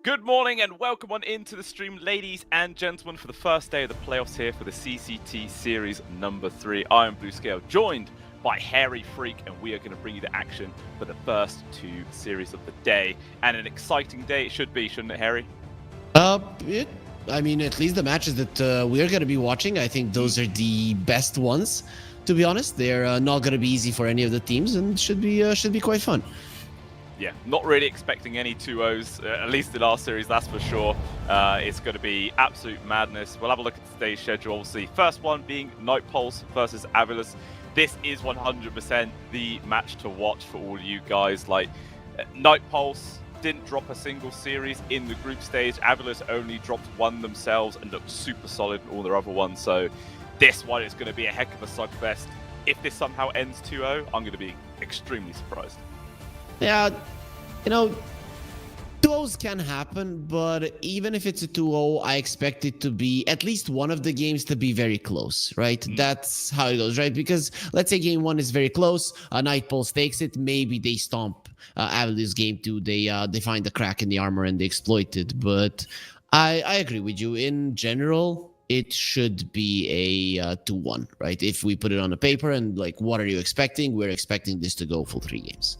Good morning and welcome on into the stream, ladies and gentlemen, for the first day of the playoffs here for the CCT Series number 3. I am Blue Scale, joined by Hairy Freak, and we are going to bring you the action for the first 2 series of the day. And an exciting day it should be, shouldn't it, Harry? I mean, at least the matches that we're going to be watching, I think those are the best ones. To be honest, they're not going to be easy for any of the teams, and should be quite fun. Yeah, not really expecting any 2-0s, at least in our series, that's for sure. It's going to be absolute madness. We'll have a look at today's schedule, obviously. First one being Night Pulse versus Avilus. This is 100% the match to watch for all you guys. Like, Night Pulse didn't drop a single series in the group stage. Avilus only dropped one themselves and looked super solid in all their other ones. So this one is going to be a heck of a slugfest. If this somehow ends 2-0, I'm going to be extremely surprised. Yeah, you know, 2-0s can happen, but even if it's a 2-0, I expect it to be at least one of the games to be very close, right? That's how it goes, right? Because let's say game 1 is very close, Night Pulse takes it, maybe they stomp Avilus. Game 2, they find the crack in the armor and they exploit it. But I agree with you. In general, it should be a 2-1, right? If we put it on a paper and like, what are you expecting? We're expecting this to go full 3 games.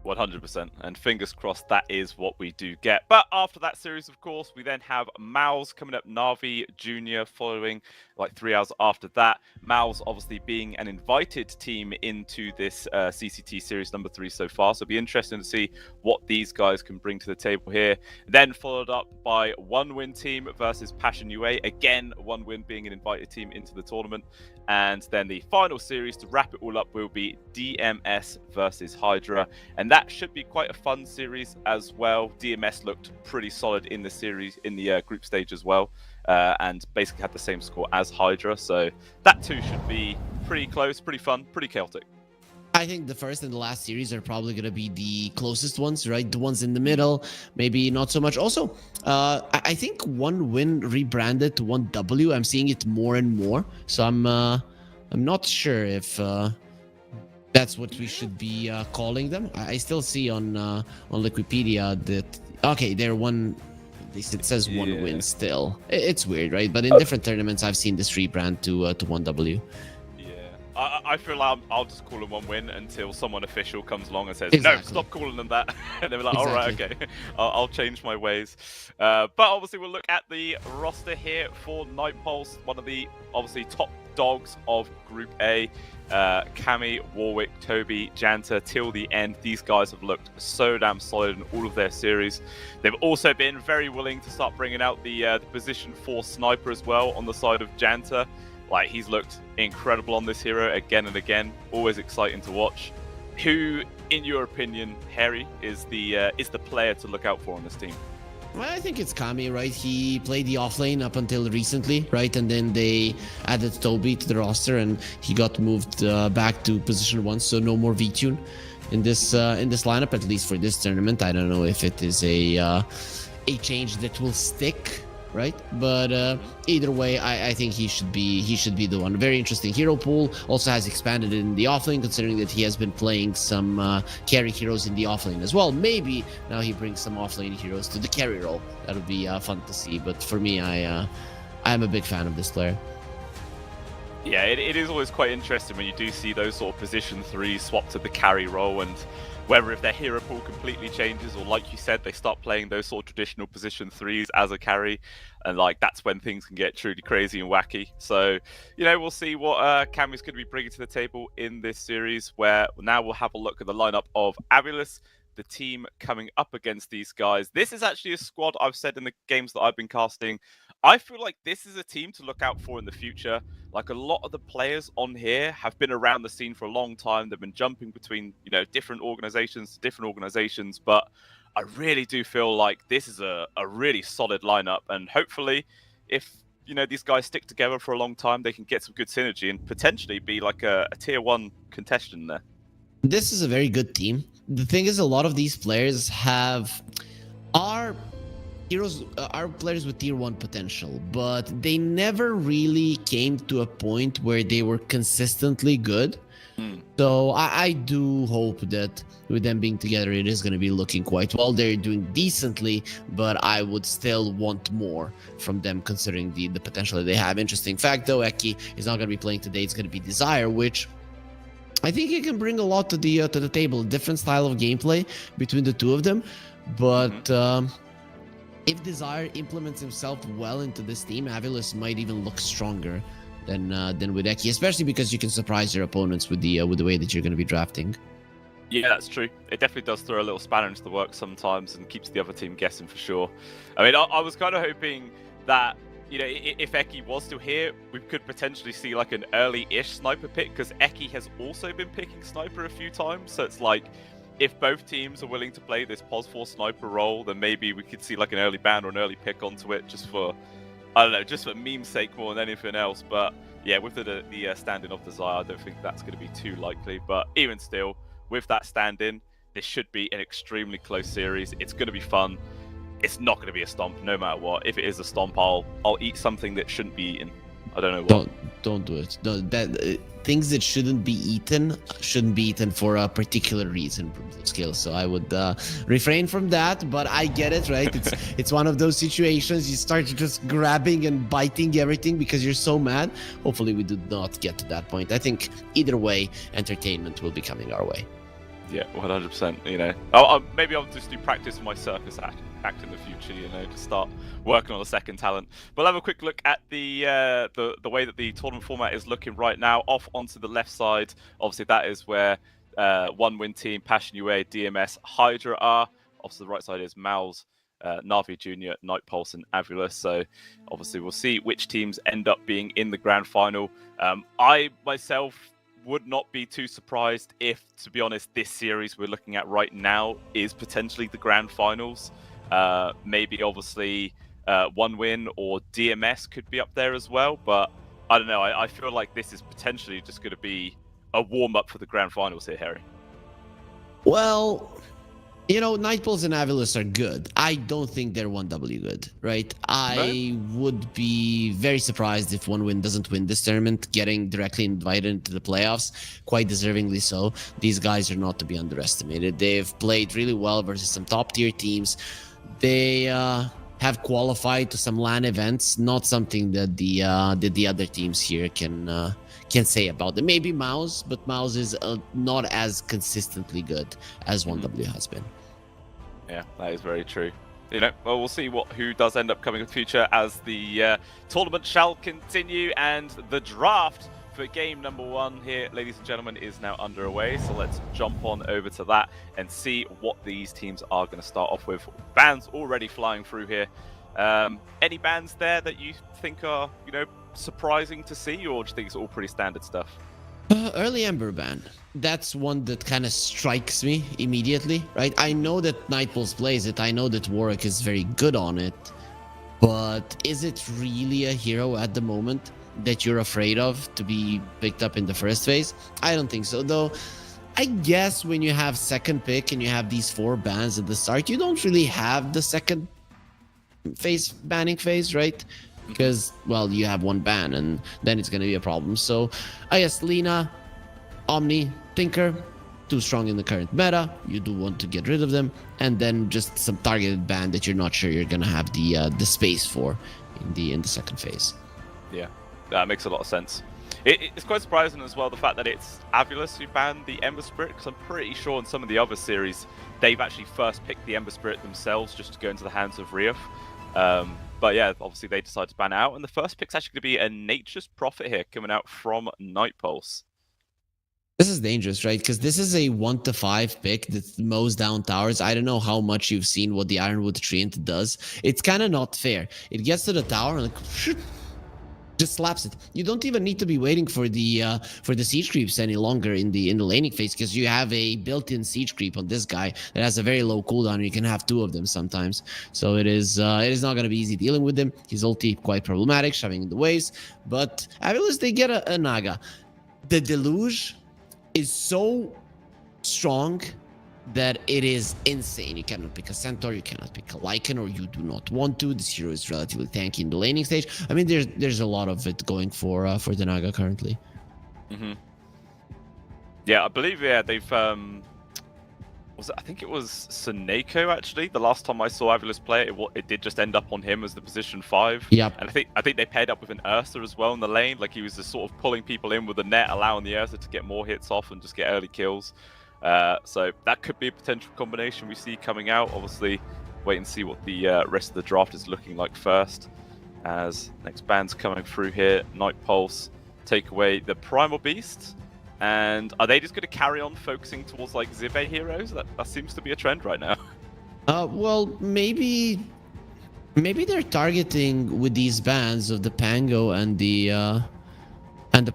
100%, and fingers crossed that is what we do get. But after that series, of course, we then have Mal's coming up, Navi Junior following like 3 hours after that. Mal's obviously being an invited team into this CCT series number 3 so far, so it'll be interesting to see what these guys can bring to the table here. Then followed up by One Win team versus Passion UA, again One Win being an invited team into the tournament. And then the final series to wrap it all up will be DMS versus Hydra, and that should be quite a fun series as well. DMS looked pretty solid in the series, in the group stage as well, and basically had the same score as Hydra, so that too should be pretty close, pretty fun, pretty chaotic. I think the first and the last series are probably going to be the closest ones, right? The ones in the middle, maybe not so much. Also, I think One Win rebranded to 1W. I'm seeing it more and more. So I'm not sure if that's what we should be calling them. I still see on Wikipedia that, okay, they're one... At least it says One Win still. It's weird, right? But in different tournaments, I've seen this rebrand to 1W. I feel like I'll just call them One Win until someone official comes along and says, exactly. No, stop calling them that. And they'll be like, exactly. All right, okay, I'll change my ways. But obviously we'll look at the roster here for Night Pulse, one of the obviously top dogs of Group A. Cammy, Warwick, Toby, Janta, till the end. These guys have looked so damn solid in all of their series. They've also been very willing to start bringing out the position 4 sniper as well on the side of Janta. Like, he's looked incredible on this hero again and again. Always exciting to watch. Who, in your opinion, Harry, is the player to look out for on this team? Well, I think it's Kami, right? He played the offlane up until recently, right? And then they added Toby to the roster, and he got moved back to position 1. So no more V-Tune in this lineup, at least for this tournament. I don't know if it is a change that will stick, right? But either way, I think he should be the one. Very interesting hero pool. Also has expanded in the offlane, considering that he has been playing some carry heroes in the offlane as well. Maybe now he brings some offlane heroes to the carry role. That would be fun to see. But for me, I'm a big fan of this player. Yeah, it is always quite interesting when you do see those sort of position 3 swap to the carry role, and whether if their hero pool completely changes, or like you said, they start playing those sort of traditional position 3s as a carry, and like that's when things can get truly crazy and wacky. So, you know, we'll see what Cammy's going to be bringing to the table in this series, where now we'll have a look at the lineup of Avilus, the team coming up against these guys. This is actually a squad I've said in the games that I've been casting. I feel like this is a team to look out for in the future. Like, a lot of the players on here have been around the scene for a long time. They've been jumping between, you know, different organizations, but I really do feel like this is a really solid lineup. And hopefully, if, you know, these guys stick together for a long time, they can get some good synergy and potentially be like a tier 1 contestant there. This is a very good team. The thing is, a lot of these players are players with tier 1 potential, but they never really came to a point where they were consistently good. So I do hope that with them being together, it is going to be looking quite well. They're doing decently, but I would still want more from them considering the potential that they have. Interesting fact, though, Eki is not going to be playing today. It's going to be Desire, which I think he can bring a lot to the table. A different style of gameplay between the two of them, but if Desire implements himself well into this team, Avilus might even look stronger than with Eki, especially because you can surprise your opponents with the way that you're going to be drafting. Yeah, that's true. It definitely does throw a little spanner into the works sometimes and keeps the other team guessing for sure. I mean, I was kind of hoping that, you know, if Eki was still here, we could potentially see like an early-ish sniper pick, because Eki has also been picking sniper a few times. So it's like, if both teams are willing to play this POS4 sniper role, then maybe we could see like an early ban or an early pick onto it, just for, I don't know, just for meme's sake more than anything else. But yeah, with the stand-in of Desire, I don't think that's going to be too likely. But even still, with that stand-in, this should be an extremely close series. It's going to be fun. It's not going to be a stomp, no matter what. If it is a stomp, I'll eat something that shouldn't be eaten. I don't know what. Don't do it. Things that shouldn't be eaten for a particular reason, skill. So I would refrain from that. But I get it, right? It's one of those situations you start just grabbing and biting everything because you're so mad. Hopefully, we do not get to that point. I think either way, entertainment will be coming our way. Yeah, 100%. You know, maybe I'll just do practice for my circus act in the future. You know, to start working on a second talent. But have a quick look at the way that the tournament format is looking right now. Off onto the left side, obviously that is where One Win Team, Passion UA, DMS, Hydra are. Off to the right side is Mal's, Navi Junior, Night Pulse, and Avulus. So obviously we'll see which teams end up being in the grand final. I myself would not be too surprised if, to be honest, this series we're looking at right now is potentially the grand finals. Maybe obviously One Win or DMS could be up there as well, but I don't know. I feel like this is potentially just going to be a warm-up for the grand finals here, Harry. Well, you know, Night Pulse and Avulus are good. I don't think they're 1W good, right? I would be very surprised if One Win doesn't win this tournament, getting directly invited into the playoffs, quite deservingly so. These guys are not to be underestimated. They've played really well versus some top-tier teams. They have qualified to some LAN events, not something that the other teams here can say about them. Maybe Mouse, but Mouse is not as consistently good as 1W has been. Yeah, that is very true. You know, well, we'll see who does end up coming in the future as the tournament shall continue, and the draft for game number 1 here, ladies and gentlemen, is now underway. So let's jump on over to that and see what these teams are going to start off with. Bans already flying through here. Any bans there that you think are, you know, surprising to see, or do you think it's all pretty standard stuff? Early Ember ban. That's one that kind of strikes me immediately, right? I know that Night Pulse plays it. I know that Warwick is very good on it. But is it really a hero at the moment that you're afraid of to be picked up in the first phase? I don't think so, though. I guess when you have second pick and you have these 4 bans at the start, you don't really have the second phase banning phase, right? Because, well, you have 1 ban and then it's going to be a problem. So I guess Lina, Omni, Tinker, too strong in the current meta. You do want to get rid of them, and then just some targeted ban that you're not sure you're going to have the space for in the second phase. Yeah, that makes a lot of sense. It's quite surprising as well, the fact that it's Avulus who banned the Ember Spirit, because I'm pretty sure in some of the other series they've actually first picked the Ember Spirit themselves just to go into the hands of Ryuf. But yeah, obviously they decided to ban it out, and the first pick's actually going to be a Nature's Prophet here coming out from Night Pulse. This is dangerous, right? Because this is a 1-5 pick that mows down towers. I don't know how much you've seen what the Ironwood Treant does. It's kind of not fair. It gets to the tower and like, just slaps it. You don't even need to be waiting for the siege creeps any longer in the laning phase, because you have a built-in siege creep on this guy that has a very low cooldown. You can have 2 of them sometimes, so it is not going to be easy dealing with him. His ulti quite problematic, shoving in the waves. But Avulus, they get a Naga. The Deluge is so strong that it is insane. You cannot pick a Centaur, you cannot pick a Lycan, or you do not want to. This hero is relatively tanky in the laning stage. I mean, there's a lot of it going for the Naga currently. Yeah, I believe they've I think it was Soneko actually. The last time I saw Avilis play it, it did just end up on him as the position 5. Yep. And I think they paired up with an Ursa as well in the lane. Like he was just sort of pulling people in with the net, allowing the Ursa to get more hits off and just get early kills. So that could be a potential combination we see coming out. Obviously, wait and see what the rest of the draft is looking like first. As next band's coming through here, Night Pulse take away the Primal Beast. And are they just going to carry on focusing towards like Zibe heroes? That seems to be a trend right now. Well, maybe they're targeting with these bans of the Pango and the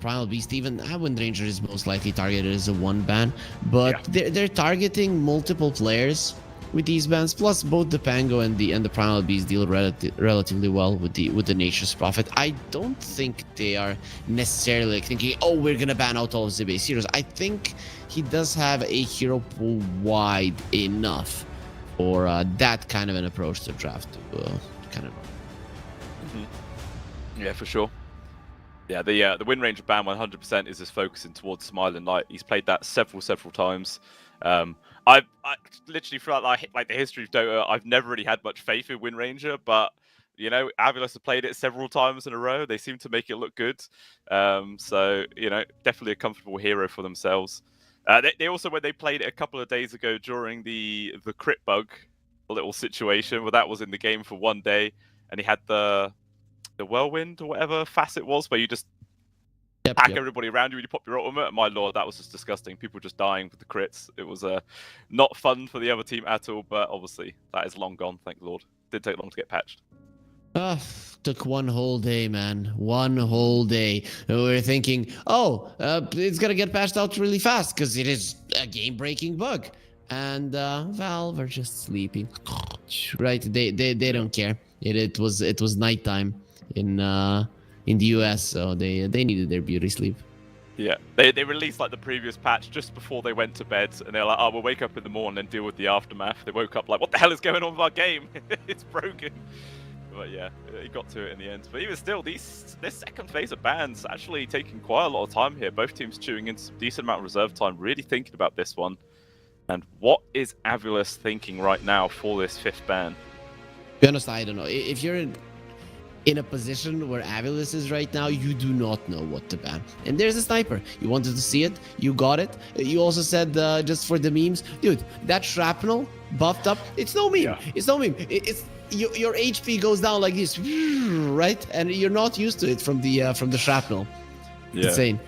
Primal Beast. Even Wind Ranger is most likely targeted as a one ban, but they're targeting multiple players with these bans. Plus, both the Pango and the Primal Beast deal relatively well with the Nature's Prophet. I don't think they are necessarily like thinking, oh, we're gonna ban out all of Zibe's heroes. I think he does have a hero pool wide enough for that kind of an approach to draft to kind of. Yeah, for sure. Yeah, the Wind Ranger ban 100% is just focusing towards Smiling Light. He's played that several times. I literally throughout like the history of Dota, I've never really had much faith in Wind Ranger, but you know, Avilis have played it several times in a row. They seem to make it look good. So you know, definitely a comfortable hero for themselves. They also, when they played it a couple of days ago during the crit bug little situation, where that was in the game for one day, and he had the whirlwind or whatever facet was, where you just pack everybody around you when you pop your ultimate. My lord, that was just disgusting. People just dying with the crits. It was not fun for the other team at all, but obviously that is long gone, thank the Lord. Didn't take long to get patched. Took one whole day, man. One whole day. We were thinking, oh, it's gonna get patched out really fast because it is a game-breaking bug. And Valve are just sleeping. Right? They don't care. It was nighttime in the US, so they needed their beauty sleep. Yeah, they released like the previous patch just before they went to bed, and they're like, oh, we'll wake up in the morning and deal with the aftermath. They woke up like, what the hell is going on with our game? It's broken. But yeah, he got to it in the end. But even still, this second phase of bans actually taking quite a lot of time here. Both teams chewing in some decent amount of reserve time, really thinking about this one. And what is Avilis thinking right now for this 5th ban? To be honest, I don't know. If you're in a position where Avilis is right now, you do not know what to ban. And there's a sniper. You wanted to see it, you got it. You also said just for the memes, dude, that shrapnel buffed up, it's no meme. Yeah. It's no meme. It's your HP goes down like this, right? And you're not used to it from the shrapnel. Yeah. Insane.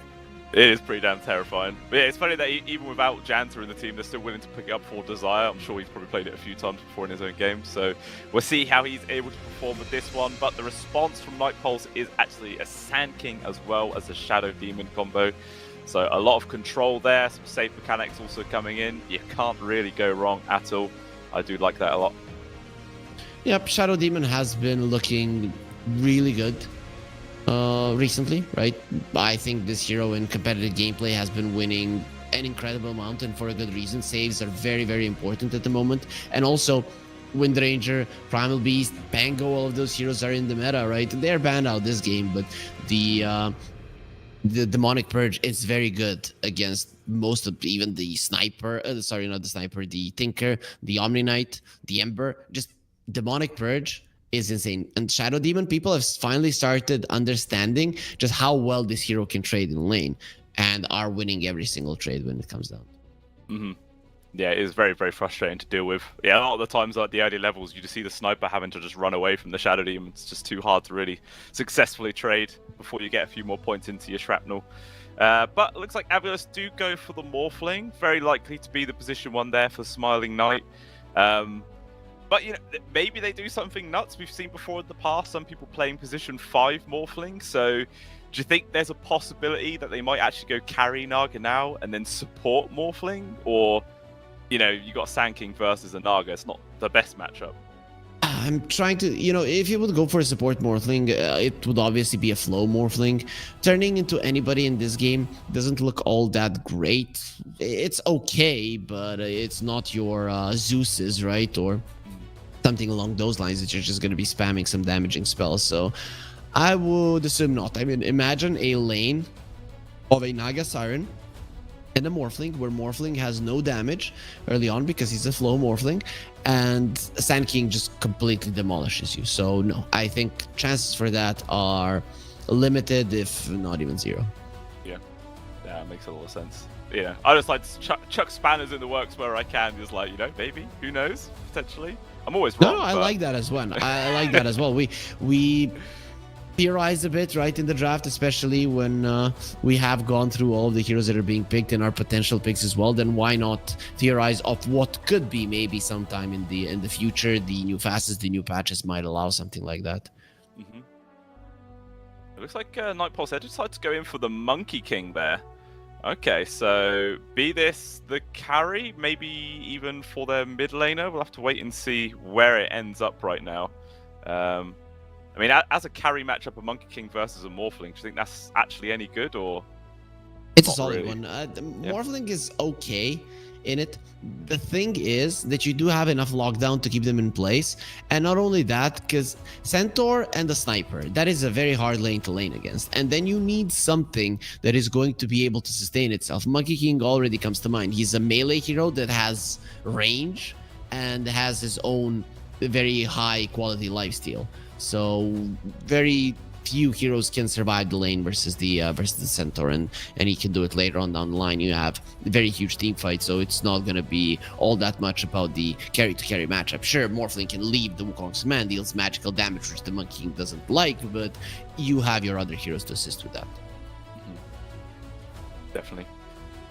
It is pretty damn terrifying. But yeah, it's funny that even without Janta in the team, they're still willing to pick it up for Desire. I'm sure he's probably played it a few times before in his own game. So we'll see how he's able to perform with this one. But the response from Night Pulse is actually a Sand King as well as a Shadow Demon combo. So a lot of control there, some safe mechanics also coming in. You can't really go wrong at all. I do like that a lot. Yep, Shadow Demon has been looking really good recently, right? I think this hero in competitive gameplay has been winning an incredible amount, and for a good reason. Saves are very, very important at the moment. And also, Wind Ranger, Primal Beast, Pango, all of those heroes are in the meta, right? They're banned out this game, but the Demonic Purge is very good against most of even the Sniper, sorry, not the Sniper, the Tinker, the Omni Knight, the Ember. Just Demonic Purge is insane. And Shadow Demon, people have finally started understanding just how well this hero can trade in lane, and are winning every single trade when it comes down. Mm-hmm. Yeah, it is very, very frustrating to deal with. Yeah, a lot of the times at the early levels, you just see the Sniper having to just run away from the Shadow Demon. It's just too hard to really successfully trade before you get a few more points into your Shrapnel. But it looks like Avilis do go for the Morphling. Very likely to be the position 1 there for Smiling Knight. But, you know, maybe they do something nuts. We've seen before in the past some people playing position 5 Morphling. So do you think there's a possibility that they might actually go carry Naga now and then support Morphling? Or, you know, you got Sand King versus a Naga. It's not the best matchup. I'm trying to, you know, if you would go for a support Morphling, it would obviously be a flow Morphling. Turning into anybody in this game doesn't look all that great. It's okay, but it's not your Zeus's, right? Or something along those lines that you're just going to be spamming some damaging spells. So I would assume not. I mean, imagine a lane of a Naga Siren and a Morphling, where Morphling has no damage early on because he's a flow Morphling, and Sand King just completely demolishes you. So no, I think chances for that are limited, if not even zero. Yeah, it makes a lot of sense. Yeah, I just like to chuck spanners in the works where I can. Just like, maybe, who knows, potentially. I'm always wrong. No, I like that as well. I like that as well. We theorize a bit, right, in the draft, especially when we have gone through all the heroes that are being picked and our potential picks as well. Then why not theorize of what could be maybe sometime in the future? The new facets, the new patches might allow something like that. Mm-hmm. It looks like Nightpulse had decided to go in for the Monkey King there. Okay, so be this the carry, maybe even for their mid laner. We'll have to wait and see where it ends up right now. I mean, as a carry matchup, a Monkey King versus a Morphling, do you think that's actually any good, or? It's a Not solid really. one. Morphling is okay in it. The thing is that you do have enough lockdown to keep them in place. And not only that, because Centaur and the Sniper, that is a very hard lane to lane against. And then you need something that is going to be able to sustain itself. Monkey King already comes to mind. He's a melee hero that has range and has his own very high quality lifesteal. So very few heroes can survive the lane versus the Centaur, and he can do it later on down the line. You have very huge team fights, so it's not gonna be all that much about the carry to carry matchup. Sure, Morphling can leave the Wukong's command, deals magical damage, which the Monkey King doesn't like, but you have your other heroes to assist with that. Definitely.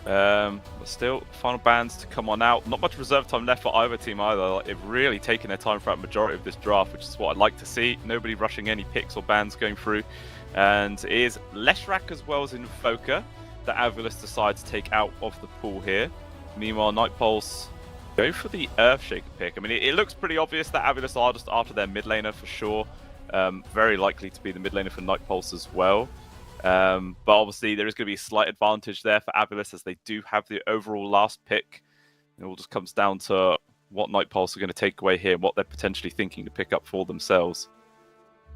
But still, final bans to come on out. Not much reserve time left for either team either. Like, they've really taken their time throughout the majority of this draft, which is what I'd like to see. Nobody rushing any picks or bans going through. And it is Leshrac as well as Invoker that Avilus decides to take out of the pool here. Meanwhile, Nightpulse go for the Earthshaker pick. I mean, it looks pretty obvious that Avilus are just after their mid laner for sure. Very likely to be the mid laner for Nightpulse as well. But obviously there is going to be a slight advantage there for Avilus as they do have the overall last pick. It all just comes down to what Nightpulse are going to take away here, what they're potentially thinking to pick up for themselves.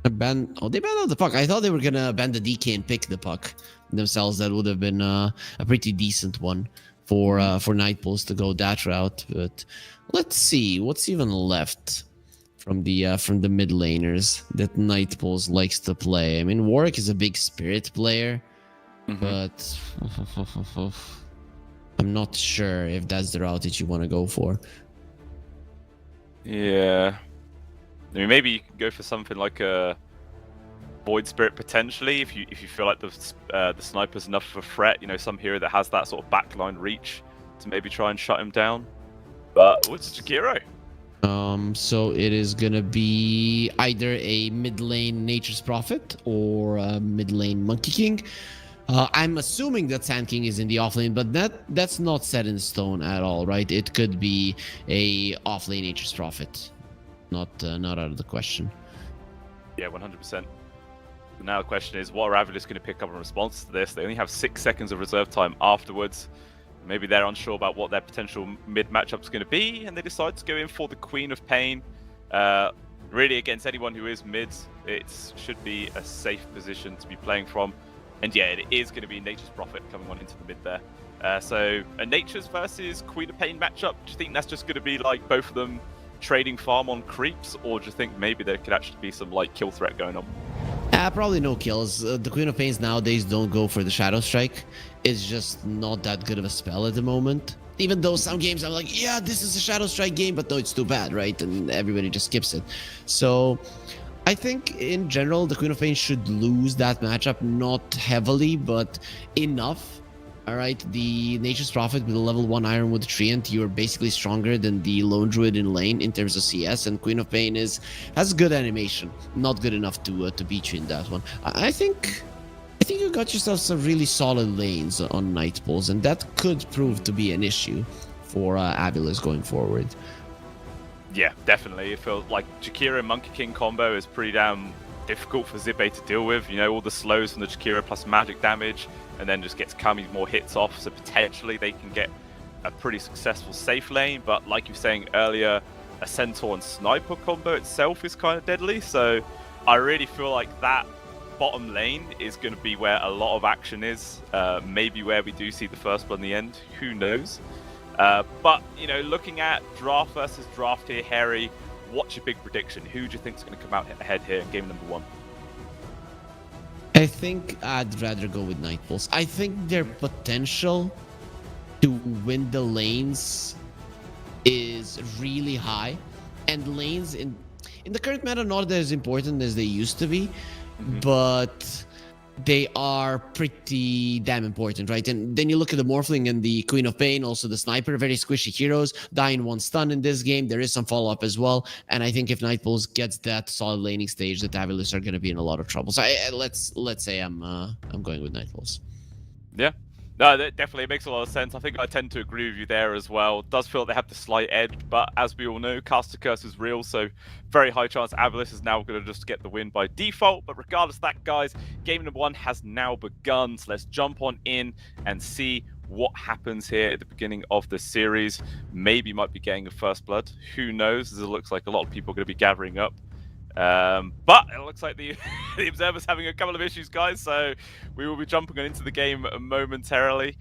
They banned out the puck. I thought they were gonna ban the DK and pick the puck themselves. That would have been a pretty decent one for Nightpulse to go that route. But let's see what's even left from the mid laners that Nightpulse likes to play. I mean, Warwick is a big spirit player, but I'm not sure if that's the route that you want to go for. Yeah. I mean, maybe you can go for something like a Void Spirit potentially, if you feel like the sniper's enough of a threat. Some hero that has that sort of backline reach to maybe try and shut him down. But what's Jakiro? So it is gonna be either a mid lane Nature's Prophet or a mid lane Monkey King. I'm assuming that Sand King is in the offlane, but that's not set in stone at all, right? It could be a offlane Nature's Prophet. Not out of the question. Yeah, 100%. Now the question is, what are Avilus going to pick up in response to this? They only have 6 seconds of reserve time afterwards. Maybe they're unsure about what their potential mid matchup is going to be, and they decide to go in for the Queen of Pain. Really, against anyone who is mid, it should be a safe position to be playing from. And yeah, it is going to be Nature's Prophet coming on into the mid there. So a Nature's versus Queen of Pain matchup, do you think that's just going to be like both of them trading farm on creeps, or do you think maybe there could actually be some like kill threat going on? Probably no kills. The Queen of Pains nowadays don't go for the Shadow Strike. It's just not that good of a spell at the moment. Even though some games I'm like, yeah, this is a Shadow Strike game, but no, it's too bad, right? And everybody just skips it. So I think in general, the Queen of Pains should lose that matchup, not heavily, but enough. All right, the Nature's Prophet with a level 1 Ironwood Treant, you're basically stronger than the Lone Druid in lane in terms of CS, and Queen of Pain has good animation, not good enough to beat you in that one. I think you got yourself some really solid lanes on Nightpulse, and that could prove to be an issue for Avilus going forward. Yeah, definitely. It feels like Jakiro and Monkey King combo is pretty damn difficult for Zibe to deal with. All the slows from the Jakiro plus magic damage, and then just gets Kami more hits off, so potentially they can get a pretty successful safe lane. But like you were saying earlier, a Centaur and Sniper combo itself is kind of deadly, so I really feel like that bottom lane is going to be where a lot of action is. Maybe where we do see the first blood in the end. Who knows? But, you know, looking at draft versus draft here, Harry, what's your big prediction? Who do you think is going to come out ahead here in game number 1? I think I'd rather go with Nightfalls. I think their potential to win the lanes is really high, and lanes in the current meta not as important as they used to be, but they are pretty damn important, right? And then you look at the Morphling and the Queen of Pain, also the Sniper, very squishy heroes, dying 1 stun in this game. There is some follow-up as well, and I think if Nightfalls gets that solid laning stage, the Tavilists are going to be in a lot of trouble. So let's say I'm going with Nightfalls. Yeah. No, that definitely makes a lot of sense. I think I tend to agree with you there as well. It does feel they have the slight edge, but as we all know, Caster Curse is real, so very high chance Avilis is now going to just get the win by default. But regardless of that, guys, game number 1 has now begun, so let's jump on in and see what happens here at the beginning of the series. Maybe might be getting a first blood. Who knows, as it looks like a lot of people are going to be gathering up. But it looks like the Observer's having a couple of issues, guys, so we will be jumping into the game momentarily.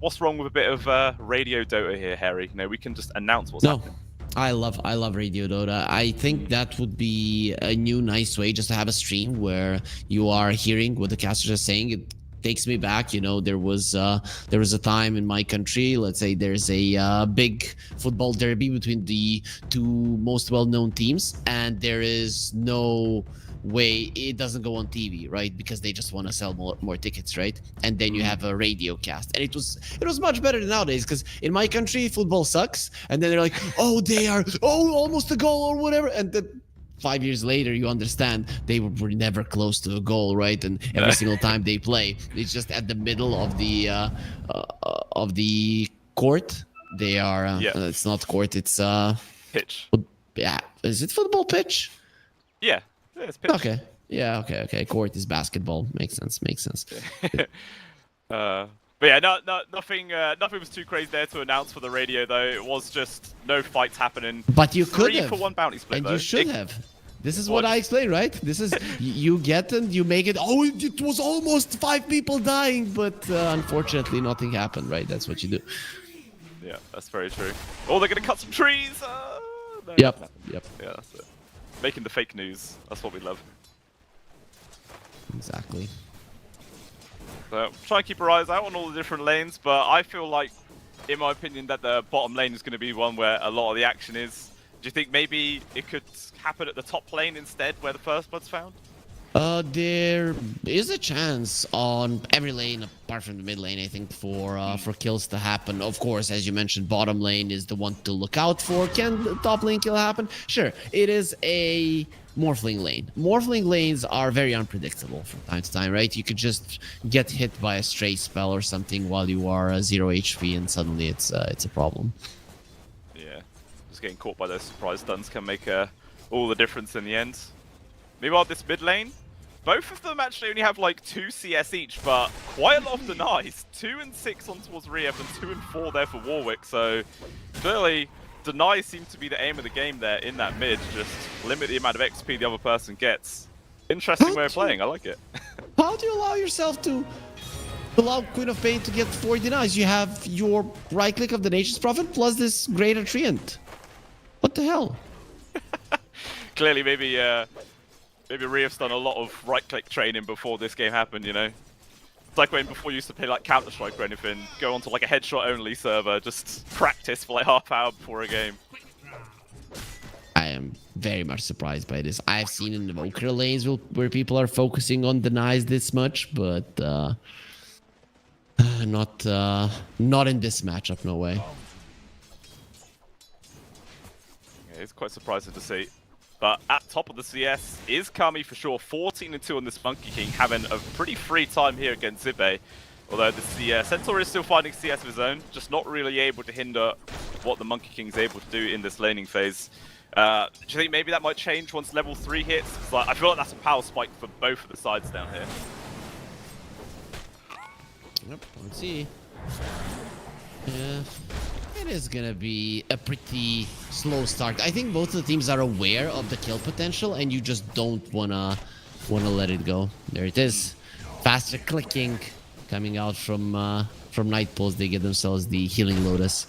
What's wrong with a bit of radio Dota here, Harry? You know, we can just announce what's happening. I love Radio Dota. I think that would be a new nice way just to have a stream where you are hearing what the casters are saying. It takes me back, you know, there was a time in my country, let's say there's a big football derby between the 2 most well-known teams, and there is no way it doesn't go on TV, right? Because they just want to sell more tickets, right? And then you have a radio cast, and it was much better than nowadays, because in my country football sucks, and then they're like, oh, they are almost a goal or whatever, and then 5 years later, you understand they were never close to a goal, right? And every single time they play, it's just at the middle of the court. They are. It's not court. It's pitch. Yeah, is it football pitch? Yeah, it's pitch. Okay. Yeah. Okay. Court is basketball. Makes sense. But yeah, nothing was too crazy there to announce for the radio, though. It was just no fights happening. But you could 3 have. for 1 bounty split, and though. You should have. This is what I explained, right? This is, you get and you make it, oh, it was almost 5 people dying, but unfortunately nothing happened, right? That's what you do. Yeah, that's very true. Oh, they're going to cut some trees! No, Yep. Yeah, that's it. Making the fake news. That's what we love. Exactly. So, try and keep our eyes out on all the different lanes, but I feel like, in my opinion, that the bottom lane is going to be one where a lot of the action is. Do you think maybe it could happen at the top lane instead, where the first blood's found? There is a chance on every lane apart from the mid lane, I think, for kills to happen. Of course, as you mentioned, bottom lane is the one to look out for. Can the top lane kill happen? Sure, it is a Morphling lane. Morphling lanes are very unpredictable from time to time, right? You could just get hit by a stray spell or something while you are 0 HP, and suddenly it's a problem. Yeah, just getting caught by those surprise stuns can make all the difference in the end. Meanwhile, this mid lane, both of them actually only have like 2 CS each, but quite a lot of denies. 2 and 6 on towards Riev and 2 and 4 there for Warwick. So clearly, denies seem to be the aim of the game there in that mid. Just limit the amount of XP the other person gets. Interesting way of playing. I like it. How do you allow yourself to allow Queen of Pain to get 4 denies? You have your right click of the Nature's Prophet plus this Greater Treant. What the hell? Clearly, maybe Riev's done a lot of right-click training before this game happened, you know? It's like when before you used to play like Counter-Strike or anything, go onto like a headshot-only server, just practice for like half hour before a game. I am very much surprised by this. I've seen in the Evoker lanes where people are focusing on denies this much, but not in this matchup, no way. Yeah, it's quite surprising to see. But at top of the CS is Kami for sure. 14-2 on this Monkey King, having a pretty free time here against Zibe. Although the Centaur is still finding CS of his own, just not really able to hinder what the Monkey King is able to do in this laning phase. Do you think maybe that might change once level 3 hits? Like, I feel like that's a power spike for both of the sides down here. Yep, let's see. Yeah. It is gonna be a pretty slow start. I think both of the teams are aware of the kill potential, and you just don't wanna wanna let it go. There it is. Faster clicking coming out from Night Pulse. They get themselves the Healing Lotus.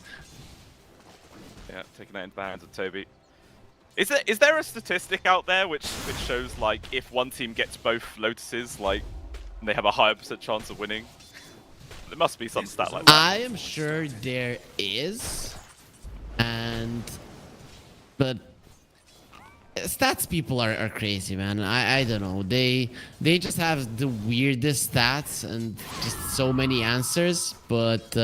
Yeah, taking that into the hands of Toby. Is there a statistic out there which shows like if one team gets both Lotuses, like they have a higher % chance of winning? There must be some stat like that. I am sure there is, but stats people are crazy, man. I don't know. They just have the weirdest stats and just so many answers. But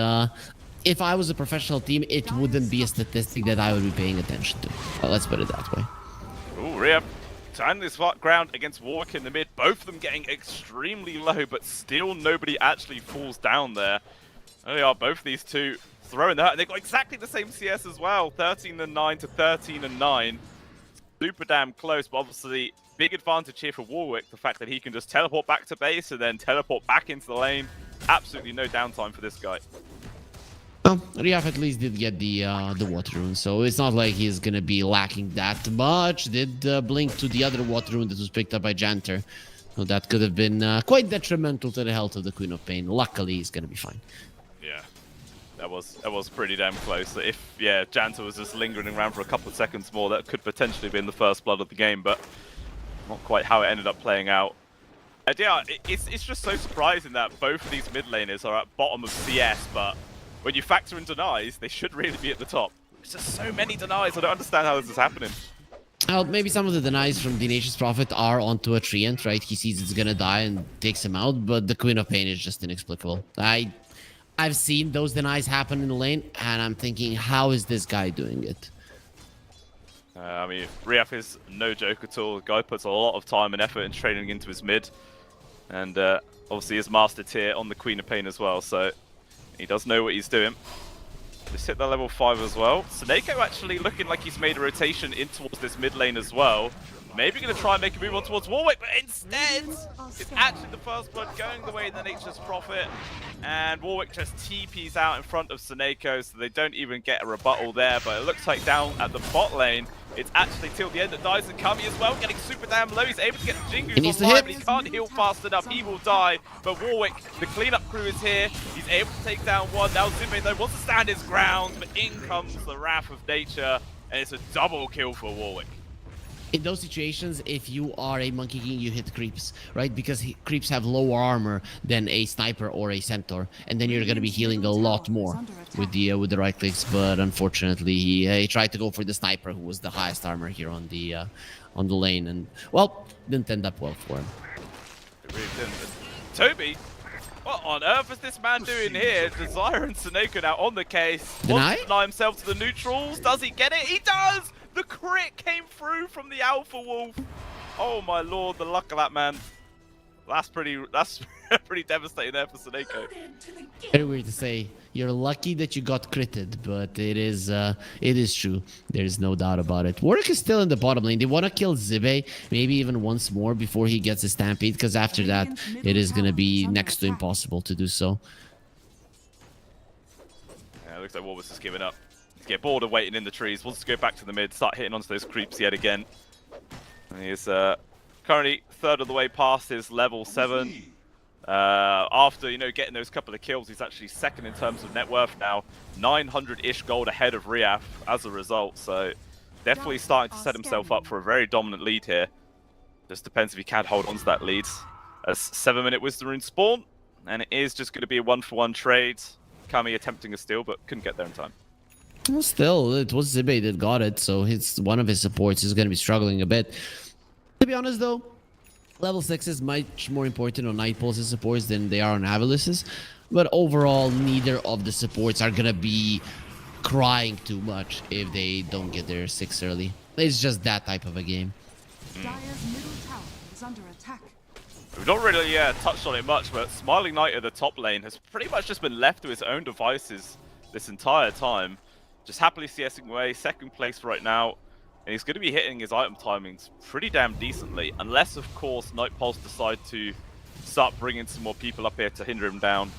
if I was a professional team, it wouldn't be a statistic that I would be paying attention to. Let's put it that way. Ooh, Rhea turning this ground against Warwick in the mid. Both of them getting extremely low, but still nobody actually falls down there. There they are, both these two throwing that. And they've got exactly the same CS as well. 13-9 to 13-9. Super damn close, but obviously big advantage here for Warwick. The fact that he can just teleport back to base and then teleport back into the lane. Absolutely no downtime for this guy. Well, Riaf at least did get the water rune, so it's not like he's gonna be lacking that much. Did blink to the other water rune that was picked up by Janter. So that could have been quite detrimental to the health of the Queen of Pain. Luckily, he's gonna be fine. Yeah, that was pretty damn close. If Janter was just lingering around for a couple of seconds more, that could potentially have been the first blood of the game, but not quite how it ended up playing out. Yeah, it's just so surprising that both of these mid laners are at bottom of CS, but when you factor in denies, they should really be at the top. There's just so many denies. I don't understand how this is happening. Well, maybe some of the denies from the Nature's Prophet are onto a Treant, right? He sees it's gonna die and takes him out, but the Queen of Pain is just inexplicable. I've seen those denies happen in the lane, and I'm thinking, how is this guy doing it? I mean, Riaf is no joke at all. The guy puts a lot of time and effort in training into his mid, and obviously his master tier on the Queen of Pain as well, so he does know what he's doing. Just hit that level 5 as well. Snako actually looking like he's made a rotation in towards this mid lane as well. Maybe going to try and make a move on towards Warwick, but instead, it's actually the first blood going the way of the Nature's Prophet. And Warwick just TPs out in front of Snako, so they don't even get a rebuttal there. But it looks like down at the bot lane, it's actually till the end that dies and Kami as well, getting super damn low. He's able to get the Jingus online, but he can't heal fast enough. He will die. But Warwick, the cleanup crew is here. He's able to take down one. Now Zibe though wants to stand his ground, but in comes the Wrath of Nature, and it's a double kill for Warwick. In those situations, if you are a Monkey King, you hit creeps, right? Because creeps have lower armor than a sniper or a centaur, and then you're going to be healing a lot more with the right clicks. But unfortunately, he tried to go for the sniper, who was the highest armor here on the lane, and well, didn't end up well for him. It really didn't. Toby, what on earth is this man doing here? Desire and Snako now on the case. Wants to deny himself to the neutrals. Does he get it? He does! The crit came through from the Alpha Wolf. Oh my lord, the luck of that man. That's pretty devastating there for Snako. Very weird to say. You're lucky that you got critted, but it is true. There's no doubt about it. Warwick is still in the bottom lane. They want to kill Zibe, maybe even once more before he gets a stampede, because after that, it is going to be next to impossible to do so. Yeah, it looks like Warwick has given up. Get bored of waiting in the trees, wants to go back to the mid, start hitting onto those creeps yet again. And he is currently third of the way past his level 7. After, getting those couple of kills, he's actually second in terms of net worth now. 900-ish gold ahead of Riaf as a result, so definitely starting to set himself up for a very dominant lead here. Just depends if he can hold on to that lead. As 7-minute Wisdom Rune spawn, and it is just going to be a 1-for-1 trade. Kami attempting a steal, but couldn't get there in time. Well, still, it was Zibe that got it, so one of his supports is going to be struggling a bit. To be honest, though, level 6 is much more important on Night Pulse's supports than they are on Avalus's. But overall, neither of the supports are going to be crying too much if they don't get their 6 early. It's just that type of a game. Dire's middle tower is under attack. We've not really touched on it much, but Smiling Knight at the top lane has pretty much just been left to his own devices this entire time. Just happily CSing away, second place right now, and he's going to be hitting his item timings pretty damn decently, unless, of course, Night Pulse decide to start bringing some more people up here to hinder him down.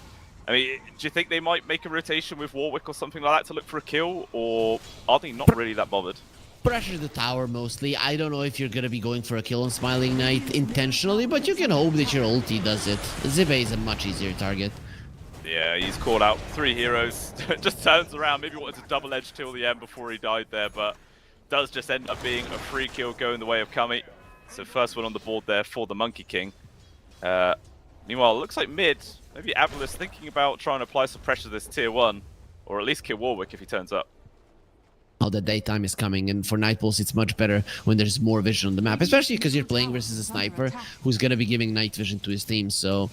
I mean, do you think they might make a rotation with Warwick or something like that to look for a kill, or are they not really that bothered? pressure the tower mostly. I don't know if you're gonna be going for a kill on Smiling Knight intentionally, but you can hope that your ulti does it. Zibe is a much easier target. Yeah, he's called out 3 heroes. Just turns around, maybe wanted to double edge till the end before he died there, but does just end up being a free kill going the way of Kami. So first one on the board there for the Monkey King. Meanwhile, it looks like mid, maybe Avilis thinking about trying to apply some pressure to this tier 1, or at least kill Warwick if he turns up. How the daytime is coming, and for Night Pulse it's much better when there's more vision on the map, especially because you're playing versus a sniper who's gonna be giving night vision to his team. So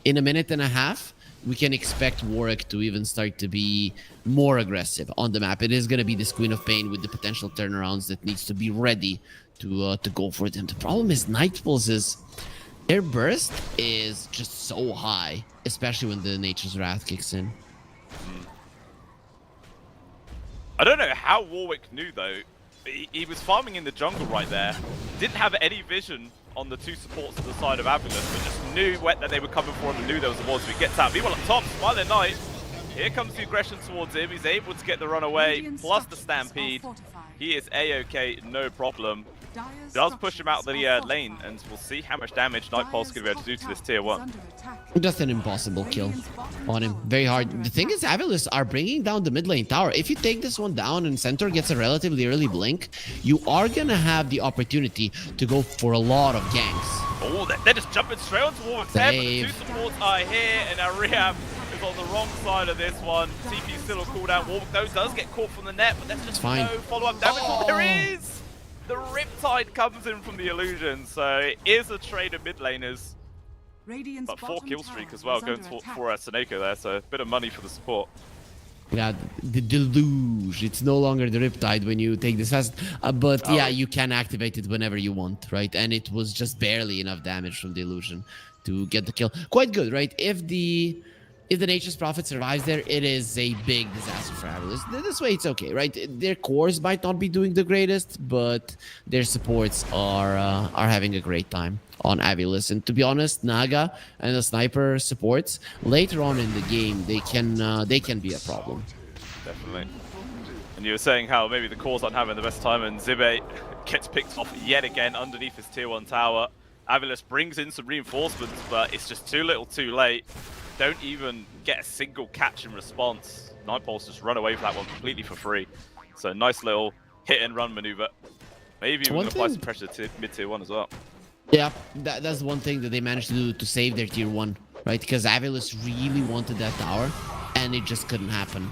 in a minute and a half, we can expect Warwick to even start to be more aggressive on the map. It is going to be this Queen of Pain with the potential turnarounds that needs to be ready to go for them. The problem is Night Pulse's their burst is just so high, especially when the Nature's Wrath kicks in. I don't know how Warwick knew though. He was farming in the jungle right there. Didn't have any vision on the 2 supports to the side of Avilis, but just knew that they were coming for him and knew there was a wall, so he gets out. Meanwhile, up top, Smiling Knight, here comes the aggression towards him. He's able to get the run away, plus the stampede. He is A-okay, no problem. Does push him out of the lane, and we'll see how much damage Night Pulse is going to be able to do to this tier 1. Just an impossible kill on him. Very hard. The thing is, Avilis are bringing down the mid lane tower. If you take this one down and Centaur gets a relatively early blink, you are going to have the opportunity to go for a lot of ganks. Oh, they're just jumping straight onto Warwick's head, but the 2 supports are here, and now Rehab is on the wrong side of this one. TP still a cooldown. Warwick, though, does get caught from the net, but there's just no follow-up damage. Oh, there is! The Riptide comes in from the illusion, so it is a trade of mid laners. But 4 kill streak as well, going for Seneko there, so a bit of money for the support. Yeah, the deluge. It's no longer the Riptide when you take this fast. But yeah, you can activate it whenever you want, right? And it was just barely enough damage from the illusion to get the kill. Quite good, right? If the Nature's Prophet survives there, it is a big disaster for Avilis. This way, it's okay, right? Their cores might not be doing the greatest, but their supports are having a great time on Avilis. And to be honest, Naga and the sniper supports later on in the game, they can be a problem. Definitely. And you were saying how maybe the cores aren't having the best time, and Zibe gets picked off yet again underneath his tier 1 tower. Avilis brings in some reinforcements, but it's just too little, too late. Don't even get a single catch in response. Night Pulse just run away from that one completely for free. So nice little hit and run maneuver. Maybe we can apply some pressure to mid tier 1 as well. Yeah, that's one thing that they managed to do to save their tier 1, right? Because Avilis really wanted that tower, and it just couldn't happen.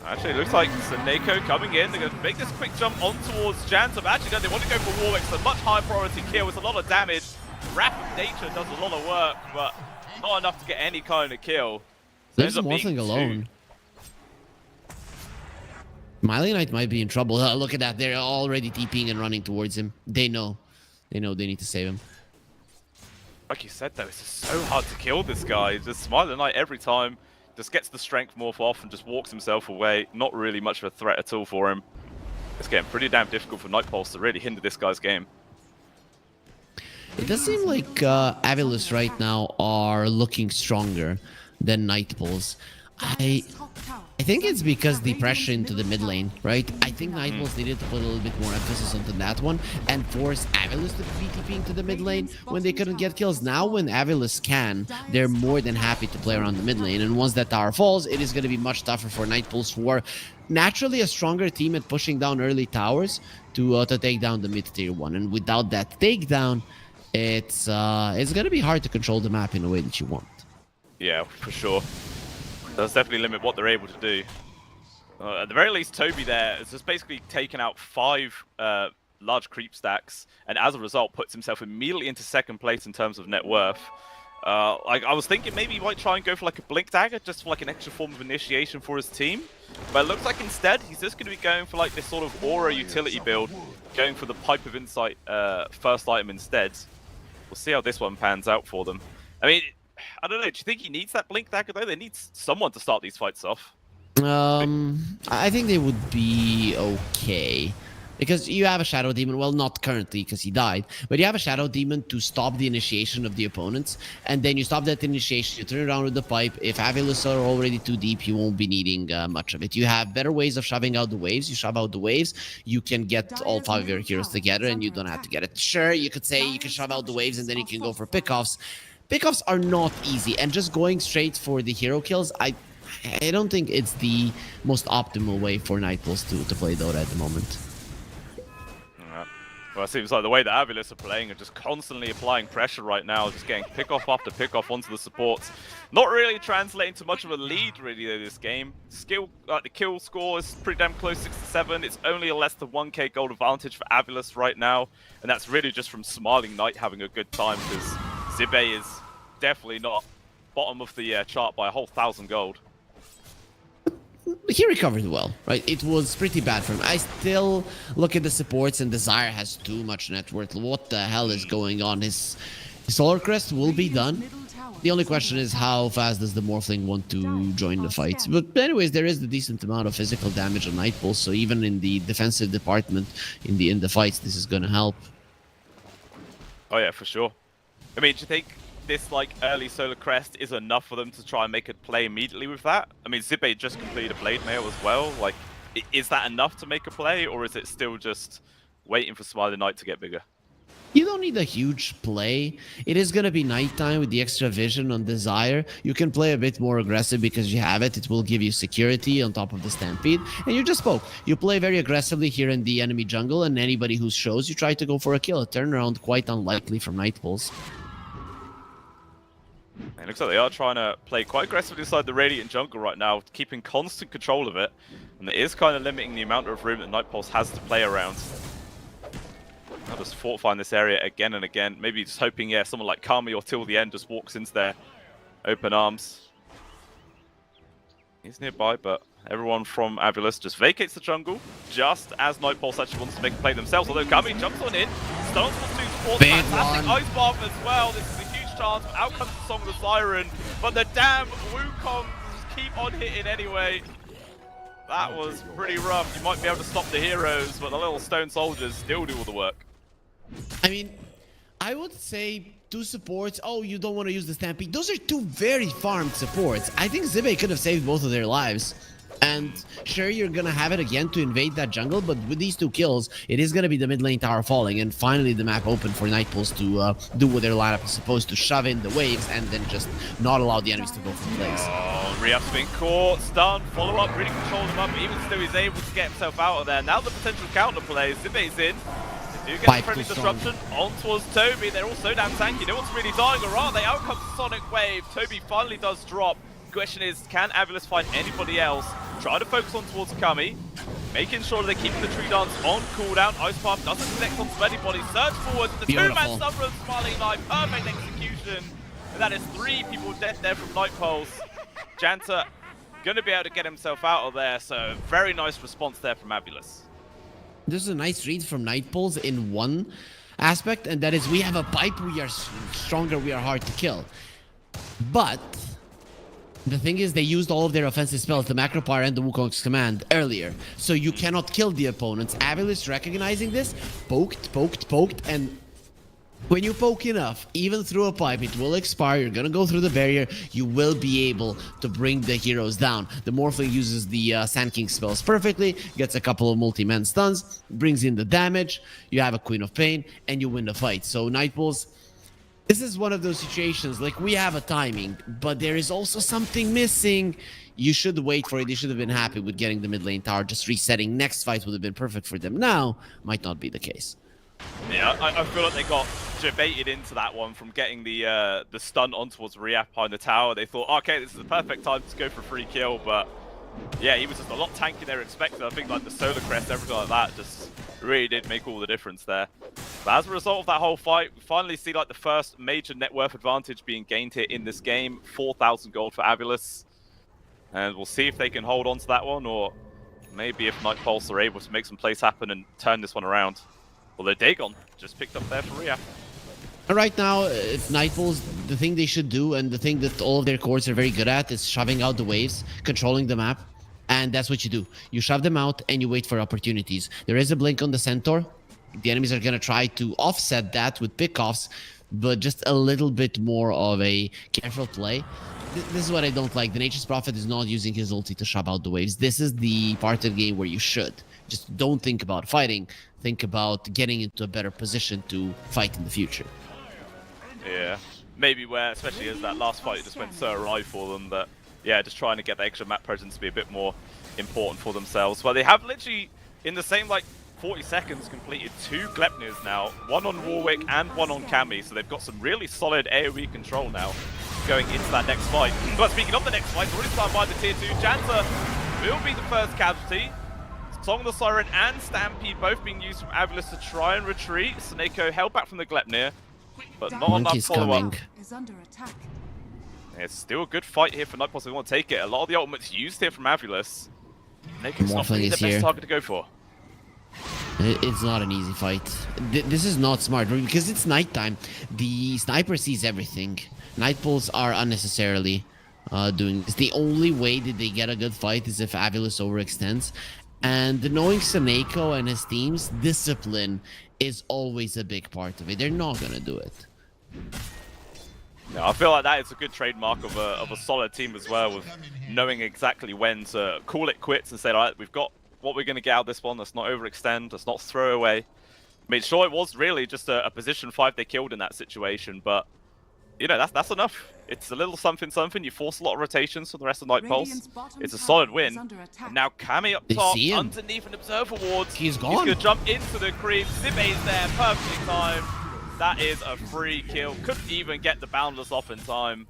Actually, it looks like Seneko coming in. They're going to make this quick jump on towards Jantum. Actually, no, they want to go for Warwick. So much higher priority kill with a lot of damage. Rapid Nature does a lot of work, but not enough to get any kind of kill. So Leaves Morphling alone. Smiling Knight might be in trouble. Look at that. They're already TPing and running towards him. They know. They need to save him. Like you said, though, it's just so hard to kill this guy. Just Smiling Knight every time. Just gets the strength morph off and just walks himself away. Not really much of a threat at all for him. It's getting pretty damn difficult for Night Pulse to really hinder this guy's game. It does seem like Avilis right now are looking stronger than Night Pulse. I think it's because the pressure into the mid lane, right? I think Night Pulse needed to put a little bit more emphasis onto that one and force Avilis to be TPing to the mid lane when they couldn't get kills. Now when Avilis can, they're more than happy to play around the mid lane. And once that tower falls, it is going to be much tougher for Night Pulse, who are naturally a stronger team at pushing down early towers to take down the mid tier 1. And without that takedown, it's going to be hard to control the map in a way that you want. Yeah, for sure. Does definitely limit what they're able to do. At the very least, Toby there has just basically taken out 5 large creep stacks, and as a result, puts himself immediately into 2nd place in terms of net worth. Like I was thinking, maybe he might try and go for like a blink dagger, just for like an extra form of initiation for his team. But it looks like instead he's just going to be going for like this sort of aura utility build, going for the Pipe of Insight first item instead. We'll see how this one pans out for them. I mean, I don't know. Do you think he needs that blink dagger though? They need someone to start these fights off. I think they would be okay Because you have a Shadow Demon, well, not currently because he died, but you have a Shadow Demon to stop the initiation of the opponents, and then you stop that initiation, you turn around with the pipe. If Avilus are already too deep, you won't be needing much of it. You have better ways of shoving out the waves. You shove out the waves, you can get all 5 of your heroes together, and you don't have to get it. Sure, you could say you can shove out the waves, and then you can go for pickoffs. Pickoffs are not easy, and just going straight for the hero kills, I don't think it's the most optimal way for Nightpulse to play Dota at the moment. Well, it seems like the way that Avilus are playing are just constantly applying pressure right now, just getting pick-off after pick-off onto the supports. Not really translating to much of a lead, really, though, this game. The kill score is pretty damn close, 6-7. It's only a less than 1k gold advantage for Avilus right now, and that's really just from Smiling Knight having a good time, because Zibe is definitely not bottom of the chart by a whole 1,000 gold. He recovered well, right? It was pretty bad for him. I still look at the supports, and Desire has too much net worth. What the hell is going on? His Solar Crest will be done. The only question is how fast does the Morphling want to join the fight. But anyways, there is a decent amount of physical damage on Nightpulse, so even in the defensive department, in the fights, this is going to help. Oh yeah, for sure. I mean, do you think this early Solar Crest is enough for them to try and make a play immediately with that? I mean, Zibe just completed a Blade Mail as well. Is that enough to make a play, or is it still just waiting for Smiling Knight to get bigger? You don't need a huge play. It is going to be nighttime with the extra vision on Desire. You can play a bit more aggressive because you have it. It will give you security on top of the Stampede. And you just spoke. You play very aggressively here in the enemy jungle, and anybody who shows you try to go for a kill. A turnaround quite unlikely from Nightpulse. It looks like they are trying to play quite aggressively inside the Radiant jungle right now, keeping constant control of it. And it is kind of limiting the amount of room that Nightpulse has to play around. I'll just fortifying this area again and again. Maybe just hoping, yeah, someone like Kami or Till the End just walks into their open arms. He's nearby, but everyone from Avilus just vacates the jungle, just as Nightpulse actually wants to make a play themselves. Although Kami jumps on in, stuns for 2 supports, fantastic ice bath as well. This is a huge chance, but out comes the Song of the Siren. But the damn Wukong keep on hitting anyway. That was pretty rough. You might be able to stop the heroes, but the little stone soldiers still do all the work. I mean, I would say 2 supports. Oh, you don't want to use the Stampede. Those are 2 very farmed supports. I think Zibe could have saved both of their lives. And sure, you're going to have it again to invade that jungle, but with these 2 kills, it is going to be the mid lane tower falling, and finally the map open for Nightpulse to do what their lineup is supposed to, shove in the waves, and then just not allow the enemies to go for plays. Oh, Riaf's been caught, stunned, follow up, really controlled him up, even still he's able to get himself out of there. Now the potential counter play, Zibe's in. They do get the friendly disruption on towards Toby. They're all so damn tanky. No one's really dying, or are they? Out comes Sonic Wave. Toby finally does drop. Question is, can Avilus find anybody else? Try to focus on towards Kami, making sure they're keeping the tree dance on cooldown. Ice Path doesn't connect onto anybody. Surge forward. The 2-man summer of Smiling Knight. Perfect execution. And that is 3 people dead there from Nightpulse. Janta going to be able to get himself out of there. So very nice response there from Avilus. This is a nice read from Nightpulse in one aspect, and that is we have a pipe, we are stronger, we are hard to kill. But the thing is, they used all of their offensive spells, the Macropyre and the Wukong's Command, earlier. So you cannot kill the opponents. Avilus recognizing this, poked, and when you poke enough, even through a pipe, it will expire. You're gonna go through the barrier. You will be able to bring the heroes down. The Morphling uses the Sand King spells perfectly, gets a couple of multi-man stuns, brings in the damage. You have a Queen of Pain, and you win the fight. So Nightpulse, this is one of those situations, like, we have a timing, but there is also something missing. You should wait for it. You should have been happy with getting the mid lane tower. Just resetting next fight would have been perfect for them. Now, might not be the case. Yeah, I feel like they got baited into that one from getting the stun on towards Riaf behind the tower. They thought, okay, this is the perfect time to go for a free kill, but yeah, he was just a lot tankier than they were expecting. I think like the Solar Crest, everything like that, just really did make all the difference there. But as a result of that whole fight, we finally see like the first major net worth advantage being gained here in this game. 4,000 gold for Avilus. And we'll see if they can hold on to that one, or maybe if Nightpulse are able to make some plays happen and turn this one around. Although Dagon just picked up there for Riaf. Right now, if Nightpulse, the thing they should do, and the thing that all of their cores are very good at, is shoving out the waves, controlling the map. And that's what you do. You shove them out and you wait for opportunities. There is a blink on the Centaur. The enemies are going to try to offset that with pickoffs, but just a little bit more of a careful play. This is what I don't like. The Nature's Prophet is not using his ulti to shove out the waves. This is the part of the game where you should. Just don't think about fighting. Think about getting into a better position to fight in the future. Yeah, maybe where, especially as that last fight just went so awry for them, that, yeah, just trying to get the extra map presence to be a bit more important for themselves. Well, they have literally, in the same, like, 40 seconds, completed 2 Gleipnirs now, one on Warwick and one on Cammy, so they've got some really solid AoE control now going into that next fight. But speaking of the next fight, already started by the tier 2, Janta will be the first casualty. Song of the Siren and Stampede both being used from Avilis to try and retreat. Snako held back from the Gleipnir, but not enough follow-up. Is under attack. It's still a good fight here for Nightpulse. They want to take it. A lot of the ultimates used here from Avilis. Snako's not really the best target to go for. It's not an easy fight. This is not smart because it's nighttime. The sniper sees everything. Nightpulse are unnecessarily doing this. The only way that they get a good fight is if Avilis overextends. And knowing Snako and his team's discipline is always a big part of it. They're not going to do it. Yeah, I feel like that is a good trademark of a solid team as well, with knowing exactly when to call it quits and say, all right, we've got what we're going to get out of this one. Let's not overextend. Let's not throw away. I mean, sure, it was really just a position 5 they killed in that situation, but, you know, that's enough. It's a little something. You force a lot of rotations for the rest of Nightpulse. It's a solid win. And now Cammy up top, underneath an Observer Ward. He's gone. He's going to jump into the creep. Zibe's there, perfectly timed. That is a free kill. Couldn't even get the Boundless off in time.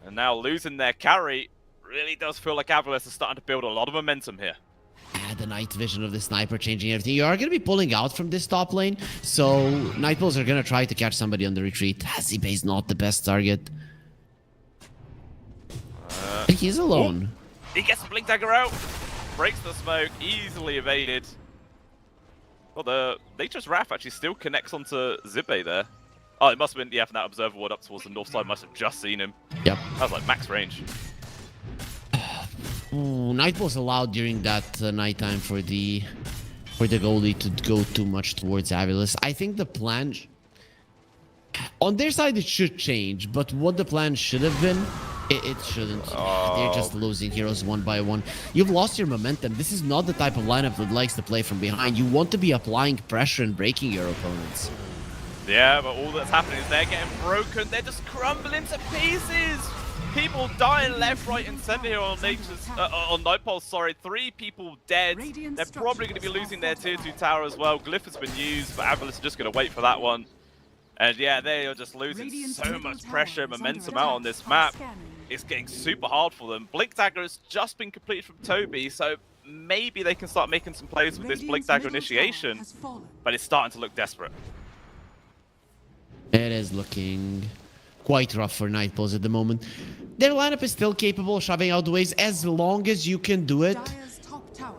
And now losing their carry really does feel like Avilis is starting to build a lot of momentum here. The night vision of the sniper changing everything. You are going to be pulling out from this top lane, so Nightpulse are going to try to catch somebody on the retreat. Zibe is not the best target. He's alone. He gets the Blink Dagger out, breaks the smoke, easily evaded. Well, the Nature's Wrath actually still connects onto Zibe there. Oh, it must have been, yeah, from that Observer Ward up towards the north side, must have just seen him. Yep. That was like max range. Nightpulse allowed during that nighttime for the goalie to go too much towards Avilis. I think the plan on their side it should change, but what the plan should have been, it shouldn't. They're just losing heroes one by one. You've lost your momentum. This is not the type of lineup that likes to play from behind. You want to be applying pressure and breaking your opponents. Yeah, but all that's happening is they're getting broken. They're just crumbling to pieces. People dying left, right, and center here on Nightpulse. Sorry, 3 people dead. They're probably going to be losing their tier 2 tower as well. Glyph has been used, but Avilis are just going to wait for that one. And yeah, they are just losing so much pressure, momentum out on this map. It's getting super hard for them. Blink Dagger has just been completed from Toby, so maybe they can start making some plays with this Blink Dagger initiation. But it's starting to look desperate. It is looking quite rough for Nightpulse at the moment. Their lineup is still capable of shoving out the waves as long as you can do it.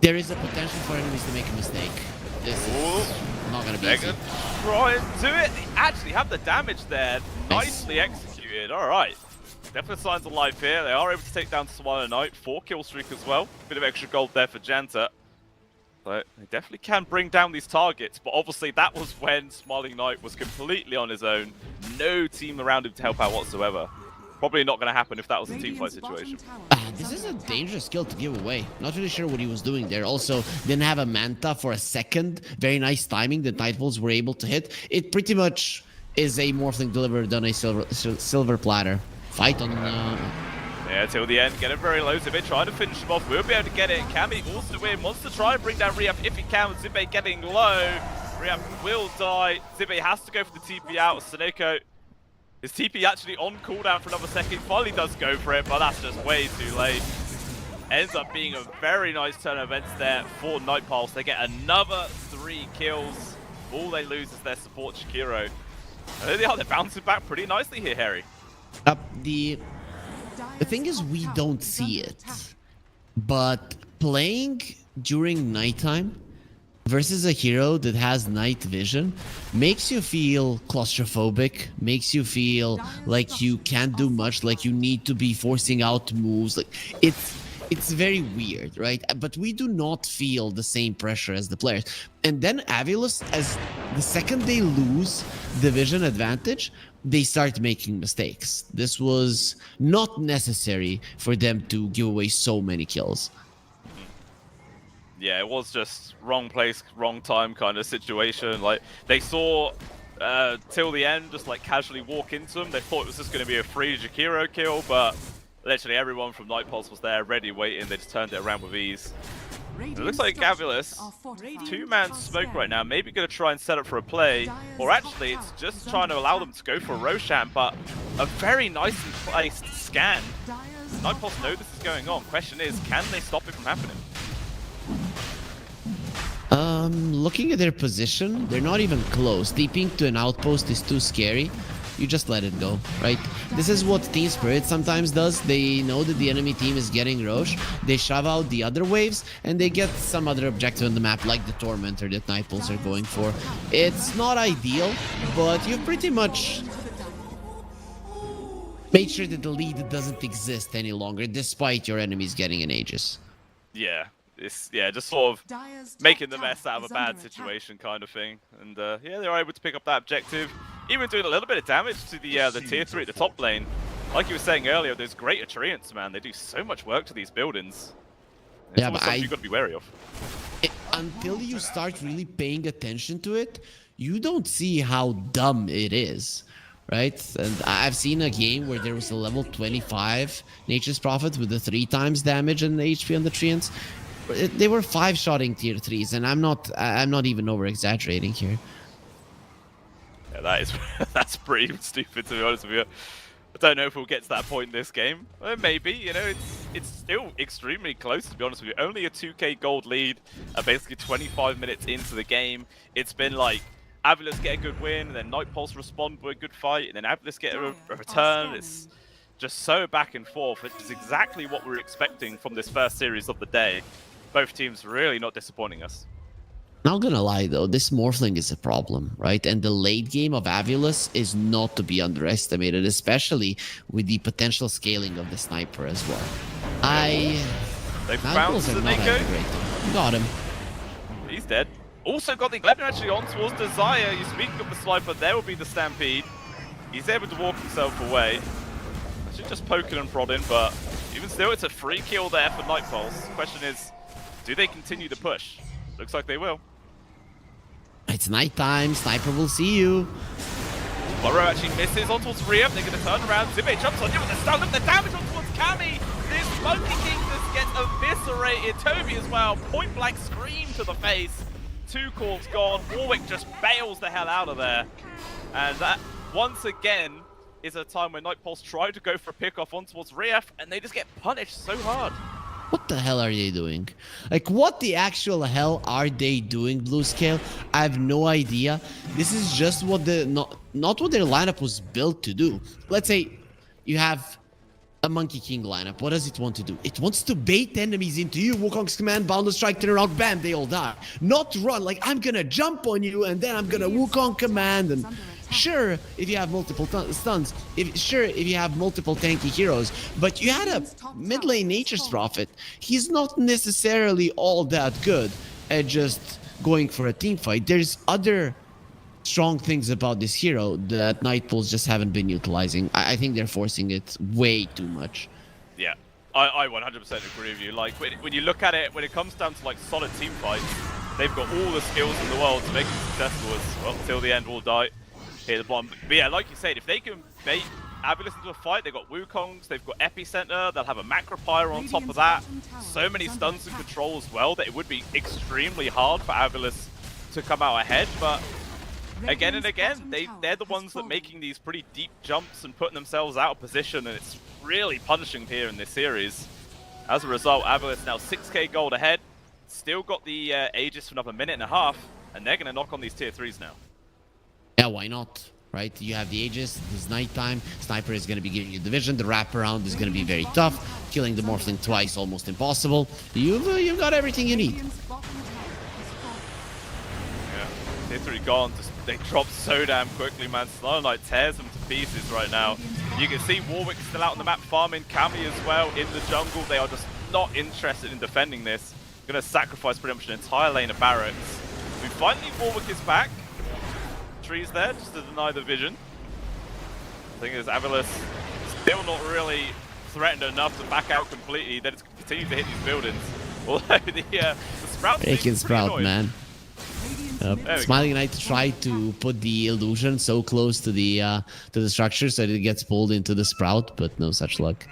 There is a potential for enemies to make a mistake. This is not going to be easy. Try and do it. They actually have the damage there. Nicely executed. All right. Definite signs of life here. They are able to take down Swallow Knight. 4 kill streak as well. Bit of extra gold there for Janta. But they definitely can bring down these targets, but obviously that was when Smiling Knight was completely on his own. No team around him to help out whatsoever. Probably not going to happen if that was a teamfight situation. This is a dangerous skill to give away. Not really sure what he was doing there. Also, didn't have a Manta for a second. Very nice timing that Nightpulse were able to hit. It pretty much is a Morphling delivered on a silver platter. Fight on... Yeah, till the end, getting very low. Zibe trying to finish him off. We'll be able to get it. Cammy also win. Wants to try and bring down Riaf if he can. Zibe getting low. Riaf will die. Zibe has to go for the TP out. Snako, his TP actually on cooldown for another second. Finally does go for it, but that's just way too late. Ends up being a very nice turn of events there for Nightpulse. They get another 3 kills. All they lose is their support Shakiro. And there they are. They're bouncing back pretty nicely here, Harry. The thing is, we don't see it, but playing during nighttime versus a hero that has night vision makes you feel claustrophobic, makes you feel like you can't do much, like you need to be forcing out moves. Like It's very weird, right? But we do not feel the same pressure as the players. And then Avilus, as the second they lose division advantage, they start making mistakes. This was not necessary for them to give away so many kills. Yeah, it was just wrong place, wrong time kind of situation. Like, they saw till the end just like casually walk into them. They thought it was just going to be a free Jakiro kill, but literally everyone from Night Pulse was there, ready, waiting. They just turned it around with ease. It looks like Avilus, two-man smoke right now, maybe going to try and set up for a play, or actually it's just trying to allow them to go for a Roshan, but a very nicely placed scan. Night Pulse know this is going on. Question is, can they stop it from happening? Looking at their position, they're not even close. Deeping to an outpost is too scary. You just let it go, right? This is what Team Spirit sometimes does. They know that the enemy team is getting Roche. They shove out the other waves, and they get some other objective on the map, like the Tormentor that Night Pulse are going for. It's not ideal, but you've pretty much made sure that the lead doesn't exist any longer, despite your enemies getting an Aegis. Yeah. Just sort of making the mess out of a bad situation kind of thing. And yeah, they were able to pick up that objective, even doing a little bit of damage to the tier 3 at the top lane. Like you were saying earlier, there's great Atreants, man. They do so much work to these buildings. It's yeah, but something you've got to be wary of. Until you start really paying attention to it, you don't see how dumb it is. Right? And I've seen a game where there was a level 25 Nature's Prophet with the 3 times damage and HP on the Treants. They were 5-shotting tier 3s, and I'm not even over exaggerating here. Yeah, that's pretty stupid, to be honest with you. I don't know if we'll get to that point in this game. Maybe, you know, it's still extremely close, to be honest with you. Only a 2k gold lead, basically 25 minutes into the game. It's been like Avilus get a good win, and then Night Pulse respond with a good fight, and then Avilus get a return. It's just so back and forth. It's exactly what we were expecting from this first series of the day. Both teams really not disappointing us. Not gonna lie though, this Morphling is a problem, right? And the late game of Avilus is not to be underestimated, especially with the potential scaling of the sniper as well. They found the Nico. Got him. He's dead. Also got the Glebner actually on towards Desire. You speaking of the sniper, there will be the Stampede. He's able to walk himself away. Actually just poking and prodding, but even still, it's a free kill there for Night Pulse. Question is, do they continue to push? Looks like they will. It's nighttime. Sniper will see you. Burrow actually misses on towards Rhea. They're going to turn around. Zibe jumps on you with the stun. Look at the damage on towards Cammy. This Monkey King just gets eviscerated. Toby as well. Point blank scream to the face. 2 corps gone. Warwick just bails the hell out of there. And that, once again, is a time when Night Pulse tried to go for a pick-off on towards Rhea, and they just get punished so hard. What the hell are they doing? Like, what the actual hell are they doing, Blue Scale? I have no idea. This is just what not what their lineup was built to do. Let's say you have a Monkey King lineup. What does it want to do? It wants to bait enemies into you. Wukong's command, Boundless Strike, turn around, bam, they all die. Not run, like, I'm gonna jump on you and then I'm gonna Wukong command and... Sure, if you have multiple stuns, if you have multiple tanky heroes, but you had a mid lane Nature's Prophet. He's not necessarily all that good at just going for a team fight. There's other strong things about this hero that Night Pulse just haven't been utilizing. I think they're forcing it way too much. Yeah, I 100% agree with you. Like, when you look at it, when it comes down to like solid team fights, they've got all the skills in the world to make them successful as well. Till the end, we'll die. Here at the bottom. But yeah, like you said, if they can bait Avilus into a fight, they've got Wukongs, they've got Epicenter, they'll have a Macro Pyre on top of that. So many stuns and control as well that it would be extremely hard for Avilus to come out ahead. But again and again, they're the ones that are making these pretty deep jumps and putting themselves out of position, and it's really punishing here in this series. As a result, Avilus now 6k gold ahead, still got the Aegis for another minute and a half, and they're going to knock on these tier 3s now. Yeah, why not? Right? You have the Aegis, this nighttime, Sniper is going to be giving you division, the wraparound is going to be very tough, killing the Morphling twice, almost impossible. You've got everything you need. Yeah, tier 3 gone, they drop so damn quickly, man. Snow Knight tears them to pieces right now. You can see Warwick still out on the map farming, Cammy as well in the jungle. They are just not interested in defending this. Gonna sacrifice pretty much an entire lane of barracks. We finally Warwick is back. Trees there, just to deny the vision. The thing is, Avilus still not really threatened enough to back out completely. They just continue to hit these buildings. Although the Sprout Freaking Sprout, man. Radiant's Smiling Knight tried to put the illusion so close to the structure so that it gets pulled into the Sprout, but no such luck.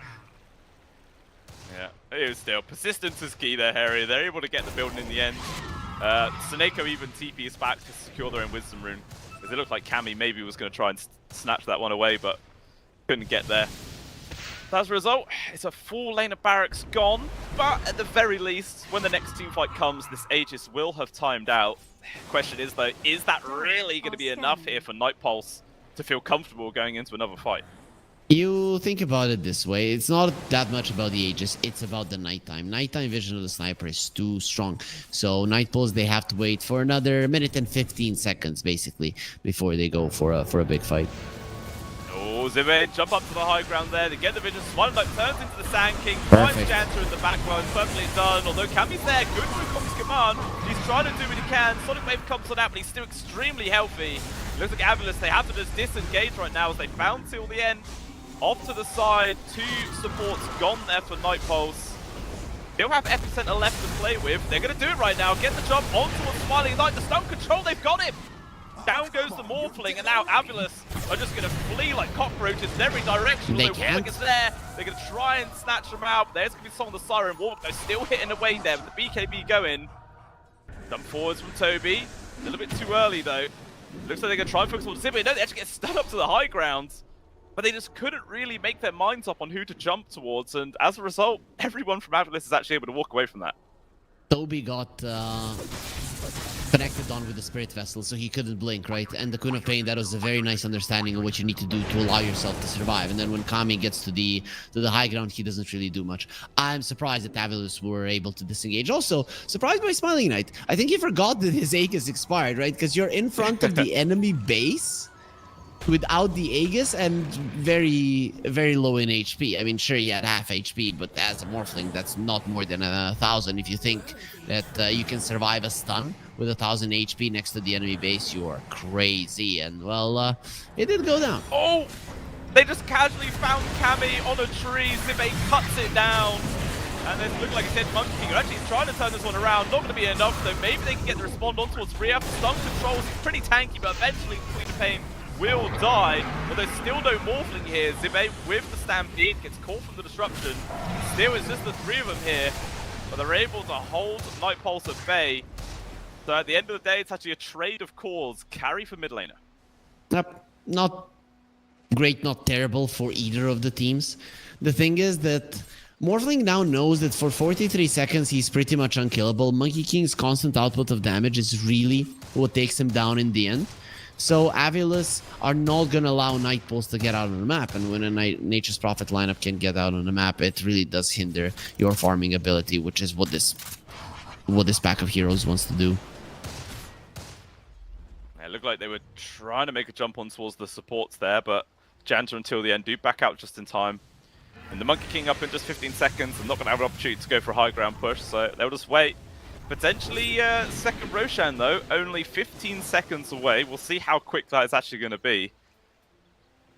Yeah, it is still. Persistence is key there, Harry. They're able to get the building in the end. Seneko even TP's back to secure their own Wisdom Rune. Because it looked like Cammy maybe was going to try and snatch that one away, but couldn't get there. As a result, it's a full lane of barracks gone, but at the very least, when the next team fight comes, this Aegis will have timed out. Question is though, is that really going to be enough here for Night Pulse to feel comfortable going into another fight? You think about it this way, it's not that much about the Aegis, it's about the nighttime. Nighttime vision of the sniper is too strong. So Night Pulse, they have to wait for another minute and 15 seconds, basically, before they go for a big fight. Oh, Zive jump up to the high ground there, they get the vision, Smiling Knight turns into the Sand King, finds Janter in the backline, perfectly done, although Cammy's there, good for Commy's command, he's trying to do what he can, Sonic Wave comes on out, but he's still extremely healthy. Looks like Avilus, they have to just disengage right now as they bounce till the end. Off to the side, 2 supports gone there for Night Pulse. They'll have Epicenter left to play with. They're going to do it right now. Get the jump onto a Smiling Knight. The stun control, they've got him. Down goes the Morphling, and now Avilus are just going to flee like cockroaches in every direction. They Although can't. Warwick is there, they're going to try and snatch them out. There's going to be Song of the Siren. Warwick, though, still hitting away there with the BKB going. Jump forwards from Toby. A little bit too early, though. Looks like they're going to try and focus on Zippy. No, they actually get stunned up to the high ground. But they just couldn't really make their minds up on who to jump towards, and as a result, everyone from Avilus is actually able to walk away from that. Toby got connected on with the Spirit Vessel, so he couldn't blink, right? And the Queen of Pain, that was a very nice understanding of what you need to do to allow yourself to survive. And then when Kami gets to the high ground, he doesn't really do much. I'm surprised that Avilus were able to disengage. Also, surprised by Smiling Knight. I think he forgot that his Aegis expired, right? Because you're in front of the enemy base without the Aegis and very, very low in HP. I mean, sure, he had half HP, but as a Morphling, that's not more than 1,000. If you think that you can survive a stun with 1,000 HP next to the enemy base, you are crazy. And, well, it did go down. Oh! They just casually found Cammy on a tree. Zibe cuts it down. And this looked like a dead Monkey King. Actually, he's trying to turn this one around. Not going to be enough, though. Maybe they can get the respond on towards Rhea. Stun controls, he's pretty tanky, but eventually Queen of Pain will die, but there's still no Morphling here. Zibe with the Stampede gets caught from the disruption. Still, it's just the 3 of them here, but they're able to hold Night Pulse at bay. So at the end of the day, it's actually a trade of cores. Carry for mid laner. Yep, not great, not terrible for either of the teams. The thing is that Morphling now knows that for 43 seconds he's pretty much unkillable. Monkey King's constant output of damage is really what takes him down in the end. So Avilus are not going to allow Night Pulse to get out on the map, and when a Nature's Prophet lineup can get out on the map, it really does hinder your farming ability, which is what this pack of heroes wants to do. It looked like they were trying to make a jump on towards the supports there, but Janter until the end do back out just in time. And the Monkey King up in just 15 seconds and not going to have an opportunity to go for a high ground push, so they'll just wait. Potentially second Roshan though, only 15 seconds away. We'll see how quick that is actually going to be.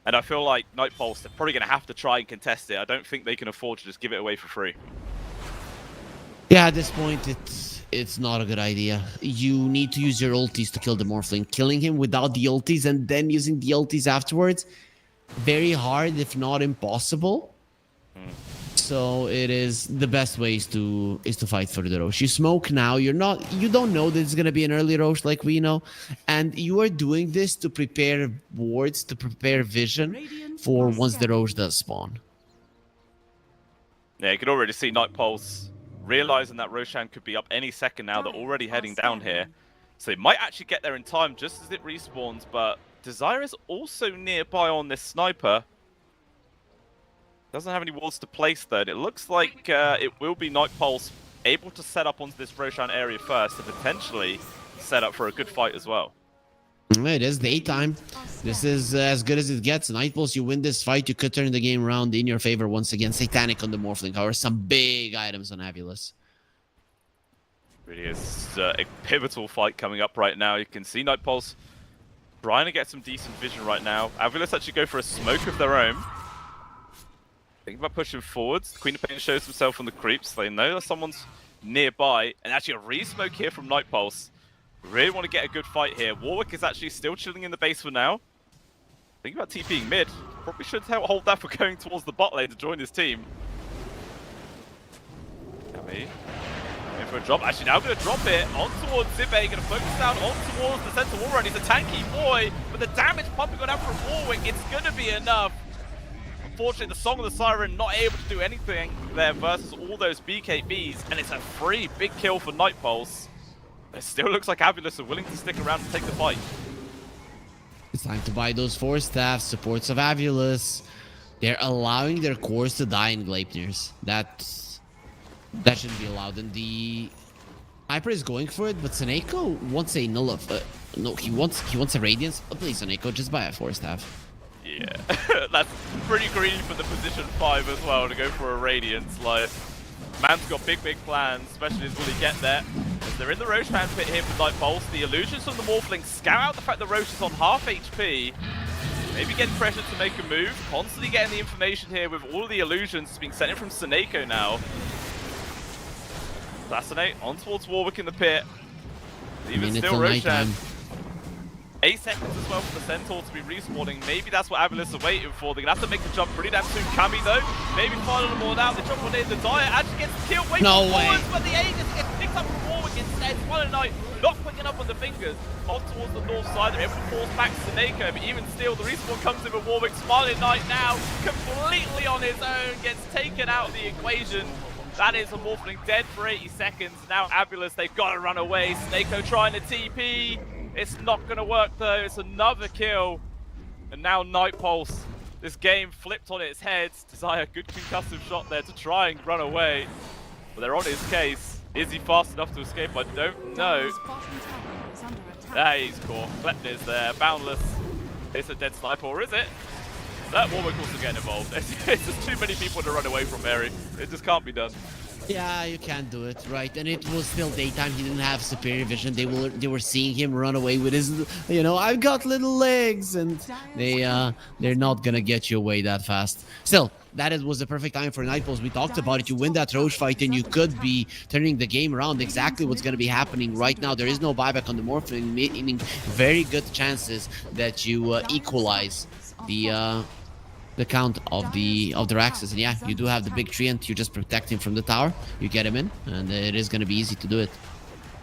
And I feel like Night Pulse, they're probably going to have to try and contest it. I don't think they can afford to just give it away for free. Yeah, at this point, it's not a good idea. You need to use your ultis to kill the Morphling. Killing him without the ultis and then using the ultis afterwards, very hard, if not impossible. So it is the best way is to fight for the Rosh. You smoke now. You don't know that it's gonna be an early Rosh like we know, and you are doing this to prepare wards, to prepare vision for once the Rosh does spawn. Yeah, you can already see Night Pulse realizing that Roshan could be up any second now. They're already heading down here, so they might actually get there in time just as it respawns. But Desire is also nearby on this sniper. Doesn't have any walls to place third. It looks like it will be Night Pulse able to set up onto this Roshan area first and potentially set up for a good fight as well. It is daytime. This is as good as it gets. Nightpulse, you win this fight, you could turn the game around in your favor once again. Satanic on the Morphling, however, some big items on Avulus. Really is a pivotal fight coming up right now. You can see Nightpulse trying to get some decent vision right now. Avulus actually go for a smoke of their own. Think about pushing forwards. Queen of Pain shows himself on the creeps. They know that someone's nearby. And actually a re-smoke here from Nightpulse. Really want to get a good fight here. Warwick is actually still chilling in the base for now. Think about TPing mid. Probably should hold that for going towards the bot lane to join his team. Kami in for a drop. Actually now going to drop it on towards Zibe. Going to focus down on towards the center wall run. He's a tanky boy, but the damage pumping on out from Warwick, it's going to be enough. Unfortunately, the Song of the Siren not able to do anything there versus all those BKBs, and it's a free big kill for Nightpulse. It still looks like Avulus are willing to stick around and take the fight. It's time to buy those 4 staffs, supports of Avulus. They're allowing their cores to die in Gleipnirs. That shouldn't be allowed. And the Hyper is going for it, but Seneko wants a null of... no, he wants a Radiance. Oh, please, Seneko, just buy a 4 staff. Yeah, that's pretty greedy for the position 5 as well to go for a Radiance. Like, man's got big plans, especially as will he get there. As they're in the Roche fan pit here for Nightpulse. The illusions from the Morphling scout out the fact that Roche is on half HP. Maybe getting pressured to make a move. Constantly getting the information here with all of the illusions being sent in from Seneko now. Assassinate on towards Warwick in the pit. Even still Roshan. 8 seconds as well for the Centaur to be respawning. Maybe that's what Avulus are waiting for. They're going to have to make the jump pretty damn soon. Kami though, maybe filing them all out. They jump on in. The Dire actually gets killed. Wait no forwards, way. but the Aegis gets picked up from Warwick instead. One Knight not quick enough on the fingers. On towards the north side. They're able to force back Seneko, but even still, the respawn comes in with Warwick. Smiling Knight now completely on his own. Gets taken out of the equation. That is a Morphling dead for 80 seconds. Now Avulus, they've got to run away. Seneko trying to TP. It's not going to work though. It's another kill. And now Nightpulse. This game flipped on its head. Desire, good concussive shot there to try and run away. But they're on his case. Is he fast enough to escape? I don't know. He's caught. Klepner's there. Boundless. It's a dead sniper, or is it? That Warwick also getting involved. It's just too many people to run away from Mary. It just can't be done. Yeah, you can't do it, right? And it was still daytime. He didn't have superior vision. They were seeing him run away with his, you know, I've got little legs, and they're not gonna get you away that fast. Still, was the perfect time for Nightpulse. We talked about it. You win that Roche fight, and you could be turning the game around. Exactly what's gonna be happening right now. There is no buyback on the Morphling, meaning very good chances that you equalize the count of the Raxus. And yeah, you do have the big treant. You just protect him from the tower. You get him in, and it is going to be easy to do it.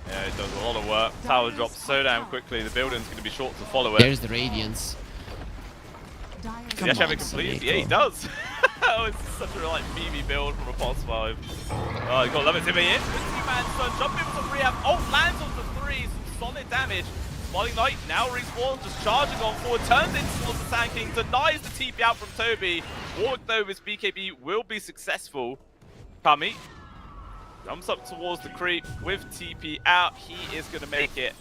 Yeah, it does a lot of work. Tower drops so damn quickly. The building's going to be short to follow it. There's the Radiance. Does he actually have it completed? Yeah, he does. Oh, it's such a like meme build from a Pulse 5. Oh, you gotta love it. Timmy in. 2-man stun. Jump in with some rehab. Oh, lands on the 3. Some solid damage. Smiling Knight now respawns, just charging on forward, turns in towards the Sand King, denies the TP out from Toby. Warwick though, his BKB will be successful. Kami jumps up towards the creep with TP out. He is going to make it.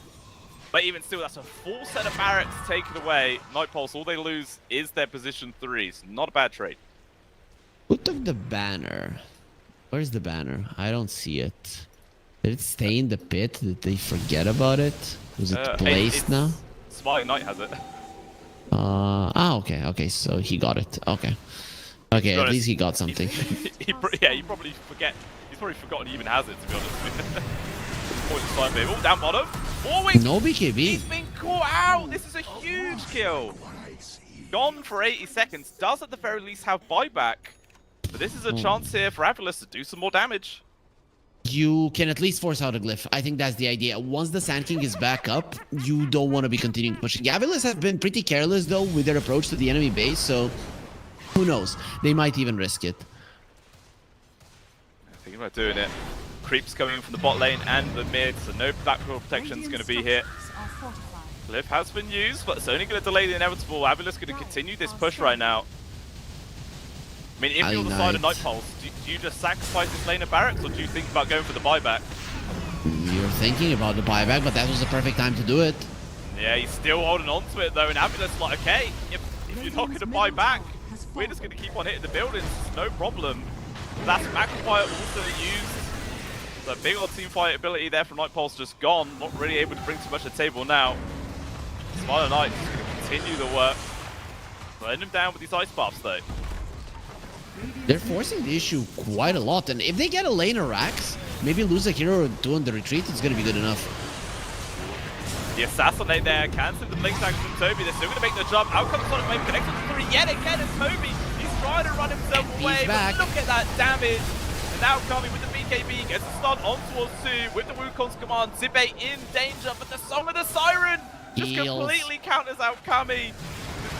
But even still, that's a full set of barracks taken away. Nightpulse, all they lose is their position 3s. Not a bad trade. Who took the banner? Where's the banner? I don't see it. Did it stay in the pit? Did they forget about it? Was it placed now? Smiling Knight has it. Okay, okay, so he got it. Okay. Okay, at least he got something. Yeah, you probably forget. He's probably forgotten he even has it, to be honest. Point to time, baby. Oh, down bottom. Warwick! No BKB. He's been caught out! This is a huge kill. Gone for 80 seconds. Does at the very least have buyback. But this is a chance here for Avulus to do some more damage. You can at least force out a glyph. I think that's the idea. Once the Sand King is back up, you don't want to be continuing pushing. Avulus have been pretty careless, though, with their approach to the enemy base, so who knows? They might even risk it. Thinking about doing it. Creeps coming in from the bot lane and the mid, so no backdoor protection is going to be here. Glyph has been used, but it's only going to delay the inevitable. Avulus going to continue this push right now. I mean, if you're the side of Nightpulse, do you just sacrifice this lane of barracks, or do you think about going for the buyback? You're thinking about the buyback, but that was the perfect time to do it. Yeah, he's still holding on to it though, and Amulet's like, okay, if you're not going to buy back, we're just going to keep on hitting the buildings, no problem. That's Magnifier also used. The big old team fight ability there from Nightpulse just gone, not really able to bring too much to the table now. Smiler Knight is going to continue the work. Letting him down with these ice buffs though. They're forcing the issue quite a lot, and if they get a lane or Rax, maybe lose a hero or two on the retreat, it's going to be good enough. The assassinate there cancels the blink tag from Toby. They're still going to make the jump. Out comes Sonic Wave, connects to 3 yet again, and Toby, he's trying to run himself away, but look at that damage. And now Kami with the BKB gets the stun on towards 2 with the Wukong's command. Zibe in danger, but the Song of the Siren just completely counters out Kami.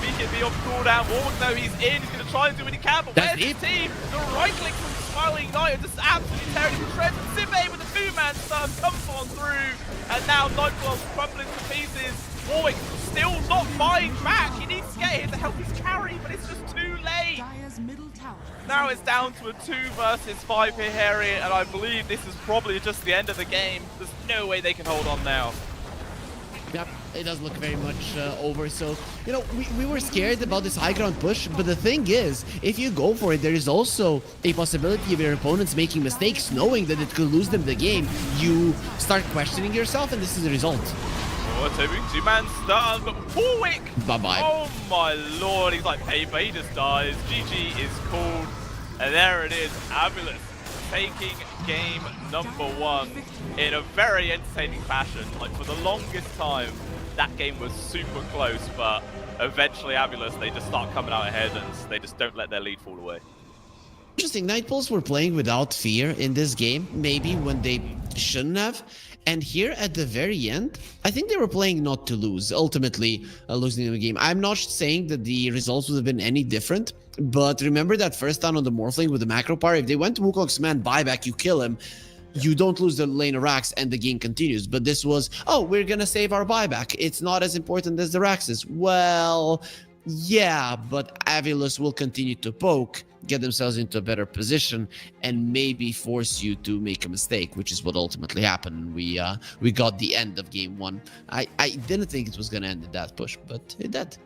BKB on cooldown. Warwick though, he's in. He's going to try and do what he can, but where's his team? The right click from Smiling Knight just absolutely tearing to shreds. And Zibe with the 2-man stun comes on through. And now Nightclaw's crumbling to pieces. Warwick still not buying back. He needs to get here to help his carry, but it's just too late. Now it's down to a 2 versus 5 here, Harry, and I believe this is probably just the end of the game. There's no way they can hold on now. Yep, it does look very much over. So, you know, we were scared about this high ground push, but the thing is, if you go for it, there is also a possibility of your opponents making mistakes, knowing that it could lose them the game. You start questioning yourself, and this is the result. Oh, Toby, 2-man stun, but Warwick! Bye-bye. Oh my lord, he's like, paper, he just dies. GG is called, and there it is, Amulet taking game number 1 in a very entertaining fashion. Like, for the longest time, that game was super close, but eventually Amulet, they just start coming out ahead and they just don't let their lead fall away. Interesting, Nightpulse were playing without fear in this game, maybe when they shouldn't have. And here at the very end, I think they were playing not to lose, ultimately losing the game. I'm not saying that the results would have been any different, but remember that first down on the Morphling with the macro power? If they went to Wukong's command buyback, you kill him, you don't lose the lane of Rax and the game continues. But this was, oh, we're going to save our buyback. It's not as important as the Raxes. Well, yeah, but Avilus will continue to poke, get themselves into a better position, and maybe force you to make a mistake, which is what ultimately happened. We got the end of game 1. I didn't think it was going to end in that push, but it did.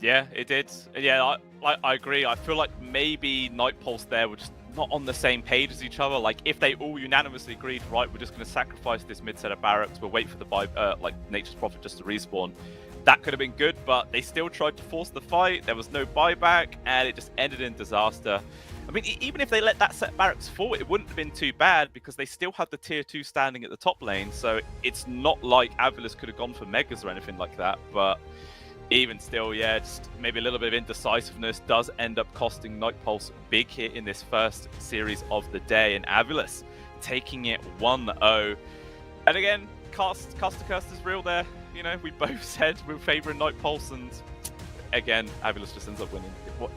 Yeah, it did. Yeah, I agree. I feel like maybe Nightpulse there were just not on the same page as each other. Like, if they all unanimously agreed, right, we're just going to sacrifice this mid set of barracks, we'll wait for the Nature's Prophet just to respawn. That could have been good, but they still tried to force the fight. There was no buyback, and it just ended in disaster. I mean, even if they let that set barracks fall, it wouldn't have been too bad because they still had the tier 2 standing at the top lane. So it's not like Avilus could have gone for Megas or anything like that. But even still, yeah, just maybe a little bit of indecisiveness does end up costing Nightpulse big hit in this first series of the day. And Avilus taking it 1-0. And again, cast to curse is real there. You know, we both said we were favouring Nightpulse, and again, Avilus just ends up winning.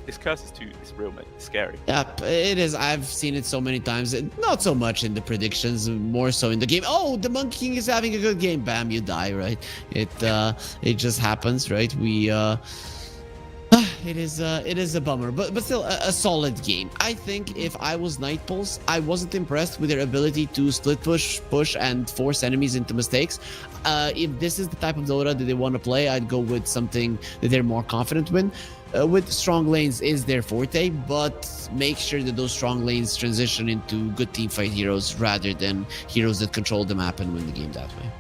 This curse is it's real, mate. It's scary. Yep, it is. I've seen it so many times. Not so much in the predictions, more so in the game. Oh, the Monkey King is having a good game. Bam, you die, right? It just happens, right? It is a bummer, but still a solid game. I think if I was Nightpulse, I wasn't impressed with their ability to split push and force enemies into mistakes. If this is the type of Dota that they want to play, I'd go with something that they're more confident with strong lanes is their forte, but make sure that those strong lanes transition into good teamfight heroes rather than heroes that control the map and win the game that way.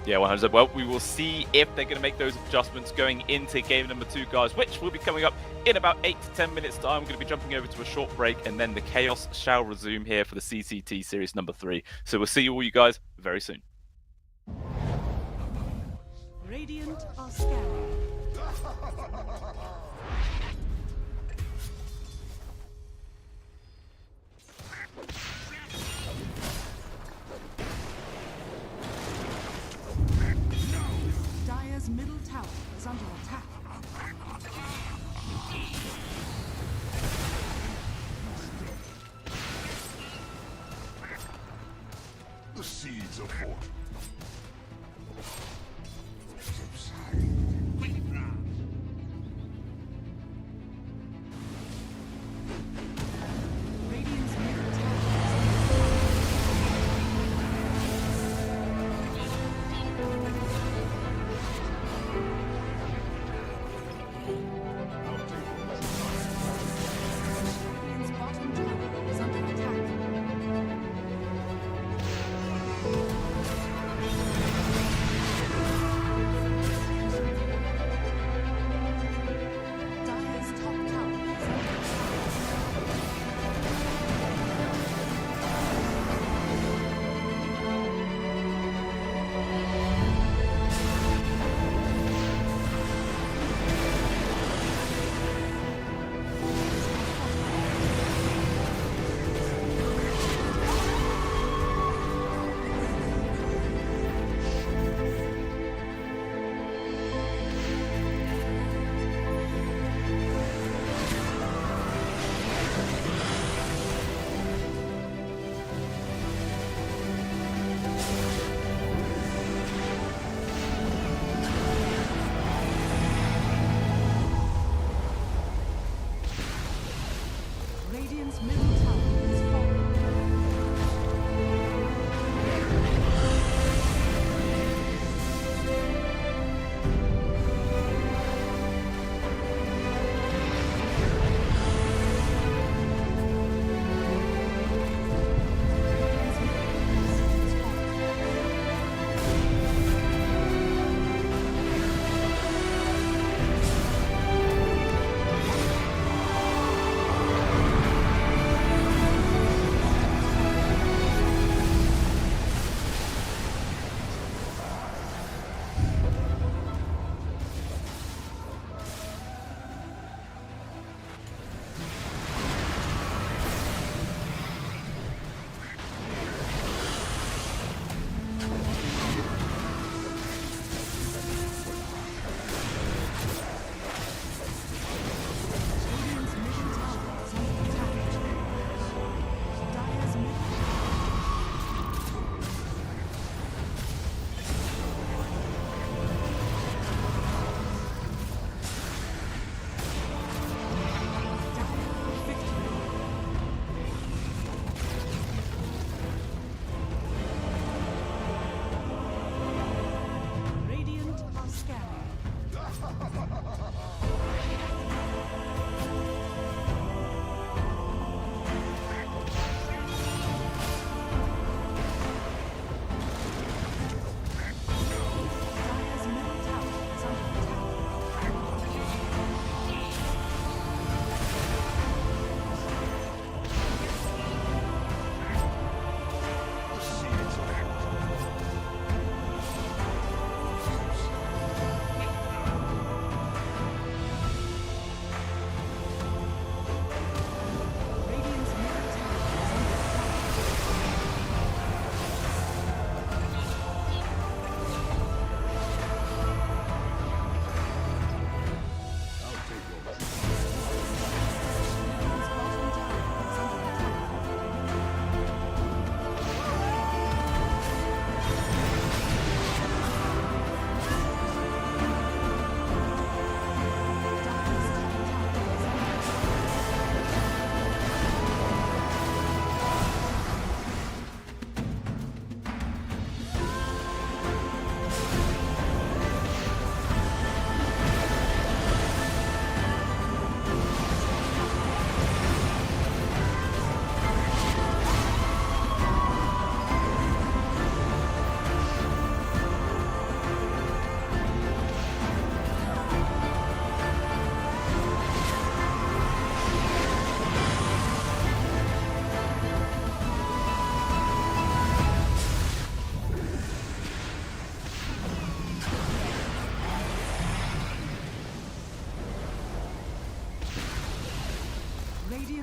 Yeah, 100%. Well, we will see if they're going to make those adjustments going into game number 2, guys, which will be coming up in about 8 to 10 minutes time. We're going to be jumping over to a short break, and then the chaos shall resume here for the CCT Series number 3. So we'll see all you guys very soon. Radiant are scanning. Dire's middle tower is under attack. The seeds of fortune. Radiant's middle tower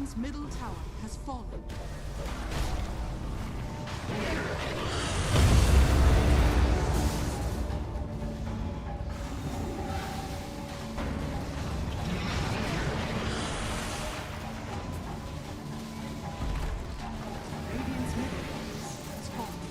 Radiant's middle tower has fallen. Radiant's middle base has fallen.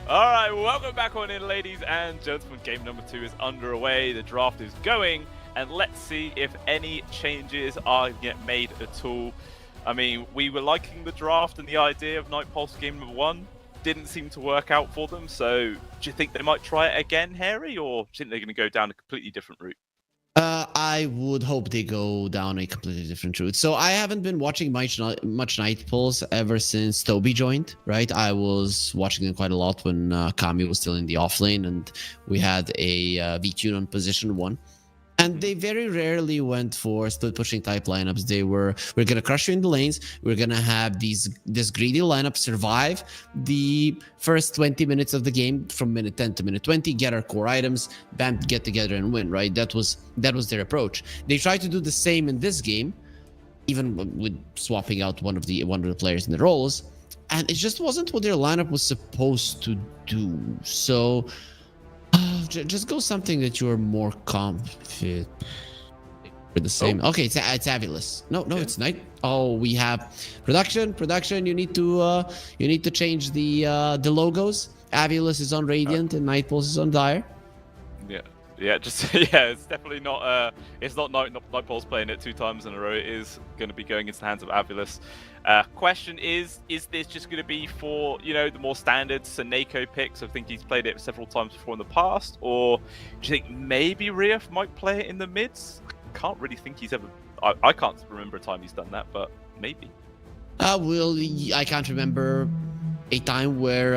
Alright, welcome back on in, ladies and gentlemen. Game number 2 is underway. The draft is going, and let's see if any changes are get made at all. I mean, we were liking the draft and the idea of Night Pulse game number 1. Didn't seem to work out for them, so do you think they might try it again, Harry, or do you think they're going to go down a completely different route? I would hope they go down a completely different route. So I haven't been watching much Night Pulse ever since Toby joined, right? I was watching them quite a lot when Kami was still in the offlane, and we had a V-Tune on position 1. And they very rarely went for split pushing type lineups. They we're gonna crush you in the lanes. We're gonna have this greedy lineup survive the first 20 minutes of the game, from minute 10 to minute 20. Get our core items, bam, get together and win. Right? That was their approach. They tried to do the same in this game, even with swapping out one of the players in the roles, and it just wasn't what their lineup was supposed to do. So. Just go something that you're more confident for the same. Okay, it's Avulus. No, it's Night. Oh, we have production. You need to change the logos. Avulus is on Radiant and Night Pulse is on Dire. Yeah, it's definitely not. It's not Night Pulse playing it 2 times in a row. It is going to be going into the hands of Avulus. Question is this just going to be for, the more standard Seneko picks? I think he's played it several times before in the past, or do you think maybe Riaf might play it in the mids? I can't really think he's ever. I can't remember a time he's done that, but maybe. I can't remember a time where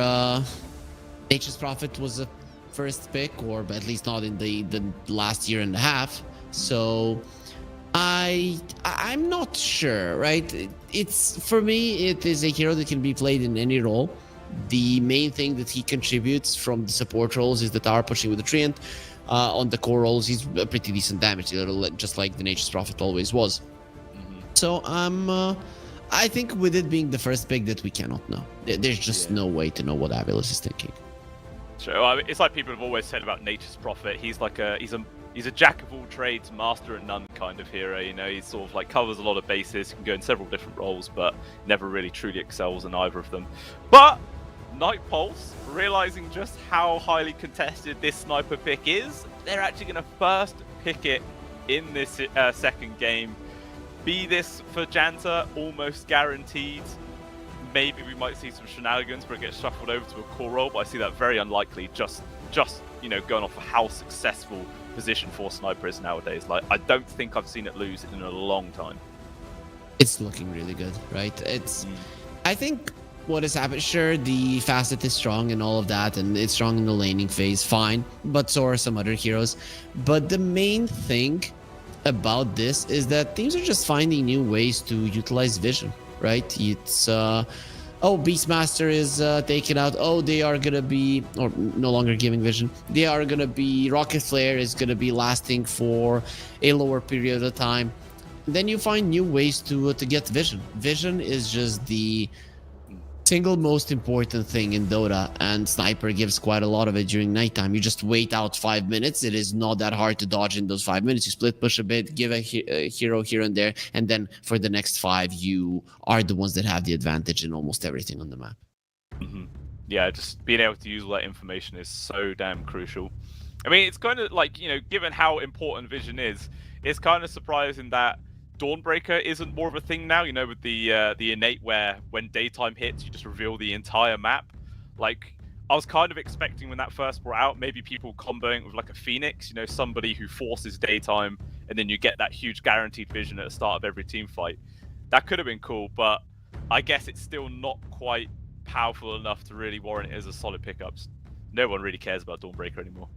Nature's Prophet was a first pick, or at least not in the last year and a half. So I'm not sure, right? It's, for me, it is a hero that can be played in any role. The main thing that he contributes from the support roles is the tower pushing with the Treant. On the core roles, he's a pretty decent damage dealer, just like the Nature's Prophet always was. So I think with it being the first pick, that we cannot know. There's just no way to know what Avulus is thinking. Sure. I mean, it's like people have always said about Nature's Prophet. He's a jack of all trades, master at none kind of hero. He sort of like covers a lot of bases, can go in several different roles, but never really truly excels in either of them. But Night Pulse, realizing just how highly contested this sniper pick is, they're actually going to first pick it in this second game. Be this for Janta, almost guaranteed. Maybe we might see some shenanigans where it gets shuffled over to a core role, but I see that very unlikely. Just going off of how successful position 4 sniper is nowadays. Like, I don't think I've seen it lose in a long time. It's looking really good, right? I think what has happened, sure, the facet is strong and all of that, and it's strong in the laning phase, fine, but so are some other heroes. But the main thing about this is that teams are just finding new ways to utilize vision, right? It's Beastmaster is taken out. They are gonna be, or no longer giving vision. They are gonna be, Rocket Flare is gonna be lasting for a lower period of time. Then you find new ways to get vision. Vision is just the single most important thing in Dota, and Sniper gives quite a lot of it during nighttime. You just wait out 5 minutes. It is not that hard to dodge in those 5 minutes. You split push a bit, give a hero here and there, and then for the next 5, you are the ones that have the advantage in almost everything on the map. Yeah, just being able to use all that information is so damn crucial. I mean, it's kind of like, given how important vision is, it's kind of surprising that Dawnbreaker isn't more of a thing now, with the innate, where when daytime hits, you just reveal the entire map. Like, I was kind of expecting when that first brought out, maybe people comboing with like a Phoenix, somebody who forces daytime, and then you get that huge guaranteed vision at the start of every team fight. That could have been cool, but I guess it's still not quite powerful enough to really warrant it as a solid pickups. No one really cares about Dawnbreaker anymore.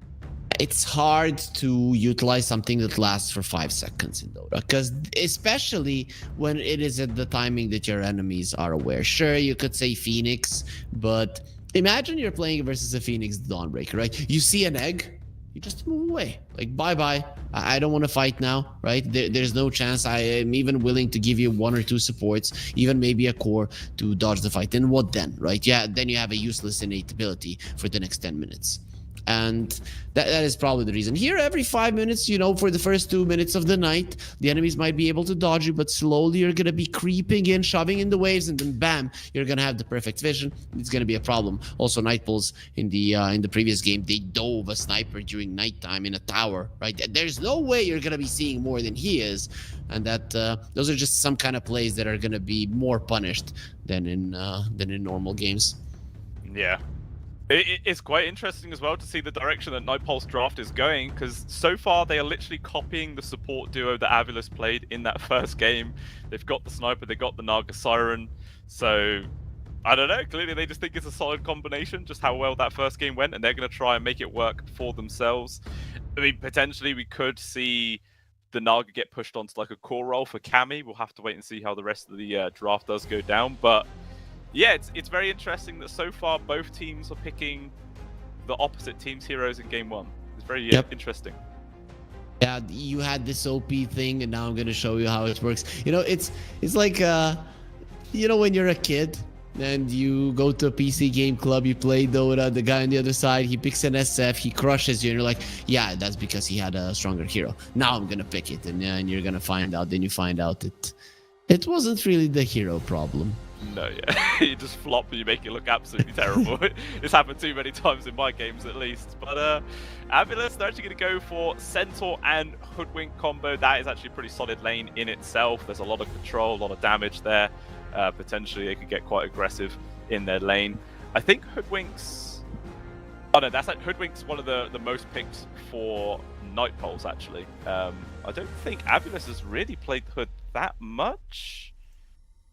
It's hard to utilize something that lasts for 5 seconds in Dota, because especially when it is at the timing that your enemies are aware. Sure, you could say Phoenix, but imagine you're playing versus a Phoenix Dawnbreaker, right? You see an egg, you just move away. Like, bye-bye. I don't want to fight now, right? There's no chance. I am even willing to give you 1 or 2 supports, even maybe a core to dodge the fight. And what then, right? Yeah, then you have a useless innate ability for the next 10 minutes. And that is probably the reason. Here, every 5 minutes, you know, for the first 2 minutes of the night, the enemies might be able to dodge you, but slowly you're going to be creeping in, shoving in the waves, and then bam, you're going to have the perfect vision. It's going to be a problem. Also, Nightpulse in the previous game, they dove a sniper during nighttime in a tower, right? There's no way you're going to be seeing more than he is. And that those are just some kind of plays that are going to be more punished than in normal games. Yeah. It's quite interesting as well to see the direction that Nightpulse draft is going, because so far they are literally copying the support duo that Avilus played in that first game. They've got the sniper, they got the Naga Siren, so I don't know, clearly they just think it's a solid combination, just how well that first game went, and they're going to try and make it work for themselves. I mean, potentially we could see the Naga get pushed onto like a core role for Cammy. We'll have to wait and see how the rest of the draft does go down, but yeah, it's very interesting that so far both teams are picking the opposite team's heroes in game one. It's very interesting. Yeah, you had this OP thing, and now I'm gonna show you how it works. You know, it's like you know, when you're a kid and you go to a PC game club, you play Dota, the guy on the other side, he picks an SF, he crushes you, and you're like, yeah, that's because he had a stronger hero. Now I'm gonna pick it, and you're gonna find out. Then you find out it wasn't really the hero problem. No, yeah. You just flop and you make it look absolutely terrible. It's happened too many times in my games at least. But Avilus, they're actually going to go for Centaur and Hoodwink combo. That is actually a pretty solid lane in itself. There's a lot of control, a lot of damage there. Potentially they could get quite aggressive in their lane. I think Hoodwink's... Oh no, that's like Hoodwink's one of the most picked for Nightpulse actually. I don't think Avilus has really played Hood that much.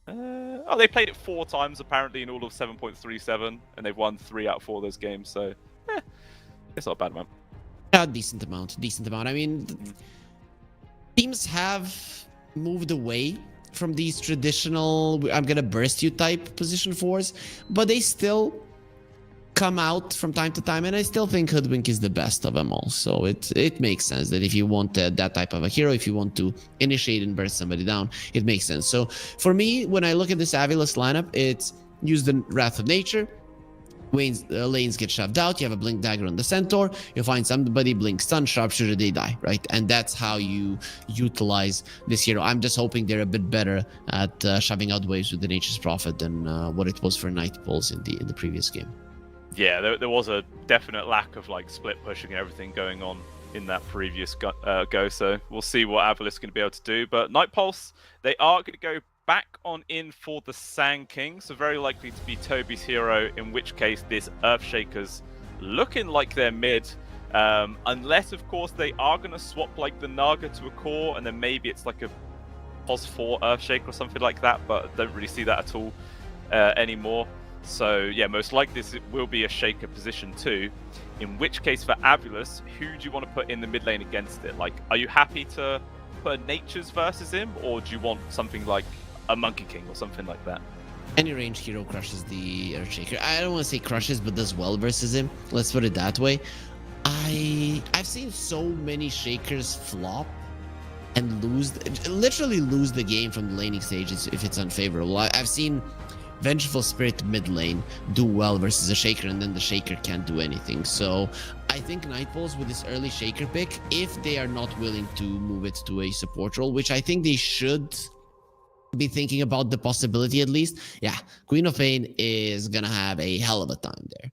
Oh, they played it 4 times apparently in all of 7.37, and they've won 3 out of 4 of those games. So, it's not a bad amount. Yeah, decent amount. I mean, teams have moved away from these traditional "I'm gonna burst you" type position 4s, but they still come out from time to time, and I still think Hoodwink is the best of them all. So it makes sense that if you want that type of a hero, if you want to initiate and burst somebody down, it makes sense. So for me, when I look at this Avilus lineup, it's use the Wrath of Nature, lanes get shoved out, you have a Blink Dagger on the Centaur, you find somebody, Blink Stun, Sharpshooter, they die, right? And that's how you utilize this hero. I'm just hoping they're a bit better at shoving out waves with the Nature's Prophet than what it was for Nightpulse in the previous game. Yeah, there was a definite lack of like split pushing and everything going on in that previous go, so we'll see what Avilus is going to be able to do. But Nightpulse, they are going to go back on in for the Sand King, so very likely to be Toby's hero, in which case this Earthshaker's looking like they're mid, unless of course they are going to swap like the Naga to a core, and then maybe it's like a POS 4 Earthshaker or something like that, but I don't really see that at all anymore. So yeah, most likely this will be a Shaker position 2, in which case for Avilus, who do you want to put in the mid lane against it? Like, are you happy to put a Nature's versus him, or do you want something like a Monkey King or something like that? Any ranged hero crushes the Earthshaker. I don't want to say crushes, but does well versus him. Let's put it that way. I've seen so many Shakers flop and literally lose the game from the laning stage if it's unfavorable. I've seen Vengeful Spirit mid lane do well versus a Shaker, and then the Shaker can't do anything. So I think Nightpulse with this early Shaker pick, if they are not willing to move it to a support role, which I think they should be thinking about the possibility at least, yeah, Queen of Pain is gonna have a hell of a time there.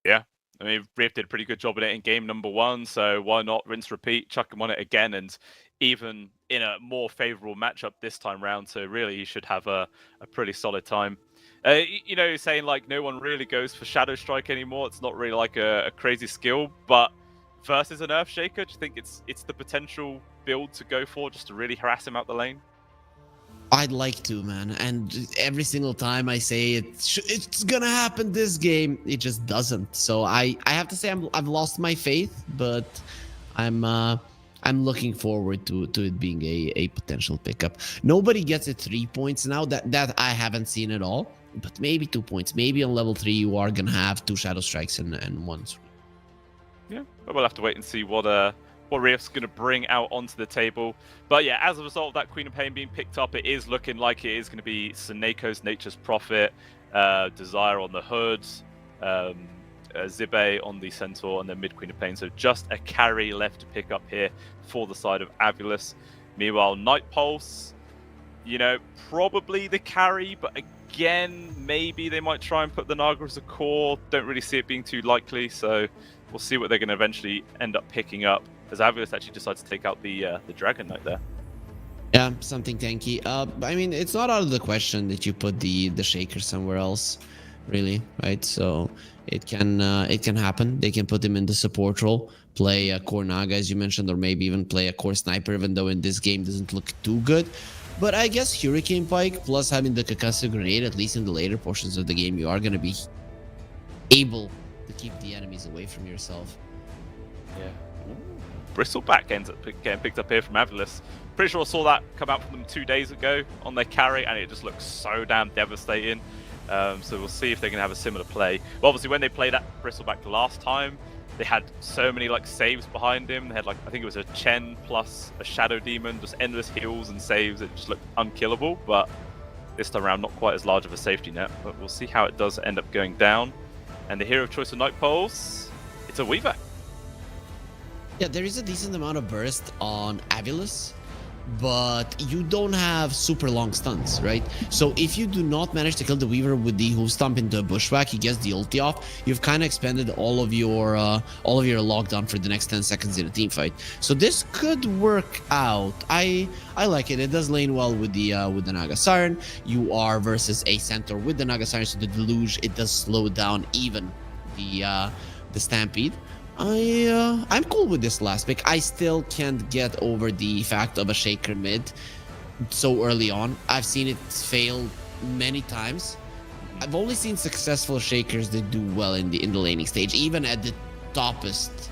Yeah, I mean, Rift did a pretty good job at it in game number 1, so why not rinse, repeat, chuck him on it again, and even in a more favorable matchup this time round, so really he should have a pretty solid time. You know, saying like no one really goes for Shadow Strike anymore. It's not really like a crazy skill, but versus an Earthshaker, do you think it's the potential build to go for, just to really harass him out the lane? I'd like to, man, and every single time I say it's gonna happen this game, it just doesn't. So I have to say I've lost my faith, but I'm looking forward to it being a potential pickup. Nobody gets it 3 points now, that I haven't seen at all, but maybe 2 points. Maybe on level 3 you are gonna have 2 Shadow Strikes and 1. Yeah, but we'll have to wait and see what Rift's going to bring out onto the table. But yeah, as a result of that Queen of Pain being picked up, it is looking like it is going to be Suneko's Nature's Prophet, Desire on the Hood, Zibe on the Centaur, and then mid Queen of Pain. So just a carry left to pick up here for the side of Avulus. Meanwhile, Night Pulse, you know, probably the carry, but again, maybe they might try and put the Naga as a core. Don't really see it being too likely, so we'll see what they're going to eventually end up picking up, as Avulus actually decides to take out the Dragon Knight there. Yeah, something tanky. I mean, it's not out of the question that you put the Shaker somewhere else, really, right? So it can happen. They can put him in the support role, play a core Naga, as you mentioned, or maybe even play a core Sniper, even though in this game doesn't look too good. But I guess Hurricane Pike plus having the Kakasu Grenade, at least in the later portions of the game, you are going to be able to keep the enemies away from yourself. Yeah. Bristleback ends up getting picked up here from Avulus. Pretty sure I saw that come out from them 2 days ago on their carry, and it just looks so damn devastating. So we'll see if they can have a similar play. But obviously, when they played at Bristleback last time, they had so many like saves behind him. They had like, I think it was a Chen plus a Shadow Demon, just endless heals and saves. It just looked unkillable. But this time around, not quite as large of a safety net. But we'll see how it does end up going down. And the hero of choice of Night Pulse, it's a Weaver. Yeah, there is a decent amount of burst on Avulus, but you don't have super long stuns, right? So if you do not manage to kill the Weaver with the hoof stomp into a bushwhack, he gets the ulti off. You've kind of expended all of your lockdown for the next 10 seconds in a team fight. So this could work out. I like it. It does lane well with the Naga Siren. You are versus a Centaur with the Naga Siren, so the Deluge, it does slow down even the Stampede. I'm cool with this last pick. I still can't get over the fact of a Shaker mid so early on. I've seen it fail many times. I've only seen successful Shakers that do well in the laning stage, even at the toppest,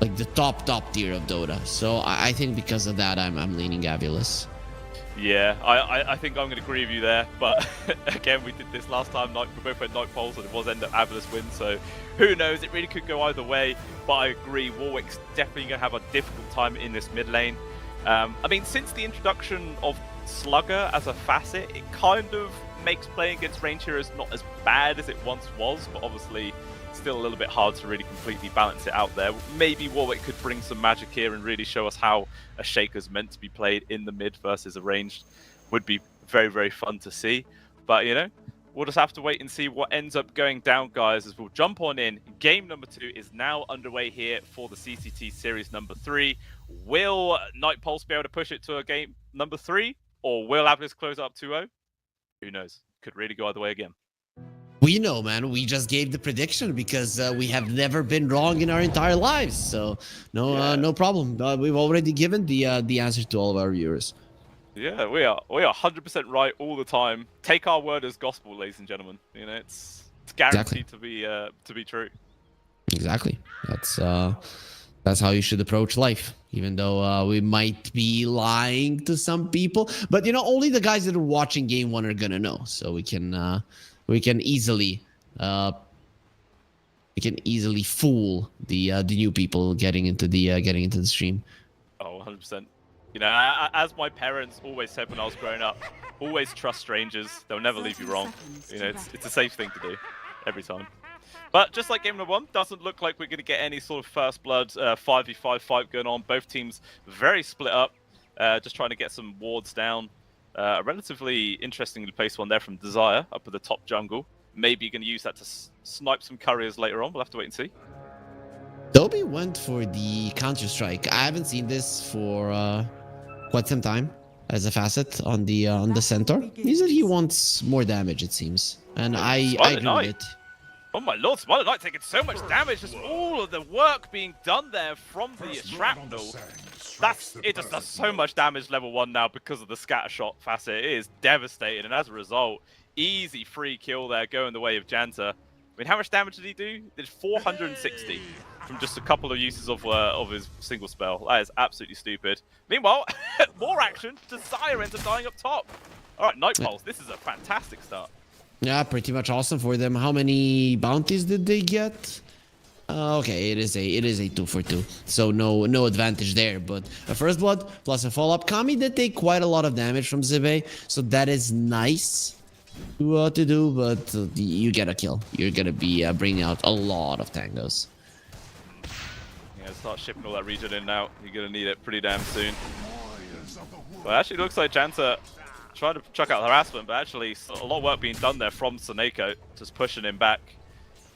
like the top tier of Dota. So I think because of that, I'm leaning Avulus. Yeah, I think I'm going to agree with you there, but again, we did this last time, we both went Night Pulse, and it was end up Avulus win, so who knows, it really could go either way, but I agree, Warwick's definitely going to have a difficult time in this mid lane. I mean, since the introduction of Slugger as a facet, it kind of makes playing against range heroes not as bad as it once was, but obviously still a little bit hard to really completely balance it out there. Maybe Warwick could bring some magic here and really show us how a Shaker's meant to be played in the mid versus a ranged. Would be very, very fun to see. But, you know, we'll just have to wait and see what ends up going down, guys, as we'll jump on in. Game number 2 is now underway here for the CCT Series number 3. Will Night Pulse be able to push it to a game number 3? Or will Avulus close up 2-0? Who knows? Could really go either way again. We know, man. We just gave the prediction because we have never been wrong in our entire lives. So no problem. We've already given the answer to all of our viewers. Yeah, we are 100% right all the time. Take our word as gospel, ladies and gentlemen. You know, it's guaranteed to be true. Exactly. That's how you should approach life. Even though we might be lying to some people, but you know, only the guys that are watching game 1 are gonna know. So we can easily fool the new people getting into the stream. Oh, 100%. You know, as my parents always said when I was growing up, always trust strangers. They'll never leave you wrong. You know, it's a safe thing to do every time. But just like game number 1, doesn't look like we're going to get any sort of first blood 5v5 fight going on. Both teams very split up, just trying to get some wards down. A relatively interestingly placed one there from Desire up at the top jungle. Maybe you're going to use that to snipe some couriers later on. We'll have to wait and see. Dobby went for the Counter-Strike. I haven't seen this for quite some time as a facet on the Centaur. He said he wants more damage, it seems. And I agree with it. Oh my lord, Smiler Knight taking so much damage, just all of the work being done there from the shrapnel. It just does so much damage level 1 now because of the scatter shot facet. It is devastating, and as a result, easy free kill there going the way of Janta. I mean, how much damage did he do? He did 460 from just a couple of uses of his single spell. That is absolutely stupid. Meanwhile, more action. Desire ends up dying up top. All right, Night Pulse, this is a fantastic start. Yeah, pretty much awesome for them. How many bounties did they get? Okay, it is a 2 for 2, so no advantage there. But a first blood plus a follow-up. Kami did take quite a lot of damage from Zibe, so that is nice. what to do, but you get a kill. You're gonna be bringing out a lot of tangos. Yeah, start shipping all that regen in now. You're gonna need it pretty damn soon. Warriors of the wood. Well, it actually looks like Janta trying to chuck out harassment, but actually a lot of work being done there from Soneko, just pushing him back.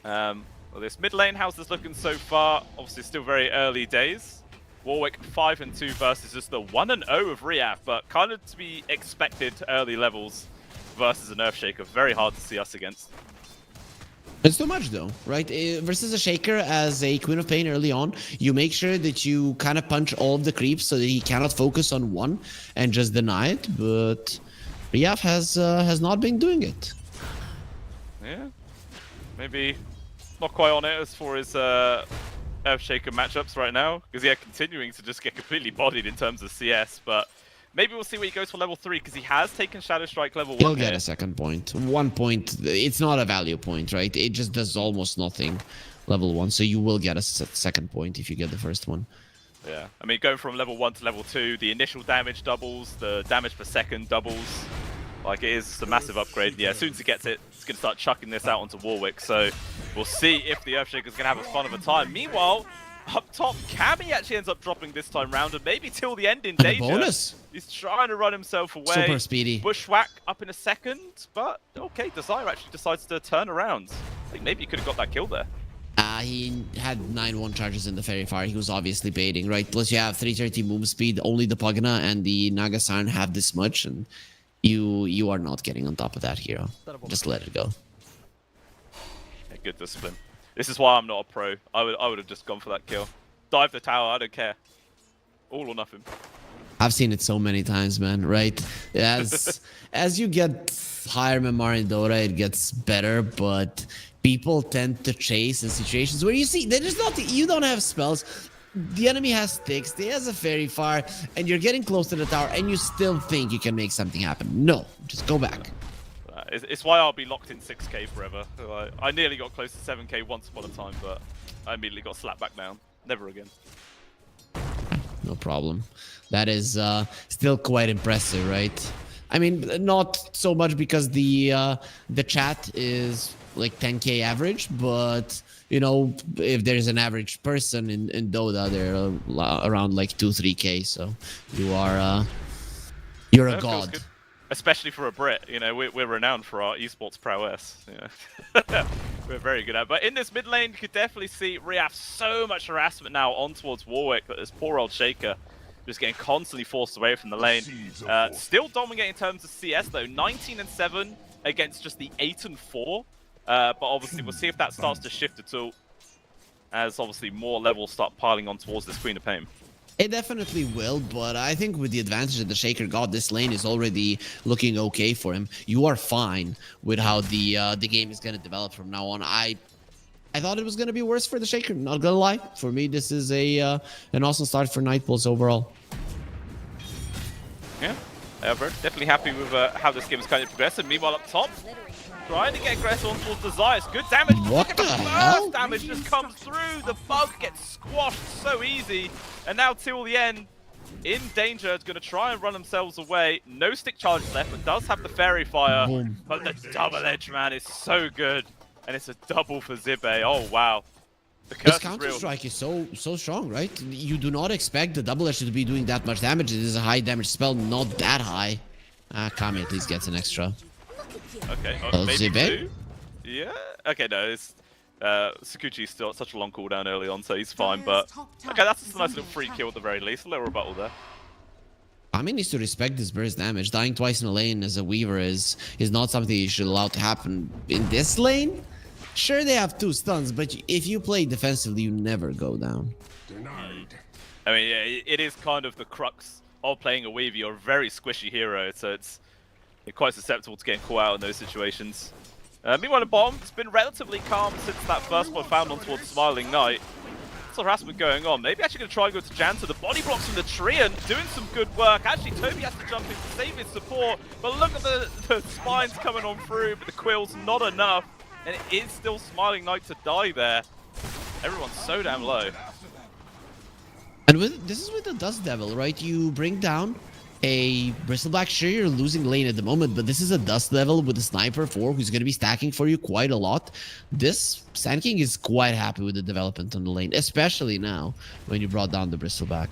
Well, this mid lane, how's this looking so far? Obviously, still very early days. Warwick 5-2 versus just the 1-0 of Riaf, but kind of to be expected early levels versus an Earthshaker. Very hard to see us against. It's too much though, right? Versus a Shaker as a Queen of Pain early on, you make sure that you kind of punch all of the creeps so that he cannot focus on one and just deny it. But Riaf has not been doing it. Yeah, maybe not quite on it as far as Earthshaker matchups right now, because yeah, continuing to just get completely bodied in terms of CS, but maybe we'll see where he goes for level 3, because he has taken Shadow Strike level 1 He'll get here. a second point. 1 point, it's not a value point, right? It just does almost nothing level 1, so you will get a second point if you get the first one. Yeah, I mean, going from level 1 to level 2, the initial damage doubles, the damage per second doubles. Like, it is a massive upgrade. Yeah, as soon as he gets it, he's going to start chucking this out onto Warwick. So, we'll see if the Earthshaker's going to have a fun of a time. Meanwhile, up top, Cammy actually ends up dropping this time round, and maybe till the end in And a danger. bonus. He's trying to run himself away. Super speedy. Bushwhack up in a second, but okay, Desire actually decides to turn around. I think maybe he could have got that kill there. He had 9-1 charges in the Fairy Fire. He was obviously baiting, right? Plus you have 330 move speed. Only the Pagana and the Nagasan have this much, and you are not getting on top of that hero. Just let it go. Yeah, good discipline. This is why I'm not a pro. I would have just gone for that kill. Dive the tower, I don't care. All or nothing. I've seen it so many times, man, right? As you get higher memory in Dota, it gets better, but people tend to chase in situations where you see there's not, you don't have spells. The enemy has sticks, he has a Fairy Fire, and you're getting close to the tower, and you still think you can make something happen. No, just go back. It's why I'll be locked in 6k forever. I nearly got close to 7k once upon a time, but I immediately got slapped back down. Never again. No problem. That is still quite impressive, right? I mean, not so much because the chat is like 10k average, but you know, if there's an average person in Dota, they're around like 2-3k. So you are you're a god. Good. Especially for a Brit, you know, we're renowned for our esports prowess. You know? We're very good at it. But in this mid lane, you could definitely see Riaf so much harassment now on towards Warwick, but this poor old Shaker just getting constantly forced away from the lane. Still dominating in terms of CS though, 19-7 against just the 8-4. But obviously we'll see if that starts to shift at all, as obviously more levels start piling on towards this Queen of Pain. It definitely will, but I think with the advantage that the Shaker got, this lane is already looking okay for him. You are fine with how the game is going to develop from now on. I thought it was going to be worse for the Shaker, not gonna lie. For me, this is an awesome start for Nightpulse overall. Yeah, bro. Definitely happy with how this game is kind of progressing. Meanwhile, up top, trying to get aggressive on towards Desires. Good damage. What Look at the hell? burst damage just comes through. The bug gets squashed so easy. And now till the end, in danger, is going to try and run themselves away. No stick charges left, but does have the Fairy Fire. Boom. But the double edge, man, is so good. And it's a double for Zibe. Oh, wow. The This curse is counter real. strike is so strong, right? You do not expect the double edge to be doing that much damage. It is a high damage spell, not that high. Kami at least gets an extra. Okay, Oh, maybe Zibe? 2? Yeah? Okay, no, it's... Sakuchi's still at such a long cooldown early on, so he's fine, but... Okay, that's just a nice little free kill at the very least. A little rebuttal there. Kami needs to respect this burst damage. Dying twice in a lane as a Weaver is not something you should allow to happen. In this lane, sure they have 2 stuns, but if you play defensively, you never go down. Denied. I mean, yeah, it is kind of the crux of playing a Weaver. You're a very squishy hero, so you're quite susceptible to getting caught out in those situations. Meanwhile, the bottom, it's been relatively calm since that first one found on towards Smiling Knight. What's harassment going on? Maybe actually going to try and go to Janta. The body blocks from the tree and doing some good work. Actually, Toby has to jump in to save his support, but look at the spines coming on through, but the quill's not enough. And it is still Smiling Knight to die there. Everyone's so damn low. And this is with the Dust Devil, right? You bring down a Bristleback, sure you're losing lane at the moment, but this is a dust level with a Sniper 4 who's going to be stacking for you quite a lot. This Sand King is quite happy with the development on the lane, especially now when you brought down the Bristleback.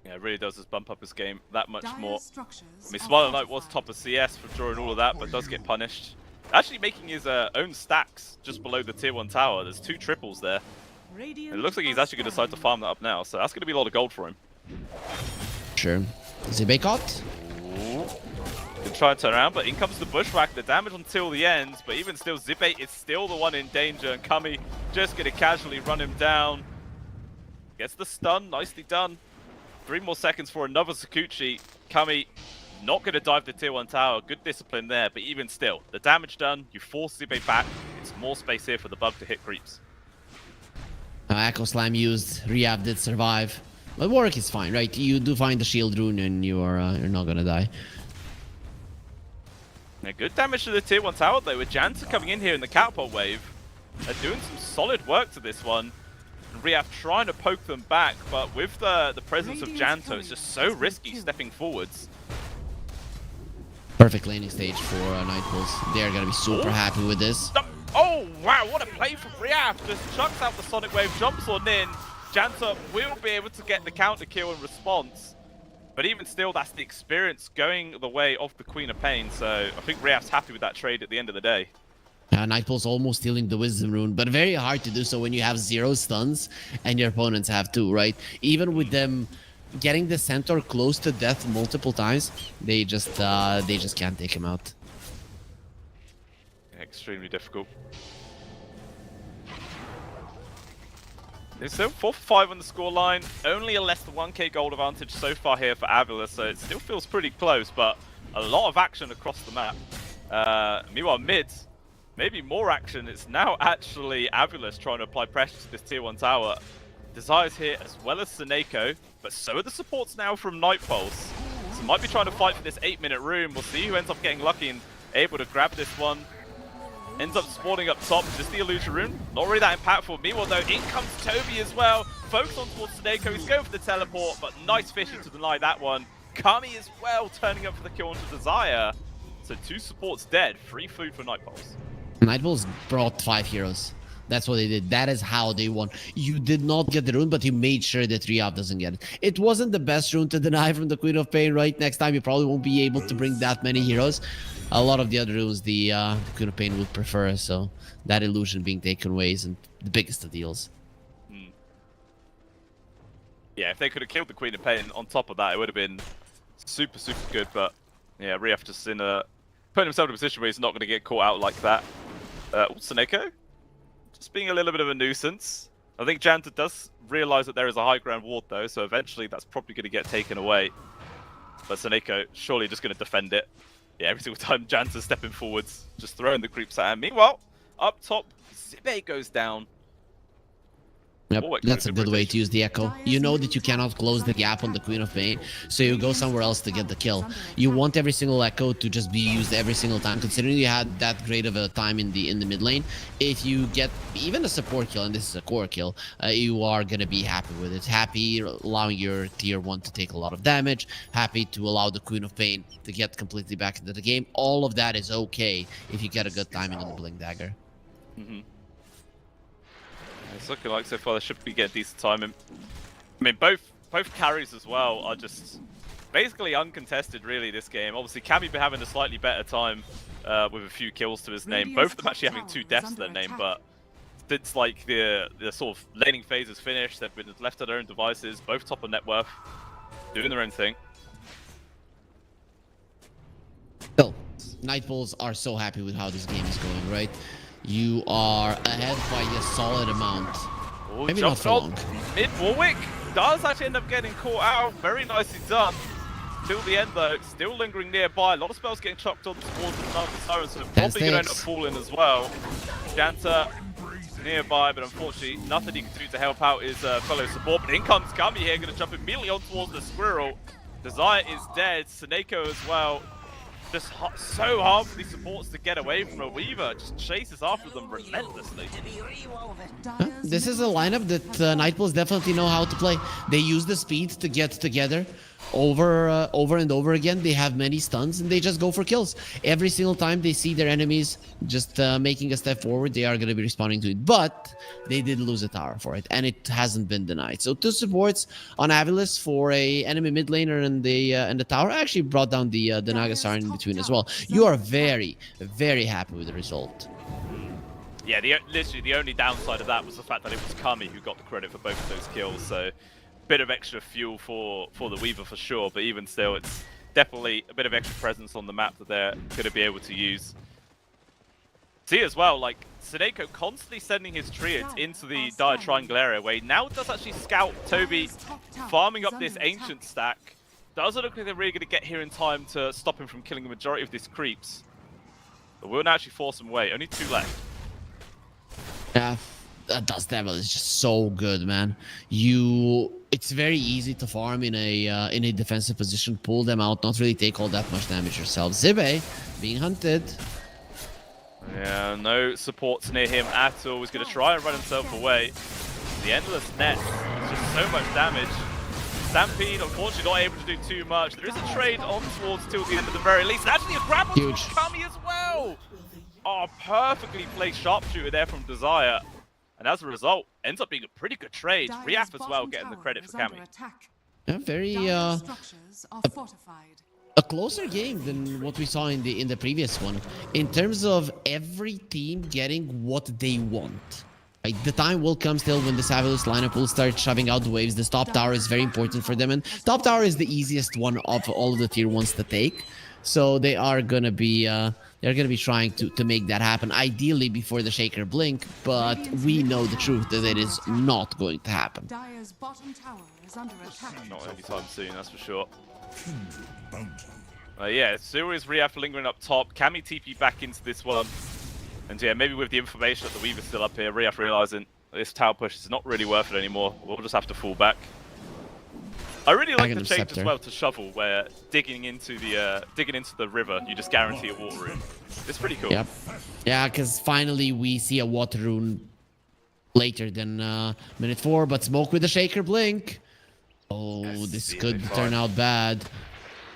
Yeah, it really does just bump up his game that much more. structures I mean, are Smiler Knight was fortified. top of CS for drawing all of that, but does get punished. Actually making his own stacks just below the tier 1 tower. There's 2 triples there. Radiant And it looks like he's are actually going to decide to farm that up now, so that's going to be a lot of gold for him. Sure. Zibe caught? Can try and turn around, but in comes the Bushwhack. The damage until the end, but even still, Zibe is still the one in danger, and Kami just going to casually run him down. Gets the stun, nicely done. 3 more seconds for another Sakuchi. Kami not going to dive the tier 1 tower. Good discipline there, but even still, the damage done, you force Zibe back. It's more space here for the bug to hit creeps. Echo Slam used, Rehab did survive. But Warwick is fine, right? You do find the shield rune and you're not gonna die. Yeah, good damage to the tier 1 tower though, with Jansen coming in here in the catapult wave. They're doing some solid work to this one. And Riaf trying to poke them back, but with the presence of Janto, it's just so risky stepping forwards. Perfect laning stage for Nightpulse. They're gonna be super happy with this. No. Oh wow, what a play from Riaf! Just chucks out the Sonic Wave, jumps on in. Janto will be able to get the counter kill in response. But even still, that's the experience going the way of the Queen of Pain. So I think Riaf's happy with that trade at the end of the day. Nightpulse almost stealing the Wisdom Rune, but very hard to do so when you have 0 stuns and your opponents have 2, right? Even with them getting the Centaur close to death multiple times, they just can't take him out. Extremely difficult. It's still 4 for 5 on the scoreline. Only a less than 1k gold advantage so far here for Avila, so it still feels pretty close, but a lot of action across the map. Meanwhile, mid, maybe more action. It's now actually Avila's trying to apply pressure to this tier 1 tower. Desire's here as well as Seneko, but so are the supports now from Nightpulse. So might be trying to fight for this 8-minute room. We'll see who ends up getting lucky and able to grab this one. Ends up spawning up top, just the illusion rune. Not really that impactful. Meanwhile though, in comes Toby as well. Focus on towards Seneko, he's going for the teleport, but nice fishing to deny that one. Kami as well, turning up for the kill onto Desire. So 2 supports dead, free food for Nightpulse. Nightpulse brought 5 heroes. That's what they did. That is how they won. You did not get the rune, but you made sure that Rehab doesn't get it. It wasn't the best rune to deny from the Queen of Pain, right? Next time you probably won't be able to bring that many heroes. A lot of the other runes the Queen of Pain would prefer, so that illusion being taken away isn't the biggest of deals. Yeah, if they could have killed the Queen of Pain on top of that, it would have been super, super good, but yeah, Riaf just putting himself in a position where he's not going to get caught out like that. Seneko? Just being a little bit of a nuisance. I think Janta does realize that there is a high ground ward though, so eventually that's probably going to get taken away. But Seneko surely just going to defend it. Yeah, every single time Janta's stepping forwards, just throwing the creeps at him. Meanwhile, up top, Zibe goes down. Yep, that's a good way to use the Echo. You know that you cannot close the gap on the Queen of Pain, so you go somewhere else to get the kill. You want every single Echo to just be used every single time, considering you had that great of a time in the mid lane. If you get even a support kill, and this is a core kill, you are gonna be happy with it. Happy allowing your tier 1 to take a lot of damage, happy to allow the Queen of Pain to get completely back into the game. All of that is okay if you get a good timing on the Blink Dagger. It's looking like so far they should be getting decent timing. I mean, both carries as well are just basically uncontested, really, this game. Obviously, Kami been having a slightly better time with a few kills to his name. Both of them actually having 2 deaths to their name, but since like the sort of laning phase is finished, they've been left to their own devices. Both top of net worth, doing their own thing. Still, Nightpulse are so happy with how this game is going, right? You are ahead by a solid amount. Ooh, maybe not for long. Mid Warwick does actually end up getting caught out. Very nicely done. Till the end though, still lingering nearby. A lot of spells getting chucked on towards the Siren, so probably going to end up falling as well. Janta nearby, but unfortunately nothing he can do to help out his fellow support. But in comes Kami here, going to jump immediately on towards the squirrel. Desire is dead. Seneko as well. Just so hard for these supports to get away from a Weaver. Just chases after them relentlessly. This is a lineup that Nightpulse definitely know how to play. They use the speed to get together over and over again. They have many stuns and they just go for kills. Every single time they see their enemies just making a step forward, they are going to be responding to it. But they did lose a tower for it, and it hasn't been denied. So 2 supports on Avilis for a enemy mid laner and the tower. I actually brought down the Naga Siren in between as well. You are very, very happy with the result. Yeah, literally the only downside of that was the fact that it was Kami who got the credit for both of those kills, so bit of extra fuel for the Weaver for sure, but even still, it's definitely a bit of extra presence on the map that they're going to be able to use. See as well, like, Sineko constantly sending his triads into the Dire Triangle area, where he now does actually scout Toby, farming up this Ancient stack. Doesn't look like they're really going to get here in time to stop him from killing the majority of these creeps. But we'll now actually force him away, only 2 left. Yeah, that Dust Devil is just so good, man. It's very easy to farm in a defensive position, pull them out, not really take all that much damage yourself. Zibe being hunted. Yeah, no supports near him at all. He's going to try and run himself away. The Endless Net is just so much damage. Stampede, unfortunately, not able to do too much. There is a trade on towards till the end at the very least. And actually, a grapple from Kami as well. Oh, perfectly placed sharpshooter there from Desire. And as a result, ends up being a pretty good trade. Riaf as well getting the credit for Kami. Yeah, very a closer game than what we saw in the previous one. In terms of every team getting what they want. Right? The time will come still when the Avilis lineup will start shoving out the waves. This top tower is very important for them, and top tower is the easiest one of all of the tier 1s to take. So they are gonna be trying to make that happen, ideally before the Shaker blink, but we know the truth that it is not going to happen. Dire's bottom tower is under attack. Not anytime soon, that's for sure. Yeah, Suri's Riaf lingering up top. Kami TP back into this one. And yeah, maybe with the information that the Weaver's still up here, Riaf realizing this tower push is not really worth it anymore. We'll just have to fall back. I really like the change as well to Shovel, where digging into the river, you just guarantee a water rune. It's pretty cool. Yep. Yeah, because finally we see a water rune later than minute 4, but Smoke with the Shaker blink. Oh, this could turn out bad.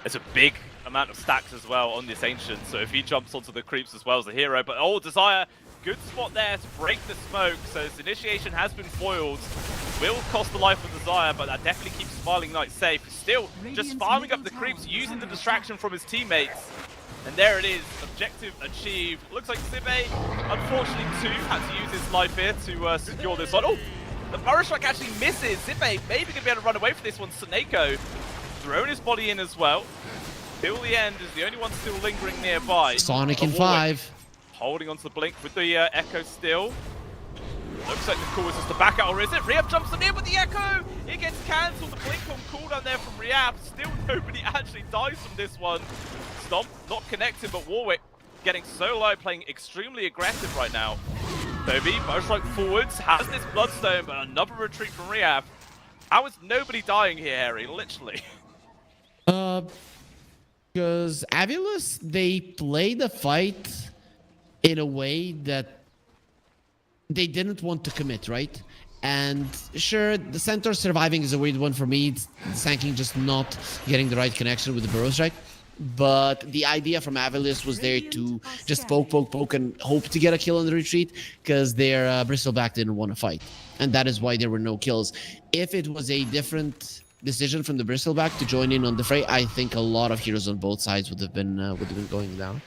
It's a big amount of stacks as well on this Ancient, so if he jumps onto the creeps as well as the hero, but oh, Desire, good spot there to break the smoke, so his initiation has been foiled. Will cost the life of Desire, but that definitely keeps Smiling Knight safe. Still, just farming up the creeps, using the distraction from his teammates. And there it is, objective achieved. Looks like Zibe, unfortunately too, had to use his life here to secure this one. Oh, the Burrow Strike actually misses. Zibe maybe going to be able to run away for this one. Sineko thrown his body in as well. Till the end is the only one still lingering nearby. Sonic in 5. Holding onto the blink with the Echo still. Looks like the call is just to back out, or is it? Riab jumps them in with the Echo! It gets cancelled. The blink on cooldown there from Riab. Still nobody actually dies from this one. Stomp not connected, but Warwick getting so low, playing extremely aggressive right now. Toby, Bowstrike forwards, has this Bloodstone, but another retreat from Riab. How is nobody dying here, Harry? Literally. Because Avilis, they play the fight in a way that they didn't want to commit, right? And sure, the Centaur surviving is a weird one for me. It's Sanking just not getting the right connection with the Burrow Strike. But the idea from Avilis was there to just poke, and hope to get a kill on the retreat, because their Bristleback didn't want to fight. And that is why there were no kills. If it was a different decision from the Bristleback to join in on the fray, I think a lot of heroes on both sides would have been going down.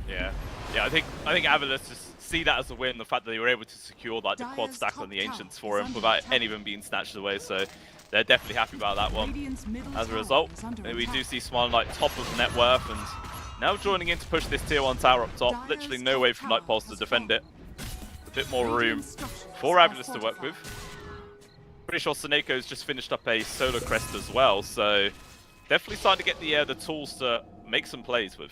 Yeah, I think Avilis just see that as a win, the fact that they were able to secure like the quad stack on the Ancients for him without any of them being snatched away, so they're definitely happy about that one. As a result, we do see Smiling Knight top of net worth, and now joining in to push this tier 1 tower up top. Literally no way for Night Pulse to defend it. A bit more room for Avilis to work with. Pretty sure Sineko's just finished up a solo crest as well, so definitely starting to get the tools to make some plays with.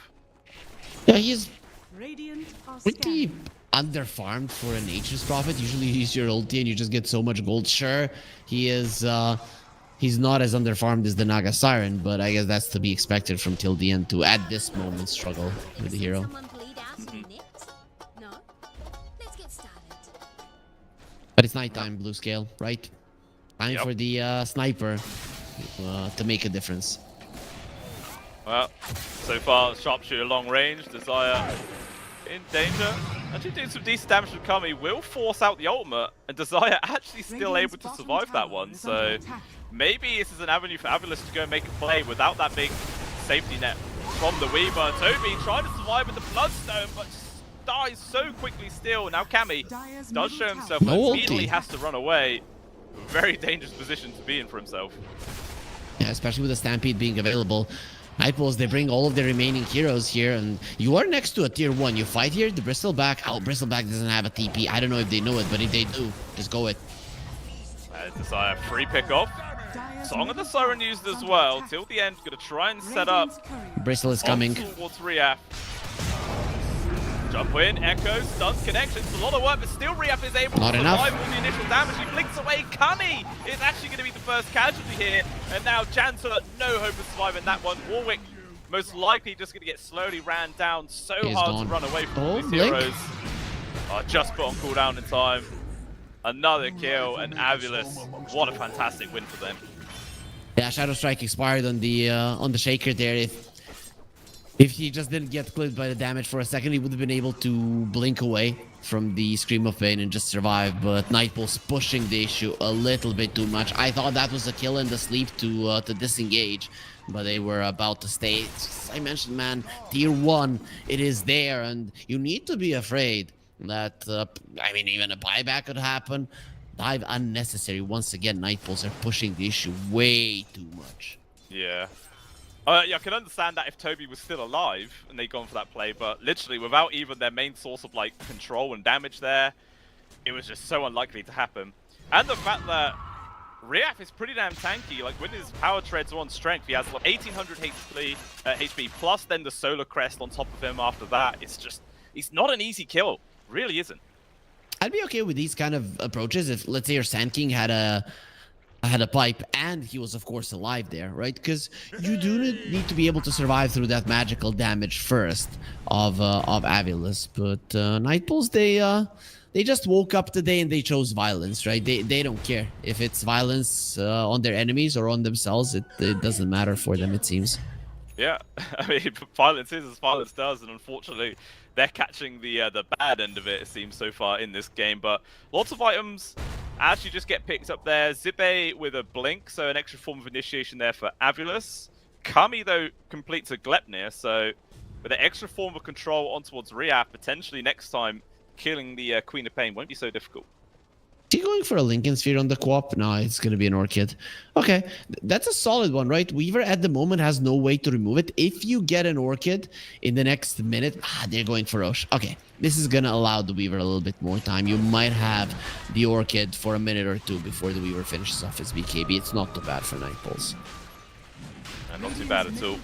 Yeah, he's pretty underfarmed for a Nature's Prophet. Usually you use your ulti and you just get so much gold. Sure, he is he's not as underfarmed as the Naga Siren, but I guess that's to be expected from till the end to at this moment struggle with the hero. But it's nighttime, blue scale, right? Time for the sniper. to make a difference. Well, so far, Sharpshooter long range, Desire in danger. Actually doing some decent damage to Kami, will force out the ultimate, and Desire actually still able to survive that one, so maybe this is an avenue for Avilus to go and make a play without that big safety net from the Weaver. Toby trying to survive with the Bloodstone, but dies so quickly still. Now Kami does show himself, but immediately has to run away. Very dangerous position to be in for himself. Yeah, especially with the Stampede being available. Nightbulls, they bring all of their remaining heroes here, and you are next to a tier 1. You fight here, the Bristleback. Oh, Bristleback doesn't have a TP. I don't know if they know it, but if they do, just go it. Desire free pick off. Song of the Siren used as well. Till the end, gonna try and set up. Bristle is coming. Towards Riaf. Jump in, Echo, stuns connections. A lot of work, but still Riaf is able to survive all the initial damage. He blinks away. Kami is actually going to be the first casualty here. And now Janta, no hope of surviving that one. Warwick, most likely just going to get slowly ran down. So hard to run away from these heroes. Just put on cooldown in time. Another kill, and Avilus, what a fantastic win for them. Yeah, Shadow Strike expired on the Shaker there. If he just didn't get clipped by the damage for a second, he would have been able to blink away from the Scream of Pain and just survive. But Nightbull's pushing the issue a little bit too much. I thought that was a kill in the sleep to disengage, but they were about to stay. Just, I mentioned, man, tier 1, it is there, and you need to be afraid that, I mean, even a buyback could happen. Dive unnecessary. Once again, Nightbulls are pushing the issue way too much. Yeah. Yeah, I can understand that if Toby was still alive and they'd gone for that play, but literally without even their main source of like control and damage there, it was just so unlikely to happen. And the fact that Riaf is pretty damn tanky, like when his power treads are on strength, he has like 1800 HP plus then the Solar Crest on top of him after that. It's just, it's not an easy kill, really isn't. I'd be okay with these kind of approaches if, let's say, your Sand King had a pipe and he was of course alive there, right? Because you do need to be able to survive through that magical damage first of Avilus. But Nightbulls, they just woke up today and they chose violence, right? They don't care if it's violence on their enemies or on themselves. It doesn't matter for them, it seems. Yeah, I mean, violence is as violence does, and unfortunately, they're catching the bad end of it, it seems, so far in this game. But lots of items actually just get picked up there. Zippe with a blink, so an extra form of initiation there for Avilus. Kami, though, completes a Glepnir, so with an extra form of control on towards Riaf, potentially next time, killing the Queen of Pain won't be so difficult. Is he going for a Lincoln Sphere on the co-op? No, it's going to be an Orchid. Okay, that's a solid one, right? Weaver at the moment has no way to remove it. If you get an Orchid in the next minute, they're going for Roche. Okay, this is going to allow the Weaver a little bit more time. You might have the Orchid for a minute or two before the Weaver finishes off his BKB. It's not too bad for Nightbulls. And not too bad at all.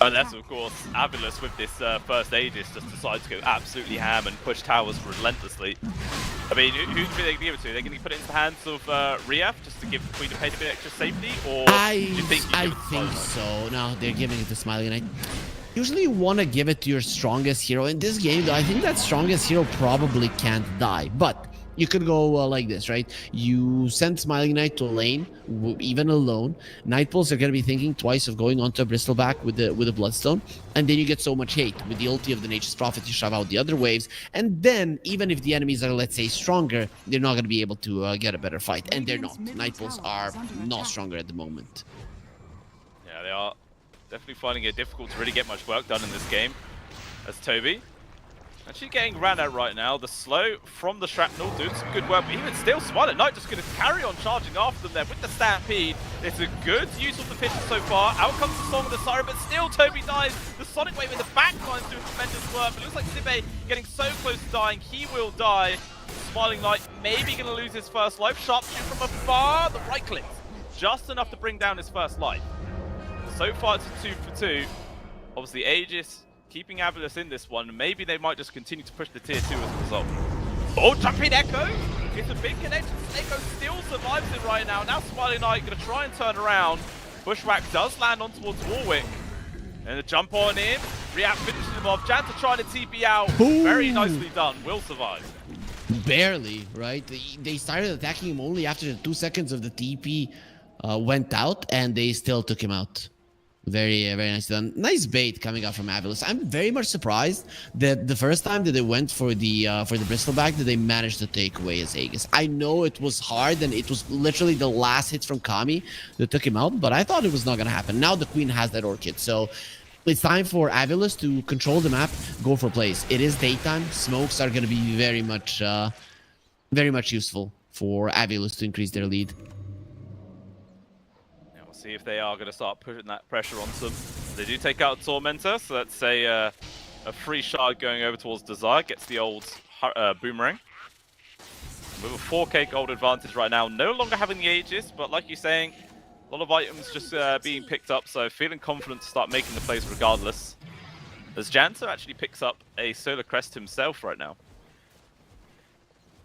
Unless, of course, Avilus with this first Aegis just decides to go absolutely ham and push towers relentlessly. I mean, who's they going to give it to? They're going to put it into the hands of Riaf just to give the Queen of Pain a bit extra safety? Or I do you think so. No, they're giving it to Smiling Knight. Usually you want to give it to your strongest hero. In this game, though, I think that strongest hero probably can't die. But you could go like this, right? You send Smiling Knight to a lane, even alone. Nightbulls are going to be thinking twice of going onto a Bristleback with the Bloodstone, and then you get so much hate. With the ulti of the Nature's Prophet, you shove out the other waves, and then even if the enemies are, let's say, stronger, they're not going to be able to get a better fight, and they're not. Nightbulls are not stronger at the moment. Yeah, they are definitely finding it difficult to really get much work done in this game. As Toby actually getting ran out right now. The slow from the Shrapnel doing some good work, but even still, Smiling Knight just going to carry on charging after them there with the Stampede. It's a good use of the Fisher so far. Out comes the Song of the Siren, but still Toby dies. The Sonic Wave in the backline's doing tremendous work, but it looks like Zippe getting so close to dying. He will die. Smiling Knight maybe going to lose his first life. Sharpshoot from afar. The right click, just enough to bring down his first life. So far it's a 2 for 2. Obviously Aegis keeping Avilus in this one. Maybe they might just continue to push the tier 2 as a result. Oh, jumping Echo! It's a big connection. Echo still survives it right now. Now Smiling Knight going to try and turn around. Bushwhack does land on towards Warwick. And a jump on in. Riaf finishes him off. Janta trying to TP out. Ooh. Very nicely done. Will survive. Barely, right? They started attacking him only after the 2 seconds of the TP. went out, and they still took him out. Very, very nice done. Nice bait coming out from Avilus. I'm very much surprised that the first time that they went for the bristleback, that they managed to take away his Aegis. I know it was hard, and it was literally the last hits from Kami that took him out, but I thought it was not gonna happen. Now the Queen has that Orchid, so it's time for Avilus to control the map, go for plays. It is daytime. Smokes are gonna be very much useful for Avilus to increase their lead. See if they are going to start putting that pressure onto them. They do take out Tormentor, so that's a free shard going over towards Desire. Gets the old boomerang. With a 4k gold advantage right now. No longer having the Aegis, but like you're saying, a lot of items just being picked up, so feeling confident to start making the plays regardless. As Janto actually picks up a Solar Crest himself right now.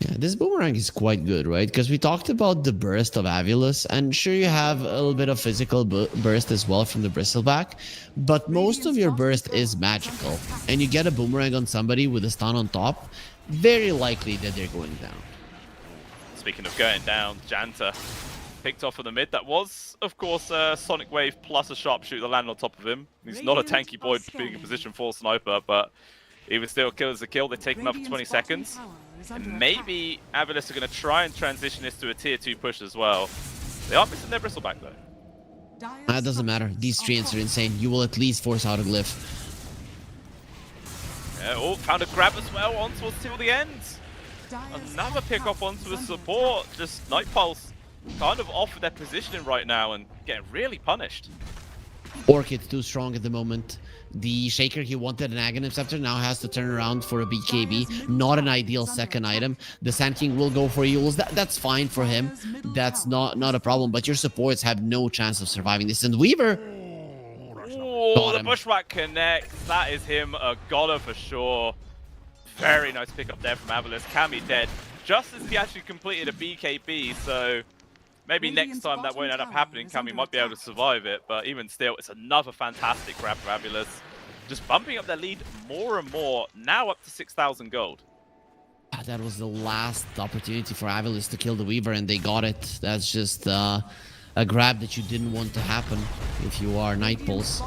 Yeah, this boomerang is quite good, right? Because we talked about the burst of Avilus, and sure you have a little bit of physical burst as well from the bristleback, but most of your burst is magical, and you get a boomerang on somebody with a stun on top, very likely that they're going down. Speaking of going down, Janta picked off in the mid. That was, of course, Sonic Wave plus a sharpshooter that landed on top of him. He's not a tanky boy being in position for sniper, but even still, kill is a kill. They take him out for 20 seconds. And maybe Avilus are going to try and transition this to a tier 2 push as well. They are missing their bristleback though. That doesn't matter. These treants are insane. You will at least force out a glyph. Yeah, oh, found a grab as well on towards till the end. Another pick off onto the support. Just Night Pulse kind of off of their positioning right now and getting really punished. Orchid too strong at the moment. The Shaker he wanted an Aghanim Scepter now has to turn around for a BKB. Not an ideal second item. The Sand King will go for Yules. That's fine for him. That's not a problem. But your supports have no chance of surviving this. And Weaver. Oh, the Bushwhack connects. That is him a goner for sure. Very nice pick up there from Avilus. Kami dead just as he actually completed a BKB. So maybe next time that won't end up happening. Kami might be able to survive it, but even still, it's another fantastic grab for Avilus. Just bumping up their lead more and more, now up to 6,000 gold. That was the last opportunity for Avilus to kill the Weaver, and they got it. That's just a grab that you didn't want to happen if you are Night Pulse.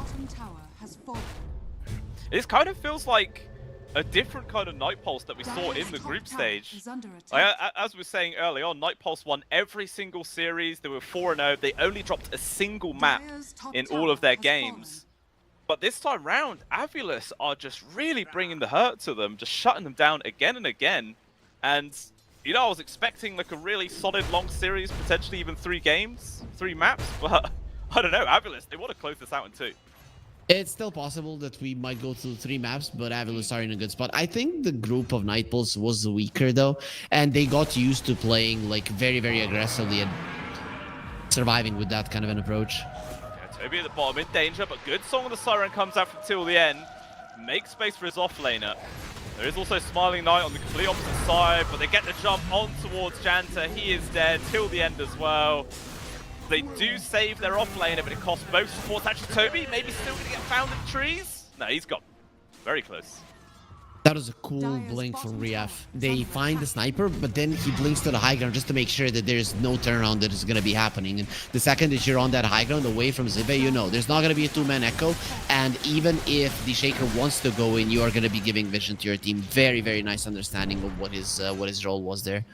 It kind of feels like a different kind of Night Pulse that we saw in the group stage. As we were saying early on, Night Pulse won every single series. They were 4-0. They only dropped a single map in all of their games. But this time round, Avilus are just really bringing the hurt to them, just shutting them down again and again. And, you know, I was expecting like a really solid long series, potentially even 3 games, 3 maps. But I don't know, Avilus, they want to close this out in 2. It's still possible that we might go to 3 maps, but Avilus are in a good spot. I think the group of Night Pulse was weaker though, and they got used to playing like very, very aggressively and surviving with that kind of an approach. Yeah, Toby at the bottom in danger, but good Song of the Siren comes out from till the end. Makes space for his offlaner. There is also Smiling Knight on the complete opposite side, but they get the jump on towards Janta. He is dead till the end as well. They do save their offlaner, but it costs both supports. Actually, Toby maybe still going to get found in trees. No, he's got very close. That was a cool blink from Riaf. They find the sniper, but then he blinks to the high ground just to make sure that there's no turnaround that is going to be happening. And the second that you're on that high ground away from Zive, you know there's not going to be a 2-man echo. And even if the Shaker wants to go in, you are going to be giving vision to your team. Very, very nice understanding of what his role was there.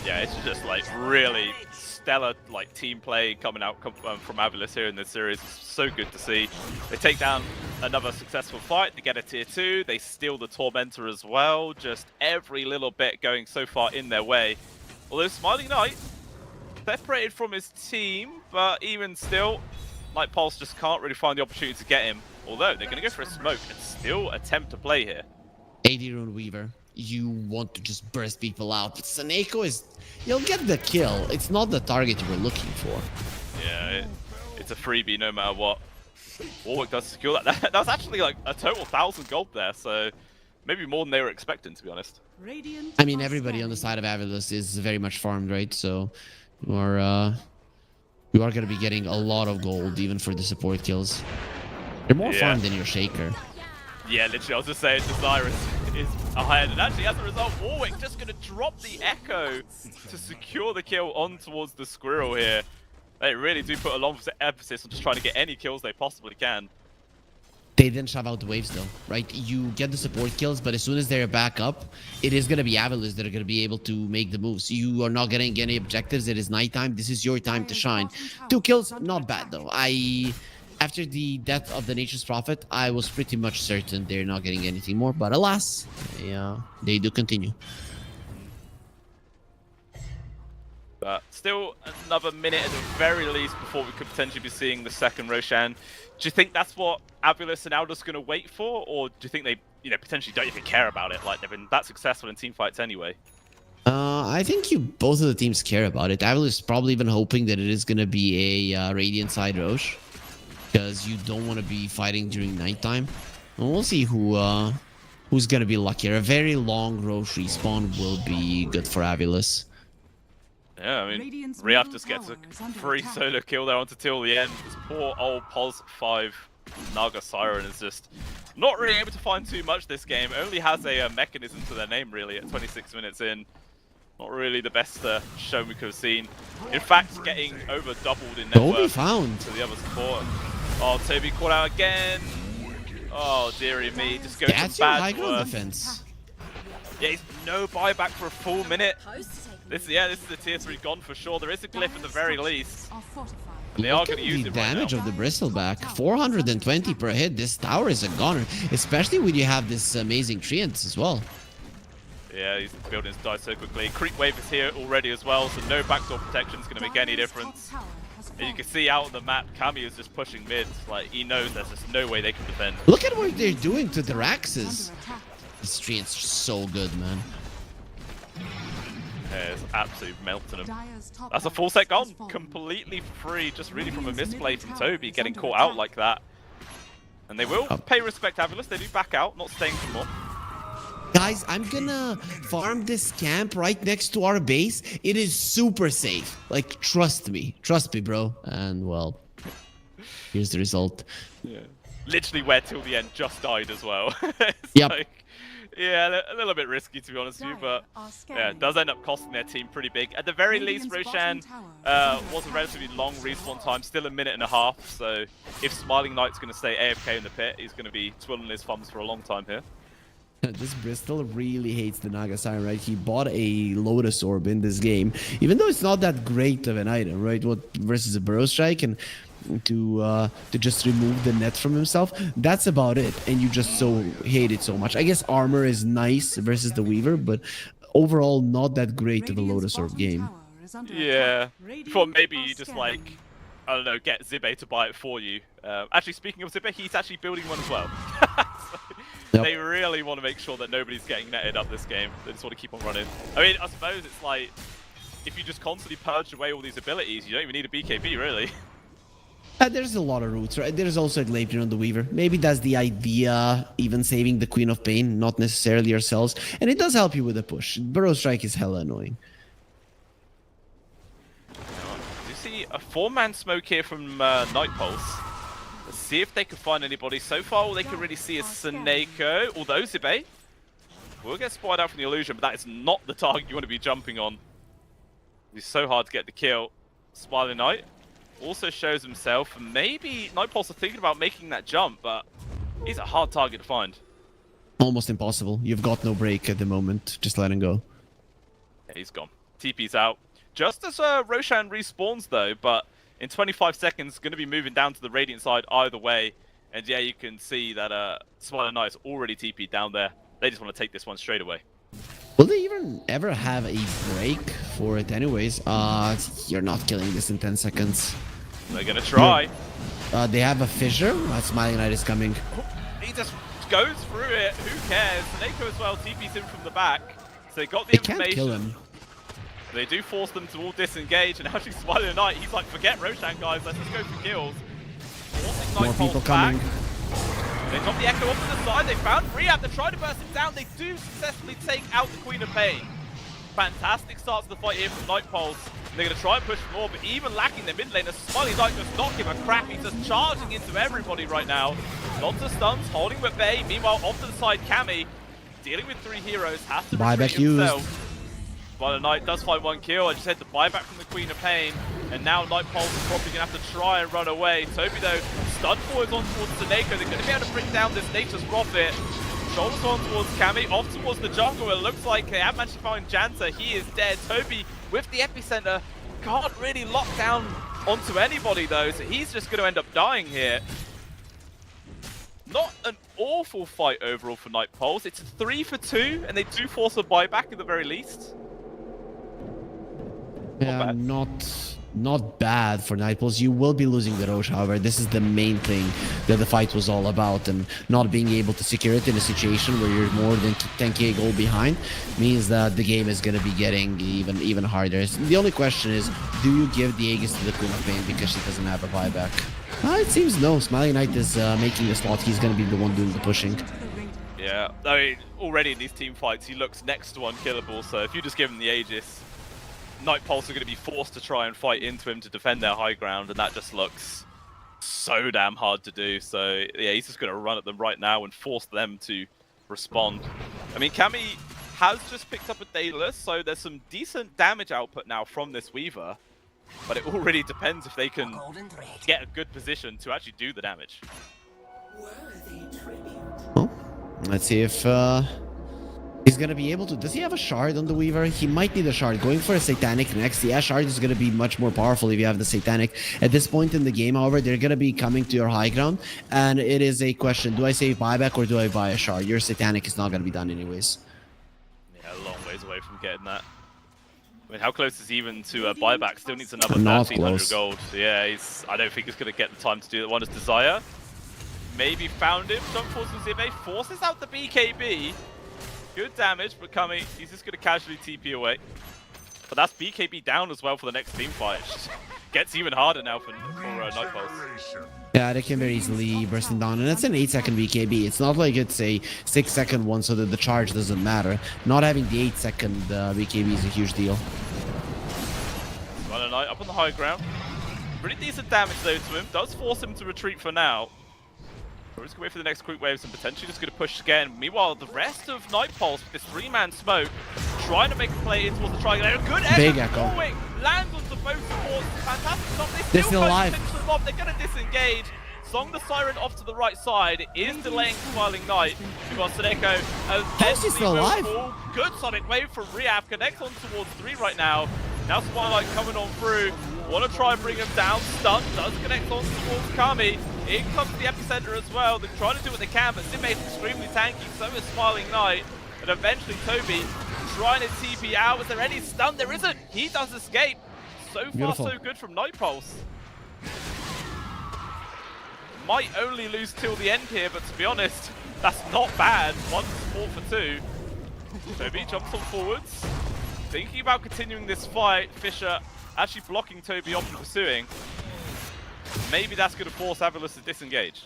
Yeah, it's just like really stellar like team play coming out from Avilus here in this series. It's so good to see. They take down another successful fight. They get a tier 2. They steal the Tormentor as well. Just every little bit going so far in their way. Although Smiling Knight separated from his team, but even still, Night Pulse just can't really find the opportunity to get him. Although they're going to go for a smoke and still attempt to play here. 80 Rune Weaver. You want to just burst people out. But Saneko is... You'll get the kill. It's not the target you were looking for. Yeah, it's a freebie no matter what. Warwick does secure that. That was actually like a total 1,000 gold there, so maybe more than they were expecting, to be honest. I mean, everybody on the side of Avilus is very much farmed, right? So you are going to be getting a lot of gold, even for the support kills. You're more farmed than your Shaker. Yeah, literally, I was just saying Desirous is ahead. And actually, as a result, Warwick just going to drop the Echo to secure the kill on towards the Squirrel here. They really do put a lot of emphasis on just trying to get any kills they possibly can. They didn't shove out the waves though, right? You get the support kills, but as soon as they're back up, it is going to be Avilis that are going to be able to make the moves. You are not getting any objectives. It is nighttime. This is your time to shine. 2 kills, not bad though. After the death of the Nature's Prophet, I was pretty much certain they're not getting anything more. But alas, they do continue. But still another minute at the very least before we could potentially be seeing the second Roshan. Do you think that's what Avilis and Aldous are going to wait for? Or do you think they potentially don't even care about it? Like, they've been that successful in team fights anyway. I think both of the teams care about it. Avilis is probably even hoping that it is going to be a Radiant side Rosh. Because you don't want to be fighting during nighttime. And we'll see who's going to be luckier. A very long Rosh respawn will be good for Avilis. Yeah, I mean, Riaf just gets a free solo kill there onto till the end. This poor old Pos 5 Naga Siren is just not really able to find too much this game. Only has a mechanism to their name, really, at 26 minutes in. Not really the best show we could have seen. In fact, getting over doubled in net worth to the other support. Oh, Toby caught out again. Oh, dearie me. Just goes That's from your bad high to ground worse. defense. Yeah, he's no buyback for a full minute. This is the tier 3 gone for sure. There is a glyph at the very least. And they are going to use it right now. The damage of the Bristleback. 420 per hit. This tower is a goner. Especially when you have this amazing treants as well. Yeah, he's building his dice so quickly. Creep wave is here already as well, so no backdoor protection is going to make any difference. And you can see out on the map, Kami is just pushing mid. Like, he knows there's just no way they can defend. Look at what they're doing to the Raxes. This treants are so good, man. Yeah, it's absolutely melting them. That's a full set gone. Completely free, just really from a misplay from Toby, getting caught out like that. And they will pay respect to Avilis. They do back out, not staying for more. Guys, I'm gonna farm this camp right next to our base. It is super safe. Like, trust me. Trust me, bro. And, well, here's the result. Yeah. Literally where till the end just died as well. Yep. Like, yeah, a little bit risky to be honest with you, but yeah, it does end up costing their team pretty big. At the very least, Roshan was a relatively long respawn time, still a minute and a half, so if Smiling Knight's going to stay AFK in the pit, he's going to be twiddling his thumbs for a long time here. This Bristol really hates the Naga Siren, right? He bought a Lotus Orb in this game, even though it's not that great of an item, right? What versus a Burrow Strike and to just remove the net from himself. That's about it, and you just so hate it so much. I guess armor is nice versus the Weaver, but overall not that great of a Lotus Orb game. Yeah, thought maybe you just like, I don't know, get Zibe to buy it for you. Actually, speaking of Zibe, he's actually building one as well. So they really want to make sure that nobody's getting netted up this game. They just want to keep on running. I mean, I suppose it's like, if you just constantly purge away all these abilities, you don't even need a BKB, really. There's a lot of routes, right? There's also a Glavion on the Weaver. Maybe that's the idea, even saving the Queen of Pain, not necessarily yourselves. And it does help you with a push. Burrow Strike is hella annoying. You see a 4-man smoke here from Night Pulse. Let's see if they can find anybody. So far, all they can really see is Seneko, although Zibe will get spotted out from the illusion, but that is not the target you want to be jumping on. It's so hard to get the kill. Smiling Knight also shows himself, and maybe Night Pulse are thinking about making that jump, but he's a hard target to find. Almost impossible. You've got no break at the moment. Just let him go. Yeah, he's gone. TP's out. Just as Roshan respawns, though, but in 25 seconds, going to be moving down to the Radiant side either way. And yeah, you can see that Smiling Knight's already TP'd down there. They just want to take this one straight away. Will they even ever have a break for it anyways? You're not killing this in 10 seconds. They're going to try. They have a fissure. Smiling Knight is coming. He just goes through it. Who cares? Seneko as well TP's in from the back. So they got the information. Can't kill him. They do force them to all disengage, and actually Smiling Knight, he's like, forget Roshan, guys, let's just go for kills. More people coming. They drop the Echo off to the side, they found Rehab, they try to burst him down, they do successfully take out the Queen of Pain. Fantastic start to the fight here from Night Pulse. They're going to try and push more, but even lacking their mid laner, Smiley Knight does not give a crap. He's just charging into everybody right now. Lots of stuns, holding at bay. Meanwhile, off to the side, Cammy, dealing with 3 heroes, has to Buyback retreat himself. used. Smiley Knight does find 1 kill. I just had the buyback from the Queen of Pain. And now Nightpulse is probably going to have to try and run away. Toby, though, stun forwards on towards Seneko. They're going to be able to bring down this Nature's Prophet. Shoulders on towards Cammy, off towards the jungle. It looks like they have managed to find Janta. He is dead. Toby, with the epicenter, can't really lock down onto anybody, though. So he's just going to end up dying here. Not an awful fight overall for Nightpulse. It's 3 for 2, and they do force a buyback at the very least. Yeah, not bad for Nightpulse. You will be losing the Roche, however. This is the main thing that the fight was all about, and not being able to secure it in a situation where you're more than 10k goal behind means that the game is going to be getting even harder. The only question is, do you give the Aegis to the Queen of Pain because she doesn't have a buyback? It seems no. Smiley Knight is making the slot. He's going to be the one doing the pushing. Yeah, I mean, already in these team fights, he looks next to unkillable, so if you just give him the Aegis, Nightpulse are going to be forced to try and fight into him to defend their high ground, and that just looks so damn hard to do. So yeah, he's just going to run at them right now and force them to respond. I mean, Cammy has just picked up a Daedalus, so there's some decent damage output now from this Weaver, but it all really depends if they can get a good position to actually do the damage. Well, let's see if he's gonna be able to. Does he have a shard on the Weaver? He might need a shard. Going for a Satanic next. Yeah, shard is gonna be much more powerful if you have the Satanic. At this point in the game, however, they're gonna be coming to your high ground, and it is a question: do I save buyback or do I buy a shard? Your Satanic is not gonna be done anyways. Yeah, a long ways away from getting that. I mean, how close is he even to a buyback? Still needs another Not 1,300 close. gold. So yeah, I don't think he's going to get the time to do that. One is Desire. Maybe found him. Jump force from Zive. Forces out the BKB. Good damage, but Kami, he's just going to casually TP away. But that's BKB down as well for the next team fight. It just gets even harder now for Nightpulse. Yeah, they can very easily burst him down, and it's an 8-second BKB. It's not like it's a 6-second one, so that the charge doesn't matter. Not having the 8-second BKB is a huge deal. Well, Knight up on the high ground. Pretty decent damage though to him. Does force him to retreat for now. We're just going to wait for the next quick waves and potentially just going to push again. Meanwhile, the rest of Nightpulse with this 3-man smoke, trying to make a play in towards the triangle. Good Big echo. echo. Lands onto both supports. Fantastic stop. They're still alive. They're going to disengage. Song the Siren off to the right side is delaying Smiling Knight. Meanwhile, Seneko How's he still alive? Good sonic wave from Riaf. Connects on towards 3 right now. Now Smiley coming on through. Want to try and bring him down. Stun does connect on towards Kami. In comes the epicenter as well. They're trying to do what they can, but Zive is extremely tanky. So is Smiling Knight. And eventually Toby trying to TP out. Was there any stun? There isn't. He does escape. So far, Beautiful. so good from Nightpulse. Might only lose till the end here, but to be honest, that's not bad. 1 support for 2. Toby jumps on forwards. Thinking about continuing this fight. Fisher actually blocking Toby off and pursuing. Maybe that's going to force Avilus to disengage.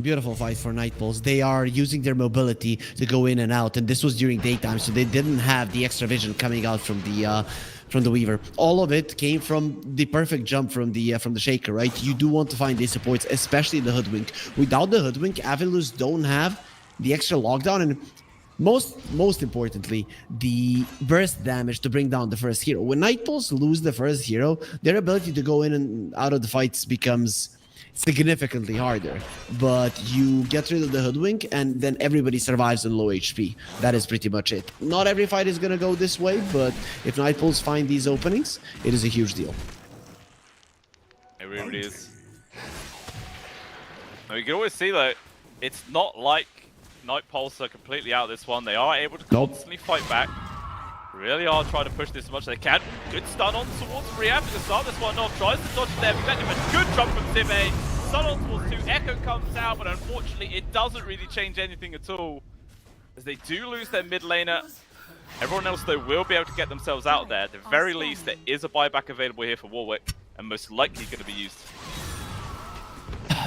Beautiful fight for Nightpulse. They are using their mobility to go in and out, and this was during daytime, so they didn't have the extra vision coming out from the Weaver. All of it came from the perfect jump from the Shaker, right? You do want to find these supports, especially the Hoodwink. Without the Hoodwink, Avilus don't have the extra lockdown, and most importantly, the burst damage to bring down the first hero. When Nightpulse lose the first hero, their ability to go in and out of the fights becomes significantly harder. But you get rid of the Hoodwink, and then everybody survives on low HP. That is pretty much it. Not every fight is gonna go this way, but if Nightpulse find these openings, it is a huge deal. It really is. Now, you can always see though, it's not like Nightpulse are completely out of this one. They are able to constantly fight back. Really are trying to push this as much as they can. Good stun on towards Riaf to start this one off. Tries to dodge there, but good jump from Zive. Stun on towards 2. Echo comes out, but unfortunately it doesn't really change anything at all. As they do lose their mid laner. Everyone else though will be able to get themselves out there. At the very least, there is a buyback available here for Warwick, and most likely going to be used.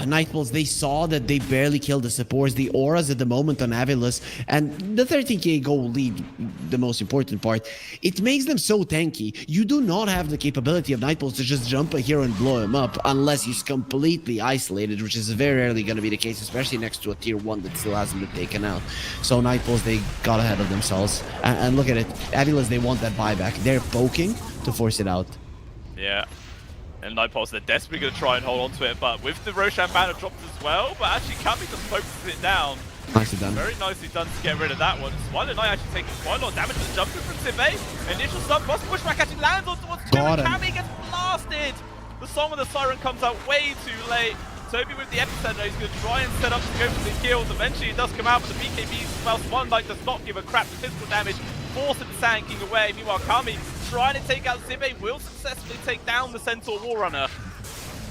Nightbulls, they saw that they barely killed the supports, the auras at the moment on Avilus, and the 13k goal lead, the most important part, it makes them so tanky. You do not have the capability of Nightbulls to just jump a hero and blow him up unless he's completely isolated, which is very rarely going to be the case, especially next to a tier 1 that still hasn't been taken out. So Nightbulls, they got ahead of themselves. And look at it, Avilus, they want that buyback. They're poking to force it out. Yeah. And Nightbulls, they're desperately going to try and hold on to it, but with the Roshan banner dropped as well, but actually Kami just focuses it down. Nicely done. Very nicely done to get rid of that one. Smiling Knight actually taking quite a lot of damage with the jumper from Sivay. Initial stun, cross pushback actually lands on towards two, and Kami gets blasted! The Song of the Siren comes out way too late. Toby with the epicenter, he's going to try and set up to go for the kills. Eventually it does come out, but the BKB as well. Swan Knight does not give a crap. The physical damage forcing the Sand King away. Meanwhile, Kami trying to take out Zibe will successfully take down the Centaur War Runner.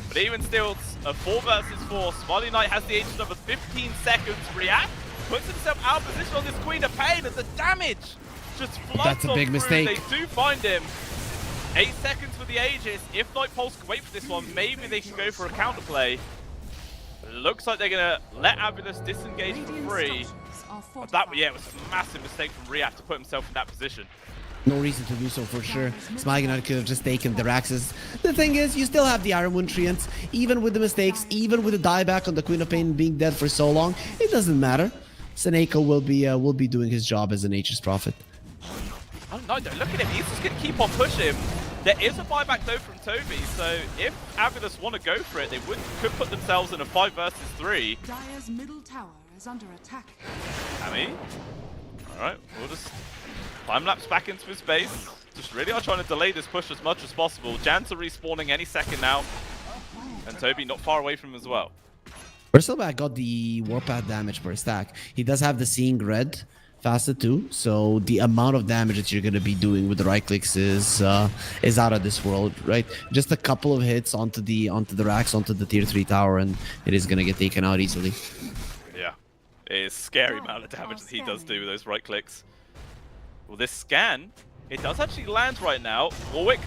But even still, it's a 4 versus 4. Smiley Knight has the Aegis over 15 seconds. React puts himself out of position on this Queen of Pain, and the damage just floods. That's a big mistake. They do find him. 8 seconds for the Aegis. If Nightpulse can wait for this one, maybe they can go for a counterplay. It looks like they're going to let Avilus disengage for free. But that, yeah, it was a massive mistake from React to put himself in that position. No reason to do so for sure. Smilegnar could have just taken the Raxes. The thing is, you still have the Iron Moon Treants. Even with the mistakes, even with the dieback on the Queen of Pain being dead for so long, it doesn't matter. Seneko will be doing his job as a Nature's Prophet. Oh no, look at him. He's just going to keep on pushing. There is a buyback though from Toby, so if Avilus want to go for it, they could put themselves in a 5 versus 3. Dire's middle tower is under attack. Kami. Alright, we'll just time-lapse back into his base. Just really are trying to delay this push as much as possible. Jansa respawning any second now. And Toby not far away from him as well. Bristleback got the Warpath damage per stack. He does have the Seeing Red facet too, so the amount of damage that you're going to be doing with the right clicks is out of this world, right? Just a couple of hits onto the racks, onto the tier 3 tower, and it is going to get taken out easily. Yeah, it is scary amount of damage that he does do with those right clicks. Well, this scan, it does actually land right now. Warwick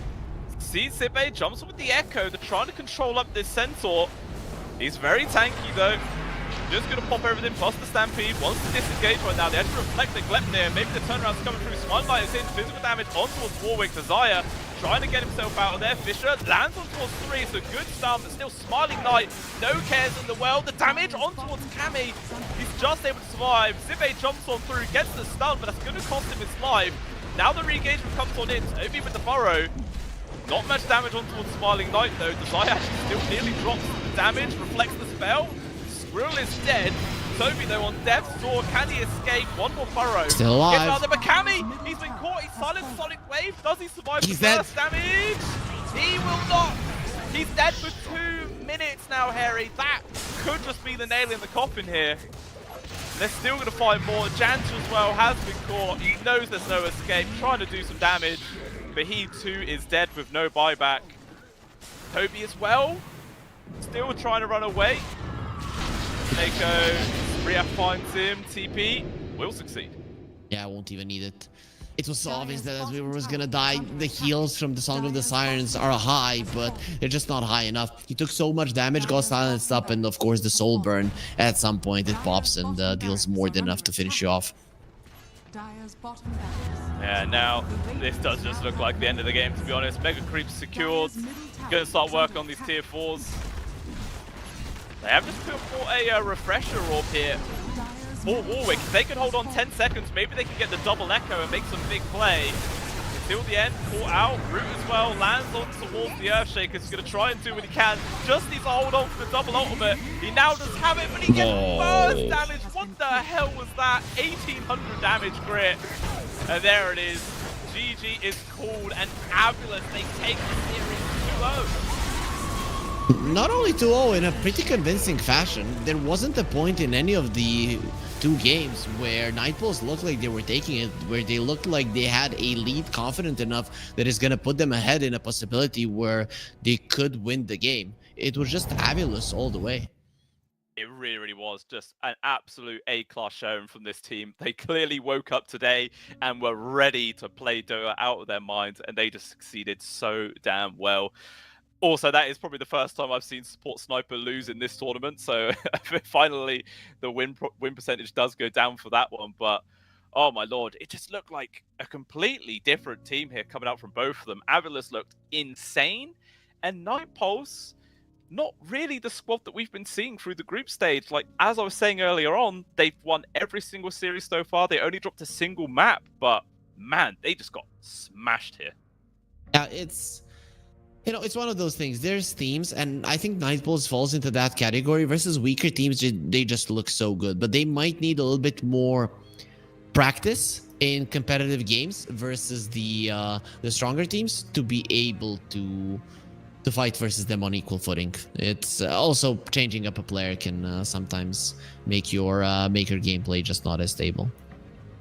sees Zibe, jumps with the Echo. They're trying to control up this Centaur. He's very tanky though. Just gonna pop everything past the Stampede. Wants to disengage right now. They actually reflect the Glepnir. Maybe the turnaround's coming through. Smilelight is in. Physical damage on towards Warwick. Desire trying to get himself out of there. Fisher lands on towards 3. It's a good start, but still Smiling Knight. No cares in the world. The damage on towards Kami. He's just able to survive. Zibe jumps on through, gets the stun, but that's gonna cost him his life. Now the re-engagement comes on in. Toby with the burrow. Not much damage on towards Smiling Knight though. Desire actually still nearly drops the damage. Reflects the spell. Squirrel is dead. Toby though on death's door. Can he escape? One more furrow. Still alive. Gets out of there, but Kami, he's been caught. He's silent Sonic Wave. Does he survive the first damage? He will not. He's dead for 2 minutes now, Harry. That could just be the nail in the coffin here. They're still going to find more. Jansa as well has been caught. He knows there's no escape. Trying to do some damage. But he too is dead with no buyback. Toby as well. Still trying to run away. Neko, Rhea finds him. TP will succeed. Yeah, I won't even need it. It was so obvious that as we were gonna die. The heals from the Song of the Sirens are high, but they're just not high enough. He took so much damage, got silenced up, and of course the Soul Burn. At some point it pops and deals more than enough to finish you off. Dire's bottom barracks. Yeah, now this does just look like the end of the game, to be honest. Mega Creep's secured. Gonna start working on these tier 4s. They have just put a refresher orb here for Warwick. If they can hold on 10 seconds, maybe they can get the double echo and make some big play. Until the end, caught out. Root as well lands on towards the Earthshaker. He's going to try and do what he can. Just needs to hold on for the double ultimate. He now does have it, but he gets burst damage. What the hell was that? 1800 damage crit. And there it is. GG is called, and Avilus, they take the series 2-0. Not only 2-0 in a pretty convincing fashion. There wasn't a point in any of the 2 games where Nightbulls looked like they were taking it, where they looked like they had a lead confident enough that it's going to put them ahead in a possibility where they could win the game. It was just Avilus all the way. It really, really was just an absolute A-class showing from this team. They clearly woke up today and were ready to play Dota out of their minds, and they just succeeded so damn well. Also, that is probably the first time I've seen support sniper lose in this tournament. So finally, the win percentage does go down for that one. But oh my lord, it just looked like a completely different team here coming out from both of them. Avilus looked insane, and Night Pulse, not really the squad that we've been seeing through the group stage. Like, as I was saying earlier on, they've won every single series so far. They only dropped a single map, but man, they just got smashed here. Yeah, it's it's one of those things. There's teams, and I think Night Pulse falls into that category versus weaker teams. They just look so good, but they might need a little bit more practice in competitive games versus the stronger teams to be able to fight versus them on equal footing. It's also changing up a player can sometimes make your gameplay just not as stable.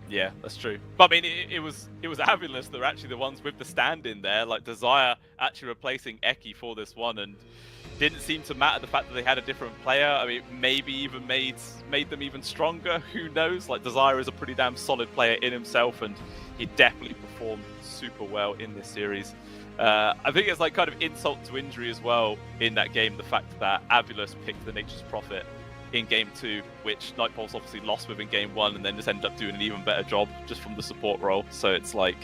Yeah, that's true. But I mean, it was Avilus that were actually the ones with the stand in there, like Desire actually replacing Eki for this one, and didn't seem to matter the fact that they had a different player. I mean, maybe even made them even stronger. Who knows? Like, Desire is a pretty damn solid player in himself, and he definitely performed super well in this series. I think it's like kind of insult to injury as well in that game, the fact that Avilus picked the Nature's Prophet in game 2, which Night Pulse obviously lost with in game 1, and then just ended up doing an even better job just from the support role. So it's like,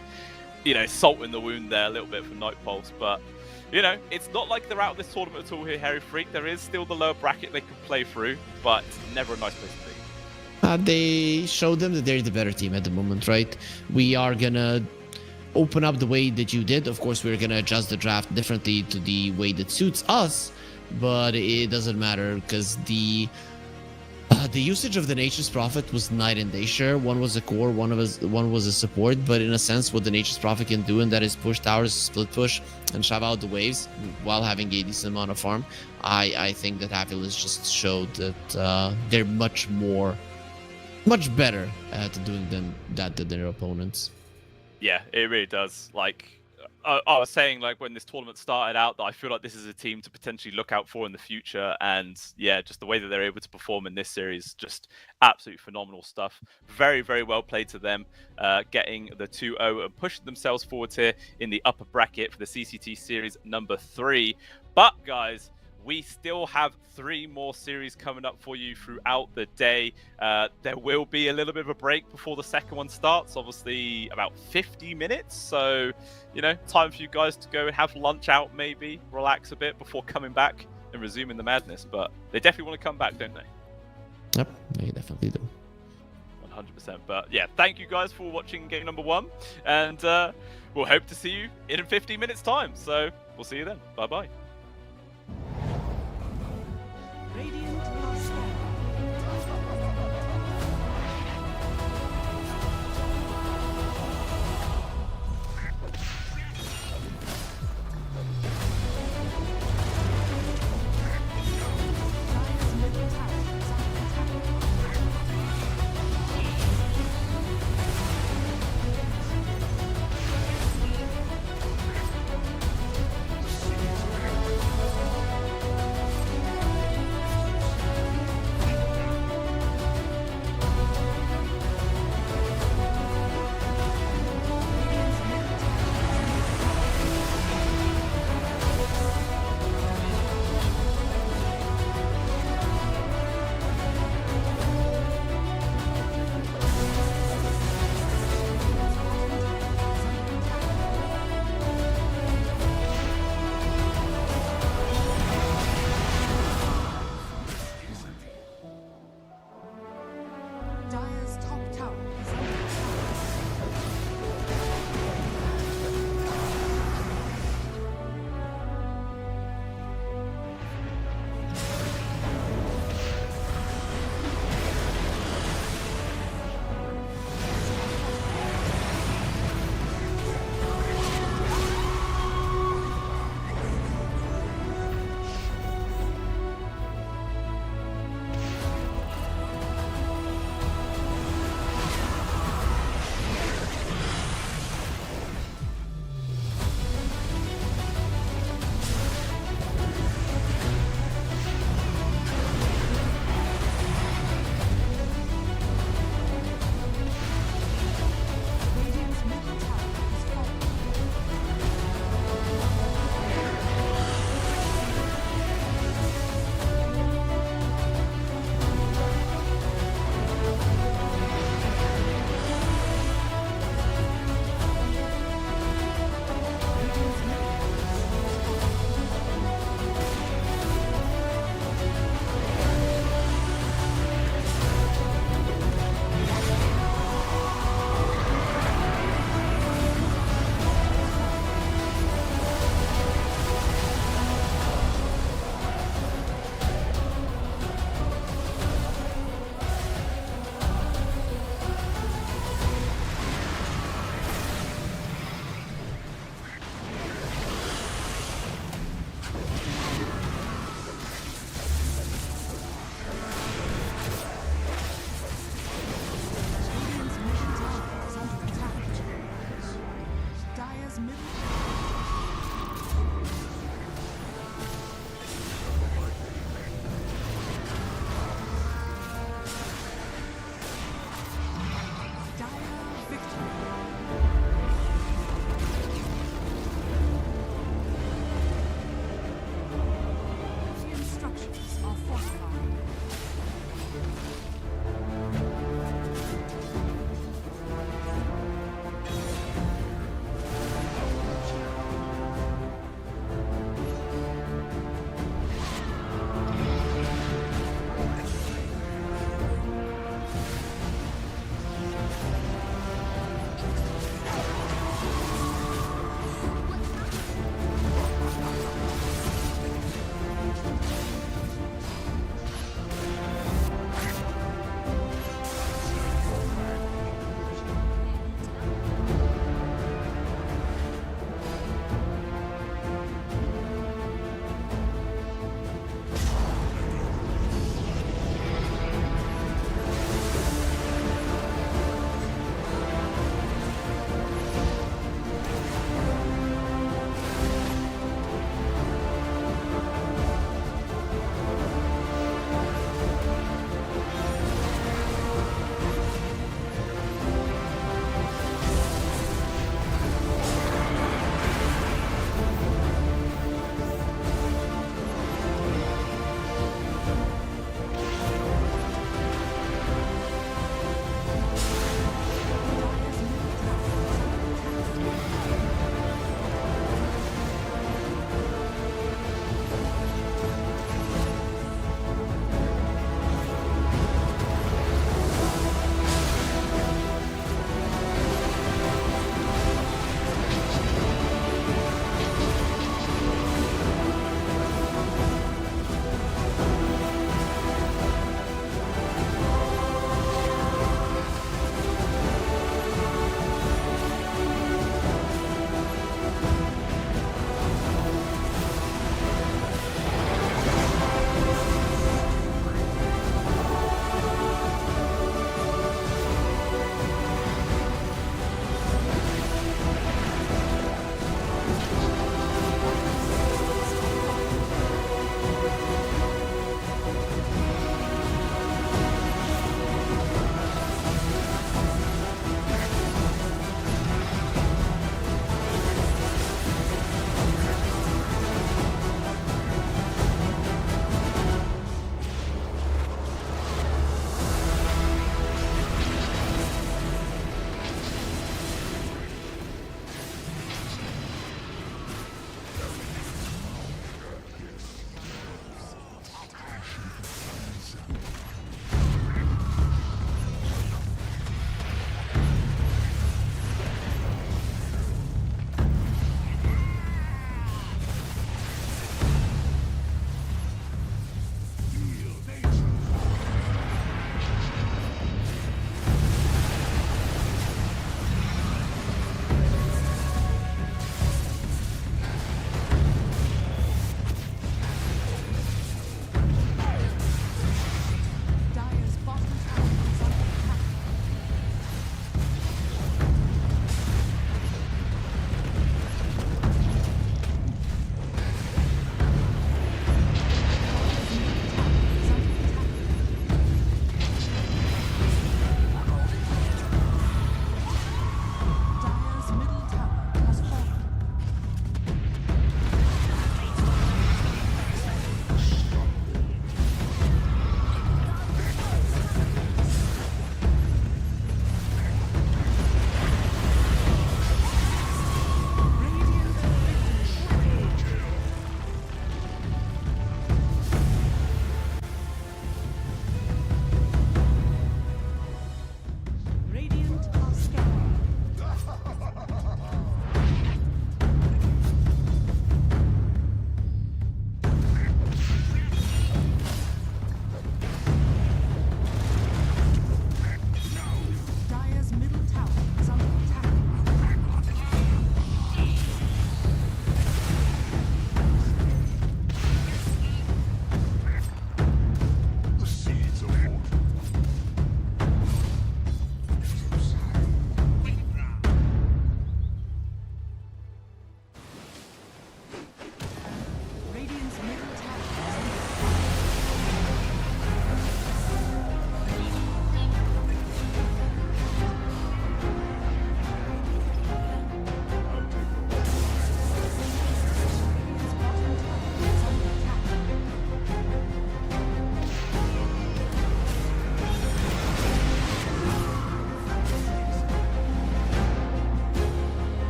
salt in the wound there a little bit for Night Pulse, but it's not like they're out of this tournament at all here, Harry Freak. There is still the lower bracket they can play through, but never a nice place to be. They showed them that they're the better team at the moment, right? We are gonna open up the way that you did. Of course, we're gonna adjust the draft differently to the way that suits us, but it doesn't matter because the usage of the Nature's Prophet was night and day. Sure, one was a core, one was a support, but in a sense, what the Nature's Prophet can do, and that is push towers, split push, and shove out the waves while having a decent amount of farm. I think that Avilus just showed that they're much better at doing that than their opponents. Yeah, it really does. Like, I was saying, like, when this tournament started out, that I feel like this is a team to potentially look out for in the future. And yeah, just the way that they're able to perform in this series, just absolutely phenomenal stuff. Very, very well played to them, getting the 2-0 and pushing themselves forward here in the upper bracket for the CCT Series number 3. But guys, we still have 3 more series coming up for you throughout the day. There will be a little bit of a break before the second one starts, obviously about 50 minutes. So, time for you guys to go and have lunch out, maybe relax a bit before coming back and resuming the madness. But they definitely want to come back, don't they? Yep, they definitely do. 100%. But yeah, thank you guys for watching game number 1. And we'll hope to see you in 15 minutes time. So we'll see you then. Bye-bye. Radiant are scanning. Dire's middle tower is under attack.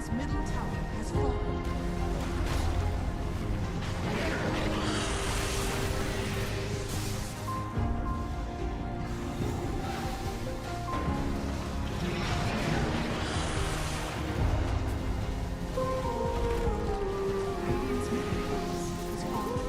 Dire's middle tower has fallen. Radiant's middle base is falling.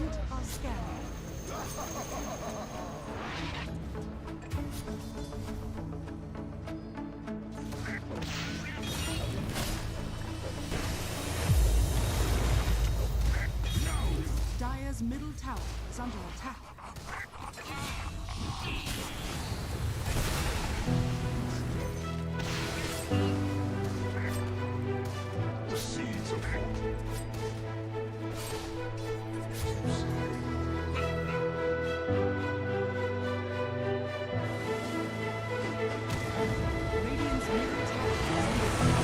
Radiant are scanning. Dire's middle tower is under attack. The seeds of hope. Radiant's middle tower is under attack.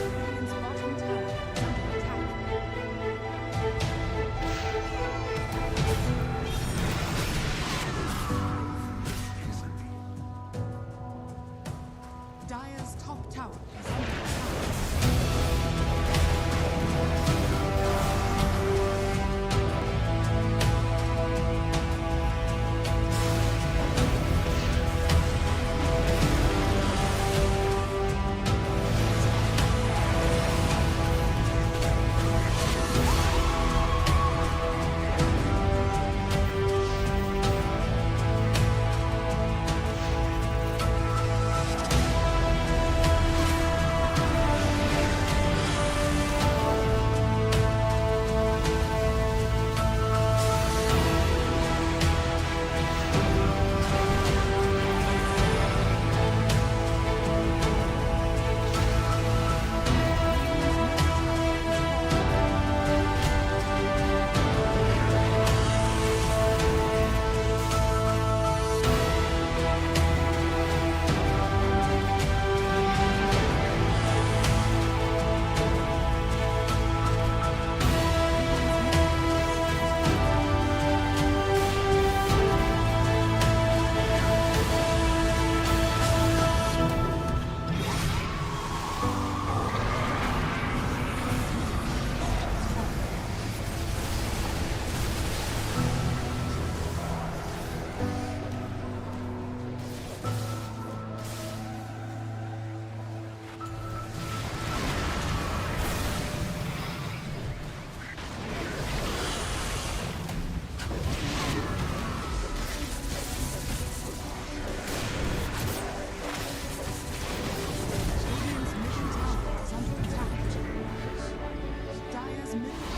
Radiant's bottom tower is under attack. Dire's top tower is under attack. Radiant's middle tower is under attack. Dire's middle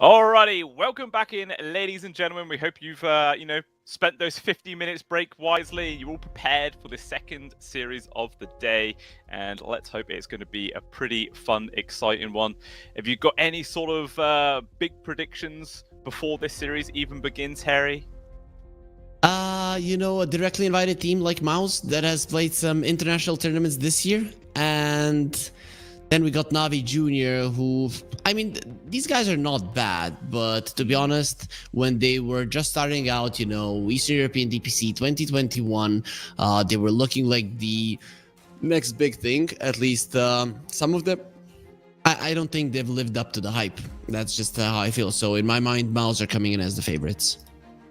Alrighty, welcome back in, ladies and gentlemen. We hope you've, spent those 50 minutes break wisely. You're all prepared for the second series of the day, and let's hope it's going to be a pretty fun, exciting one. Have you got any sort of big predictions before this series even begins, Harry? A directly invited team like Mouse that has played some international tournaments this year, and then we got Navi Jr., who, I mean, these guys are not bad, but to be honest, when they were just starting out, Eastern European DPC 2021, they were looking like the next big thing, at least some of them. I don't think they've lived up to the hype. That's just how I feel. So in my mind, Mouse are coming in as the favorites.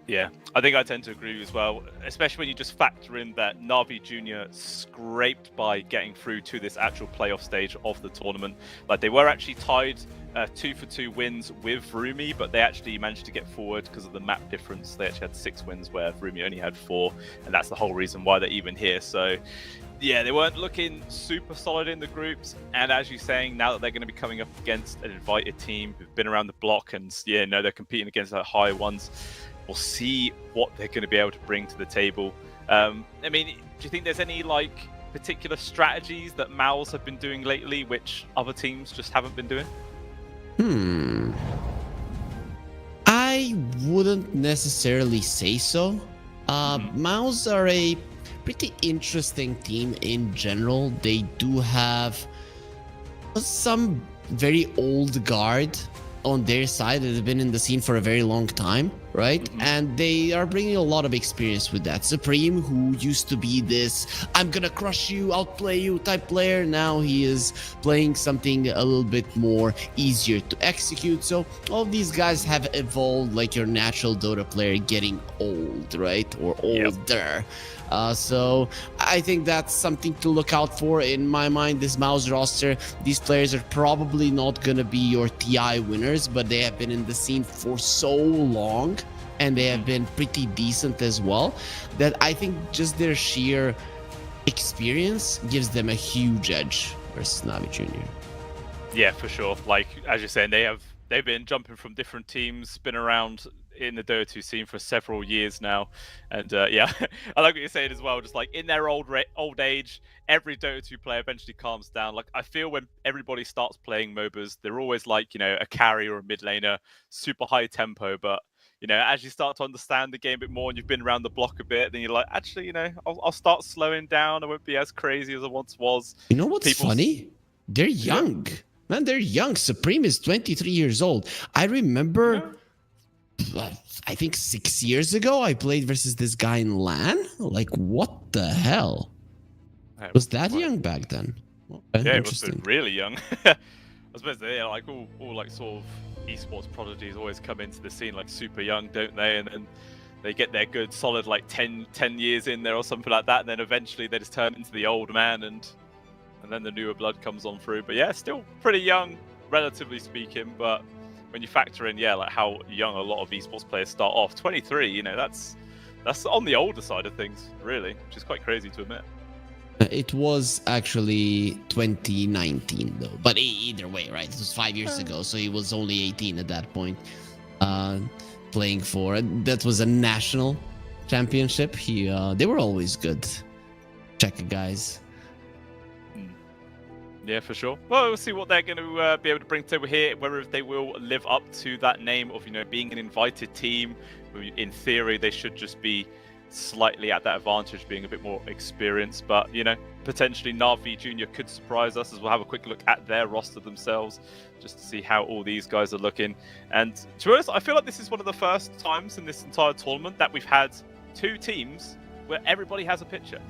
Yeah, I think I tend to agree as well, especially when you just factor in that Navi Jr. scraped by getting through to this actual playoff stage of the tournament. Like, they were actually tied 2-for-2 wins with Rumi, but they actually managed to get forward because of the map difference. They actually had 6 wins where Rumi only had 4, and that's the whole reason why they're even here. So yeah, they weren't looking super solid in the groups, and as you're saying, now that they're going to be coming up against an invited team who've been around the block, and they're competing against the higher ones. We'll see what they're going to be able to bring to the table. I mean, do you think there's any particular strategies that Mouse have been doing lately, which other teams just haven't been doing? I wouldn't necessarily say so. Mouse are a pretty interesting team in general. They do have some very old guard on their side that have been in the scene for a very long time, right? And they are bringing a lot of experience with that. Supreme, who used to be this I'm gonna crush you, outplay you type player, now he is playing something a little bit more easier to execute. So all of these guys have evolved like your natural Dota player getting old, right? Or older. So I think that's something to look out for. In my mind, this Mouse roster, these players are probably not going to be your TI winners, but they have been in the scene for so long, and they have been pretty decent as well, that I think just their sheer experience gives them a huge edge versus Navi Jr. Yeah, for sure. Like, as you're saying, they've been jumping from different teams, been around in the Dota 2 scene for several years now, and I like what you're saying as well. Just like in their old age, every Dota 2 player eventually calms down. Like, I feel when everybody starts playing MOBAs, they're always like a carry or a mid laner, super high tempo. But as you start to understand the game a bit more and you've been around the block a bit, then you're like, actually, I'll start slowing down. I won't be as crazy as I once was. You know what's funny? They're young. Yeah. Man, they're young. Supreme is 23 years old. I remember, I think 6 years ago, I played versus this guy in LAN. Like, what the hell? Was that young back then? Okay, it was really young. I suppose they're like all like sort of esports prodigies always come into the scene like super young, don't they? And then they get their good solid like 10 years in there or something like that, and then eventually they just turn into the old man, and then the newer blood comes on through. But yeah, still pretty young, relatively speaking. But when you factor in, like how young a lot of esports players start off, 23, that's on the older side of things, really, which is quite crazy to admit. It was actually 2019 though, but either way, right? It was 5 years ago, so he was only 18 at that point, playing for. That was a national championship. They were always good. Czech guys. Yeah, for sure. Well, we'll see what they're going to be able to bring to the table here, whether they will live up to that name of, being an invited team. In theory, they should just be slightly at that advantage, being a bit more experienced. But, potentially Navi Jr. could surprise us, as we'll have a quick look at their roster themselves, just to see how all these guys are looking. And to be honest, I feel like this is one of the first times in this entire tournament that we've had 2 teams where everybody has a picture.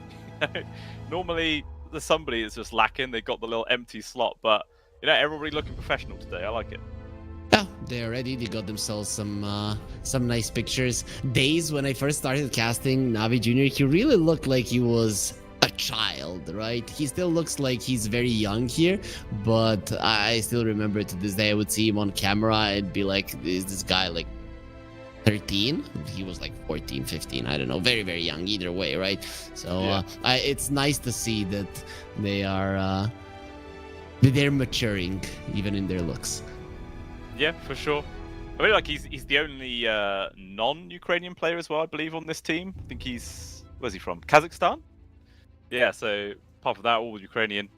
Normally, there's somebody that's just lacking. They got the little empty slot, but everybody looking professional today. I like it. Yeah, they're ready. They got themselves some nice pictures. Days when I first started casting Navi Jr., he really looked like he was a child, right? He still looks like he's very young here, but I still remember to this day I would see him on camera and be like, is this guy like 13? He was like 14, 15, I don't know, very, very young either way, right? So it's nice to see that they're maturing even in their looks. Yeah, for sure. I mean, like he's the only non-Ukrainian player as well, I believe, on this team. I think where's he from? Kazakhstan. Yeah. So apart from that, all Ukrainian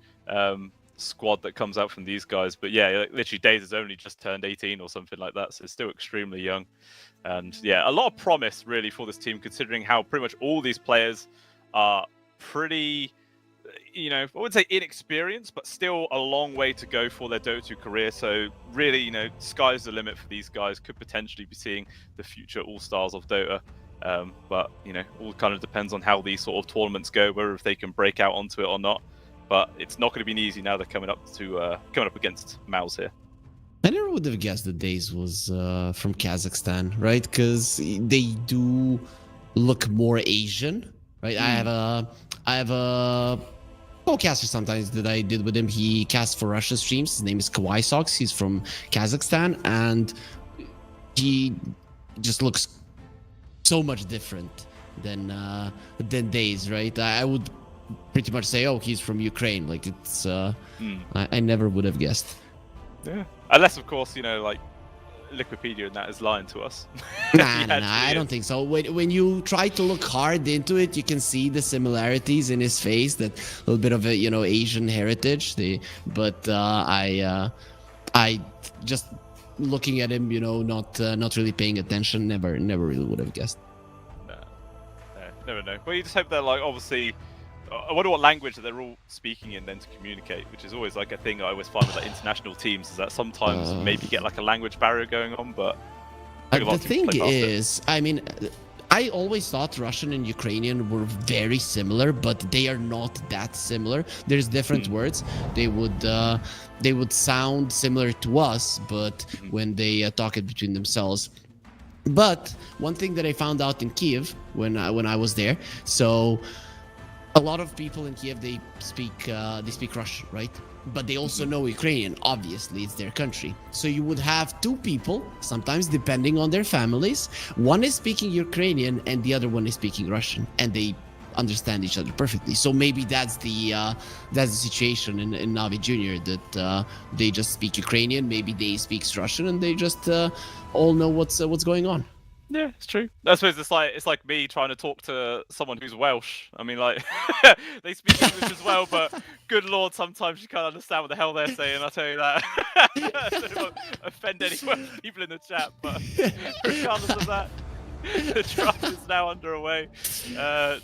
squad that comes out from these guys. But yeah, like, literally, Days has only just turned 18 or something like that, so still extremely young. And yeah, a lot of promise really for this team, considering how pretty much all these players are pretty, I wouldn't say inexperienced, but still a long way to go for their Dota 2 career. So really, sky's the limit for these guys. Could potentially be seeing the future all-stars of Dota. But all kind of depends on how these sort of tournaments go, whether if they can break out onto it or not. But it's not going to be easy now. They're coming up against Mouse here. I never would have guessed that Days was from Kazakhstan, right? Because they do look more Asian, right? I have a co-caster sometimes that I did with him. He casts for Russia streams. His name is Kawaii Socks. He's from Kazakhstan, and he just looks so much different than Days, right? I would pretty much say, oh, he's from Ukraine. Like it's, I never would have guessed. Yeah, unless of course like Wikipedia and that is lying to us. Nah, I don't think so. When you try to look hard into it, you can see the similarities in his face. That little bit of a Asian heritage. But I just looking at him, not really paying attention. Never really would have guessed. No, never know. Well, you just hope they're like obviously. I wonder what language that they're all speaking in then to communicate, which is always like a thing I always find with like international teams, is that sometimes maybe get like a language barrier going on, but the thing is, I mean, I always thought Russian and Ukrainian were very similar, but they are not that similar. There's different words. They would sound similar to us, but when they talk it between themselves. But one thing that I found out in Kiev when I was there, so a lot of people in Kiev, they speak Russian, right? But they also know Ukrainian. Obviously, it's their country. So you would have two people, sometimes depending on their families. One is speaking Ukrainian and the other one is speaking Russian, and they understand each other perfectly. So maybe that's the situation in Navi Junior, that they just speak Ukrainian. Maybe they speaks Russian, and they just all know what's going on. Yeah, it's true. I suppose it's like me trying to talk to someone who's Welsh. I mean, like they speak English as well, but good lord, sometimes you can't understand what the hell they're saying. I'll tell you that. So I won't offend any Welsh people in the chat, but regardless of that, the draft is now underway.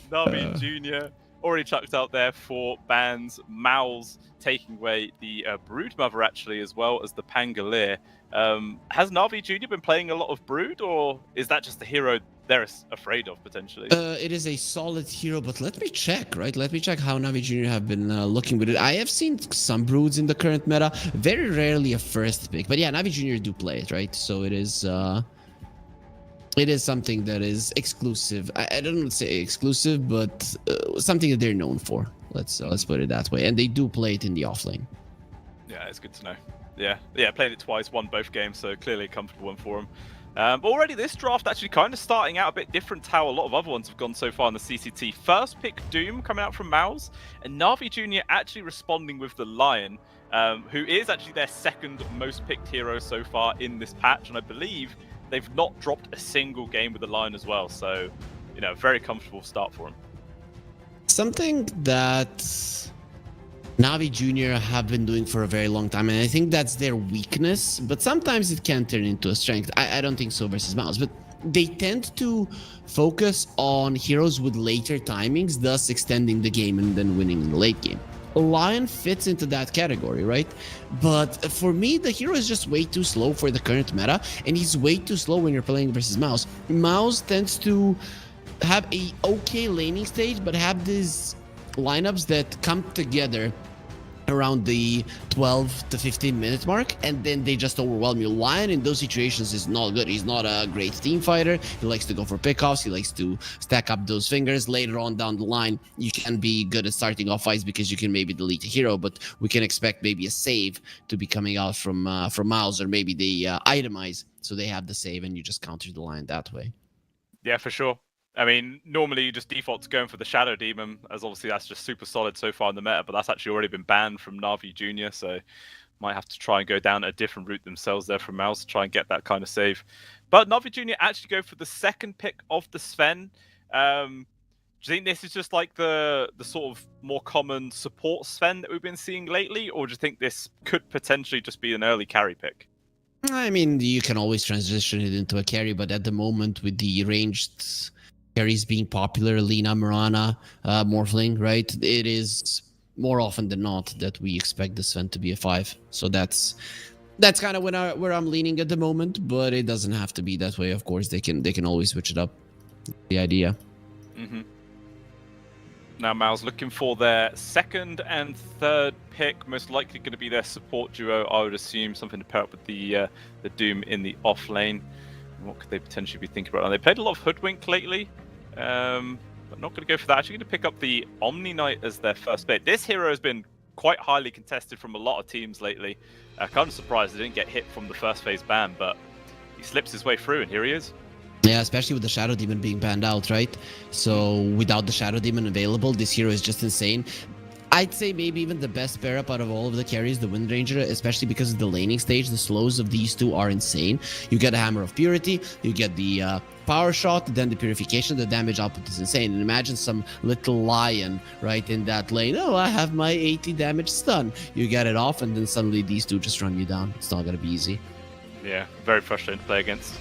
Navi Junior already chucked out there for bans. Mal's taking away the Broodmother actually, as well as the Pangolier. Has Navi Junior been playing a lot of Brood, or is that just the hero they're afraid of potentially? It is a solid hero, but let me check, right? Let me check how Navi Junior have been looking with it. I have seen some Broods in the current meta, very rarely a first pick, but yeah, Navi Junior do play it, right? So it is something that is exclusive. I don't want to say exclusive, but something that they're known for. Let's put it that way, and they do play it in the offlane. Yeah, it's good to know. Yeah, played it twice, won both games, so clearly a comfortable one for him. But already this draft actually kind of starting out a bit different to how a lot of other ones have gone so far in the CCT. First pick Doom coming out from Mouse, and Navi Junior actually responding with the Lion, who is actually their second most picked hero so far in this patch, and I believe they've not dropped a single game with the Lion as well. So, very comfortable start for him. Something that Navi Junior have been doing for a very long time, and I think that's their weakness, but sometimes it can turn into a strength. I don't think so versus Mouse, but they tend to focus on heroes with later timings, thus extending the game and then winning in the late game. Lion fits into that category, right? But for me, the hero is just way too slow for the current meta, and he's way too slow when you're playing versus Mouse. Mouse tends to have a okay laning stage, but have these lineups that come together around the 12 to 15 minute mark, and then they just overwhelm you. Lion in those situations is not good. He's not a great team fighter. He likes to go for pickoffs. He likes to stack up those fingers. Later on down the line, you can be good at starting off fights because you can maybe delete a hero, but we can expect maybe a save to be coming out from Mouse, or maybe they itemize so they have the save and you just counter the Lion that way. Yeah, for sure. I mean, normally you just default to going for the Shadow Demon, as obviously that's just super solid so far in the meta, but that's actually already been banned from Navi Junior, so might have to try and go down a different route themselves there from Mouse to try and get that kind of save. But Navi Jr. actually go for the second pick of the Sven. Do you think this is just like the sort of more common support Sven that we've been seeing lately, or do you think this could potentially just be an early carry pick? I mean, you can always transition it into a carry, but at the moment, with the ranged carries being popular, Lina, Mirana, Morphling, right? It is more often than not that we expect the Sven to be a 5. So that's kind of where I'm leaning at the moment, but it doesn't have to be that way. Of course, they can always switch it up. The idea. Mm-hmm. Now Mal's looking for their second and third pick, most likely going to be their support duo, I would assume, something to pair up with the Doom in the off lane. What could they potentially be thinking about? They played a lot of Hoodwink lately, but not going to go for that. Actually going to pick up the Omni Knight as their first pick. This hero has been quite highly contested from a lot of teams lately. Kind of surprised they didn't get hit from the first phase ban, but he slips his way through and here he is. Yeah, especially with the Shadow Demon being banned out, right? So without the Shadow Demon available, this hero is just insane. I'd say maybe even the best pair up out of all of the carries, the Wind Ranger, especially because of the laning stage. The slows of these two are insane. You get a Hammer of Purity, you get the Power Shot, then the Purification. The damage output is insane. And imagine some little lion right in that lane. Oh, I have my 80 damage stun. You get it off, and then suddenly these two just run you down. It's not going to be easy. Yeah, very frustrating to play against.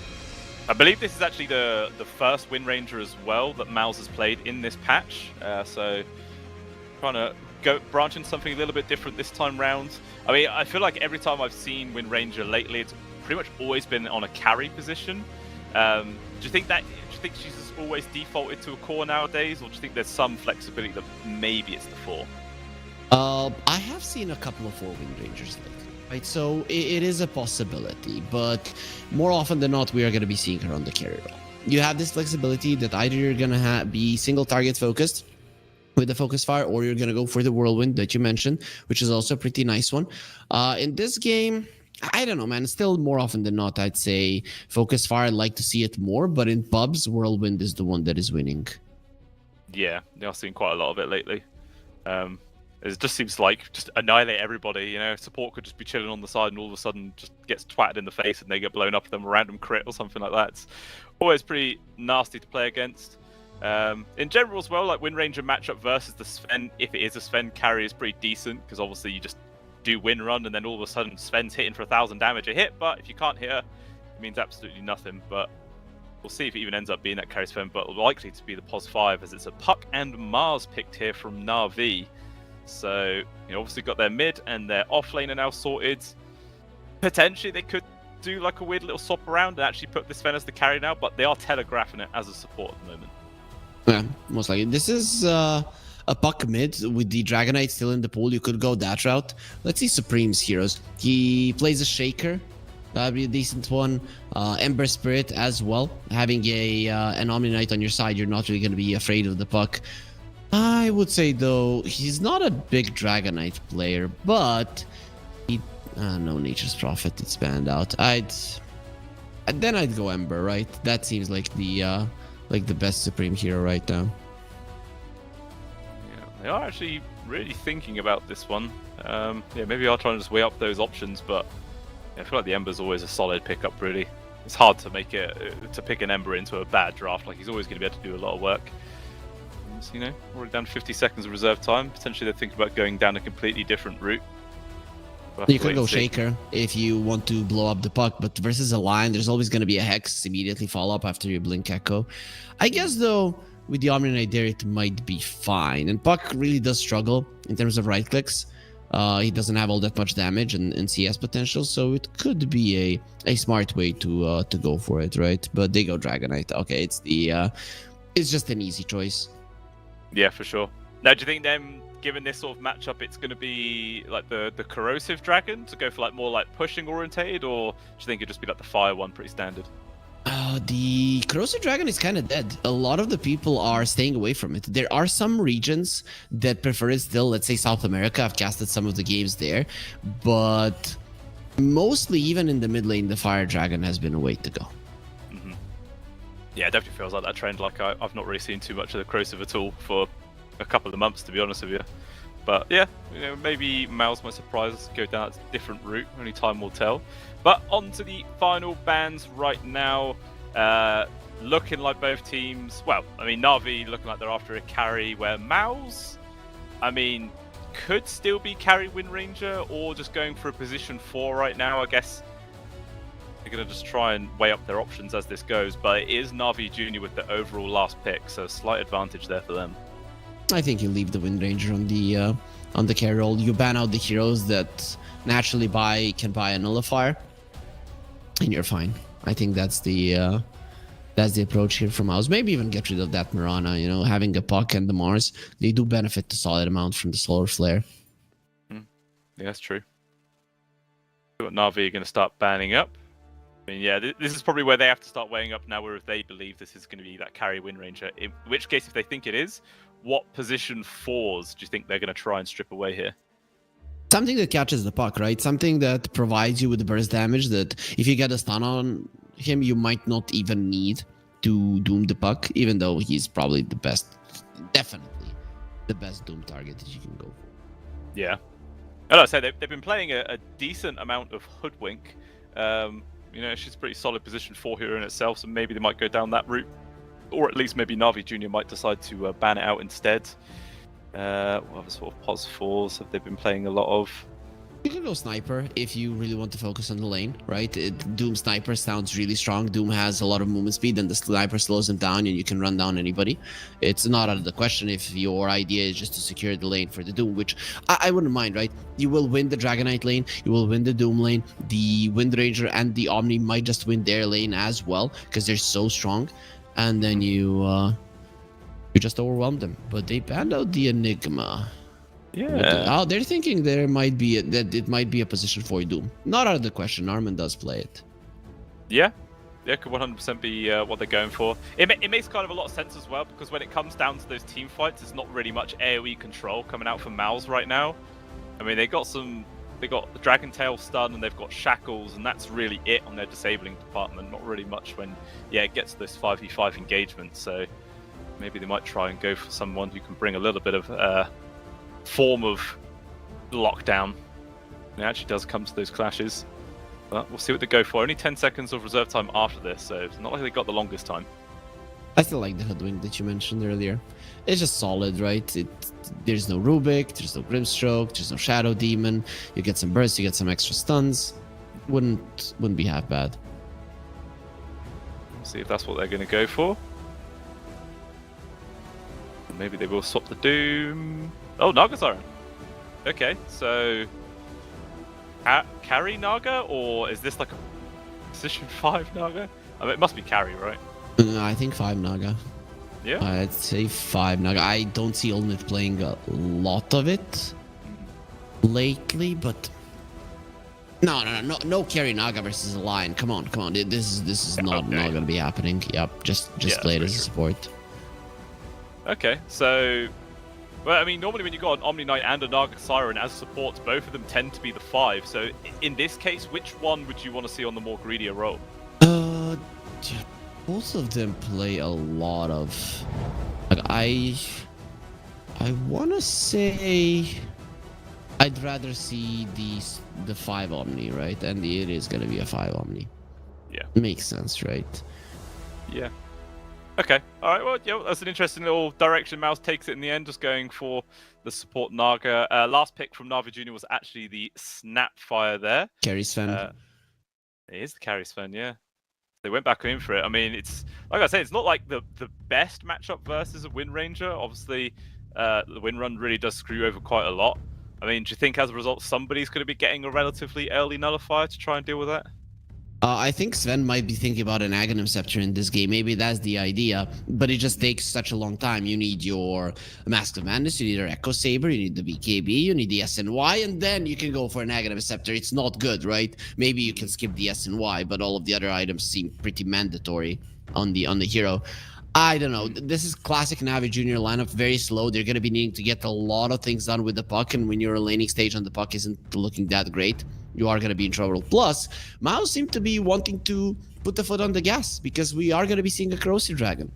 I believe this is actually the first Wind Ranger as well that Mouse has played in this patch. So trying to branch into something a little bit different this time round. I mean, I feel like every time I've seen Wind Ranger lately, it's pretty much always been on a carry position. Do you think she's just always defaulted to a core nowadays, or do you think there's some flexibility that maybe it's the 4? I have seen a couple of 4 Wind Rangers lately. Right, so it is a possibility, but more often than not, we are going to be seeing her on the carry role. You have this flexibility that either you're going to be single target focused with the focus fire, or you're going to go for the whirlwind that you mentioned, which is also a pretty nice one. In this game, I don't know, man. Still more often than not, I'd say focus fire. I'd like to see it more, but in pubs, whirlwind is the one that is winning. Yeah, I've seen quite a lot of it lately. It just seems like just annihilate everybody, you know. Support could just be chilling on the side and all of a sudden just gets twatted in the face and they get blown up with a random crit or something like that. It's always pretty nasty to play against. In general as well, like Wind Ranger matchup versus the Sven, if it is a Sven carry, is pretty decent because obviously you just do win run and then all of a sudden Sven's hitting for 1,000 damage a hit, but if you can't hit her, it means absolutely nothing. But we'll see if it even ends up being that carry Sven, but likely to be the POS 5 as it's a Puck and Mars picked here from Na'Vi. So, obviously got their mid and their off lane are now sorted. Potentially they could do like a weird little swap around and actually put this Sven as the carry now, but they are telegraphing it as a support at the moment. Yeah, most likely. This is a Puck mid with the Dragonite still in the pool. You could go that route. Let's see Supreme's heroes. He plays a Shaker. That'd be a decent one. Ember Spirit as well. Having an Omni Knight on your side, you're not really going to be afraid of the Puck. I would say, though, he's not a big Dragonite player, but no Nature's Prophet, it's banned out. I'd go Ember, right? That seems like the best Supreme hero right now. Yeah, they are actually really thinking about this one. Maybe I'll try and just weigh up those options, but I feel like the Ember's always a solid pickup, really. It's hard to pick an Ember into a bad draft. Like, he's always going to be able to do a lot of work. Already down 50 seconds of reserve time. Potentially they're thinking about going down a completely different route. You could go Shaker if you want to blow up the Puck, but versus a Lion, there's always going to be a Hex immediately follow up after you Blink Echo. I guess, though, with the Omni Knight there, it might be fine. And Puck really does struggle in terms of right clicks. He doesn't have all that much damage and CS potential, so it could be a smart way to go for it, right? But they go Dragonite. Okay, it's just an easy choice. Yeah, for sure. Now, do you think then, given this sort of matchup, it's going to be like the corrosive dragon to go for more pushing orientated, or do you think it'd just be like the fire one, pretty standard? The corrosive dragon is kind of dead. A lot of the people are staying away from it. There are some regions that prefer it still. Let's say South America. I've casted some of the games there, but mostly, even in the mid lane, the fire dragon has been a way to go. Yeah, it definitely feels like that trend. Like I've not really seen too much of the corrosive at all for a couple of months, to be honest with you. But yeah, maybe Mouse might surprise us, go down a different route. Only time will tell. But on to the final bans right now. Looking like both teams. Well, I mean, Na'Vi looking like they're after a carry, where Mouse, I mean, could still be carry Wind Ranger or just going for a position 4 right now. I guess they're going to just try and weigh up their options as this goes. But it is Na'Vi Jr. with the overall last pick, so a slight advantage there for them. I think you leave the Wind Ranger on the carry role. You ban out the heroes that naturally can buy a nullifier, and you're fine. I think that's the approach here from Mouse. Maybe even get rid of that Mirana. Having a Puck and the Mars, they do benefit a solid amount from the Solar Flare. Yeah, that's true. What Na'Vi are going to start banning up. I mean, yeah, this is probably where they have to start weighing up now, where if they believe this is going to be that carry Wind Ranger. In which case, if they think it is, what position 4s do you think they're going to try and strip away here? Something that catches the puck, right? Something that provides you with the burst damage that if you get a stun on him, you might not even need to Doom the puck, even though he's probably the best, definitely the best Doom target that you can go for. Yeah. And like I said, they've been playing a decent amount of Hoodwink. She's a pretty solid position 4 here in itself, so maybe they might go down that route. Or at least maybe Na'Vi Jr. might decide to ban it out instead. What other sort of pos 4s have they been playing a lot of? You can go Sniper if you really want to focus on the lane, right? Doom Sniper sounds really strong. Doom has a lot of movement speed, and the Sniper slows him down, and you can run down anybody. It's not out of the question if your idea is just to secure the lane for the Doom, which I wouldn't mind, right? You will win the Dragonite lane, you will win the Doom lane, the Wind Ranger and the Omni might just win their lane as well, because they're so strong, and then you just overwhelm them. But they banned out the Enigma. Yeah. They're thinking there might be that it might be a position for Doom. Not out of the question. Armin does play it. Yeah, could 100% be what they're going for. It makes kind of a lot of sense as well, because when it comes down to those team fights, there's not really much AoE control coming out from Mouse right now. I mean, they got the Dragon Tail stun, and they've got Shackles, and that's really it on their disabling department. Not really much when it gets to those 5v5 engagements. So maybe they might try and go for someone who can bring a little bit of form of lockdown. It actually does come to those clashes, but we'll see what they go for. Only 10 seconds of reserve time after this, so it's not like they got the longest time. I still like the Hoodwink that you mentioned earlier. It's just solid, right? There's no Rubik, there's no Grimstroke, there's no Shadow Demon. You get some bursts, you get some extra stuns. Wouldn't be half bad. We'll see if that's what they're going to go for. Maybe they will swap the Doom. Oh, Naga Siren. Okay, so carry Naga, or is this like a position 5 Naga? I mean, it must be carry, right? I think 5 Naga. Yeah. I'd say 5 Naga. I don't see Olnit playing a lot of it lately, but no carry Naga versus a Lion. Come on. This is not gonna be happening. Yep, just play it as a support. Okay, so, well, I mean, normally when you got an Omni Knight and a Naga Siren as supports, both of them tend to be the 5. So in this case, which one would you want to see on the more greedier role? Both of them play a lot of. Like I want to say I'd rather see the 5 Omni, right? And it is gonna be a 5 Omni. Yeah, makes sense, right? Yeah. Okay, alright, well, yeah, that's an interesting little direction Mouse takes it in the end, just going for the support Naga. Last pick from Na'Vi Jr. was actually the Snapfire there. Carry Sven. It is the carry Sven, yeah. They went back in for it. I mean, it's, like I say, it's not like the best matchup versus a Wind Ranger. Obviously, the Wind Run really does screw you over quite a lot. I mean, do you think as a result somebody's going to be getting a relatively early nullifier to try and deal with that? I think Sven might be thinking about an Aghanim Scepter in this game. Maybe that's the idea, but it just takes such a long time. You need your Mask of Madness, you need your Echo Saber, you need the BKB, you need the SNY, and then you can go for an Aghanim Scepter. It's not good, right? Maybe you can skip the SNY, but all of the other items seem pretty mandatory on the hero. I don't know. This is classic Na'Vi Junior lineup, very slow. They're going to be needing to get a lot of things done with the puck, and when your laning stage on the puck isn't looking that great, you are going to be in trouble. Plus, Mouse seem to be wanting to put the foot on the gas, because we are going to be seeing a Corrosive Dragon.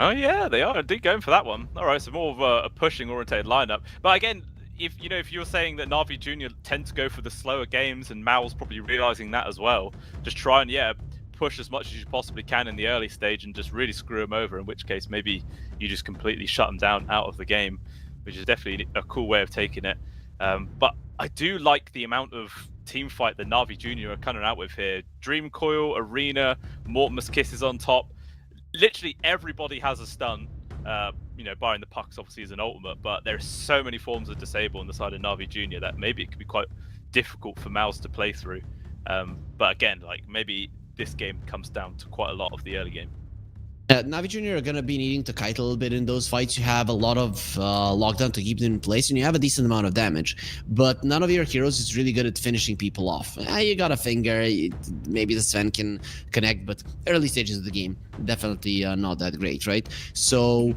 Oh yeah, they are indeed going for that one. All right, so more of a pushing orientated lineup. But again, if you're saying that Navi Junior tend to go for the slower games, and Mal's probably realizing that as well, just try and push as much as you possibly can in the early stage and just really screw them over. In which case, maybe you just completely shut them down out of the game, which is definitely a cool way of taking it. But I do like the amount of team fight that Navi Junior are coming out with here. Dream Coil, Arena, Mortimer's Kiss is on top. Literally everybody has a stun. Barring the pucks obviously is an ultimate, but there's so many forms of disable on the side of Navi Junior that maybe it could be quite difficult for Mouse to play through. But again, like maybe this game comes down to quite a lot of the early game. Navi Junior are going to be needing to kite a little bit in those fights. You have a lot of lockdown to keep them in place, and you have a decent amount of damage. But none of your heroes is really good at finishing people off. You got a finger, maybe the Sven can connect, but early stages of the game, definitely not that great, right? So,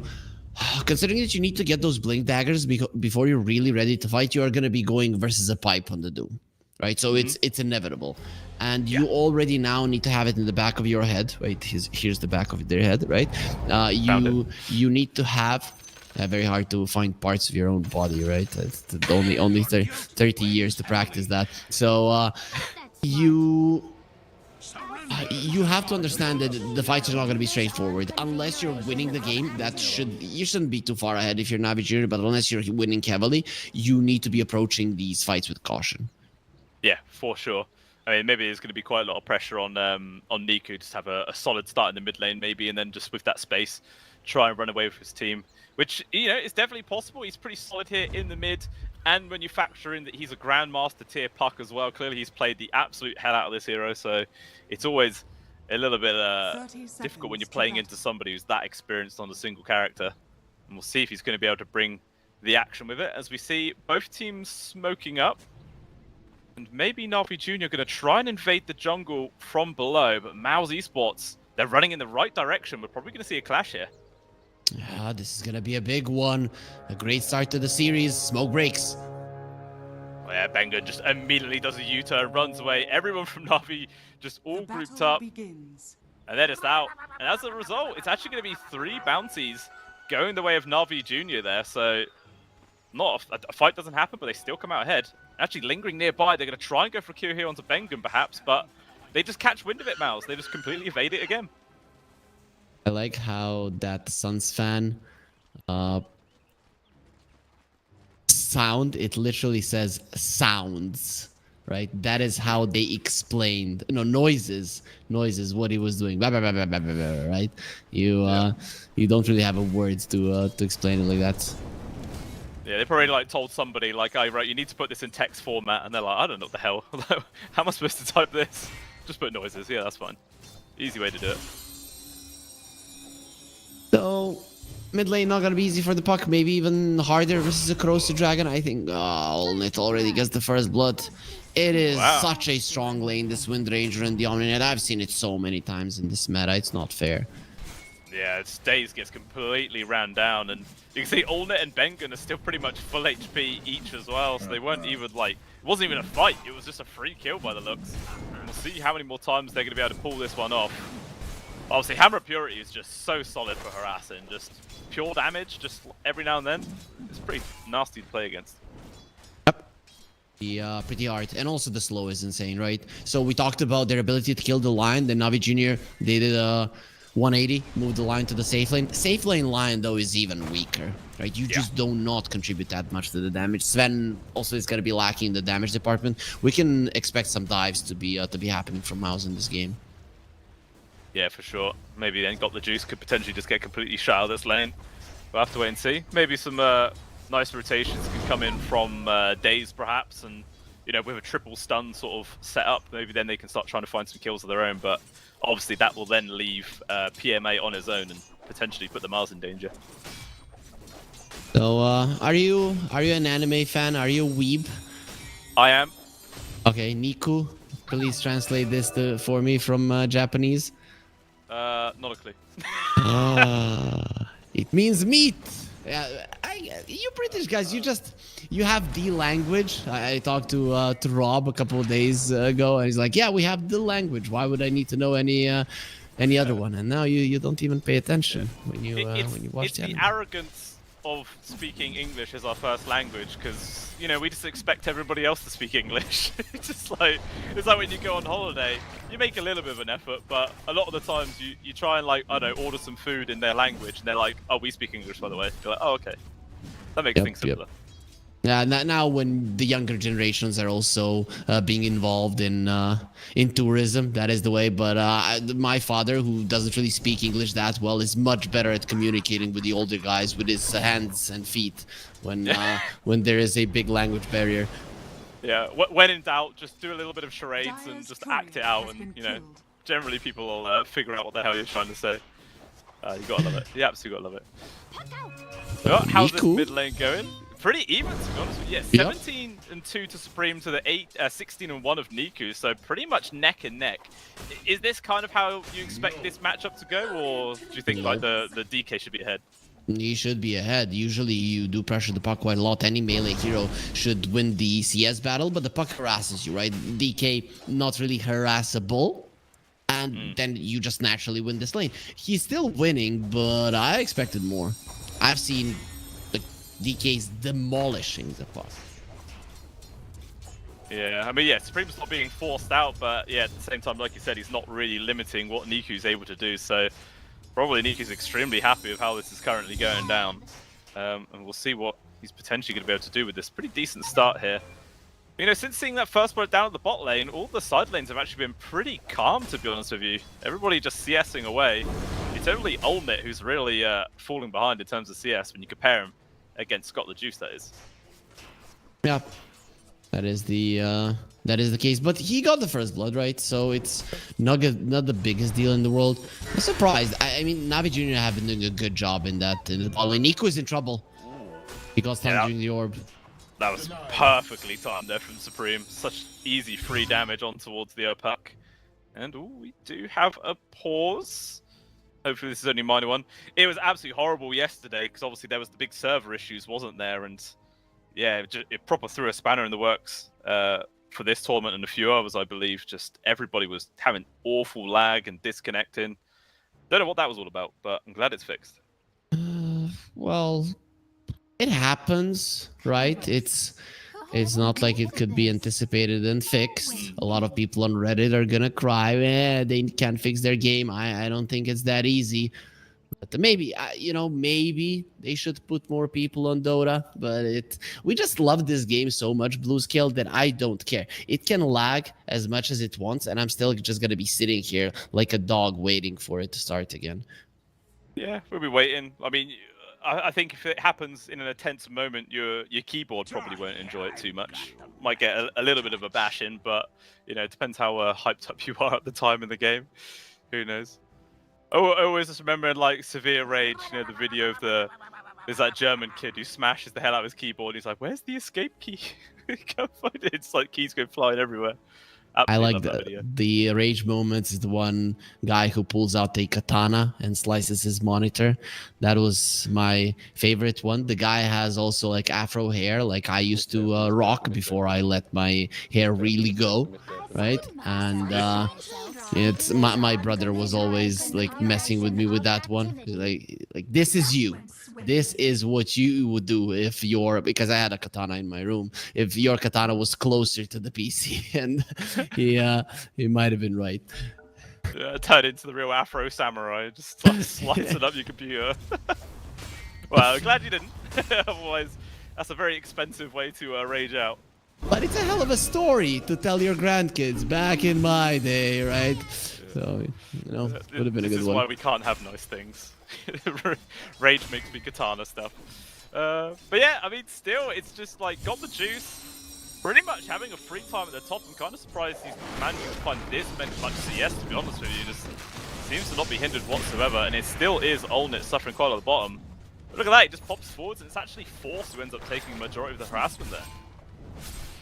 considering that you need to get those blink daggers before you're really ready to fight, you are going to be going versus a pipe on the Doom. Right, so it's inevitable, and you already now need to have it in the back of your head. Wait, here's the back of their head, right? You need to have very hard to find parts of your own body, right? It's only 30 years to practice that. So you have to understand that the fights are not going to be straightforward unless you're winning the game. You shouldn't be too far ahead if you're Navi Junior, but unless you're winning heavily, you need to be approaching these fights with caution. Yeah, for sure. I mean, maybe there's going to be quite a lot of pressure on Niku to have a solid start in the mid lane, maybe, and then just with that space, try and run away with his team. Which, is definitely possible. He's pretty solid here in the mid, and when you factor in that he's a Grandmaster tier puck as well, clearly he's played the absolute hell out of this hero, so it's always a little bit difficult when you're playing into somebody who's that experienced on a single character. And we'll see if he's going to be able to bring the action with it, as we see both teams smoking up. And maybe Navi Junior going to try and invade the jungle from below, but Mao's Esports, they're running in the right direction. We're probably going to see a clash here. Yeah, this is going to be a big one. A great start to the series. Smoke breaks. Oh yeah, Benga just immediately does a U-turn, runs away. Everyone from Navi just all grouped up. And they're just out. And as a result, it's actually going to be 3 bounties going the way of Navi Junior there. So a fight doesn't happen, but they still come out ahead. Actually lingering nearby, they're going to try and go for a Q here onto Bengen perhaps, but they just catch wind of it, Mouse. They just completely evade it again. I like how that Suns fan sound, it literally says sounds, right? That is how they explained, noises, what he was doing, blah, blah, blah, blah, blah, blah, blah, right? You don't really have a word to explain it like that. Yeah, they probably told somebody right, you need to put this in text format, and they're like, I don't know what the hell. How am I supposed to type this? Just put noises. Yeah, that's fine. Easy way to do it. So mid lane not gonna be easy for the puck. Maybe even harder versus a Corrosive Dragon. I think Allnet already gets the first blood. It is such a strong lane, this Wind Ranger and the Omninet. I've seen it so many times in this meta. It's not fair. Yeah, Stays gets completely ran down, and you can see Allnet and Bengen are still pretty much full HP each as well, so they weren't even it wasn't even a fight, it was just a free kill by the looks. And we'll see how many more times they're going to be able to pull this one off. Obviously, Hammer of Purity is just so solid for harassing, just pure damage, just every now and then. It's pretty nasty to play against. Yep. Pretty hard, and also the slow is insane, right? So we talked about their ability to kill the line. The Navi Junior, they did a 180, move the line to the safe lane. Safe lane line, though, is even weaker, right? You just do not contribute that much to the damage. Sven also is going to be lacking in the damage department. We can expect some dives to be happening from Mouse in this game. Yeah, for sure. Maybe then Got the Juice could potentially just get completely shut out of this lane. We'll have to wait and see. Maybe some nice rotations can come in from Daze, perhaps, and with a triple stun sort of set up, maybe then they can start trying to find some kills of their own, but obviously that will then leave PMA on his own and potentially put the Mars in danger. So, are you an anime fan? Are you a weeb? I am. Okay, Niku, please translate this for me from Japanese. Not a clue. It means meat. Yeah, you British guys, you have the language. I talked to Rob a couple of days ago, and he's like, "Yeah, we have the language. Why would I need to know any any other one, and now you don't even pay attention when you It's, when you watch it's the the anime. arrogance of speaking English as our first language, because we just expect everybody else to speak English. It's like when you go on holiday, you make a little bit of an effort, but a lot of the times you try and like, I don't know, order some food in their language, and they're like, oh, we speak English, by the way. You're like, oh, okay, that makes things simpler. Yeah, now when the younger generations are also being involved in tourism, that is the way. But my father, who doesn't really speak English that well, is much better at communicating with the older guys with his hands and feet when there is a big language barrier. Yeah, when in doubt, just do a little bit of charades and Dire's just act it courier out, has and been killed. generally people will figure out what the hell you're trying to say. You gotta love it. You absolutely gotta love it. Well, how's this Niku? mid lane going? Pretty even, to be honest with you. Yeah, Yep. 17-2 to Supreme to the 16-1 of Niku, so pretty much neck and neck. Is this kind of how you expect this matchup to go, or do you think like the DK should be ahead? You should be ahead. Usually you do pressure the puck quite a lot. Any melee hero should win the CS battle, but the puck harasses you, right? DK not really harassable. And then you just naturally win this lane. He's still winning, but I expected more. I've seen like DK's demolishing the puck. Yeah, I mean, yeah, Supreme's not being forced out, but yeah, at the same time, like you said, he's not really limiting what Niku's able to do, so probably Niku's extremely happy with how this is currently going down. And we'll see what he's potentially going to be able to do with this pretty decent start here. Since seeing that first blood down at the bot lane, all the side lanes have actually been pretty calm, to be honest with you. Everybody just CSing away. It's only Olnit who's really falling behind in terms of CS when you compare him against Scott the Juice, that is. Yeah, that is the case. But he got the first blood, right? So it's not the biggest deal in the world. I'm surprised. I mean, Navi Jr. have been doing a good job in that. In the bot lane. Nico is in trouble. He got stunned during the orb. That was perfectly timed there from Supreme. Such easy free damage on towards the puck. And we do have a pause. Hopefully this is only a minor one. It was absolutely horrible yesterday because obviously there was the big server issues, wasn't there? And yeah, it proper threw a spanner in the works for this tournament and a few others, I believe. Just everybody was having awful lag and disconnecting. Don't know what that was all about, but I'm glad it's fixed. Well, it happens, right? It's not like it could be anticipated and fixed. A lot of people on Reddit are gonna cry, they can't fix their game. I don't think it's that easy. But maybe, maybe they should put more people on Dota. But we just love this game so much, Blue Scale, that I don't care. It can lag as much as it wants, and I'm still just gonna be sitting here like a dog waiting for it to start again. Yeah, we'll be waiting. I mean, I think if it happens in a tense moment, your keyboard probably won't enjoy it too much. Might get a little bit of a bash in, but it depends how hyped up you are at the time in the game. Who knows? I always just remember in like Severe Rage, the video of there's that German kid who smashes the hell out of his keyboard. He's like, "Where's the escape key?" Can't find it. It's like keys go flying everywhere. I like the rage moments is the one guy who pulls out a katana and slices his monitor. That was my favorite one. The guy has also like afro hair, like I used to rock before I let my hair really go, right? And it's my brother was always like messing with me with that one. Like this is you. This is what you would do if because I had a katana in my room. If your katana was closer to the PC, and he might have been right. Yeah, turn into the real Afro samurai, just slicing up your computer. Well, glad you didn't. Otherwise, that's a very expensive way to rage out. But it's a hell of a story to tell your grandkids back in my day, right? So, would have been a good one. This is why we can't have nice things. Rage makes me katana stuff. But yeah, I mean, still, it's just like, got the juice. Pretty much having a free time at the top. I'm kind of surprised he's managing to find this much CS, to be honest with you. Just seems to not be hindered whatsoever, and it still is Olnit suffering quite at the bottom. But look at that, he just pops forwards, and it's actually Force who ends up taking the majority of the harassment there.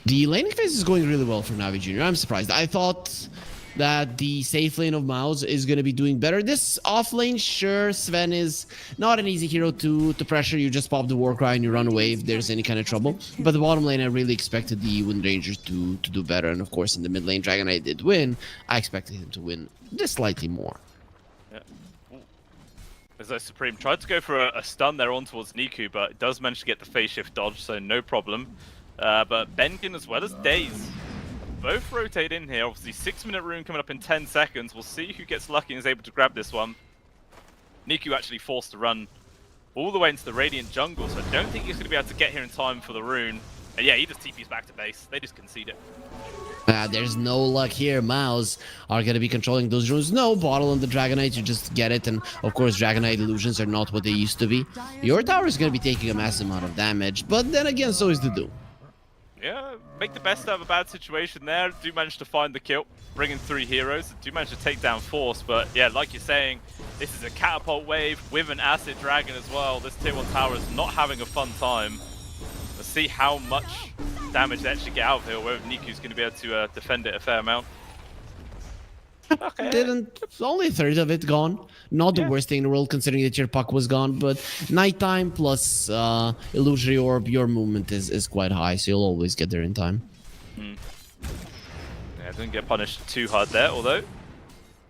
The laning phase is going really well for Navi Jr. I'm surprised. I thought that the safe lane of Mouse is going to be doing better. This off lane, sure, Sven is not an easy hero to pressure. You just pop the war cry and you run away if there's any kind of trouble. But the bottom lane, I really expected the Wind Rangers to do better. And of course, in the mid lane, Dragon Knight did win. I expected him to win just slightly more. Yeah. Ooh. As though Supreme tried to go for a stun there on towards Niku, but does manage to get the phase shift dodge, so no problem. But Benkin as well as Daze both rotate in here. Obviously, 6-minute rune coming up in 10 seconds. We'll see who gets lucky and is able to grab this one. Niku actually forced to run all the way into the Radiant jungle, so I don't think he's going to be able to get here in time for the rune. And yeah, he just TP's back to base. They just concede it. There's no luck here. Mouse are going to be controlling those runes. No bottle on the Dragonite, you just get it. And of course, Dragonite illusions are not what they used to be. Your tower is going to be taking a massive amount of damage, but then again, so is the Doom. Yeah, make the best out of a bad situation there. Do manage to find the kill, bring in 3 heroes. Do manage to take down Force, but yeah, like you're saying, this is a catapult wave with an acid dragon as well. This tier 1 tower is not having a fun time. Let's see how much damage they actually get out of here, whether Niku's going to be able to defend it a fair amount. Okay. Only a third of it gone. Not the worst thing in the world considering that your puck was gone, but nighttime plus illusory orb, your movement is quite high, so you'll always get there in time. Yeah, didn't get punished too hard there, although.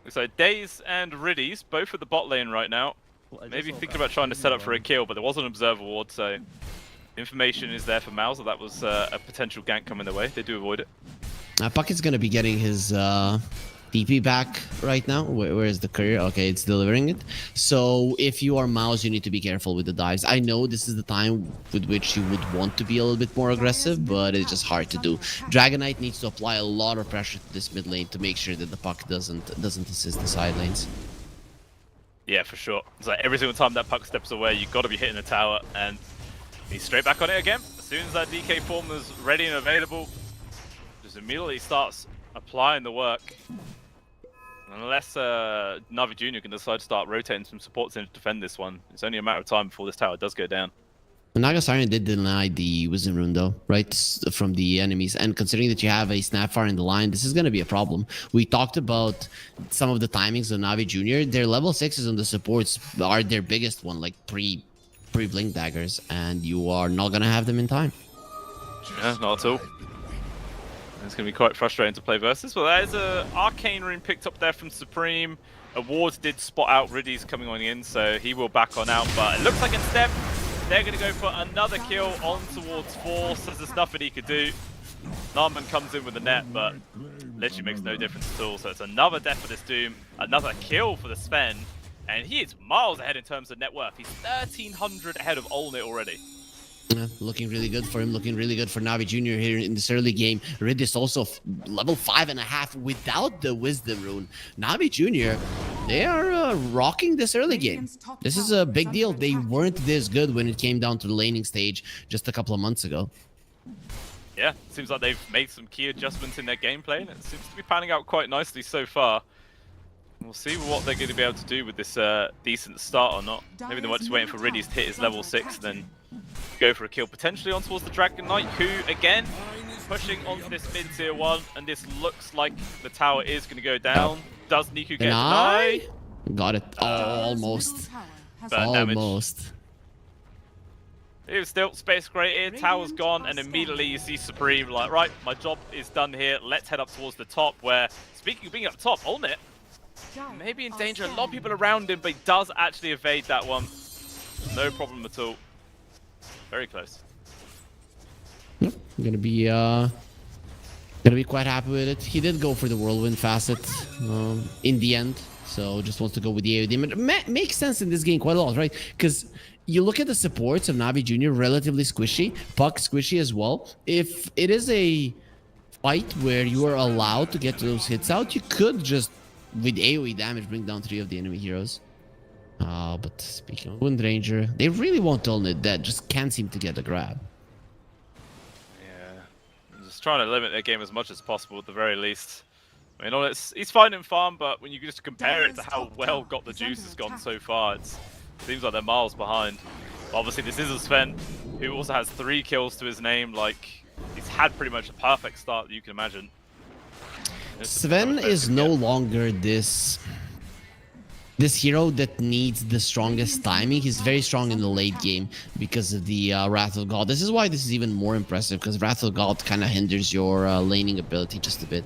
So Daze and Riddies, both at the bot lane right now. Maybe thinking about trying to set up for a kill, but there was an observer ward, so information is there for Mauser. That was a potential gank coming their way. They do avoid it. Puck is going to be getting his TP back right now. Where is the courier? Okay, it's delivering it. So if you are Mouse, you need to be careful with the dives. I know this is the time with which you would want to be a little bit more aggressive, but it's just hard to do. Dragonite needs to apply a lot of pressure to this mid lane to make sure that the puck doesn't assist the side lanes. Yeah, for sure. It's like every single time that puck steps away, you've got to be hitting the tower, and he's straight back on it again. As soon as that DK form is ready and available, just immediately starts applying the work. Unless Navi Jr. can decide to start rotating some supports in to defend this one, it's only a matter of time before this tower does go down. Nagasarian did deny the Wisdom Rune though, right, from the enemies, and considering that you have a Snapfire in the line, this is going to be a problem. We talked about some of the timings of Navi Jr. Their level 6s on the supports are their biggest one, like pre-blink daggers, and you are not going to have them in time. Yeah, not at all. It's going to be quite frustrating to play versus. Well, there's an Arcane Rune picked up there from Supreme. Awards did spot out Riddies coming on in, so he will back on out. But it looks like instead, they're going to go for another kill on towards Force. There's nothing he could do. Narman comes in with the net, but literally makes no difference at all. So it's another death for this Doom, another kill for the Sven. And he is miles ahead in terms of net worth. He's 1,300 ahead of Olnit already. Looking really good for him, looking really good for Navi Jr. here in this early game. Riddies also level 5.5 without the Wisdom Rune. Navi Jr., they are rocking this early game. This is a big deal. They weren't this good when it came down to the laning stage just a couple of months ago. Yeah, seems like they've made some key adjustments in their gameplay, and it seems to be panning out quite nicely so far. We'll see what they're going to be able to do with this decent start or not. Maybe they might just waiting for Riddies to hit his level 6 and then go for a kill potentially on towards the Dragon Knight, who again pushing onto this mid tier 1, and this looks like the tower is going to go down. Does Niku get denied? Got it. Almost. Almost. It was still space created, tower's gone, and immediately you see Supreme like, right, my job is done here. Let's head up towards the top. Where, speaking of being up top, Olnit maybe in danger. A lot of people around him, but he does actually evade that one. No problem at all. Very close. Yep, I'm gonna be quite happy with it. He did go for the whirlwind facet in the end, so just wants to go with the AOD. It makes sense in this game quite a lot, right? Because you look at the supports of Navi Jr., relatively squishy, Puck squishy as well. If it is a fight where you are allowed to get those hits out, you could just with AoE damage bring down 3 of the enemy heroes. But speaking of Wind Ranger, they really want Olnit dead, just can't seem to get the grab. Yeah, I'm just trying to limit their game as much as possible at the very least. I mean, he's fine in farm, but when you just compare it to how well Got the Juice has gone so far, it seems like they're miles behind. Obviously, this is a Sven who also has 3 kills to his name. Like, he's had pretty much a perfect start that you can imagine. Sven is no longer this hero that needs the strongest timing. He's very strong in the late game because of the Wrath of God. This is why this is even more impressive, because Wrath of God kind of hinders your laning ability just a bit.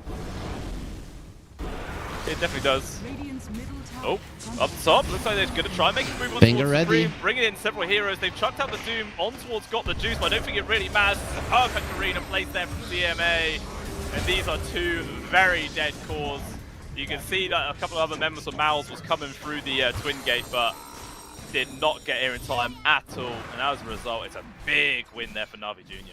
It definitely does. Oh, up top. Looks like they're going to try and make a move on Finger towards ready. Supreme, bringing in several heroes. They've chucked out the Doom on towards Got the Juice, but I don't think it really matters. It's a perfect arena place there from CMA. And these are two very dead cores. You can see that a couple of other members of Mouse was coming through the Twin Gate, but did not get here in time at all. And as a result, it's a big win there for Na'Vi Jr.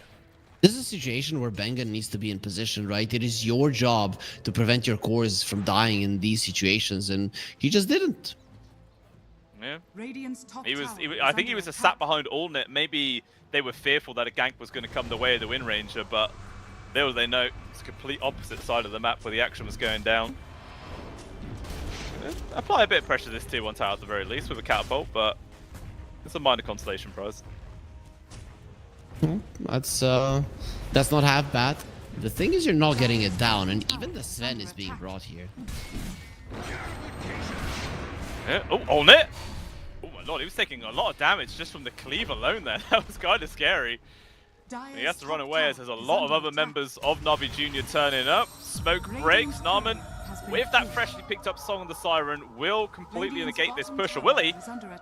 This is a situation where Benga needs to be in position, right? It is your job to prevent your cores from dying in these situations, and he just didn't. Yeah. Radiant's top He was. tower is I think he under was a attack. sat behind Allnet. Maybe they were fearful that a gank was going to come the way of the Wind Ranger, but little they know, it's the complete opposite side of the map where the action was going down. Apply a bit of pressure to this tier 1 tower at the very least with a catapult, but it's a minor consolation prize. That's not half bad. The thing is, you're not getting it down, and even the Sven is being brought here. Yeah. Oh, Allnet! Oh my lord, he was taking a lot of damage just from the cleave alone there. That was kind of scary. And he has to run away as there's a lot of other members of Na'Vi Jr. turning up. Smoke breaks. Narman, with that freshly picked up Song of the Siren, will completely negate this push. Or will he?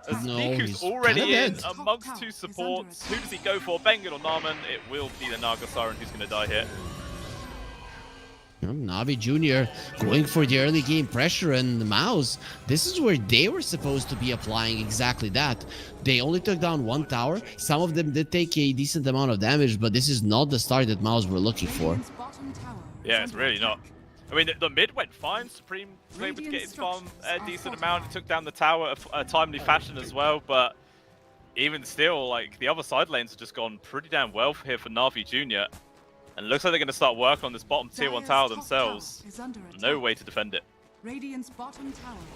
As No, Niku's he's already kinda in dead. amongst two supports. Who does he go for? Bengen or Narman? It will be the Naga Siren who's going to die here. Na'Vi Jr. going for the early game pressure, and the Mouse, this is where they were supposed to be applying exactly that. They only took down one tower. Some of them did take a decent amount of damage, but this is not the start that Mouse were looking for. Yeah, it's really not. I mean, the mid went fine. Supreme was able to get his farm a decent amount. He took down the tower a timely fashion as well, but even still, like, the other side lanes have just gone pretty damn well here for Na'Vi Jr. And it looks like they're going to start work on this bottom tier 1 tower themselves. No way to defend it.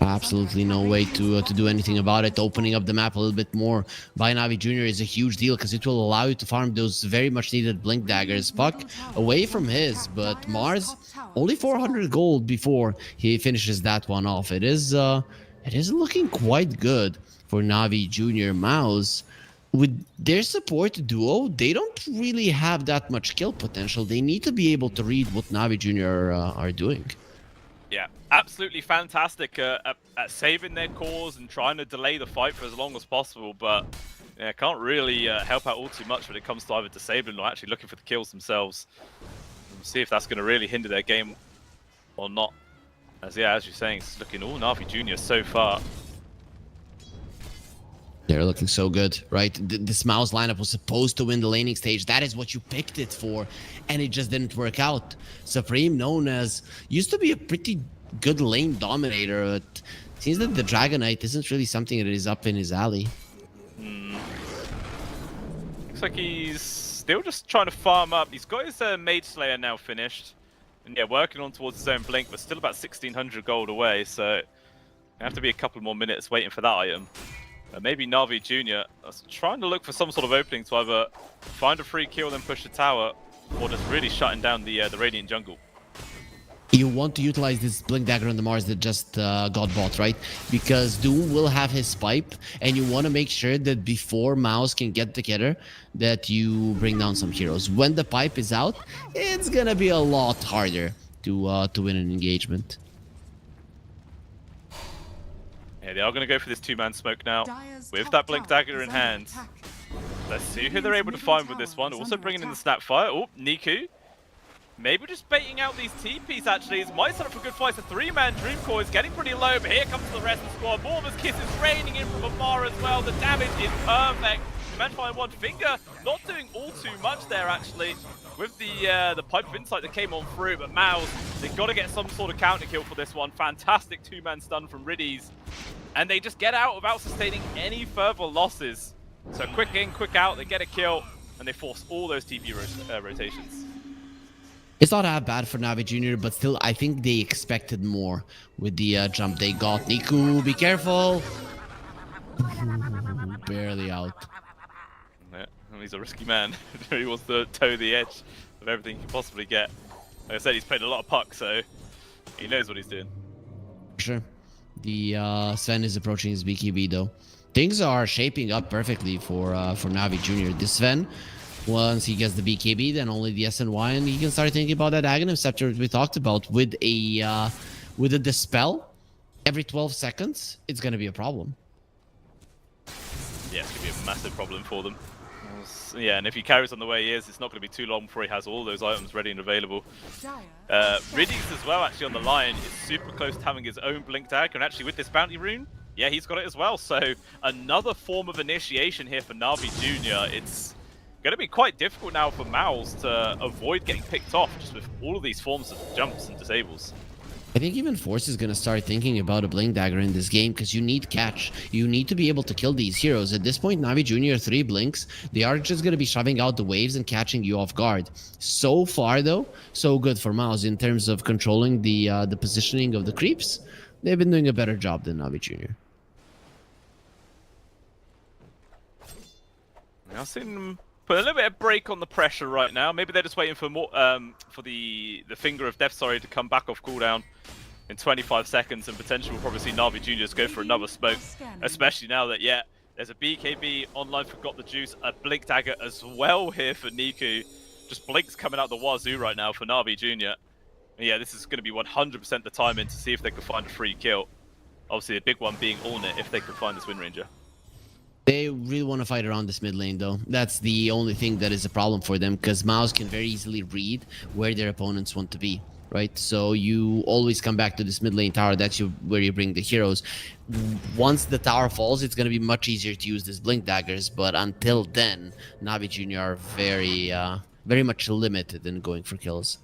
Absolutely no way to do anything about it. Opening up the map a little bit more by Na'Vi Jr. is a huge deal because it will allow you to farm those very much needed Blink Daggers. Puck away from his, but Mars only 400 gold before he finishes that one off. It is looking quite good for Na'Vi Jr. Mouse. With their support duo, they don't really have that much kill potential. They need to be able to read what Na'Vi Jr. Are doing. Yeah, absolutely fantastic at saving their cores and trying to delay the fight for as long as possible, but yeah, can't really help out all too much when it comes to either disabling or actually looking for the kills themselves. We'll see if that's going to really hinder their game or not. As yeah, as you're saying, it's looking all Na'Vi Jr. so far. They're looking so good, right? This Mouse lineup was supposed to win the laning stage. That is what you picked it for, and it just didn't work out. Supreme, known as, used to be a pretty good lane dominator, but it seems that the Dragon Knight isn't really something that is up in his alley. Looks like he's still just trying to farm up. He's got his Mage Slayer now finished, and yeah, working on towards his own Blink, but still about 1,600 gold away, so have to be a couple more minutes waiting for that item. Maybe Na'Vi Jr. is trying to look for some sort of opening to either find a free kill, then push the tower, or just really shutting down the Radiant jungle. You want to utilize this Blink Dagger on the Mars that just got bought, right? Because Doom will have his pipe, and you want to make sure that before Mouse can get together, that you bring down some heroes. When the pipe is out, it's gonna be a lot harder to win an engagement. Yeah, they are going to go for this two-man smoke now, with that Blink Dagger in hand. Let's see who they're able to find with this one. Also bringing in the Snapfire. Oh, Niku. Maybe just baiting out these TPs, actually. It might set up a good fight. The three-man Dream Core is getting pretty low, but here comes the rest of the squad. Morva's Kiss is raining in from afar as well. The damage is perfect. He managed to find one finger. Not doing all too much there, actually, with the Pipe of Insight that came on through. But Mouse, they've got to get some sort of counter kill for this one. Fantastic two-man stun from Riddies. And they just get out without sustaining any further losses. So quick in, quick out, they get a kill, and they force all those TP rotations. It's not that bad for Na'Vi Jr., but still, I think they expected more with the jump they got. Niku, be careful! Barely out. Yeah, he's a risky man. He wants to toe the edge of everything he can possibly get. Like I said, he's played a lot of puck, so he knows what he's doing. Sure. The Sven is approaching his BKB though. Things are shaping up perfectly for Na'Vi Jr. This Sven, once he gets the BKB, then only the SNY, and he can start thinking about that Aghanim Scepter we talked about with a Dispel. every 12 seconds, it's going to be a problem. Yeah, it's going to be a massive problem for them. Yeah, and if he carries on the way he is, it's not going to be too long before he has all those items ready and available. Riddies as well, actually on the line, is super close to having his own Blink Dagger, and actually with this bounty rune, yeah, he's got it as well. So another form of initiation here for Na'Vi Jr. It's going to be quite difficult now for Mouse to avoid getting picked off just with all of these forms of jumps and disables. I think even Force is going to start thinking about a Blink Dagger in this game because you need catch. You need to be able to kill these heroes. At this point, Na'Vi Jr. 3 blinks. They are just going to be shoving out the waves and catching you off guard. So far, though, so good for Mouse in terms of controlling the positioning of the creeps. They've been doing a better job than Na'Vi Jr. I've seen them put a little bit of break on the pressure right now. Maybe they're just waiting for more for the Finger of Death, sorry, to come back off cooldown in 25 seconds, and potentially we'll probably see Na'Vi Jr. just go for another smoke, especially now that, yeah, there's a BKB online for Got the Juice, a Blink Dagger as well here for Niku. Just Blinks coming out the wazoo right now for Na'Vi Jr. And yeah, this is going to be 100% the time in to see if they can find a free kill. Obviously, a big one being Allnet if they can find this Wind Ranger. They really want to fight around this mid lane, though. That's the only thing that is a problem for them, because Mouse can very easily read where their opponents want to be, right? So you always come back to this mid lane tower. That's where you bring the heroes. Once the tower falls, it's going to be much easier to use these Blink Daggers, but until then, Na'Vi Jr. are very much limited in going for kills.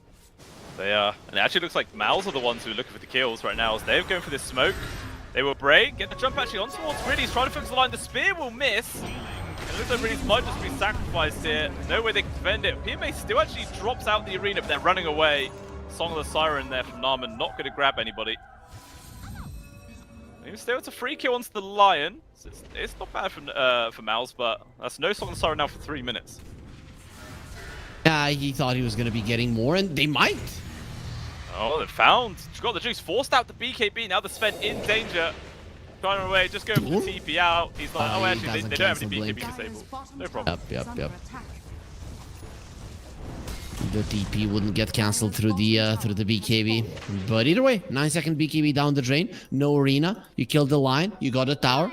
They are. And it actually looks like Mouse are the ones who are looking for the kills right now, as they're going for this smoke. They will break, get the jump actually on towards Riddies, trying to focus the line. The spear will miss. It looks like Riddies might just be sacrificed here. No way they can defend it. PMA still actually drops out the arena, but they're running away. Song of the Siren there from Narman, not going to grab anybody. Even still, it's a free kill onto the Lion. So it's not bad for Mouse, but that's no Song of the Siren now for 3 minutes. He thought he was going to be getting more, and they might. Oh, they found. Got the Juice, forced out the BKB. Now the Sven in danger. Trying to run away, just going for the TP out. He's like, oh, actually, they don't have any BKB disabled. No problem. Yep. The TP wouldn't get cancelled through the BKB. But either way, 9-second BKB down the drain. No arena. You killed the line. You got a tower.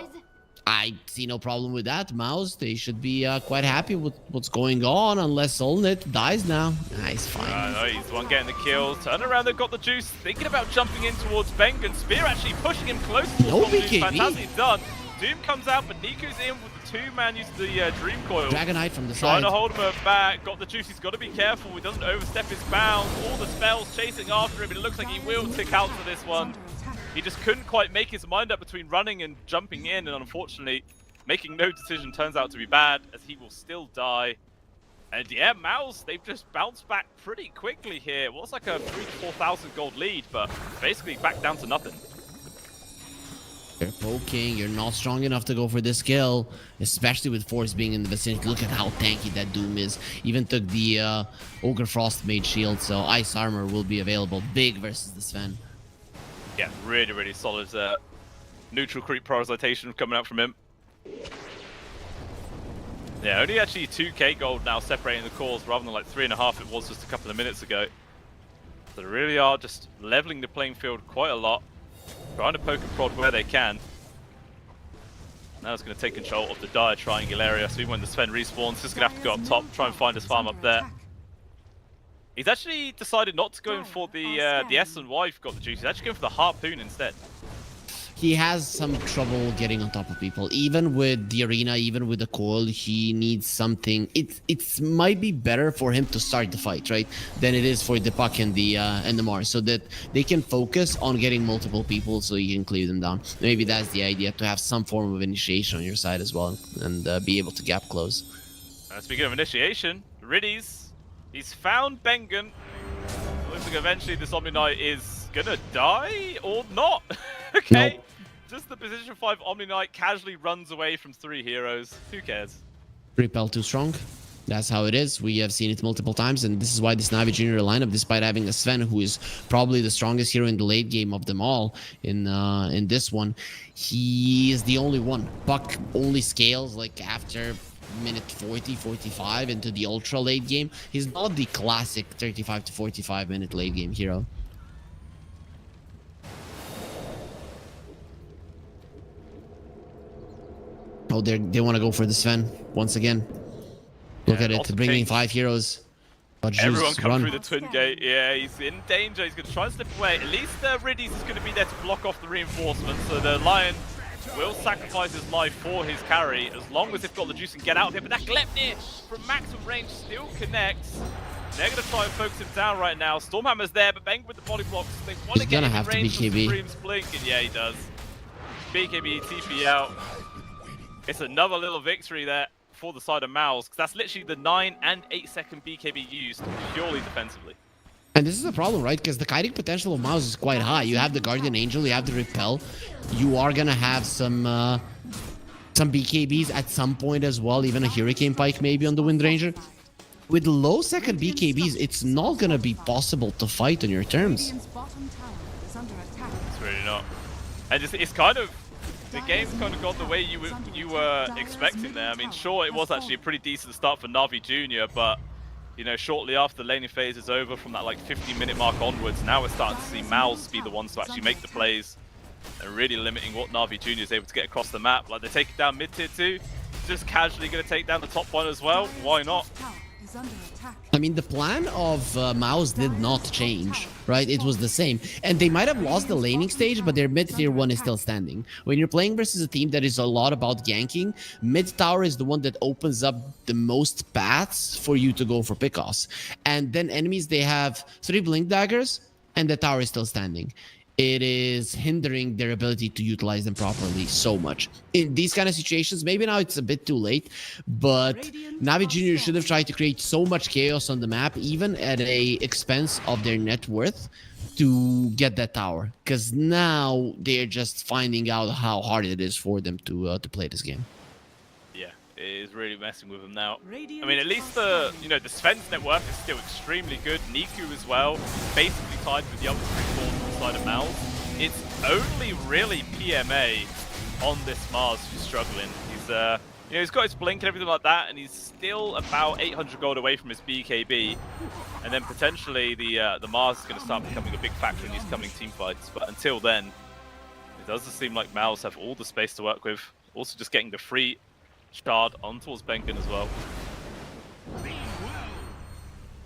I see no problem with that. Mouse, they should be quite happy with what's going on, unless Allnet dies now. Nice, fine. No, he's the one getting the kill. Turn around, they've got the Juice. Thinking about jumping in towards Bengen. Spear actually pushing him close towards No Juice. BKB. Fantastic done. Doom comes out, but Niku's in with the 2-man using the Dream Coil. Dragonite from the Trying side. to hold him back. Got the Juice. He's got to be careful. He doesn't overstep his bounds. All the spells chasing after him, but it looks like he will tick out for this one. He just couldn't quite make his mind up between running and jumping in, and unfortunately, making no decision turns out to be bad, as he will still die. And yeah, Mouse, they've just bounced back pretty quickly here. It was like a 3,000 to 4,000 gold lead, but basically back down to nothing. You're poking, you're not strong enough to go for this kill, especially with Force being in the vicinity. Look at how tanky that Doom is. Even took the Ogre Frost Mage shield, so Ice Armor will be available big versus the Sven. Yeah, really, really solid neutral creep prioritization coming out from him. Yeah, only actually 2k gold now separating the cores rather than like 3.5 it was just a couple of minutes ago. So they really are just leveling the playing field quite a lot, trying to poke and prod where they can. Now it's going to take control of the dire triangle area, so even when the Sven respawns, just going to have to go up top, try and find his farm up there. He's actually decided not to go in for the S and Y got the Juice. He's actually going for the Harpoon instead. He has some trouble getting on top of people. Even with the arena, even with the coil, he needs something. It might be better for him to start the fight, right, than it is for the Puck and the Mars, so that they can focus on getting multiple people so you can clear them down. Maybe that's the idea, to have some form of initiation on your side as well, and be able to gap close. Speaking of initiation, Riddies, he's found Bengen. Looks like eventually this Omni Knight is gonna die or not. Okay. Nope. Just the position 5 Omni Knight casually runs away from 3 heroes. Who cares? Repel too strong. That's how it is. We have seen it multiple times, and this is why this Na'Vi Junior lineup, despite having a Sven who is probably the strongest hero in the late game of them all in this one, he is the only one. Puck only scales like after minute 40, 45 into the ultra late game. He's not the classic 35 to 45 minute late game hero. No, they want to go for the Sven once again. Look Yeah, at it, lots of bringing pings. 5 heroes. But Everyone just come run. through the twin gate. Yeah, he's in danger. He's going to try and slip away. At least Riddies is going to be there to block off the reinforcements. So the Lion will sacrifice his life for his carry as long as they've got the juice and get out of here. But that Glepnir from maximum range still connects. They're going to try and focus him down right now. Stormhammer's there, but Bang with the body blocks. They want to He's get gonna in have to range of BKB. Supreme's blink, and yeah, he does. BKB TP out. It's another little victory there for the side of Mouse, because that's literally the 9 and 8 second BKB used purely defensively. And this is a problem, right? Because the kiting potential of Mouse is quite high. You have the Guardian Angel, you have the Repel. You are gonna have some BKBs at some point as well, even a Hurricane Pike maybe on the Wind Ranger. With low second BKBs, it's not gonna be possible to fight on your terms. Radiant's bottom tower is under attack. It's really not. And it's kind of, the game's kind of gone the way you were expecting there. I mean, sure, it was actually a pretty decent start for Na'Vi Jr., but, you know, shortly after the laning phase is over, from that like 15-minute mark onwards, now we're starting to see Mouse be the ones to actually make the plays and really limiting what Na'Vi Jr. is able to get across the map. Like, they take it down mid-tier 2, just casually going to take down the top one as well. Why not? Tower is under attack. I mean, the plan of Mouse did not change, right? It was the same. And they might have lost the laning stage, but their mid-tier 1 is still standing. When you're playing versus a team that is a lot about ganking, mid-tower is the one that opens up the most paths for you to go for pickoffs. And then enemies, they have 3 Blink Daggers, and the tower is still standing. It is hindering their ability to utilize them properly so much. In these kind of situations, maybe now it's a bit too late, but Na'Vi Jr. should have tried to create so much chaos on the map, even at a expense of their net worth, to get that tower. Because now they're just finding out how hard it is for them to play this game. Yeah, it is really messing with them now. I mean, at least the Sven's net worth is still extremely good. Niku as well, basically tied with the other 3 cores on the side of Mals. It's only really PMA on this Mars who's struggling. He's he's got his blink and everything like that, and he's still about 800 gold away from his BKB. And then potentially the Mars is going to start becoming a big factor in these coming team fights. But until then, it doesn't seem like Mals have all the space to work with. Also, just getting the free shard on towards Benkin as well.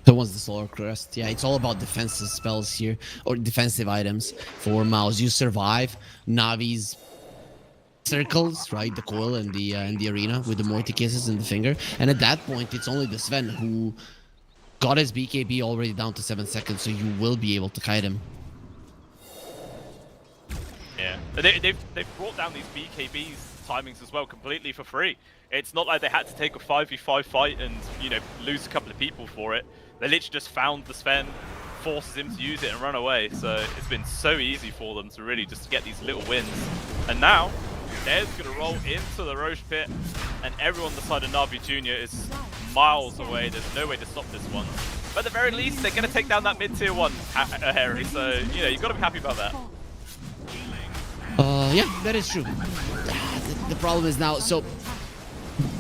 So once the Solar Crest, yeah, it's all about defensive spells here, or defensive items for Mouse. You survive Navi's circles, right? The coil and the arena with the Morty kisses in the finger. And at that point, it's only the Sven who got his BKB already down to 7 seconds, so you will be able to kite him. Yeah, they've brought down these BKBs timings as well completely for free. It's not like they had to take a 5v5 fight and, you know, lose a couple of people for it. They literally just found the Sven, forces him to use it and run away. So it's been so easy for them to really just get these little wins. And now, Dare's going to roll into the Roche pit, and everyone on the side of Na'Vi Jr. is miles away. There's no way to stop this one. But at the very least, they're going to take down that mid-tier 1, Harry. So, you know, you've got to be happy about that. Yeah, that is true. The problem is now, so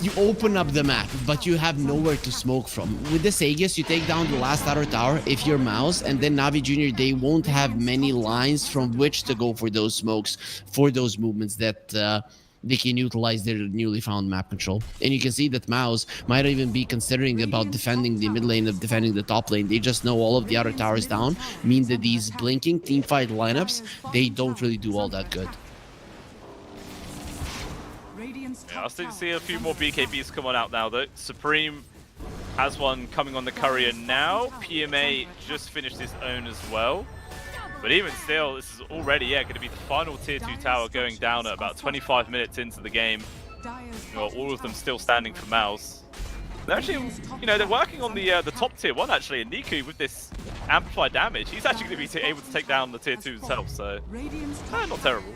you open up the map, but you have nowhere to smoke from. With this Aegis, you take down the last outer tower if you're Mouse, and then Na'Vi Jr., they won't have many lines from which to go for those smokes, for those movements that they can utilize their newly found map control. And you can see that Mouse might even be considering about defending the mid lane of defending the top lane. They just know all of the outer towers down, mean that these blinking teamfight lineups, they don't really do all that good. Yeah, I'll still see a few more BKBs coming out now though. Supreme has one coming on the courier now. PMA just finished his own as well. But even still, this is already, going to be the final tier 2 tower going down at about 25 minutes into the game. All of them still standing for Mouse. They're actually, they're working on the top tier 1 actually, and Niku with this amplified damage, he's actually going to be able to take down the tier 2 himself, so not terrible.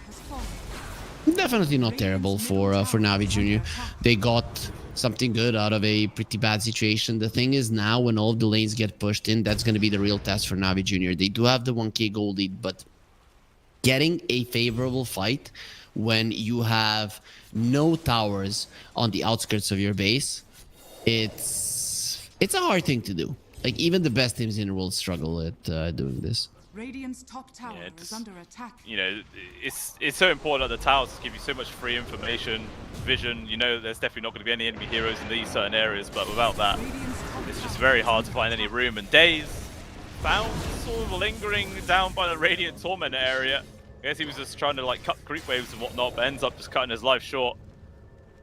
Definitely not terrible for Na'Vi Jr. They got something good out of a pretty bad situation. The thing is now, when all of the lanes get pushed in, that's going to be the real test for Na'Vi Jr. They do have the 1k gold lead, but getting a favorable fight when you have no towers on the outskirts of your base, it's a hard thing to do. Like, even the best teams in the world struggle at doing this. Radiant's top tower Yeah, is just- under attack. You know, it's so important that the towers give you so much free information, vision. You know, there's definitely not going to be any enemy heroes in these certain areas, but without that, Radiant's top it's just tower very is hard to under find any attack. room. And Days found sort of lingering down by the Radiant Torment area. I guess he was just trying to like cut creep waves and whatnot, but ends up just cutting his life short.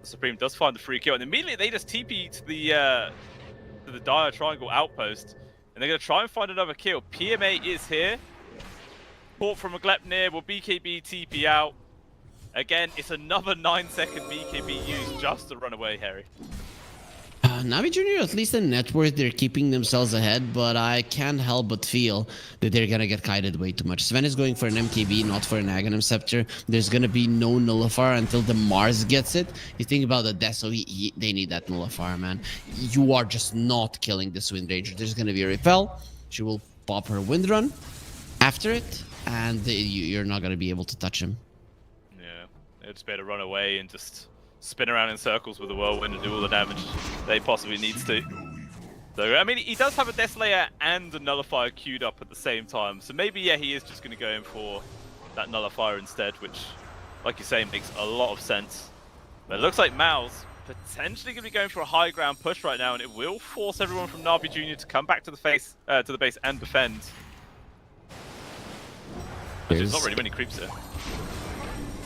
The Supreme does find the free kill, and immediately they just TP to the Dire Triangle outpost, and they're going to try and find another kill. PMA is here. Port from a Glepnir, will BKB TP out. Again, it's another 9-second BKB used just to run away, Harry. Navi Junior, at least in net worth, they're keeping themselves ahead, but I can't help but feel that they're gonna get kited way too much. Sven is going for an MKB, not for an Aghanim Scepter. There's gonna be no Nullifier until the Mars gets it. You think about the Deso, they need that Nullifier, man. You are just not killing this Wind Ranger. There's gonna be a Repel. She will pop her Wind Run after it, and you're not gonna be able to touch him. Yeah, they'll just better run away and just spin around in circles with the Whirlwind and do all the damage they possibly needs to. So, I mean, he does have a Desolator and a Nullifier queued up at the same time. So maybe, yeah, he is just going to go in for that Nullifier instead, which, like you say, makes a lot of sense. But it looks like Mal's potentially going to be going for a high ground push right now, and it will force everyone from Na'Vi Jr. to come back to the base and defend. There's not really many creeps here.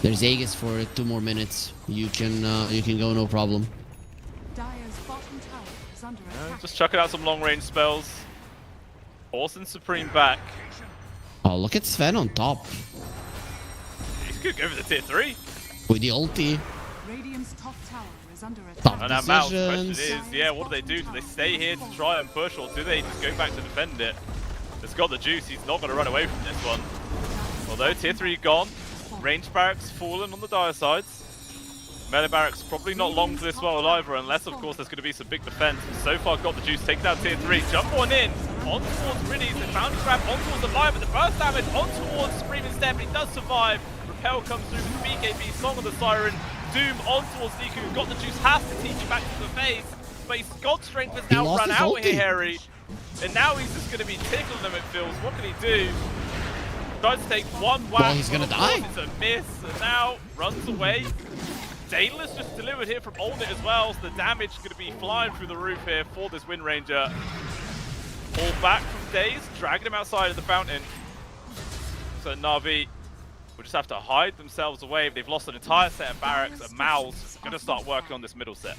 There's Aegis for 2 more minutes. You can go, no problem. Dire's bottom tower is under attack. Just chucking out some long range spells. Forcing Supreme back. Oh, look at Sven on top He's going to go for the tier 3. with the ulti. Radiant's top tower is under Top attack. And now Mal's question Decisions. is, yeah, what do? Do they stay here to try and push, or do they just go back to defend it? It's got the juice, he's not going to run away from this one. Although tier 3 gone, range barracks fallen on the Dire sides. Melee barracks probably not long for this world either, unless of course there's going to be some big defense. So far got the juice, taking down tier 3, jump on in, on towards Riddies, the bounty grab on towards the Lion, but the burst damage on towards Supreme instead, but he does survive. Repel comes through with the BKB, Song of the Siren, Doom on towards Niku, who got the juice, has to teach him back to the face, but his God Strength has now lost run his out ulti. here, Harry. And now he's just going to be tickling them, it feels. What can he do? Tries to take one whack. Well, he's gonna on the die. board, it's a miss, and now runs away. Daedalus just delivered here from Olnit as well, so the damage is going to be flying through the roof here for this Wind Ranger. Pull back from Daze, dragging him outside of the fountain. So Na'Vi will just have to hide themselves away. They've lost an entire set of barracks, and Mal's going to start working on this middle set.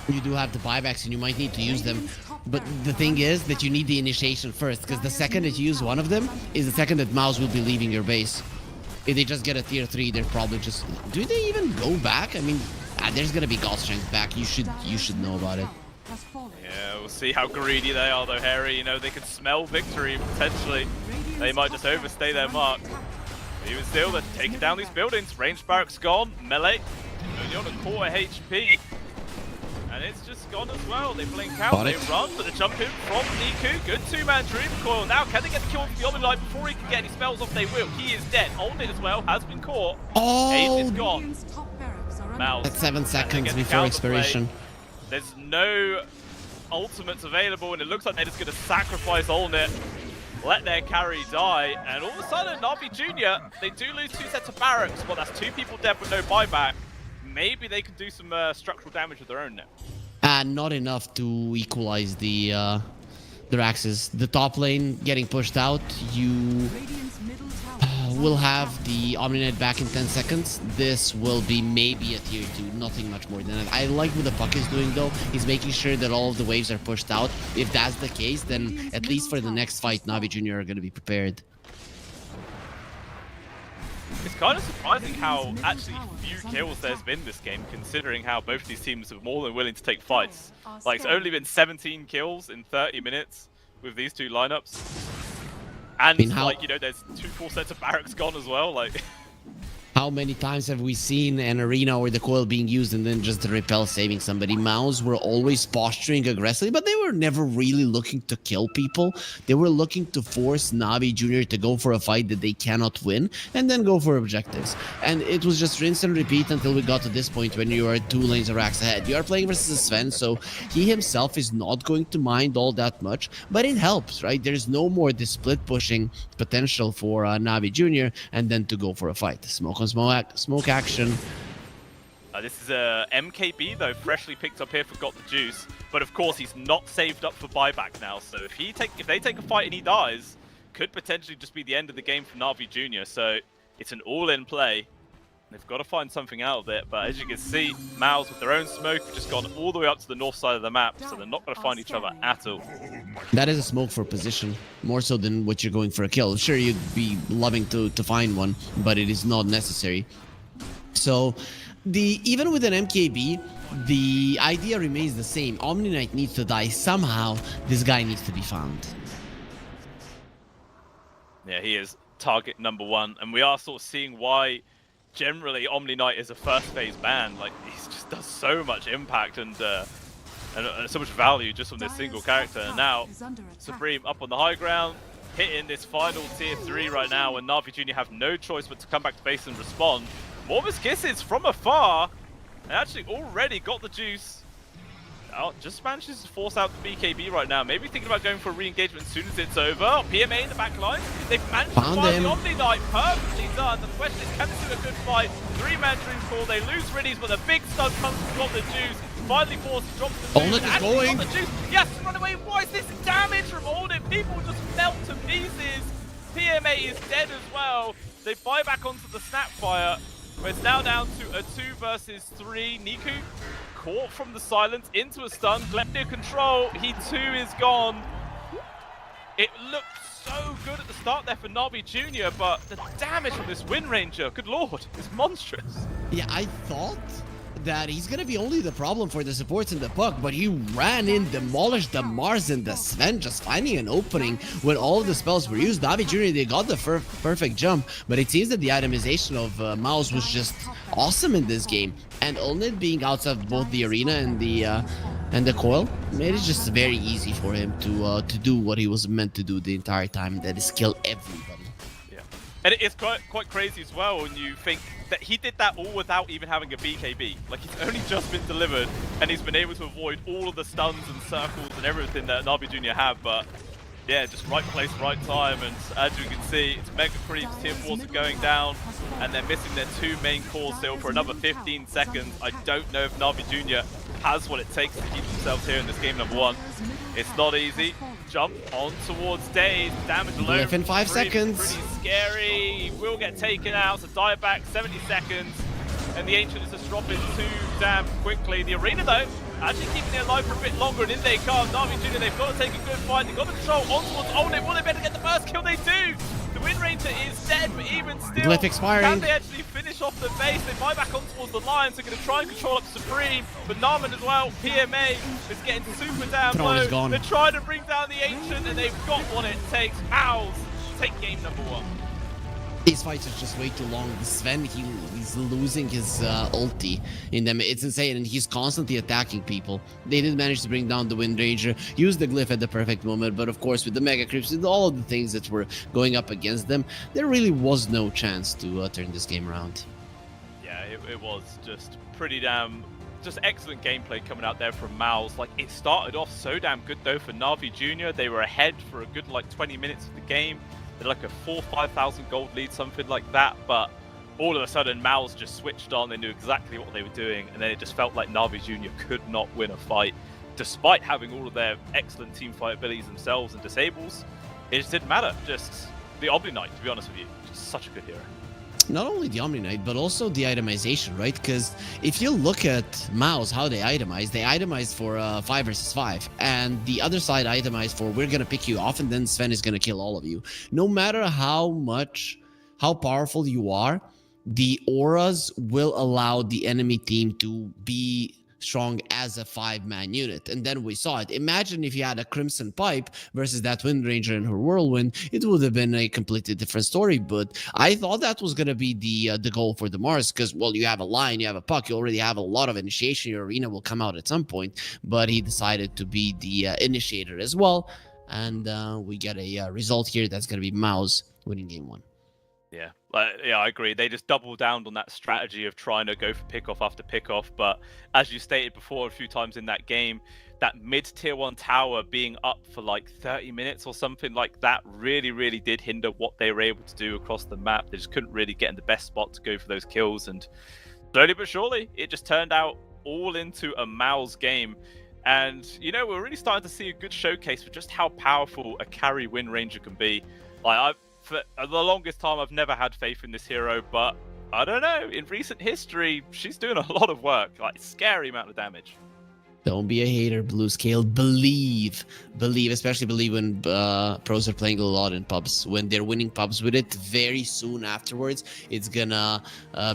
You do have the buybacks and you might need to use them. But the thing is that you need the initiation first, because the second that you use one of them is the second that Mouse will be leaving your base. If they just get a tier 3, they're probably just... Do they even go back? I mean, there's gonna be God Strength back. You should know about it. Yeah, we'll see how greedy they are though, Harry. You know, they can smell victory potentially. They might just overstay their mark. But even still, they're taking down these buildings. Range barracks gone, melee only on a quarter HP. And it's just gone as well. They blink out, Got they it. run, but the jump in from Niku. Good 2-man Dream Coil. Now, can they get the kill with the Omni-Light before he can get any spells off? They will. He is dead. Olnit as well has been caught. Ace is Oh, gone. Mouse. that's 7 And they seconds get before counterplay. expiration. There's no ultimates available, and it looks like they're just going to sacrifice Olnit, let their carry die, and all of a sudden, Na'Vi Jr., they do lose 2 sets of barracks, but that's 2 people dead with no buyback. Maybe they can do some structural damage with their own now. Not enough to equalize the Raxes. The top lane getting pushed out. You will have the Omninet back in 10 seconds. This will be maybe a tier 2, nothing much more than that. I like what the Puck is doing though. He's making sure that all of the waves are pushed out. If that's the case, then at least for the next fight, Na'Vi Jr. are going to be prepared. It's kind of surprising how actually few kills there's been this game, considering how both these teams are more than willing to take fights. Like, it's only been 17 kills in 30 minutes with these 2 lineups. And, I mean, how- like, you know, there's 2 full sets of barracks gone as well, like... How many times have we seen an arena or the coil being used and then just the repel saving somebody? Maus were always posturing aggressively, but they were never really looking to kill people. They were looking to force Navi Jr. to go for a fight that they cannot win and then go for objectives. And it was just rinse and repeat until we got to this point when you are 2 lanes of racks ahead. You are playing versus Sven, so he himself is not going to mind all that much, but it helps, right? There's no more the split pushing potential for Navi Jr. and then to go for a fight. Smoke on smoke action. This is a MKB though, freshly picked up here for Got the Juice, but of course he's not saved up for buyback now. So if they take a fight and he dies, could potentially just be the end of the game for Navi Jr. So it's an all-in play. They've got to find something out of it, but as you can see, Maus with their own smoke have just gone all the way up to the north side of the map, so they're not going to find each other at all. That is a smoke for position, more so than what you're going for a kill. Sure, you'd be loving to find one, but it is not necessary. So, even with an MKB, the idea remains the same. Omni Knight needs to die somehow. This guy needs to be found. Yeah, he is target number 1, and we are sort of seeing why generally Omni Knight is a first phase ban. Like, he just does so much impact and so much value just from this single character. And now Supreme up on the high ground, hitting this final tier 3 right now, and Navi Jr. have no choice but to come back to base and respond. Morvis kisses from afar, and actually already got the juice. Oh, just manages to force out the BKB right now. Maybe thinking about going for a re-engagement as soon as it's over. PMA in the back line. They've managed to find the Omni Knight. Perfectly done. The question is, can they do a good fight? 3-man dream call. They lose Riddies, but the big stun comes from Got the Juice. Finally forced to drop the juice. Is going. Got the juice. Yes, run away. What is this damage from Audit? People just melt to pieces. PMA is dead as well. They buy back onto the Snapfire, where it's now down to a 2 versus 3. Niku caught from the silence into a stun. Glepnir control. He too is gone. It looked so good at the start there for Navi Jr., but the damage from this Wind Ranger, good lord, is monstrous. Yeah, I thought that he's gonna be only the problem for the supports in the puck, but he ran in, demolished the Mars and the Sven, just finding an opening when all of the spells were used. Navi Jr., they got the perfect jump, but it seems that the itemization of Maus was just awesome in this game, and Ulnit being outside of both the arena and the coil made it just very easy for him to do what he was meant to do the entire time, that is kill everybody. Yeah, and it's quite crazy as well when you think that he did that all without even having a BKB. Like, he's only just been delivered, and he's been able to avoid all of the stuns and circles and everything that Navi Jr. have, but yeah, just right place, right time, and as you can see, it's Mega Creeps, tier 4s are going down, and they're missing their 2 main cores still for another 15 seconds. I don't know if Navi Jr. has what it takes to keep themselves here in this game number 1. It's not easy. Jump on towards Daze, damage alone. Within 5 seconds. Pretty scary. He will get taken out, so die back 70 seconds. And the Ancient is just dropping too damn quickly. The Arena though, actually keeping it alive for a bit longer, and in they come. Navi Jr., they've got to take a good fight. They've got to control on towards Olnit. Will they better get the first kill? They do! The Wind Ranger is dead, but even still, Glyph expiring. can they actually finish off the base? They buy back on towards the Lions. They're going to try and control up Supreme, but Narman as well. PMA is getting super damn low. Gone. They're trying to bring down the Ancient, and they've got what it takes. Owls take game number 1. These fights are just way too long. Sven, he's losing his ulti in them. It's insane, and he's constantly attacking people. They did manage to bring down the Wind Ranger, use the Glyph at the perfect moment, but of course with the Mega Creeps, with all of the things that were going up against them, there really was no chance to turn this game around. Yeah, it was just pretty damn, just excellent gameplay coming out there from Maus. Like, it started off so damn good though for Navi Jr. They were ahead for a good like 20 minutes of the game. They're like a 4,000-5,000 gold lead, something like that, but all of a sudden Maus just switched on. They knew exactly what they were doing, and then it just felt like Navi Jr. could not win a fight despite having all of their excellent team fight abilities themselves and disables. It just didn't matter. Just the Omni Knight, to be honest with you, just such a good hero. Not only the Omni Knight, but also the itemization, right? Because if you look at Maus, how they itemize for 5 versus 5, and the other side itemized for we're gonna pick you off, and then Sven is gonna kill all of you. No matter how powerful you are, the auras will allow the enemy team to be strong as a 5-man unit. And then we saw it. Imagine if you had a Crimson Pipe versus that Wind Ranger and her Whirlwind, it would have been a completely different story. But I thought that was going to be the goal for the Mars because, well, you have a line, you have a puck, you already have a lot of initiation. Your arena will come out at some point, but he decided to be the initiator as well. And we get a result here that's going to be Mouse winning game 1. Yeah, I agree. They just doubled down on that strategy of trying to go for pickoff after pickoff. But as you stated before a few times in that game, that mid-tier 1 tower being up for like 30 minutes or something like that really, really did hinder what they were able to do across the map. They just couldn't really get in the best spot to go for those kills. And slowly but surely, it just turned out all into a Mouse game. And, you know, we're really starting to see a good showcase for just how powerful a carry Wind Ranger can be. Like, for the longest time, I've never had faith in this hero, but I don't know. In recent history, she's doing a lot of work. Like, scary amount of damage. Don't be a hater, Blue Scale. Believe, especially believe when pros are playing a lot in pubs. When they're winning pubs with it, very soon afterwards, it's gonna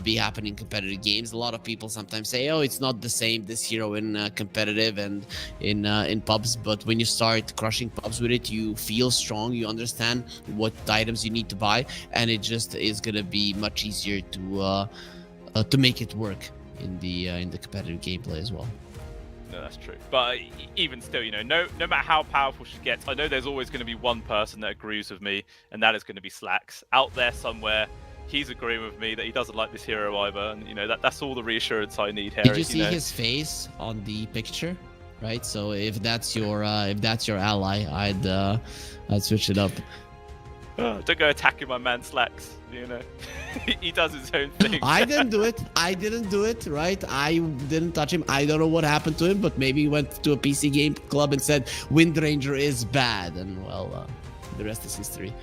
be happening in competitive games. A lot of people sometimes say, "Oh, it's not the same this hero in competitive and in pubs." But when you start crushing pubs with it, you feel strong. You understand what items you need to buy, and it just is gonna be much easier to make it work in the competitive gameplay as well. No, that's true. But even still, you know, no matter how powerful she gets, I know there's always going to be one person that agrees with me, and that is going to be Slacks. Out there somewhere, he's agreeing with me that he doesn't like this hero either, and, you know, that's all the reassurance I need, Harry. Did you see his face on the picture? Right? So if that's your ally, I'd switch it up. Don't go attacking my man Slacks, you know. He does his own thing. I didn't do it, right? I didn't touch him. I don't know what happened to him, but maybe he went to a PC game club and said, Wind Ranger is bad. And, well, the rest is history.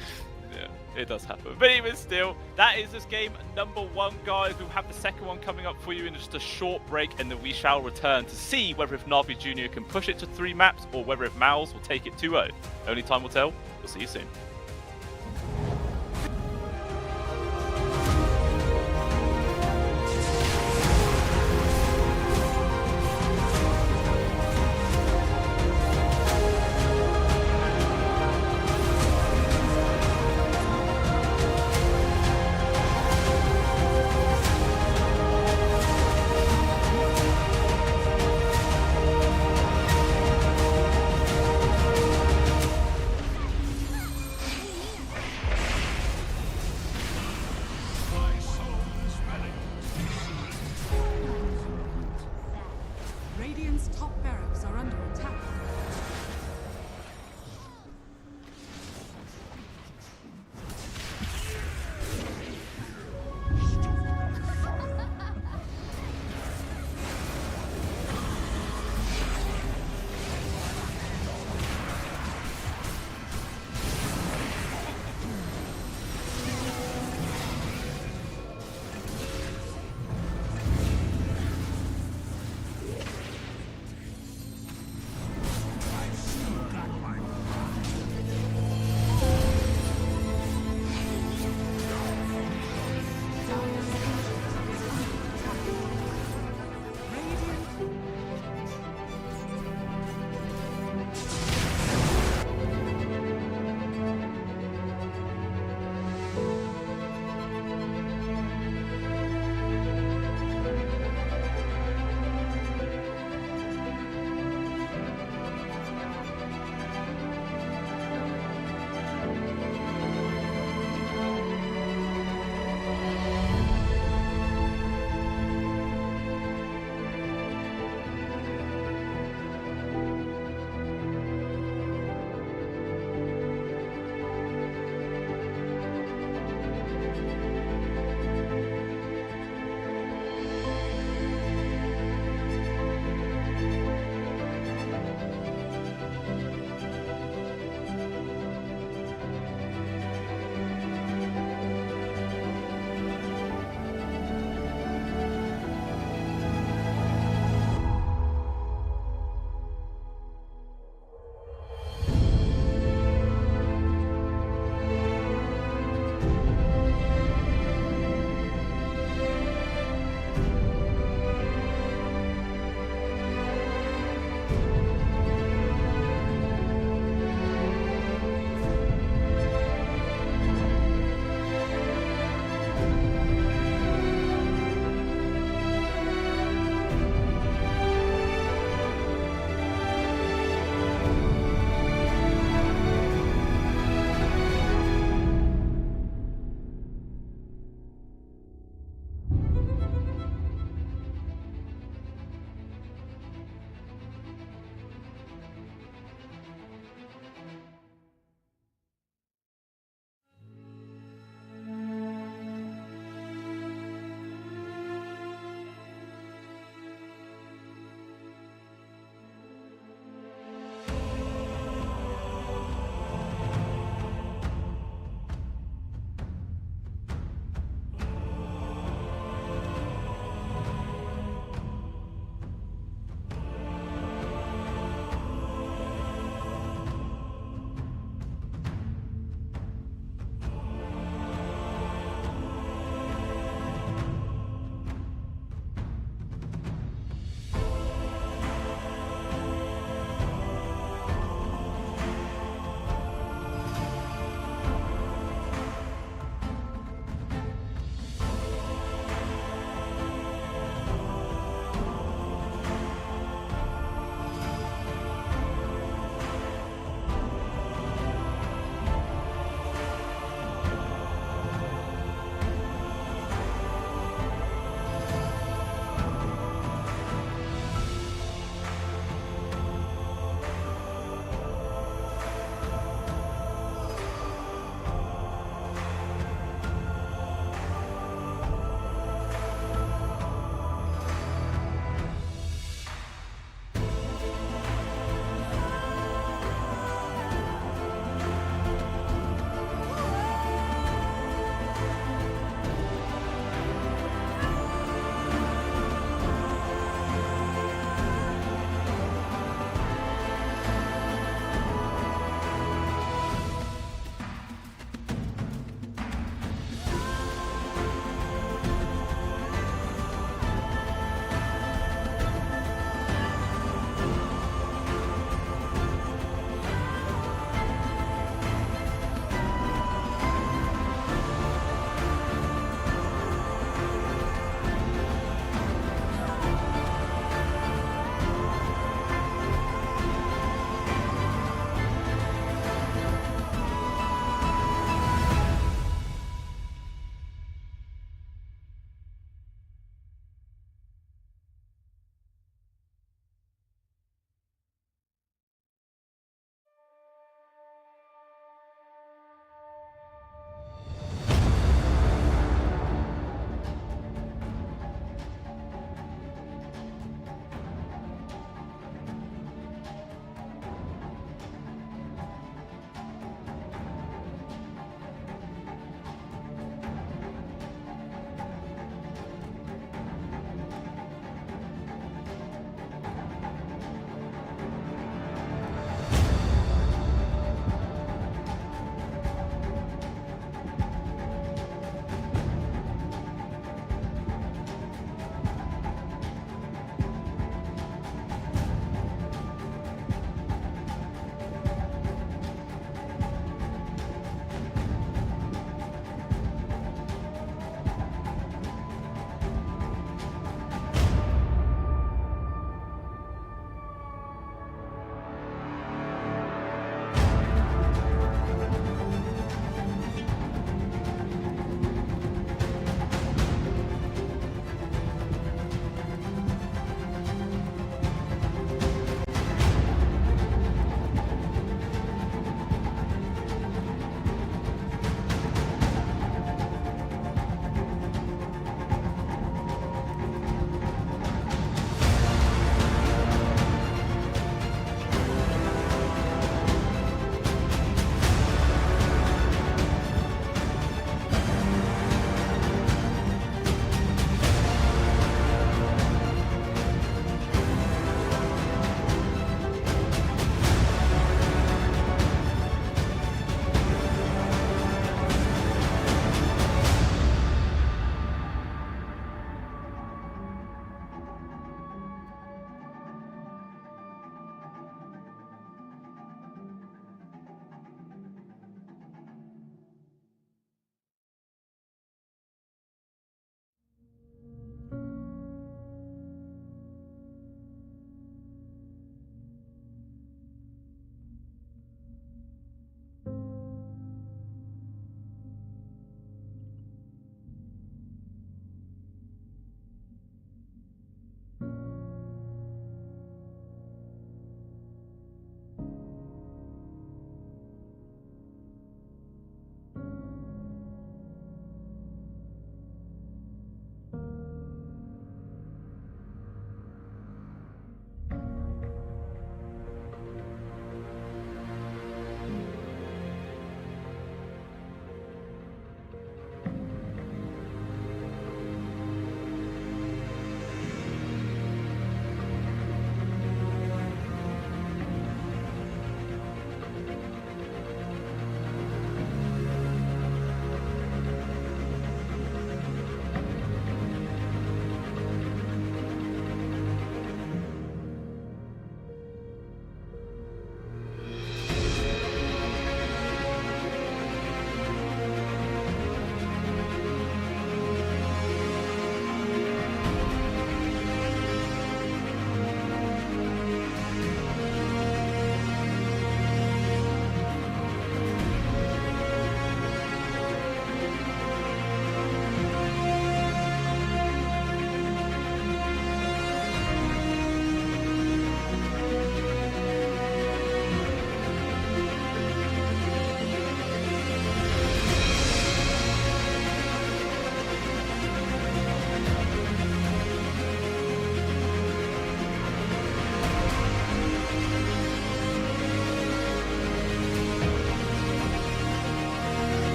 Yeah, it does happen. But even still, that is this game number 1, guys. We'll have the second one coming up for you in just a short break, and then we shall return to see whether if Navi Jr. can push it to 3 maps or whether if Mouse will take it 2-0. Only time will tell. We'll see you soon.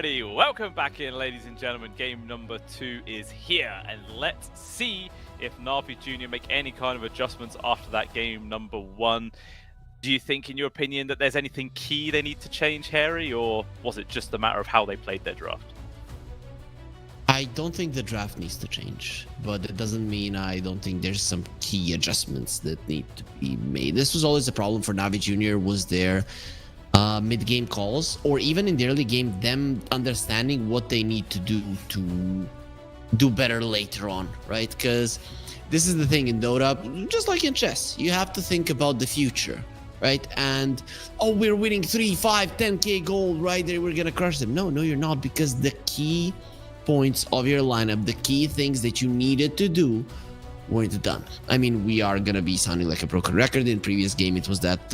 Alrighty, welcome back in, ladies and gentlemen. Game number 2 is here, and let's see if Na'Vi Jr. make any kind of adjustments after that game number 1. Do you think, in your opinion, that there's anything key they need to change, Harry, or was it just a matter of how they played their draft? I don't think the draft needs to change, but it doesn't mean I don't think there's some key adjustments that need to be made. This was always a problem for Na'Vi Jr. was their mid-game calls, or even in the early game, them understanding what they need to do better later on, right? Because this is the thing in Dota, just like in chess, you have to think about the future, right? And, oh, we're winning 3, 5, 10k gold, right? We're gonna crush them. No, you're not, because the key points of your lineup, the key things that you needed to do weren't done. I mean, we are gonna be sounding like a broken record. In previous game, it was that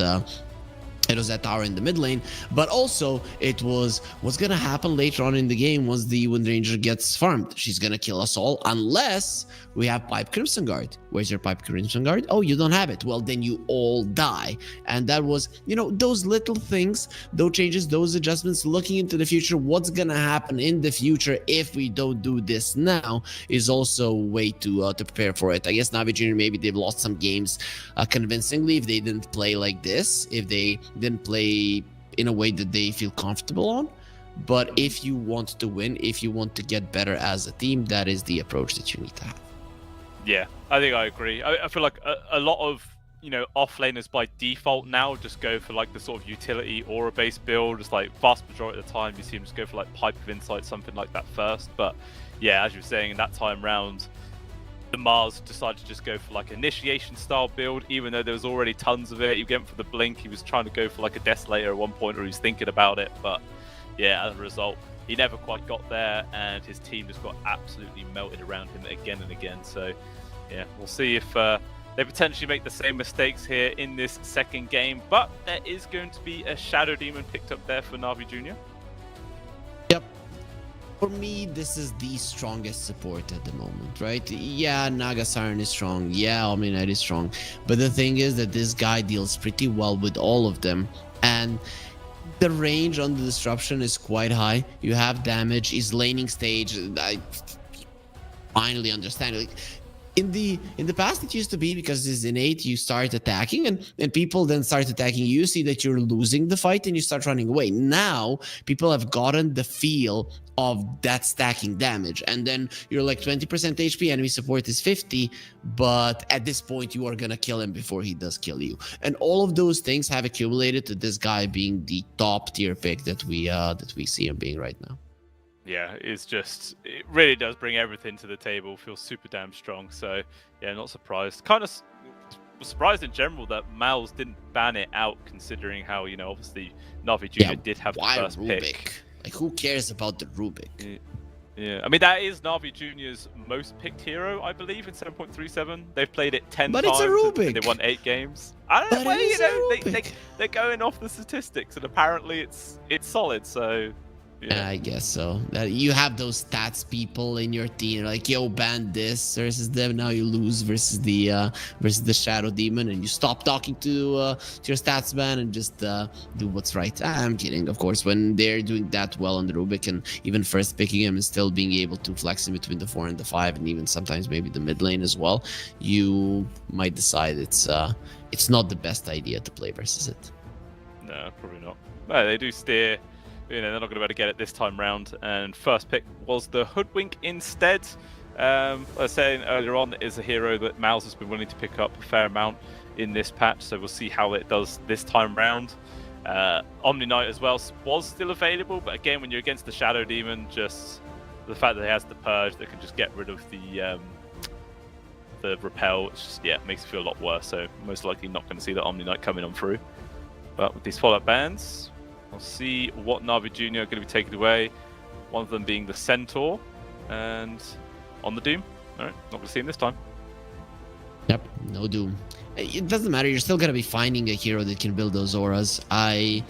tower in the mid lane, but also it was what's gonna happen later on in the game once the Wind Ranger gets farmed. She's gonna kill us all unless we have Pipe Crimson Guard. Where's your Pipe Crimson Guard? Oh, you don't have it. Well, then you all die. And that was, those little things, those changes, those adjustments, looking into the future, what's gonna happen in the future if we don't do this now, is also a way to prepare for it. I guess Na'Vi Jr. maybe they've lost some games convincingly if they didn't play like this, if they didn't play in a way that they feel comfortable on. But if you want to win, if you want to get better as a team, that is the approach that you need to have. Yeah, I think I agree. I feel like a lot of offlaners by default now just go for like the sort of utility aura-based build. It's like vast majority of the time you see them just go for like Pipe of Insight, something like that first. But yeah, as you were saying, in that time round, the Mars decided to just go for like initiation style build, even though there was already tons of it. You get him for the blink, he was trying to go for like a Desolator at one point, or he was thinking about it, but yeah, as a result, he never quite got there, and his team just got absolutely melted around him again and again. So yeah, we'll see if they potentially make the same mistakes here in this second game, but there is going to be a Shadow Demon picked up there for Na'Vi Jr. Yep. For me, this is the strongest support at the moment, right? Yeah, Naga Siren is strong. Yeah, Omni Knight is strong. But the thing is that this guy deals pretty well with all of them. And the range on the disruption is quite high. You have damage. His laning stage, I finally understand. Like, in the past, it used to be because it's innate, you start attacking and people then start attacking you, see that you're losing the fight and you start running away. Now people have gotten the feel of that stacking damage, and then you're like 20% HP, enemy support is 50, but at this point you are gonna kill him before he does kill you. And all of those things have accumulated to this guy being the top tier pick that we see him being right now. Yeah, it really does bring everything to the table. Feels super damn strong. So yeah, not surprised. Kind of surprised in general that Mal's didn't ban it out, considering how obviously Na'Vi Jr. did have the first Rubik? pick. Like, who cares about the Rubik? Yeah, I mean that is Na'Vi Jr.'s most picked hero, I believe, in 7.37. They've played it 10 but times. It's a Rubik. And they won 8 games. I don't know. But Well, they're going off the statistics, and apparently it's solid. So. Yeah. I guess so. You have those stats people in your team, like, yo, ban this versus them. Now you lose versus the Shadow Demon, and you stop talking to your stats man and just do what's right. I'm kidding, of course. When they're doing that well on the Rubik and even first picking him and still being able to flex in between the 4 and the 5, and even sometimes maybe the mid lane as well, you might decide it's not the best idea to play versus it. No, probably not. No, they do steer. They're not going to be able to get it this time round. And first pick was the Hoodwink instead. I was saying earlier on, is a hero that Mouse has been willing to pick up a fair amount in this patch. So we'll see how it does this time round. Omni Knight as well was still available, but again, when you're against the Shadow Demon, just the fact that he has the Purge that can just get rid of the Repel, makes it feel a lot worse. So most likely not going to see the Omni Knight coming on through. But with these follow-up bans, we'll see what Na'Vi Jr. are going to be taken away. One of them being the Centaur, and on the Doom. All right, not going to see him this time. Yep, no Doom. It doesn't matter. You're still going to be finding a hero that can build those auras. Everybody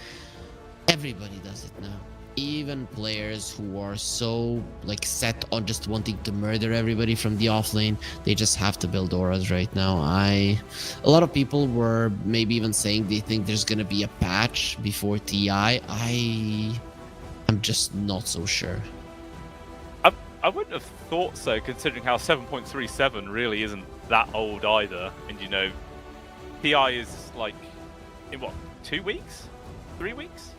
does it now. Even players who are so set on just wanting to murder everybody from the offlane, they just have to build auras right now. A lot of people were maybe even saying they think there's gonna be a patch before TI. I I'm just not so sure. I wouldn't have thought so, considering how 7.37 really isn't that old either. And you know, PI is like in what, 2 weeks, 3 weeks?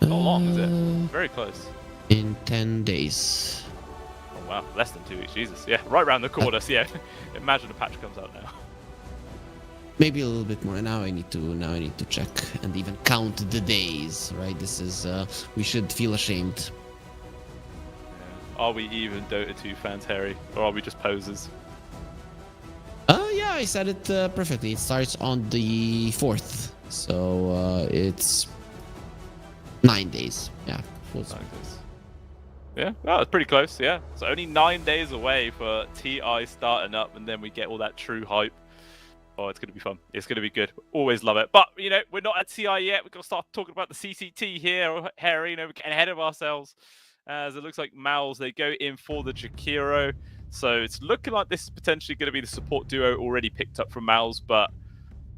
Not long, is it? Very close. In 10 days. Oh wow, less than 2 weeks. Jesus, yeah, right around the corner. So yeah, imagine a patch comes out now. Maybe a little bit more. Now I need to check and even count the days. Right? This is we should feel ashamed. Are we even Dota 2 fans, Harry, or are we just posers? Yeah, I said it perfectly. It starts on the 4th, so it's 9 days. Yeah. 9 days. Yeah, well, it's pretty close. Yeah, so only 9 days away for TI starting up, and then we get all that true hype. Oh, it's going to be fun. It's going to be good. Always love it. But, you know, we're not at CI yet. We've got to start talking about the CCT here, Harry. You know, we're getting ahead of ourselves. As it looks like Mals, they go in for the Jakiro. So it's looking like this is potentially going to be the support duo already picked up from Mals. But,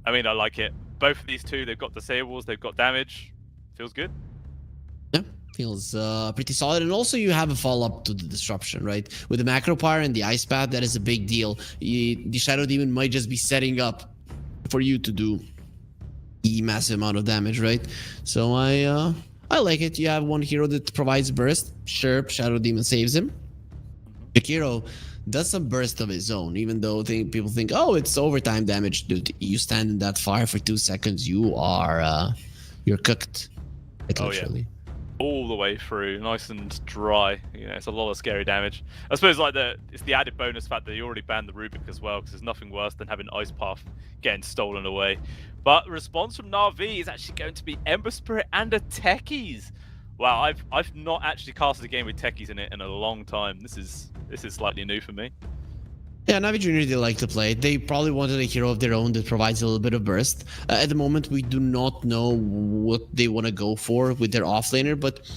I mean, I like it. Both of these two, they've got disables, they've got damage. Feels good. Yeah, feels pretty solid. And also you have a follow-up to the disruption, right? With the macro pyre and the ice path, that is a big deal. The Shadow Demon might just be setting up for you to do a massive amount of damage, right? So I like it. You have one hero that provides burst. Sure, Shadow Demon saves him. Jakiro does some burst of his own, even though people think, oh, it's overtime damage. Dude, you stand in that fire for 2 seconds, you're cooked. Literally. Yeah. All the way through, nice and dry. You know, it's a lot of scary damage. I suppose like it's the added bonus fact that you already banned the Rubik as well, because there's nothing worse than having Ice Path getting stolen away. But response from Na'Vi is actually going to be Ember Spirit and a Techies. Wow, I've not actually casted a game with Techies in it in a long time. This is slightly new for me. Yeah, Navi Junior, they like to play it. They probably wanted a hero of their own that provides a little bit of burst. At the moment, we do not know what they want to go for with their offlaner, but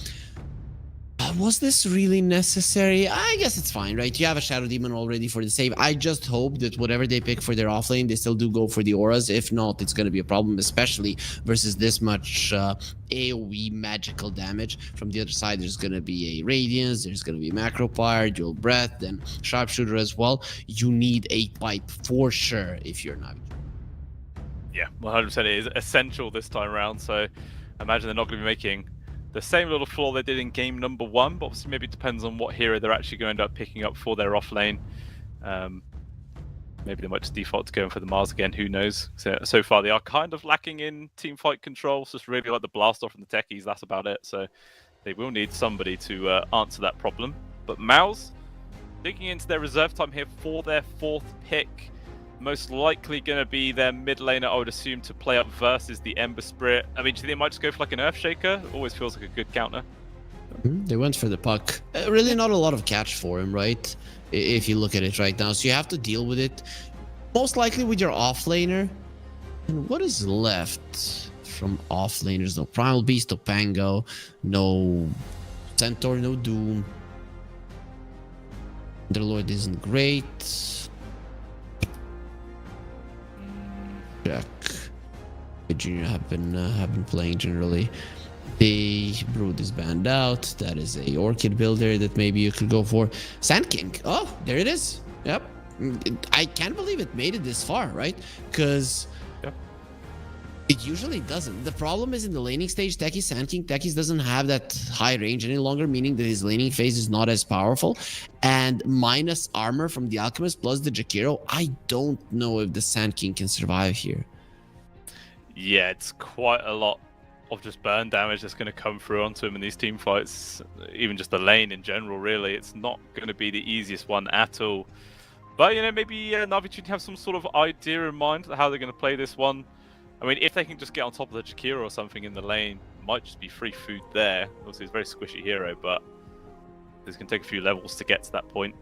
was this really necessary? I guess it's fine, right? You have a Shadow Demon already for the save. I just hope that whatever they pick for their offlane, they still do go for the auras. If not, it's going to be a problem, especially versus this much AoE magical damage. From the other side, there's going to be a Radiance, there's going to be Macro Pyre, Dual Breath, and Sharpshooter as well. You need a pipe for sure if you're Navi. Yeah, 100%. It is essential this time around, so I imagine they're not going to be making the same little flaw they did in game number 1, but obviously maybe it depends on what hero they're actually going to end up picking up for their offlane. Maybe they might just default to going for the Mars again, who knows. So far they are kind of lacking in team fight control, so it's really like the blast off from the Techies, that's about it. So they will need somebody to answer that problem. But Mouse, digging into their reserve time here for their 4th pick. Most likely going to be their mid laner, I would assume, to play up versus the Ember Spirit. I mean, do you think they might just go for like an Earthshaker? Always feels like a good counter. They went for the puck. Really not a lot of catch for him, right? If you look at it right now. So you have to deal with it. Most likely with your offlaner. And what is left from offlaners? No Primal Beast, no Pango, no Centaur, no Doom. Underlord isn't great. Jack, Junior have been playing generally. The Brood is banned out. That is a Orchid builder that maybe you could go for. Sand King. Oh, there it is. Yep. I can't believe it made it this far, right? Because it usually doesn't. The problem is in the laning stage, Techies, Sand King, Techies doesn't have that high range any longer, meaning that his laning phase is not as powerful. And minus armor from the Alchemist plus the Jakiro, I don't know if the Sand King can survive here. Yeah, it's quite a lot of just burn damage that's going to come through onto him in these team fights. Even just the lane in general, really. It's not going to be the easiest one at all. But, you know, maybe Navi should have some sort of idea in mind of how they're going to play this one. I mean, if they can just get on top of the Jakiro or something in the lane, might just be free food there. Obviously, it's a very squishy hero, but it's going to take a few levels to get to that point.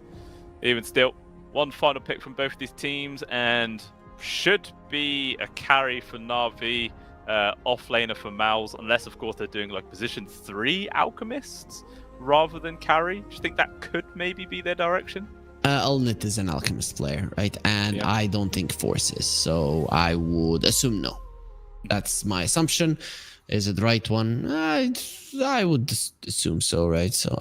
Even still, one final pick from both of these teams, and should be a carry for Na'Vi, offlaner for Mals, unless, of course, they're doing like position 3 Alchemists rather than carry. Do you think that could maybe be their direction? Ulnit is an Alchemist player, right? And I don't think Force is, so I would assume no. That's my assumption. Is it the right one? I would assume so, right? So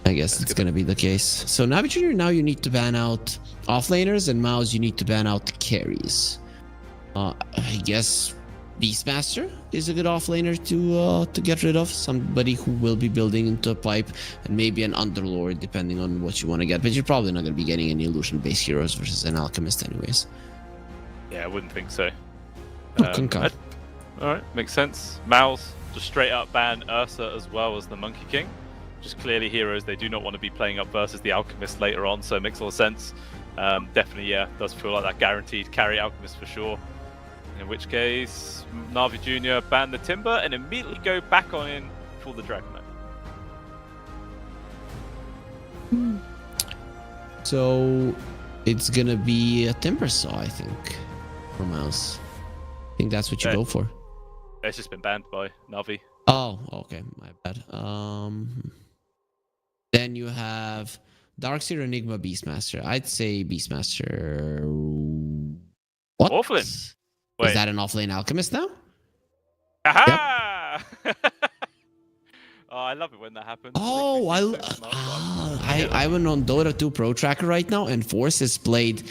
I guess it's gonna be the case. So Navi Junior, now you need to ban out offlaners, and Mouse you need to ban out the carries. I guess Beastmaster is a good offlaner to get rid of. Somebody who will be building into a pipe, and maybe an Underlord depending on what you want to get. But you're probably not gonna be getting any illusion-based heroes versus an alchemist, anyways. Yeah, I wouldn't think so. Concur. Alright, makes sense. Mouse, just straight up ban Ursa as well as the Monkey King. Just clearly heroes they do not want to be playing up versus the Alchemist later on, so it makes a lot of sense. Definitely, yeah, does feel like that guaranteed carry Alchemist for sure. In which case, Navi Jr. ban the Timber and immediately go back on in for the Dragon Knight. So it's gonna be a Timber Saw, I think, for Mouse. I think that's what you go for. It's just been banned by Navi. Oh, okay, my bad. Then you have Darkseer, Enigma, Beastmaster. I'd say Beastmaster. What? Orphan. Wait. Is that an offlane alchemist now? Aha! Yep. Oh, I love it when that happens. Oh, I went on Dota 2 Pro Tracker right now, and Force has played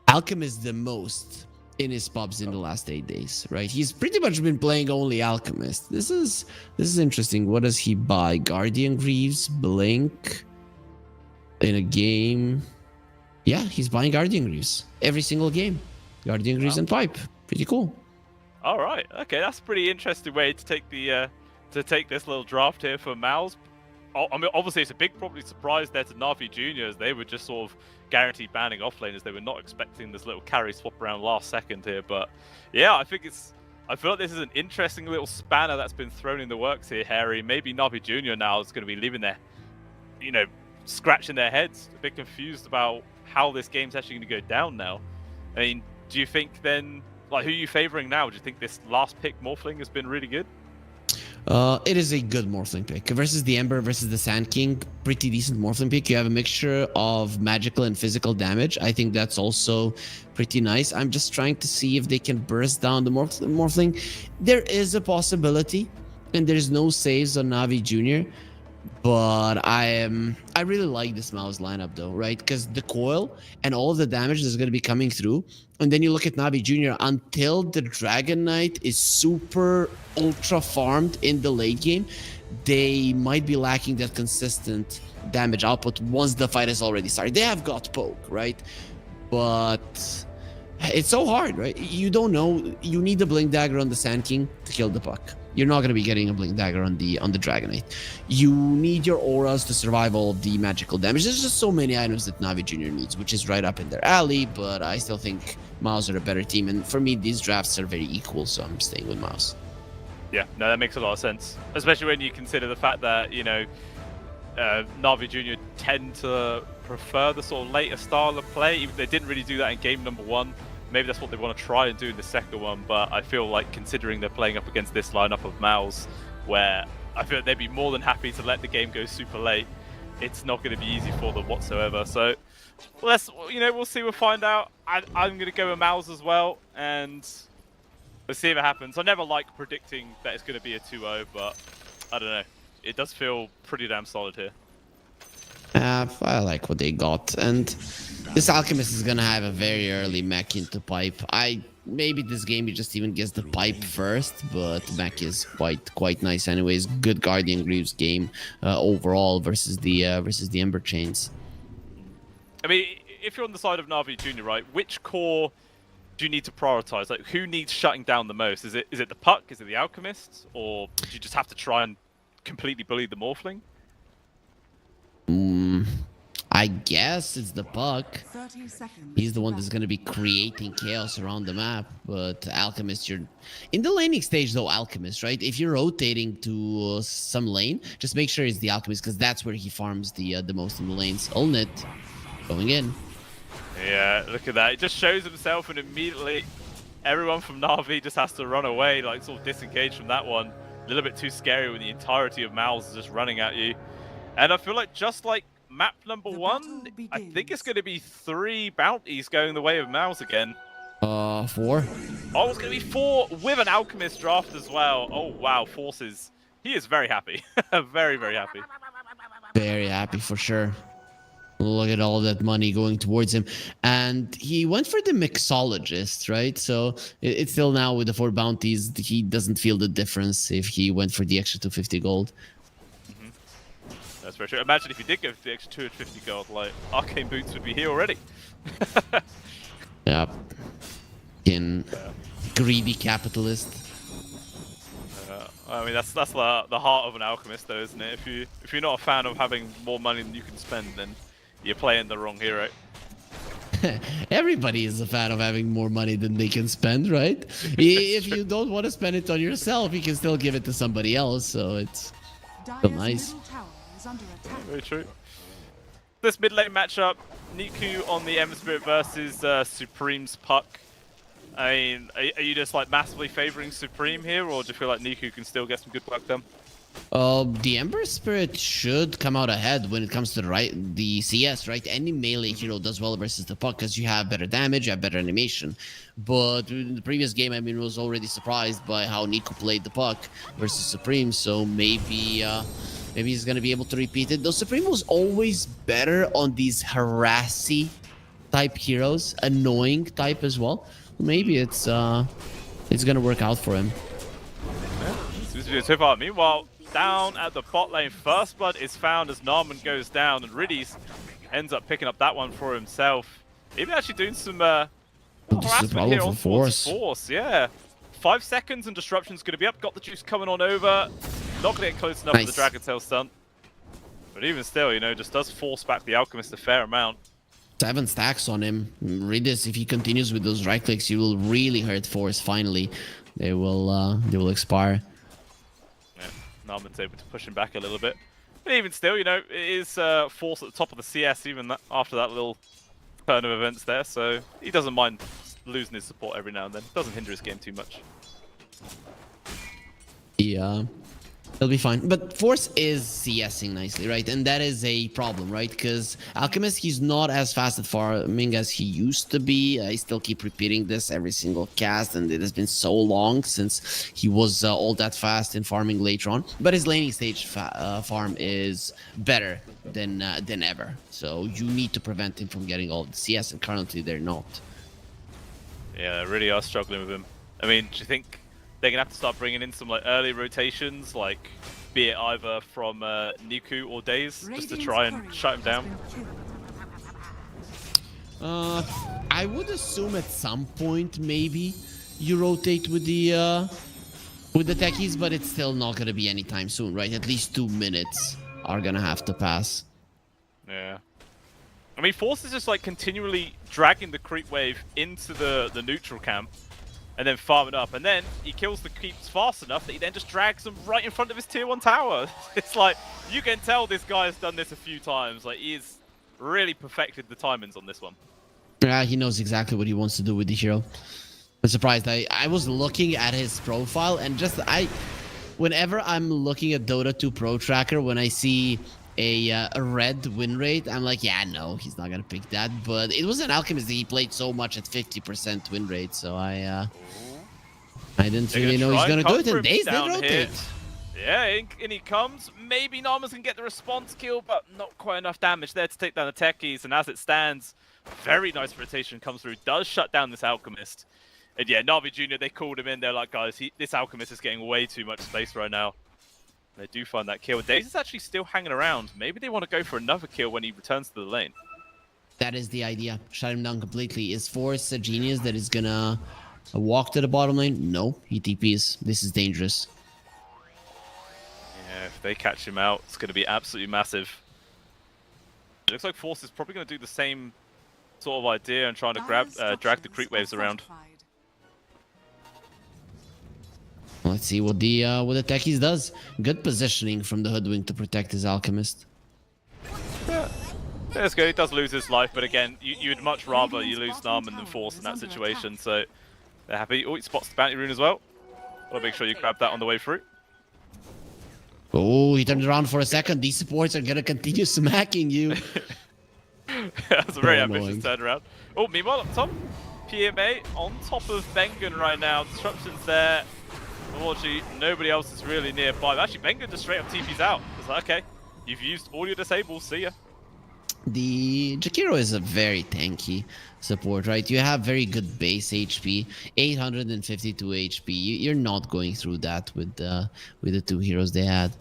Alchemist the most in his pubs in the last 8 days, right? He's pretty much been playing only Alchemist. This is interesting. What does he buy? Guardian Greaves, Blink in a game. Yeah, he's buying Guardian Greaves every single game. Guardian Greaves and Pipe. Pretty cool. All right. Okay, that's a pretty interesting way to take the take this little draft here for Mouse. I mean, obviously, it's a big probably surprise there to Navi Jr. as they were just sort of guaranteed banning offlaners. They were not expecting this little carry swap around last second here. But yeah, I feel like this is an interesting little spanner that's been thrown in the works here, Harry. Maybe Navi Jr. now is going to be leaving their, scratching their heads, a bit confused about how this game's actually going to go down now. I mean, do you think then, like, who are you favoring now? Do you think this last pick, Morphling, has been really good? It is a good Morphling pick. Versus the Ember, versus the Sand King, pretty decent Morphling pick. You have a mixture of magical and physical damage. I think that's also pretty nice. I'm just trying to see if they can burst down the Morphling. There is a possibility, and there's no saves on Navi Jr., but I really like this Mouse lineup though, right? Because the coil and all of the damage is going to be coming through. And then you look at Navi Jr. until the Dragon Knight is super ultra farmed in the late game, they might be lacking that consistent damage output once the fight has already started. They have got poke, right? But it's so hard, right? You don't know. You need the Blink Dagger on the Sand King to kill the puck. You're not going to be getting a Blink Dagger on the Dragon Knight. You need your auras to survive all of the magical damage. There's just so many items that Navi Jr. needs, which is right up in their alley, but I still think Mouse are a better team. And for me, these drafts are very equal, so I'm staying with Mouse. Yeah, no, that makes a lot of sense. Especially when you consider the fact that, Navi Jr. tend to prefer the sort of later style of play. Even they didn't really do that in game number 1. Maybe that's what they want to try and do in the second one, but I feel like considering they're playing up against this lineup of Mouse, where I feel like they'd be more than happy to let the game go super late, it's not going to be easy for them whatsoever. So we'll see, we'll find out. I'm going to go with Mouse as well, and we'll see if it happens. I never like predicting that it's going to be a 2-0, but I don't know. It does feel pretty damn solid here. I like what they got, and this Alchemist is gonna have a very early mech into pipe. Maybe this game he just even gets the pipe first, but mech is quite nice anyways. Good Guardian Greaves game overall versus the Ember Chains. I mean, if you're on the side of Navi Jr., right, which core do you need to prioritize? Like, who needs shutting down the most? Is it the puck? Is it the Alchemist? Or do you just have to try and completely bully the Morphling? I guess it's the puck. He's the one that's going to be creating chaos around the map. But Alchemist, you're in the laning stage though. Alchemist, right? If you're rotating to some lane, just make sure it's the Alchemist because that's where he farms the most in the lanes. Ulnit going in. Yeah, look at that. It just shows himself, and immediately everyone from Navi just has to run away, like sort of disengage from that one. A little bit too scary when the entirety of Mals is just running at you. And I feel like just like map number 1, I think it's going to be 3 bounties going the way of Mouse again. 4. Oh, it's going to be 4 with an Alchemist draft as well. Oh, wow. Forces. He is very happy. Very, very happy. Very happy for sure. Look at all that money going towards him. And he went for the mixologist, right? So it's still now with the 4 bounties, he doesn't feel the difference if he went for the extra 250 gold. That's very true. Imagine if he did go for the extra 250 gold, like, Arcane Boots would be here already. Yeah. Greedy capitalist. I mean, that's the heart of an alchemist, though, isn't it? If you're not a fan of having more money than you can spend, then you're playing the wrong hero. Everybody is a fan of having more money than they can spend, right? If you don't want to spend it on yourself, you can still give it to somebody else. So it's still nice. Middle tower is under attack. Very true. This mid lane matchup, Niku on the Ember Spirit versus Supreme's Puck. I mean, are you just like massively favoring Supreme here, or do you feel like Niku can still get some good work done? The Ember Spirit should come out ahead when it comes to the CS, right? Any melee hero does well versus the Puck because you have better damage, you have better animation. But in the previous game, I mean, I was already surprised by how Niku played the Puck versus Supreme, so maybe he's gonna be able to repeat it. Though Supreme was always better on these harassy type heroes, annoying type as well. Maybe it's gonna work out for him. Yeah, seems to be a tip out. Meanwhile, down at the bot lane, First Blood is found as Narman goes down, and Riddies ends up picking up that one for himself. Even actually doing some harassment here on Force. Yeah, 5 seconds and Disruption's gonna be up. Got the juice coming on over. Not gonna get close enough for the Dragon Tail stunt. But even still, you know, just does force back the Alchemist a fair amount. 7 stacks on him. Riddies, if he continues with those right clicks, he will really hurt Force. Finally, they will expire. Yeah, Narman's able to push him back a little bit. But even still, you know, it is Force at the top of the CS even after that little turn of events there. So he doesn't mind losing his support every now and then. Doesn't hinder his game too much. Yeah. It'll be fine. But Force is CSing nicely, right? And that is a problem, right? Because Alchemist, he's not as fast at farming as he used to be. I still keep repeating this every single cast, and it has been so long since he was all that fast in farming later on. But his laning stage farm is better than ever. So you need to prevent him from getting all the CS, and currently they're not. Yeah, they really are struggling with him. I mean, do you think they're gonna have to start bringing in some like early rotations, like be it either from Niku or Daze, just to try and shut him down? I would assume at some point maybe you rotate with the techies, but it's still not gonna be anytime soon, right? At least 2 minutes are gonna have to pass. Yeah. I mean, Force is just like continually dragging the creep wave into the neutral camp. And then farm it up, and then he kills the creeps fast enough that he then just drags them right in front of his tier 1 tower. It's like, you can tell this guy has done this a few times. Like, he's really perfected the timings on this one. Yeah, he knows exactly what he wants to do with the hero. I'm surprised. I was looking at his profile, and whenever I'm looking at Dota 2 Pro Tracker, when I see a red win rate, I'm like, yeah, no, he's not gonna pick that. But it was an Alchemist that he played so much at 50% win rate, so I didn't really know he's gonna do it. And Daze did rotate. Yeah, and he comes. Maybe Narman's can get the response kill, but not quite enough damage there to take down the techies. And as it stands, very nice rotation comes through, does shut down this Alchemist. And yeah, Navi Jr., they called him in. They're like, guys, this Alchemist is getting way too much space right now. They do find that kill. Daze is actually still hanging around. Maybe they want to go for another kill when he returns to the lane. That is the idea. Shut him down completely. Is Force a genius that is gonna walk to the bottom lane? No, he TPs. This is dangerous. Yeah, if they catch him out, it's going to be absolutely massive. It looks like Force is probably going to do the same sort of idea and trying to drag the creep waves around. Let's see what the techies does. Good positioning from the Hoodwink to protect his Alchemist. Yeah, that's good. He does lose his life, but again, you'd much rather you lose Narman than Force in that situation. So they're happy. Oh, he spots the bounty rune as well. Gotta make sure you grab that on the way through. Oh, he turned around for a second. These supports are gonna continue smacking you. That's a very ambitious turnaround. Oh, meanwhile up top, PMA on top of Bengen right now. Disruption's there. Unfortunately, nobody else is really nearby. Actually, Bengen just straight up TP's out. It's like, okay, you've used all your disables, see ya. The Jakiro is a very tanky support, right? You have very good base HP, 852 HP. You're not going through that with the two heroes they had.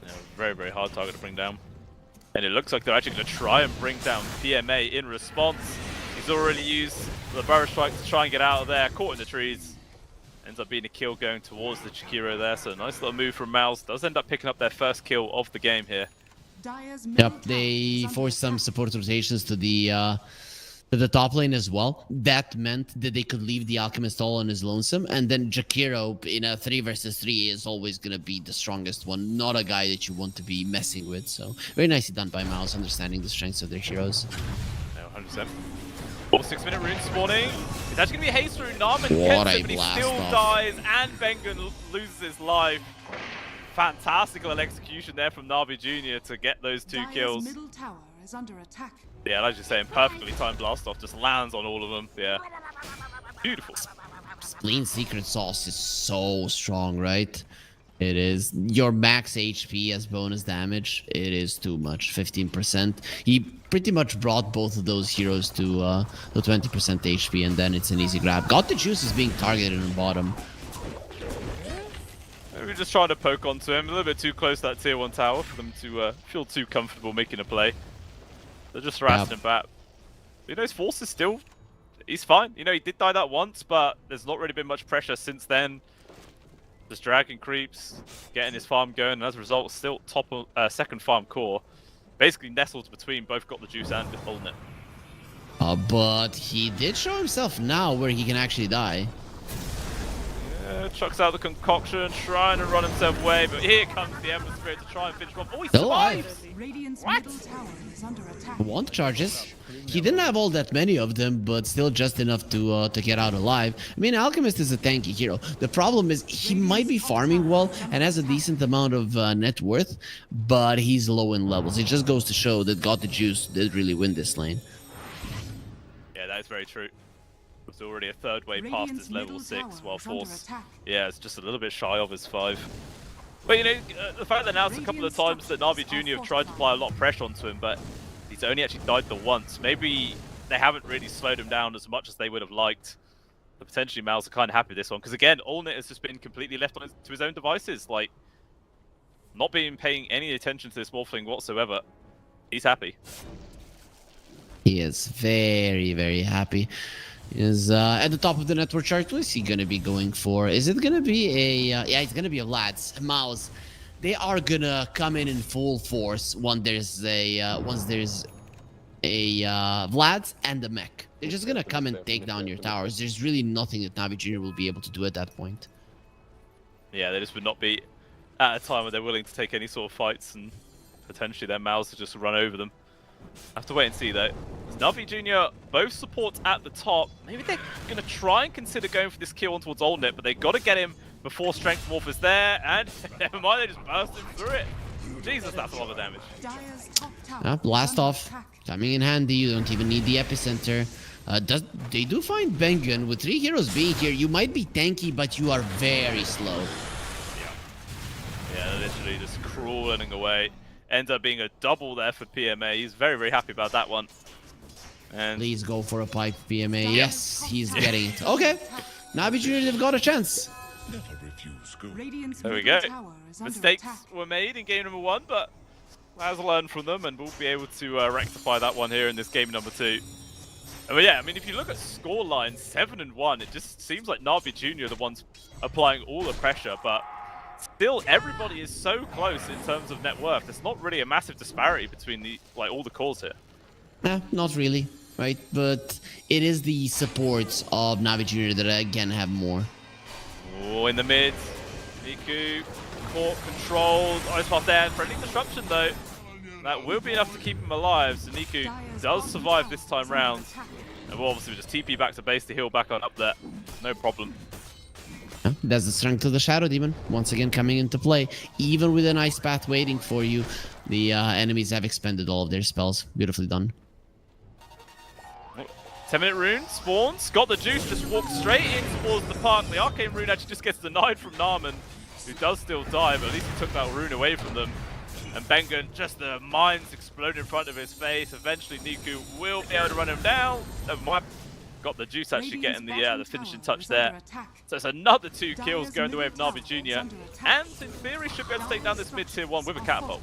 Yeah, very, very hard target to bring down. And it looks like they're actually going to try and bring down PMA in response. He's already used the Burrow Strike to try and get out of there, caught in the trees. Ends up being a kill going towards the Jakiro there, so a nice little move from Mouse. Does end up picking up their first kill of the game here. Yep, they forced some support rotations to the top lane as well. That meant that they could leave the Alchemist all on his lonesome, and then Jakiro in a 3 versus 3 is always going to be the strongest one, not a guy that you want to be messing with. So very nicely done by Mouse, understanding the strengths of their heroes. No, 100%. 6-minute rune spawning. It's actually going to be a haste rune. Narman What gets a it, but he blast still off. dies, and Bengen loses his life. Fantastical execution there from Navi Jr. to get those 2 kills. Middle tower is under attack. Yeah, like you're saying, perfectly timed blast off, just lands on all of them. Yeah, beautiful. Spleen Secret Sauce is so strong, right? It is. Your max HP as bonus damage, it is too much, 15%. He pretty much brought both of those heroes to 20% HP, and then it's an easy grab. Got the Juice is being targeted on the bottom. Maybe just trying to poke onto him, a little bit too close to that tier 1 tower for them to feel too comfortable making a play. They're just harassing him back. You know, his force is still... He's fine. You know, he did die that once, but there's not really been much pressure since then. Just dragging creeps, getting his farm going, and as a result, still top of second farm core. Basically nestled between both got the juice and holding it. But he did show himself now where he can actually die. Chucks out the concoction, trying to run himself away, but here comes the Ember Spirit to try and finish him off. Oh, he Still alive. survives! Radiant's What? middle tower is under attack. Want charges. He didn't have all that many of them, but still just enough to get out alive. I mean, Alchemist is a tanky hero. The problem is he might be farming well and has a decent amount of net worth, but he's low in levels. It just goes to show that Got the Juice did really win this lane. Yeah, that is very true. It's already a third way past his level 6, while Force, yeah, it's just a little bit shy of his 5. But you know, the fact that now it's a couple of times that Navi Jr. have tried to apply a lot of pressure onto him, but he's only actually died the once. Maybe they haven't really slowed him down as much as they would have liked. But potentially Mal's are kind of happy with this one, because again, Allnet has just been completely left on to his own devices, like, not being paying any attention to this Morphling whatsoever. He's happy. He is very, very happy. He is at the top of the network chart. What is he gonna be going for? Is it gonna be a yeah, it's gonna be a Vlad's Mouse. They are gonna come in full force once there's a Vlad's and the mech. They're just gonna come and take down your towers. There's really nothing that Navi Jr. will be able to do at that point. Yeah, they just would not be at a time where they're willing to take any sort of fights, and potentially their mouths to just run over them. I have to wait and see though. Navi Jr. both supports at the top. Maybe they're going to try and consider going for this kill on towards Allnet, but they've got to get him before Strength Morph is there, and never mind, they just burst him through it. Jesus, that's a lot of damage. Dire's top tower Blast is under off. attack. Coming in handy. You don't even need the epicenter. They do find Bengen. With 3 heroes being here, you might be tanky, but you are very slow. Yeah, literally just crawling away. Ends up being a double there for PMA. He's very, very happy about that one. And Please go for a pipe, PMA. Yes, he's getting it. Okay. Navi Jr. they've got a chance. Never refuse good. Radiant's there we middle go. tower is under Mistakes attack. were made in game number 1, but has learned from them, and we'll be able to rectify that one here in this game number 2. But yeah, I mean, if you look at scoreline 7-1, it just seems like Navi Jr. are the ones applying all the pressure, but still, everybody is so close in terms of net worth. There's not really a massive disparity between the all the cores here. Not really, right? But it is the supports of Navi Jr. that again have more. Oh, in the mid, Niku caught, controlled, Ice Path there, friendly disruption though. That will be enough to keep him alive, so Niku does survive this time round. And we'll obviously just TP back to base to heal back on up there. No problem. That's the strength of the Shadow Demon once again coming into play. Even with an Ice Path waiting for you, the enemies have expended all of their spells. Beautifully done. 10-minute rune spawns, got the juice, just walks straight in towards the park. The arcane rune actually just gets denied from Narman, who does still die, but at least he took that rune away from them. And Bengen, just the mines explode in front of his face. Eventually Niku will be able to run him down. Got the juice actually getting the finishing touch there. So it's another 2 kills going the way of Na'Vi Jr. And in theory should be able to take down this mid tier 1 with a catapult.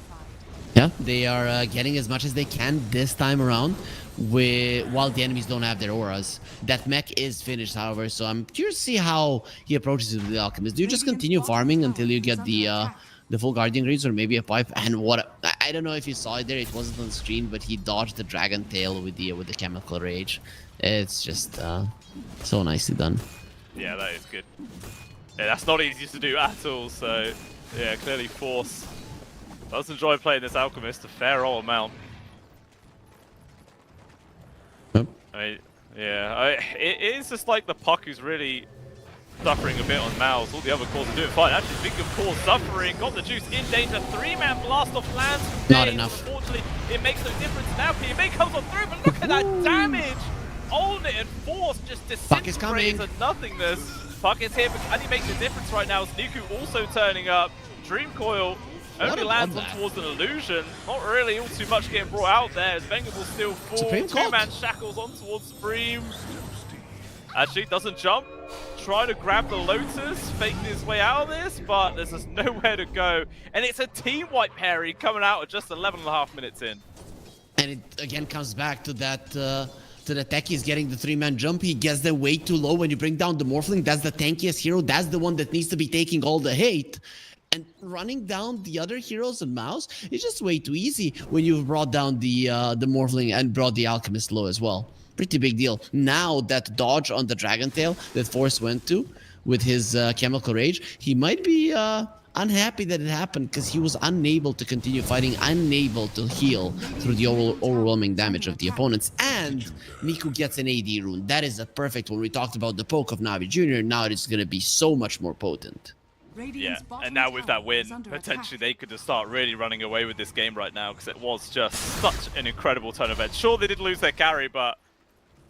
Yeah, they are getting as much as they can this time around, while the enemies don't have their auras. That mech is finished, however, so I'm curious to see how he approaches it with the Alchemist. Do you just continue farming until you get the full Guardian Greaves or maybe a pipe? And what I don't know if you saw it there, it wasn't on screen, but he dodged the Dragon Tail with the Chemical Rage. It's just so nicely done. Yeah, that is good. Yeah, that's not easy to do at all, so yeah, clearly Force does enjoy playing this Alchemist a fair old amount. Yep. It is just like the puck who's really suffering a bit on Mouse. All the other cores are doing fine. Actually, Big of Core suffering, got the juice in danger. 3-man blast off lands. Not enough. Unfortunately, it makes no difference now. PMA comes on through, but look at that damage. Hold it and Force just disintegrates to nothingness. Puck is here, but can he make the difference right now? Niku also turning up. Dream Coil only lands on towards an illusion. Not really all too much getting brought out there as Bengen will still fall. 2-man shackles on towards Supreme. Actually doesn't jump. Try to grab the Lotus, faking his way out of this, but there's just nowhere to go. And it's a team wipe parry coming out at just 11.5 minutes in. And it again comes back to that to the techies getting the 3-man jump. He gets them way too low. When you bring down the Morphling, that's the tankiest hero. That's the one that needs to be taking all the hate. And running down the other heroes and Mouse is just way too easy when you've brought down the Morphling and brought the Alchemist low as well. Pretty big deal. Now that dodge on the Dragon Tail that Force went to with his Chemical Rage, he might be unhappy that it happened because he was unable to continue fighting, unable to heal through the overwhelming damage of the opponents. And Niku gets an AD rune. That is a perfect one. We talked about the poke of Na'Vi Jr. Now it's going to be so much more potent. Yeah, and now with that win, potentially they could just start really running away with this game right now because it was just such an incredible turn of events. Sure, they did lose their carry, but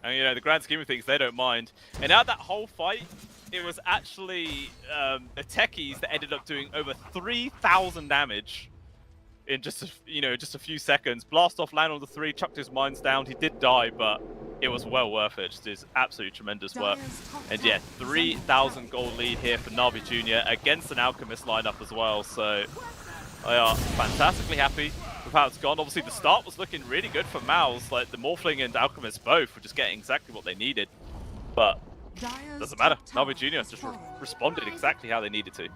and, you know, the grand scheme of things, they don't mind. And out that whole fight, it was actually the techies that ended up doing over 3,000 damage in just a few seconds. Blast off, land on the 3, chucked his mines down. He did die, but it was well worth it. Just is absolutely tremendous work. And yeah, 3,000 gold lead here for Na'Vi Jr. against an Alchemist lineup as well. So they are fantastically happy with how it's gone. Obviously, the start was looking really good for Mouse. Like the Morphling and Alchemist both were just getting exactly what they needed. But doesn't matter. Na'Vi Jr. just responded exactly how they needed to.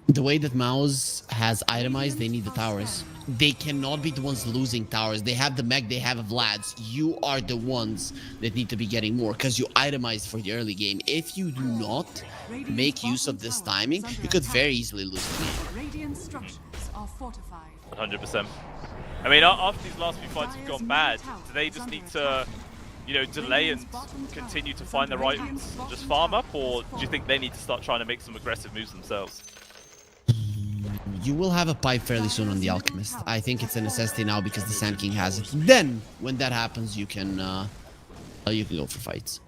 The way that Mouse has itemized, they need the towers. They cannot be the ones losing towers. They have the mech, they have Vlad's. You are the ones that need to be getting more because you itemized for the early game. If you do not make use of this timing, you could very easily lose the game. Radiant structures are fortified. 100%. I mean, after these last few fights have gone bad, do they just need to, you know, delay and continue to find their items and just farm up? Or do you think they need to start trying to make some aggressive moves themselves? You will have a pipe fairly soon on the Alchemist. I think it's a necessity now because the Sand King has it. Then, when that happens, you can go for fights.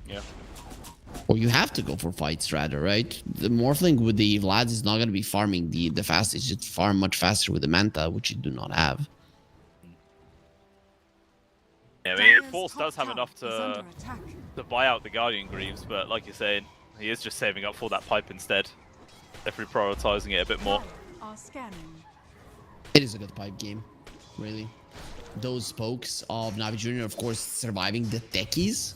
Yeah. Or you have to go for fights, rather, right? The Morphling with the Vlad is not going to be farming the fastest. It's just farm much faster with the Manta, which you do not have. Yeah, I mean, Force does have enough to buy out the Guardian Greaves, but like you're saying, he is just saving up for that pipe instead. Definitely prioritizing it a bit more. It is a good pipe game, really. Those spokes of Na'Vi Jr., of course, surviving the techies,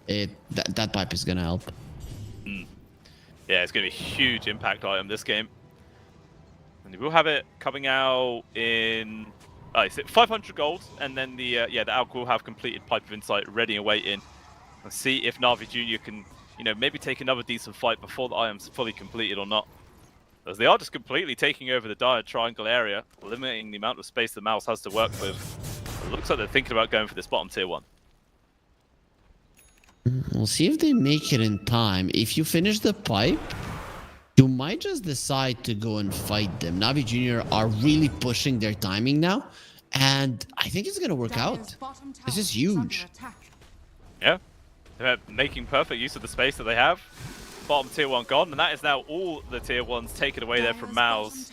that pipe is gonna help. Yeah, it's gonna be a huge impact item this game. And we'll have it coming out in 500 gold, and then the Alch will have completed Pipe of Insight ready and waiting. And see if Na'Vi Jr. can, you know, maybe take another decent fight before the item's fully completed or not. As they are just completely taking over the dire triangle area, limiting the amount of space the Mouse has to work with. It looks like they're thinking about going for this bottom tier 1. We'll see if they make it in time. If you finish the pipe, you might just decide to go and fight them. Na'Vi Jr. are really pushing their timing now, and I think it's going to work out. This is huge. Yeah, They're making perfect use of the space that they have. Bottom tier 1 gone, and that is now all the tier 1s taken away there from Mouse.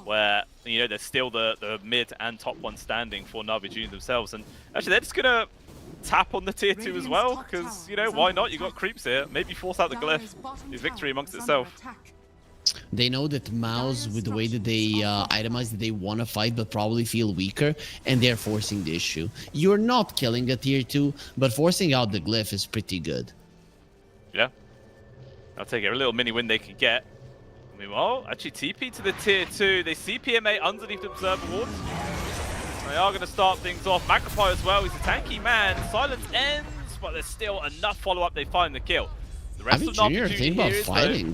Where, you know, they're still the mid and top one standing for Na'Vi Junior themselves. And actually, they're just going to tap on the tier 2 as well, because, you know, why not? You got creeps here. Maybe force out the glyph. Is victory amongst itself. They know that Mouse, with the way that they itemize, that they want to fight but probably feel weaker, and they're forcing the issue. You're not killing a tier 2, but forcing out the glyph is pretty good. Yeah. I'll take it. A little mini win they can get. Meanwhile, actually TP to the tier 2. They see PMA underneath the Observer Ward. They are going to start things off. Magnifier as well. He's a tanky man. Silence ends, but there's still enough follow-up. They find the kill. The rest of Junior, think about fighting.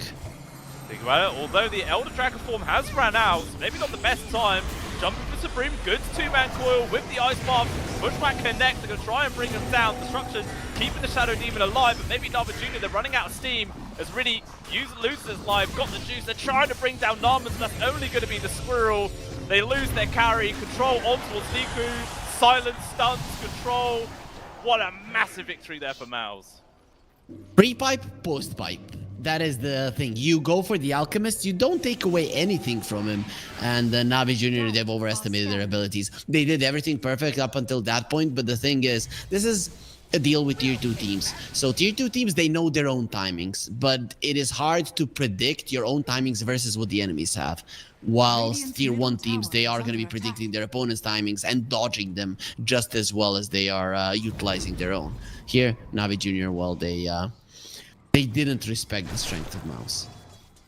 Think about it. Although the Elder Dragon form has ran out, maybe not the best time. Jumping for Supreme, good two-man coil with the Ice Bomb. Pushback connect, they're going to try and bring them down. Destruction keeping the Shadow Demon alive, but maybe Na'Vi Junior, they're running out of steam. As really loses his life, got the juice. They're trying to bring down Narman, so that's only going to be the Squirrel. They lose their carry, control on towards Niku. Silence, stuns, control. What a massive victory there for Mouse. Pre-pipe, post-pipe. That is the thing. You go for the Alchemist, you don't take away anything from him. And Na'Vi Junior, they've overestimated their abilities. They did everything perfect up until that point, but the thing is, this is a deal with tier 2 teams. So tier 2 teams, they know their own timings, but it is hard to predict your own timings versus what the enemies have. Whilst tier 1 teams, they are going to be predicting their opponent's timings and dodging them just as well as they are utilizing their own. Here, Na'Vi Junior, well, they didn't respect the strength of Mouse.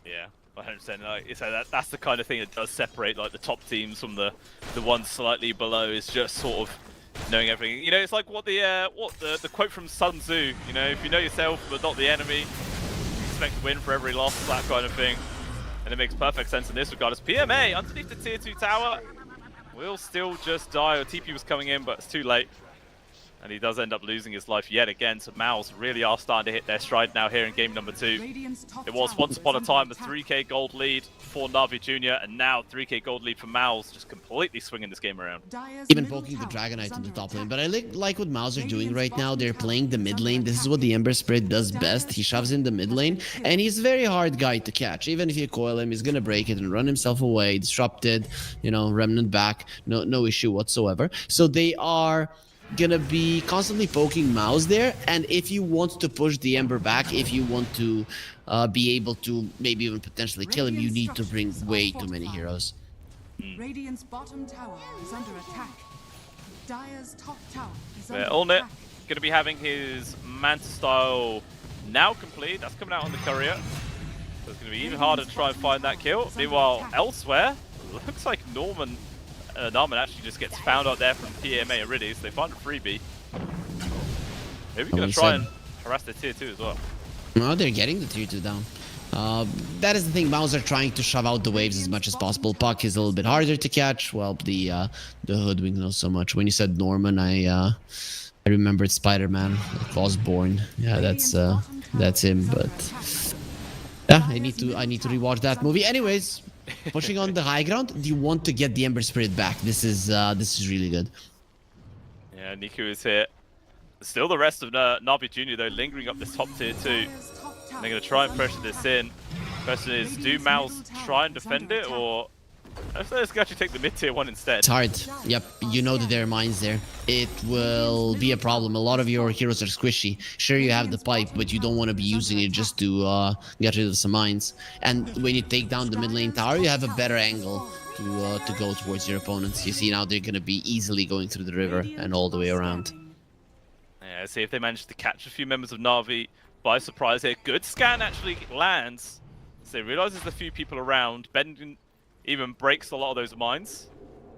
Yeah, 100%. Like, so that's the kind of thing that does separate like the top teams from the ones slightly below. Is just sort of knowing everything. You know, it's like what the quote from Sun Tzu. You know, if you know yourself but not the enemy, you expect to win for every loss. That kind of thing. And it makes perfect sense in this regard. As PMA underneath the tier 2 tower will still just die. Or TP was coming in, but it's too late. And he does end up losing his life yet again. So Mouse really are starting to hit their stride now here in game number 2. It was once upon a time a 3k gold lead for Na'Vi Junior, and now 3k gold lead for Mouse, just completely swinging this game around. Even poking the Dragonite in the top lane. But I like what Mouse are doing right now. They're playing the mid lane. This is what the Ember Spirit does best. He shoves in the mid lane, and he's a very hard guy to catch. Even if you coil him, he's gonna break it and run himself away. Disrupted, you know, Remnant back. No issue whatsoever. So they are gonna be constantly poking Mouse there, and if you want to push the Ember back, if you want to be able to maybe even potentially kill him, you need to bring way too many heroes. Radiant's bottom tower is under attack. Dire's top tower is Yeah, under Ulnit attack. going to be having his Manta style now complete. That's coming out on the courier. So it's going to be even harder to try and find that kill. Meanwhile, elsewhere, looks like Narman actually just gets found out there from PMA already, so they find a freebie. Maybe going to try and harass the tier 2 as well. No, they're getting the tier 2 down. That is the thing. Mouse are trying to shove out the waves as much as possible. Puck is a little bit harder to catch. Well, the Hoodwink knows so much. When you said Norman, I remembered Spider-Man, Osborn. Yeah, that's him. But yeah, I need to rewatch that movie. Anyways, pushing on the high ground. Do you want to get the Ember Spirit back? This is really good. Yeah, Niku is here. Still the rest of Na'Vi Junior though lingering up this top tier 2. And they're going to try and pressure this in. Question is, do Mouse try and defend it, or let's actually take the mid tier 1 instead? It's hard. Yep, you know that there are mines there. It will be a problem. A lot of your heroes are squishy. Sure, you have the pipe, but you don't want to be using it just to get rid of some mines. And when you take down the mid lane tower, you have a better angle to go towards your opponents. You see now they're going to be easily going through the river and all the way around. Yeah, see if they manage to catch a few members of Na'Vi by surprise here. Good scan actually lands. So they realize there's a few people around. Bendon even breaks a lot of those mines.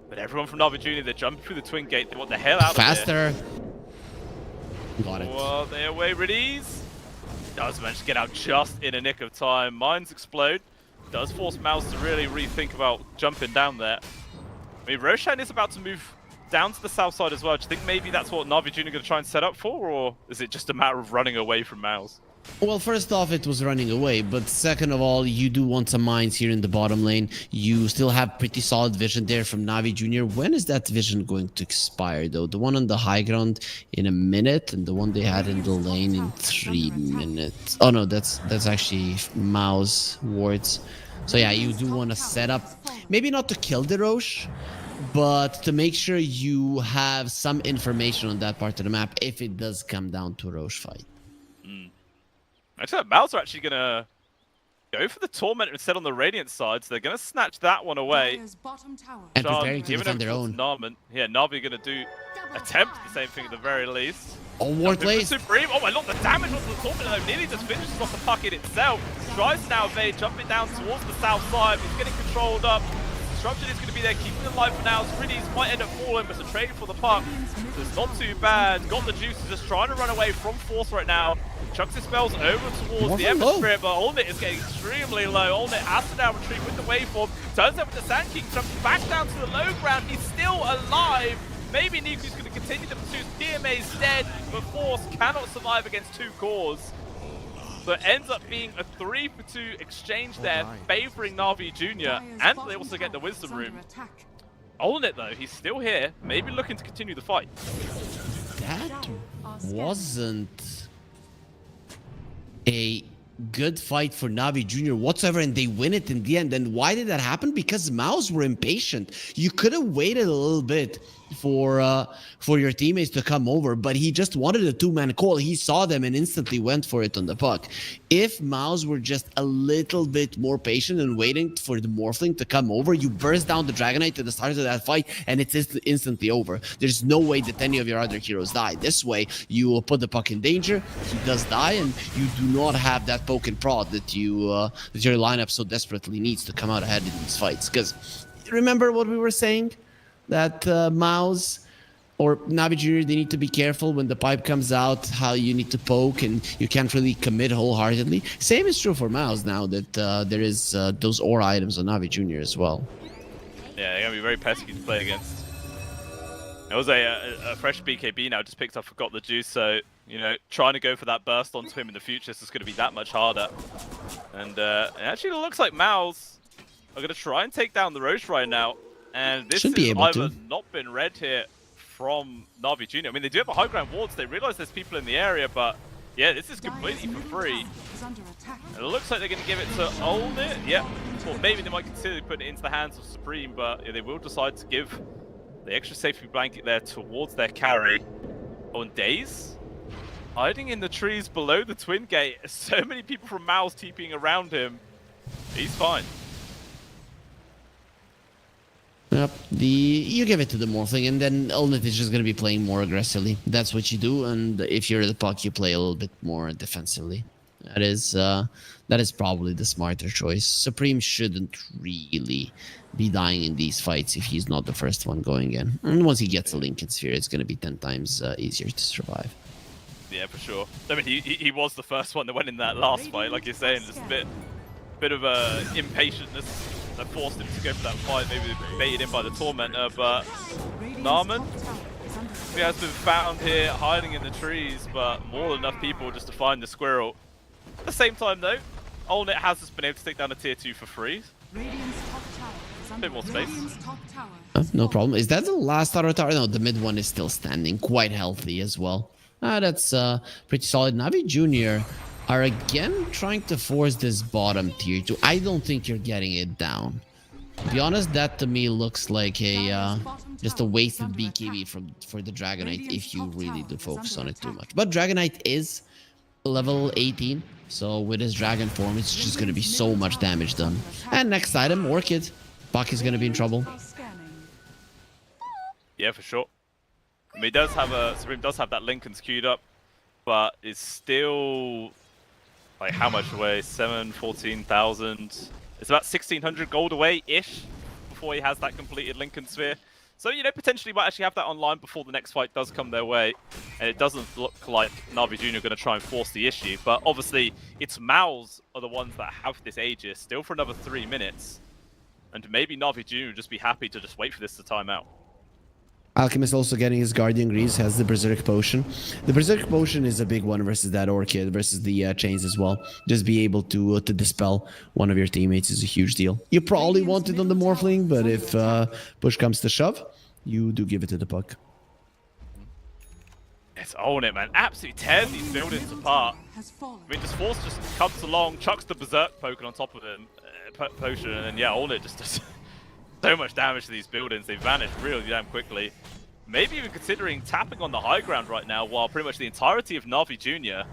But everyone from Na'Vi Junior, they're jumping through the twin gate. They want the hell out of there. Faster. Got it. Well, they're away with ease. Does manage to get out just in a nick of time. Mines explode. Does force Mouse to really rethink about jumping down there. I mean, Roshan is about to move down to the south side as well. Do you think maybe that's what Na'Vi Junior are going to try and set up for, or is it just a matter of running away from Mouse? Well, first off, it was running away, but second of all, you do want some mines here in the bottom lane. You still have pretty solid vision there from Navi Jr. When is that vision going to expire, though? The one on the high ground in a minute, and the one they had in the lane in 3 minutes. Oh no, that's actually Mao's wards. So yeah, you do want to set up, maybe not to kill the Roche, but to make sure you have some information on that part of the map if it does come down to a Roche fight. I said Mouse are actually going to go for the Tormentor instead on the Radiant side, so they're going to snatch that one away. Dire's bottom tower And is preparing under to defend their own. Narman. Yeah, Navi going to do attempt the same thing at the very least. Oh, ward plays. Supreme. Oh my lord, the damage onto the Tormentor though nearly just finishes off the puck in itself. Tries to now evade, jumping down towards the south side. He's getting controlled up. Destruction is going to be there, keeping it alive for now. Screenies might end up falling, but it's a trade for the puck. So it's not too bad. Got the juices, just trying to run away from Force right now. Chucks his spells over towards the Ember Spirit, but Olnit is getting extremely low. Olnit has to now retreat with the waveform. Turns over to Sand King, jumps back down to the low ground. He's still alive. Maybe Niku's going to continue the pursuit. DMA's dead, but Force cannot survive against 2 cores. So it ends up being a 3-for-2 exchange there, favoring Navi Jr. And they also get the Wisdom Room. Olnit though, he's still here, maybe looking to continue the fight. That wasn't a good fight for Navi Jr. whatsoever, and they win it in the end. And why did that happen? Because Maus were impatient. You could have waited a little bit for your teammates to come over, but he just wanted a 2-man call. He saw them and instantly went for it on the puck. If Maus were just a little bit more patient and waiting for the Morphling to come over, you burst down the Dragonite at the start of that fight and it's instantly over. There's no way that any of your other heroes die. This way, you will put the puck in danger, he does die, and you do not have that poke and prod that your lineup so desperately needs to come out ahead in these fights. Because remember what we were saying? That Maus or Navi Jr., they need to be careful when the pipe comes out, how you need to poke, and you can't really commit wholeheartedly. Same is true for Maus now that there is those aura items on Navi Jr. as well. Yeah, they're going to be very pesky to play against. There was a fresh BKB now, just picked up, forgot the juice, so, you know, trying to go for that burst onto him in the future is just going to be that much harder. And it actually looks like Maus are going to try and take down the Roche right now. And this has either not been read here from Navi Jr. I mean, they do have a high ground wards. They realize there's people in the area, but yeah, this is completely for free. And it looks like they're going to give it to Olnit. Yeah, or maybe they might consider putting it into the hands of Supreme, but yeah, they will decide to give the extra safety blanket there towards their carry. On Daze, hiding in the trees below the Twin Gate. So many people from Maus TPing around him. He's fine. Yep, you give it to the Morphling, and then Olnit is just going to be playing more aggressively. That's what you do, and if you're the puck, you play a little bit more defensively. That is probably the smarter choice. Supreme shouldn't really be dying in these fights if he's not the first one going in. And once he gets a Lincoln Sphere, it's going to be 10 times easier to survive. Yeah, for sure. I mean, he was the first one that went in that last fight, like you're saying. Just a bit of impatientness that forced him to go for that fight, maybe baited in by the Tormentor, but Narman, he has been found here hiding in the trees, but more than enough people just to find the squirrel. At the same time though, Olnit has just been able to take down a tier 2 for free. A bit more space. No problem. Is that the last auto tower? No, the mid one is still standing, quite healthy as well. That's pretty solid. Navi Jr. are again trying to force this bottom tier 2. I don't think you're getting it down. To be honest, that to me looks like a just a wasted BKB for the Dragonite if you really do focus on it too much. But Dragonite is level 18, so with his dragon form, it's just going to be so much damage done. And next item, Orchid. Buck is going to be in trouble. Yeah, for sure. I mean, Supreme does have that Lincoln's queued up, but it's still like how much away? 14,000. It's about 1,600 gold away-ish before he has that completed Lincoln Sphere. So, you know, potentially might actually have that online before the next fight does come their way. And it doesn't look like Navi Jr. are going to try and force the issue. But obviously, it's Maus are the ones that have this Aegis still for another 3 minutes. And maybe Navi Jr. would just be happy to just wait for this to time out. Alchemist also getting his Guardian Greaves, has the Berserk Potion. The Berserk Potion is a big one versus that Orchid, versus the Chains as well. Just be able to dispel one of your teammates is a huge deal. You probably want it on the Morphling, but if push comes to shove, you do give it to the puck. It's own it, man. Absolutely tears these buildings apart. I mean, just Force just comes along, chucks the Berserk Potion on top of him, potion, and then yeah, own it just does so much damage to these buildings. They vanish really damn quickly. Maybe even considering tapping on the high ground right now, while pretty much the entirety of Na'Vi Jr.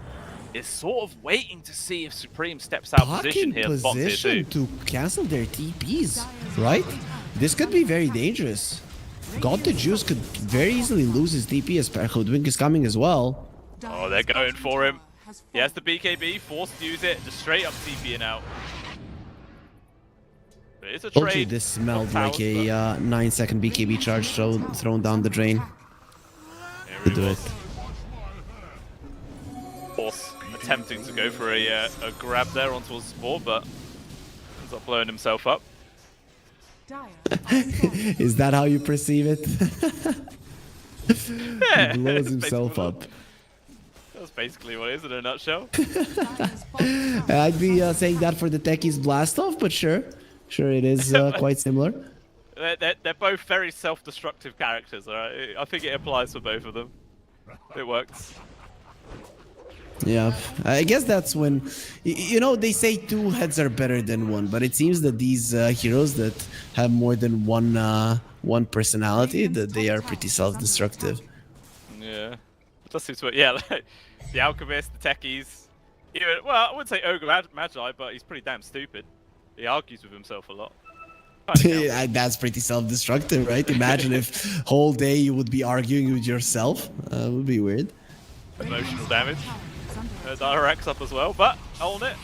is sort of waiting to see if Supreme steps out position here. Position to cancel their TPs, right? This could be very dangerous. God the Juice could very easily lose his TP as Hoodwink is coming as well. Oh, they're going for him. He has the BKB, forced to use it, just straight up TPing out. But it's a Told you trade. this smelled like a 9-second BKB charge thrown down the drain. To do it. Force attempting to go for a grab there onto a support, but ends up blowing himself up. Is that how you perceive it? Yeah, he blows himself up. That's basically what it is in a nutshell. I'd be saying that for the Techies blast off, but sure it is quite similar. They're both very self-destructive characters, alright? I think it applies for both of them. It works. Yeah, I guess that's when, you know, they say two heads are better than one, but it seems that these heroes that have more than one personality, that they are pretty self-destructive. Yeah, it does seem to work. Yeah, like, the Alchemist, the Techies, even, well, I wouldn't say Ogre Magi, but he's pretty damn stupid. He argues with himself a lot. Yeah, that's pretty self-destructive, right? Imagine if whole day you would be arguing with yourself. It would be weird. Emotional damage. Directs up as well, but hold it.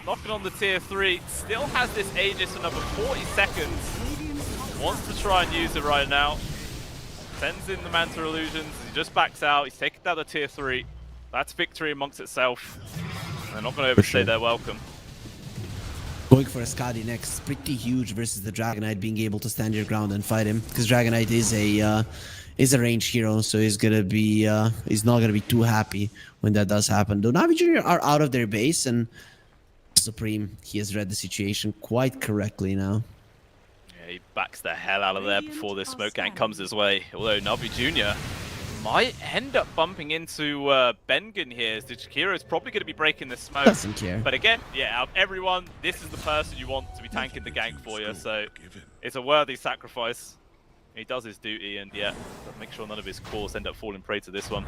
Knocking on the tier 3. Still has this Aegis for another 40 seconds. Wants to try and use it right now. Sends in the Manta Illusions. He just backs out. He's taken down the tier 3. That's victory amongst itself. They're not going to overstay their welcome. Going for a Skadi next, pretty huge versus the Dragonite, being able to stand your ground and fight him, because Dragonite is a range hero, so he's gonna be he's not gonna be too happy when that does happen. Though Na'Vi Jr. are out of their base, and Supreme, he has read the situation quite correctly now. Yeah, he backs the hell out of there before this smoke gang comes his way. Although Na'Vi Jr. might end up bumping into Bengen here. Dichikiro's probably going to be breaking the smoke. Doesn't care. But again, yeah, out of everyone, this is the person you want to be tanking the gank for you. So it's a worthy sacrifice. He does his duty, and yeah, make sure none of his cores end up falling prey to this one.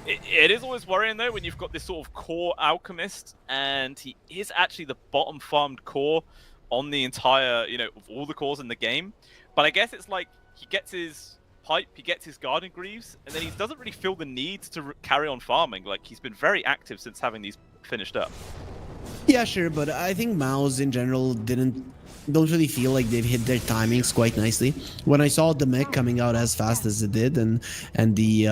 It is always worrying though when you've got this sort of core alchemist, and he is actually the bottom farmed core on the entire, you know, of all the cores in the game. But I guess it's like he gets his pipe, he gets his Guardian Greaves, and then he doesn't really feel the need to carry on farming. Like, he's been very active since having these finished up. Yeah, sure, but I think Mao's in general don't really feel like they've hit their timings quite nicely. When I saw the mech coming out as fast as it did, and the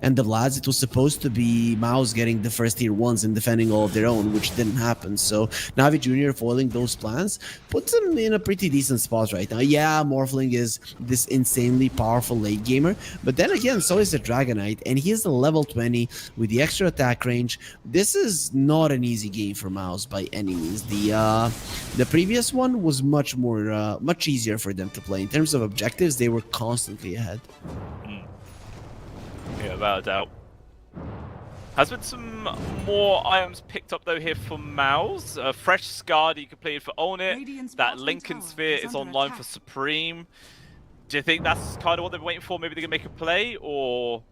Vlads, it was supposed to be Mao's getting the first tier 1s and defending all of their own, which didn't happen. So Na'Vi Jr. foiling those plans puts him in a pretty decent spot right now. Yeah, Morphling is this insanely powerful late gamer, but then again, so is the Dragonite, and he is the level 20 with the extra attack range. This is not an easy game for Mao's by any means. The previous one was much easier for them to play. In terms of objectives, they were constantly ahead. Yeah, without a doubt. Has been some more items picked up though here for Mao's. Fresh Skadi completed for Onit. That Lincoln Sphere is online for Supreme. Do you think that's kind of what they're waiting for? Maybe they're going to make a play, or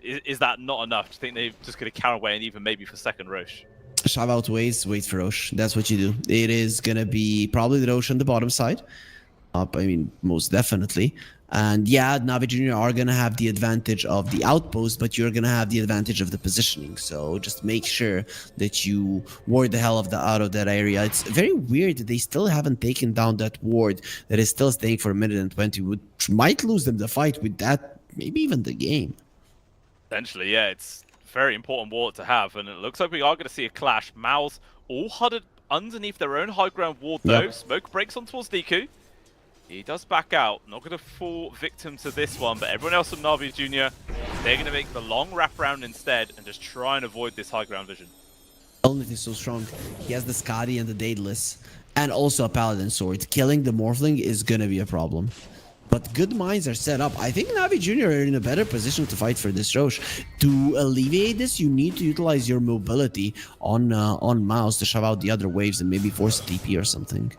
is that not enough? Do you think they're just going to carry away and even maybe for second Roche? Shove out ways, wait for Roche. That's what you do. It is gonna be probably the Roche on the bottom side. I mean, most definitely. And yeah, Na'Vi Jr. are gonna have the advantage of the outpost, but you're gonna have the advantage of the positioning. So just make sure that you ward the hell out of that area. It's very weird that they still haven't taken down that ward that is still staying for a minute and 20, which might lose them the fight with that, maybe even the game. Essentially, yeah, it's very important ward to have, and it looks like we are going to see a clash. Mao's all huddled underneath their own high ground ward though. Yep. Smoke breaks on towards Deku. He does back out. Not going to fall victim to this one, but everyone else from Na'Vi Jr., they're going to make the long wraparound instead and just try and avoid this high ground vision. Helmet is so strong. He has the Skadi and the Daedalus, and also a Paladin sword. Killing the Morphling is gonna be a problem. But good minds are set up. I think Na'Vi Jr. are in a better position to fight for this Roche. To alleviate this, you need to utilize your mobility on Mouse to shove out the other waves and maybe force a TP or something.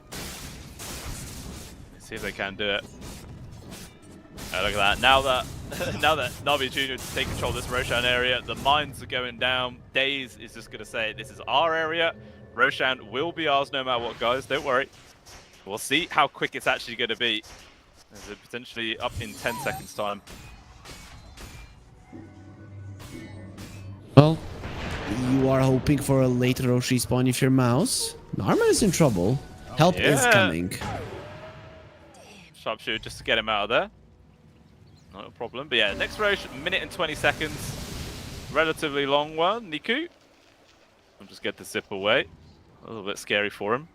Let's see if they can do it. Oh, look at that. Now that Na'Vi Jr. take control of this Roshan area, the mines are going down. Daze is just going to say, this is our area. Roshan will be ours no matter what, guys. Don't worry. We'll see how quick it's actually going to be. Is it potentially up in 10 seconds time? Well, you are hoping for a late Roche respawn if you're Mouse. Narman is in trouble. Help is coming. Sharpshooter just to get him out of there. Not a problem. But yeah, next Roche, minute and 20 seconds. Relatively long one. Niku. I'll just get the zip away. A little bit scary for him.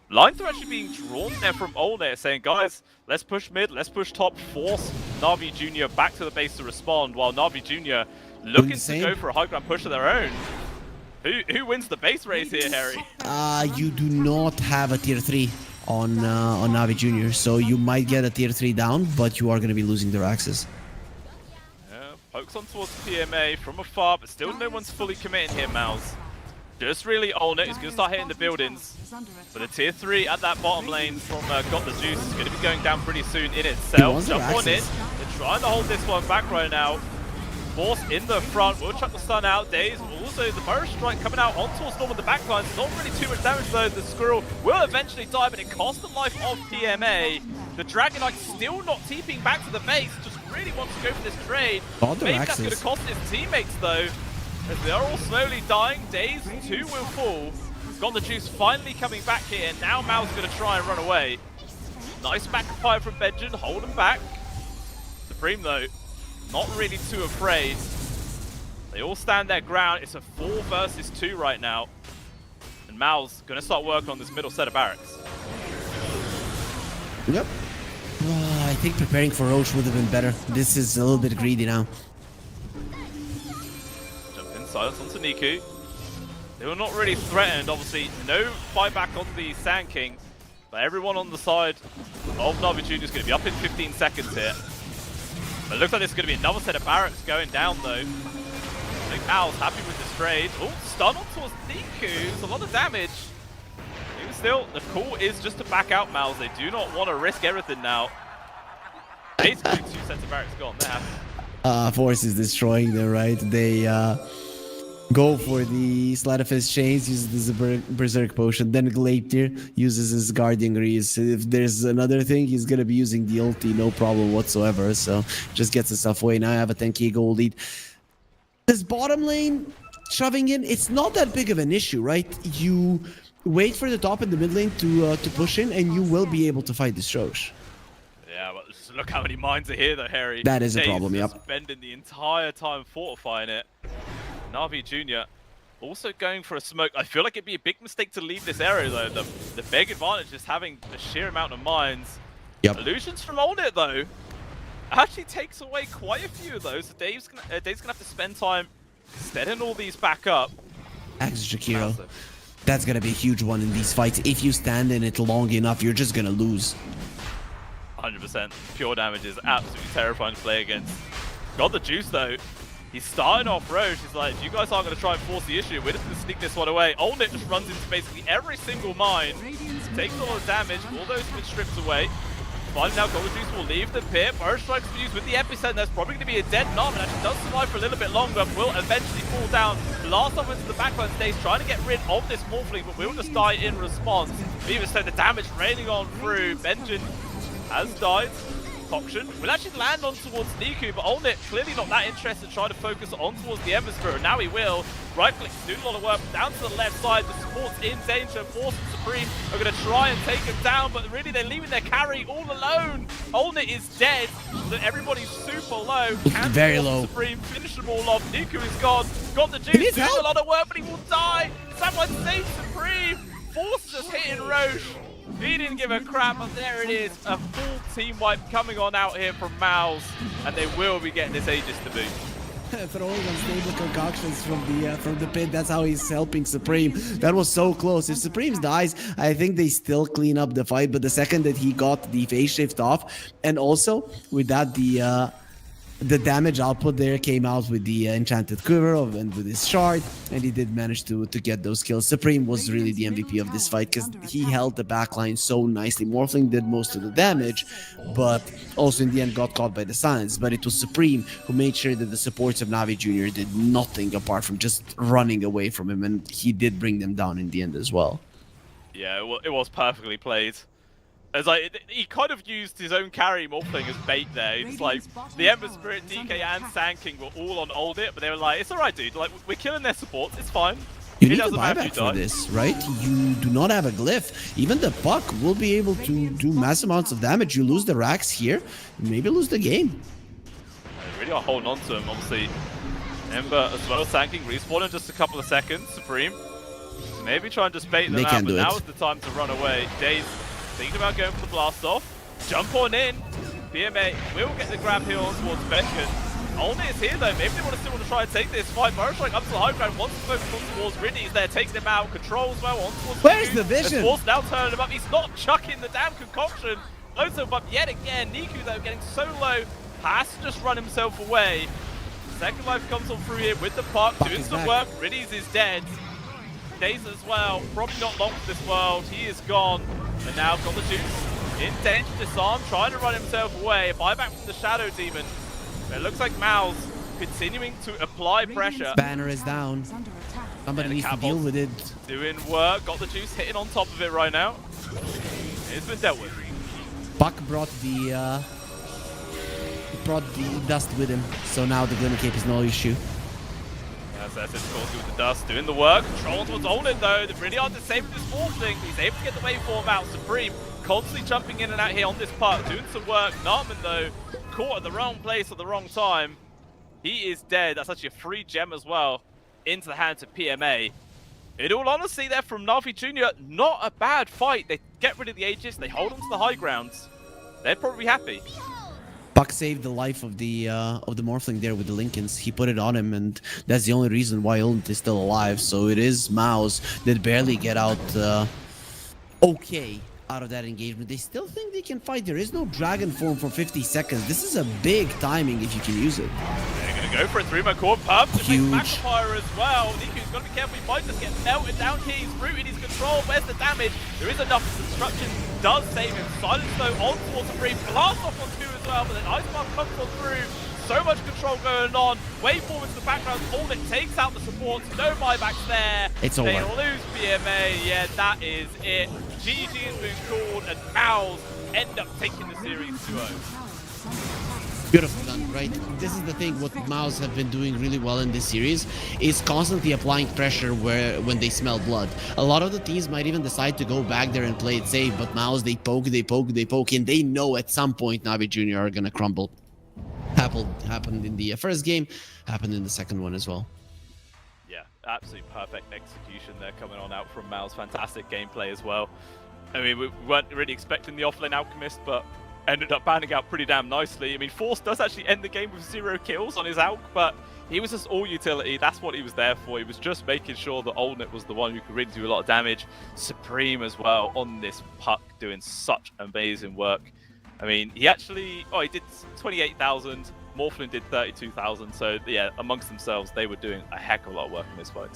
Lines are actually being drawn there from Olnet, saying, guys, let's push mid, let's push top, force Na'Vi Jr. back to the base to respond, while Na'Vi Jr. looking to go for a high ground push of their own. Who wins the base race here, Harry? You do not have a tier 3 on Na'Vi Jr., so you might get a tier 3 down, but you are going to be losing their axes. Yeah, pokes on towards PMA from afar, but still no one's fully committing here, Mouse. Just really Olnet is going to start hitting the buildings. But a tier 3 at that bottom lane from Got the Juice is going to be going down pretty soon in itself. Jump on in. They're trying to hold this one back right now. Force in the front. We'll chuck the stun out. Daze. Also, the Burrow Strike coming out onto Storm with the backlines. It's not really too much damage though. The Squirrel will eventually die, but it costs the life of PMA. The Dragon Knight still not TPing back to the base. Just really wants to go for this trade. Maybe that's going to cost his teammates though, as they are all slowly dying. Daze 2 will fall. Got the Juice finally coming back here. Now Mao's going to try and run away. Nice backfire from Benjin, hold him back. Supreme though, not really too afraid. They all stand their ground. It's a 4 versus 2 right now. And Mao's going to start working on this middle set of barracks. Yep. I think preparing for Roche would have been better. This is a little bit greedy now. Jump in, silence onto Niku. They were not really threatened, obviously. No fight back on the Sand King. But everyone on the side of Na'Vi Jr. is going to be up in 15 seconds here. But it looks like there's going to be another set of barracks going down though. I think Mal's happy with this trade. Oh, stun on towards Niku. It's a lot of damage. Even still, the call is just to back out Mal's. They do not want to risk everything now. Basically 2 sets of barracks gone. They're happy. Force is destroying them, right? They go for the Sleight of Fist Chains, uses the Berserk Potion, then Glacier uses his Guardian Grease. If there's another thing, he's gonna be using the ulti, no problem whatsoever, so just gets himself away. Now I have a 10k gold lead. This bottom lane, shoving in, it's not that big of an issue, right? You wait for the top and the mid lane to push in, and you will be able to fight this Roche. Yeah, but just look how many mines are here though, Harry. That is a problem, yep. Spending the entire time fortifying it. Na'Vi Jr. also going for a smoke. I feel like it'd be a big mistake to leave this area though. The big advantage is having the sheer amount of mines. Yep. Illusions from Olnet though actually takes away quite a few of those. So Dave's gonna have to spend time steadying all these back up. Axe Jakiro. That's gonna be a huge one in these fights. If you stand in it long enough, you're just gonna lose. 100%. Pure damage is absolutely terrifying to play against. Got the Juice though. He's starting off Roche. He's like, if you guys aren't going to try and force the issue, we're just going to sneak this one away. Olnet just runs into basically every single mine, takes a lot of damage, all those been stripped away. Finally now Golden Juice will leave the pit. Burrow Strike's used with the epicenter. That's probably going to be a dead Narman. Actually does survive for a little bit longer, will eventually fall down. Last off into the backline stage, trying to get rid of this Morphling, but will just die in response. Even so, the damage raining on through. Benjin has died. Option will actually land on towards Niku, but Olnet clearly not that interested, trying to focus on towards the Ember. Now he will. Right click, doing a lot of work down to the left side. The support's in danger. Force and Supreme are going to try and take him down, but really they're leaving their carry all alone. Olnet is dead, so everybody's super low. Very low. Supreme finish them all off. Niku is gone. Got the Juice, doing a lot of work, but he will die. Someone save Supreme. Force just hitting Roche. He didn't give a crap, but there it is. A full team wipe coming on out here from Mouse, and they will be getting this Aegis to boot. Throwing unstable concoctions from the pit. That's how he's helping Supreme. That was so close. If Supreme dies, I think they still clean up the fight. But the second that he got the phase shift off, and also with that the damage output there came out with the enchanted quiver and with his shard, and he did manage to get those kills. Supreme was really the MVP of this fight because he held the backline so nicely. Morphling did most of the damage, but also in the end got caught by the silence. But it was Supreme who made sure that the supports of Navi Jr. did nothing apart from just running away from him, and he did bring them down in the end as well. Yeah, it was perfectly played. As like he kind of used his own carry Morphling as bait there. It's like the Ember Spirit, DK, and Sand King were all on ult it, but they were like, "It's alright, dude. Like we're killing their supports. It's fine." You need a buyback for this, right? You do not have a glyph. Even the puck will be able to do mass amounts of damage. You lose the racks here, maybe lose the game. They really are holding on to him. Obviously, Ember as well. Sand King respawn in just a couple of seconds. Supreme, maybe try and just bait them out, but now is the time to run away. Daze thinking about going for the blast off. Jump on in. BMA will get the grab here on towards Beckett. Only is here though. Maybe they still want to try and take this fight. Burrowstrike up to the high ground. Wants to focus on towards Riddy. He's there taking him out. Control as well on towards. Where's the vision? Force now turning him up. He's not chucking the damn concoction. Loads of up yet again. Niku though getting so low. Has to just run himself away. Second life comes on through here with the puck. Doing some work. Riddy's is dead. Daze as well. Probably not long for this world. He is gone. And now got the juice. In danger, disarm, trying to run himself away. Buyback from the Shadow Demon. But it looks like Mal's continuing to apply pressure. Banner is down. Somebody needs to deal with it. Doing work. Got the juice hitting on top of it right now. It's been dealt with. Buck brought the dust with him, so now the Glimmer Cape is no issue. That's it, of course, with the dust, doing the work. Control towards Olin though. They really hard to save this Morphling. He's able to get the waveform out. Supreme constantly jumping in and out here on this puck, doing some work. Narman though, caught at the wrong place at the wrong time. He is dead. That's actually a free gem as well into the hands of PMA. In all honesty there from Navi Jr., not a bad fight. They get rid of the Aegis, they hold on to the high grounds. They're probably happy. Buck saved the life of the Morphling there with the Lincolns. He put it on him, and that's the only reason why Ulnt is still alive. So it is Mouse that barely get out okay out of that engagement. They still think they can fight. There is no dragon form for 50 seconds. This is a big timing if you can use it. They're going to go for a 3-man core pump. Huge. Magnifier as well. Niku's got to be careful. He might just get melted down here. He's rooted his control. Where's the damage? There is enough. Destruction does save him. Silence though on towards the free. Blast off on 2 as well, but then Icemark comes on through. So much control going on. Waveform into the background. All it takes out the supports. No buybacks there. It's over. They lose BMA. Yeah, that is it. GG has been called, and Owls end up taking the series 2-0. Beautiful done, right? This is the thing, what Mouse have been doing really well in this series is constantly applying pressure when they smell blood. A lot of the teams might even decide to go back there and play it safe, but Mouse, they poke, and they know at some point Navi Jr. are gonna crumble. Happened in the first game, happened in the second one as well. Yeah, absolutely perfect execution there coming on out from Mal's. Fantastic gameplay as well. I mean, we weren't really expecting the offlane Alchemist, but ended up banning out pretty damn nicely. I mean, Force does actually end the game with 0 kills on his Alch, but he was just all utility. That's what he was there for. He was just making sure that Oldnet was the one who could really do a lot of damage. Supreme as well on this puck, doing such amazing work. I mean, he actually, he did 28,000. Morphling did 32,000. So yeah, amongst themselves, they were doing a heck of a lot of work in this fight.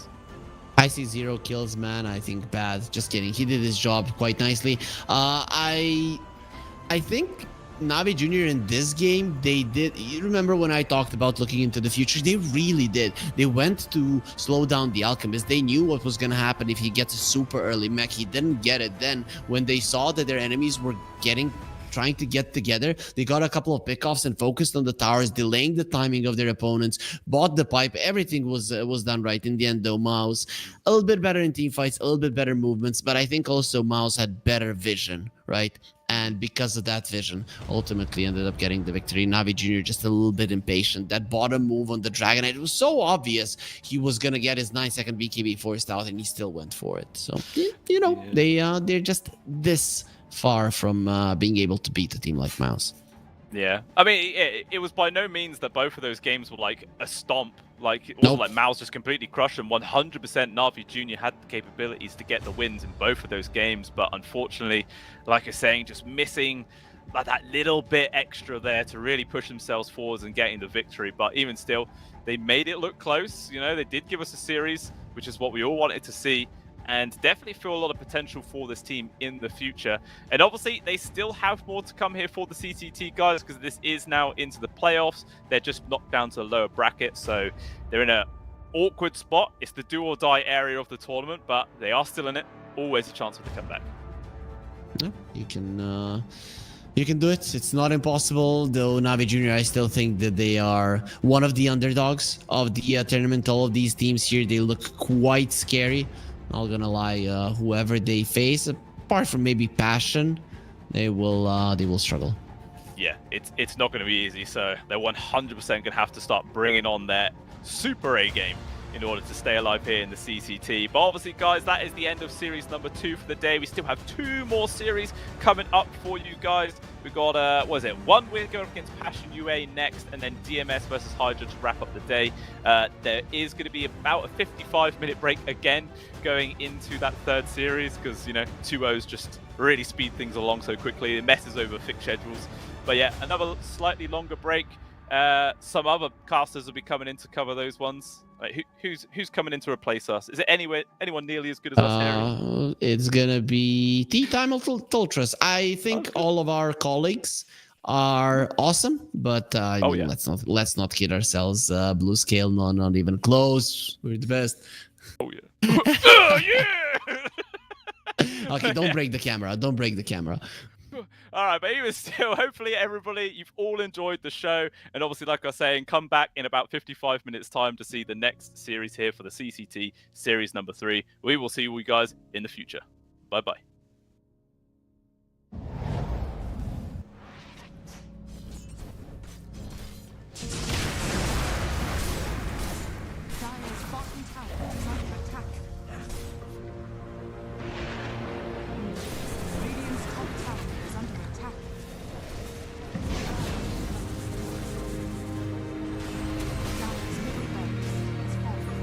I see 0 kills, man. I think bad. Just kidding. He did his job quite nicely. I think Navi Jr. in this game, they did. You remember when I talked about looking into the future? They really did. They went to slow down the Alchemist. They knew what was going to happen if he gets a super early mech. He didn't get it. Then when they saw that their enemies were trying to get together. They got a couple of pickoffs and focused on the towers, delaying the timing of their opponents, bought the pipe. Everything was done right. In the end, though, Mouse a little bit better in team fights, a little bit better movements, but I think also Mouse had better vision, right? And because of that vision, ultimately ended up getting the victory. Navi Jr. just a little bit impatient. That bottom move on the Dragon, it was so obvious he was going to get his 9-second BKB forced out, and he still went for it. So, you know, they're just this far from being able to beat a team like Mouse. Yeah, I mean, it was by no means that both of those games were like a stomp. Like, it wasn't like Mouse just completely crushed them. 100% Navi Jr. had the capabilities to get the wins in both of those games, but unfortunately, like you're saying, just missing like that little bit extra there to really push themselves forwards and getting the victory. But even still, they made it look close. You know, they did give us a series, which is what we all wanted to see. And definitely feel a lot of potential for this team in the future. And obviously, they still have more to come here for the CCT guys, because this is now into the playoffs. They're just knocked down to the lower bracket, so they're in an awkward spot. It's the do or die area of the tournament, but they are still in it. Always a chance for the comeback. Yeah, you can do it. It's not impossible, though. Navi Jr., I still think that they are one of the underdogs of the tournament. All of these teams here, they look quite scary. Not gonna lie, whoever they face, apart from maybe Passion, they will struggle. Yeah, it's not going to be easy. So they're 100% going to have to start bringing on their Super A game in order to stay alive here in the CCT. But obviously, guys, that is the end of series number 2 for the day. We still have 2 more series coming up for you guys. We've got, what is it, 1 win going up against Passion UA next, and then DMS versus Hydra to wrap up the day. There is going to be about a 55-minute break again going into that 3rd series, because, you know, 2-0s just really speed things along so quickly. It messes over fixed schedules. But yeah, another slightly longer break. Some other casters will be coming in to cover those ones. Like, who's coming in to replace us? Is it anyone nearly as good as us, Harry? It's gonna be T-Time Ultras. I think all of our colleagues are awesome, but I mean, let's not kid ourselves. Blue Scale, no, not even close. We're the best. Oh yeah. Oh yeah. Okay, don't break the camera. Don't break the camera. All right, but even still, hopefully everybody, you've all enjoyed the show. And obviously, like I was saying, come back in about 55 minutes time to see the next series here for the CCT series number 3. We will see you guys in the future. Bye-bye. Dire's bottom tower is under attack. Radiant's top tower is under attack. Dire's middle barracks is falling.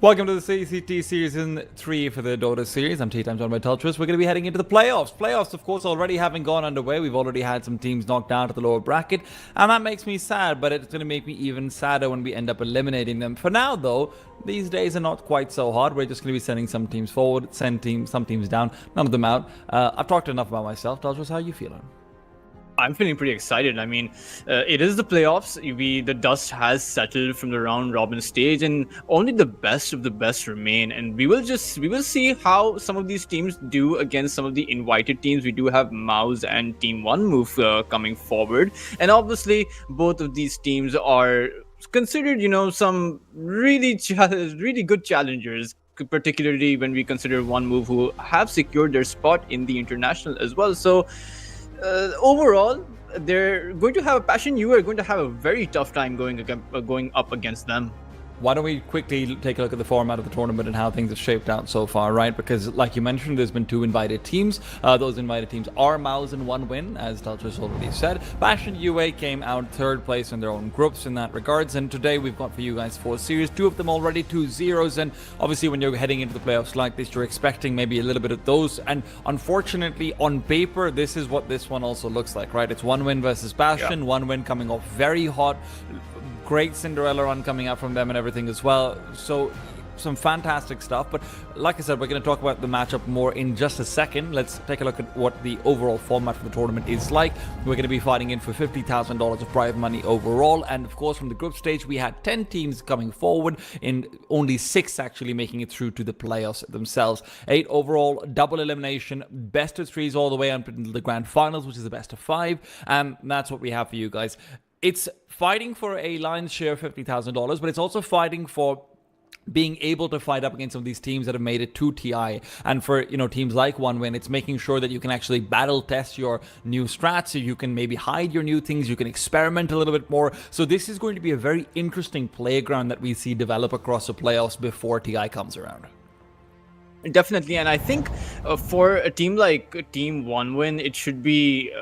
Welcome to the CCT Season 3 for the Dota Series. I'm T-Time joined by Teltris. We're going to be heading into the playoffs. Playoffs, of course, already having gone underway. We've already had some teams knocked down to the lower bracket, and that makes me sad, but it's going to make me even sadder when we end up eliminating them. For now, though, these days are not quite so hard. We're just going to be sending some teams forward, some teams down, none of them out. I've talked enough about myself. Teltris, how are you feeling? I'm feeling pretty excited. I mean, it is the playoffs. The dust has settled from the round robin stage, and only the best of the best remain. And we will see how some of these teams do against some of the invited teams. We do have Mouse and Team One Move coming forward, and obviously both of these teams are considered, some really good challengers. Particularly when we consider One Move, who have secured their spot in the international as well. So. Overall, they're going to have Passion U are going to have a very tough time going up against them. Why don't we quickly take a look at the format of the tournament and how things have shaped out so far, right? Because, like you mentioned, there's been 2 invited teams. Those invited teams are Mouse and One Win, as Teltris already said. Passion UA came out 3rd place in their own groups in that regards, and today we've got for you guys 4 series, 2 of them already 2-0s, and obviously when you're heading into the playoffs like this, you're expecting maybe a little bit of those, and unfortunately, on paper, this is what this one also looks like, right? It's One Win versus Passion, One Win coming off very hot, great Cinderella run coming out from them and everything as well. So some fantastic stuff. But like I said, we're going to talk about the matchup more in just a second. Let's take a look at what the overall format for the tournament is like. We're going to be fighting in for $50,000 of prize money overall. And of course, from the group stage, we had 10 teams coming forward, in only 6 actually making it through to the playoffs themselves. 8 overall, double elimination, best of 3s all the way up until the grand finals, which is the best of 5. And that's what we have for you guys. It's fighting for a lion's share of $50,000, but it's also fighting for being able to fight up against some of these teams that have made it to TI. And for, teams like One Win, it's making sure that you can actually battle test your new strats, so you can maybe hide your new things, you can experiment a little bit more. So this is going to be a very interesting playground that we see develop across the playoffs before TI comes around. Definitely, and I think for a team like Team One Win, it should be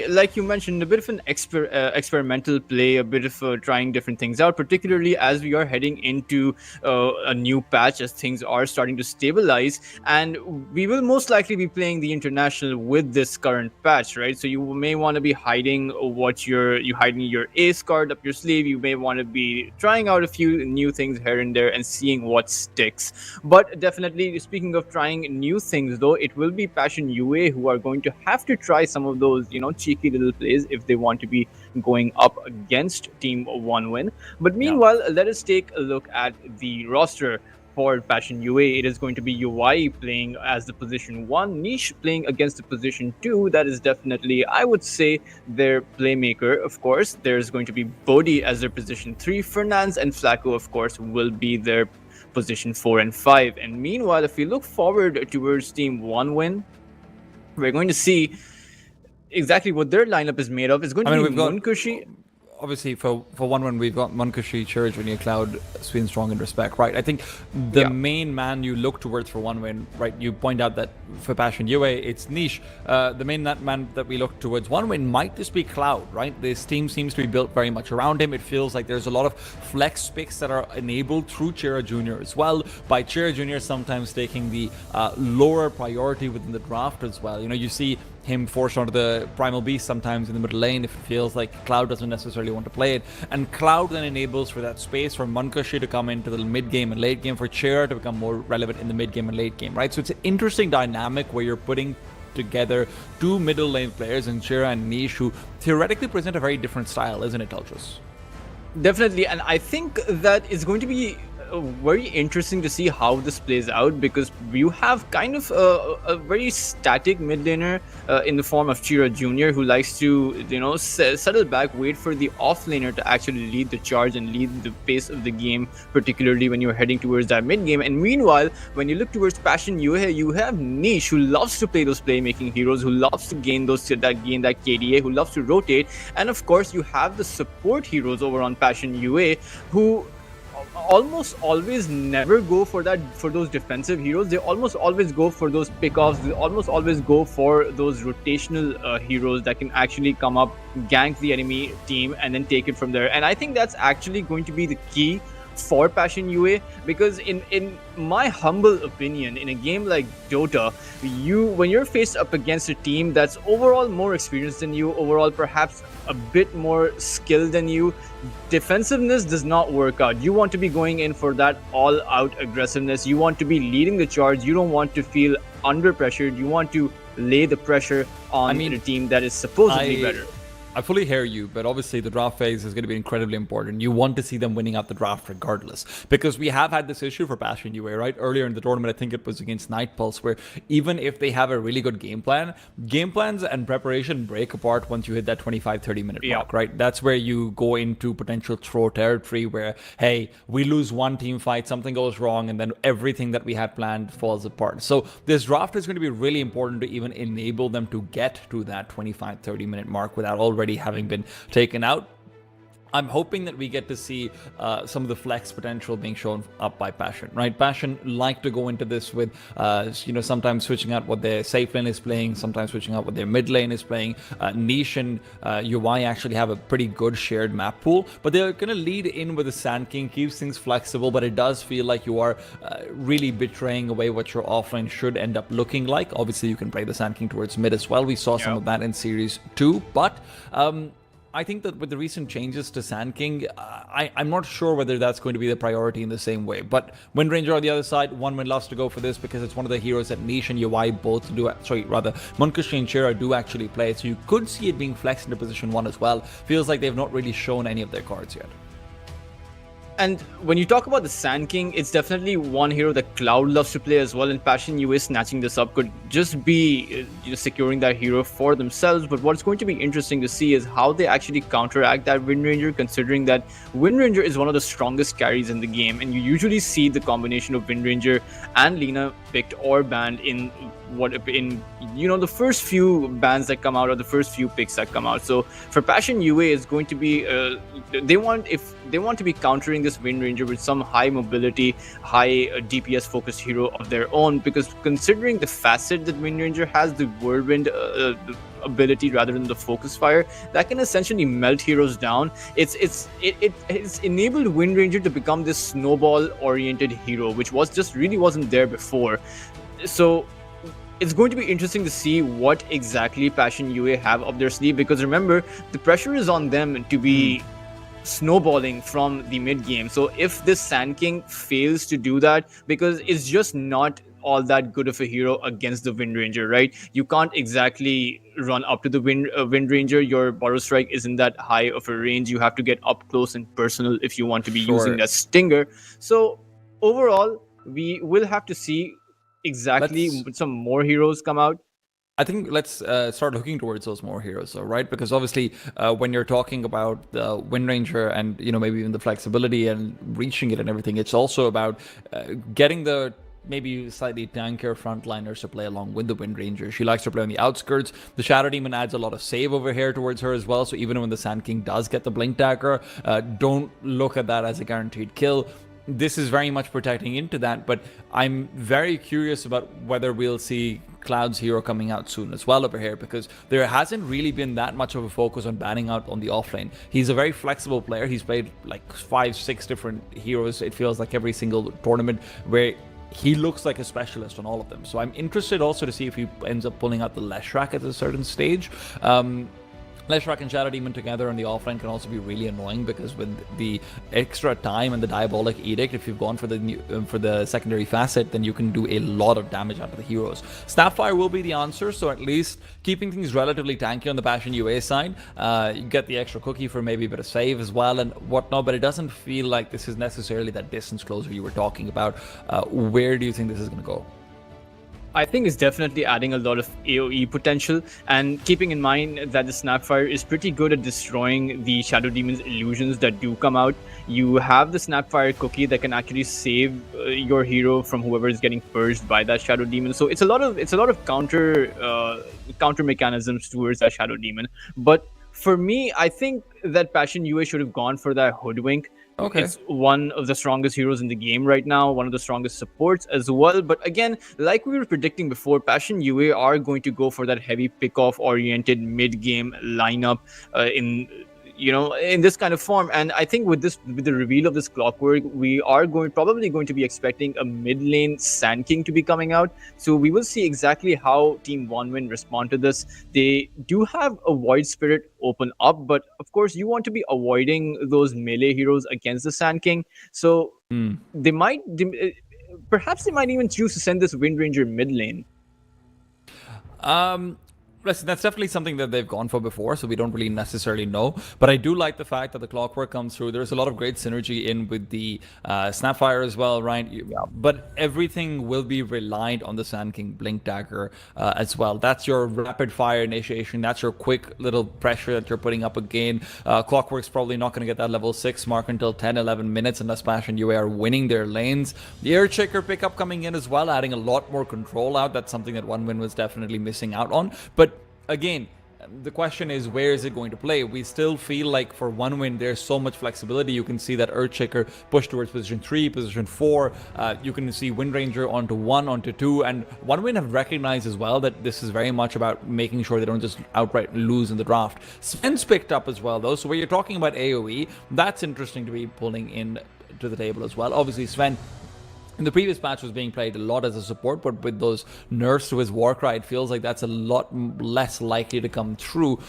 like you mentioned, a bit of an experimental play, a bit of trying different things out, particularly as we are heading into a new patch, as things are starting to stabilize, and we will most likely be playing the international with this current patch, right? So you may want to be hiding your ace card up your sleeve. You may want to be trying out a few new things here and there and seeing what sticks. But definitely, speaking of trying new things, though, it will be Passion UA who are going to have to try some of those, cheeky little plays if they want to be going up against Team One Win. But meanwhile, let us take a look at the roster for Passion UA. It is going to be UI playing as the position 1, Niche playing against the position 2. That is definitely, I would say, their playmaker. Of course, there's going to be Bodhi as their position 3. Fernandes and Flacco, of course, will be their position 4 and 5. And meanwhile, if we look forward towards Team One Win, we're going to see exactly what their lineup is made of. It's going to be Munkushi. Obviously, for One Win, we've got Munkushi, Chira, Junior, Cloud, Sweden, Strong, and Respect, right? I think the main man you look towards for One Win, right? You point out that for Passion UA, it's Niche. The main man that we look towards One Win might just be Cloud, right? This team seems to be built very much around him. It feels like there's a lot of flex picks that are enabled through Chira Junior as well, by Chira Junior sometimes taking the lower priority within the draft as well. You see him forced onto the Primal Beast sometimes in the middle lane if it feels like Cloud doesn't necessarily want to play it. And Cloud then enables for that space for Munkushi to come into the mid game and late game, for Chira to become more relevant in the mid game and late game, right? So it's an interesting dynamic where you're putting together 2 middle lane players in Chira and Niche who theoretically present a very different style, isn't it, Teltris? Definitely, and I think that it's going to be very interesting to see how this plays out, because you have kind of a very static mid laner in the form of Chira Jr., who likes to settle back, wait for the off laner to actually lead the charge and lead the pace of the game, particularly when you're heading towards that mid game. And meanwhile, when you look towards Passion UA, you have Niche, who loves to play those playmaking heroes, who loves to gain that KDA, who loves to rotate, and of course you have the support heroes over on Passion UA who almost always never go for those defensive heroes. They almost always go for those pickoffs. They almost always go for those rotational heroes that can actually come up, gank the enemy team, and then take it from there. And I think that's actually going to be the key for Passion UA, because in my humble opinion, in a game like Dota, when you're faced up against a team that's overall more experienced than you, overall perhaps a bit more skilled than you, defensiveness does not work out. You want to be going in for that all-out aggressiveness. You want to be leading the charge. You don't want to feel under pressured. You want to lay the pressure on the team that is supposedly better. I fully hear you, but obviously the draft phase is going to be incredibly important. You want to see them winning out the draft regardless, because we have had this issue for Passion UA, right? Earlier in the tournament, I think it was against Night Pulse, where even if they have a really good game plans and preparation break apart once you hit that 25-30 minute mark, right? That's where you go into potential throw territory where, hey, we lose one team fight, something goes wrong, and then everything that we had planned falls apart. So this draft is going to be really important to even enable them to get to that 25-30 minute mark without already having been taken out. I'm hoping that we get to see some of the flex potential being shown up by Passion, right? Passion like to go into this with, sometimes switching out what their safe lane is playing, sometimes switching out what their mid lane is playing. Niche and UI actually have a pretty good shared map pool, but they're going to lead in with the Sand King, keeps things flexible, but it does feel like you are really betraying away what your offlane should end up looking like. Obviously, you can play the Sand King towards mid as well. We saw some of that in Series 2, but I think that with the recent changes to Sand King, I'm not sure whether that's going to be the priority in the same way. But Wind Ranger on the other side, OneWin loves to go for this because it's one of the heroes that Niche and UI both do. Munkushi and Shira do actually play. So you could see it being flexed into position 1 as well. Feels like they've not really shown any of their cards yet. And when you talk about the Sand King, it's definitely one hero that Cloud loves to play as well, and Passion UA snatching this up could just be securing that hero for themselves. But what's going to be interesting to see is how they actually counteract that Wind Ranger, considering that Wind Ranger is one of the strongest carries in the game, and you usually see the combination of Wind Ranger and Lina picked or banned in the first few bans that come out, or the first few picks that come out. So for Passion UA, it's going to be they want to be countering this Wind Ranger with some high mobility, high DPS focused hero of their own, because considering the facet that Wind Ranger has, the Whirlwind ability rather than the focus fire, that can essentially melt heroes down. It's enabled Wind Ranger to become this snowball oriented hero, which really wasn't there before. So it's going to be interesting to see what exactly Passion UA have up their sleeve, because remember, the pressure is on them to be snowballing from the mid game. So if this Sand King fails to do that, because it's just not all that good of a hero against the Wind Ranger, right? You can't exactly run up to the Wind Ranger. Your Borrow Strike isn't that high of a range. You have to get up close and personal if you want to be using that Stinger. So overall, we will have to see exactly some more heroes come out. I think let's start looking towards those more heroes, though, right? Because obviously, when you're talking about the Wind Ranger and maybe even the flexibility and reaching it and everything, it's also about getting the maybe slightly tankier frontliners to play along with the Wind Ranger. She likes to play on the outskirts. The Shadow Demon adds a lot of save over here towards her as well. So even when the Sand King does get the Blink Dagger, don't look at that as a guaranteed kill. This is very much protecting into that, but I'm very curious about whether we'll see Cloud's hero coming out soon as well over here, because there hasn't really been that much of a focus on banning out on the offlane. He's a very flexible player. He's played like 5-6 different heroes, it feels like, every single tournament, where he looks like a specialist on all of them. So I'm interested also to see if he ends up pulling out the Leshrac at a certain stage. Leshrac and Shadow Demon together on the offline can also be really annoying, because with the extra time and the Diabolic Edict, if you've gone for the secondary facet, then you can do a lot of damage out of the heroes. Snapfire will be the answer, so at least keeping things relatively tanky on the Passion UA side. You get the extra cookie for maybe a bit of save as well and whatnot, but it doesn't feel like this is necessarily that distance closer you were talking about. Where do you think this is going to go? I think it's definitely adding a lot of AoE potential, and keeping in mind that the Snapfire is pretty good at destroying the Shadow Demon's illusions that do come out. You have the Snapfire cookie that can actually save your hero from whoever is getting purged by that Shadow Demon. So it's a lot of counter mechanisms towards that Shadow Demon. But for me, I think that Passion UA should have gone for that Hoodwink. Okay. It's one of the strongest heroes in the game right now, one of the strongest supports as well. But again, like we were predicting before, Passion UA are going to go for that heavy pick-off oriented mid-game lineup in this kind of form. And I think with the reveal of this Clockwork, we are probably going to be expecting a mid lane Sand King to be coming out. So we will see exactly how Team OneWin respond to this. They do have a Void Spirit open up, but of course you want to be avoiding those melee heroes against the Sand King. So perhaps they might even choose to send this Wind Ranger mid lane. Listen, that's definitely something that they've gone for before, so we don't really necessarily know. But I do like the fact that the Clockwork comes through. There's a lot of great synergy in with the Snapfire as well, right? But everything will be reliant on the Sand King Blink Dagger as well. That's your rapid fire initiation. That's your quick little pressure that you're putting up again. Clockwork's probably not going to get that level 6 mark until 10, 11 minutes unless Bash and UA are winning their lanes. The Earthshaker pickup coming in as well, adding a lot more control out. That's something that OneWin was definitely missing out on. But again, the question is, where is it going to play? We still feel like for OneWin, there's so much flexibility. You can see that Earthshaker push towards position 3, position 4. You can see Wind Ranger onto 1, onto 2. And OneWin have recognized as well that this is very much about making sure they don't just outright lose in the draft. Sven's picked up as well, though. So where you're talking about AoE, that's interesting to be pulling in to the table as well. Obviously, Sven in the previous patch was being played a lot as a support, but with those nerfs to his Warcry, it feels like that's a lot less likely to come true.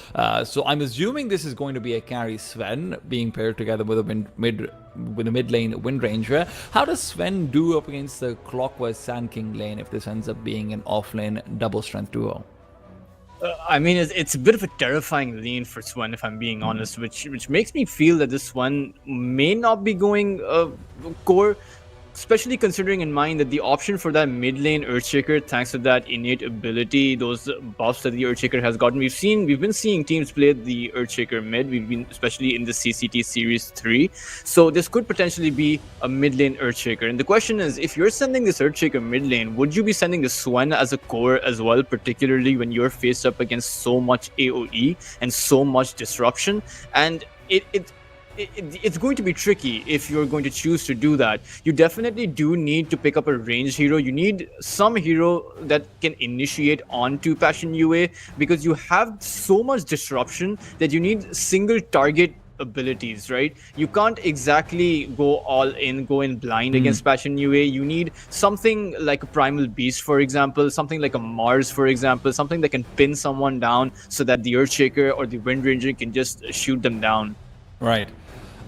So I'm assuming this is going to be a carry Sven being paired together with a mid lane Wind Ranger. How does Sven do up against the Clockwork Sand King lane if this ends up being an off lane double strength duo? I mean, it's a bit of a terrifying lane for Swan, if I'm being honest, which makes me feel that this one may not be going core. Especially considering in mind that the option for that mid lane Earthshaker, thanks to that innate ability, those buffs that the Earthshaker has gotten, we've been seeing teams play the Earthshaker mid. We've been especially in the CCT Series 3. So this could potentially be a mid lane Earthshaker. And the question is, if you're sending this Earthshaker mid lane, would you be sending the Swan as a core as well, particularly when you're faced up against so much AoE and so much disruption? And it's going to be tricky if you're going to choose to do that. You definitely do need to pick up a ranged hero. You need some hero that can initiate onto Passion UA, because you have so much disruption that you need single target abilities, right? You can't exactly go all in, go in blind against Passion UA. You need something like a Primal Beast, for example, something like a Mars, for example, something that can pin someone down so that the Earthshaker or the Wind Ranger can just shoot them down. Right.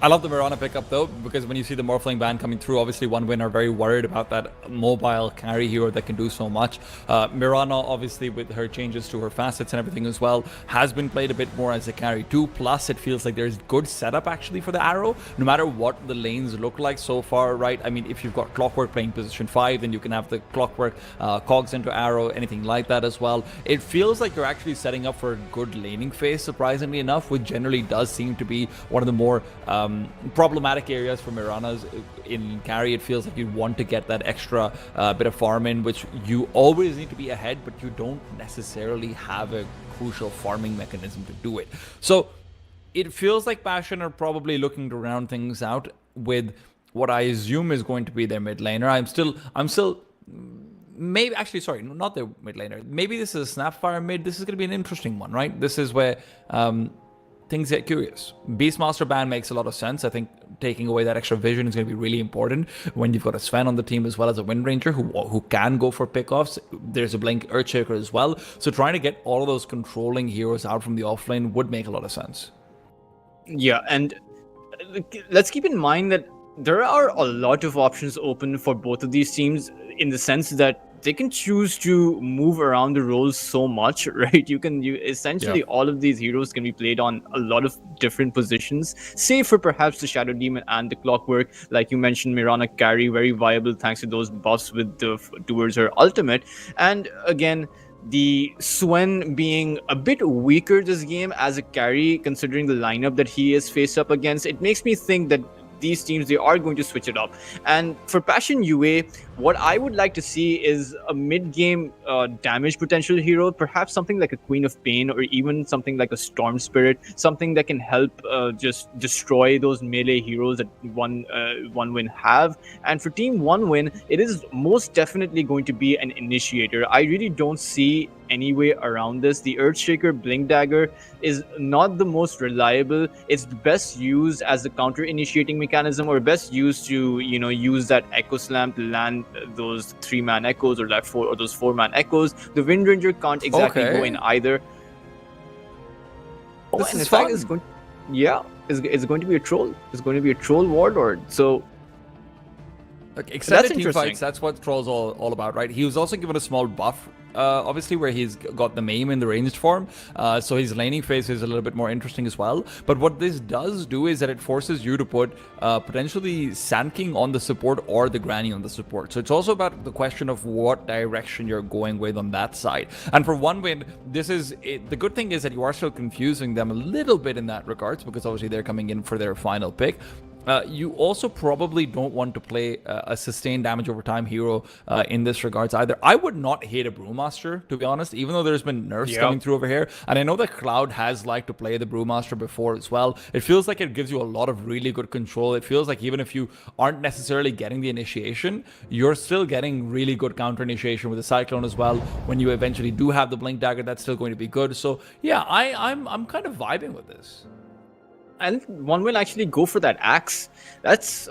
I love the Mirana pickup though, because when you see the Morphling ban coming through, obviously OneWin are very worried about that mobile carry hero that can do so much. Mirana, obviously with her changes to her facets and everything as well, has been played a bit more as a carry too. Plus it feels like there's good setup actually for the arrow, no matter what the lanes look like so far, right? I mean, if you've got Clockwork playing position 5, then you can have the Clockwork cogs into arrow, anything like that as well. It feels like you're actually setting up for a good laning phase, surprisingly enough, which generally does seem to be one of the more problematic areas for Mirana's in carry. It feels like you want to get that extra bit of farm in, which you always need to be ahead, but you don't necessarily have a crucial farming mechanism to do it. So it feels like Passion are probably looking to round things out with what I assume is going to be their mid laner. I'm still maybe, actually, sorry, not their mid laner. Maybe this is a Snapfire mid. This is going to be an interesting one, right? This is where things get curious. Beastmaster ban makes a lot of sense. I think taking away that extra vision is going to be really important when you've got a Sven on the team as well as a Wind Ranger who can go for pickoffs. There's a Blink Earthshaker as well. So trying to get all of those controlling heroes out from the offlane would make a lot of sense. Yeah, and let's keep in mind that there are a lot of options open for both of these teams, in the sense that they can choose to move around the roles so much, right? You essentially all of these heroes can be played on a lot of different positions, save for perhaps the Shadow Demon and the Clockwork. Like you mentioned, Mirana carry, very viable thanks to those buffs towards her ultimate. And again, the Swen being a bit weaker this game as a carry, considering the lineup that he is faced up against, it makes me think that these teams, they are going to switch it up. And for Passion UA, what I would like to see is a mid-game damage potential hero, perhaps something like a Queen of Pain, or even something like a Storm Spirit, something that can help just destroy those melee heroes that OneWin have. And for Team OneWin, it is most definitely going to be an initiator. I really don't see any way around this. The Earthshaker Blink Dagger is not the most reliable. It's best used as a counter initiating mechanism, or best used to, use that Echo Slam to land those 3-man echoes, or those 4-man echoes. The Wind Ranger can't exactly go in either. This And is in fact, fun. it's going to be a troll. It's going to be a troll warlord. So Like extended team interesting. fights, that's what Troll's all about, right? He was also given a small buff, obviously, where he's got the Maim in the ranged form, so his laning phase is a little bit more interesting as well. But what this does do is that it forces you to put potentially Sand King on the support or the Granny on the support. So it's also about the question of what direction you're going with on that side. And for one win, the good thing is that you are still confusing them a little bit in that regards, because obviously they're coming in for their final pick. You also probably don't want to play a sustained damage over time hero in this regards either. I would not hate a Brewmaster, to be honest, even though there's been nerfs coming through over here. And I know that Cloud has liked to play the Brewmaster before as well. It feels like it gives you a lot of really good control. It feels like even if you aren't necessarily getting the initiation, you're still getting really good counter initiation with the Cyclone as well. When you eventually do have the Blink Dagger, that's still going to be good. So yeah, I'm kind of vibing with this. And one will actually go for that axe. That's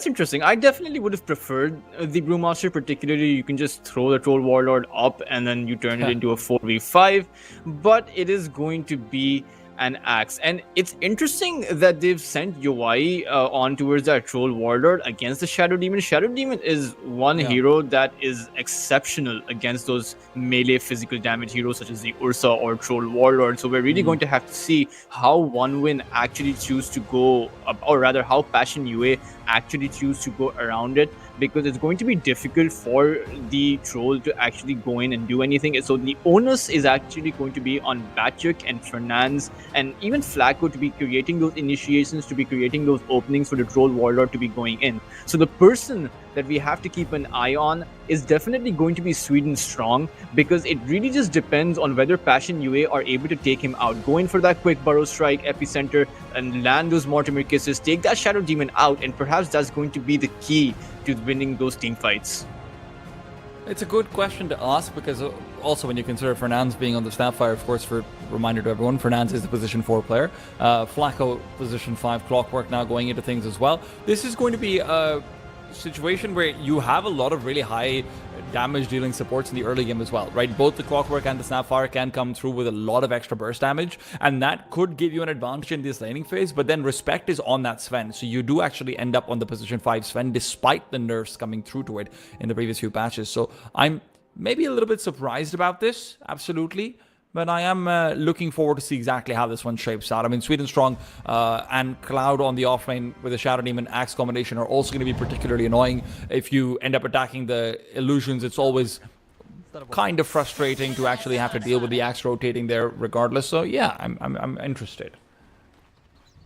interesting. I definitely would have preferred the Brewmaster, particularly you can just throw the Troll Warlord up and then you turn it into a 4v5. But it is going to be an axe, and it's interesting that they've sent Yowai on towards that Troll Warlord against the Shadow Demon. Shadow Demon is one hero that is exceptional against those melee physical damage heroes such as the Ursa or Troll Warlord. So we're really going to have to see how OneWin actually choose to go, or rather how Passion UA actually choose to go around it, because it's going to be difficult for the Troll to actually go in and do anything. So the onus is actually going to be on Batchuk and Fernandes and even Flacco to be creating those initiations, to be creating those openings for the Troll Warlord to be going in. So the person that we have to keep an eye on is definitely going to be Sweden Strong, because it really just depends on whether Passion UA are able to take him out, go in for that quick Burrow Strike, Epicenter, and land those Mortimer Kisses, take that Shadow Demon out, and perhaps that's going to be the key to winning those team fights. It's a good question to ask, because also when you consider Fernandes being on the Snapfire, of course, for reminder to everyone, Fernandes is the position 4 player. Flacco, position 5, Clockwork now going into things as well. This is going to be a situation where you have a lot of really high damage dealing supports in the early game as well, right? Both the Clockwork and the Snapfire can come through with a lot of extra burst damage, and that could give you an advantage in this laning phase. But then Respect is on that Sven, so you do actually end up on the position 5 Sven despite the nerfs coming through to it in the previous few patches. So I'm maybe a little bit surprised about this, absolutely, but I am looking forward to see exactly how this one shapes out. I mean, Sweden Strong and Cloud on the offlane with the Shadow Demon Axe combination are also going to be particularly annoying. If you end up attacking the illusions, it's always kind of frustrating to actually have to deal with the Axe rotating there regardless. So yeah, I'm interested.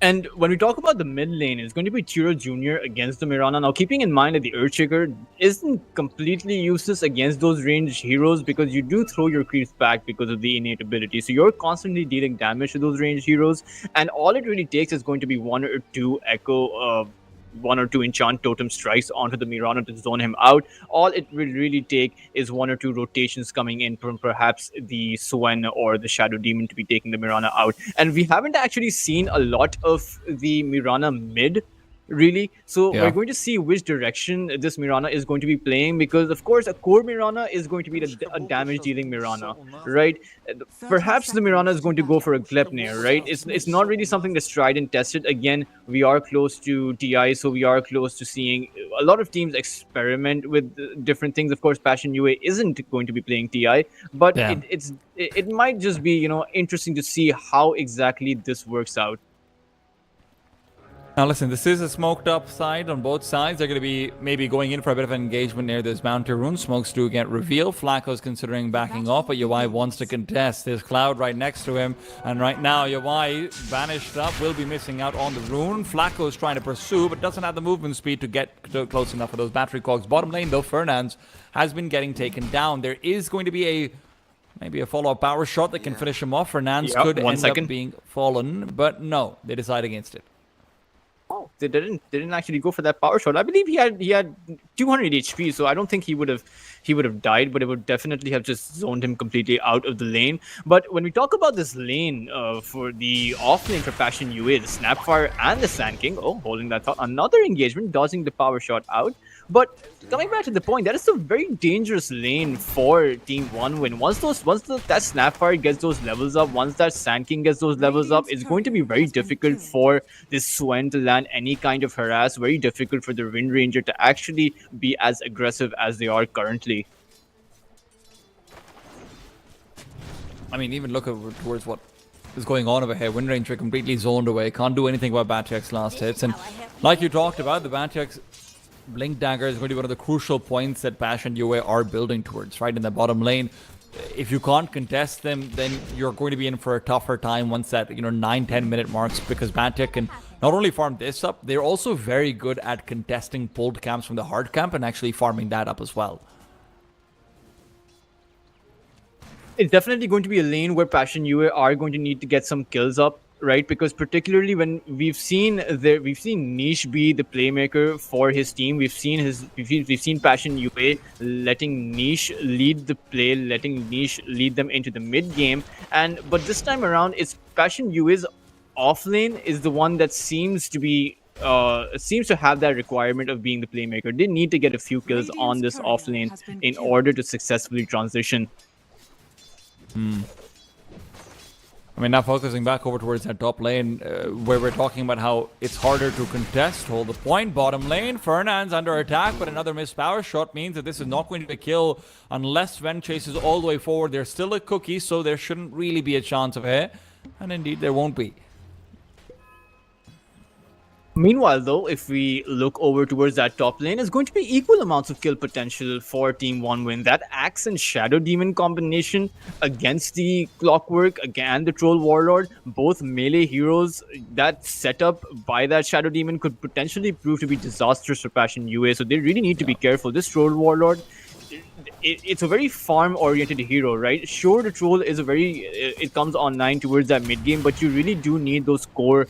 And when we talk about the mid lane, it's going to be Tiro Jr. against the Mirana. Now, keeping in mind that the Earthshaker isn't completely useless against those ranged heroes, because you do throw your creeps back because of the innate ability. So you're constantly dealing damage to those ranged heroes. And all it really takes is going to be 1 or 2 Echo 1 or 2 enchant totem strikes onto the Mirana to zone him out. All it will really take is 1 or 2 rotations coming in from perhaps the Swen or the Shadow Demon to be taking the Mirana out. And we haven't actually seen a lot of the Mirana mid, really. So we're going to see which direction this Mirana is going to be playing, because of course a core Mirana is going to be a damage dealing Mirana, right? Perhaps the Mirana is going to go for a Gleipnir, right? It's not really something that's tried and tested. Again, we are close to TI, so we are close to seeing a lot of teams experiment with different things. Of course, Passion UA isn't going to be playing TI, but it might just be, interesting to see how exactly this works out. Now listen, this is a smoked up side on both sides. They're going to be maybe going in for a bit of an engagement near this Bounty Rune. Smokes do get revealed. Flacco's considering backing off, but Yowai wants to contest. There's Cloud right next to him. And right now, Yowai, banished up, will be missing out on the Rune. Flacco's trying to pursue, but doesn't have the movement speed to get close enough for those battery cogs. Bottom lane, though, Fernandes has been getting taken down. There is going to be maybe a follow-up power shot that can finish him off. Fernandes could end up being fallen, but no, they decide against it. they didn't actually go for that power shot. I believe he had 200 HP, so I don't think he would have died, but it would definitely have just zoned him completely out of the lane. But when we talk about this lane for the off lane for Passion UA, the Snapfire and the Sand King, holding that thought, another engagement, dodging the power shot out. But coming back to the point, that is a very dangerous lane for Team OneWin. Once that Snapfire gets those levels up, once that Sand King gets those levels up, it's going to be very difficult for this Swen to land any kind of harass, very difficult for the Wind Ranger to actually be as aggressive as they are currently. I mean, even look towards what is going on over here. Wind Ranger completely zoned away, can't do anything about Batyak's last hits. And like you talked about, the Batyak's Blink Dagger is going to be one of the crucial points that Passion UA are building towards, right? In the bottom lane. If you can't contest them, then you're going to be in for a tougher time once that, 9-10 minute marks, because Batyak can not only farm this up, they're also very good at contesting pulled camps from the hard camp and actually farming that up as well. It's definitely going to be a lane where Passion UA are going to need to get some kills up, right? Because particularly when we've seen Niche be the playmaker for his team, we've seen Passion UA letting Niche lead the play, letting Niche lead them into the mid game, but this time around, it's Passion UA's off lane is the one that seems to have that requirement of being the playmaker. They need to get a few kills on this off lane in order to successfully transition. I mean, now focusing back over towards that top lane, where we're talking about how it's harder to contest, hold the point, bottom lane, Fernand's under attack, but another missed power shot means that this is not going to be a kill unless Sven chases all the way forward. There's still a cookie, so there shouldn't really be a chance of it, and indeed there won't be. Meanwhile, though, if we look over towards that top lane, it's going to be equal amounts of kill potential for Team OneWin. That Axe and Shadow Demon combination against the Clockwork and the Troll Warlord, both melee heroes, that setup by that Shadow Demon could potentially prove to be disastrous for Passion UA. So they really need to be careful. This Troll Warlord, it's a very farm-oriented hero, right? Sure, the Troll is it comes online towards that mid-game, but you really do need those core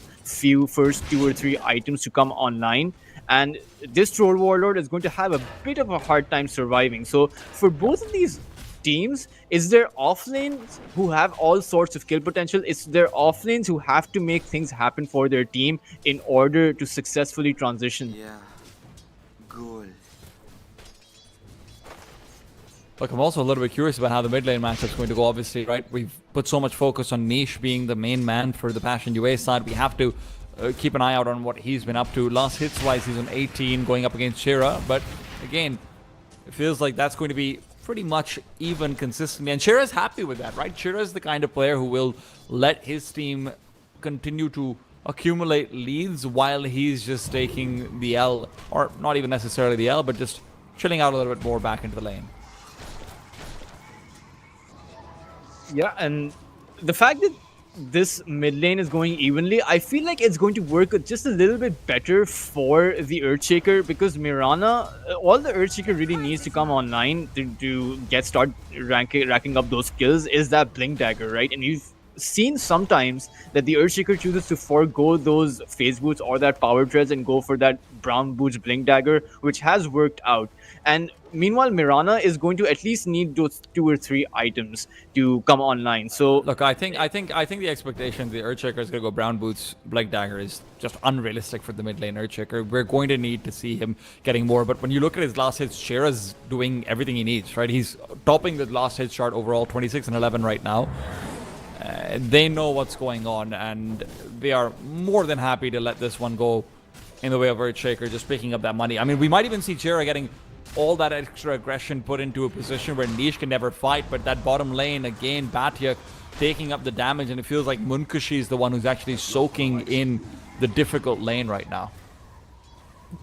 first 2 or 3 items to come online. And this Troll Warlord is going to have a bit of a hard time surviving. So for both of these teams, is there offlanes who have all sorts of kill potential? It's their offlanes who have to make things happen for their team in order to successfully transition. Yeah, goal. Look, I'm also a little bit curious about how the mid lane matchup's going to go, obviously, right? We've put so much focus on Niche being the main man for the Passion UA side. We have to keep an eye out on what he's been up to. Last hits-wise, he's on 18, going up against Shira. But, again, it feels like that's going to be pretty much even consistently. And Shira's happy with that, right? Shira's the kind of player who will let his team continue to accumulate leads while he's just taking the L. Or not even necessarily the L, but just chilling out a little bit more back into the lane. Yeah, and the fact that this mid lane is going evenly, I feel like it's going to work just a little bit better for the Earthshaker, because Mirana, all the Earthshaker really needs to come online to start racking up those kills is that Blink Dagger, right? And you've seen sometimes that the Earthshaker chooses to forego those phase boots or that power treads and go for that brown boots Blink Dagger, which has worked out. And meanwhile, Mirana is going to at least need those 2 or 3 items to come online. So look, I think the expectation the Earthshaker is going to go brown boots, Blink Dagger is just unrealistic for the mid lane Earthshaker. We're going to need to see him getting more. But when you look at his last hits, Shira's doing everything he needs, right? He's topping the last hits chart overall, 26 and 11 right now. They know what's going on, and they are more than happy to let this one go in the way of Earthshaker, just picking up that money. I mean, we might even see Shira getting all that extra aggression put into a position where Niche can never fight, but that bottom lane, again, Batyak taking up the damage, and it feels like Munkushi is the one who's actually soaking in the difficult lane right now.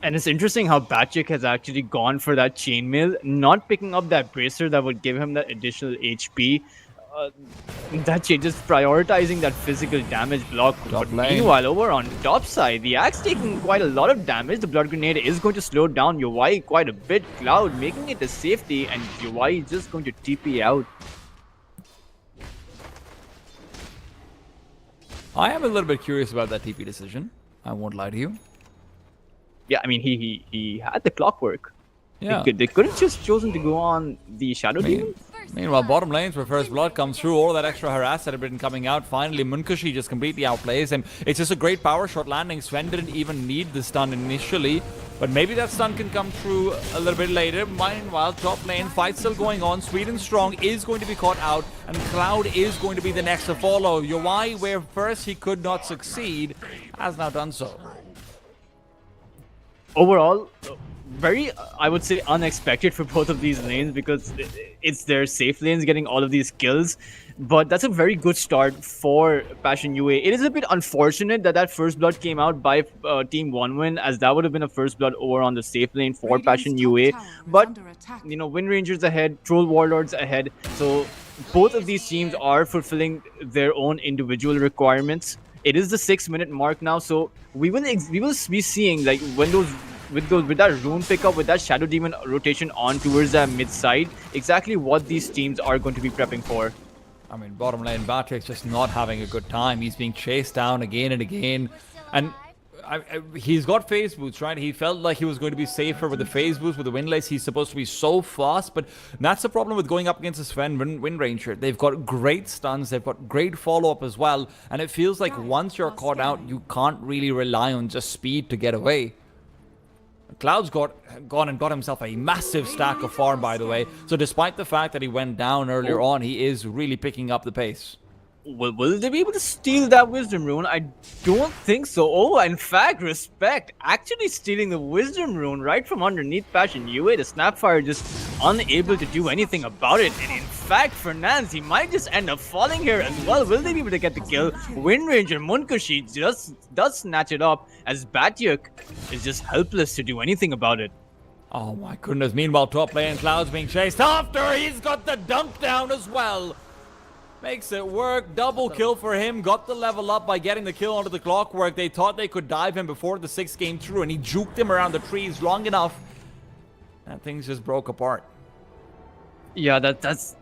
And it's interesting how Batyak has actually gone for that chainmail, not picking up that bracer that would give him that additional HP. That changes prioritizing that physical damage block. But meanwhile, over on top side, the Axe taking quite a lot of damage. The Blood Grenade is going to slow down Yowai quite a bit. Cloud making it a safety, and Yowai is just going to TP out. I am a little bit curious about that TP decision. I won't lie to you. Yeah, I mean, he had the clockwork. Yeah. They couldn't just chosen to go on the Shadow Demon. Meanwhile, bottom lanes where first blood comes through, all that extra harass that had been coming out. Finally, Munkushi just completely outplays him. It's just a great power shot landing. Sven didn't even need the stun initially, but maybe that stun can come through a little bit later. Meanwhile, top lane fight still going on. Sweden Strong is going to be caught out, and Cloud is going to be the next to follow. Yowai, where first he could not succeed, has now done so. Overall, very, I would say, unexpected for both of these lanes because it's their safe lanes getting all of these kills. But that's a very good start for Passion UA. It is a bit unfortunate that that first blood came out by Team 1win, as that would have been a first blood over on the safe lane for Passion UA. But, you know, Wind Rangers ahead, Troll Warlords ahead. So both of these teams are fulfilling their own individual requirements. It is the 6-minute mark now, so we will be seeing, like, when with that rune pickup, with that Shadow Demon rotation on towards that mid side, exactly what these teams are going to be prepping for. I mean, bottom lane, Batric's just not having a good time. He's being chased down again and again. And he's got phase boots, right? He felt like he was going to be safer with the phase boots, with the Windlace. He's supposed to be so fast, but that's the problem with going up against a Sven Wind Ranger. They've got great stuns, they've got great follow-up as well, and it feels like once you're caught out, you can't really rely on just speed to get away. Cloud's gone and got himself a massive stack of farm, by the way. So despite the fact that he went down earlier on, he is really picking up the pace. Will they be able to steal that Wisdom Rune? I don't think so. Oh, in fact, Respect actually stealing the Wisdom Rune right from underneath Passion UA. The Snapfire just unable to do anything about it. And in fact, Fernandes, he might just end up falling here as well. Will they be able to get the kill? Wind Ranger Munkushi just does snatch it up, as Batyuk is just helpless to do anything about it. Oh my goodness. Meanwhile, top lane, Cloud's being chased after. He's got the dunk down as well. Makes it work. Double kill for him. Got the level up by getting the kill onto the clockwork. They thought they could dive him before the 6 came through, and he juked him around the trees long enough. And things just broke apart. Yeah, that's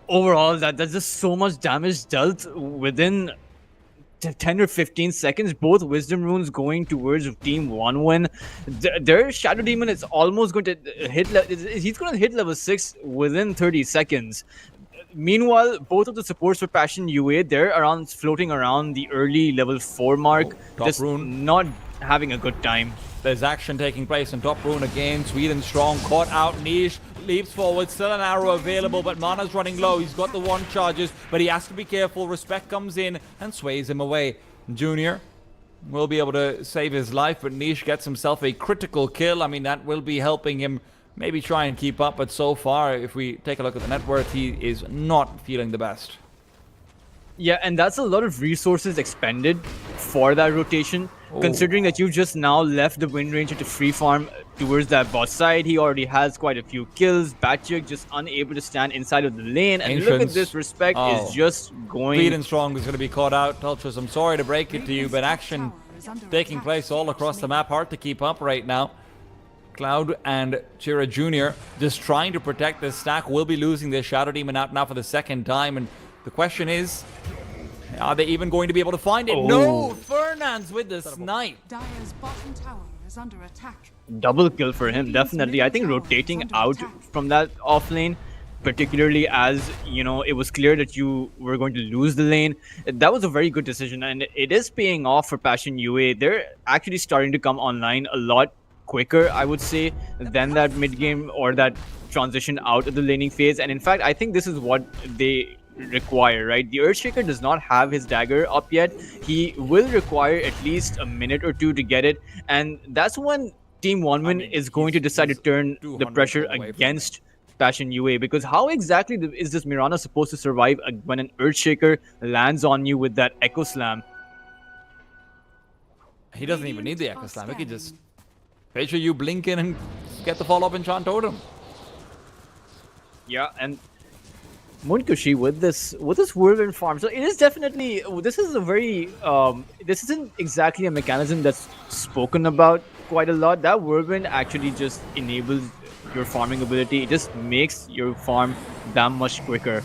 overall, that's just so much damage dealt within 10 or 15 seconds. Both Wisdom Runes going towards Team 1win. Their Shadow Demon is almost going to hit, he's going to hit level 6 within 30 seconds. Meanwhile, both of the supports for Passion UA, they're floating around the early level 4 mark, just rune. not having a good time. There's action taking place in top rune again. Sweden Strong caught out. Niche leaps forward. Still an arrow available, but Mana's running low. He's got the 1 charges, but he has to be careful. Respect comes in and sways him away. Junior will be able to save his life, but Niche gets himself a critical kill. I mean, that will be helping him maybe try and keep up, but so far, if we take a look at the net worth, he is not feeling the best. Yeah, and that's a lot of resources expended for that rotation, considering that you just now left the Wind Ranger to free farm towards that bot side. He already has quite a few kills. Batyuk just unable to stand inside of the lane, and look at this. Respect is just going... Sweden Strong is going to be caught out. Tulchus, I'm sorry to break it to you, but action taking place all across the map. Hard to keep up right now. Cloud and Chira Jr. just trying to protect this stack. Will be losing their Shadow Demon out now for the 2nd time. And the question is, are they even going to be able to find it? No! Fernandes with the snipe. Dire's bottom tower is under attack. Double kill for him, definitely. I think rotating out from that off lane, particularly as, you know, it was clear that you were going to lose the lane, that was a very good decision. And it is paying off for Passion UA. They're actually starting to come online a lot quicker, I would say, than that mid game or that transition out of the laning phase. And in fact, I think this is what they require, right? The Earthshaker does not have his dagger up yet. He will require at least a minute or 2 to get it, and that's when Team 1win is going to decide to turn the pressure against Passion UA, because how exactly is this Mirana supposed to survive when an Earthshaker lands on you with that Echo Slam? He doesn't even need the Echo Slam. He can just make sure you blink in and get the follow-up enchant totem. Yeah, and Munkushi with this whirlwind farm. So it is definitely, this is a very this isn't exactly a mechanism that's spoken about quite a lot. That whirlwind actually just enables your farming ability. It just makes your farm that much quicker.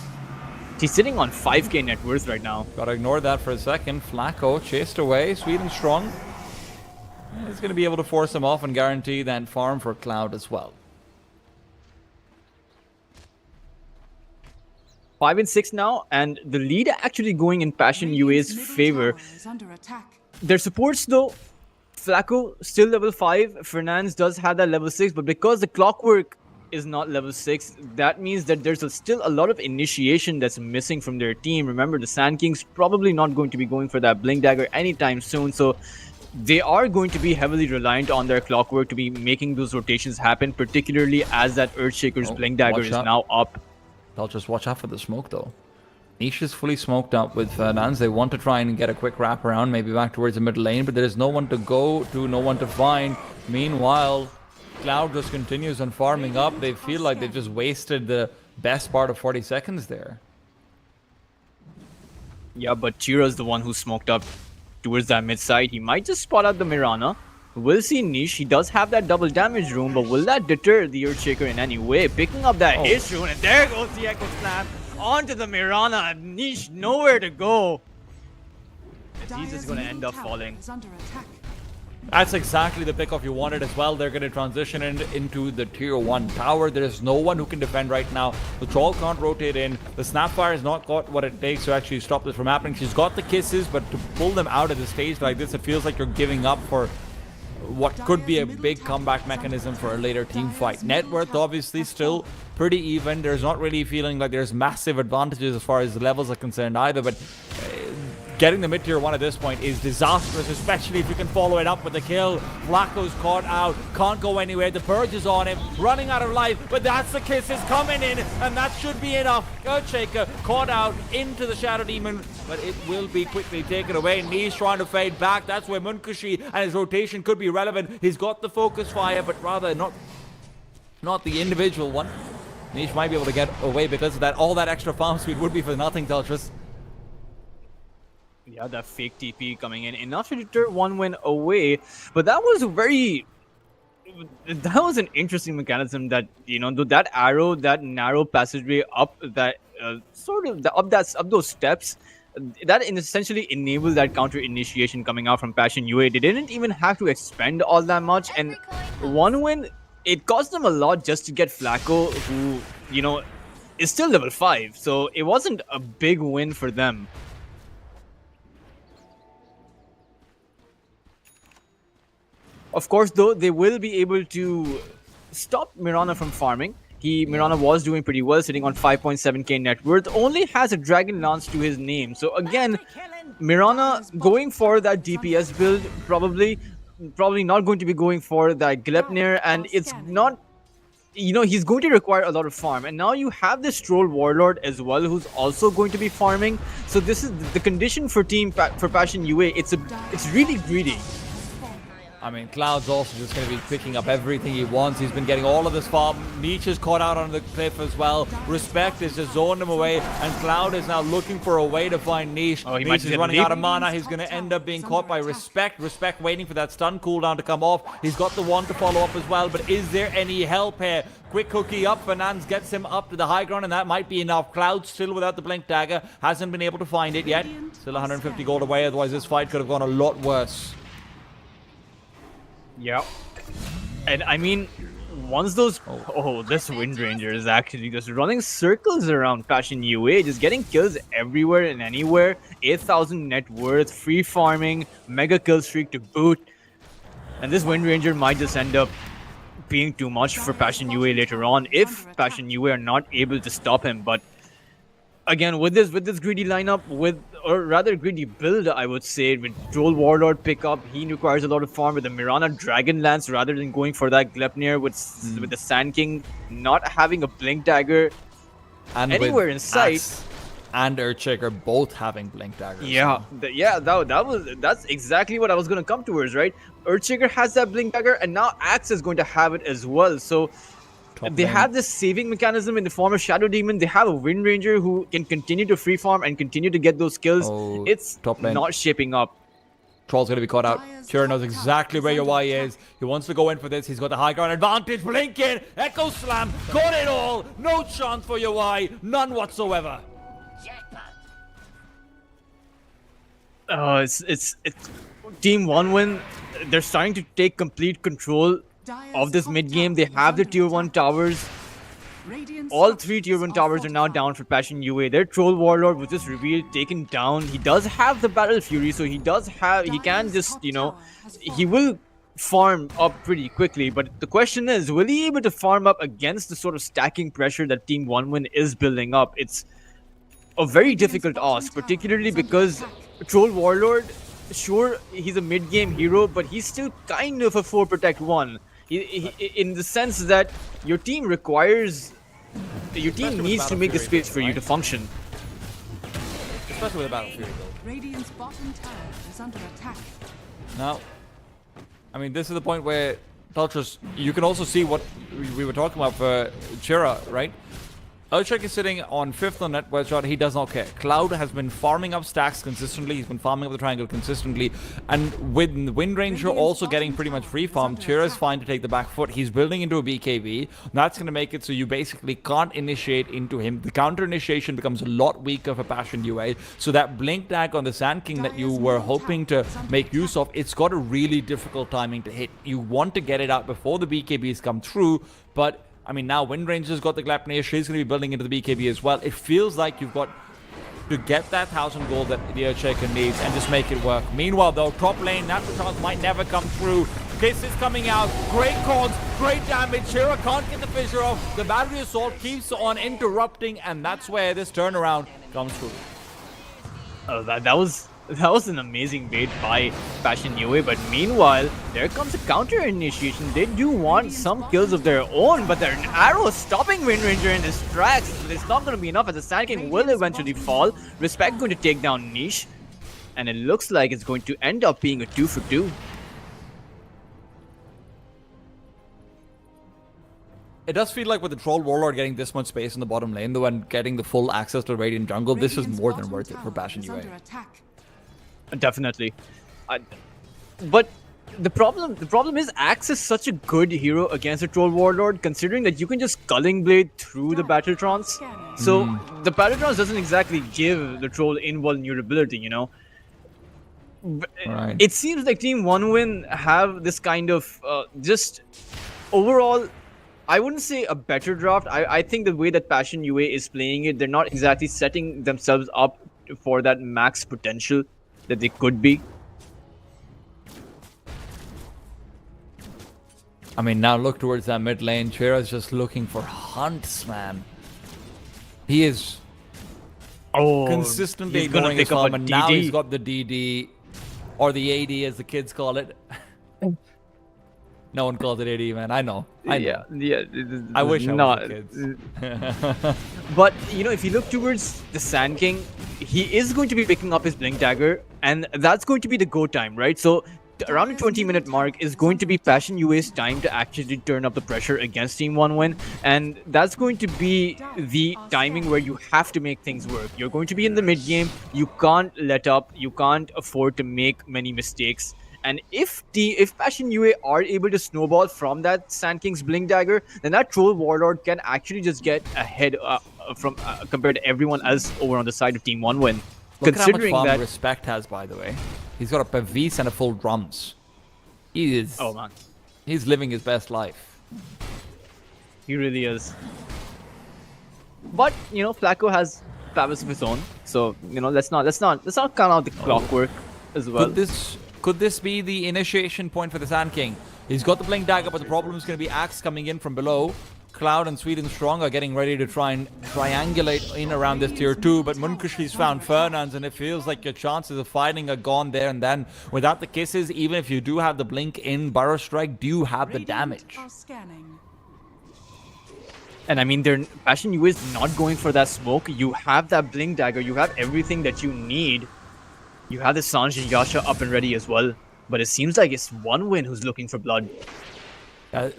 He's sitting on 5k net worth right now. Gotta ignore that for a second. Flacco chased away. Sweden Strong He's going to be able to force him off and guarantee that farm for Cloud as well. 5 and 6 now, and the lead actually going in Passion UA's favor. Their supports though, Flacco still level 5, Fernandes does have that level 6, but because the Clockwork is not level 6, that means that there's still a lot of initiation that's missing from their team. Remember, the Sand King's probably not going to be going for that Blink Dagger anytime soon, so they are going to be heavily reliant on their Clockwork to be making those rotations happen, particularly as that Earthshaker's Blink Dagger is now up. They'll just watch out for the smoke though. Niche is fully smoked up with Fernandes. They want to try and get a quick wrap around, maybe back towards the mid lane, but there is no one to go to, no one to find. Meanwhile, Cloud just continues on farming up. They feel like they've just wasted the best part of 40 seconds there. Yeah, but Chira's the one who smoked up towards that mid side. He might just spot out the Mirana. We'll see Niche. He does have that double damage room, but will that deter the Earthshaker in any way? Picking up that Ace rune, and there goes the Echo Slam onto the Mirana. Niche nowhere to go. And he's just going to end up falling. That's exactly the pickoff you wanted as well. They're going to transition into the tier 1 tower. There is no one who can defend right now. The Troll can't rotate in. The Snapfire has not got what it takes to actually stop this from happening. She's got the kisses, but to pull them out of the stage like this, it feels like you're giving up for what could be a big comeback mechanism for a later team fight. Net worth obviously still pretty even. There's not really feeling like there's massive advantages as far as the levels are concerned either, but getting the mid-tier 1 at this point is disastrous, especially if you can follow it up with a kill. Flacco's caught out, can't go anywhere. The Purge is on him, running out of life, but that's the kisses coming in, and that should be enough. Earthshaker caught out into the Shadow Demon, but it will be quickly taken away. Niche trying to fade back. That's where Munkushi and his rotation could be relevant. He's got the focus fire, but rather not the individual one. Niche might be able to get away because of that. All that extra farm speed would be for nothing, Teltris. Yeah, that fake TP coming in, enough to deter 1 win away, but that was an interesting mechanism that, you know, that arrow, that narrow passageway up that up those steps, that essentially enabled that counter initiation coming out from Passion UA. They didn't even have to expend all that much, and 1 win, it cost them a lot just to get Flacco, who, you know, is still level 5, so it wasn't a big win for them. Of course, though, they will be able to stop Mirana from farming. Mirana was doing pretty well, sitting on 5.7k net worth, only has a Dragon Lance to his name. So again, Mirana going for that DPS build, probably not going to be going for that Gleipnir, and it's not, you know, he's going to require a lot of farm. And now you have this Troll Warlord as well, who's also going to be farming. So this is the condition for Passion UA. It's really greedy. I mean, Cloud's also just going to be picking up everything he wants. He's been getting all of this farm. Niche is caught out on the cliff as well. Respect is just zoned him away, and Cloud is now looking for a way to find Niche. Niche is running out of mana. He's going to end up being caught by Respect. Respect waiting for that stun cooldown to come off. He's got the one to follow up as well, but is there any help here? Quick hooky up. Fernandes gets him up to the high ground, and that might be enough. Cloud still without the Blink Dagger. Hasn't been able to find it yet. Still 150 gold away, otherwise this fight could have gone a lot worse. Yeah, and I mean, once those this Wind Ranger is actually just running circles around Passion UA, just getting kills everywhere and anywhere. 8,000 net worth, free farming, mega kill streak to boot, and this Wind Ranger might just end up being too much for Passion UA later on if Passion UA are not able to stop him. But again, with this greedy lineup, or rather greedy build, I would say, with Troll Warlord pickup, he requires a lot of farm with the Mirana Dragon Lance rather than going for that Gleipnir with the Sand King not having a Blink Dagger and anywhere in sight. And Earthshaker both having Blink Daggers. Yeah, that's exactly what I was gonna come towards, right? Earthshaker has that Blink Dagger, and now Axe is going to have it as well. So they have this saving mechanism in the form of Shadow Demon. They have a Wind Ranger who can continue to free farm and continue to get those kills. It's not shaping up. Troll's going to be caught out. Tyr knows exactly where your Y is. He wants to go in for this. He's got the high ground advantage. Blink in. Echo Slam. Got it all. No chance for your Y. None whatsoever. It's Team 1 win. they're starting to take complete control of this mid game. They have the tier 1 towers. All 3 tier 1 towers are now down for Passion UA. Their Troll Warlord was just revealed, taken down. He does have the Battle Fury, so he can just, he will farm up pretty quickly. But the question is, will he be able to farm up against the sort of stacking pressure that Team OneWin is building up? It's a very difficult ask, particularly because Troll Warlord, sure, he's a mid-game hero, but he's still kind of a 4 protect 1. In the sense that your team needs to make the space for you to function. Especially with a Battle Fury build. Radiant's bottom tower is under attack. Now, I mean, this is the point where Tultrus, you can also see what we were talking about for Chira, right? Earthshake is sitting on 5th on net shot. He does not care. Cloud has been farming up stacks consistently. He's been farming up the triangle consistently. And with Wind Ranger also getting pretty much free farm, Chira is fine to take the back foot. He's building into a BKB. That's going to make it so you basically can't initiate into him. The counter initiation becomes a lot weaker for Passion UA. So that Blink Tag on the Sand King that you were hoping to make use of, it's got a really difficult timing to hit. You want to get it out before the BKBs come through, but I mean, now Wind Ranger's got the Gleipnir. She's going to be building into the BKB as well. It feels like you've got to get that 1,000 gold that the Earthshaker needs and just make it work. Meanwhile, though, top lane, Natural Chance might never come through. Kiss is coming out. Great calls, great damage. Shira can't get the fissure off. The battery assault keeps on interrupting, and that's where this turnaround comes through. Oh, that was an amazing bait by Passion UA, but meanwhile, there comes a counter initiation. They do want some kills of their own, but their arrow stopping Wind Ranger in his tracks. It's not going to be enough as the Sand King will eventually fall. Respect going to take down Niche, and it looks like it's going to end up being a 2 for 2. It does feel like with the Troll Warlord getting this much space in the bottom lane, though, and getting the full access to Radiant jungle, this is more than worth it for Passion UA. Definitely. But the problem is Axe is such a good hero against a Troll Warlord, considering that you can just Culling Blade through the Battle Trance. So the Battle Trance doesn't exactly give the Troll invulnerability, you know. Right. It seems like Team OneWin have this kind of just overall, I wouldn't say a better draft. I think the way that Passion UA is playing it, they're not exactly setting themselves up for that max potential that they could be. I mean, now look towards that mid lane. Chira's just looking for hunts, man. He is consistently he's gonna ignoring his pick up farm, a and now DD. he's got the DD, or the AD as the kids call it. No one calls it AD, man. I know. Yeah. I wish I not was kids. But you know, if you look towards the Sand King, he is going to be picking up his Blink Dagger, and that's going to be the go time, right? So around the 20-minute mark is going to be Passion UA's time to actually turn up the pressure against Team OneWin, and that's going to be the timing where you have to make things work. You're going to be in the mid game. You can't let up. You can't afford to make many mistakes. And if Passion UA are able to snowball from that Sand King's Blink Dagger, then that Troll Warlord can actually just get ahead from compared to everyone else over on the side of Team OneWin. Look Considering at how much farm that Respect has, by the way. He's got a Pavis and a full drums. He is. Oh man, He's living his best life. he really is. But you know, Flacco has Pavis of his own, so you know, let's not count out the clockwork as well. Could this be the initiation point for the Sand King? He's got the Blink Dagger, but the problem is going to be Axe coming in from below. Cloud and Sweden Strong are getting ready to try and triangulate in around this tier 2, but Munkushi's found Fernandes, and it feels like your chances of fighting are gone there and then. Without the kisses, even if you do have the Blink in Burrow Strike, do you have the damage? And I mean, Passion UA is not going for that smoke. You have that Blink Dagger. You have everything that you need. You have the Sanj and Yasha up and ready as well. But it seems like it's OneWin who's looking for blood.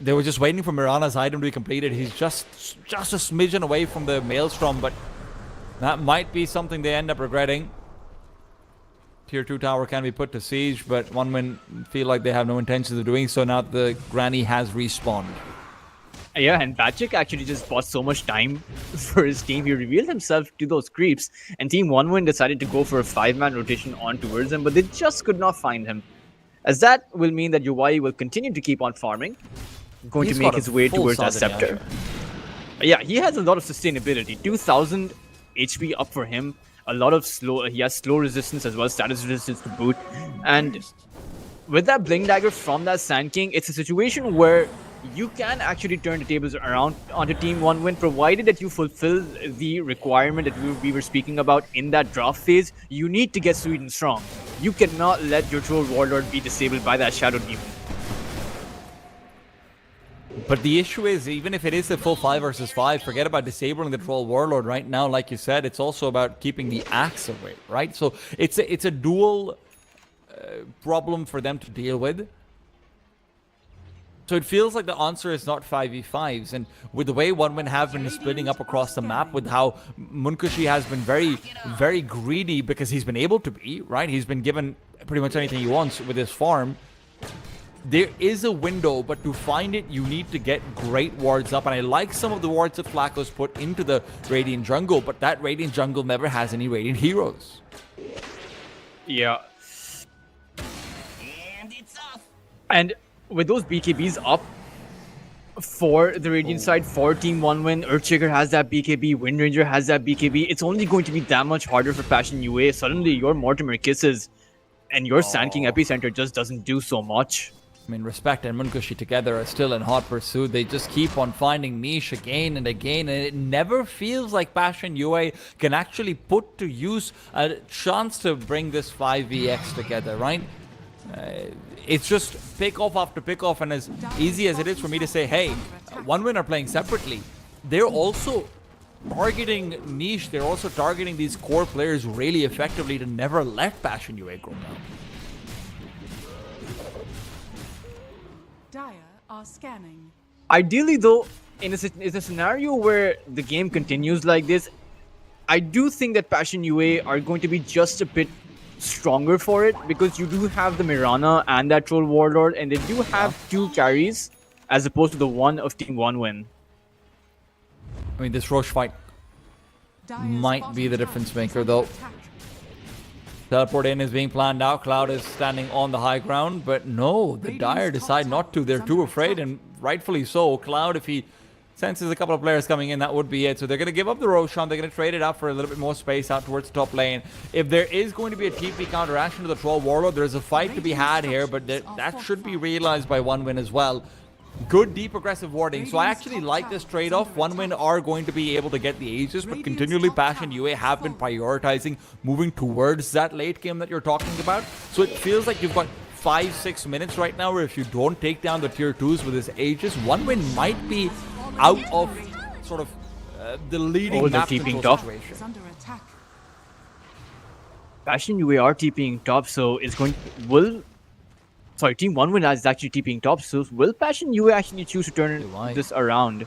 They were just waiting for Mirana's item to be completed. He's just a smidgen away from the Maelstrom, but that might be something they end up regretting. Tier 2 tower can be put to siege, but OneWin feel like they have no intentions of doing so now that the Granny has respawned. Yeah, and Batchik actually just bought so much time for his team. He revealed himself to those creeps, and Team OneWin decided to go for a 5-man rotation on towards him, but they just could not find him. as that will mean that UI will continue to keep on farming, going He's to make got a his way full towards that Southern scepter. Yasha. Yeah, he has a lot of sustainability. 2000 HP up for him. A lot of slow. He has slow resistance as well, status resistance to boot. And with that Blink Dagger from that Sand King, it's a situation where you can actually turn the tables around onto Team 1 win, provided that you fulfill the requirement that we were speaking about in that draft phase. You need to get Sweden strong. You cannot let your Troll Warlord be disabled by that Shadow Demon. But the issue is, even if it is a full 5 versus 5, forget about disabling the Troll Warlord right now. Like you said, it's also about keeping the Axe away, right? So it's a dual problem for them to deal with. So it feels like the answer is not 5v5s. And with the way OneWin have been splitting up across the map, with how Munkushi has been very, very greedy because he's been able to be, right? He's been given pretty much anything he wants with his farm. There is a window, but to find it, you need to get great wards up. And I like some of the wards that Flacco's put into the Radiant jungle, but that Radiant jungle never has any Radiant heroes. Yeah. And with those BKBs up for the Radiant side, for Team 1Win, Earthshaker has that BKB, Windranger has that BKB. It's only going to be that much harder for Passion UA. Suddenly, your Mortimer Kisses and your Sand King Epicenter just doesn't do so much. I mean, Respect and Munkushi together are still in hot pursuit. They just keep on finding niche again and again, and it never feels like Passion UA can actually put to use a chance to bring this 5vx together, right? It's just pick-off after pick-off, and as easy as it is for me to say, hey, OneWin are playing separately, they're also targeting niche. They're also targeting these core players really effectively to never let Passion UA go down. Dire are scanning. Ideally, though, in a scenario where the game continues like this, I do think that Passion UA are going to be just a bit stronger for it, because you do have the Mirana and that Troll Warlord, and they do have two carries as opposed to the one of Team 1Win. I mean, this Roche fight might be the difference maker, though. Teleport in is being planned out. Cloud is standing on the high ground, but no, the Dire decide not to. They're too afraid, and rightfully so. Cloud, if he senses a couple of players coming in, that would be it. So they're going to give up the Roshan. They're going to trade it up for a little bit more space out towards the top lane. If there is going to be a TP counteraction to the Troll Warlord, there's a fight to be had here, but that should be realized by OneWin as well. Good deep aggressive warding. So I actually like this trade-off. OneWin are going to be able to get the Aegis, but continually Passion UA have been prioritizing moving towards that late game that you're talking about. So it feels like you've got 5-6 minutes right now where if you don't take down the tier 2s with this Aegis, OneWin might be out of sort of the leading map control situation. Is under attack. Passion UA are TPing top, so it's going Sorry, Team 1Win is actually TPing top, so will Passion UA actually choose to turn this around?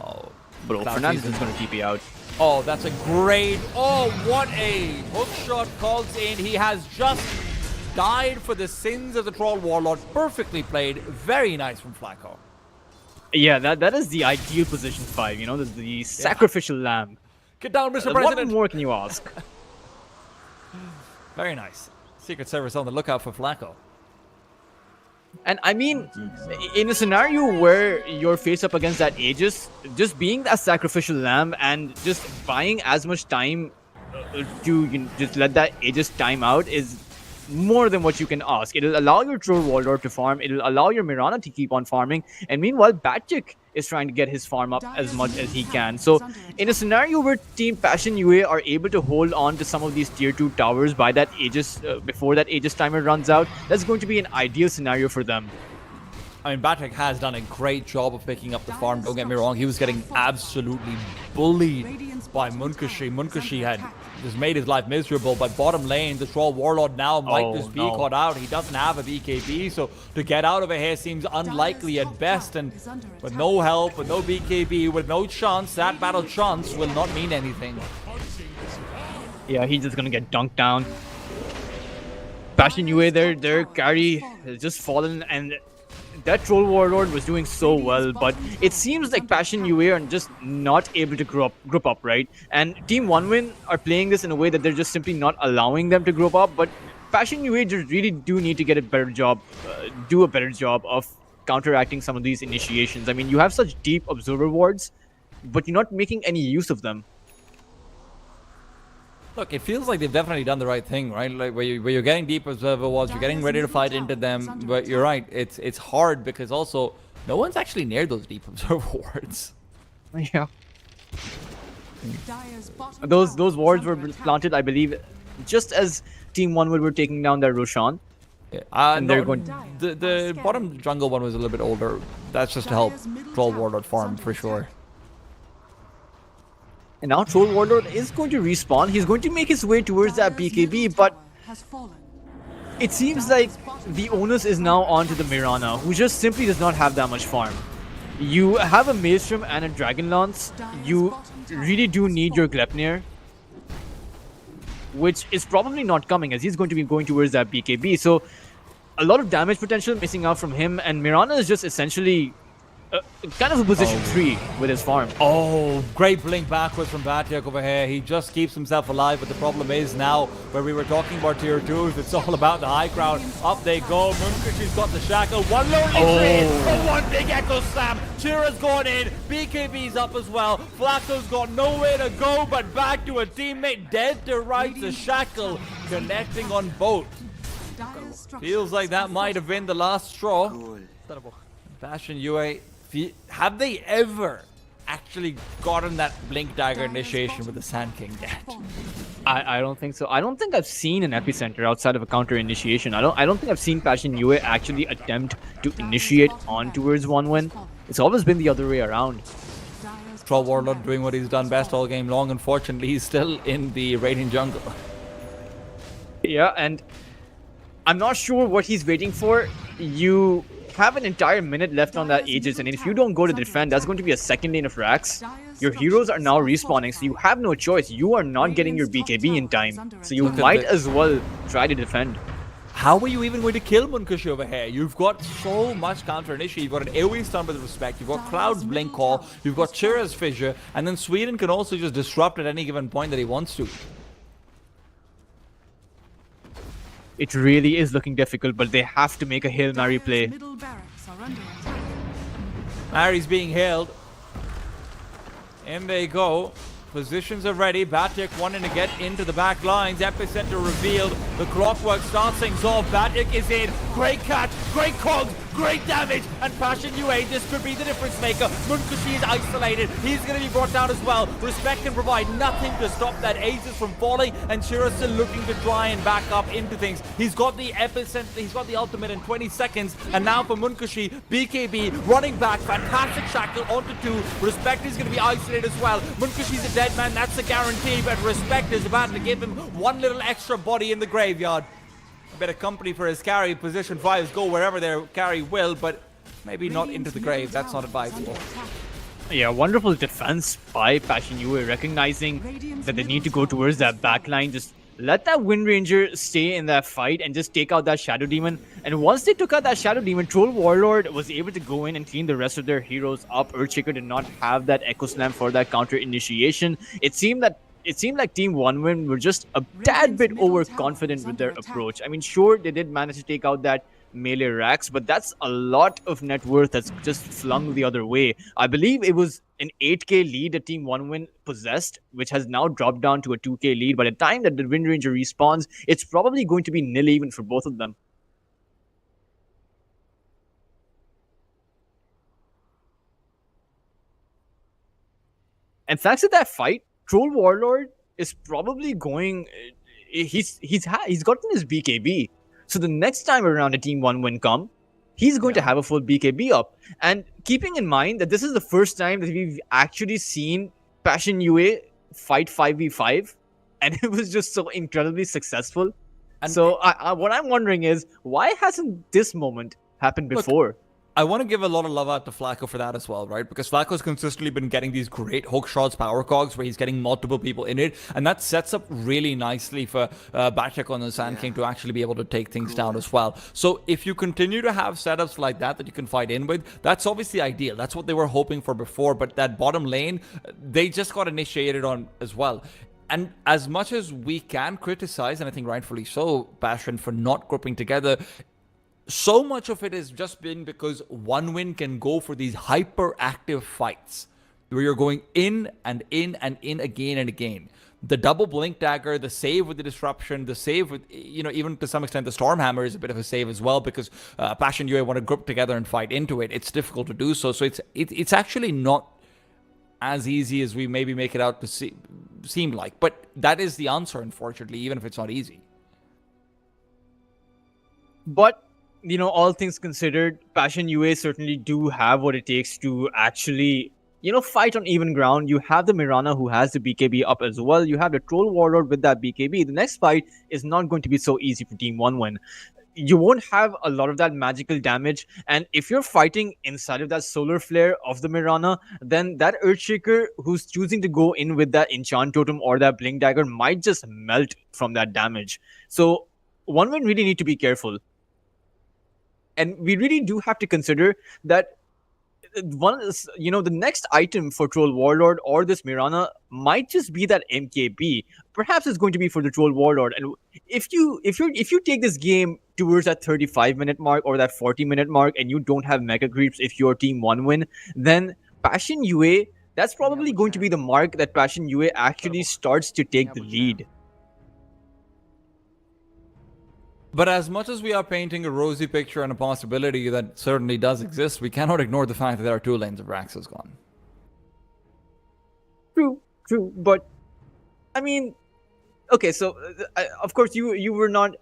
Oh, Bro, Fernandez is going to TP out. Oh, that's a great... Oh, what a hook shot calls in. He has just died for the sins of the Troll Warlord. Perfectly played. Very nice from Flacco. Yeah, that is the ideal position 5, you know, the sacrificial lamb. Get down, Mr. President. What more can you ask? Very nice. Secret Service on the lookout for Flacco. And I mean, in a scenario where you're faced up against that Aegis, just being that sacrificial lamb and just buying as much time to just let that Aegis time out is more than what you can ask. It'll allow your Troll Warlord to farm, it'll allow your Mirana to keep on farming, and meanwhile Batchick is trying to get his farm up as much as he can. So in a scenario where Team Passion UA are able to hold on to some of these tier 2 towers by that Aegis, before that Aegis timer runs out, that's going to be an ideal scenario for them. I mean, Batchick has done a great job of picking up the farm, don't get me wrong. He was getting absolutely bullied by Munkushi. Munkushi had just made his life miserable, but bottom lane, the Troll Warlord now might just be caught out. He doesn't have a BKB, so to get out of it here seems unlikely at best, and with no help, with no BKB, with no chance, that battle chance will not mean anything. Yeah, he's just gonna get dunked down. Passion UA, their carry has just fallen, and that Troll Warlord was doing so well, but it seems like Passion UA are just not able to group up, right? And Team 1Win are playing this in a way that they're just simply not allowing them to group up, but Passion UA just really do need to get a better job, do a better job of counteracting some of these initiations. I mean, you have such deep observer wards, but you're not making any use of them. Look, it feels like they've definitely done the right thing, right? Like where you're getting deep observer walls, you're getting ready to fight into them, but you're right. It's hard because also no one's actually near those deep observer wards. Yeah. Dire's bottom Those tower is wards were under attack. planted, I believe, just as Team One were taking down their Roshan. And they're going. The bottom jungle one was a little bit older. That's just to help Troll Warlord farm for sure. And now Troll Warlord is going to respawn. He's going to make his way towards that Dire's BKB, middle but tower has fallen. it seems like the onus is now onto the Mirana, who just simply does not have that much farm. You have a Maelstrom and a Dragon Lance. You really do need your Gleipnir, which is probably not coming as he's going to be going towards that BKB. So a lot of damage potential missing out from him, and Mirana is just essentially kind of a position 3 with his farm. Oh, great blink backwards from Batiak over here. He just keeps himself alive, but the problem is now, where we were talking about tier 2s, it's all about the high ground. Up they go. Munkishi's got the shackle. One lonely trade, but one big echo slam. Chira's gone in. BKB's up as well. Flacco's got nowhere to go but back to a teammate. Dead to rights. The shackle connecting on both. Dire's structures Feels like that might have been the last straw. Goal. Passion UA, have they ever actually gotten that Blink Dagger initiation with the Sand King dead? I don't think so. I don't think I've seen an epicenter outside of a counter initiation. I don't think I've seen Passion UA actually attempt to initiate on towards 1-win. It's always been the other way around. Dire's Troll bottom Warlord barracks doing what he's done has best fallen. all game long. Unfortunately, he's still in the Radiant jungle. Yeah, and I'm not sure what he's waiting for. You have an entire minute left on that Aegis, and if you don't go to defend, that's going to be a second lane of racks. Your heroes are now respawning, so you have no choice. You are not getting your BKB in time, so you Look at might the- as well try to defend. How are you even going to kill Munkushi over here? You've got so much counter initiate. You've got an AoE stun with respect. You've got Cloud's Blink Call. You've got Chira's Fissure. And then Sweden can also just disrupt at any given point that he wants to. It really is looking difficult, but they have to make a Hail Mary Dire's play. middle barracks are under attack. Mary's being held. In they go. Positions are ready. Batik wanting to get into the back lines. Epicenter revealed. The clockwork starts things off. Batik is in. Great catch. Great cogs. Great damage. And Passion UA, this could be the difference maker. Munkushi is isolated. He's going to be brought down as well. Respect can provide nothing to stop that Aegis from falling. And Shira's still looking to try and back up into things. He's got the epicenter. He's got the ultimate in 20 seconds. And now for Munkushi, BKB running back. Fantastic shackle onto 2. Respect is going to be isolated as well. Munkushi's a dead man, that's a guarantee, but Respect is about to give him one little extra body in the graveyard. A bit of company for his carry. Position 5s go wherever their carry will, but maybe not into the grave. That's not advisable. Yeah, wonderful defense by Passion UA, recognizing that they need to go towards that backline. Just let that Wind Ranger stay in that fight and just take out that Shadow Demon. And once they took out that Shadow Demon, Troll Warlord was able to go in and clean the rest of their heroes up. Earthshaker did not have that Echo Slam for that counter initiation. It seemed like Team 1-win were just a tad bit overconfident with their approach. I mean, sure, they did manage to take out that melee racks, but that's a lot of net worth that's just flung the other way. I believe it was an 8k lead that Team 1-win possessed, which has now dropped down to a 2k lead. By the time that the Wind Ranger respawns, it's probably going to be nil even for both of them. And thanks to that fight, Troll Warlord is probably going. He's gotten his BKB. So the next time around a Team 1-win come, he's going to have a full BKB up. And keeping in mind that this is the first time that we've actually seen Passion UA fight 5v5, and it was just so incredibly successful. And so what I'm wondering is, why hasn't this moment happened before? I want to give a lot of love out to Flacco for that as well, right? Because Flacco's consistently been getting these great hook shots, power cogs, where he's getting multiple people in it. And that sets up really nicely for Batek on the Sand King to actually be able to take things down as well. So if you continue to have setups like that you can fight in with, that's obviously ideal. That's what they were hoping for before. But that bottom lane, they just got initiated on as well. And as much as we can criticize, and I think rightfully so, Passion for not grouping together, so much of it has just been because OneWin can go for these hyperactive fights where you're going in and in and in again and again. The double blink dagger, the save with the disruption, the save with, even to some extent the Stormhammer is a bit of a save as well because Passion UA want to group together and fight into it. It's difficult to do so. So it's actually not as easy as we maybe make it out to seem like. But that is the answer, unfortunately, even if it's not easy. But, all things considered, Passion UA certainly do have what it takes to actually, fight on even ground. You have the Mirana who has the BKB up as well. You have the Troll Warlord with that BKB. The next fight is not going to be so easy for Team OneWin. You won't have a lot of that magical damage, and if you're fighting inside of that solar flare of the Mirana, then that Earthshaker who's choosing to go in with that enchant totem or that blink dagger might just melt from that damage. So OneWin really need to be careful, and we really do have to consider that the next item for Troll Warlord or this Mirana might just be that MKB. Perhaps it's going to be for the Troll Warlord. And if you take this game towards that 35-minute mark or that 40-minute mark and you don't have mega creeps if your team OneWin, then Passion UA, that's probably going to be the mark that Passion UA actually starts to take the lead. But as much as we are painting a rosy picture and a possibility that certainly does exist, we cannot ignore the fact that there are 2 lanes of Raxus gone. True. But, I mean, okay, so, of course, you were not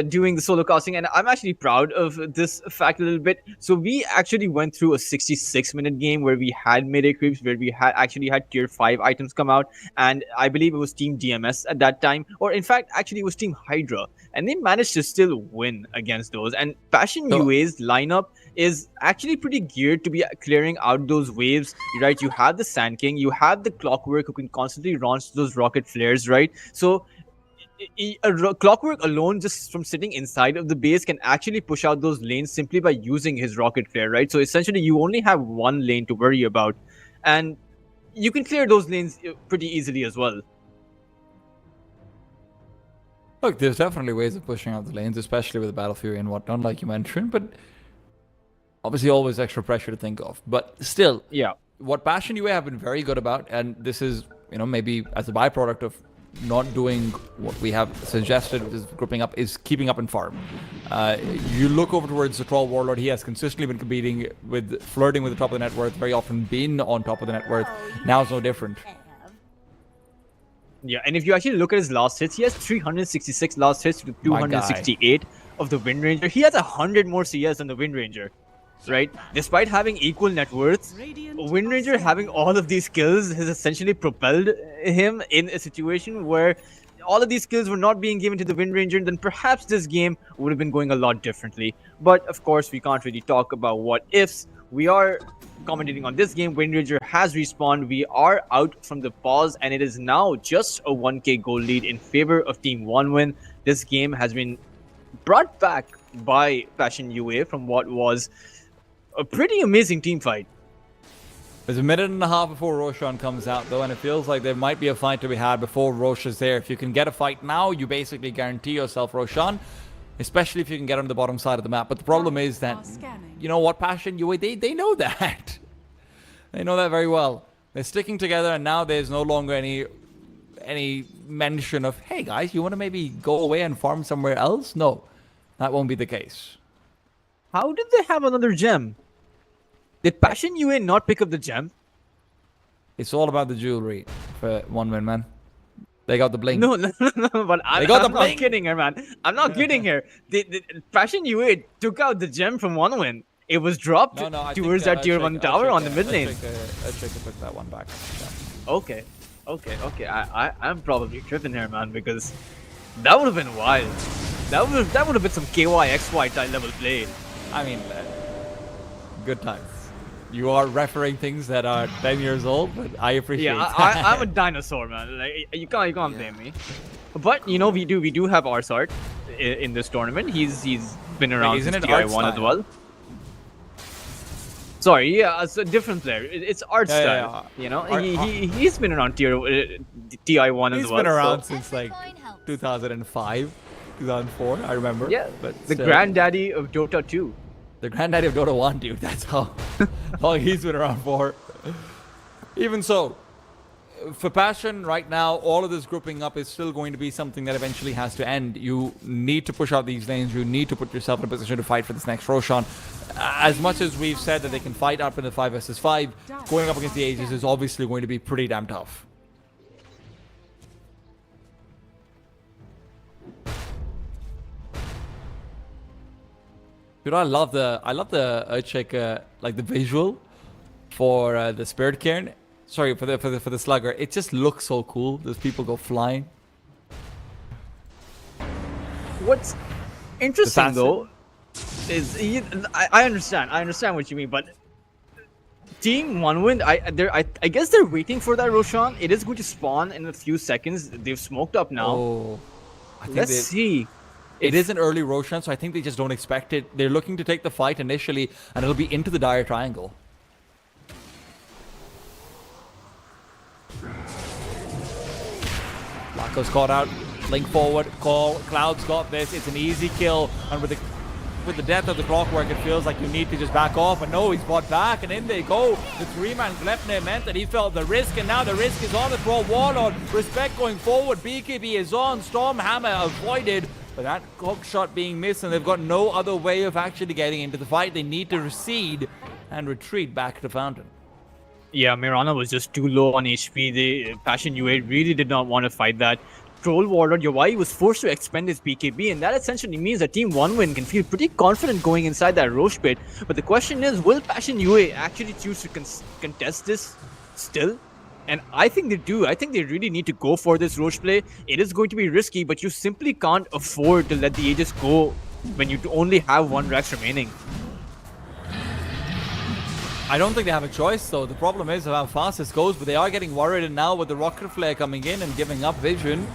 doing the solo casting, and I'm actually proud of this fact a little bit. So we actually went through a 66-minute game where we had melee creeps, where we actually had tier 5 items come out, and I believe it was Team DMS at that time, or in fact, actually it was Team Hydra, and they managed to still win against those. And Passion UA's lineup is actually pretty geared to be clearing out those waves, right? You have the Sand King, you have the Clockwork who can constantly launch those rocket flares, right? So Clockwork alone, just from sitting inside of the base, can actually push out those lanes simply by using his rocket flare, right? So essentially, you only have one lane to worry about, and you can clear those lanes pretty easily as well. Look, there's definitely ways of pushing out the lanes, especially with the Battle Fury and whatnot, like you mentioned, but obviously always extra pressure to think of. But still, yeah, what Passion UA have been very good about, and this is, maybe as a byproduct of not doing what we have suggested, which is grouping up, is keeping up in farm. You look over towards the Troll Warlord, he has consistently been flirting with the top of the net worth, very often been on top of the net worth. Now it's no different. Yeah, and if you actually look at his last hits, he has 366 last hits to 268 of the Wind Ranger. He has 100 more CS than the Wind Ranger, right? Despite having equal net worth, Wind Ranger having all of these skills has essentially propelled him in a situation where all of these skills were not being given to the Wind Ranger, then perhaps this game would have been going a lot differently. But of course, we can't really talk about what ifs. We are commentating on this game. Wind Ranger has respawned. We are out from the pause, and it is now just a 1k goal lead in favor of Team OneWin. This game has been brought back by Passion UA from what was a pretty amazing team fight. There's a minute and a half before Roshan comes out, though, and it feels like there might be a fight to be had before Rosh is there. If you can get a fight now, you basically guarantee yourself Roshan, especially if you can get on the bottom side of the map. But the problem is that, you know what, Passion UA, they know that. They know that very well. They're sticking together, and now there's no longer any mention of, hey guys, you want to maybe go away and farm somewhere else? No, that won't be the case. How did they have another gem? Did Passion UA not pick up the gem? It's all about the jewelry for OneWin, man. They got the bling. No, but I'm not kidding here, man. I'm not kidding here. Passion UA took out the gem from OneWin. It was dropped towards that tier 1 tower on the mid lane. Let's check to put that one back. Yeah. Okay. I'm probably tripping here, man, because that would have been wild. That would have been some KYXY type level play. I mean, good times. You are referring things that are 10 years old, but I appreciate it. Yeah, I'm a dinosaur, man. Like, you can't blame me. But you know, we do have Arsart in this tournament. He's been around since TI1 as well. Sorry, yeah, it's a different player. It's art Yeah, style. yeah. You know, Art- he's been around TI1 as He's well. been around so- since like 2005, 2004, I remember. Yeah, but the still. granddaddy of Dota 2. The granddaddy of Dota 1, dude. That's how long he's been around for. Even so, for Passion right now, all of this grouping up is still going to be something that eventually has to end. You need to push out these lanes. You need to put yourself in a position to fight for this next Roshan. As much as we've said that they can fight up in the 5 versus 5, going up against the Aegis is obviously going to be pretty damn tough. Dude, I love the Earthshaker, like the visual for the Spirit Cairn. Sorry, for the Slugger. It just looks so cool. Those people go flying. What's interesting Assassin. though is I understand what you mean, but Team OneWind, I guess they're waiting for that Roshan. It is going to spawn in a few seconds. They've smoked up now. Oh, I think Let's they- see. It is an early Roshan, so I think they just don't expect it. They're looking to take the fight initially, and it'll be into the dire triangle. Lako's caught out. Link forward. Call. Cloud's got this. It's an easy kill. And with the death of the Clockwork, it feels like you need to just back off. And no, he's brought back, and in they go. The 3-man Glepner meant that he felt the risk, and now the risk is on the Troll Warlord. Respect going forward. BKB is on. Stormhammer avoided. But that hook shot being missed, and they've got no other way of actually getting into the fight. They need to recede and retreat back to Fountain. Yeah, Mirana was just too low on HP. The Passion UA really did not want to fight that. Troll Warlord Yawai was forced to expend his BKB, and that essentially means that Team OneWind can feel pretty confident going inside that Roche pit. But the question is, will Passion UA actually choose to contest this still? And I think they do. I think they really need to go for this Roche play. It is going to be risky, but you simply can't afford to let the Aegis go when you only have 1 Rex remaining. I don't think they have a choice, though. The problem is how fast this goes, but they are getting worried, and now with the Rocket Flare coming in and giving up vision,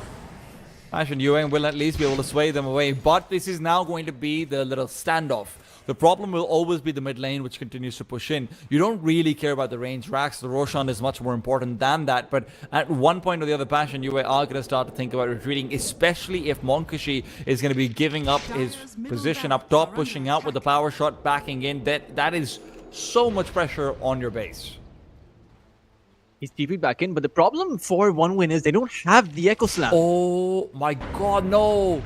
Passion UN will at least be able to sway them away. But this is now going to be the little standoff. The problem will always be the mid lane, which continues to push in. You don't really care about the range racks. The Roshan is much more important than that. But at one point or the other, Passion UA are going to start to think about retreating, especially if Monkashi is going to be giving up his position up top, pushing out with the power shot, backing in. That is so much pressure on your base. He's TP'd back in, but the problem for OneWind is they don't have the Echo Slam. Oh my god, no!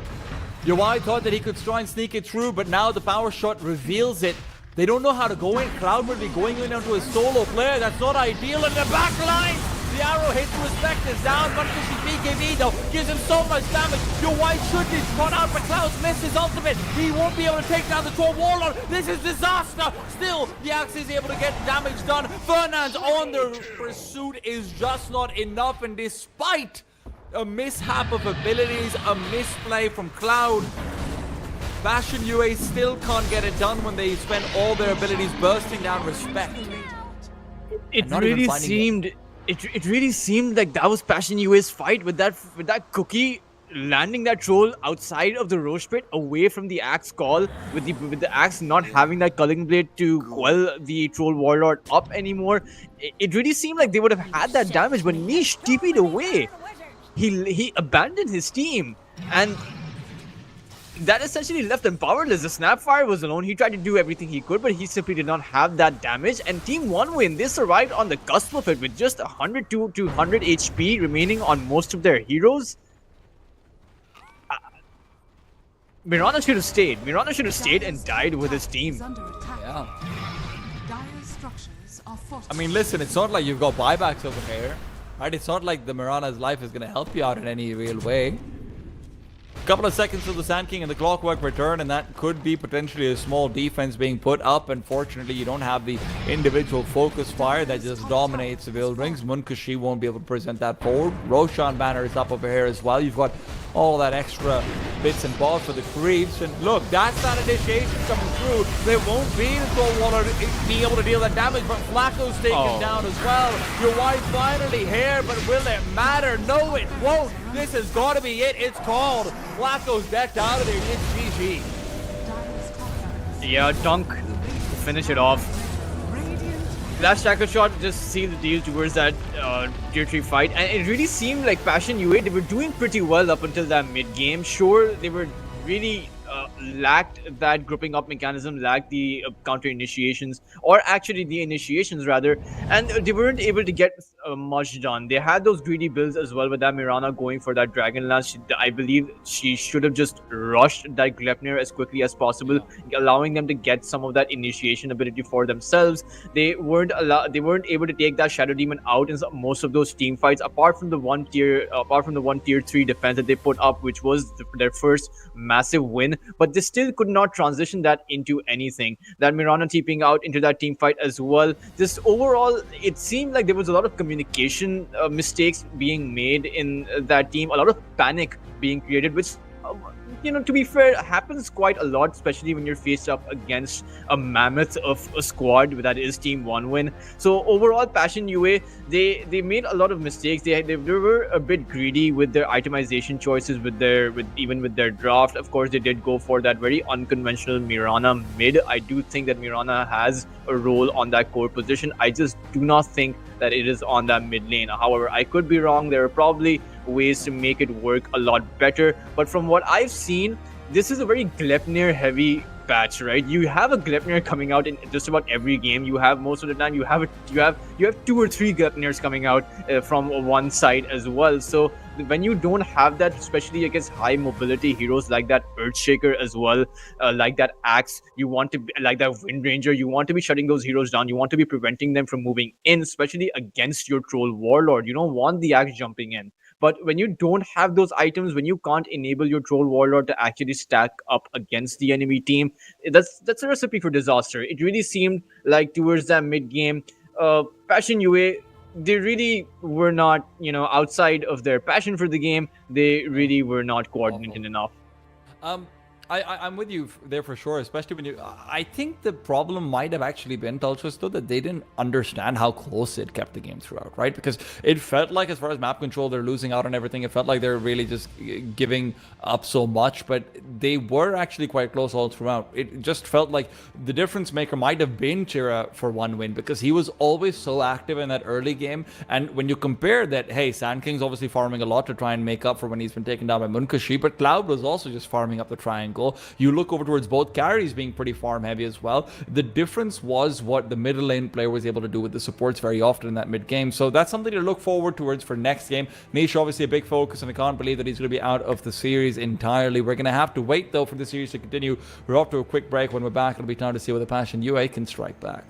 Yawai thought that he could try and sneak it through, but now the power shot reveals it. They don't know how to go in. Cloud will be going in onto a solo player. That's not ideal. In the back line, the arrow hits. Respect is down. Monkashi BKB though gives him so much damage. Yawai should be caught out, but Cloud's missed his ultimate. He won't be able to take down the Troll Warlord. This is disaster. Still, the Axe is able to get damage done. Fernand's on the pursuit is just not enough, and despite a mishap of abilities, a misplay from Cloud, Passion UA still can't get it done when they spend all their abilities bursting down Respect. It not even really finding seemed it really seemed like that was Passion UA's fight with that cookie landing that troll outside of the Roche pit, away from the Axe call, with the Axe not having that culling blade to quell the Troll Warlord up anymore. It really seemed like they would have had that damage, but Niche TP'd away. He abandoned his team, and that essentially left them powerless. The Snapfire was alone. He tried to do everything he could, but he simply did not have that damage. And Team OneWind, they survived on the cusp of it with just 100 to 200 HP remaining on most of their heroes. Mirana should have stayed. Mirana should have stayed and died with his team. Is under attack. Yeah. Dire's structures are I mean, listen, it's not like you've got buybacks over here, right? It's not like the Mirana's life is going to help you out in any real way. Couple of seconds till the Sand King and the Clockwork return, and that could be potentially a small defense being put up. Unfortunately, you don't have the individual focus fire that just dominates the buildings. Monkashi won't be able to present that forward. Roshan banner is up over here as well. You've got all that extra bits and bobs for the creeps, and look, that's that initiation coming through. There won't be the Troll Warlord being able to deal that damage, but Flacco's taken down as well. Your wife finally here, but will it matter? No, it won't. This has got to be it. It's called. Flacco's decked out of there. It's GG. Yeah, Dunk to finish it off. Last tackle shot just sealed the deal towards that tier 3 fight, and it really seemed like Passion UA, they were doing pretty well up until that mid game. Sure, they were really lacked that grouping up mechanism, lacked the counter initiations, or actually the initiations rather, and they weren't able to get much done. They had those greedy builds as well with that Mirana going for that Dragon Lance. I believe she should have just rushed that Gleipnir as quickly as possible, allowing them to get some of that initiation ability for themselves. They weren't able to take that Shadow Demon out in most of those team fights, apart from the one tier 3 defense that they put up, which was their first massive win. But they still could not transition that into anything. That Mirana TPing out into that team fight as well. Just overall, it seemed like there was a lot of communication mistakes being made in that team, a lot of panic being created, which to be fair, happens quite a lot, especially when you're faced up against a mammoth of a squad that is Team 1win. So overall, Passion UA, they made a lot of mistakes. They were a bit greedy with their itemization choices, even with their draft. Of course, they did go for that very unconventional Mirana mid. I do think that Mirana has a role on that core position. I just do not think that it is on that mid lane. However, I could be wrong. There are probably ways to make it work a lot better, but from what I've seen, this is a very Gleipnir heavy patch, right? You have a Gleipnir coming out in just about every game. You have most of the time you have 2 or 3 Gleipnirs coming out from one side as well. So when you don't have that, especially against high mobility heroes like that Earthshaker as well, like that Axe, you want to be like that Wind Ranger, you want to be shutting those heroes down. You want to be preventing them from moving in, especially against your Troll Warlord. You don't want the Axe jumping in. But when you don't have those items, when you can't enable your Troll Warlord to actually stack up against the enemy team, that's a recipe for disaster. It really seemed like towards that mid game, Passion UA, they really were not, outside of their passion for the game, they really were not coordinated enough. I'm with you there for sure, especially when I think the problem might have actually been, Tulchus, though, that they didn't understand how close it kept the game throughout, right? Because it felt like, as far as map control, they're losing out on everything. It felt like they're really just giving up so much, but they were actually quite close all throughout. It just felt like the difference maker might have been Chira for 1win, because he was always so active in that early game. And when you compare that, hey, Sand King's obviously farming a lot to try and make up for when he's been taken down by Munkashi, but Cloud was also just farming up the triangle. You look over towards both carries being pretty farm heavy as well. The difference was what the middle lane player was able to do with the supports very often in that mid game. So that's something to look forward towards for next game. Niche obviously a big focus, and I can't believe that he's going to be out of the series entirely. We're going to have to wait though for the series to continue. We're off to a quick break. When we're back, it'll be time to see whether Passion UA can strike back.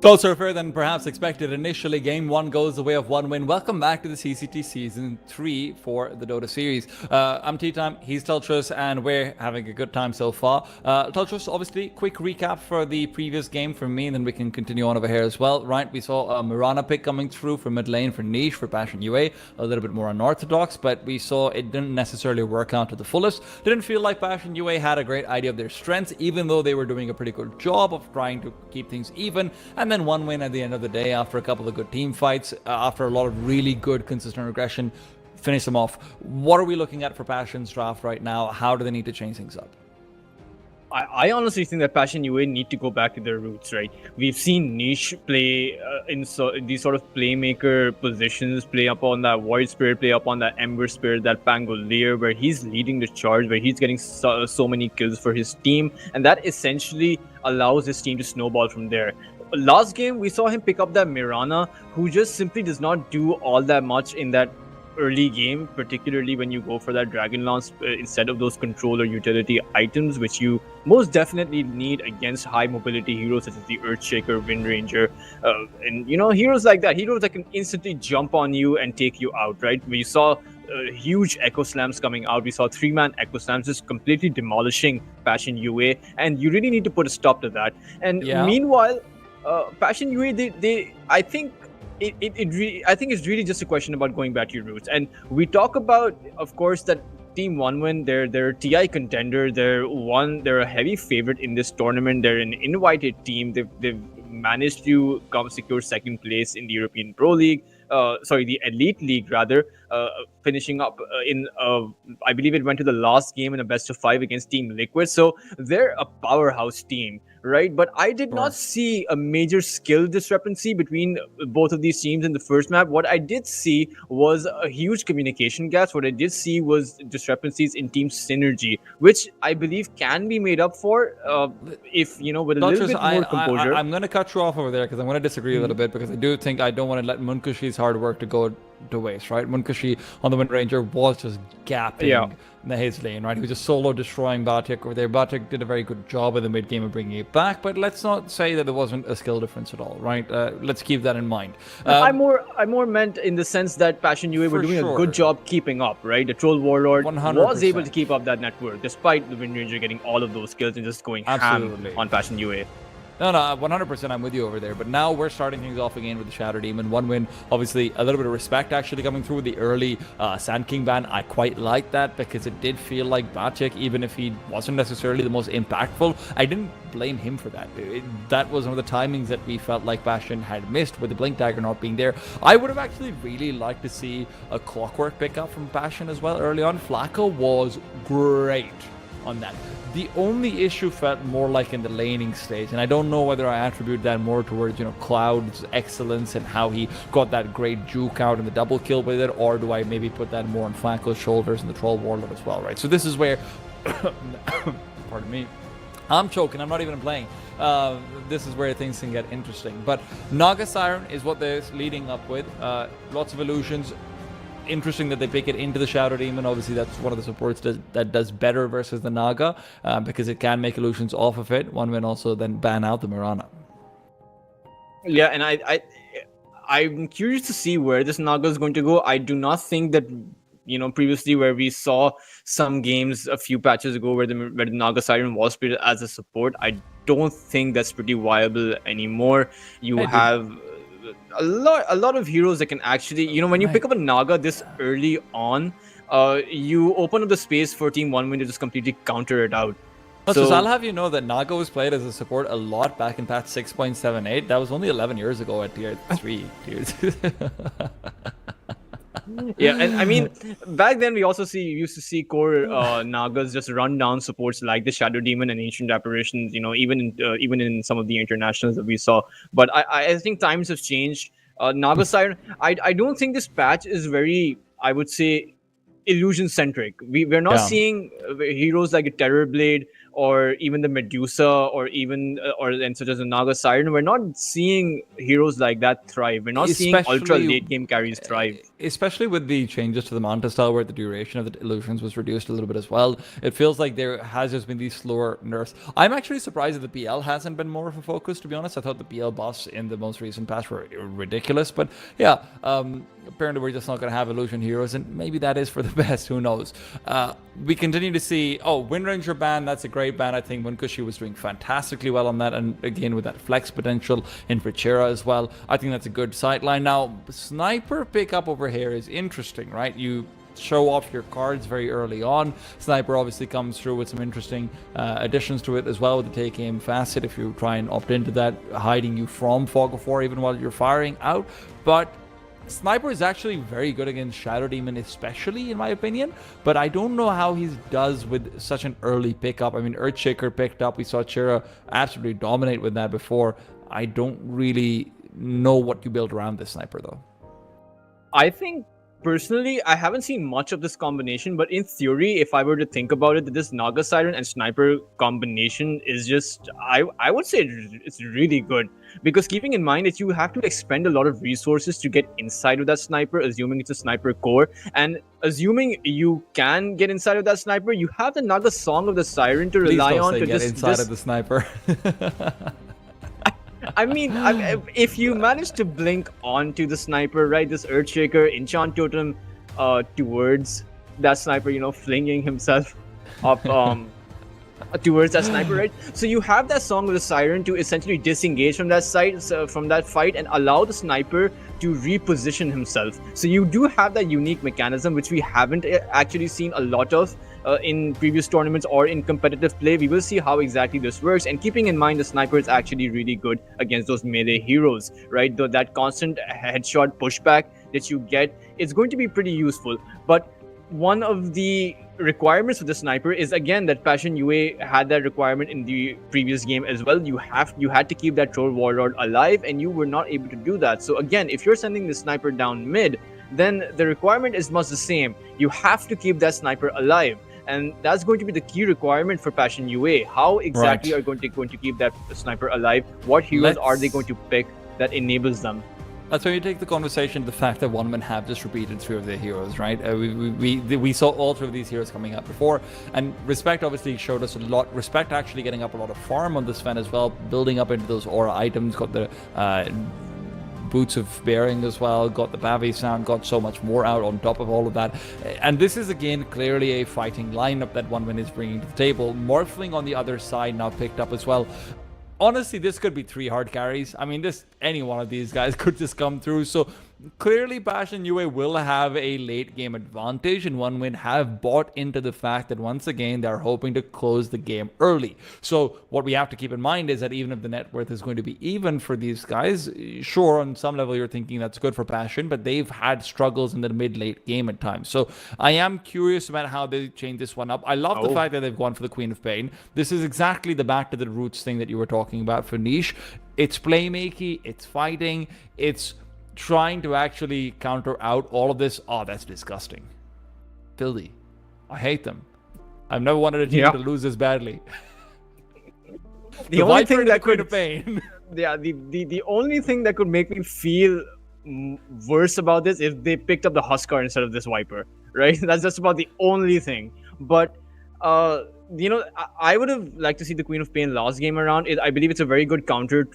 Closer affair than perhaps expected initially. Game 1 goes the way of one win. Welcome back to the CCT Season 3 for the Dota Series. I'm T-Time, he's Teltros, and we're having a good time so far. Teltros, obviously, quick recap for the previous game for me, and then we can continue on over here as well. Right, we saw a Mirana pick coming through for mid lane for Niche, for Passion UA. A little bit more unorthodox, but we saw it didn't necessarily work out to the fullest. Didn't feel like Passion UA had a great idea of their strengths, even though they were doing a pretty good job of trying to keep things even. And then one win at the end of the day after a couple of good team fights, after a lot of really good consistent aggression, finish them off. What are we looking at for Passion's draft right now? How do they need to change things up? I honestly think that Passion UA need to go back to their roots, right? We've seen Niche play in these sort of playmaker positions, play up on that Void Spirit, play up on that Ember Spirit, that Pangolier, where he's leading the charge, where he's getting so many kills for his team, and that essentially allows his team to snowball from there. Last game, we saw him pick up that Mirana, who just simply does not do all that much in that early game, particularly when you go for that Dragon Lance instead of those control or utility items, which you most definitely need against high mobility heroes such as the Earthshaker, Wind Ranger, and heroes like that, heroes that can instantly jump on you and take you out, right? We saw huge Echo Slams coming out. We saw 3-man Echo Slams just completely demolishing Passion UA, and you really need to put a stop to that. And meanwhile, Passion UA, I think it's really just a question about going back to your roots. And we talk about, of course, that Team OneWin, they're a TI contender. They're a heavy favorite in this tournament. They're an invited team. They've managed to secure second place in the European Pro League. The Elite League rather, finishing up in I believe it went to the last game in a best of 5 against Team Liquid. So they're a powerhouse team, right? But I did not see a major skill discrepancy between both of these teams in the first map. What I did see was a huge communication gaps. What I did see was discrepancies in team synergy, which I believe can be made up for if with a little bit more composure. I'm going to cut you off over there because I'm going to disagree a little bit, because I do think I don't want to let Munkushi's hard work to go to waste, right? Munkushi on the Wind Ranger was just gapping his lane, right? He was just solo destroying Batik over there. Batik did a very good job in the mid game of bringing it back, but let's not say that there wasn't a skill difference at all, right? Let's keep that in mind. I more meant in the sense that Passion UA were doing a good job keeping up, right? The Troll Warlord 100%. Was able to keep up that network despite the Wind Ranger getting all of those kills and just going ham on Passion UA. No, 100% I'm with you over there. But now we're starting things off again with the Shadow Demon. One win, obviously a little bit of respect actually coming through with the early Sand King ban. I quite like that because it did feel like Batik, even if he wasn't necessarily the most impactful, I didn't blame him for that. That was one of the timings that we felt like Bastion had missed with the Blink Dagger not being there. I would have actually really liked to see a Clockwork pickup from Bastion as well early on. Flacco was great on that. The only issue felt more like in the laning stage, and I don't know whether I attribute that more towards Cloud's excellence and how he got that great juke out and the double kill with it, or do I maybe put that more on Flacco's shoulders and the Troll Warlord as well, right? So this is where pardon me, I'm choking, I'm not even playing. This is where things can get interesting. But Naga Siren is what they're leading up with. Lots of illusions. Interesting that they pick it into the Shadow Demon. Obviously, that's one of the supports that does better versus the Naga, because it can make illusions off of it. One win also then ban out the Mirana. Yeah, and I'm curious to see where this Naga is going to go. I do not think that previously where we saw some games a few patches ago where the Naga Siren was played as a support, I don't think that's pretty viable anymore. You have a lot of heroes that can actually, when you pick up a Naga this early on, you open up the space for Team OneWin to just completely counter it out. So I'll have you know that Naga was played as a support a lot back in patch 6.78. That was only 11 years ago at tier 3. Yeah, and I mean, back then we also used to see core Nagas just run down supports like the Shadow Demon and Ancient Apparitions, even in some of the internationals that we saw. But I think times have changed. Naga Siren, I don't think this patch is very, I would say, illusion centric. We're not seeing heroes like a Terrorblade or even the Medusa, or even and such as the Naga Siren, we're not seeing heroes like that thrive. We're not seeing ultra Especially- late game carries thrive. Especially with the changes to the Manta style, where the duration of the illusions was reduced a little bit as well. It feels like there has just been these slower nerfs. I'm actually surprised that the PL hasn't been more of a focus, to be honest. I thought the PL buffs in the most recent patch were ridiculous, but yeah, apparently we're just not going to have illusion heroes, and maybe that is for the best, who knows. We continue to see, Wind Ranger ban, that's a great ban. I think Munkushi was doing fantastically well on that, and again with that flex potential in Vichera as well. I think that's a good sideline. Now, Sniper pickup over here is interesting, right? You show off your cards very early on. Sniper obviously comes through with some interesting additions to it as well, with the take aim facet if you try and opt into that, hiding you from Fog of War even while you're firing out. But Sniper is actually very good against Shadow Demon, especially in my opinion, but I don't know how he does with such an early pickup. I mean, Earthshaker picked up, we saw Chira absolutely dominate with that before. I don't really know what you build around this Sniper though. I think personally, I haven't seen much of this combination, but in theory, if I were to think about it, this Naga Siren and Sniper combination is just, I would say it's really good. Because keeping in mind that you have to expend a lot of resources to get inside of that Sniper, assuming it's a Sniper core, and assuming you can get inside of that Sniper, you have the Naga Song of the Siren to Please rely don't on say to get just inside of the Sniper. I mean, if you manage to blink onto the Sniper, right, this Earthshaker, Enchant Totem towards that Sniper, flinging himself up towards that Sniper, right? So you have that Song of the Siren to essentially disengage from that site, from that fight, and allow the Sniper to reposition himself. So you do have that unique mechanism, which we haven't actually seen a lot of in previous tournaments or in competitive play. We will see how exactly this works, and keeping in mind the Sniper is actually really good against those melee heroes, right? That constant headshot pushback that you get is going to be pretty useful. But one of the requirements for the Sniper is, again, that Passion UA had that requirement in the previous game as well. You had to keep that Troll Warlord alive, and you were not able to do that. So again, if you're sending the Sniper down mid, then the requirement is much the same. You have to keep that Sniper alive, and that's going to be the key requirement for Passion UA. How exactly are going to keep that Sniper alive? What heroes are they going to pick that enables them? That's when you take the conversation to the fact that OneMan have just repeated 3 of their heroes, right? We saw all 3 of these heroes coming out before, and Respect obviously showed us a lot. Respect actually getting up a lot of farm on this Sven as well, building up into those aura items, got the Boots of Bearing as well, got the Bavy sound, got so much more out on top of all of that. And this is again clearly a fighting lineup that OneMan is bringing to the table. Morphling on the other side now picked up as well. Honestly, this could be 3 hard carries. I mean, any one of these guys could just come through. So clearly, Passion UA will have a late game advantage, and OneWin have bought into the fact that once again they're hoping to close the game early. So what we have to keep in mind is that even if the net worth is going to be even for these guys, sure, on some level you're thinking that's good for Passion, but they've had struggles in the mid-late game at times. So I am curious about how they change this one up. I love the fact that they've gone for the Queen of Pain. This is exactly the back to the roots thing that you were talking about for Niche. It's playmaking, it's fighting, it's trying to actually counter out all of this. Oh, that's disgusting. Filthy. I hate them. I've never wanted a team to lose this badly. The only thing that Queen could of Pain. Yeah, the only thing that could make me feel worse about this is they picked up the Huskar instead of this Viper, right? That's just about the only thing. But I would have liked to see the Queen of Pain last game around. I believe it's a very good counter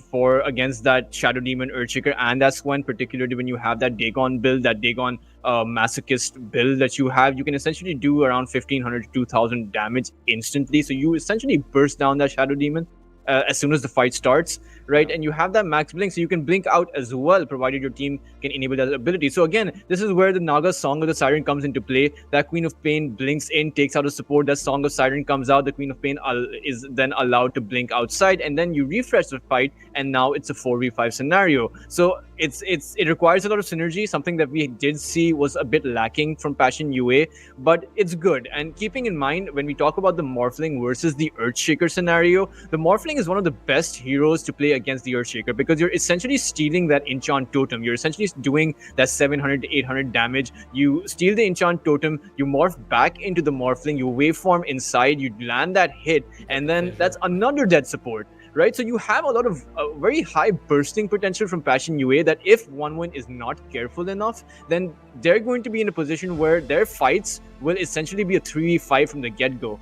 against that Shadow Demon Earthshaker and that Swen, particularly when you have that Dagon build, that Dagon masochist build that you have. You can essentially do around 1500 to 2000 damage instantly. So you essentially burst down that Shadow Demon as soon as the fight starts, right? And you have that max blink, so you can blink out as well, provided your team can enable that ability. So again, this is where the Naga Song of the Siren comes into play. That Queen of Pain blinks in, takes out a support. That Song of Siren comes out. The Queen of Pain is then allowed to blink outside, and then you refresh the fight, and now it's a 4v5 scenario. So it requires a lot of synergy, something that we did see was a bit lacking from Passion UA, but it's good. And keeping in mind, when we talk about the Morphling versus the Earthshaker scenario, the Morphling Earthling is one of the best heroes to play against the Earthshaker because you're essentially stealing that enchant totem. You're essentially doing that 700 to 800 damage. You steal the enchant totem, you morph back into the Morphling, you waveform inside, you land that hit, and then that's another dead support. Right, so you have a lot of very high bursting potential from Passion UA that if OneWin is not careful enough, then they're going to be in a position where their fights will essentially be a 3v5 from the get-go.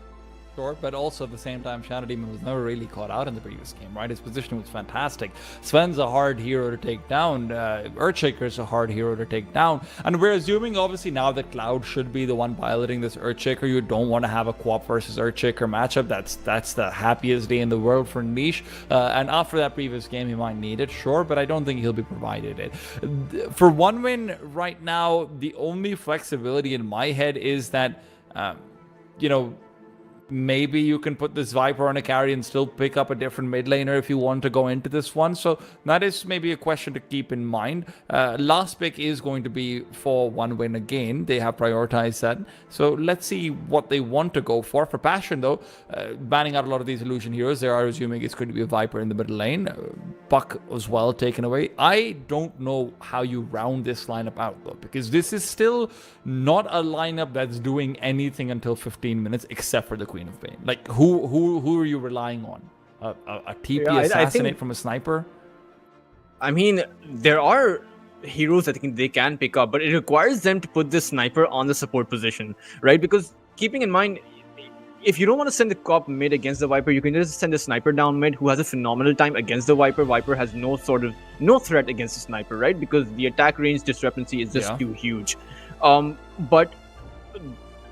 Sure, but also at the same time, Shadow Demon was never really caught out in the previous game, right? His position was fantastic. Sven's a hard hero to take down. Earthshaker's a hard hero to take down. And we're assuming, obviously, now that Cloud should be the one piloting this Earthshaker. You don't want to have a QoP versus Earthshaker matchup. That's the happiest day in the world for Niche. And after that previous game, he might need it, sure, but I don't think he'll be provided it. For OneWin right now, the only flexibility in my head is that, maybe you can put this Viper on a carry and still pick up a different mid laner if you want to go into this one. So that is maybe a question to keep in mind. Last pick is going to be for OneWin again. They have prioritized that. So let's see what they want to go for. For Passion, though, banning out a lot of these illusion heroes, they are assuming it's going to be a Viper in the middle lane. Buck as well taken away. I don't know how you round this lineup out, though, because this is still not a lineup that's doing anything until 15 minutes except for the Queen of Pain. Like, who are you relying on? A TP assassinate from a sniper? I mean, there are heroes that they can pick up, but it requires them to put the sniper on the support position, right? Because keeping in mind, if you don't want to send the cop mid against the Viper, you can just send the sniper down mid who has a phenomenal time against the Viper. Viper has no threat against the sniper, right? Because the attack range discrepancy is just too huge. But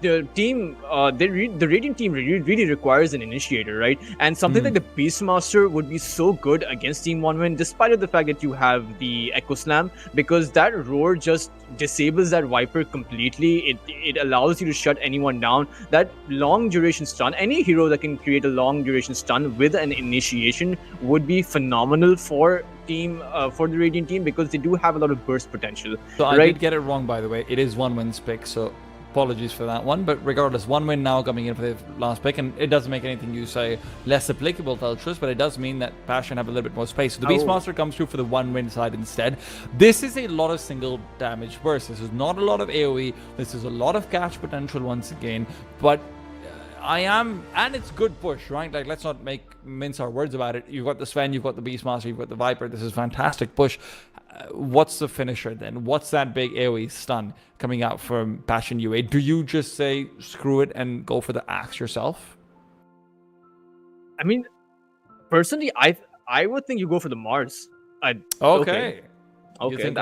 the team, the Radiant team really requires an initiator, right? And something like the Beastmaster would be so good against Team OneWin, despite of the fact that you have the Echo Slam, because that roar just disables that Viper completely. It allows you to shut anyone down. That long duration stun, any hero that can create a long duration stun with an initiation would be phenomenal for the Radiant team, because they do have a lot of burst potential. So I did get it wrong, by the way. It is OneWin's pick, so apologies for that one. But regardless, OneWin now coming in for the last pick, and it doesn't make anything you say less applicable to Ultras, but it does mean that Passion have a little bit more space. So the Beastmaster comes through for the OneWin side instead. This is a lot of single damage burst. This is not a lot of AoE. This is a lot of catch potential once again, but and it's good push, right? Like, let's not mince our words about it. You've got the Sven, you've got the Beastmaster, you've got the Viper. This is fantastic push. What's the finisher then? What's that big AoE stun coming out from Passion UA? Do you just say screw it and go for the axe yourself? I mean, personally, I would think you go for the Mars. Okay. You think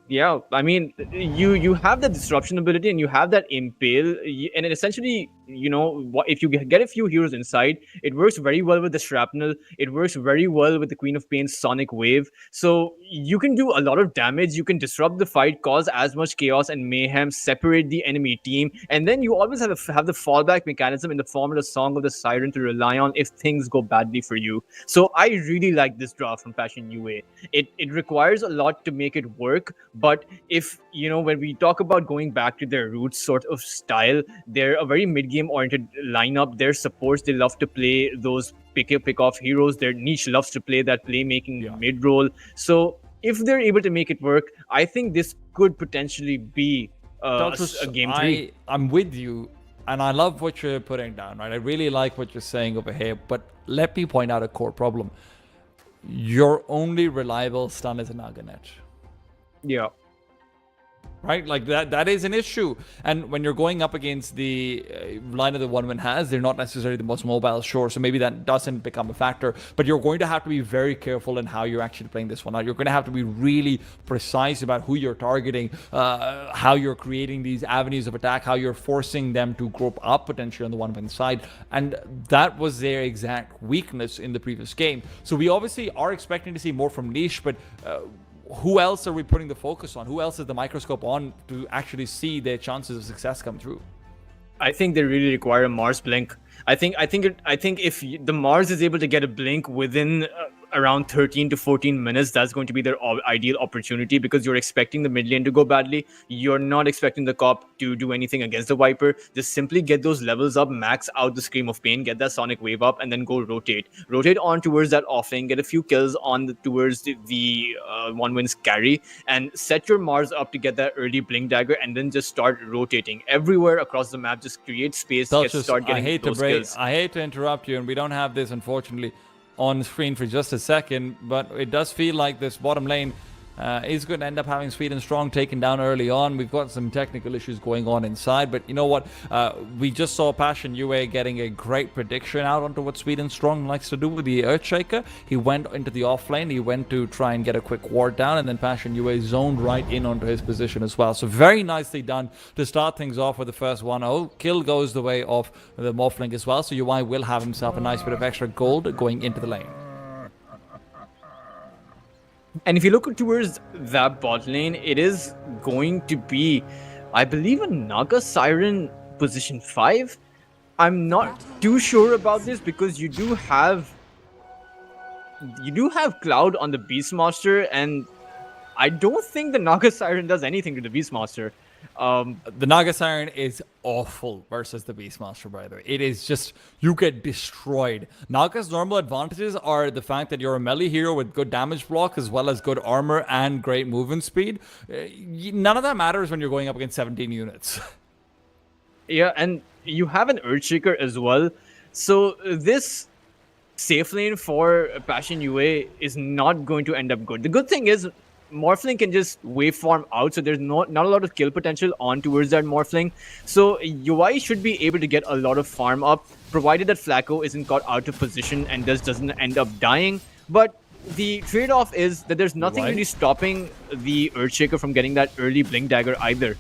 yeah, I mean, you have the disruption ability and you have that impale, and it essentially, if you get a few heroes inside, it works very well with the shrapnel. It works very well with the Queen of Pain's sonic wave. So you can do a lot of damage. You can disrupt the fight, cause as much chaos and mayhem, separate the enemy team, and then you always have the fallback mechanism in the form of the Song of the Siren to rely on if things go badly for you. So I really like this draft from Passion UA. It requires a lot to make it work, but if when we talk about going back to their roots sort of style, they're a very mid-game oriented lineup. Their supports, they love to play those pick off heroes. Their niche loves to play that playmaking mid role. So if they're able to make it work, I think this could potentially be a game 3. I'm with you, and I love what you're putting down, right? I really like what you're saying over here, but let me point out a core problem. Your only reliable stun is an Naganet. Yeah. Right, like that is an issue. And when you're going up against the line of the OneWin has, they're not necessarily the most mobile, sure, so maybe that doesn't become a factor, but you're going to have to be very careful in how you're actually playing this one out. You're going to have to be really precise about who you're targeting, how you're creating these avenues of attack, how you're forcing them to group up potentially on the OneWin side, and that was their exact weakness in the previous game. So we obviously are expecting to see more from Niche, but who else are we putting the focus on? Who else is the microscope on to actually see their chances of success come through? I think they really require a Mars blink. I think if the Mars is able to get a blink within around 13 to 14 minutes, that's going to be their ideal opportunity, because you're expecting the mid lane to go badly. You're not expecting the cop to do anything against the Viper. Just simply get those levels up, max out the Scream of Pain, get that Sonic Wave up, and then go rotate. Rotate on towards that offlane, get a few kills on towards the one wins carry, and set your Mars up to get that early Blink Dagger, and then just start rotating everywhere across the map. Just create space, start getting those kills. I hate to interrupt you, and we don't have this, unfortunately, on screen for just a second, but it does feel like this bottom lane is going to end up having Sweden Strong taken down early on. We've got some technical issues going on inside, but you know what? We just saw Passion UA getting a great prediction out onto what Sweden Strong likes to do with the Earthshaker. He went into the offlane, he went to try and get a quick ward down, and then Passion UA zoned right in onto his position as well. So very nicely done to start things off with the first 1-0. Kill goes the way of the Morphling as well, so UI will have himself a nice bit of extra gold going into the lane. And if you look towards that bot lane, it is going to be, I believe, a Naga Siren position 5. I'm not too sure about this, because you do have Cloud on the Beastmaster, and I don't think the Naga Siren does anything to the Beastmaster. The Naga Siren is awful versus the Beastmaster, by the way. It is just, you get destroyed. Naga's normal advantages are the fact that you're a melee hero with good damage block as well as good armor and great movement speed. None of that matters when you're going up against 17 units. Yeah, and you have an Earthshaker as well. So this safe lane for Passion UA is not going to end up good. The good thing is Morphling can just waveform out, so there's not a lot of kill potential on towards that Morphling. So UI should be able to get a lot of farm up, provided that Flacco isn't caught out of position and doesn't end up dying. But the trade-off is that there's nothing really stopping the Earthshaker from getting that early Blink Dagger either.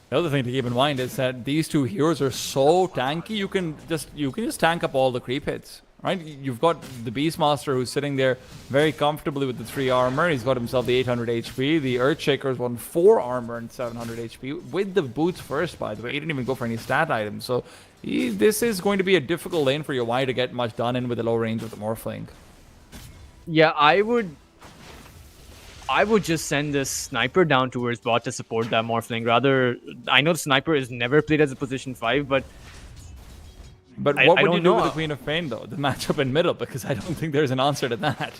The other thing to keep in mind is that these two heroes are so tanky, you can just tank up all the creep hits. Right, you've got the Beastmaster who's sitting there very comfortably with the 3 armor. He's got himself the 800 HP. The Earthshaker's won 4 armor and 700 HP with the boots first, by the way. He didn't even go for any stat items. So this is going to be a difficult lane for your Y to get much done in with the low range of the Morphling. Yeah, I would just send this Sniper down towards bot to support that Morphling. Rather, I know the Sniper is never played as a position 5, but what would you do with the Queen of Pain, though? The matchup in middle, because I don't think there's an answer to that.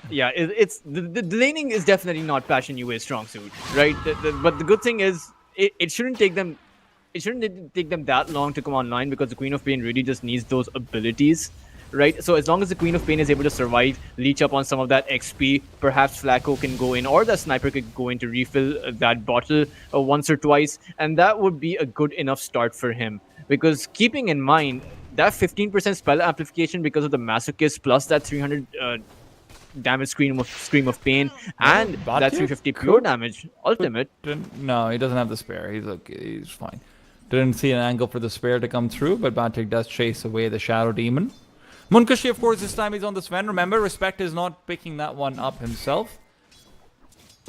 Yeah, it's the laning is definitely not Passion UA's strong suit, right? But the good thing is it shouldn't take them that long to come online, because the Queen of Pain really just needs those abilities, right? So as long as the Queen of Pain is able to survive, leech up on some of that XP, perhaps Flacco can go in, or the Sniper could go in to refill that bottle once or twice, and that would be a good enough start for him. Because keeping in mind that 15% spell amplification because of the Masochist plus that 300 damage Scream of Pain and that 350 pure damage ultimate. No, he doesn't have the spare. He's fine. Didn't see an angle for the spare to come through, but Batik does chase away the Shadow Demon. Munkashi, of course, this time he's on the Sven. Remember, Respect is not picking that one up himself.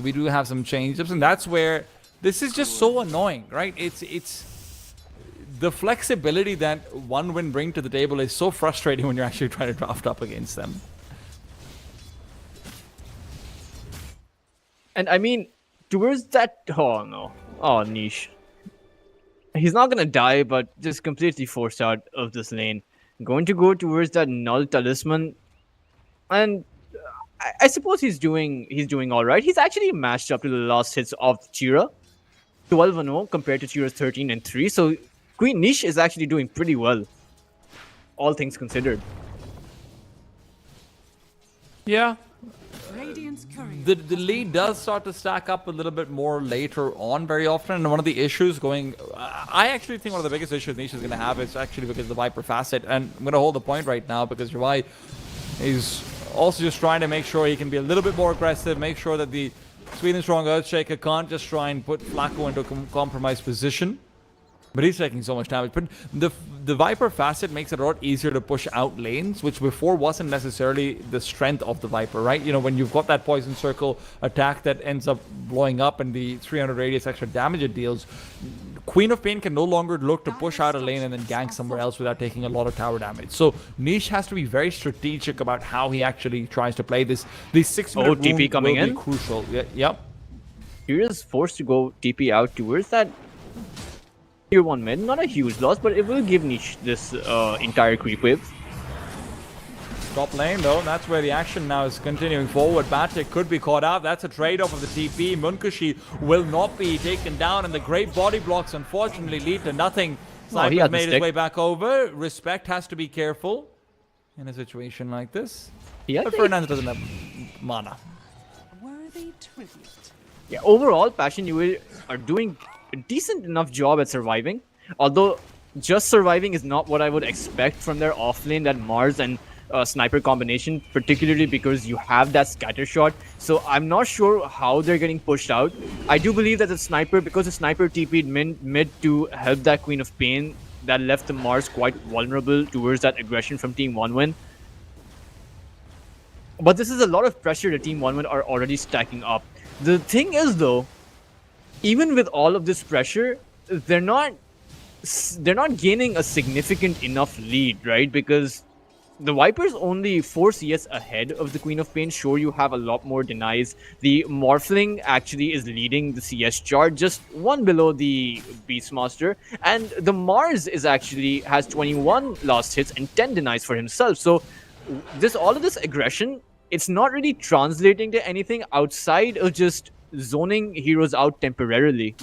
We do have some change-ups, and that's where this is just so annoying, right? It's the flexibility that one win bring to the table is so frustrating when you're actually trying to draft up against them. And I mean, towards that... Oh, no. Oh, niche. He's not going to die, but just completely forced out of this lane. Going to go towards that Null Talisman. And I suppose he's doing all right. He's actually matched up to the last hits of Chira. 12-0 compared to Chira's 13-3. So Queen Niche is actually doing pretty well, all things considered. Yeah. Radiant's courier. The lead does start to stack up a little bit more later on very often, and one of the issues I actually think one of the biggest issues Niche is going to have is actually because of the Viper facet, and I'm going to hold the point right now because Rai is also just trying to make sure he can be a little bit more aggressive, make sure that the Sweden Strong Earthshaker can't just try and put Flacco into a compromised position. But he's taking so much damage. But the Viper facet makes it a lot easier to push out lanes, which before wasn't necessarily the strength of the Viper, right? You know, when you've got that Poison Circle attack that ends up blowing up and the 300 radius extra damage it deals, Queen of Pain can no longer look to push out a lane and then gank somewhere else without taking a lot of tower damage. So Niche has to be very strategic about how he actually tries to play this. The 6-minute TP rune coming will be in. crucial. Yep. Here is forced to go TP out towards that tier 1 mid. Not a huge loss, but it will give Niche this entire creep wave. Top lane though, that's where the action now is continuing forward. Batik could be caught out. That's a trade-off of the TP. Munkushi will not be taken down, and the great body blocks unfortunately lead to nothing. Sniper's made his way back over. Respect has to be careful in a situation like this. Yeah, But Fernandez doesn't have mana. Worthy tribute. Yeah, overall, Passion you are doing a decent enough job at surviving. Although, just surviving is not what I would expect from their offlane, that Mars and Sniper combination, particularly because you have that scatter shot. So I'm not sure how they're getting pushed out. I do believe that the Sniper, because the Sniper TP'd mid to help that Queen of Pain, that left the Mars quite vulnerable towards that aggression from Team 1win. But this is a lot of pressure the Team 1win are already stacking up. The thing is though, even with all of this pressure, they're not gaining a significant enough lead, right? Because the Viper's only 4 CS ahead of the Queen of Pain. Sure, you have a lot more denies. The Morphling actually is leading the CS chart, just 1 below the Beastmaster. And the Mars is actually has 21 lost hits and 10 denies for himself. So all of this aggression, it's not really translating to anything outside of just zoning heroes out temporarily.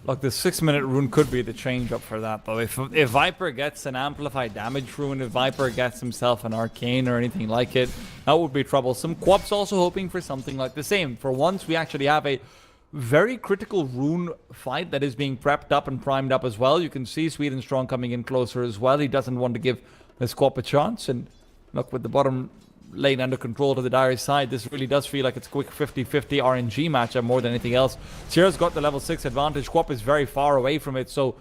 Look, the 6-minute rune could be the change-up for that, though. If Viper gets an amplified damage rune, if Viper gets himself an arcane or anything like it, that would be troublesome. Quap's also hoping for something like the same. For once, we actually have a very critical rune fight that is being prepped up and primed up as well. You can see Sweden Strong coming in closer as well. He doesn't want to give this Quap a chance. And look, with the bottom lane under control to the Dire side, this really does feel like it's a quick 50-50 RNG matchup more than anything else. Sierra's got the level 6 advantage. Quap is very far away from it, so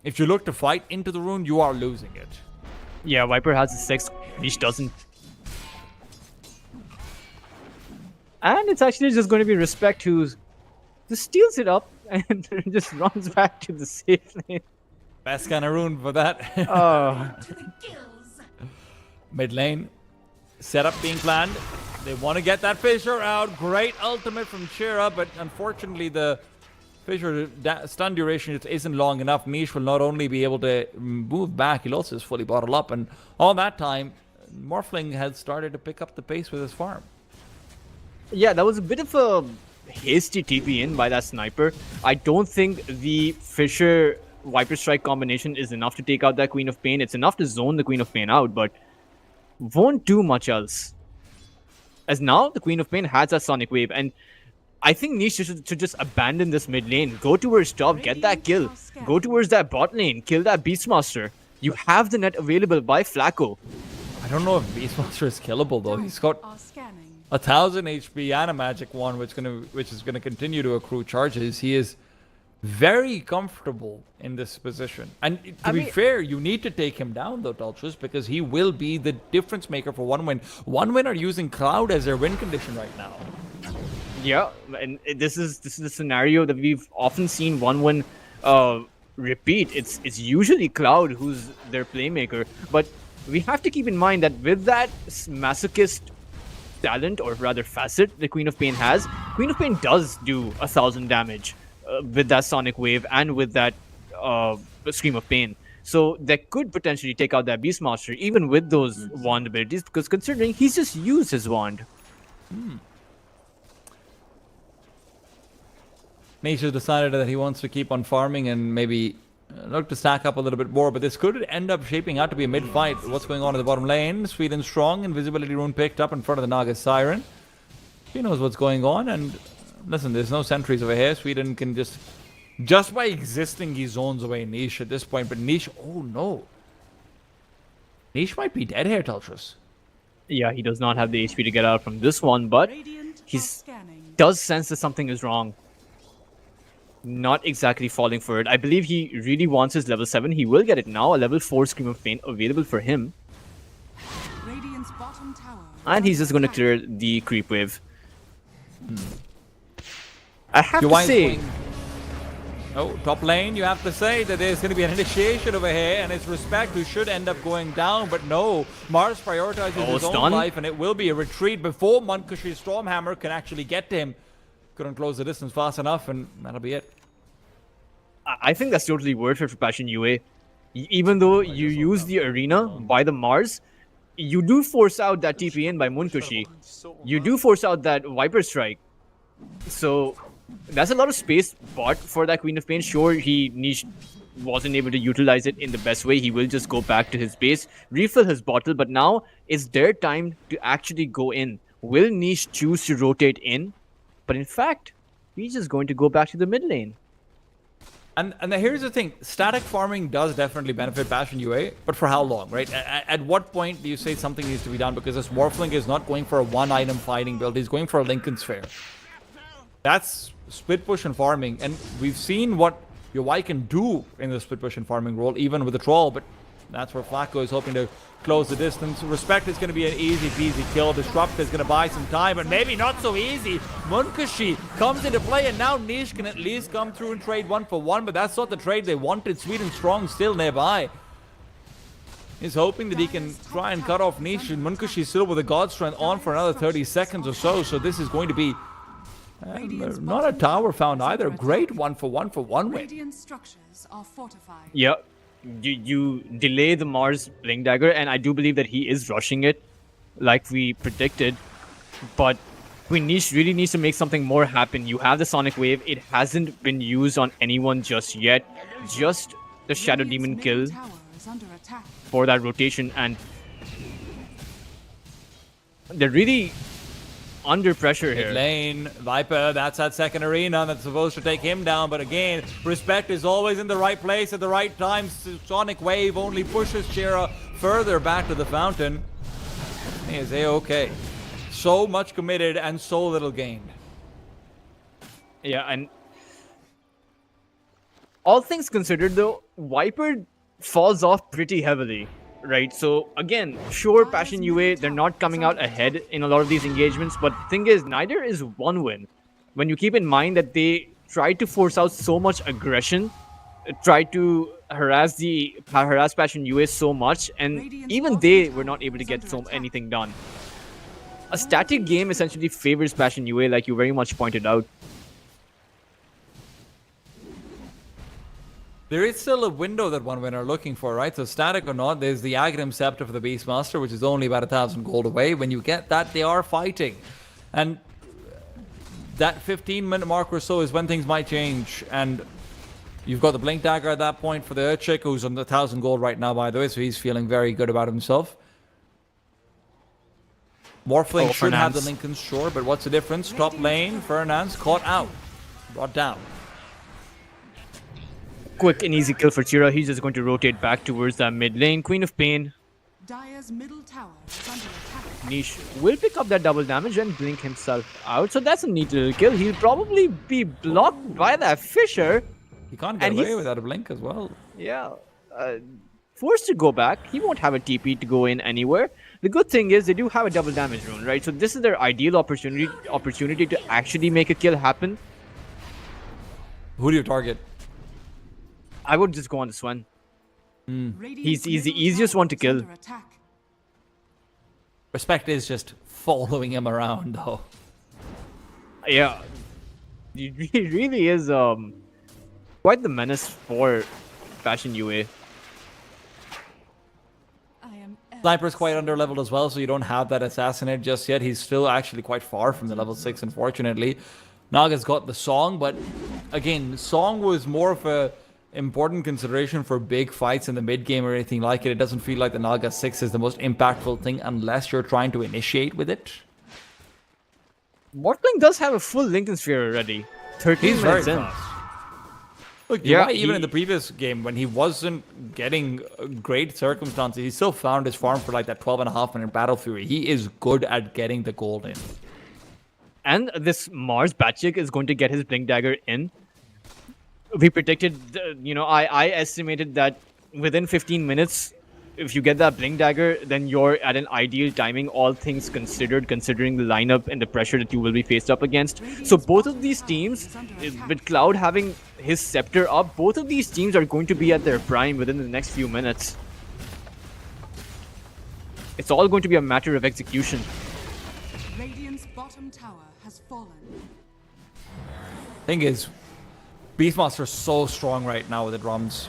if you look to fight into the rune, you are losing it. Yeah, Viper has the 6, Niche doesn't. And it's actually just going to be Respect who just steals it up and just runs back to the safe lane. Best kind of rune for that. Oh. Mid lane. Setup being planned. They want to get that Fissure out. Great ultimate from Chira, but unfortunately the Fissure stun duration just isn't long enough. Niche will not only be able to move back, he'll also just fully bottle up. And all that time, Morphling had started to pick up the pace with his farm. Yeah, that was a bit of a hasty TP in by that Sniper. I don't think the Fissure Viper Strike combination is enough to take out that Queen of Pain. It's enough to zone the Queen of Pain out, but won't do much else. As now, the Queen of Pain has that Sonic Wave, and I think Niche should just abandon this mid lane. Go towards top, get that kill. Go towards that bot lane, kill that Beastmaster. You have the net available by Flacco. I don't know if Beastmaster is killable though. He's got 1000 HP and a magic wand, which is gonna continue to accrue charges. He is very comfortable in this position. And to be fair, you need to take him down though, Tultrus, because he will be the difference maker for 1win. 1win are using Cloud as their win condition right now. Yeah, and this is the scenario that we've often seen 1win repeat. It's usually Cloud who's their playmaker, but we have to keep in mind that with that masochist talent, or rather facet, the Queen of Pain has, Queen of Pain does do 1000 damage with that Sonic Wave and with that Scream of Pain. So that could potentially take out that Beastmaster even with those wand abilities, because considering he's just used his wand. Niche has decided that he wants to keep on farming and maybe look to stack up a little bit more, but this could end up shaping out to be a mid-fight. What's going on in the bottom lane? Sweden Strong, Invisibility Rune picked up in front of the Naga Siren. He knows what's going on, and listen, there's no sentries over here. Sweden can just by existing, he zones away Niche at this point. But Niche, oh no. Niche might be dead here, Tultrus. Yeah, he does not have the HP to get out from this one, but he does sense that something is wrong. Not exactly falling for it. I believe he really wants his level 7. He will get it now. A level 4 Scream of Pain available for him. And he's just going to clear the creep wave. I have to say, Oh, top lane, you have to say that there's going to be an initiation over here, and it's Respect who should end up going down, but no. Mars prioritizes his own done. life, and it will be a retreat before Munkushi's Stormhammer can actually get to him. Couldn't close the distance fast enough, and that'll be it. I think that's totally worth it for Passion UA. Even though you use the arena by the Mars, you do force out that TP in by Munkushi. You do force out that Viper Strike. So that's a lot of space bought for that Queen of Pain. Sure, Niche wasn't able to utilize it in the best way. He will just go back to his base, refill his bottle, but now it's their time to actually go in. Will Niche choose to rotate in? But in fact, he's just going to go back to the mid lane. And here's the thing, static farming does definitely benefit Passion UA, but for how long, right? At what point do you say something needs to be done? Because this Morphling is not going for a one-item fighting build, he's going for a Lincoln Sphere. That's split push and farming, and we've seen what your Y can do in the split push and farming role, even with the troll, but that's where Flacco is hoping to close the distance. Respect is going to be an easy peasy kill. Disrupt is going to buy some time, but maybe not so easy. Munkushi comes into play, and now Niche can at least come through and trade 1-for-1, but that's not the trade they wanted. Sweet and Strong still nearby. He's hoping that he can try and cut off Niche, and Munkushi still with a God Strength on for another 30 seconds or so, so this is going to be not a tower found either. Great 1-for-1 win. Radiant structures are fortified. Yeah, you delay the Mars Blink Dagger, and I do believe that he is rushing it, like we predicted. But Queen Niche really needs to make something more happen. You have the Sonic Wave. It hasn't been used on anyone just yet. Just the Shadow Demon kill Tower is under attack. for that rotation, and they're really under pressure Mid here. lane, Viper, that's that second arena that's supposed to take him down, but again, Respect is always in the right place at the right time. Sonic Wave only pushes Shira further back to the fountain. He is A-okay. So much committed and so little gained. Yeah, and all things considered though, Viper falls off pretty heavily, right? So again, sure, Passion UA, they're not coming out ahead in a lot of these engagements, but the thing is, neither is one win. When you keep in mind that they tried to force out so much aggression, tried to harass Passion UA so much, and even they were not able to get anything done. A static game essentially favors Passion UA, like you very much pointed out. There is still a window that one winner are looking for, right? So static or not, there's the Aghanim Scepter for the Beastmaster, which is only about 1,000 gold away. When you get that, they are fighting. And that 15-minute mark or so is when things might change. And you've got the Blink Dagger at that point for the Urchik, who's on 1,000 gold right now, by the way, so he's feeling very good about himself. Morphling should have the Lincolns, sure, but what's the difference? Top lane, Fernand's caught out. Brought down. Quick and easy kill for Chira. He's just going to rotate back towards that mid lane. Queen of Pain. Dire's middle tower is under attack. Niche will pick up that double damage and blink himself out. So that's a neat little kill. He'll probably be blocked by that Fisher. He can't get away without a blink as well. Yeah. Forced to go back. He won't have a TP to go in anywhere. The good thing is they do have a double damage rune, right? So this is their ideal opportunity to actually make a kill happen. Who do you target? I would just go on the Swen. He's the easiest one to kill. Respect is just following him around, though. Yeah. He really is quite the menace for Passion UA. Sniper's quite under leveled as well, so you don't have that assassinate just yet. He's still actually quite far from the level 6, unfortunately. Naga's got the Song, but again, Song was more of a important consideration for big fights in the mid game or anything like it. It doesn't feel like the Naga 6 is the most impactful thing unless you're trying to initiate with it. Morphling does have a full Lincoln Sphere already. 13 minutes in. Look, yeah, even in the previous game, when he wasn't getting great circumstances, he still found his farm for like that 12.5-minute Battle Fury. He is good at getting the gold in. And this Mars Batchik is going to get his Blink Dagger in. We predicted, I estimated that within 15 minutes, if you get that Blink Dagger, then you're at an ideal timing, all things considered, considering the lineup and the pressure that you will be faced up against. So both of these teams, with Cloud having his scepter up, both of these teams are going to be at their prime within the next few minutes. It's all going to be a matter of execution. Radiant's bottom tower has fallen. Thing is, Beastmaster's so strong right now with the drums.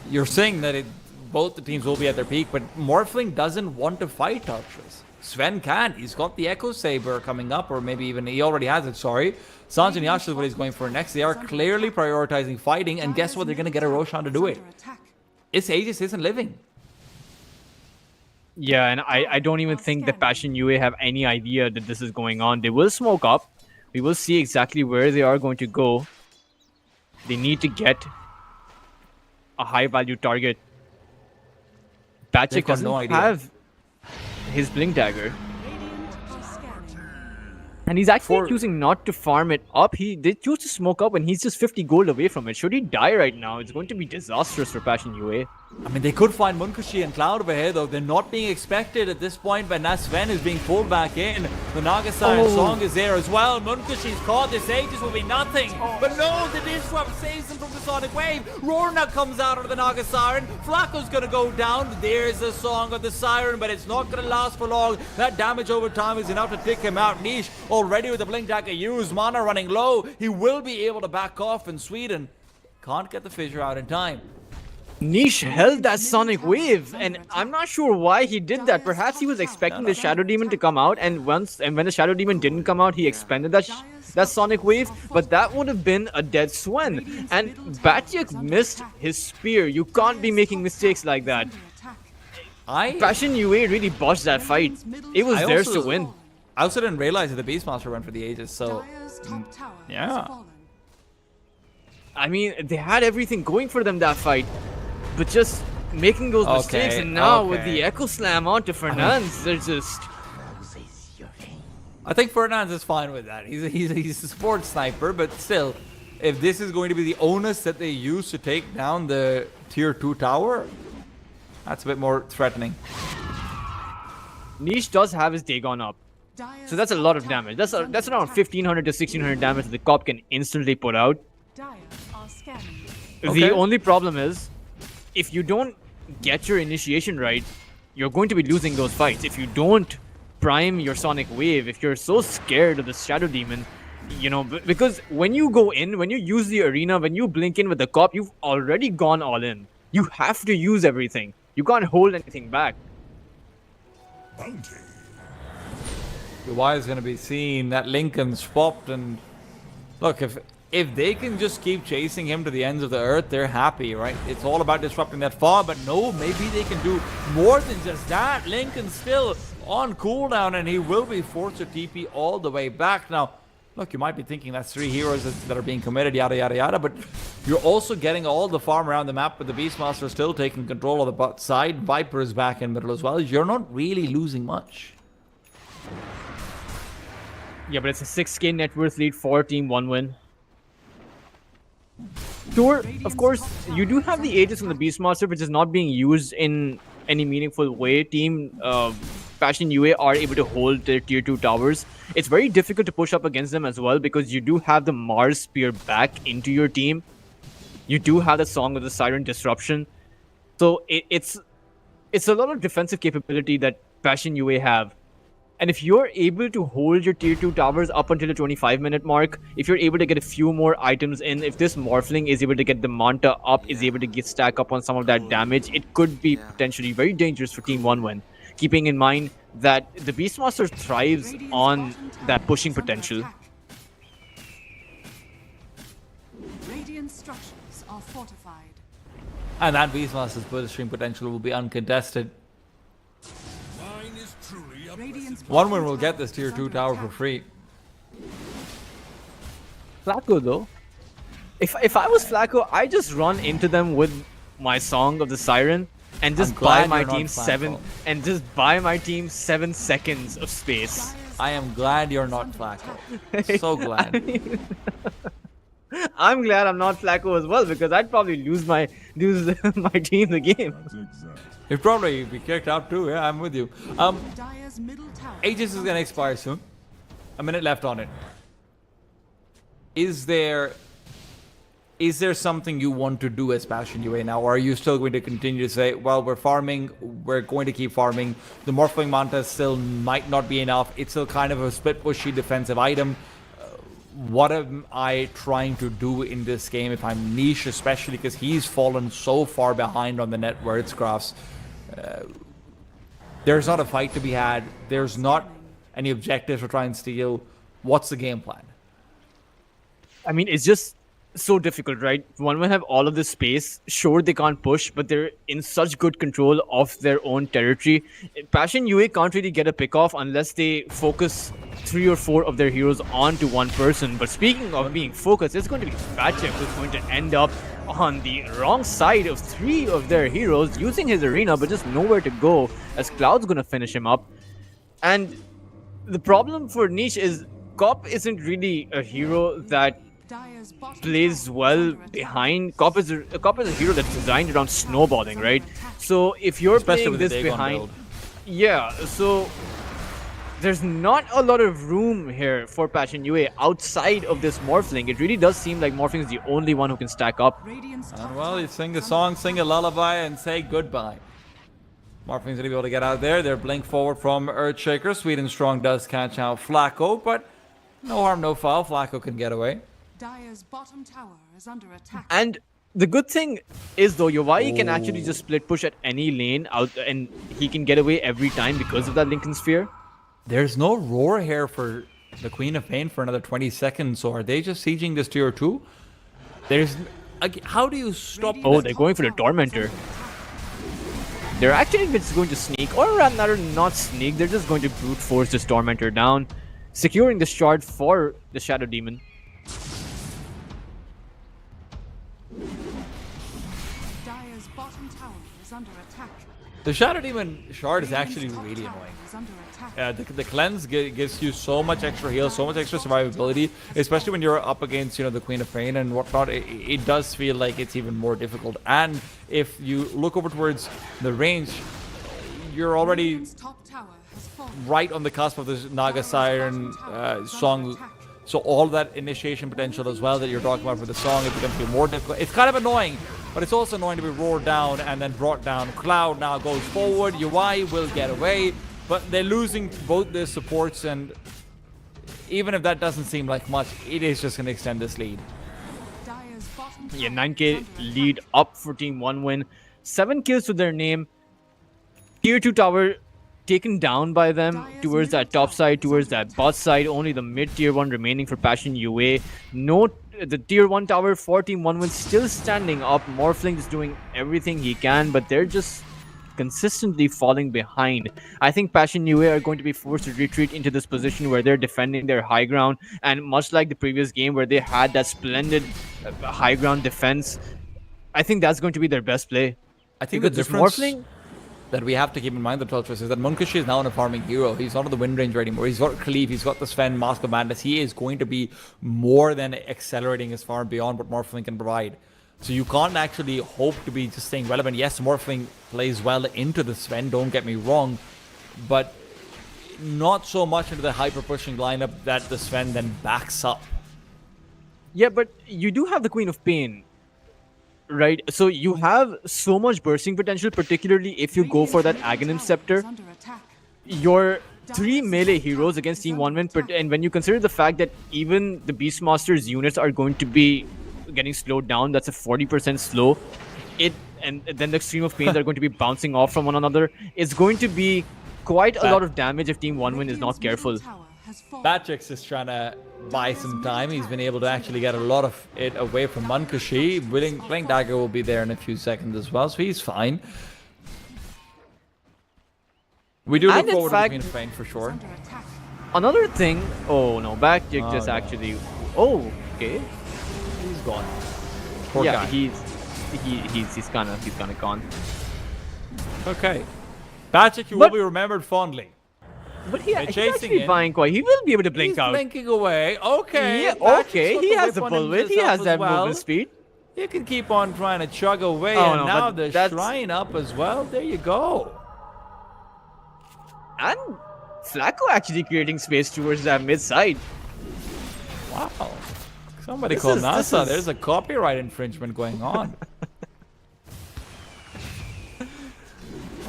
You're saying that both the teams will be at their peak, but Morphling doesn't want to fight Tartress. Sven can. He's got the Echo Saber coming up, or maybe even he already has it, sorry. Sanj and Yasha is what he's going for next. They are clearly prioritizing fighting, and guess what? They're going to get a Roshan to do it. This Aegis isn't living. Yeah, and I don't even think that Passion UA have any idea that this is going on. They will smoke up. We will see exactly where they are going to go. They need to get a high-value target. Patrick doesn't have his Blink Dagger. And he's actually choosing not to farm it up. He did choose to smoke up, and he's just 50 gold away from it. Should he die right now, it's going to be disastrous for Passion UA. I mean, they could find Munkushi and Cloud over here, though. They're not being expected at this point, but now Sven is being pulled back in. The Naga Siren song is there as well. Munkushi's caught. This Aegis will be nothing. But no, the Disrupt saves him from the Sonic Wave. Rorna comes out of the Naga Siren. Flacco's going to go down. There's the song of the Siren, but it's not going to last for long. That damage over time is enough to take him out. Niche already with the Blink Dagger used. Mana running low. He will be able to back off in Sweden. Can't get the fissure out in time. Niche held that Sonic Wave, and I'm not sure why he did that. Perhaps he was expecting the Shadow Demon to come out, and when the Shadow Demon didn't come out, he expended that Sonic Wave, but that would have been a dead Swen. And Batyuk missed his spear. You can't be making mistakes like that. Passion UA really botched that fight. It was theirs to win. I also didn't realize that the Beastmaster went for the Aegis, so yeah. I mean, they had everything going for them that fight, but just making those mistakes, and now with the Echo Slam onto Fernandes, they're just... I think Fernandes is fine with that. He's a sports sniper, but still, if this is going to be the onus that they use to take down the tier 2 tower, that's a bit more threatening. Niche does have his Dagon up, so that's a lot of damage. That's around 1500 to 1600 damage that the cop can instantly put out. The only problem is, if you don't get your initiation right, you're going to be losing those fights. If you don't prime your Sonic Wave, if you're so scared of the Shadow Demon, you know, because when you go in, when you use the arena, when you blink in with the cop, you've already gone all in. You have to use everything. You can't hold anything back. The Y is going to be seen. That Lincoln's popped, and look, if they can just keep chasing him to the ends of the earth, they're happy, right? It's all about disrupting that far, but no, maybe they can do more than just that. Lincoln's still on cooldown, and he will be forced to TP all the way back. Now, look, you might be thinking that's 3 heroes that are being committed, yada, yada, yada, but you're also getting all the farm around the map, with the Beastmaster still taking control of the bot side. Viper is back in middle as well. You're not really losing much. Yeah, but it's a 6k net worth lead for Team 1win. Sure, of course, you do have the Aegis from the Beastmaster, which is not being used in any meaningful way. Team Passion UA are able to hold their tier 2 towers. It's very difficult to push up against them as well, because you do have the Mars Spear back into your team. You do have the Song of the Siren disruption. So it's a lot of defensive capability that Passion UA have. And if you're able to hold your tier 2 towers up until the 25-minute mark, if you're able to get a few more items in, if this Morphling is able to get the Manta up, is able to stack up on some of that damage, it could be potentially very dangerous for Team 1win. Keeping in mind that the Beastmaster thrives on that pushing potential. Radiant structures are fortified. And that Beastmaster's pushing potential will be uncontested. 1win will get this tier 2 tower for free. Flacco though, if I was Flacco, I just run into them with my Song of the Siren and just buy my team 7 seconds of space. I am glad you're not Flacco. So glad. I'm glad I'm not Flacco as well, because I'd probably lose my team the game. He'd probably be kicked out too. Yeah, I'm with you. Dire's middle tower. Aegis is gonna expire soon. A minute left on it. Is there something you want to do as Passion UA now, or are you still going to continue to say, well, we're farming, we're going to keep farming, the Morphling Manta still might not be enough, it's still kind of a split pushy defensive item. What am I trying to do in this game if I'm niche, especially because he's fallen so far behind on the net worth graphs? There's not a fight to be had. There's not any objectives to try and steal. What's the game plan? I mean, it's just so difficult, right? One will have all of this space. Sure, they can't push, but they're in such good control of their own territory. Passion UA can't really get a pick off unless they focus 3 or 4 of their heroes onto one person. But speaking of being focused, it's going to be Batchev who's going to end up on the wrong side of 3 of their heroes, using his arena, but just nowhere to go, as Cloud's going to finish him up. And the problem for Niche is Cop isn't really a hero that Dire's bottom plays tower is well under attack. behind. Cop is a hero that's designed around snowballing, right? So if you're Especially playing with the this Dagon behind, build. yeah, so there's not a lot of room here for Passion UA outside of this Morphling. It really does seem like Morphling is the only one who can stack up. Radiant's top And well, tower you sing is a song, under sing a lullaby, and say goodbye. Morphling's gonna be able to get out there. They're blink forward from Earthshaker. Sweet and Strong does catch out Flacco, but no harm, no foul. Flacco can get away. Dire's bottom tower is under attack. And the good thing is, though, Yovai can actually just split push at any lane out, and he can get away every time because of that Lincoln Sphere. There's no roar here for the Queen of Pain for another 20 seconds, so are they just sieging this tier 2? There's... How do you stop... Oh, they're going for the Tormentor. They're actually just going to sneak, or rather not sneak, they're just going to brute force this Tormentor down, securing the shard for the Shadow Demon. Dire's bottom tower is under attack. The Shadow Demon shard is actually Radiant's top really tower annoying. is under attack. The cleanse gives you so much extra heal, so much extra survivability, especially when you're up against, the Queen of Pain and whatnot. It does feel like it's even more difficult. And if you look over towards the range, you're already Radiant's top tower has fallen. right on the cusp of this Naga Siren song. So all that initiation potential as well that you're talking about for the song, it becomes more difficult. It's kind of annoying, but it's also annoying to be roared down and then brought down. Cloud now goes forward. UI will get away, but they're losing both their supports, and even if that doesn't seem like much, it is just going to extend this lead. Dire's bottom tower Yeah, is 9k under lead attack. up for Team 1 win. 7 kills to their name. Tier 2 tower taken down by them towards that top side, towards that bot side. Only the mid tier 1 remaining for Passion UA. No, the tier 1 tower for Team 1 win still standing up. Morphling is doing everything he can, but they're just consistently falling behind. I think Passion UA are going to be forced to retreat into this position where they're defending their high ground, and much like the previous game where they had that splendid high ground defense, I think that's going to be their best play. I think Because the this difference Morphling, that we have to keep in mind, the Tultras, is that Munkashi is now a farming hero. He's not on the wind ranger anymore. He's got Khalif, he's got the Sven, Mask of Madness. He is going to be more than accelerating his farm beyond what Morphling can provide. So you can't actually hope to be just staying relevant. Yes, Morphling plays well into the Sven, don't get me wrong, but not so much into the hyper-pushing lineup that the Sven then backs up. yeah, but you do have the Queen of Pain, right? So you have so much bursting potential, particularly if you go for that Radiant's Aghanim tower Scepter. is under attack. Your 3 melee heroes against Team 1 win, and when you consider the fact that even the Beastmaster's units are going to be getting slowed down, that's a 40% slow, and then the Extreme of Pains are going to be bouncing off from one another, it's going to be quite a lot of damage if Team 1 win is not Radiant's middle careful. tower has fallen. Batrix is trying to buy some time. He's been able to actually get a lot of it away from Munkashi. Blink Dagger will be there in a few seconds as well, so he's fine. We do look And in forward fact- to Queen of Pain for sure. Under attack. Another thing, oh no, Backjig Oh, just no. actually, oh, okay. He's gone. Poor Yeah, guy. he's kind of gone. Okay. Batrick, you But- will be remembered fondly. But he's chasing actually in. buying quite. He will be able to blink He's out. blinking away. Okay. Yeah, Batrick's okay. got He the has the whip on bullwhip. He himself has as that well. movement speed. You can keep on trying to chug away, Oh, and no, now but the that's- shrine up as well. There you go. And Flacco actually creating space towards that mid side. Wow. Somebody This called is- this NASA. is- There's a copyright infringement going on.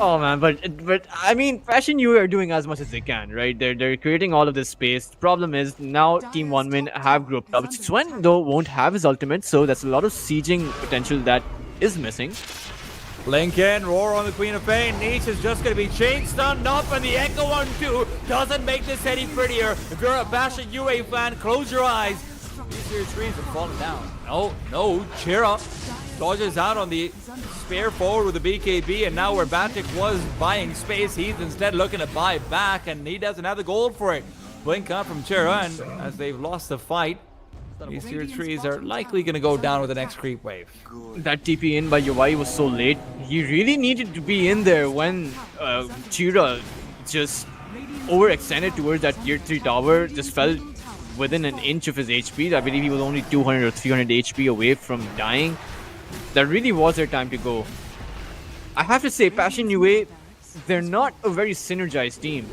Oh man, but I mean, Fashion U are doing as much as they can, right? They're creating all of this space. The problem is now Team One Win have grouped up. Swen though won't have his ultimate, so that's a lot of sieging potential that is missing. Blink in, roar on the Queen of Pain. Niche is just going to be chain stunned up, and the Echo 1-2 doesn't make this any prettier. If you're a Bastion UA fan, close your eyes. These your screens are falling down. No, cheer up. Dodges out on the spear forward with the BKB, and now where Batic was buying space, he's instead looking to buy back, and he doesn't have the gold for it. Blink out from Chira, and as they've lost the fight, these tier 3s are likely going to go down with the next creep wave. That TP in by UI was so late. He really needed to be in there when Chira just overextended towards that tier 3 tower, just fell within an inch of his HP. I believe he was only 200 or 300 HP away from dying. That really was their time to go. I have to say, Passion UA, they're not a very synergized team.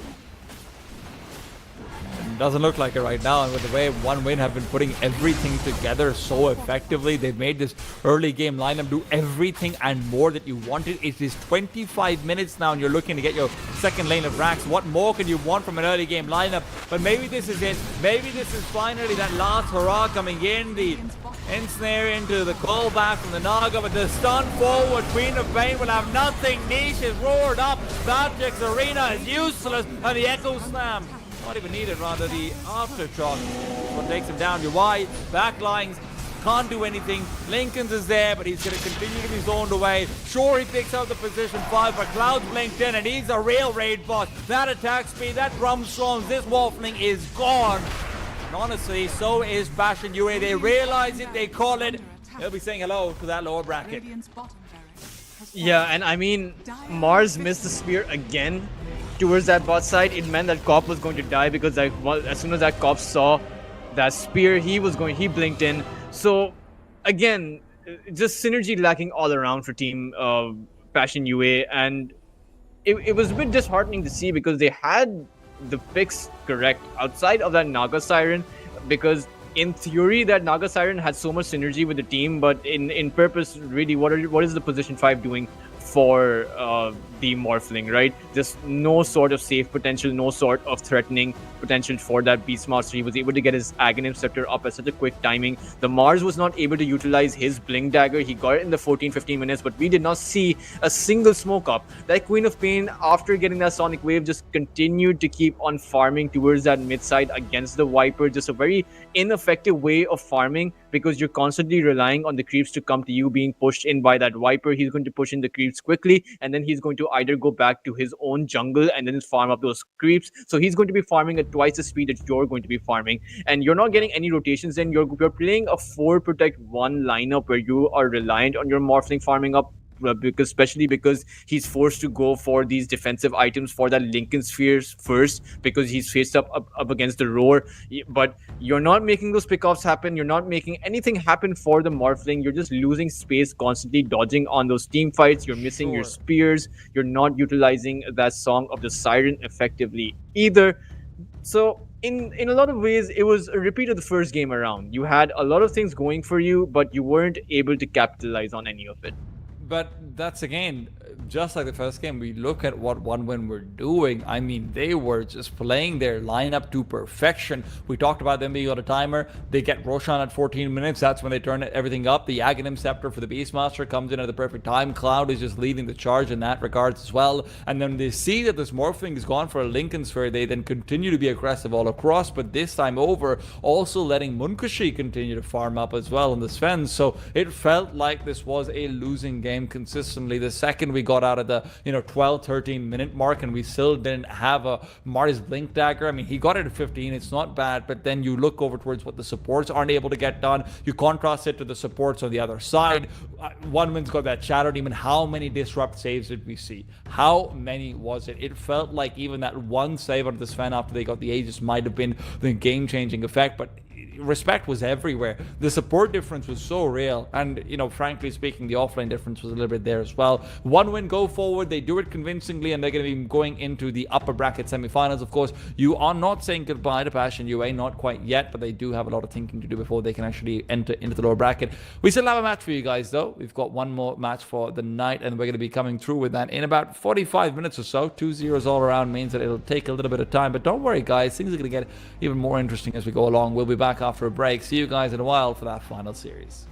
Doesn't look like it right now, and with the way One Win have been putting everything together so effectively, they've made this early game lineup do everything and more that you wanted. It is 25 minutes now, and you're looking to get your second lane of racks. What more can you want from an early game lineup? But maybe this is it. Maybe this is finally that last hurrah coming in. The ensnare into the callback from the Naga, but the stun forward, Queen of Pain will have nothing. Niche is roared up. Baptic's arena is useless, and the Echo Slam. Not even needed, rather the aftershock. What takes him down. Why? Backlines can't do anything. Lincoln's is there, but he's going to continue to be zoned away. Sure, he picks out the position 5, but Cloud's blinked in, and he's a real raid boss. That attack speed, that drum storms, this waffling is gone. And honestly, so is Bastion UA. They realize it, they call it. They'll be saying hello to that lower bracket. Radiant's bottom barracks has Yeah, fallen. and I mean, Mars missed the spear again towards that bot side. It meant that Cop was going to die because as soon as that Cop saw that spear, he blinked in. So again, just synergy lacking all around for Team Passion UA, and it was a bit disheartening to see because they had the picks correct outside of that Naga Siren, because in theory that Naga Siren had so much synergy with the team, but in purpose, really, what is the position 5 doing for the Morphling, right? Just no sort of safe potential, no sort of threatening potential for that Beastmaster. He was able to get his Aghanim Scepter up at such a quick timing. The Mars was not able to utilize his Blink Dagger. He got it in the 14-15 minutes, but we did not see a single smoke up. That Queen of Pain, after getting that Sonic Wave, just continued to keep on farming towards that mid side against the Viper. Just a very ineffective way of farming, because you're constantly relying on the creeps to come to you, being pushed in by that Viper. He's going to push in the creeps quickly, and then he's going to either go back to his own jungle and then farm up those creeps. So he's going to be farming at twice the speed that you're going to be farming, and you're not getting any rotations. Then you're playing a 4 protect 1 lineup where you are reliant on your Morphling farming up, especially because he's forced to go for these defensive items for that Lincoln Spheres first, because he's faced up against the Roar. But you're not making those pickoffs happen. You're not making anything happen for the Morphling. You're just losing space, constantly dodging on those team fights. You're missing your spears. You're not utilizing that Song of the Siren effectively either. So in a lot of ways, it was a repeat of the first game around. You had a lot of things going for you, but you weren't able to capitalize on any of it. But that's, again, just like the first game, we look at what One Win were doing. I mean, they were just playing their lineup to perfection. We talked about them being on a timer. They get Roshan at 14 minutes. That's when they turn everything up. The Aghanim Scepter for the Beastmaster comes in at the perfect time. Cloud is just leading the charge in that regards as well. And then they see that this Morphling is gone for a Lincoln Sphere. They then continue to be aggressive all across, but this time over, also letting Munkushi continue to farm up as well in the Sven. So it felt like this was a losing game consistently. The second we got out of the 12-13 minute mark, and we still didn't have a Mars Blink Dagger. I mean, he got it at 15. It's not bad, but then you look over towards what the supports aren't able to get done. You contrast it to the supports on the other side. One Win's got that Shadow Demon. How many disrupt saves did we see? How many was it? It felt like even that one save out of the Sven after they got the Aegis might have been the game-changing effect, but respect was everywhere. The support difference was so real, and frankly speaking, the offline difference was a little bit there as well. 1 win go forward, they do it convincingly, and they're going to be going into the upper bracket semi-finals. Of course, you are not saying goodbye to Passion UA, not quite yet, but they do have a lot of thinking to do before they can actually enter into the lower bracket. We still have a match for you guys though. We've got one more match for the night, and we're going to be coming through with that in about 45 minutes or so. 2-0 all around means that it'll take a little bit of time, but don't worry guys, things are going to get even more interesting as we go along. We'll be back after a break. See you guys in a while for that final series.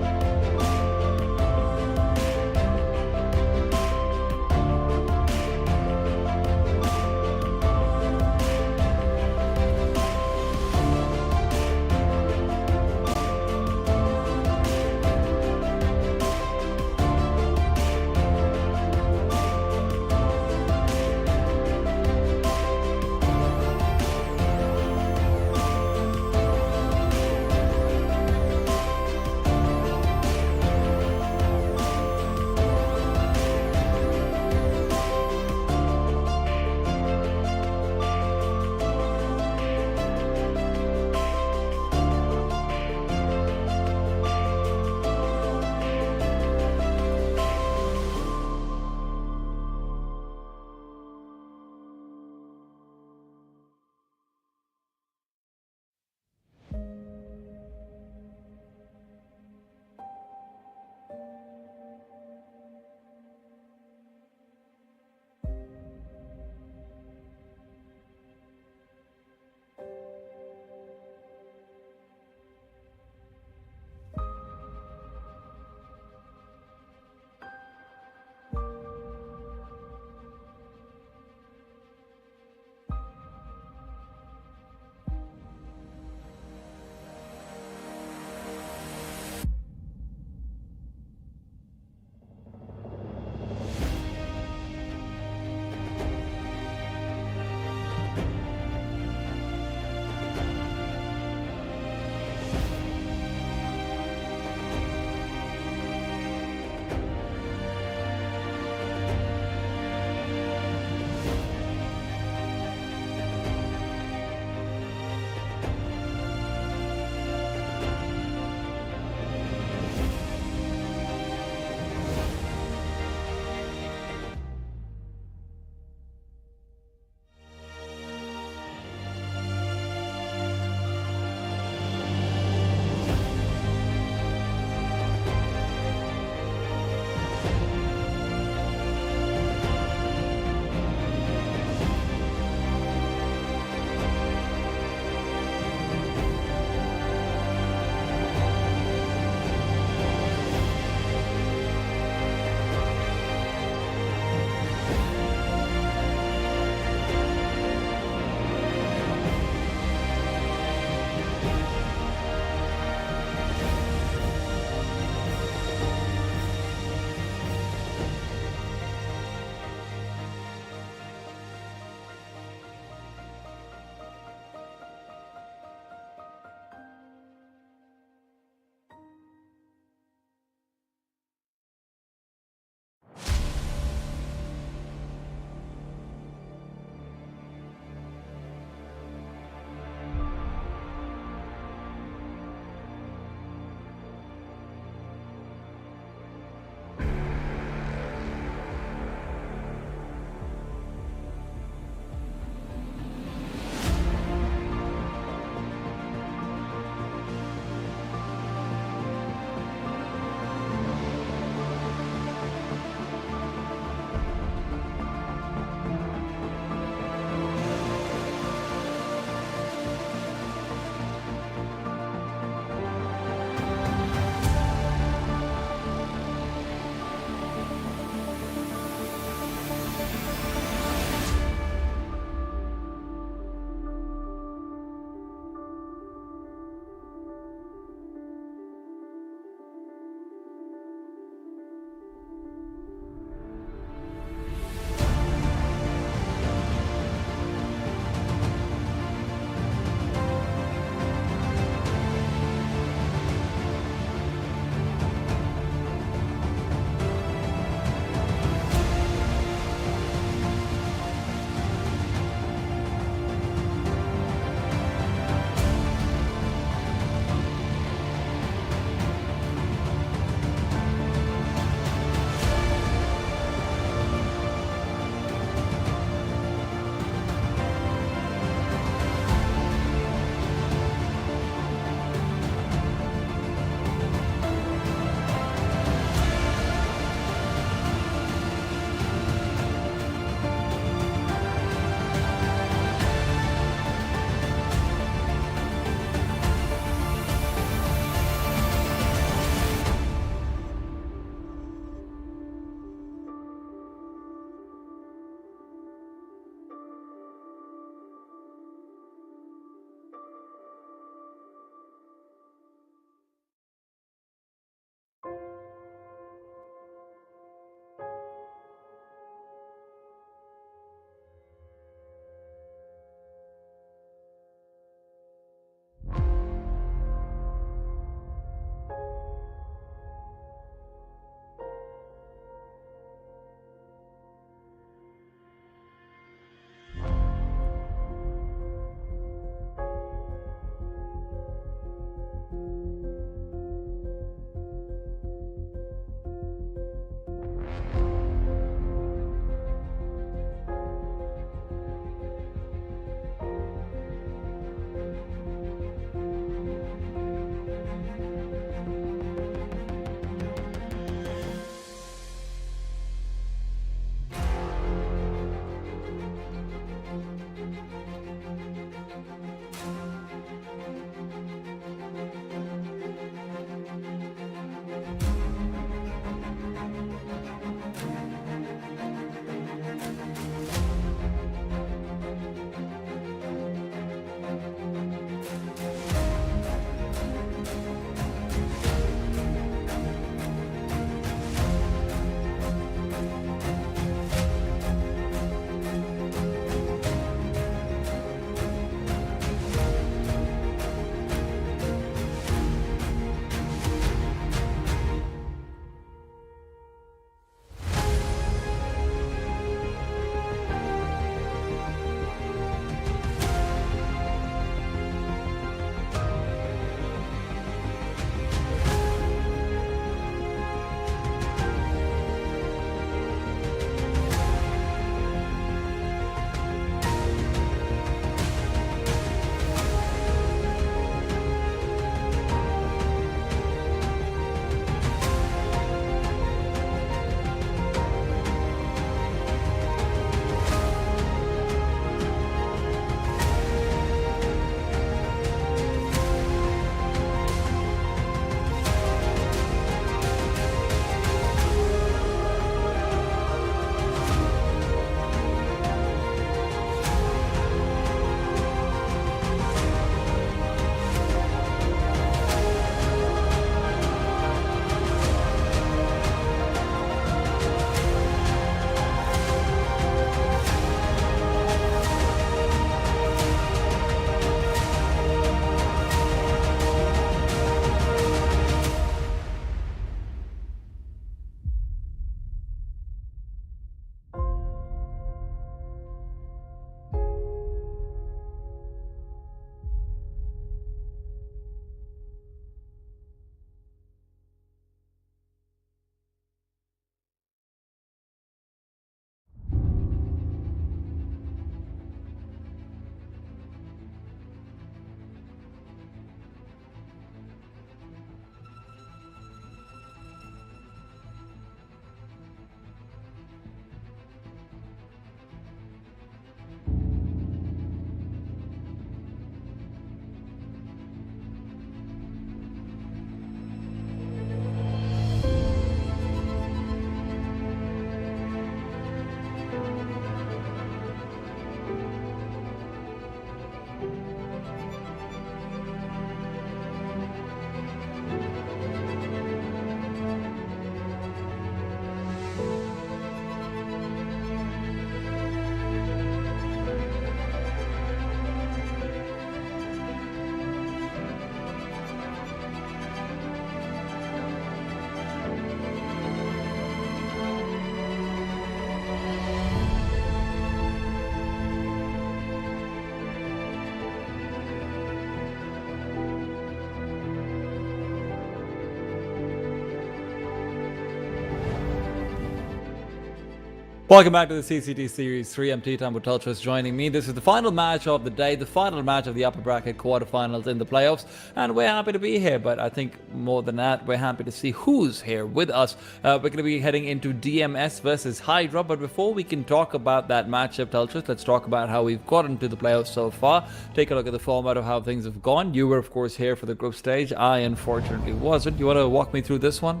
Welcome back to the CCT Series 3. I'm T-Time with Tultras joining me. This is the final match of the day, the final match of the upper bracket quarterfinals in the playoffs, and we're happy to be here, but I think more than that, we're happy to see who's here with us. We're going to be heading into DMS versus Hydra, but before we can talk about that matchup, Tultras, let's talk about how we've gotten to the playoffs so far. Take a look at the format of how things have gone. You were, of course, here for the group stage. I, unfortunately, wasn't. You want to walk me through this one?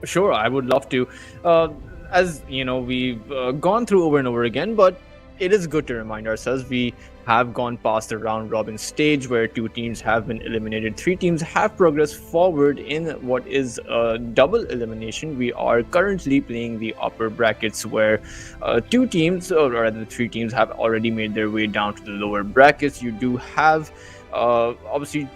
Sure, I would love to. As you know, we've gone through over and over again, but it is good to remind ourselves we have gone past the round robin stage where 2 teams have been eliminated. 3 teams have progressed forward in what is a double elimination. We are currently playing the upper brackets where 2 teams, or rather 3 teams, have already made their way down to the lower brackets. You do have obviously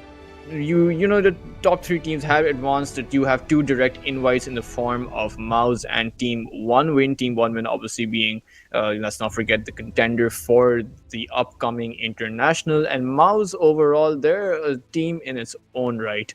you know the top 3 teams have advanced. That you have 2 direct invites in the form of Mouse and Team 1win. Team 1win obviously being let's not forget the contender for the upcoming international, and Mouse overall they're a team in its own right.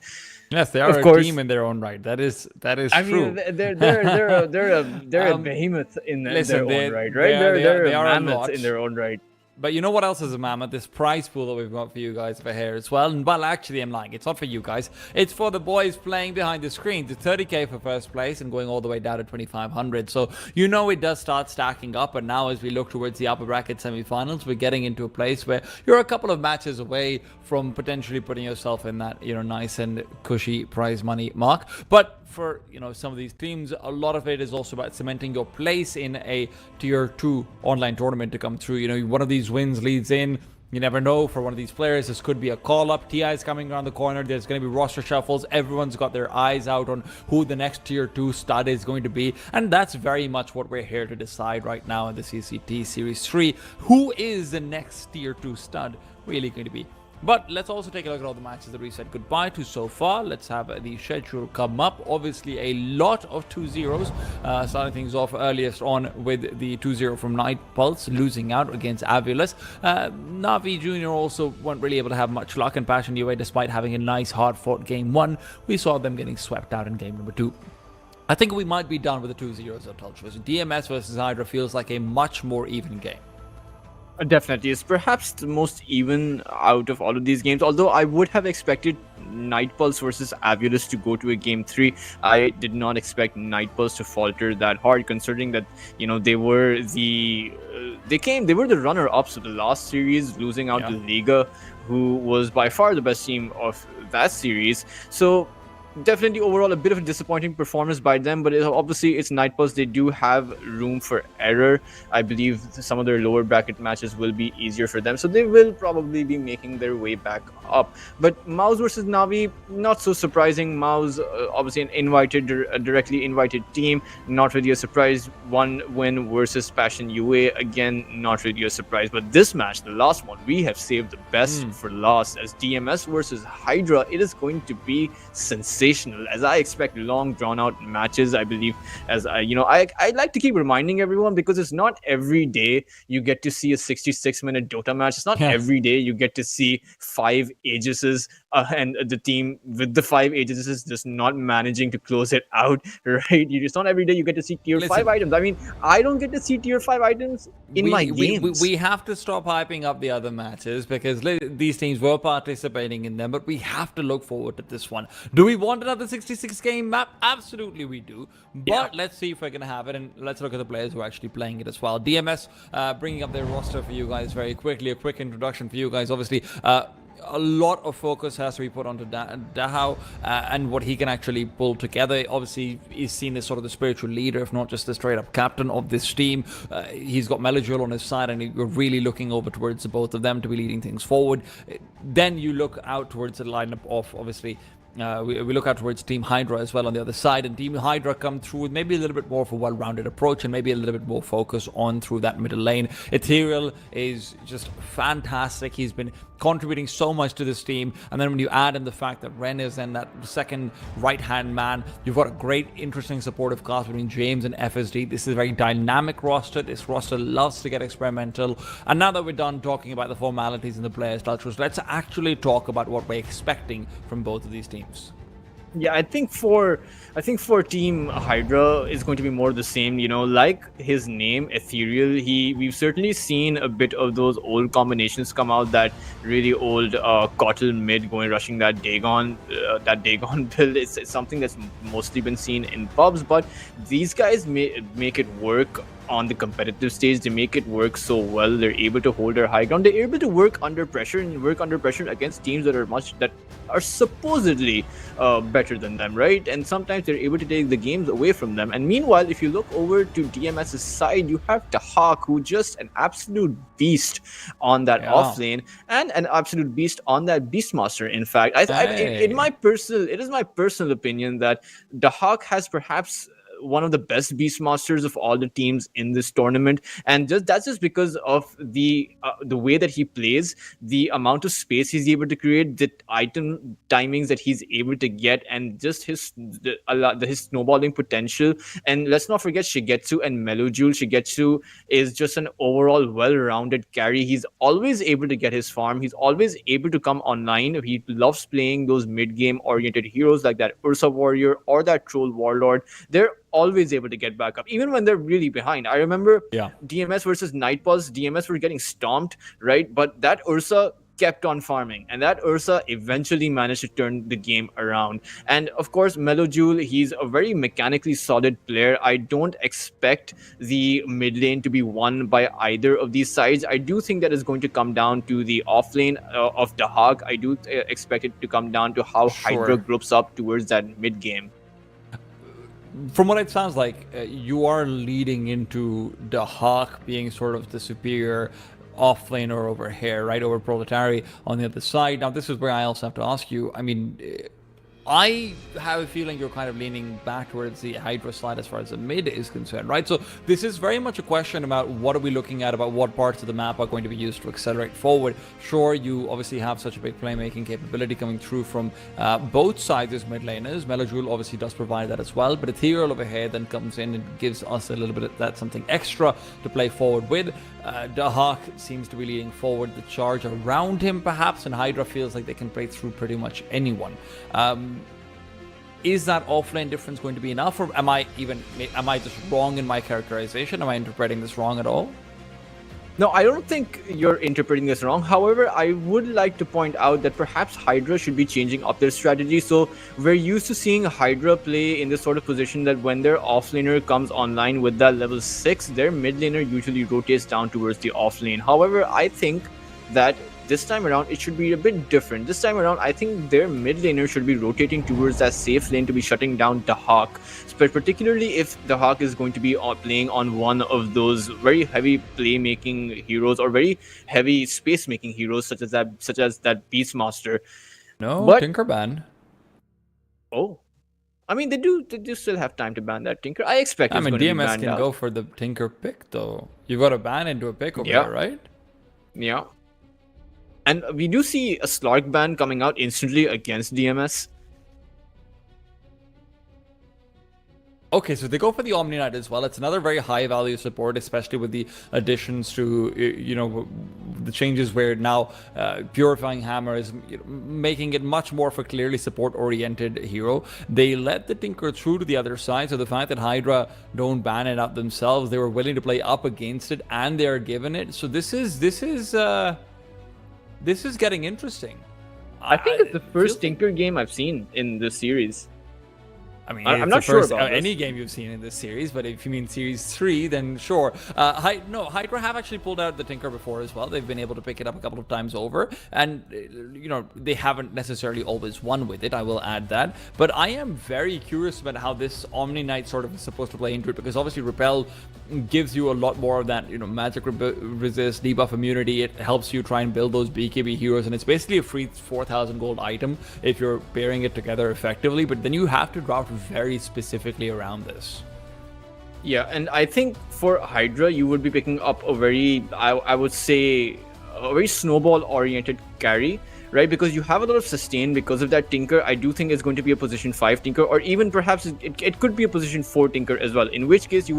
Yes, they are a team in their own right. That is I true. mean, they're a behemoth in their own right, right? They're a mammoth in their own right. But you know what else is a mammoth? This prize pool that we've got for you guys over here as well. And well, actually, I'm lying. It's not for you guys. It's for the boys playing behind the screens. It's 30k for first place and going all the way down to 2,500. So you know it does start stacking up. And now as we look towards the upper bracket semifinals, we're getting into a place where you're a couple of matches away from potentially putting yourself in that, nice and cushy prize money mark. But for some of these teams, a lot of it is also about cementing your place in a tier 2 online tournament to come through. One of these wins leads in. You never know for one of these players. This could be a call-up. TI is coming around the corner. There's going to be roster shuffles. Everyone's got their eyes out on who the next tier 2 stud is going to be. And that's very much what we're here to decide right now in the CCT Series 3. Who is the next tier 2 stud really going to be? But let's also take a look at all the matches that we said goodbye to so far. Let's have the schedule come up. Obviously, a lot of 2-0s. Starting things off earliest on with the 2-0 from Night Pulse, losing out against Avulus. Navi Jr. also weren't really able to have much luck, and Passion UA, despite having a nice hard-fought game 1, we saw them getting swept out in game number 2. I think we might be done with the 2-0s at Tultras. DMS versus Hydra feels like a much more even game. Definitely, it's perhaps the most even out of all of these games. Although I would have expected Night Pulse versus Avulus to go to a game 3. I did not expect Night Pulse to falter that hard, considering that they were the runner-ups of the last series, losing out to Liga, who was by far the best team of that series. So definitely overall a bit of a disappointing performance by them, but obviously it's Night Pulse. They do have room for error. I believe some of their lower bracket matches will be easier for them, so they will probably be making their way back up. But Mouse versus Navi, not so surprising. Mouse obviously a directly invited team, not really a surprise. 1 win versus Passion UA, again not really a surprise. But this match, the last one, we have saved the best for last, as DMS versus Hydra. It is going to be sensational, as I expect long drawn out matches. I believe, as I like to keep reminding everyone, because it's not every day you get to see a 66-minute Dota match. It's not every day you get to see 5 Aegises and the team with the 5 Aegises just not managing to close it out, right? It's not every day you get to see tier 5 items. I mean, I don't get to see tier 5 items in my games. We have to stop hyping up the other matches because these teams were participating in them, but we have to look forward to this one. Do we want another 66 game map? Absolutely we do, but let's see if we're gonna have it, and let's look at the players who are actually playing it as well. DMS bringing up their roster for you guys very quickly. A quick introduction for you guys. Obviously a lot of focus has to be put onto Dahao and what he can actually pull together. Obviously, he's seen as sort of the spiritual leader, if not just the straight-up captain of this team. He's got Melajul on his side, and we're really looking over towards the both of them to be leading things forward. Then you look out towards the lineup of, obviously, we look out towards Team Hydra as well on the other side, and Team Hydra come through with maybe a little bit more of a well-rounded approach and maybe a little bit more focus on through that middle lane. Ethereal is just fantastic. He's been contributing so much to this team, and then when you add in the fact that Ren is then that second right-hand man, you've got a great, interesting supportive cast between James and FSD. This is a very dynamic roster. This roster loves to get experimental. And now that we're done talking about the formalities and the players' cultures, let's actually talk about what we're expecting from both of these teams. Yeah, I think for Team Hydra is going to be more the same. Like his name, Ethereal. We've certainly seen a bit of those old combinations come out. That really old Kotl mid going rushing that Dagon build. It's something that's mostly been seen in pubs, but these guys make it work on the competitive stage. They make it work so well. They're able to hold their high ground. They're able to work under pressure against teams that are supposedly better than them, right? And sometimes they're able to take the games away from them. And meanwhile, if you look over to DMS's side, you have Dahak, who just an absolute beast on that off lane, and an absolute beast on that Beastmaster. In fact, it is my personal opinion that Dahak has perhaps one of the best Beastmasters of all the teams in this tournament, and that's just because of the way that he plays, the amount of space he's able to create, the item timings that he's able to get, and just his snowballing potential. And let's not forget Shigetsu and Melojule. Shigetsu is just an overall well-rounded carry. He's always able to get his farm. He's always able to come online. He loves playing those mid-game oriented heroes like that Ursa Warrior or that Troll Warlord. They're always able to get back up, even when they're really behind. I remember DMS versus Nightpulse. DMS were getting stomped, right? But that Ursa kept on farming, and that Ursa eventually managed to turn the game around. And of course, Melojule, he's a very mechanically solid player. I don't expect the mid lane to be won by either of these sides. I do think that is going to come down to the off lane of Dahak. I do expect it to come down to how Hydra groups up towards that mid game. From what it sounds like, you are leading into Dahak being sort of the superior offlaner over here, right? Over Proletari on the other side. Now, this is where I also have to ask you, I mean, I have a feeling you're kind of leaning back towards the Hydra side as far as the mid is concerned, right? So this is very much a question about what are we looking at, about what parts of the map are going to be used to accelerate forward. Sure, you obviously have such a big playmaking capability coming through from both sides as mid laners. Melojule obviously does provide that as well, but Ethereal over here then comes in and gives us a little bit of that something extra to play forward with. Dahak seems to be leading forward the charge around him perhaps, and Hydra feels like they can play through pretty much anyone. Is that offlane difference going to be enough, or am I just wrong in my characterization? Am I interpreting this wrong at all? No, I don't think you're interpreting this wrong. However, I would like to point out that perhaps Hydra should be changing up their strategy. So we're used to seeing Hydra play in this sort of position that when their offlaner comes online with that level 6, their mid laner usually rotates down towards the offlane. However, I think that this time around it should be a bit different. This time around, I think their mid laner should be rotating towards that safe lane to be shutting down Dahak. But particularly if Dahak is going to be playing on one of those very heavy playmaking heroes or very heavy space making heroes, such as that Beastmaster. No, but, Tinker ban. Oh. I mean, they do still have time to ban that Tinker. I expect it's going to be banned. DMS can go for the Tinker pick, though. You've got to ban into a pick over there, right? Yeah. And we do see a Slark ban coming out instantly against DMS. Okay, so they go for the Omni Knight as well. It's another very high value support, especially with the additions to, the changes where now Purifying Hammer is making it much more of a clearly support oriented hero. They let the Tinker through to the other side, so the fact that Hydra don't ban it out themselves, they were willing to play up against it, and they are given it. So this is getting interesting. I think it's the first Tinker game I've seen in this series. I mean, I'm not sure about any game you've seen in this series, but if you mean Series 3, then sure. Hydra have actually pulled out the Tinker before as well. They've been able to pick it up a couple of times over, and they haven't necessarily always won with it, I will add that. But I am very curious about how this Omni Knight sort of is supposed to play into it, because obviously Repel gives you a lot more of that, magic resist, debuff immunity. It helps you try and build those BKB heroes, and it's basically a free 4,000 gold item if you're pairing it together effectively, but then you have to draft very specifically around this. Yeah, and I think for Hydra, you would be picking up a very, I would say, a very snowball-oriented carry, right? Because you have a lot of sustain because of that Tinker. I do think it's going to be a position 5 Tinker, or even perhaps it could be a position 4 Tinker as well. In which case,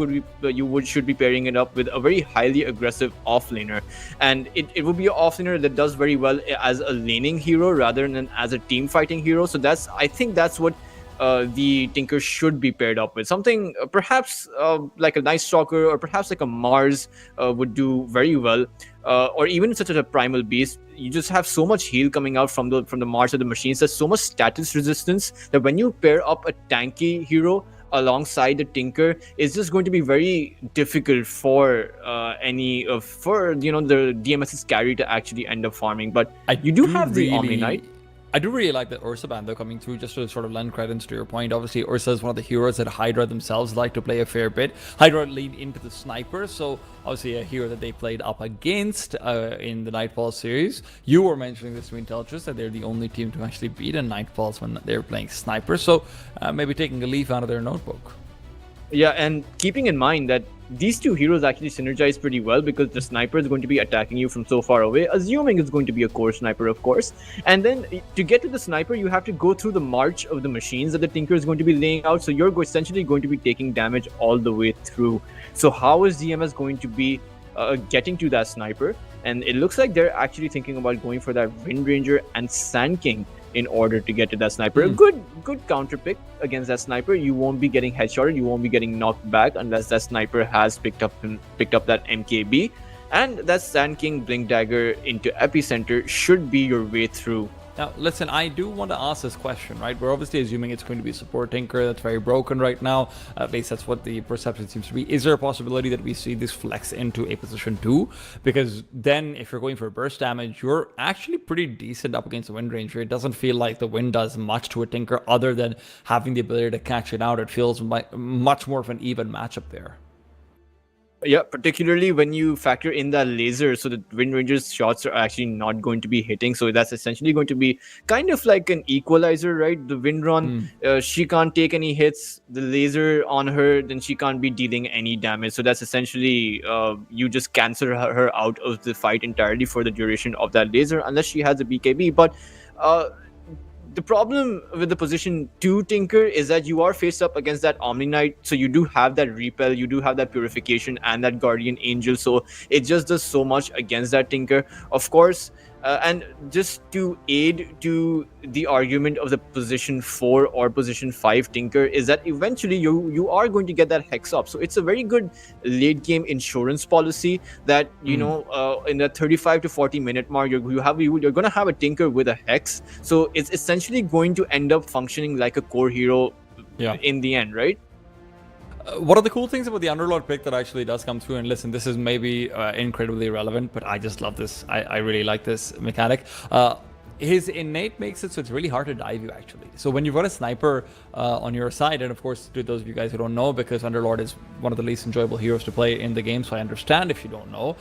should be pairing it up with a very highly aggressive offlaner, and it would be an offlaner that does very well as a laning hero rather than as a team fighting hero. So I think that's what the Tinker should be paired up with. Something perhaps like a Night Stalker or perhaps like a Mars would do very well. Or even such as a Primal Beast. You just have so much heal coming out from the Mars of the machines. There's so much status resistance that when you pair up a tanky hero alongside the Tinker, it's just going to be very difficult for the DMS's carry to actually end up farming. But you do have the Omni Knight. I do really like that Ursa ban though coming through, just to sort of lend credence to your point. Obviously, Ursa is one of the heroes that Hydra themselves like to play a fair bit. Hydra lead into the sniper, so obviously a hero that they played up against in the Nightfall series. You were mentioning this to Intelligence that they're the only team to actually beat a Nightfalls when they're playing sniper, so maybe taking a leaf out of their notebook. Yeah, and keeping in mind that these two heroes actually synergize pretty well because the sniper is going to be attacking you from so far away, assuming it's going to be a core sniper, of course. And then to get to the sniper, you have to go through the march of the machines that the Tinker is going to be laying out. So you're essentially going to be taking damage all the way through. So how is DMS going to be getting to that sniper? And it looks like they're actually thinking about going for that Wind Ranger and Sand King in order to get to that sniper. A good counter pick against that sniper. You won't be getting headshotted, you won't be getting knocked back unless that sniper has picked up that MKB. And that Sand King Blink Dagger into Epicenter should be your way through. Now, listen, I do want to ask this question, right? We're obviously assuming it's going to be a support Tinker that's very broken right now. At least that's what the perception seems to be. Is there a possibility that we see this flex into a position 2? Because then if you're going for burst damage, you're actually pretty decent up against the Wind Ranger. It doesn't feel like the Wind does much to a Tinker other than having the ability to catch it out. It feels much more of an even matchup there. Yeah, particularly when you factor in that laser, so the Wind Ranger's shots are actually not going to be hitting. So that's essentially going to be kind of like an equalizer, right? The Wind Run, she can't take any hits. The laser on her, then she can't be dealing any damage. So that's essentially you just cancel her out of the fight entirely for the duration of that laser, unless she has a BKB. But the problem with the position 2 Tinker is that you are faced up against that Omni Knight, so you do have that repel, you do have that purification and that Guardian Angel, so it just does so much against that Tinker. Of course, and just to aid to the argument of the position 4 or position 5 Tinker is that eventually you are going to get that Hex up. So it's a very good late game insurance policy that, you know, in the 35 to 40 minute mark, you're going to have a Tinker with a Hex. So it's essentially going to end up functioning like a core hero in the end, right? One of the cool things about the Underlord pick that actually does come through, and listen, this is maybe incredibly irrelevant, but I just love this. I really like this mechanic. His innate makes it so it's really hard to dive you, actually. So when you've got a sniper on your side, and of course, to those of you guys who don't know, because Underlord is one of the least enjoyable heroes to play in the game, so I understand if you don't know.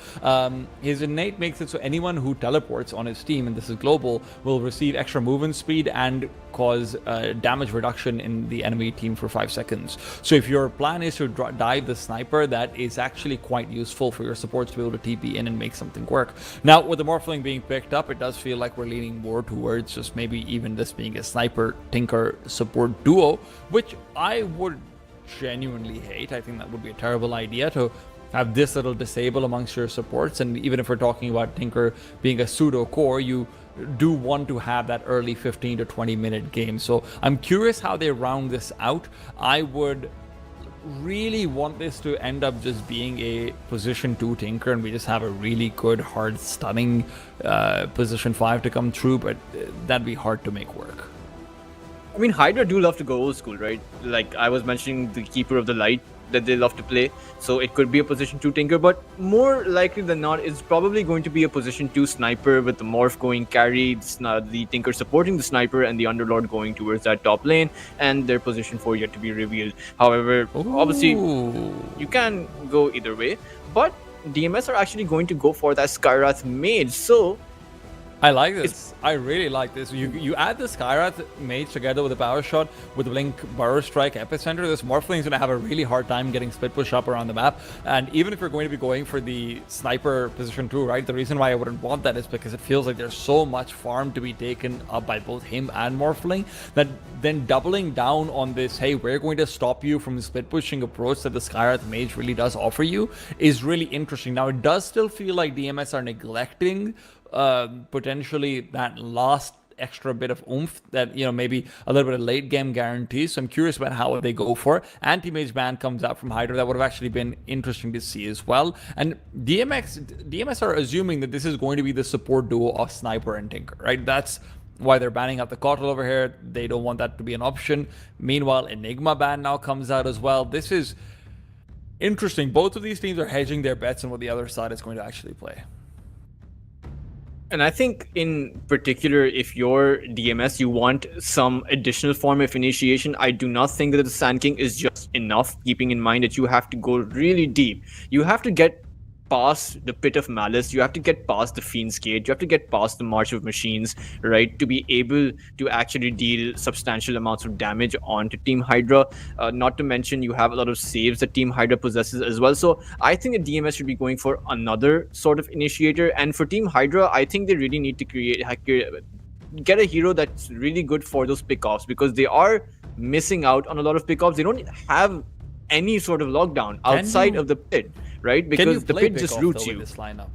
His innate makes it so anyone who teleports on his team, and this is global, will receive extra movement speed and cause damage reduction in the enemy team for 5 seconds. So if your plan is to dive the sniper, that is actually quite useful for your supports to be able to TP in and make something work. Now, with the Morphling being picked up, it does feel like we're leaning more towards just maybe even this being a sniper Tinker support duo, which I would genuinely hate. I think that would be a terrible idea to have this little disable amongst your supports. And even if we're talking about Tinker being a pseudo core, you do want to have that early 15 to 20 minute game. So I'm curious how they round this out. I would really want this to end up just being a position 2 Tinker and we just have a really good hard stunning position 5 to come through, but that'd be hard to make work. I mean, Hydra do love to go old school, right? Like I was mentioning the Keeper of the Light that they love to play, so it could be a position 2 Tinker, but more likely than not, it's probably going to be a position 2 Sniper with the Morph going carry, the Tinker supporting the Sniper, and the Underlord going towards that top lane, and their position 4 yet to be revealed. However, obviously, you can go either way, but DMS are actually going to go for that Skywrath Mage, so I like this. I really like this. You add the Skywrath Mage together with the Power Shot with the Blink Burrow Strike Epicenter, this Morphling is going to have a really hard time getting split push up around the map. And even if you're going to be going for the Sniper position 2, right, the reason why I wouldn't want that is because it feels like there's so much farm to be taken up by both him and Morphling that then doubling down on this, hey, we're going to stop you from the split pushing approach that the Skywrath Mage really does offer you is really interesting. Now, it does still feel like DMS are neglecting potentially that last extra bit of oomph that, maybe a little bit of late game guarantees. So I'm curious about how they go for. Anti-mage ban comes out from Hydra. That would have actually been interesting to see as well. And DMS are assuming that this is going to be the support duo of Sniper and Tinker, right? That's why they're banning out the Kotl over here. They don't want that to be an option. Meanwhile, Enigma ban now comes out as well. This is interesting. Both of these teams are hedging their bets on what the other side is going to actually play. And I think in particular, if you're DMS, you want some additional form of initiation. I do not think that the Sand King is just enough, keeping in mind that you have to go really deep. You have to get past the Pit of Malice, you have to get past the Fiend's Gate, you have to get past the March of Machines, right, to be able to actually deal substantial amounts of damage onto Team Hydra. Not to mention, you have a lot of saves that Team Hydra possesses as well. So I think that DMS should be going for another sort of initiator. And for Team Hydra, I think they really need to get a hero that's really good for those pickoffs, because they are missing out on a lot of pickoffs. They don't have any sort of lockdown outside of the pit, right? Because the pit just roots you. This lineup,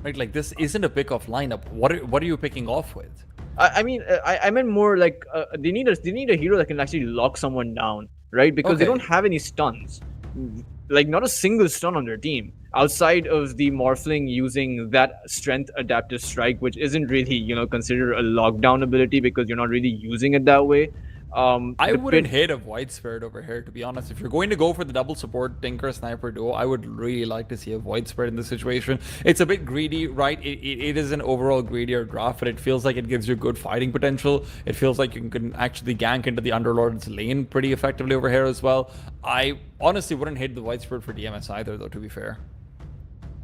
right? Like, this isn't a pick-off lineup. What are you picking off with? I meant more like they need a hero that can actually lock someone down, right? Because they don't have any stuns, like not a single stun on their team outside of the Morphling using that strength adaptive strike, which isn't really considered a lockdown ability because you're not really using it that way. I wouldn't hate a Void Spirit over here, to be honest. If you're going to go for the double support Tinker Sniper duo, I would really like to see a Void Spirit in this situation. It's a bit greedy, right? It is an overall greedier draft, but it feels like it gives you good fighting potential. It feels like you can actually gank into the Underlord's lane pretty effectively over here as well. I honestly wouldn't hate the Void Spirit for DMS either, though, to be fair.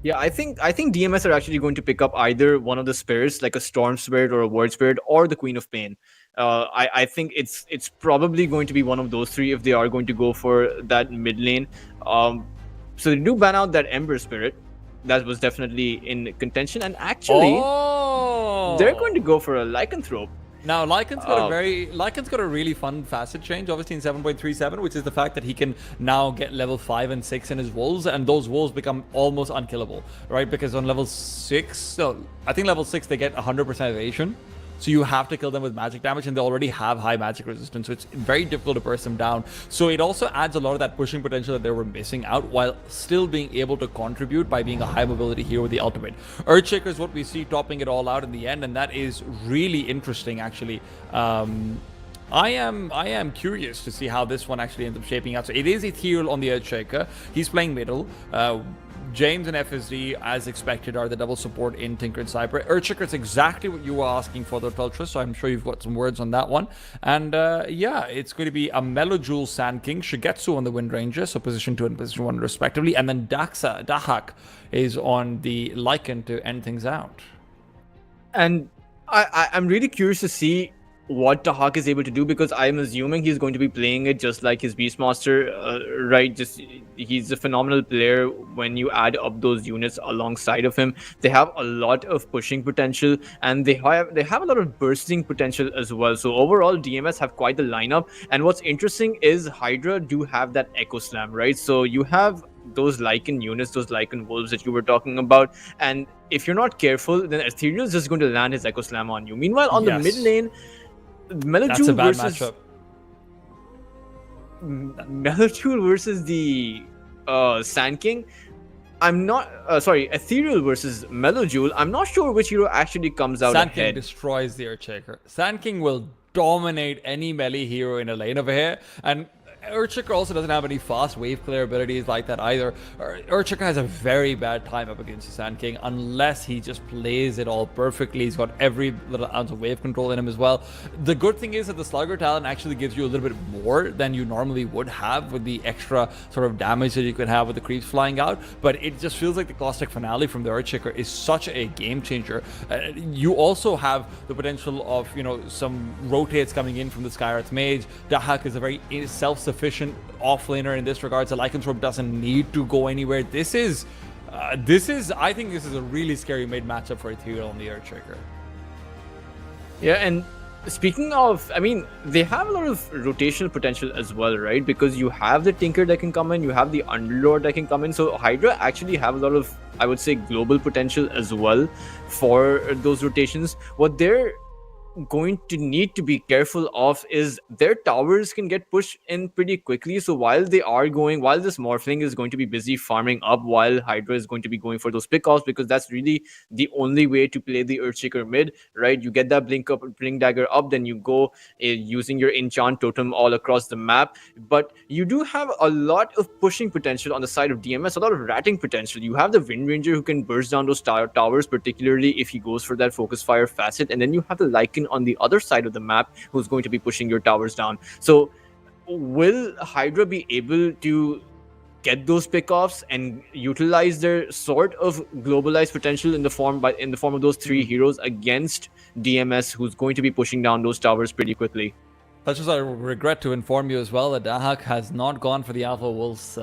Yeah, I think DMS are actually going to pick up either one of the spirits, like a Storm Spirit or a Word Spirit, or the Queen of Pain. I think it's probably going to be one of those three if they are going to go for that mid lane. So they do ban out that Ember Spirit. That was definitely in contention, and actually, they're going to go for a Lycanthrope. Now, Lycan's got a really fun facet change, obviously in 7.37, which is the fact that he can now get level 5 and 6 in his wolves, and those wolves become almost unkillable, right? Because on level 6, I think level 6 they get 100% evasion. So you have to kill them with magic damage, and they already have high magic resistance, so it's very difficult to burst them down. So it also adds a lot of that pushing potential that they were missing out, while still being able to contribute by being a high mobility hero with the ultimate. Earthshaker is what we see topping it all out in the end, and that is really interesting, actually. I am curious to see how this one actually ends up shaping out. So it is Ethereal on the Earthshaker. He's playing middle. James and FSD, as expected, are the double support in Tinker and Sniper. Earthshaker is exactly what you were asking for, though, Tultra, so I'm sure you've got some words on that one. And yeah, it's going to be a Melojule Sand King, Shigetsu on the Wind Ranger, so position 2 and position 1 respectively, and then Dahak is on the Lycan to end things out. And I'm really curious to see what Dahak is able to do, because I'm assuming he's going to be playing it just like his Beastmaster, right? Just he's a phenomenal player when you add up those units alongside of him. They have a lot of pushing potential, and they have a lot of bursting potential as well. So overall, DMS have quite the lineup. And what's interesting is Hydra do have that Echo Slam, right? So you have those Lycan units, those Lycan wolves that you were talking about, and if you're not careful, then Ethereal is just going to land his Echo Slam on you. Meanwhile, on the mid lane, Melojule versus the Sand King. I'm not Ethereal versus Melojule. I'm not sure which hero actually comes out Sand ahead. King destroys the Earthshaker. Sand King will dominate any melee hero in a lane over here, and Earthshaker also doesn't have any fast wave clear abilities like that either. Earthshaker has a very bad time up against the Sand King unless he just plays it all perfectly. He's got every little ounce of wave control in him as well. The good thing is that the Slugger talent actually gives you a little bit more than you normally would have with the extra sort of damage that you could have with the creeps flying out, but it just feels like the Caustic Finale from the Earthshaker is such a game changer. You also have the potential of, some rotates coming in from the Skywrath Mage. Dahak is a very self-sufficient offlaner in this regard, so Lycanthrope doesn't need to go anywhere. I think this is a really scary mid matchup for Ethereal on the Earthshaker. Yeah, and speaking of, they have a lot of rotational potential as well, right? Because you have the Tinker that can come in, you have the Underlord that can come in, so Hydra actually have a lot of, I would say, global potential as well for those rotations. What they're going to need to be careful of is their towers can get pushed in pretty quickly. So while this Morphling is going to be busy farming up, while Hydra is going to be going for those pickoffs, because that's really the only way to play the Earthshaker mid, right? You get that blink dagger up, then you go using your enchant totem all across the map. But you do have a lot of pushing potential on the side of DMS, a lot of ratting potential. You have the Wind Ranger who can burst down those towers, particularly if he goes for that focus fire facet, and then you have the Lycan on the other side of the map who's going to be pushing your towers down. So will Hydra be able to get those pickoffs and utilize their sort of globalized potential in the form of those three heroes against DMS, who's going to be pushing down those towers pretty quickly? That's just I regret to inform you as well that Dahak has not gone for the Alpha Wolves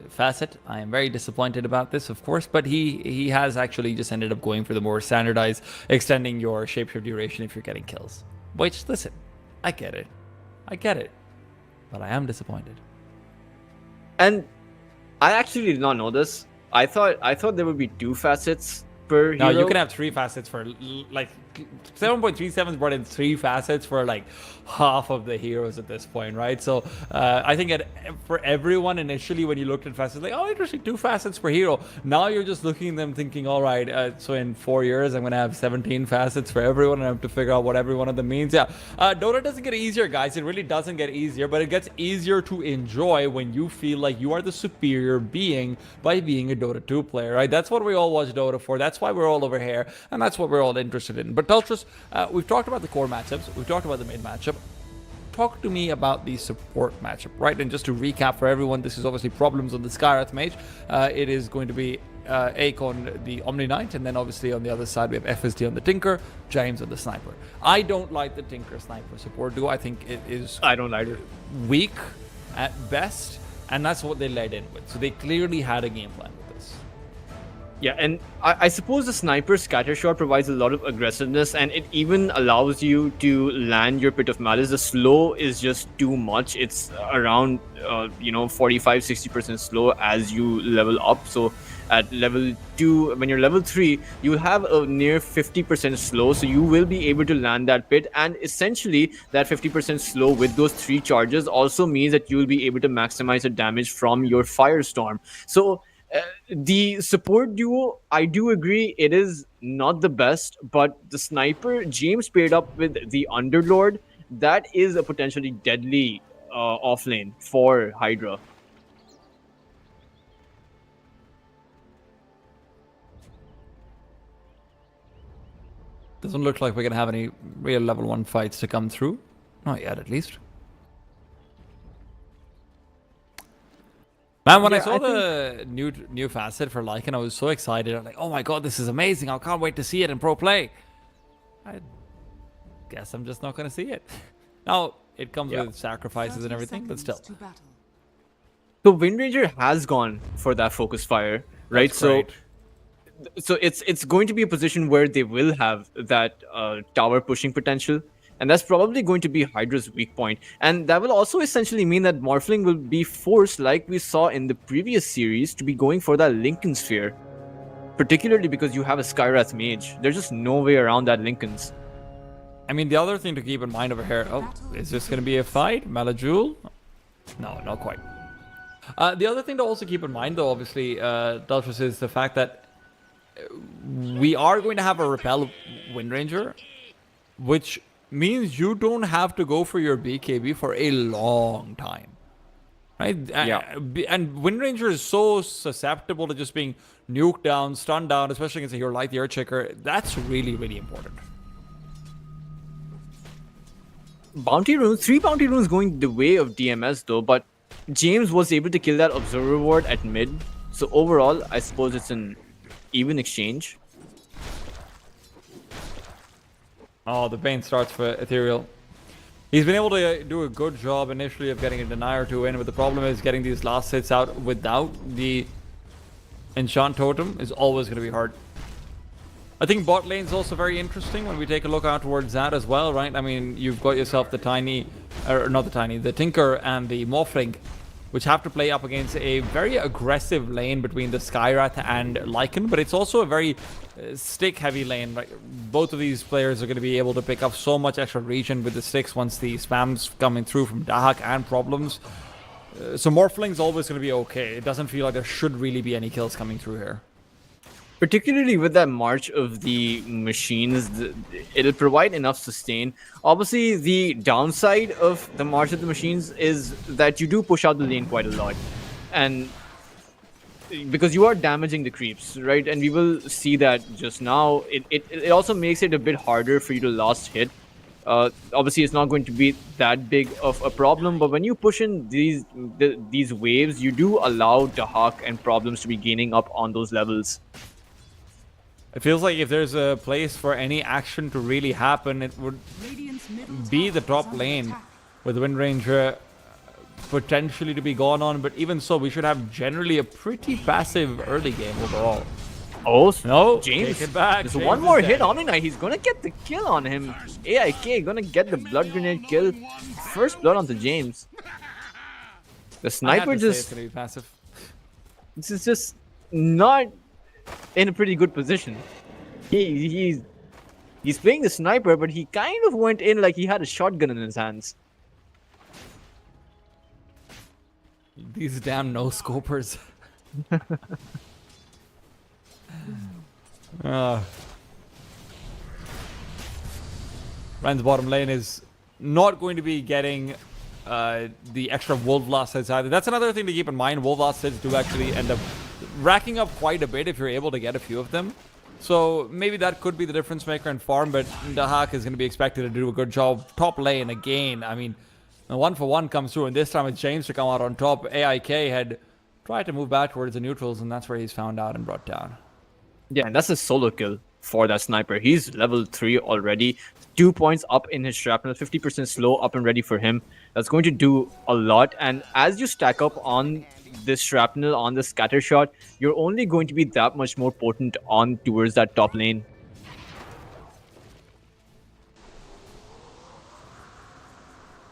facet. I am very disappointed about this, of course, but he has actually just ended up going for the more standardized, extending your shapeshift duration if you're getting kills. Which, listen, I get it, but I am disappointed. And I actually did not know this. I thought there would be 2 facets per No, hero. you can have 3 facets for like 7.37's brought in 3 facets for like half of the heroes at this point, right? So I think for everyone initially when you looked at facets, like, oh, interesting, 2 facets per hero. Now you're just looking at them thinking, all right, so in 4 years I'm gonna have 17 facets for everyone, and I have to figure out what every one of them means. Yeah, Dota doesn't get easier, guys. It really doesn't get easier, but it gets easier to enjoy when you feel like you are the superior being by being a Dota 2 player, right? That's what we all watch Dota for. That's why we're all over here, and that's what we're all interested in. But Teltras, we've talked about the core matchups, we've talked about the mid matchup. Talk to me about the support matchup, right? And just to recap for everyone, this is obviously Problems on the Skyrath Mage. It is going to be Ake on the Omni Knight, and then obviously on the other side we have FSD on the Tinker, James on the Sniper. I don't like the Tinker Sniper support duo. I think it is I don't either. weak at best, and that's what they led in with. So they clearly had a game plan with this. Yeah, and I suppose the sniper scatter shot provides a lot of aggressiveness, and it even allows you to land your Pit of Malice. The slow is just too much. It's around 45-60% slow as you level up. So at level 2, when you're level 3, you have a near 50% slow, so you will be able to land that pit. And essentially that 50% slow with those 3 charges also means that you will be able to maximize the damage from your Firestorm. So the support duo, I do agree, it is not the best, but the sniper, James paired up with the Underlord, that is a potentially deadly offlane for Hydra. Doesn't look like we're going to have any real level 1 fights to come through. Not yet, at least. Man, when I saw the new facet for Lycan, I was so excited. I'm like, oh my god, this is amazing. I can't wait to see it in pro play. I guess I'm just not going to see it. Now, it comes with sacrifices and everything, but still. So Wind Ranger has gone for that focus fire, right? That's great. So it's going to be a position where they will have that tower pushing potential. And that's probably going to be Hydra's weak point. And that will also essentially mean that Morphling will be forced, like we saw in the previous series, to be going for that Lincoln Sphere. Particularly because you have a Skyrath Mage. There's just no way around that Lincolns. I mean, the other thing to keep in mind over here... Oh, is this going to be a fight? Malajul? No, not quite. The other thing to also keep in mind, though, obviously, Deltrus, is the fact that we are going to have a Repel Wind Ranger, which means you don't have to go for your BKB for a long time, right? Yeah. And Wind Ranger is so susceptible to just being nuked down, stunned down, especially against a hero like the Earthshaker. That's really, really important. Bounty runes, 3 bounty runes going the way of DMS though, but James was able to kill that Observer Ward at mid. So overall, I suppose it's an even exchange. Oh, the Bane starts for Ethereal. He's been able to do a good job initially of getting a Deny or 2 in, but the problem is getting these last hits out without the Enchant Totem is always going to be hard. I think bot lane's also very interesting when we take a look out towards that as well, right? I mean, you've got yourself the Tinker and the Morphling which have to play up against a very aggressive lane between the Skyrath and Lycan, but it's also a very stick-heavy lane. Right? Both of these players are going to be able to pick up so much extra region with the sticks once the spam's coming through from Dahak and Problems. So Morphling's always going to be okay. It doesn't feel like there should really be any kills coming through here. Particularly with that march of the machines, it'll provide enough sustain. Obviously, the downside of the march of the machines is that you do push out the lane quite a lot. And because you are damaging the creeps, right? And we will see that just now. It also makes it a bit harder for you to last hit. Obviously, it's not going to be that big of a problem, but when you push in these waves, you do allow Dahak and Problems to be gaining up on those levels. It feels like if there's a place for any action to really happen, it would be the top lane with Wind Ranger potentially to be gone on. But even so, we should have generally a pretty passive early game overall. Oh, no, James, take it back. there's James one more is hit dead. on Omni. He's gonna get the kill on him. AIK gonna get the blood grenade kill. First blood onto James. The sniper It's just, gonna be passive. this is just not in a pretty good position. He's playing the sniper, but he kind of went in like he had a shotgun in his hands. These damn no-scopers. Ren's bottom lane is not going to be getting the extra Wolf Blast hits either. That's another thing to keep in mind. Wolf Blast hits do actually end up racking up quite a bit if you're able to get a few of them. So maybe that could be the difference maker in farm, but Dahak is going to be expected to do a good job. Top lane again. I mean, a 1-for-1 comes through, and this time it's James to come out on top. AIK had tried to move back towards the neutrals, and that's where he's found out and brought down. Yeah, and that's a solo kill for that sniper. He's level 3 already. 2 points up in his shrapnel, 50% slow up and ready for him. That's going to do a lot. And as you stack up on this shrapnel, on the scatter shot, you're only going to be that much more potent on towards that top lane.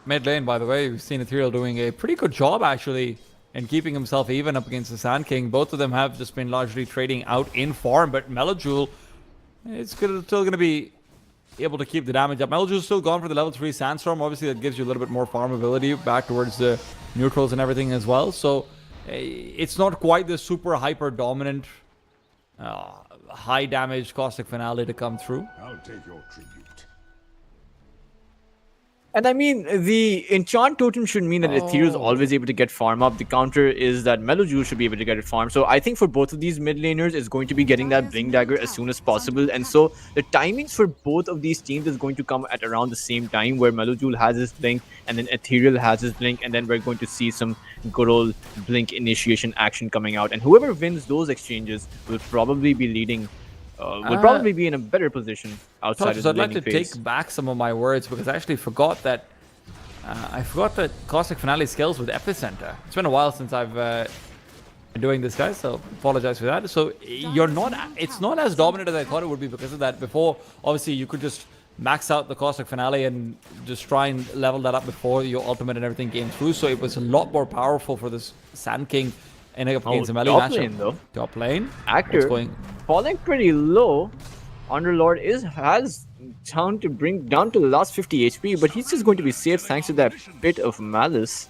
Mid lane, by the way, we've seen Ethereal doing a pretty good job, actually, in keeping himself even up against the Sand King. Both of them have just been largely trading out in farm, but Melojule, it's still going to be able to keep the damage up. Melojule's still gone for the level 3 Sandstorm. Obviously, that gives you a little bit more farm ability back towards the neutrals and everything as well. So, it's not quite the super hyper dominant, high damage Caustic Finale to come through. I'll take your tribute. And I mean, the enchant totem should mean that Ethereal is always able to get farm up. The counter is that Melojule should be able to get it farm. So I think for both of these mid laners is going to be getting that Blink Dagger as soon as possible. And so the timings for both of these teams is going to come at around the same time, where Melojule has his Blink and then Ethereal has his Blink, and then we're going to see some good old Blink initiation action coming out. And whoever wins those exchanges will probably be leading. Will probably be in a better position outside of the I'd like laning to phase. take back some of my words because I actually forgot that Caustic Finale scales with Epicenter. It's been a while since I've been doing this, guys, so apologize for that. So it's not as dominant as I thought it would be because of that. Before, obviously, you could just max out the Caustic Finale and just try and level that up before your ultimate and everything came through. So it was a lot more powerful for this Sand King and against a melee top matchup. lane, though. Top lane. Actor What's going? falling pretty low. Underlord has down to bring down to the last 50 HP, but he's just going to be safe thanks to that bit of malice.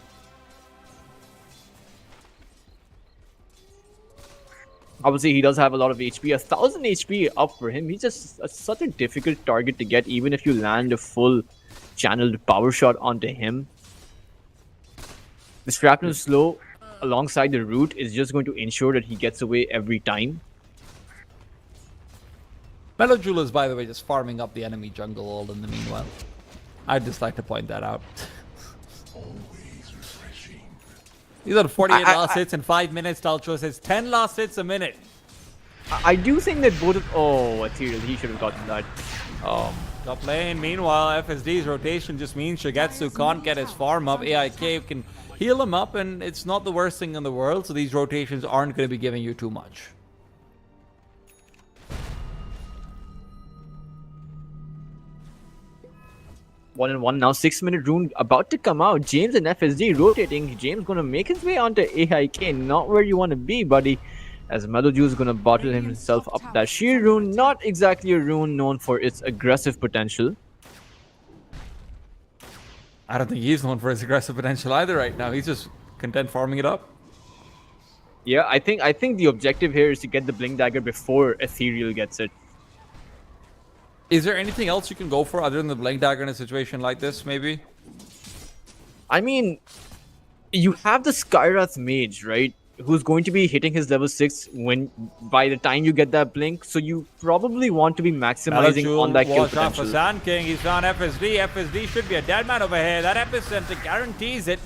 Obviously, he does have a lot of HP. 1,000 HP up for him. He's just such a difficult target to get, even if you land a full channeled power shot onto him. The shrapnel slow alongside the root is just going to ensure that he gets away every time. Melojule is, by the way, just farming up the enemy jungle all in the meanwhile. I'd just like to point that out. These are 48 last hits in 5 minutes. Talcho says 10 last hits a minute. I do think that both of... Oh, Ethereal, he should have gotten that. Top lane, meanwhile, FSD's rotation just means Shigetsu can't get his farm up. AIK can heal him up, and it's not the worst thing in the world, so these rotations aren't going to be giving you too much. 1-1 now. 6-minute rune about to come out. James and FSD rotating. James gonna make his way onto AIK. Not where you want to be, buddy. As Meloju is gonna bottle himself up that sheer rune. Not exactly a rune known for its aggressive potential. I don't think he's known for his aggressive potential either right now. He's just content farming it up. Yeah, I think the objective here is to get the Blink Dagger before Ethereal gets it. Is there anything else you can go for other than the Blink Dagger in a situation like this, maybe? I mean, you have the Skyrath Mage, right? Who's going to be hitting his level 6 when by the time you get that blink, so you probably want to be maximizing on that kill watch out for potential. Sand King. He's found FSD. FSD should be a dead man over here. That epicenter guarantees it.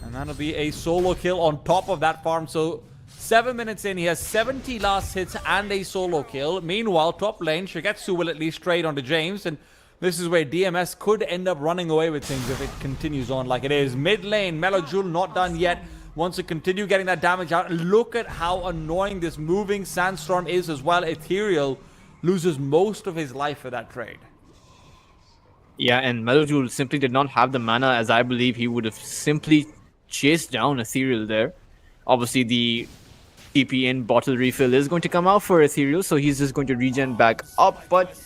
And that'll be a solo kill on top of that farm. So 7 minutes in, he has 70 last hits and a solo kill. Meanwhile, top lane, Shigetsu will at least trade onto James. And this is where DMS could end up running away with things if it continues on like it is. Mid lane, Melojul not done yet. Wants to continue getting that damage out. Look at how annoying this moving sandstorm is as well. Ethereal loses most of his life for that trade. Yeah, and Melojul simply did not have the mana, as I believe he would have simply chased down Ethereal there. Obviously, the TP in bottle refill is going to come out for Ethereal, so he's just going to regen back up. But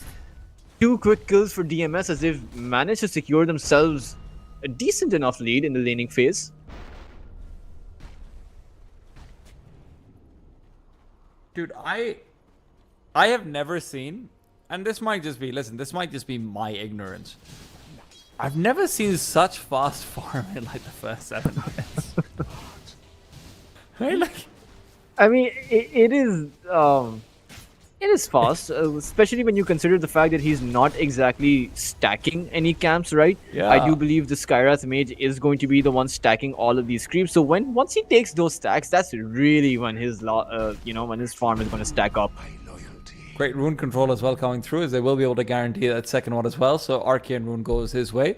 2 quick kills for DMS as they've managed to secure themselves a decent enough lead in the laning phase. Dude, I have never seen, and this might just be, listen, this might just be my ignorance. I've never seen such fast farm in like the first 7 minutes. Right? Like, I mean, it is fast, especially when you consider the fact that he's not exactly stacking any camps, right? Yeah. I do believe the Skyrath Mage is going to be the one stacking all of these creeps. So once he takes those stacks, that's really when his when his farm is going to stack up. great rune control as well coming through, as they will be able to guarantee that second one as well. So Arcane Rune goes his way.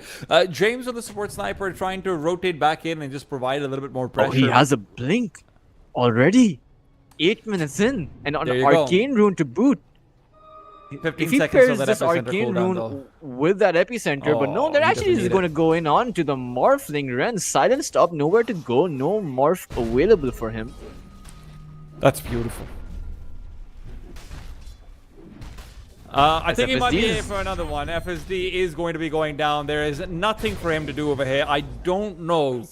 James with the support sniper trying to rotate back in and just provide a little bit more pressure. Oh, he has a blink already. 8 minutes in, and on Arcane Rune to boot. 15 if he seconds pairs that this epicenter Arcane cooldown, Rune though. with that epicenter, but no, Oh, they're he actually doesn't just need going to it. go in on to the Morphling Ren. Silenced up, nowhere to go, no Morph available for him. That's beautiful. I think he might be FSD here is- for another one. FSD is going to be going down. There is nothing for him to do over here. I don't know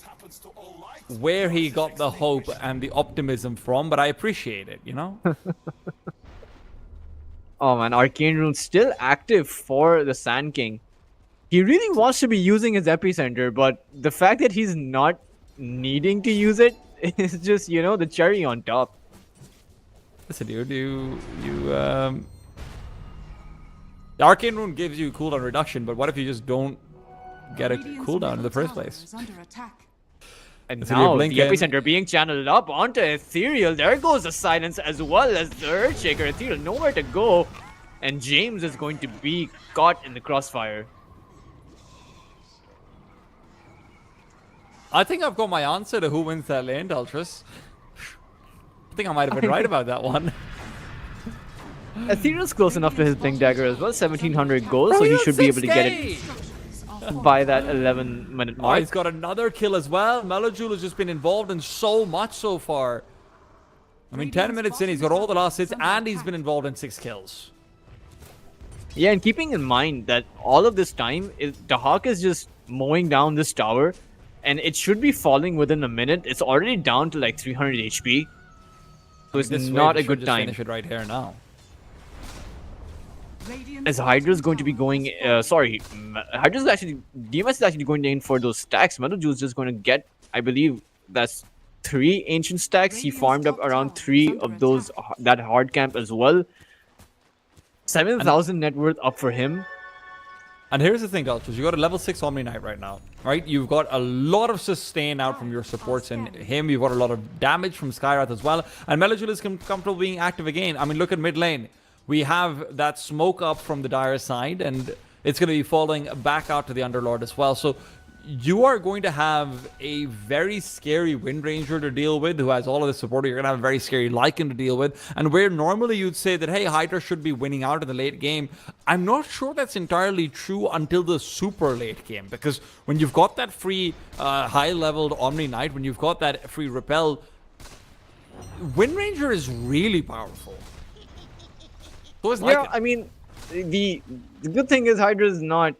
where he got the hope and the optimism from, but I appreciate it, you know? Oh man, Arcane Rune still active for the Sand King. He really wants to be using his epicenter, but the fact that he's not needing to use it is just, you know, the cherry on top. Listen, dude, the Arcane Rune gives you cooldown reduction, but what if you just don't get a Radiant's cooldown in the middle first tower place? is under attack. And So you're now the blinking. epicenter being channeled up onto Ethereal. There goes the silence as well as the Earthshaker. Ethereal nowhere to go. And James is going to be caught in the crossfire. I think I've got my answer to who wins that lane, Daltris. I think I might have been right about that one. Ethereal's close enough to his Blink Dagger as well. 1700 gold, so he should be able to get it by that 11-minute Oh, mark. he's got another kill as well. Melojul has just been involved in so much so far. I mean, 10 minutes in, he's got all the last hits, and he's been involved in 6 kills. Yeah, and keeping in mind that all of this time, the Hawk is just mowing down this tower, and it should be falling within a minute. It's already down to like 300 HP. So it's This not wave a should good just time. Finish it right here now. As Hydra's going to be going, Hydra's actually, DMS is actually going in for those stacks. Metaljuice is just going to get, I believe, that's 3 ancient stacks. He farmed up around 3 of those, that hard camp as well. 7,000 net worth up for him. And here's the thing, Daltris. You got a level 6 Omni Knight right now, right? You've got a lot of sustain out from your supports in him. You've got a lot of damage from Skyrath as well. And Melojul is comfortable being active again. I mean, look at mid lane. We have that smoke up from the Dire side, and it's going to be falling back out to the Underlord as well. So you are going to have a very scary Wind Ranger to deal with who has all of the support. You're going to have a very scary Lycan to deal with. And where normally you'd say that, hey, Hydra should be winning out in the late game, I'm not sure that's entirely true until the super late game. Because when you've got that free high-leveled Omni Knight, when you've got that free Repel, Wind Ranger is really powerful. So is Yeah, Lycan. I mean, the good thing is Hydra is not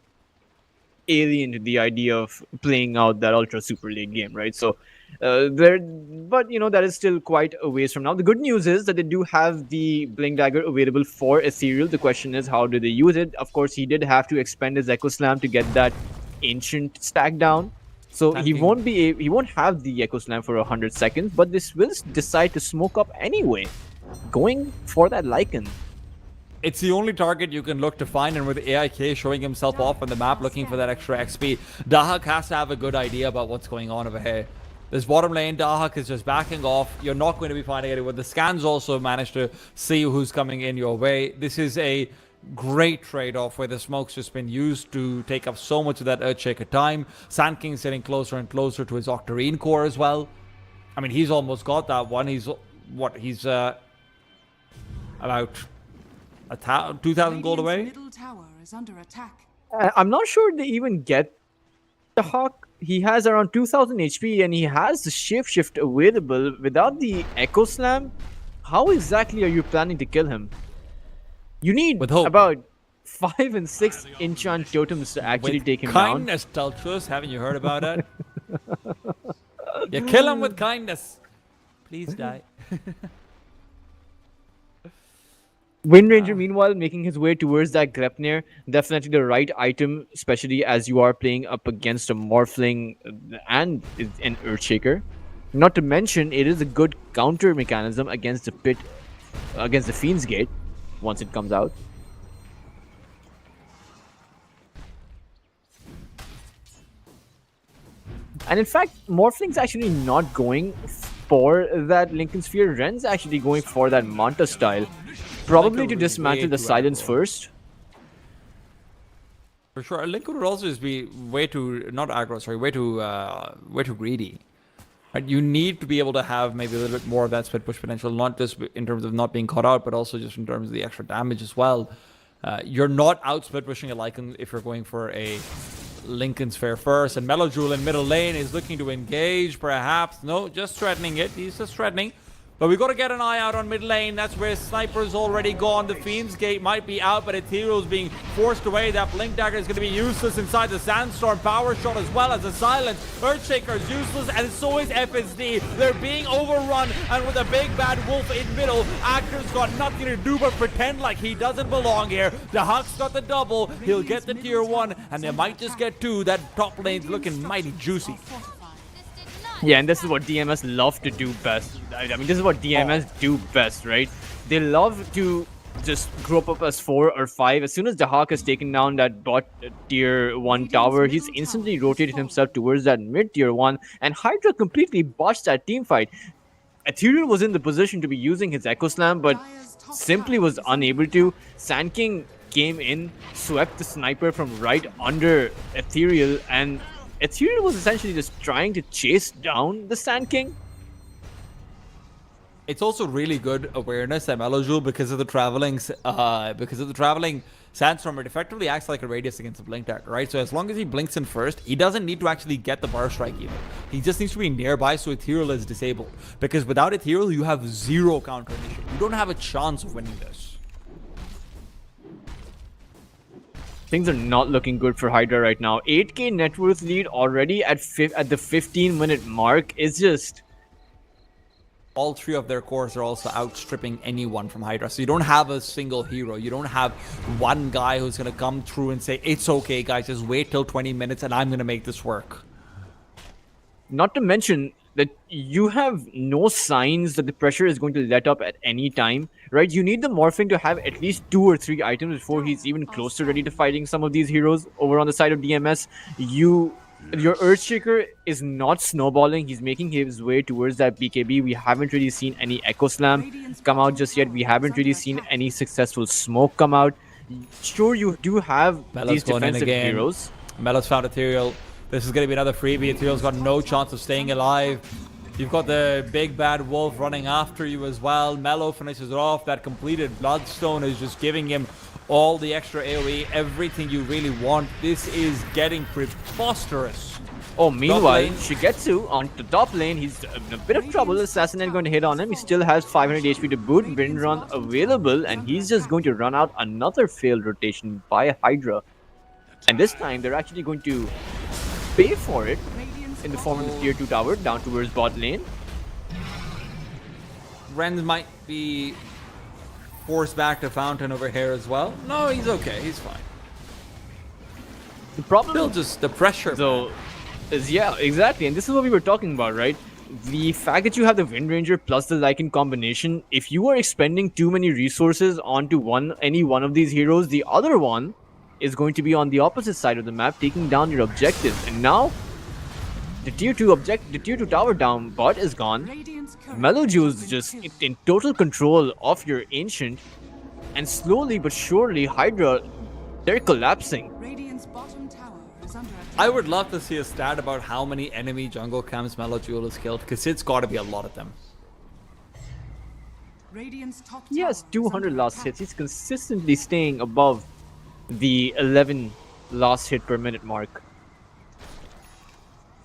alien to the idea of playing out that ultra super late game, right? So but that is still quite a ways from now. The good news is that they do have the Blink Dagger available for Ethereal. The question is, how do they use it? Of course, he did have to expend his Echo Slam to get that ancient stack down. So he won't have the Echo Slam for 100 seconds, but this will decide to smoke up anyway, going for that Lycan. It's the only target you can look to find, and with AIK showing himself off on the map looking for that extra XP, Dahak has to have a good idea about what's going on over here. This bottom lane, Dahak is just backing off. You're not going to be finding anyone. The scans also managed to see who's coming in your way. This is a great trade-off where the smoke's just been used to take up so much of that Earthshaker time. Sand King's getting closer and closer to his Octarine core as well. I mean, he's almost got that one. He's about 2,000 gold away. Radiant's middle tower is under attack. I'm not sure they even get the Hawk. He has around 2,000 HP and he has the shift available. Without the Echo Slam, how exactly are you planning to kill him? You need about 5 and 6 enchant totems to actually take him down. Kindness, Teltrus, haven't you heard about it? You kill him with kindness. Please die. Wind Ranger, meanwhile, making his way towards that Grepnir. Definitely the right item, especially as you are playing up against a Morphling and an Earthshaker. Not to mention, it is a good counter mechanism against the pit, against the Fiend's Gate, once it comes out. And in fact, Morphling's actually not going for that Lincoln Sphere. Ren's actually going for that Manta style. Probably to dismantle the silence first. For sure. Lincoln would also just be way too, not aggro, sorry, way too greedy. Right? You need to be able to have maybe a little bit more of that split push potential, not just in terms of not being caught out, but also just in terms of the extra damage as well. You're not out split pushing a Lycan if you're going for a Lincoln Sphere first. And Melojule in middle lane is looking to engage, perhaps. No, just threatening it. He's just threatening. But we got to get an eye out on mid lane. That's where Sniper's already gone. The Fiend's Gate might be out, but Ethereal's being forced away. That Blink Dagger is going to be useless inside the Sandstorm. Power Shot as well as a Silence. Earthshaker is useless, and so is FSD. They're being overrun, and with a big bad wolf in middle, Actor's got nothing to do but pretend like he doesn't belong here. The Huck's got the double. He'll get the tier 1, and they might just get 2. That top lane's looking mighty juicy. Yeah, and this is what DMS love to do best. I mean, this is what DMS do best, right? They love to just group up as 4 or 5. As soon as the Hawk has taken down that bot tier 1 tower, he's instantly rotated himself towards that mid tier 1, and Hydra completely botched that team fight. Ethereal was in the position to be using his Echo Slam, but simply was unable to. Sand King came in, swept the sniper from right under Ethereal, and Ethereal was essentially just trying to chase down the Sand King. It's also really good awareness that Melojule, because of the traveling Sandstorm, it effectively acts like a radius against the Blink Dagger, right? So as long as he blinks in first, he doesn't need to actually get the bar strike even. He just needs to be nearby so Ethereal is disabled. Because without Ethereal, you have 0 counter initiative. You don't have a chance of winning this. Things are not looking good for Hydra right now. 8k net worth lead already at the 15-minute mark is just... All 3 of their cores are also outstripping anyone from Hydra. So you don't have a single hero. You don't have one guy who's going to come through and say, it's okay, guys, just wait till 20 minutes and I'm going to make this work. Not to mention that you have no signs that the pressure is going to let up at any time, right? You need the Morphling to have at least 2 or 3 items before he's even close to ready to fighting some of these heroes over on the side of DMS. Your Earthshaker is not snowballing. He's making his way towards that BKB. We haven't really seen any Echo Slam come out just yet. We haven't really seen any successful smoke come out. Sure, you do have these defensive heroes. Melo's found Ethereal. This is going to be another freebie. Ethereal's got no chance of staying alive. You've got the big bad wolf running after you as well. Mellow finishes it off. That completed Bloodstone is just giving him all the extra AoE, everything you really want. This is getting preposterous. Oh, meanwhile, Shigetsu on the top lane, he's in a bit of trouble. Assassinate going to hit on him. He still has 500 HP to boot. Wind Run available, and he's just going to run out another failed rotation by Hydra. And this time, they're actually going to pay for it in the form of the tier 2 tower down towards bot lane. Ren might be forced back to Fountain over here as well. No, he's okay. He's fine. The problem Still just the pressure. though is, yeah, exactly, and this is what we were talking about, right? The fact that you have the Wind Ranger plus the Lycan combination, if you are expending too many resources onto any one of these heroes, the other one is going to be on the opposite side of the map, taking down your objectives. And now the tier 2 tower down bot is gone. Radiant's current Melojuice has just been killed. in total control of your Ancient, and slowly but surely Hydra, they're collapsing. Radiant's bottom tower is under attack. I would love to see a stat about how many enemy jungle camps Melojewel has killed, because it's got to be a lot of them. Radiant's top He has tower is 200 under last attack. hits. He's consistently staying above the 11 last hit per minute mark.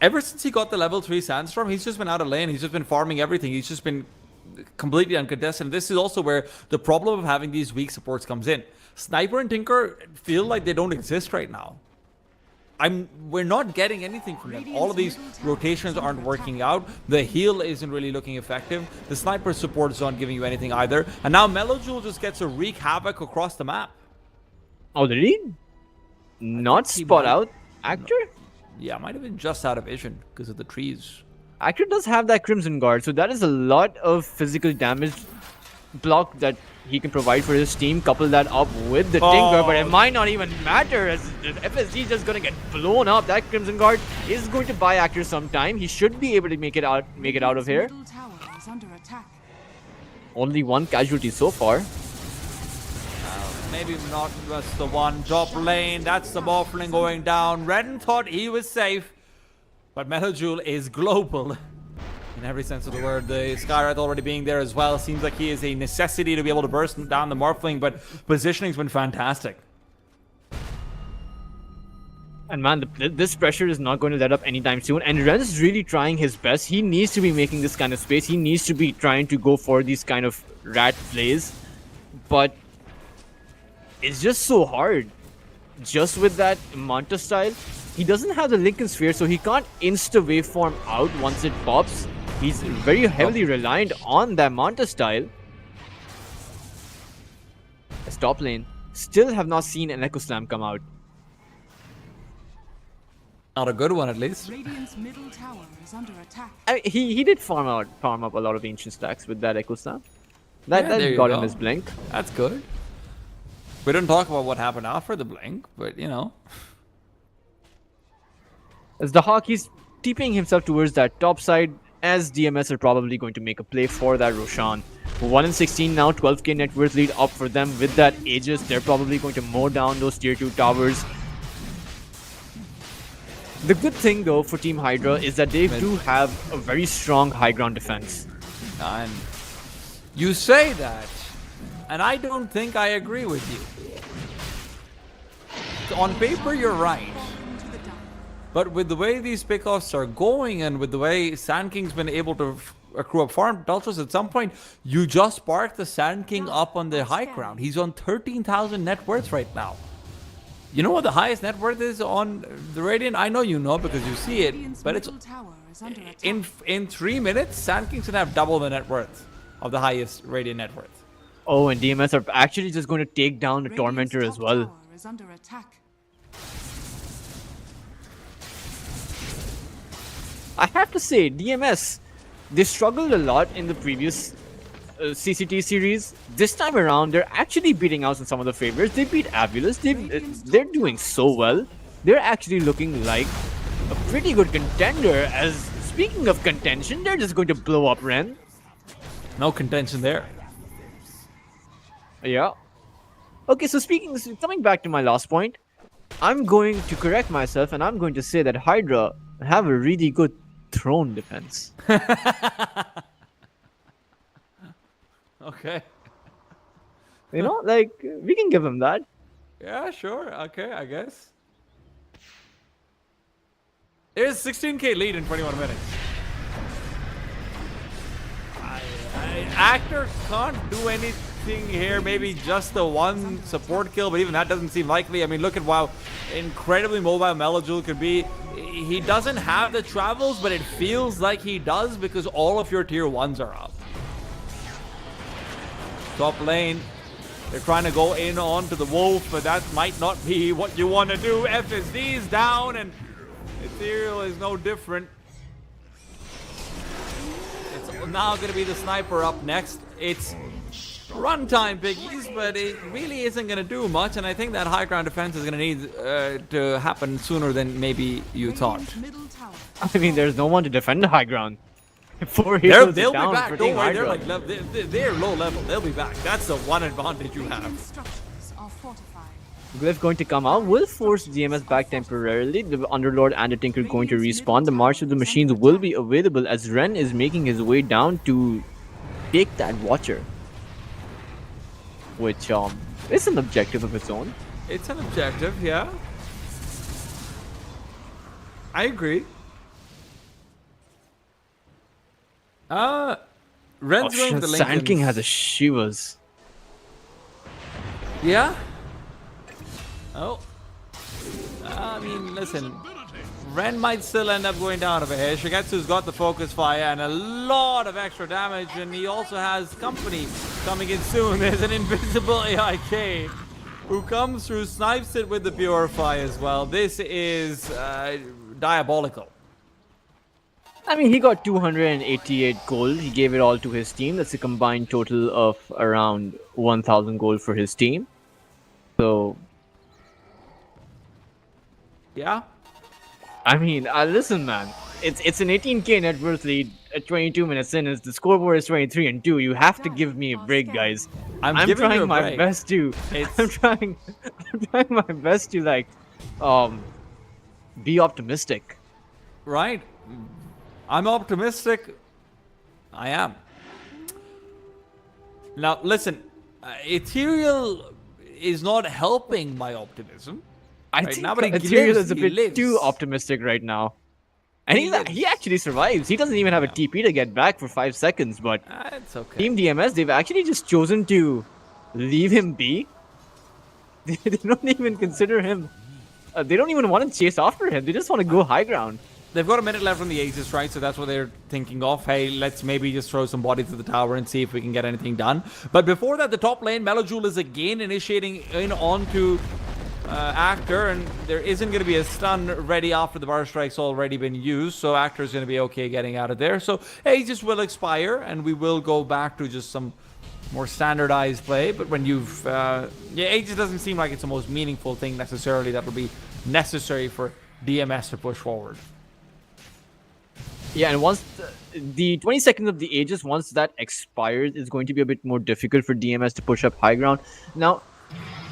Ever since he got the level 3 Sandstorm, he's just been out of lane. He's just been farming everything. He's just been completely uncontested. And this is also where the problem of having these weak supports comes in. Sniper and Tinker feel like they don't exist right now. We're not getting anything from them. All of these rotations aren't working out. The heal isn't really looking effective. The sniper support is not giving you anything either. And now Melojewel just gets to wreak havoc across the map. Oh, did he? Not he spot might- out Actor? Yeah, might have been just out of vision because of the trees. Actor does have that Crimson Guard, so that is a lot of physical damage block that he can provide for his team. Couple that up with the Tinker, but it might not even matter as the FSG is just gonna get blown up. That Crimson Guard is going to buy Actor some time. He should be able to make it out of here. Middle tower is under attack. Only one casualty so far. Maybe not just the one. Top lane, that's the Morphling going down. Ren thought he was safe, but Melojewel is global in every sense of the word. The Skywrath already being there as well. Seems like he is a necessity to be able to burst down the Morphling, but positioning's been fantastic. And man, this pressure is not going to let up anytime soon. And Ren is really trying his best. He needs to be making this kind of space. He needs to be trying to go for these kind of rat plays. But it's just so hard. Just with that Manta style, he doesn't have the Lincoln Sphere, so he can't insta waveform out once it pops. He's very heavily reliant on that Manta style. As top lane, still have not seen an Echo Slam come out. Not a good one, at least. Radiant's middle tower is under attack. He did farm up a lot of ancient stacks with that Echo Slam. Yeah, That there you got go. him his blink. That's good. We didn't talk about what happened after the blink, but you know. As the Hawk, he's TPing himself towards that top side, as DMS are probably going to make a play for that Roshan. 1 in 16 now, 12k net worth lead up for them with that Aegis. They're probably going to mow down those tier 2 towers. The good thing though for Team Hydra is that they do have a very strong high ground defense. And you say that, and I don't think I agree with you. On paper, you're right. To the down. But with the way these pickoffs are going and with the way Sand King's been able to accrue up farm, Daltros, at some point, you just spark the Sand King up on the high ground. He's on 13,000 net worth right now. You know what the highest net worth is on the Radiant? I know you know because you see it, Radiant's but it's middle tower is under attack. in 3 minutes, Sand King's gonna have double the net worth of the highest Radiant net worth. Oh, and DMS are actually just going to take down the Radiant's Tormentor as top well. tower is under attack. I have to say, DMS, they struggled a lot in the previous CCT series. This time around, they're actually beating out some of the favorites. They beat Avulus. They're doing so well. They're actually looking like a pretty good contender. As speaking of contention, they're just going to blow up Ren. No contention there. Yeah. Okay, so coming back to my last point, I'm going to correct myself and I'm going to say that Hydra have a really good throne defense. Okay. You know, like we can give him that. Yeah, sure. Okay, I guess. There's 16k lead in 21 minutes. Actor can't do anything here. Maybe just the one support kill, but even that doesn't seem likely. I mean, look at how incredibly mobile Melajul could be. He doesn't have the travels, but it feels like he does because all of your tier 1s are up. Top lane, they're trying to go in onto the Wolf, but that might not be what you want to do. FSD is down, and Ethereal is no different. It's now going to be the Sniper up next. It's runtime piggies, but it really isn't going to do much, and I think that high ground defense is going to need to happen sooner than maybe you thought. Radiant's middle tower I mean, there's no one to defend the high ground. 4 They'll heroes be down back. for Don't Team worry, they're Hydra. like they're low level. They'll be back. That's the one advantage you have. Radiant structures are fortified. Glyph going to come out will force DMS back temporarily. The Underlord and the Tinker going to respawn. The March of the Machines will be available as Ren is making his way down to take that Watcher. Which is an objective of its own. It's an objective, yeah. I agree. Ren's going to the Sand King Lincolns. has a Shivas. Yeah? Oh. I mean, listen. Ren might still end up going down over here. Shigetsu's got the focus fire and a lot of extra damage, and he also has company coming in soon. There's an invisible AIK who comes through, snipes it with the Purify as well. This is diabolical. I mean, he got 288 gold. He gave it all to his team. That's a combined total of around 1,000 gold for his team. So, Yeah? I mean, listen, man. It's an 18k net worth lead at 22 minutes in. The scoreboard is 23 and 2. You have to give me a break, guys. I'm I'm giving you trying a my break. best to. It's- I'm trying my best to like, be optimistic. Right? I'm optimistic. I am. Now, listen. Ethereal is not helping my optimism. I Right, think nobody Ethereal lives, is a he bit lives. too optimistic right now. And He lives. he actually survives. He doesn't even have a TP to get back for 5 seconds, but It's okay. Team DMS, they've actually just chosen to leave him be. They don't even consider him. They don't even want to chase after him. They just want to go high ground. They've got a minute left on the Aegis, right? So that's what they're thinking of. Hey, let's maybe just throw some bodies to the tower and see if we can get anything done. But before that, the top lane, Melajul is again initiating in onto Actor, and there isn't going to be a stun ready after the bar strike's already been used. So Actor's going to be okay getting out of there. So Aegis will expire, and we will go back to just some more standardized play. But when you've... Aegis doesn't seem like it's the most meaningful thing necessarily that will be necessary for DMS to push forward. Yeah, and once the 20 seconds of the Aegis, once that expires, is going to be a bit more difficult for DMS to push up high ground. Now,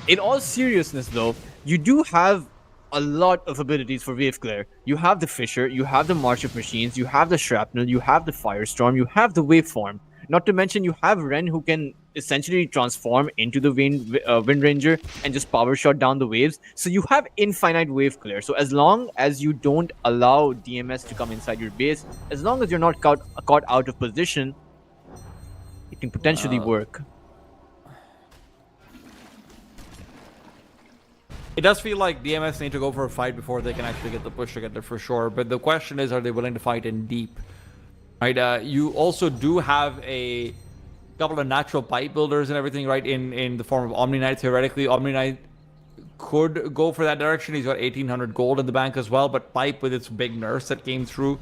in all seriousness though, you do have a lot of abilities for Wave Clear. You have the Fissure, you have the March of Machines, you have the Shrapnel, you have the Firestorm, you have the Waveform. Not to mention you have Ren who can essentially transform into the Wind Ranger and just power shot down the waves. So you have infinite wave clear. So as long as you don't allow DMS to come inside your base, as long as you're not caught out of position, it can potentially work. It does feel like DMS need to go for a fight before they can actually get the push together for sure. But the question is, are they willing to fight in deep? Right, you also do have a couple of natural pipe builders and everything, right, in the form of Omni Knight. Theoretically, Omni Knight could go for that direction. He's got 1,800 gold in the bank as well, but pipe with its big nerfs that came through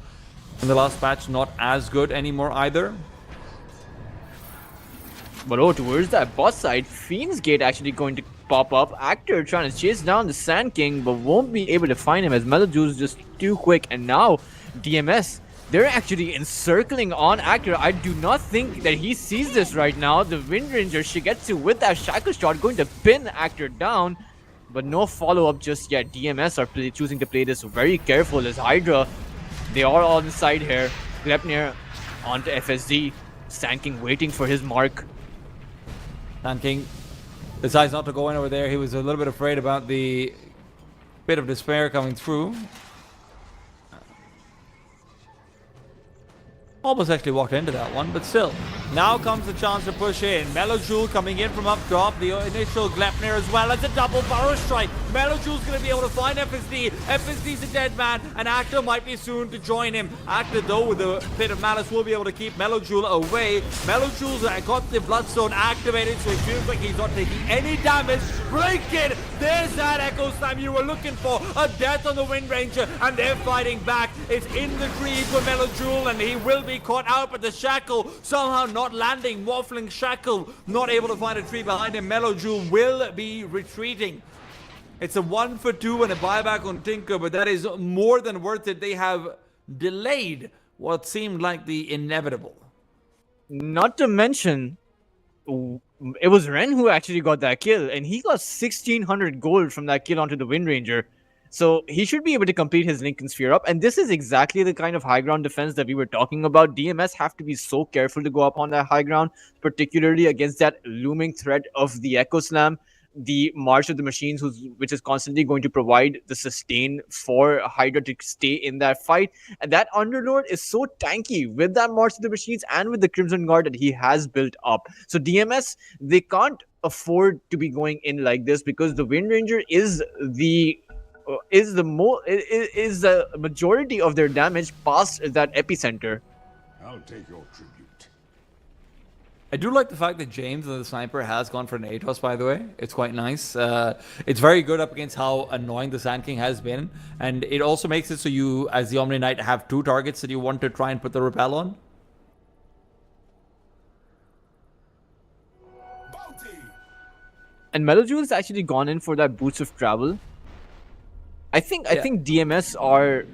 in the last patch, not as good anymore either. But towards that boss side, Fiend's Gate actually going to pop up. Actor trying to chase down the Sand King, but won't be able to find him as Melajul is just too quick. And now, DMS, they're actually encircling on Actor. I do not think that he sees this right now. The Wind Ranger Shigetsu with that Shackle Shot going to pin Actor down. but no follow-up just yet. DMS are choosing to play this very careful as Hydra. They are on the side here. Glepnir onto FSD. Sand King waiting for his mark. Sand King decides not to go in over there. He was a little bit afraid about the bit of despair coming through. Almost actually walked into that one, but still. Now comes the chance to push in. Melojule coming in from up top. The initial Glepnir as well. It's a double burrow strike. Melojule's going to be able to find FSD. FSD's a dead man, and Actor might be soon to join him. Actor, though, with a bit of malice, will be able to keep Melojule away. Melojule's got the Bloodstone activated, so it feels like he's not taking any damage. Break it! There's that Echo Slam you were looking for. A death on the Wind Ranger, and they're fighting back. It's in the tree for Melojule, and he will be caught out, but the Shackle somehow not landing. Waffling Shackle not able to find a tree behind him. Melojule will be retreating. It's a 1 for 2 and a buyback on Tinker, but that is more than worth it. They have delayed what seemed like the inevitable. Not to mention, it was Ren who actually got that kill, and he got 1600 gold from that kill onto the Wind Ranger. So he should be able to complete his Lincoln Sphere up. And this is exactly the kind of high ground defense that we were talking about. DMS have to be so careful to go up on that high ground, particularly against that looming threat of the Echo Slam, the March of the Machines, which is constantly going to provide the sustain for Hydra to stay in that fight. And that Underlord is so tanky with that March of the Machines and with the Crimson Guard that he has built up. So DMS, they can't afford to be going in like this, because the Wind Ranger is the majority of their damage past that epicenter. I'll take your tribute. I do like the fact that James, the sniper, has gone for an ATOS, by the way. It's quite nice. It's very good up against how annoying the Sand King has been. And it also makes it so you, as the Omni Knight, have 2 targets that you want to try and put the repel on. Bounty! And Melojule's actually gone in for that Boots of Travel. I think DMS are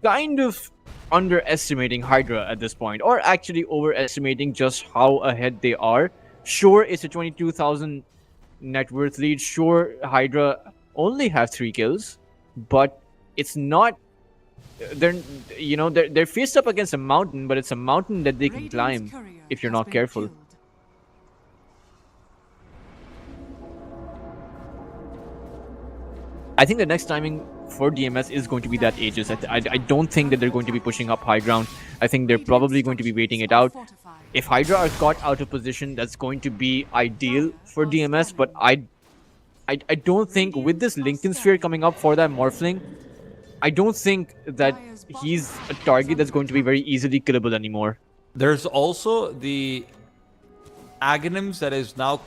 kind of underestimating Hydra at this point, or actually overestimating just how ahead they are. Sure, it's a 22,000 net worth lead. Sure, Hydra only have 3 kills, but it's not. They're faced up against a mountain, but it's a mountain that they can climb if you're not careful. I think the next timing for DMS is going to be that Aegis. I don't think that they're going to be pushing up high ground. I think they're probably going to be waiting it out. If Hydra are caught out of position, that's going to be ideal for DMS, but I don't think with this Lincoln Sphere coming up for that Morphling, I don't think that he's a target that's going to be very easily killable anymore. There's also the Aghanims that is now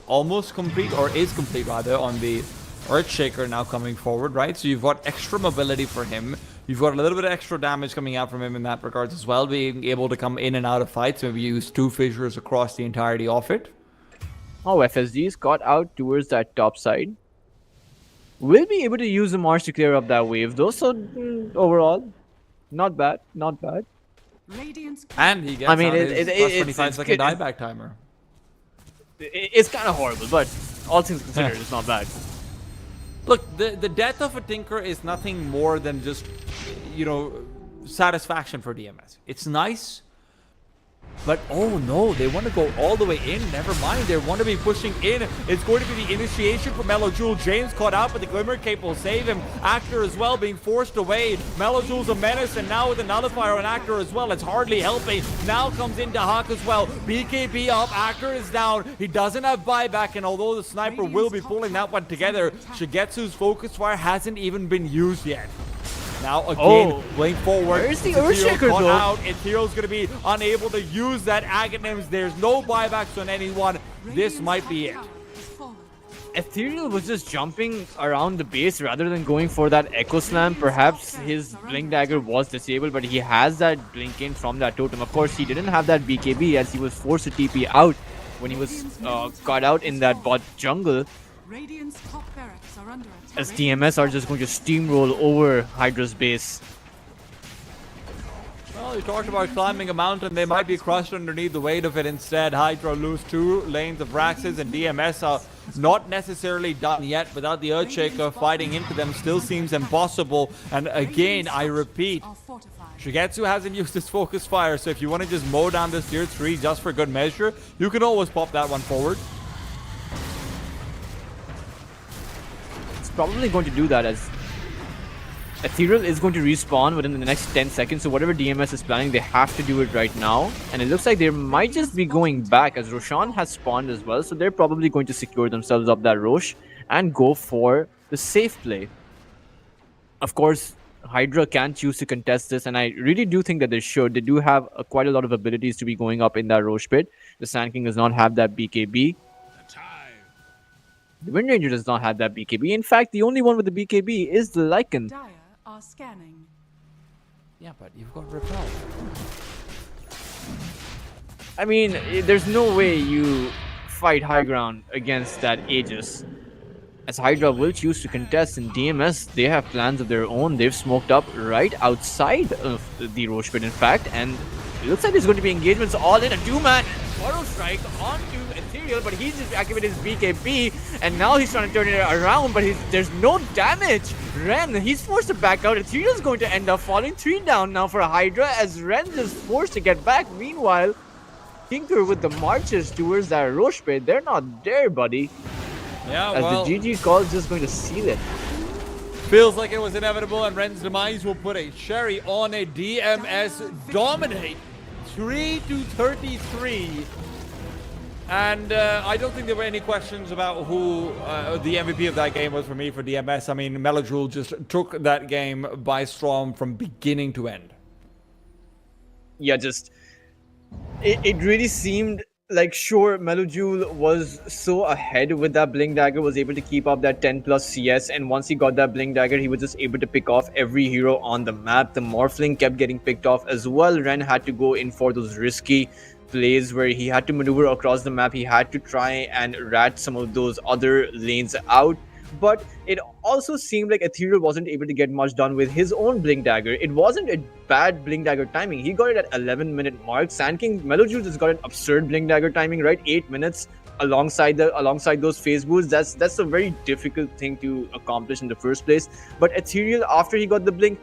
almost complete, or is complete rather, on the Earthshaker now coming forward, right? So you've got extra mobility for him. You've got a little bit of extra damage coming out from him in that regards as well, being able to come in and out of fights. Maybe use 2 fissures across the entirety of it. Oh, FSD's got out towards that top side. We'll be able to use the March to clear up that wave though, so overall, not bad, not bad. And he gets plus 25-second dieback timer. It's kind of horrible, but all things considered, it's not bad. Look, the death of a Tinker is nothing more than just, satisfaction for DMS. It's nice, but oh no, they want to go all the way in. Never mind, they want to be pushing in. It's going to be the initiation for Melojule. James caught out, but the Glimmer Cape will save him. Actor as well being forced away. Melojule's a menace, and now with a Nullifier on Actor as well, it's hardly helping. Now comes into Hawk as well. BKB up, Actor is down. He doesn't have buyback, and although the sniper will be pulling that one together, Shigetsu's Focus Fire hasn't even been used yet. Now again, playing forward. Where's the Earthshaker though? Out. Ethereal's going to be unable to use that Aghanims. There's no buybacks on anyone. This might be it. Ethereal was just jumping around the base rather than going for that Echo Slam. Perhaps his Blink Dagger was disabled, but he has that Blink in from that totem. Of course, he didn't have that BKB as he was forced to TP out when he was caught out in that bot jungle. As DMS are just going to steamroll over Hydra's base. Well, Well, you talked about climbing a mountain. They might be crushed underneath the weight of it instead. Hydra lose 2 lanes of Raxes, and DMS are not necessarily done yet. Without the Earthshaker fighting into them still seems impossible. And again, I repeat, Are fortified. Shigetsu hasn't used his focus fire, so if you want to just mow down this tier 3 just for good measure, you can always pop that one forward. It's probably going to do that as Ethereal is going to respawn within the next 10 seconds, so whatever DMS is planning, they have to do it right now. And it looks like they might just be going back, as Roshan has spawned as well, so they're probably going to secure themselves up that Rosh and go for the safe play. Of course, Hydra can choose to contest this, and I really do think that they should. They do have quite a lot of abilities to be going up in that Rosh pit. The Sand King does not have that BKB. The Wind Ranger does not have that BKB. In fact, the only one with the BKB is the Lycan. Dire are scanning. Yeah, but you've got Repel. I mean, there's no way you fight high ground against that Aegis. As Hydra will choose to contest in DMS, they have plans of their own. They've smoked up right outside of the Rosh pit, in fact, and it looks like there's going to be engagements all in. A 2-man Swallow Strike onto Ethereal, but he's just activated his BKB, and now he's trying to turn it around, but there's no damage. Ren, he's forced to back out. Ethereal's going to end up falling 3 down now for Hydra, as Ren is forced to get back. Meanwhile, Tinker with the marches towards that Rosh pit, they're not there, buddy. Yeah, As well, the GG call is just going to seal it. feels like it was inevitable, and Ren's demise will put a cherry on a DMS dominate 3-33. And I don't think there were any questions about who the MVP of that game was for me for DMS. I mean, Melojul just took that game by storm from beginning to end. Yeah, just it really seemed like, sure, Melojul was so ahead with that Blink Dagger, was able to keep up that 10 plus CS, and once he got that Blink Dagger, he was just able to pick off every hero on the map. The Morphling kept getting picked off as well. Ren had to go in for those risky plays where he had to maneuver across the map. He had to try and rat some of those other lanes out. But it also seemed like Ethereal wasn't able to get much done with his own Blink Dagger. It wasn't a bad Blink Dagger timing. He got it at 11-minute mark. Sand King, Melojul just got an absurd Blink Dagger timing, right? 8 minutes alongside those phase boosts. That's a very difficult thing to accomplish in the first place. But Ethereal, after he got the Blink,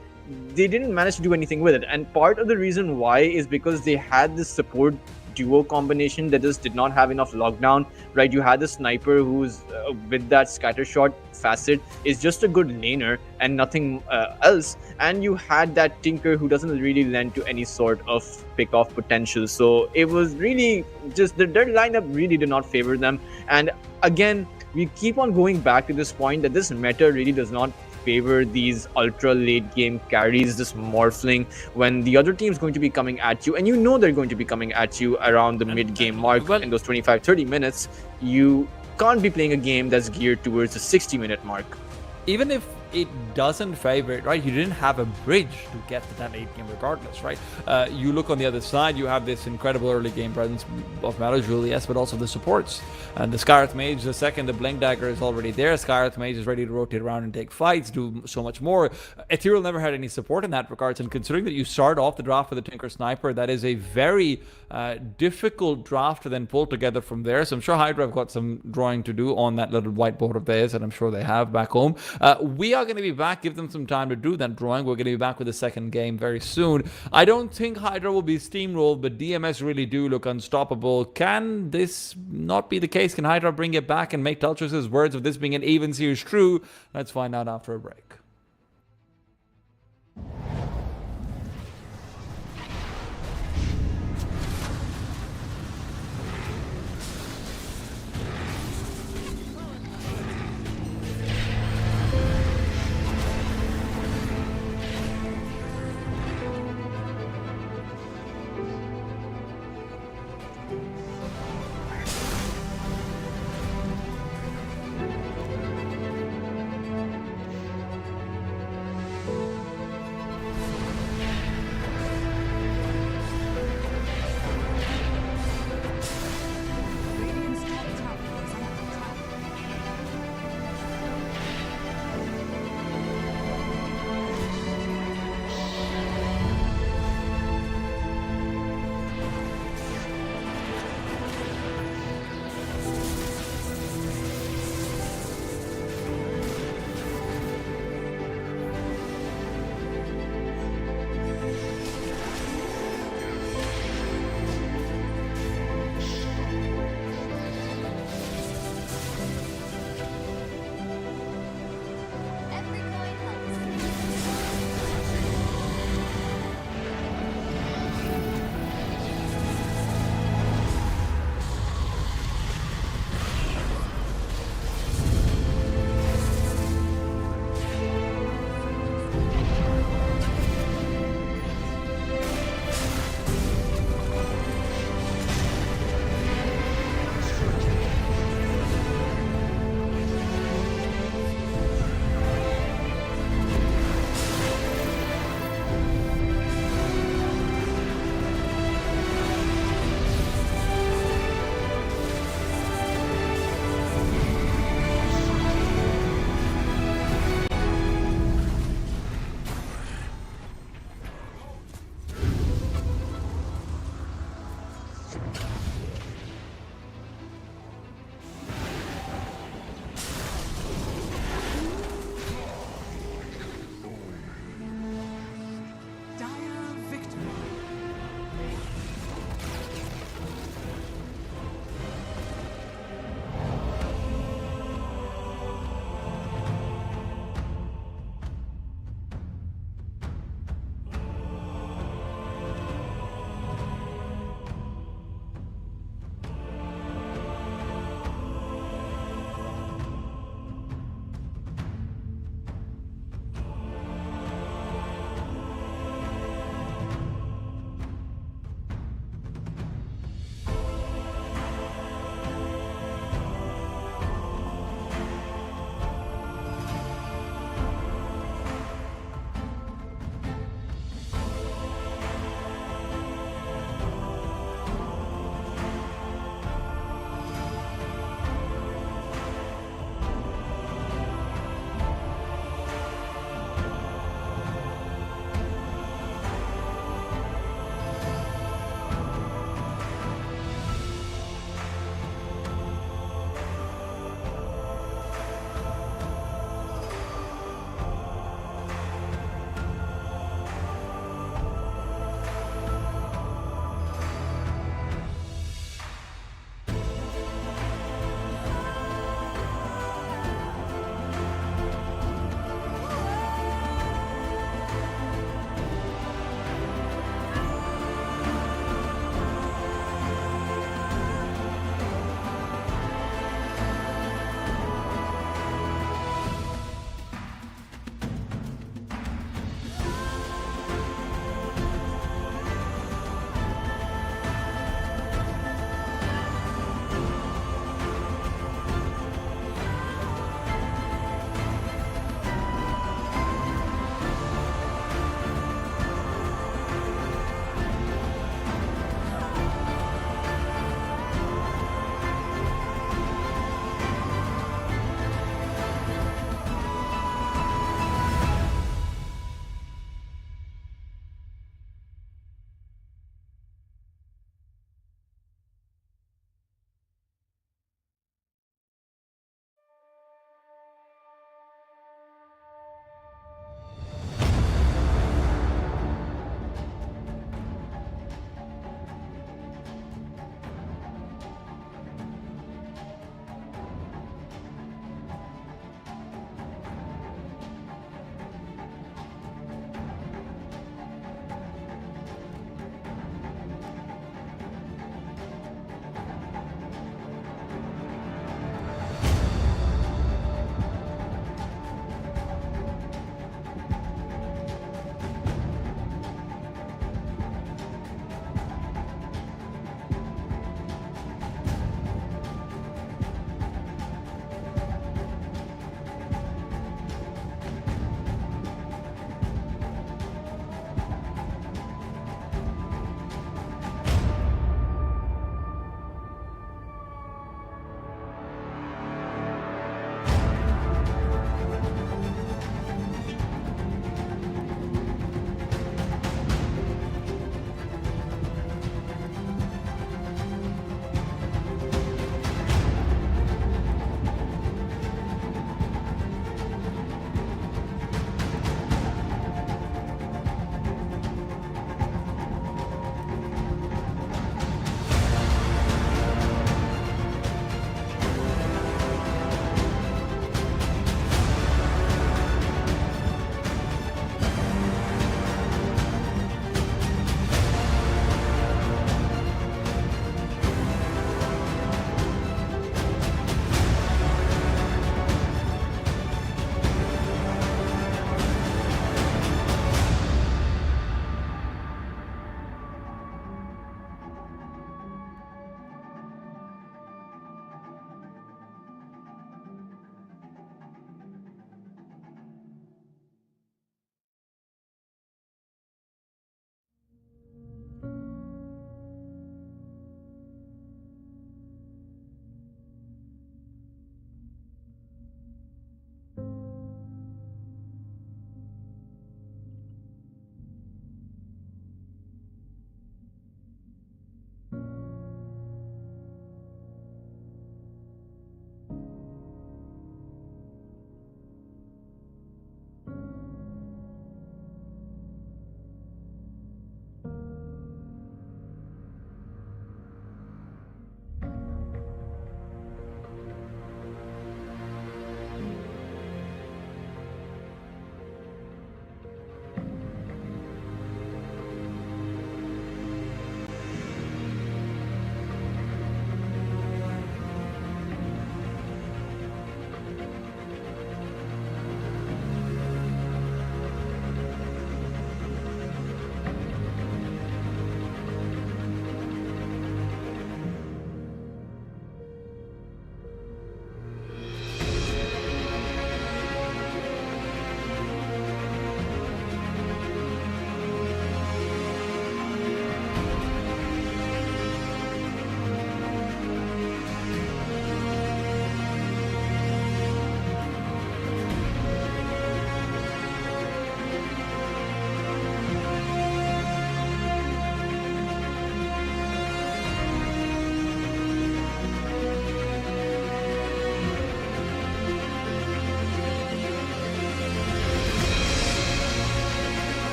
they didn't manage to do anything with it. And part of the reason why is because they had this support duo combination that just did not have enough lockdown, right? You had the sniper who's with that scatter shot facet is just a good laner and nothing else, and you had that Tinker who doesn't really lend to any sort of pick off potential. So it was really just their lineup really did not favor them. And again, we keep on going back to this point that this meta really does not favor these ultra late game carries, this Morphling, when the other team's going to be coming at you, and you know they're going to be coming at you around the mid game mark. In those 25-30 minutes, you can't be playing a game that's geared towards the 60-minute mark. Even if it doesn't favor it, right? You didn't have a bridge to get to that late game regardless, right? You look on the other side, you have this incredible early game presence of Melojul, yes, but also the supports. And the Scarlet Mage, the second the Blink Dagger is already there, Scarlet Mage is ready to rotate around and take fights, do so much more. Ethereal never had any support in that regards, and considering that you start off the draft with a Tinker Sniper, that is a very difficult draft to then pull together from there. So I'm sure Hydra have got some drawing to do on that little whiteboard of theirs, and I'm sure they have back home. We are going to be back. Give them some time to do that drawing. We're going to be back with the second game very soon. I don't think Hydra will be steamrolled, but DMS really do look unstoppable. Can this not be the case? Can Hydra bring it back and make Teltris' words of this being an even series true? Let's find out after a break.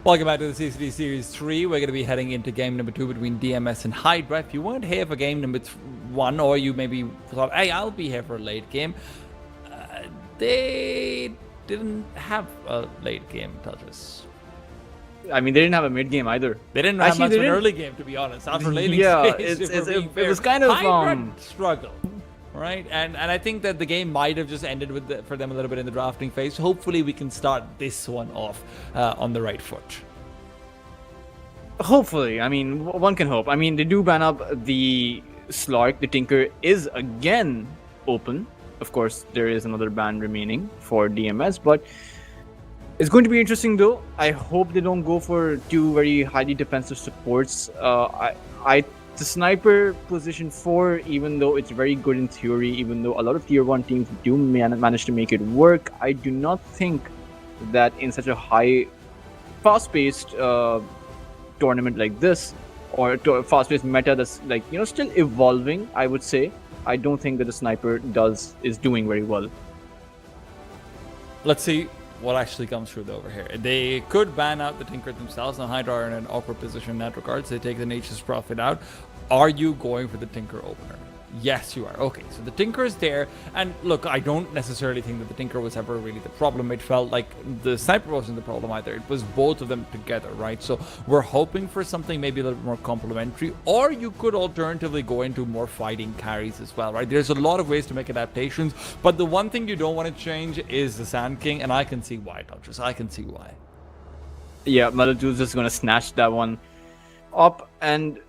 Welcome back to the CCT Series 3. We're going to be heading into game number 2 between DMS and Hydra. If you weren't here for game number 1, or you maybe thought, hey, I'll be here for a late game, they didn't have a late game, Touches. I mean, they didn't have a mid game either. They didn't have much of an early game, to be honest. After laning space, it was kind of Hydra struggle. Right, and I think that the game might have just ended with for them a little bit in the drafting phase. Hopefully, we can start this one off on the right foot. Hopefully, I mean, one can hope. I mean, they do ban up the Slark. The Tinker is again open. Of course, there is another ban remaining for DMS, but it's going to be interesting though. I hope they don't go for two very highly defensive supports. The sniper position 4, even though it's very good in theory, even though a lot of tier 1 teams do manage to make it work, I do not think that in such a high, fast-paced tournament like this, or fast-paced meta that's like, you know, still evolving, I would say, I don't think that the sniper is doing very well. Let's see what actually comes through over here. They could ban out the Tinker themselves. Now Hydra are in an awkward position in that regards. They take the Nature's Prophet out. Are you going for the Tinker opener? Yes, you are. Okay, so the Tinker is there. And look, I don't necessarily think that the Tinker was ever really the problem. It felt like the Sniper wasn't the problem either. It was both of them together, right? So we're hoping for something maybe a little bit more complementary. Or you could alternatively go into more fighting carries as well, right? There's a lot of ways to make adaptations. But the one thing you don't want to change is the Sand King. And I can see why, Touches. I can see why. Yeah, Maladu's just going to snatch that one up. And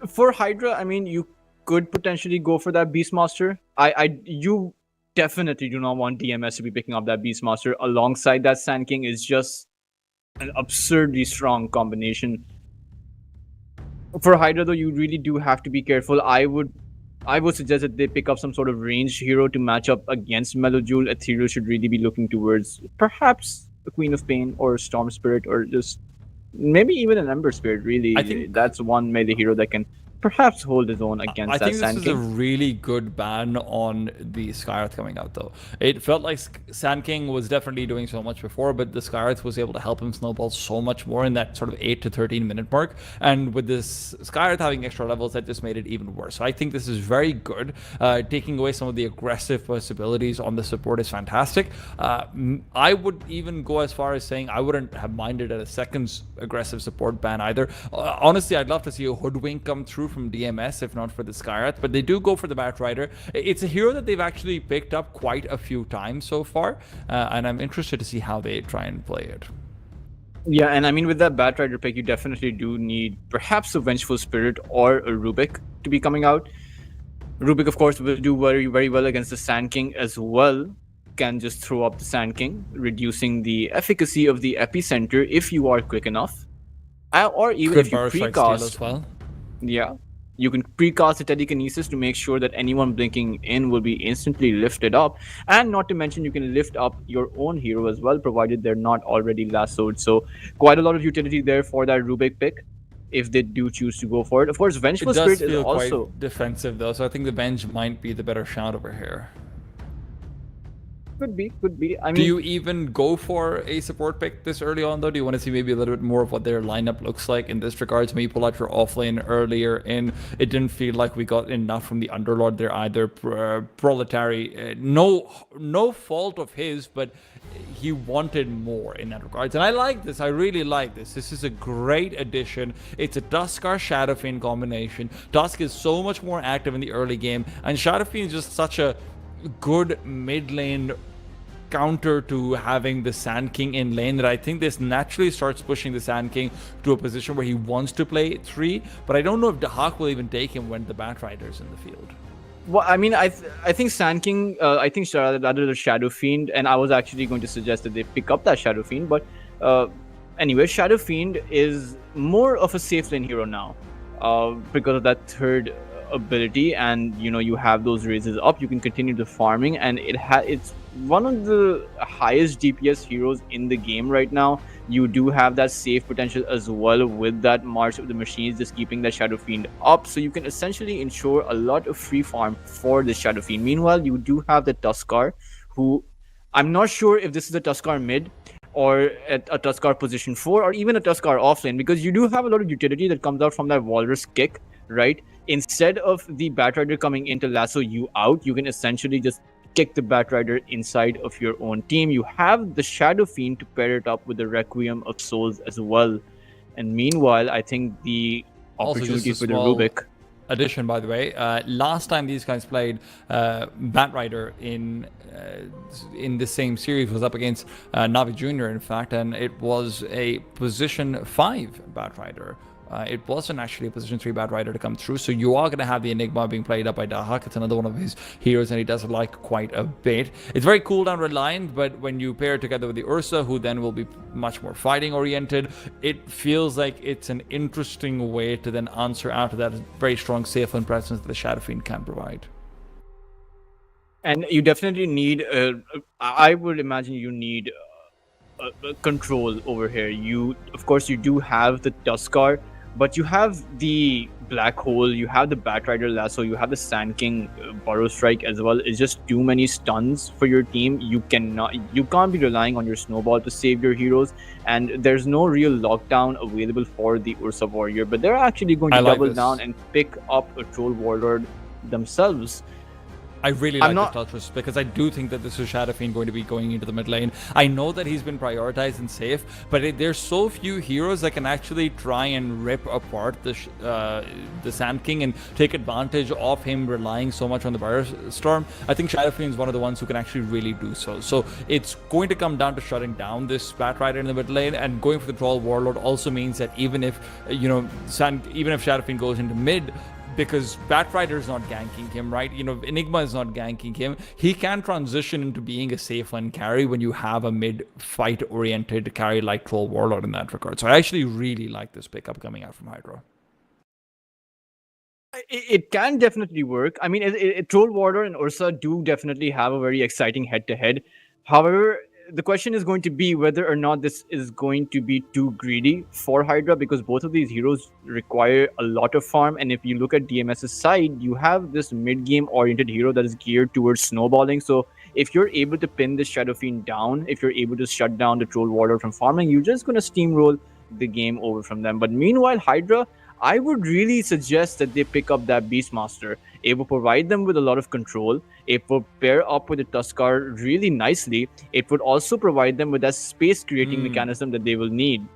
for Hydra, I mean, you could potentially go for that Beastmaster. You definitely do not want DMS to be picking up that Beastmaster alongside that Sand King. Is just an absurdly strong combination. For Hydra though, you really do have to be careful. I would suggest that they pick up some sort of ranged hero to match up against Melojule. Ethereal should really be looking towards perhaps the Queen of Pain or Storm Spirit, or just maybe even an Ember Spirit. Really, I think that's one melee hero that can perhaps hold his own against that Sand King. I think this is a really good ban on the Skywrath coming out, though. It felt like Sand King was definitely doing so much before, but the Skywrath was able to help him snowball so much more in that sort of 8 to 13 minute mark. And with this Skywrath having extra levels, that just made it even worse. So I think this is very good. Taking away some of the aggressive possibilities on the support is fantastic. I would even go as far as saying I wouldn't have minded at a second aggressive support ban either. Honestly, I'd love to see a Hoodwink come through from DMS, if not for the Skywrath, but they do go for the Batrider. It's a hero that they've actually picked up quite a few times so far, and I'm interested to see how they try and play it. Yeah, and I mean, with that Batrider pick, you definitely do need perhaps a Vengeful Spirit or a Rubik to be coming out. Rubik, of course, will do very, very well against the Sand King as well. Can just throw up the Sand King, reducing the efficacy of the Epicenter if you are quick enough. Or even if you precast as well. Yeah, you can precast a telekinesis to make sure that anyone blinking in will be instantly lifted up, and not to mention you can lift up your own hero as well, provided they're not already lassoed. So quite a lot of utility there for that Rubik pick, if they do choose to go for it. Of course, Vengeful Spirit is also quite defensive though, so I think the Venge might be the better shout over here. Could be. I mean, do you even go for a support pick this early on, though? Do you want to see maybe a little bit more of what their lineup looks like in this regards? Maybe pull out your offlane earlier in. It didn't feel like we got enough from the Underlord there either. Proletary, no fault of his, but he wanted more in that regards. And I like this. I really like this. This is a great addition. It's a Duskar Shadowfiend combination. Dusk is so much more active in the early game, and Shadowfiend is just such a good mid lane counter to having the Sand King in lane, that I think this naturally starts pushing the Sand King to a position where he wants to play 3, but I don't know if Dahak will even take him when the Batrider's in the field. Well, I mean, I think Sand King, I think rather the Shadow Fiend, and I was actually going to suggest that they pick up that Shadow Fiend, but anyway, Shadow Fiend is more of a safe lane hero now because of that third ability, and you know, you have those raises up, you can continue the farming, and it's one of the highest DPS heroes in the game right now. You do have that save potential as well with that March of the Machines, just keeping that Shadow Fiend up, so you can essentially ensure a lot of free farm for the Shadow Fiend. Meanwhile, you do have the Tuskar, who I'm not sure if this is the Tuskar mid. or at a Tuskar position 4, or even a Tuskar offlane, because you do have a lot of utility that comes out from that Walrus kick, right? Instead of the Batrider coming in to lasso you out, you can essentially just kick the Batrider inside of your own team. You have the Shadow Fiend to pair it up with the Requiem of Souls as well. And meanwhile, I think the Also, just opportunity a for the small Rubik. addition, by the way, last time these guys played, Batrider in the same series was up against Navi Jr. in fact, and it was a position 5 Batrider. It wasn't actually a position 3 Batrider to come through, so you are going to have the Enigma being played up by Dahak. It's another one of his heroes, and he does like quite a bit. It's very cooldown reliant, but when you pair it together with the Ursa, who then will be much more fighting oriented, it feels like it's an interesting way to then answer out to that very strong safe and presence that the Shadow Fiend can provide. And you definitely need, I would imagine you need control over here. Of course, you do have the Tuskar, but you have the Black Hole, you have the Batrider Lasso, you have the Sand King Burrow Strike as well. It's just too many stuns for your team. You can't be relying on your Snowball to save your heroes, and there's no real lockdown available for the Ursa Warrior. But they're actually going to double down and pick up a Troll Warlord themselves. I really like this Touchless because I do think that this is Shadow Fiend going to be going into the mid lane. I know that he's been prioritized and safe, but there's so few heroes that can actually try and rip apart the Sand King and take advantage of him relying so much on the Firestorm. I think Shadow Fiend is one of the ones who can actually really do so. So it's going to come down to shutting down this Batrider in the mid lane, and going for the Troll Warlord also means that even if even if Shadow Fiend goes into mid, because Batrider is not ganking him, right? Enigma is not ganking him. He can transition into being a safe lane carry when you have a mid-fight oriented carry like Troll Warlord in that regard. So I actually really like this pickup coming out from Hydra. It can definitely work. I mean, Troll Warlord and Ursa do definitely have a very exciting head-to-head. However, the question is going to be whether or not this is going to be too greedy for Hydra, because both of these heroes require a lot of farm. And if you look at DMS's side, you have this mid-game oriented hero that is geared towards snowballing. So if you're able to pin this Shadow Fiend down, if you're able to shut down the Troll Warlord from farming, you're just going to steamroll the game over from them. But meanwhile, Hydra, I would really suggest that they pick up that Beastmaster. It will provide them with a lot of control. It will pair up with the Tuskar really nicely. It would also provide them with that space creating mechanism that they will need.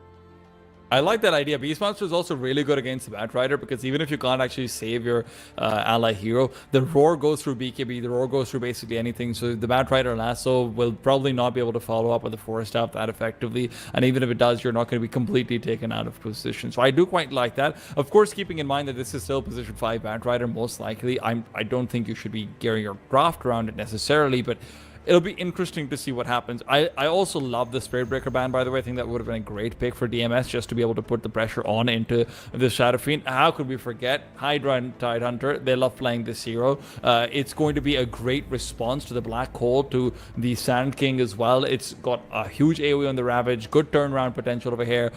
I like that idea. Beastmaster is also really good against the Batrider, because even if you can't actually save your ally hero, the roar goes through BKB, the roar goes through basically anything. So the Batrider Lasso will probably not be able to follow up with the Force Staff that effectively. And even if it does, you're not going to be completely taken out of position. So I do quite like that. Of course, keeping in mind that this is still position 5 Batrider, most likely. I don't think you should be gearing your craft around it necessarily, but it'll be interesting to see what happens. I also love the Spirit Breaker ban, by the way. I think that would have been a great pick for DMS, just to be able to put the pressure on into the Shadow Fiend. How could we forget Hydra and Tidehunter? They love playing this hero. It's going to be a great response to the Black Hole, to the Sand King as well. It's got a huge AoE on the Ravage, good turnaround potential over here,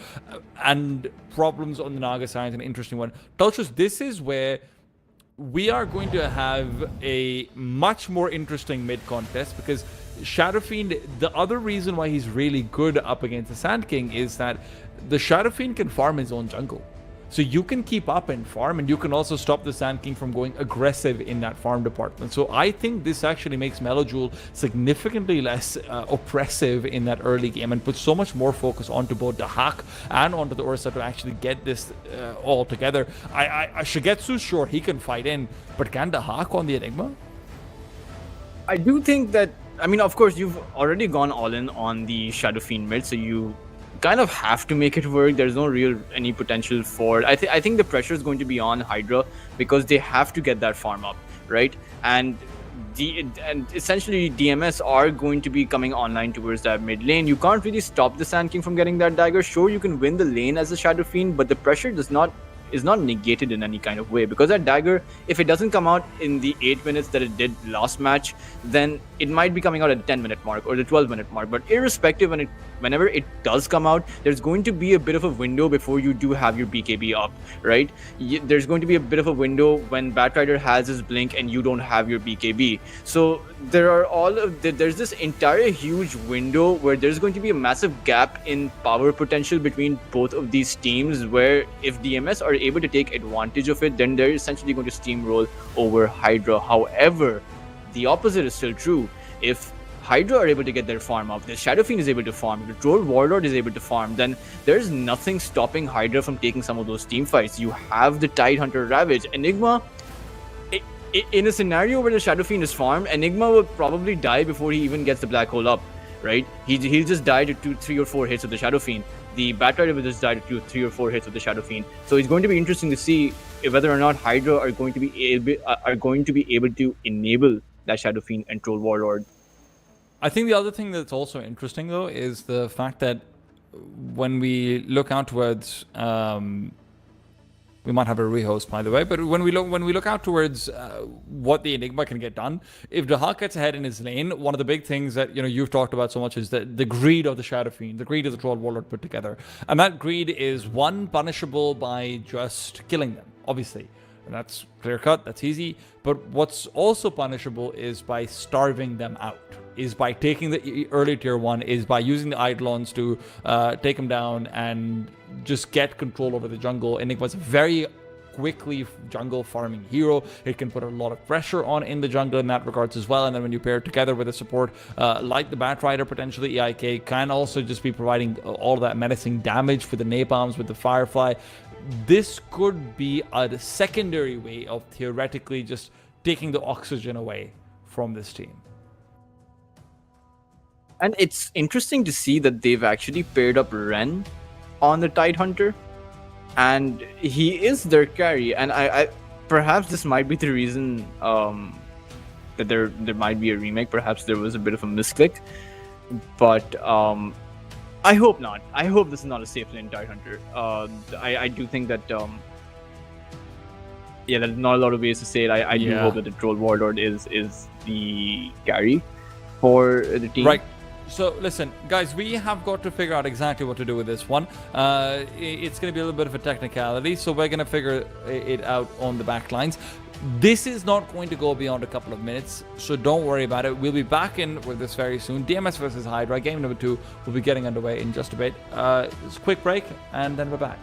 and problems on the Naga Science, an interesting one. Tulchus, this is where we are going to have a much more interesting mid contest, because Shadow Fiend, the other reason why he's really good up against the Sand King is that the Shadow Fiend can farm his own jungle. So you can keep up and farm, and you can also stop the Sand King from going aggressive in that farm department. So I think this actually makes Melojoul significantly less oppressive in that early game, and puts so much more focus onto both the Hack and onto the Ursa to actually get this all together. Shigetsu, sure, he can fight in, but can the Hack on the Enigma? I do think that, I mean, of course, you've already gone all in on the Shadow Fiend mid, so you kind of have to make it work. There's no real any potential for it. I think the pressure is going to be on Hydra, because they have to get that farm up, right? And essentially DMS are going to be coming online towards that mid lane. You can't really stop the Sand King from getting that dagger. Sure, you can win the lane as a Shadow Fiend, but the pressure is not negated in any kind of way, because that dagger, if it doesn't come out in the 8 minutes that it did last match, then it might be coming out at the 10-minute mark or the 12-minute mark. But irrespective, whenever it does come out, there's going to be a bit of a window before you do have your BKB up, right? There's going to be a bit of a window when Batrider has his blink and you don't have your BKB. So there's this entire huge window where there's going to be a massive gap in power potential between both of these teams, where if DMS are able to take advantage of it, then they're essentially going to steamroll over Hydra. However, the opposite is still true. If Hydra are able to get their farm up, the Shadow Fiend is able to farm, the Troll Warlord is able to farm, then there's nothing stopping Hydra from taking some of those team fights. You have the Tidehunter Ravage. Enigma, in a scenario where the Shadow Fiend is farmed, Enigma will probably die before he even gets the Black Hole up, right? He'll just die to 2, 3, or 4 hits of the Shadow Fiend. The Batrider will just die to 2, 3, or 4 hits of the Shadow Fiend. So it's going to be interesting to see whether or not Hydra are going to be able to enable that Shadow Fiend and Troll Warlord. I think the other thing that's also interesting, though, is the fact that when we look out towards, we might have a rehost, by the way, but when we look out towards what the Enigma can get done, if the Hulk gets ahead in his lane, one of the big things that you've talked about so much is the greed of the Shadow Fiend, the greed of the Troll Warlord put together, and that greed is punishable by just killing them, obviously. And that's clear cut, that's easy. But what's also punishable is by starving them out, is by taking the early tier 1, is by using the Eidolons to take them down and just get control over the jungle. Enigma's a very quickly jungle farming hero. It can put a lot of pressure on in the jungle in that regards as well. And then when you pair it together with a support like the Batrider, potentially EIK, can also just be providing all of that menacing damage for the Napalms with the Firefly. This could be a secondary way of theoretically just taking the oxygen away from this team. And it's interesting to see that they've actually paired up Ren on the Tidehunter, and he is their carry. And I perhaps this might be the reason that there might be a remake. Perhaps there was a bit of a misclick, but I hope not. I hope this is not a safe lane Tidehunter. I do think that there's not a lot of ways to say it. I do hope that the Troll Warlord is the carry for the team. Right. So listen, guys, we have got to figure out exactly what to do with this one. It's going to be a little bit of a technicality, so we're going to figure it out on the back lines. This is not going to go beyond a couple of minutes, so don't worry about it. We'll be back in with this very soon. DMS versus Hydra, game number 2 will be getting underway in just a bit. Just a quick break, and then we're back.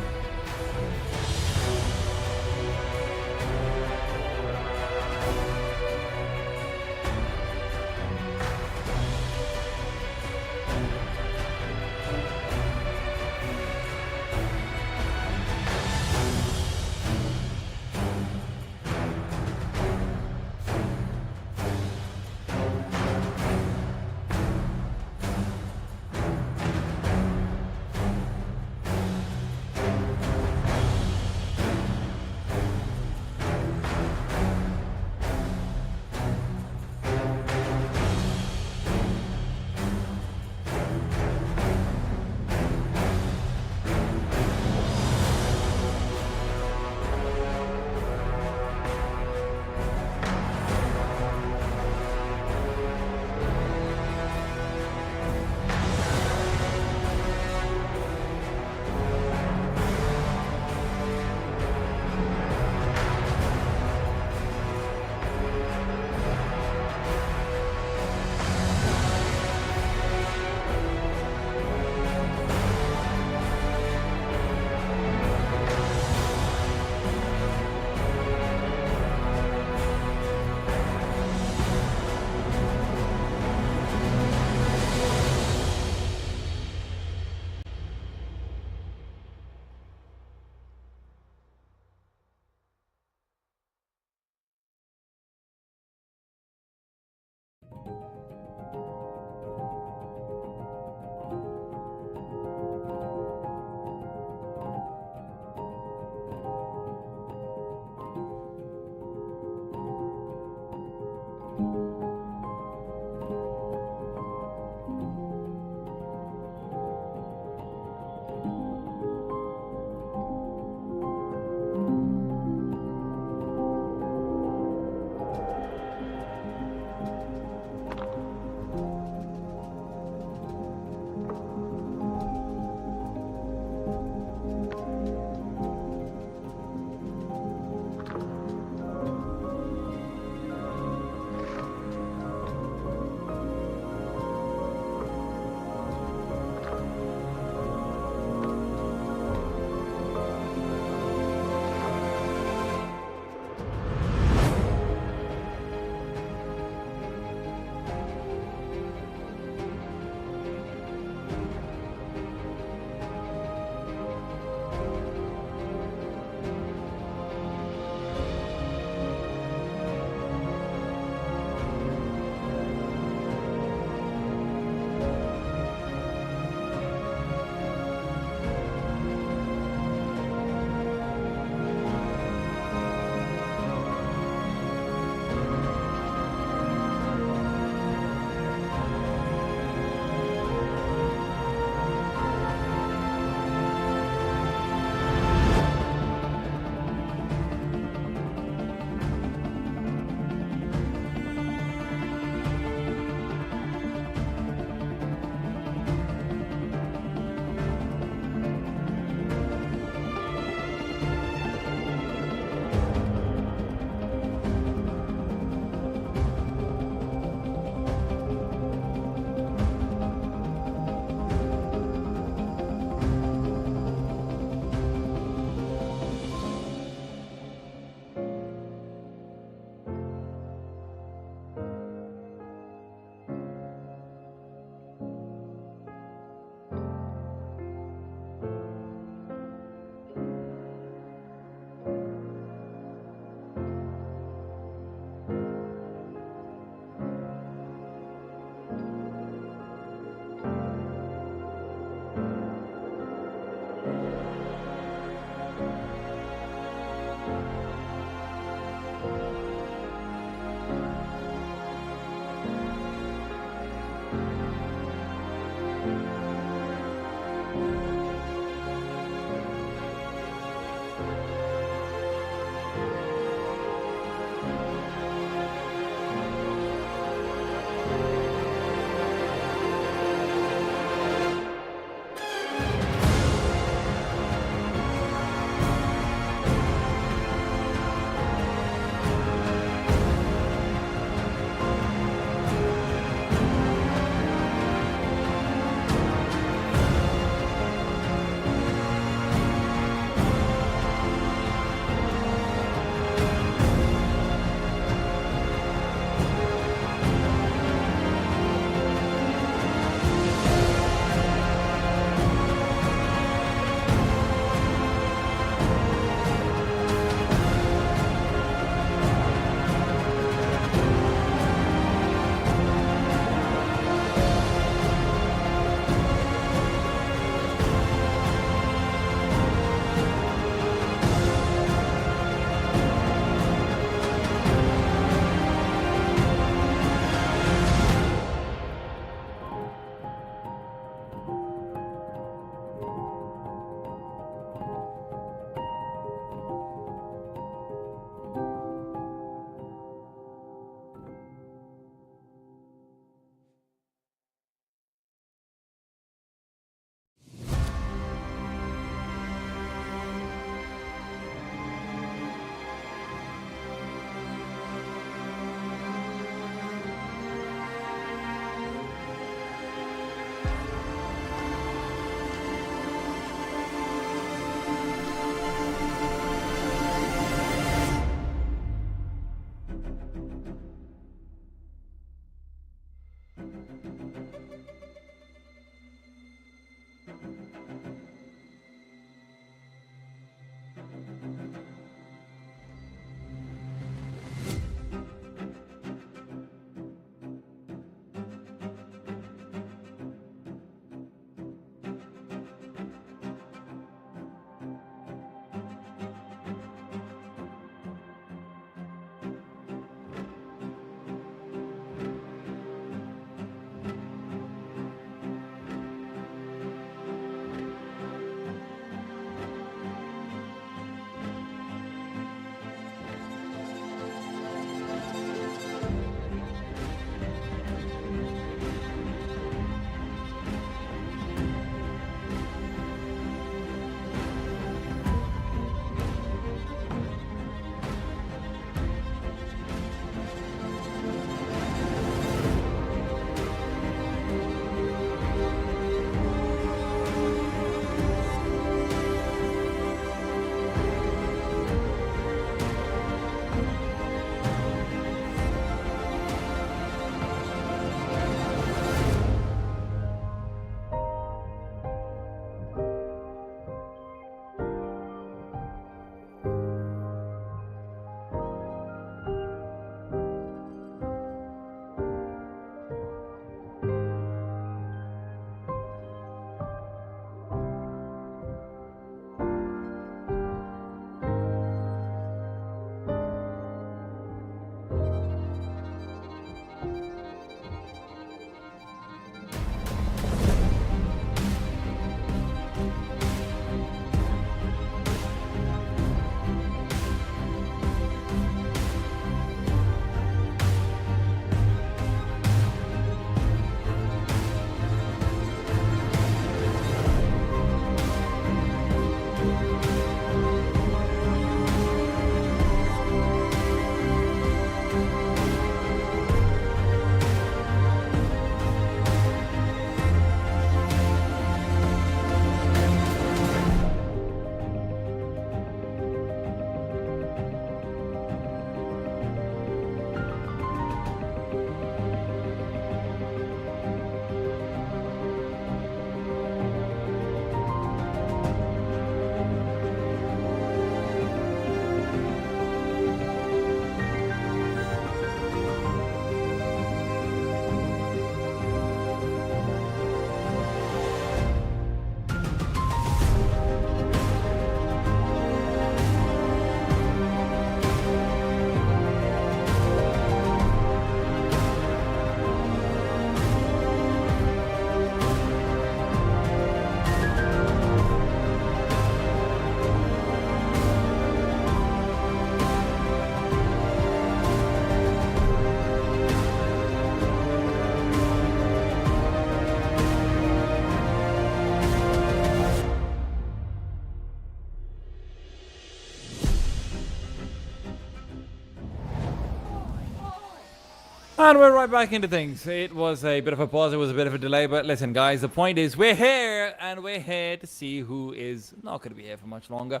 And we're right back into things. It was a bit of a pause, it was a bit of a delay, but listen, guys, the point is we're here, and we're here to see who is not going to be here for much longer.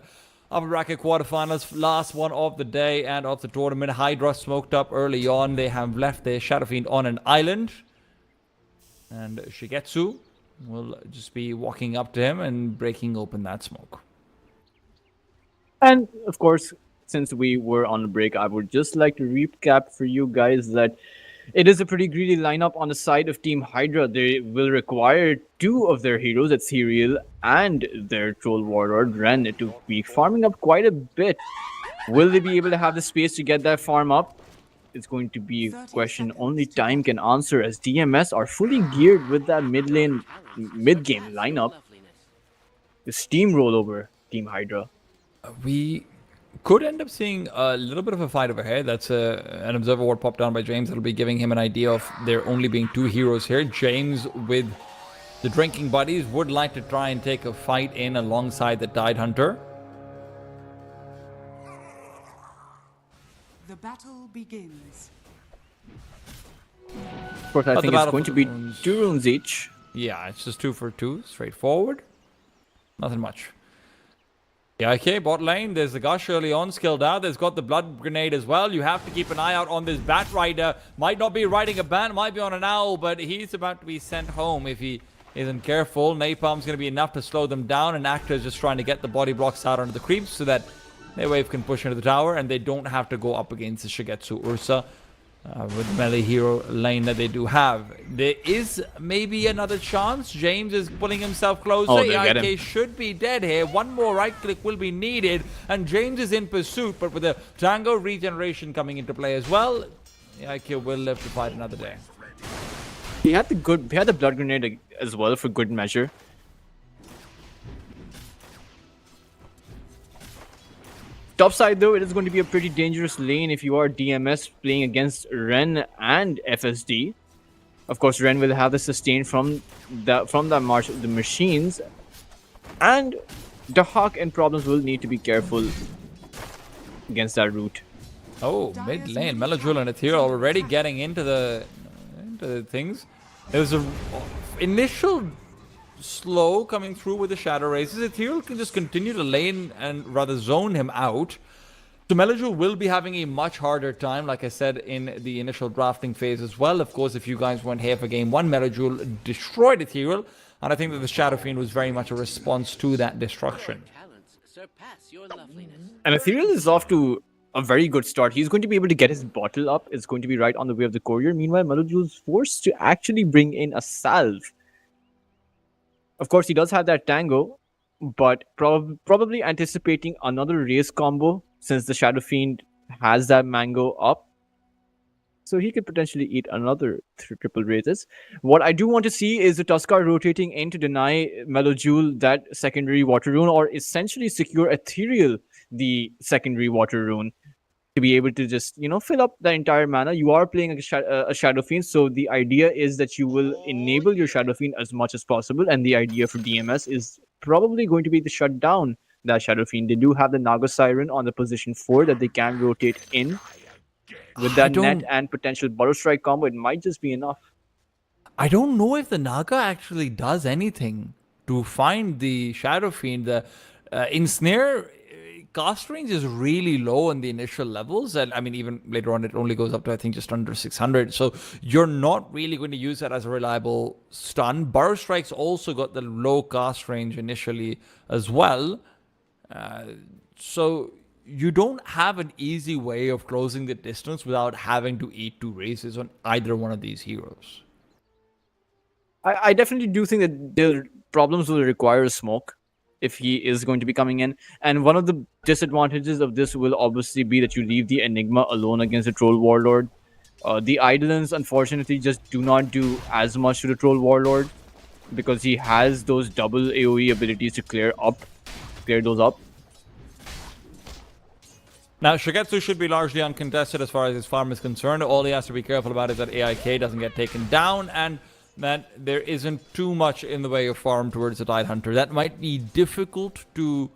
Upper bracket quarterfinals, last one of the day and of the tournament. Hydra smoked up early on. They have left their Shadow Fiend on an island. And Shigetsu will just be walking up to him and breaking open that smoke. And of course, since we were on a break, I would just like to recap for you guys that it is a pretty greedy lineup on the side of Team Hydra. They will require 2 of their heroes, Ethereal and their Troll Warlord Ren, to be farming up quite a bit. Will they be able to have the space to get that farm up? It's going to be a question only time can answer, as DMS are fully geared with that mid-game lineup. The steamroll over Team Hydra. We could end up seeing a little bit of a fight over here. That's an observer ward popped down by James. That'll be giving him an idea of there only being 2 heroes here. James with the drinking buddies would like to try and take a fight in alongside the Tide Hunter. The battle begins. Of course, I But think the it's battle going for to be runes- 2 runes each. Yeah, it's just 2 for 2. Straightforward. Nothing much. Yeah, okay, bot lane. There's the Gush early on, skilled out. There's got the Blood Grenade as well. You have to keep an eye out on this Bat Rider. Might not be riding a bat, might be on an owl, but he's about to be sent home if he isn't careful. Napalm's going to be enough to slow them down, and Actor's just trying to get the body blocks out onto the creeps so that their wave can push into the tower, and they don't have to go up against the Shigetsu Ursa. With melee hero lane that they do have. There is maybe another chance. James is pulling himself closer. Oh, they get EIK him. should be dead here. One more right click will be needed. And James is in pursuit, but with the Tango regeneration coming into play as well, EIK will live to fight another day. He had the blood grenade as well for good measure. Top side though, it is going to be a pretty dangerous lane if you are DMS playing against Ren and FSD. Of course, Ren will have the sustain from that march of the machines, and the Hawk and Problems will need to be careful against that route. Oh, mid lane. Melajul and Ethereal already getting into the things. There's a initial slow coming through with the Shadow Races. Ethereal can just continue to lane and rather zone him out. So Melajul will be having a much harder time, like I said, in the initial drafting phase as well. Of course, if you guys weren't here for game 1, Melajul destroyed Ethereal, and I think that the Shadow Fiend was very much a response to that destruction. And Ethereal is off to a very good start. He's going to be able to get his bottle up. It's going to be right on the way of the courier. Meanwhile, Melajul's forced to actually bring in a salve. Of course, he does have that Tango, but probably anticipating another race combo since the Shadow Fiend has that Mango up. So he could potentially eat another triple races. What I do want to see is the Tuskar rotating in to deny Melojule that secondary water rune, or essentially secure Ethereal the secondary water rune to be able to just, fill up the entire mana. You are playing a Shadow Fiend, so the idea is that you will enable your Shadow Fiend as much as possible, and the idea for DMS is probably going to be to shut down that Shadow Fiend. They do have the Naga Siren on the position 4 that they can rotate in. With that net and potential Burrow Strike combo, it might just be enough. I don't know if the Naga actually does anything to find the Shadow Fiend. The Ensnare cast range is really low in the initial levels, and I mean even later on it only goes up to I think just under 600, so you're not really going to use that as a reliable stun. Burrow Strike's also got the low cast range initially as well, so you don't have an easy way of closing the distance without having to eat 2 races on either one of these heroes. I definitely do think that the Problems will require a smoke if he is going to be coming in. And one of the disadvantages of this will obviously be that you leave the Enigma alone against the Troll Warlord. The Eidolons, unfortunately, just do not do as much to the Troll Warlord because he has those double AoE abilities to clear those up. Now, Shigetsu should be largely uncontested as far as his farm is concerned. All he has to be careful about is that AIK doesn't get taken down, and that there isn't too much in the way of farm towards the Tide Hunter. That might be difficult to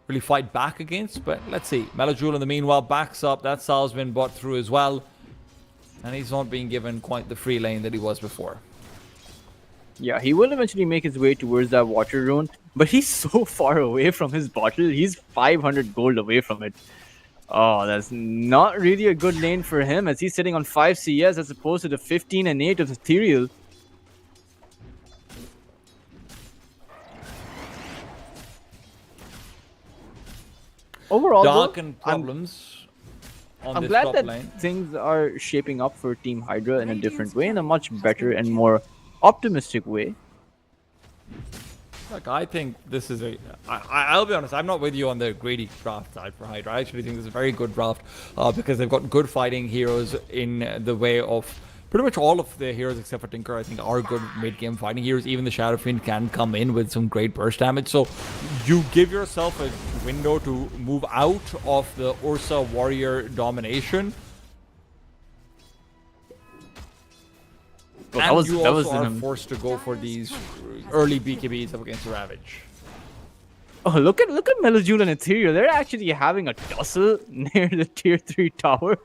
really fight back against, but let's see. Melajul in the meanwhile backs up. That salve's been bought through as well. And he's not being given quite the free lane that he was before. Yeah, he will eventually make his way towards that water rune, but he's so far away from his bottle. He's 500 gold away from it. Oh, that's not really a good lane for him, as he's sitting on 5 CS as opposed to the 15 and 8 of Ethereal. Overall, Dark though, and problems on I'm this glad top that lane. things are shaping up for Team Hydra in a different way, in a much better and more optimistic way. Look, I think this is I'll be honest, I'm not with you on the greedy draft side for Hydra. I actually think this is a very good draft because they've got good fighting heroes in the way of pretty much all of the heroes except for Tinker. I think are good mid-game fighting heroes. Even the Shadow Fiend can come in with some great burst damage. So you give yourself a window to move out of the Ursa warrior domination. Well, And you also are an- forced to go for these early BKBs up against Ravage. Oh, look at Melojule and Ethereal. They're actually having a tussle near the tier 3 tower.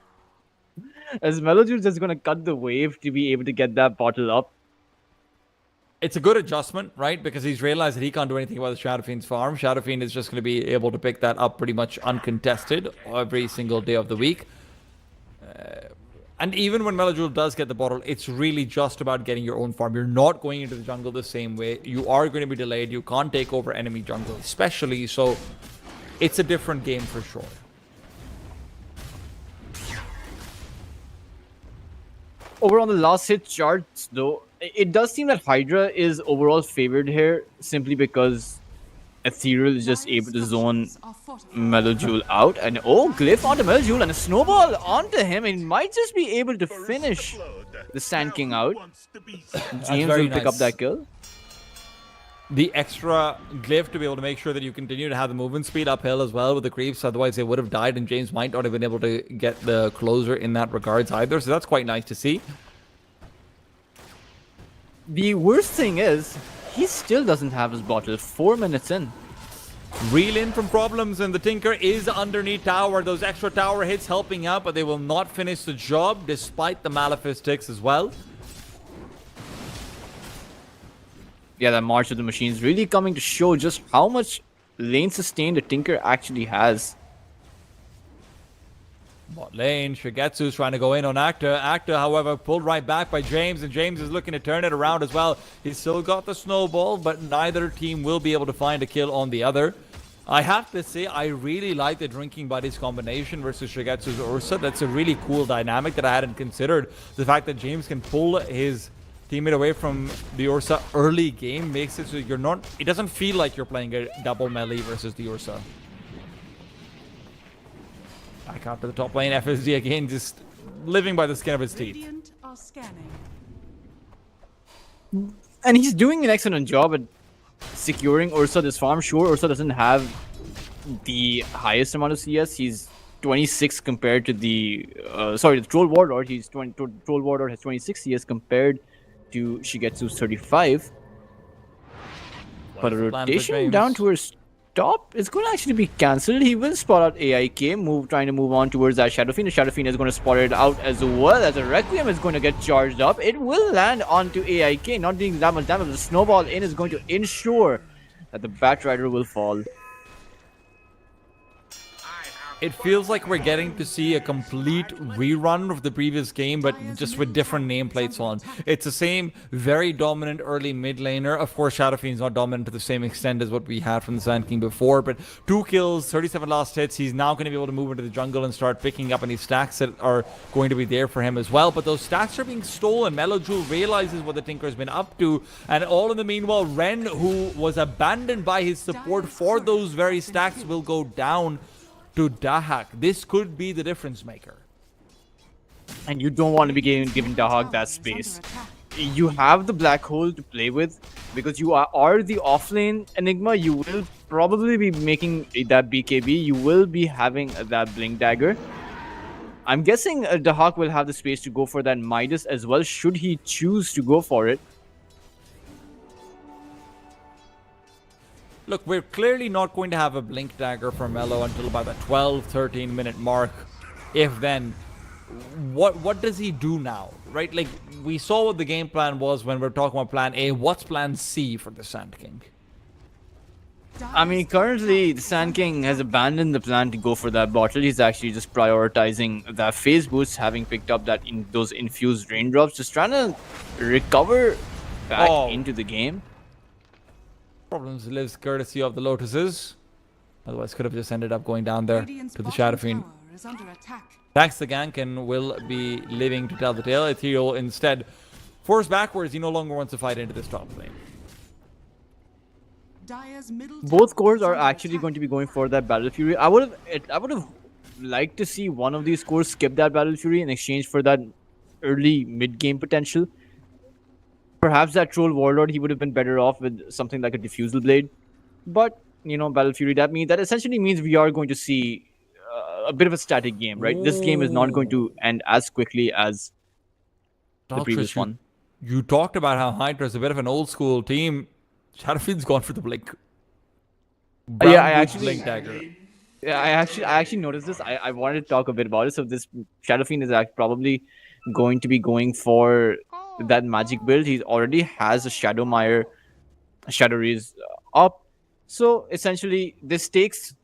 As Melojule's just gonna cut the wave to be able to get that bottle up. It's a good adjustment, right? Because he's realized that he can't do anything about the Shadow Fiend's farm. Shadow Fiend is just going to be able to pick that up pretty much uncontested every single day of the week. And even when Melojule does get the bottle, it's really just about getting your own farm. You're not going into the jungle the same way. You are going to be delayed. You can't take over enemy jungle, especially. So it's a different game for sure. Over on the last hit charts, though, it does seem that Hydra is overall favored here simply because Ethereal is just able to zone Melojule out. And oh, Glyph onto Melojule and a snowball onto him. And might just be able to finish the Sand King out. James very will pick up nice. that kill. The extra glyph to be able to make sure that you continue to have the movement speed uphill as well with the creeps. Otherwise, they would have died, and James might not have been able to get the closer in that regards either. So that's quite nice to see. The worst thing is, he still doesn't have his bottle 4 minutes in. Reel in from problems, and the Tinker is underneath tower. Those extra tower hits helping out, but they will not finish the job despite the Malefice ticks as well. Yeah, that March of the Machines really coming to show just how much lane sustain the Tinker actually has. Bot lane, Shigetsu's trying to go in on Acta. Acta, however, pulled right back by James, and James is looking to turn it around as well. He's still got the snowball, but neither team will be able to find a kill on the other. I have to say, I really like the Drinking Buddies combination versus Shigetsu's Ursa. That's a really cool dynamic that I hadn't considered. The fact that James can pull his teammate away from the Ursa early game makes it so you're not... It doesn't feel like you're playing a double melee versus the Ursa. Back out to the top lane, FSD again, just living by the skin of his teeth. Radiant are scanning. And he's doing an excellent job at securing Ursa this farm. Sure, Ursa doesn't have the highest amount of CS. He's 26 compared to the... the Troll Warlord. Troll Warlord has 26 CS compared to Shigetsu's 35. But a the plan for rotation James? down towards top is going to actually be cancelled. He will spot out AIK, trying to move on towards that Shadow Fiend. The Shadow Fiend is going to spot it out as well, as a Requiem is going to get charged up. It will land onto AIK, not doing that much damage. The snowball in is going to ensure that the Batrider will fall. It feels like we're getting to see a complete rerun of the previous game, but just with different nameplates on. It's the same very dominant early mid laner. Of course, Shadow Fiend's not dominant to the same extent as what we had from the Sand King before, but 2 kills, 37 last hits. He's now going to be able to move into the jungle and start picking up any stacks that are going to be there for him as well. But those stacks are being stolen. Melojule realizes what the Tinker's been up to, and all in the meanwhile, Ren, who was abandoned by his support for those very stacks, will go down to Dahak. This could be the difference maker. And you don't want to be giving Dahak that space. You have the black hole to play with because you are the offlane Enigma. You will probably be making that BKB. You will be having that Blink Dagger. I'm guessing Dahak will have the space to go for that Midas as well, should he choose to go for it. Look, we're clearly not going to have a Blink Dagger for Melo until about the 12-13 minute mark, if then. what does he do now, right? Like, we saw what the game plan was when we're talking about plan A. What's plan C for the Sand King? I mean, currently, the Sand King has abandoned the plan to go for that bottle. He's actually just prioritizing that phase boost, having picked up that those infused raindrops, just trying to recover back into the game. Problems lives courtesy of the Lotuses. Otherwise, could have just ended up going down there to the Shadow Fiend. Is under attack. Thanks the gank and will be living to tell the tale. Ethereal instead forced backwards. He no longer wants to fight into this top lane. Dire's middle Both tower cores is are under actually attack. going to be going for that Battle Fury. I would have liked to see one of these cores skip that Battle Fury in exchange for that early mid-game potential. Perhaps that Troll Warlord, he would have been better off with something like a Diffusal Blade. But, you know, Battle Fury, that essentially means we are going to see a bit of a static game, right? This game is not going to end as quickly as the previous one. You talked about how Hydra is a bit of an old school team. Shadowfield's gone for the blink. Yeah, I actually blink dagger. Yeah, I actually noticed this. I wanted to talk a bit about it. So this Shadow Fiend is probably going to be going for that magic build. He already has a Shadowmire, Shadow Raise up. So essentially, this takes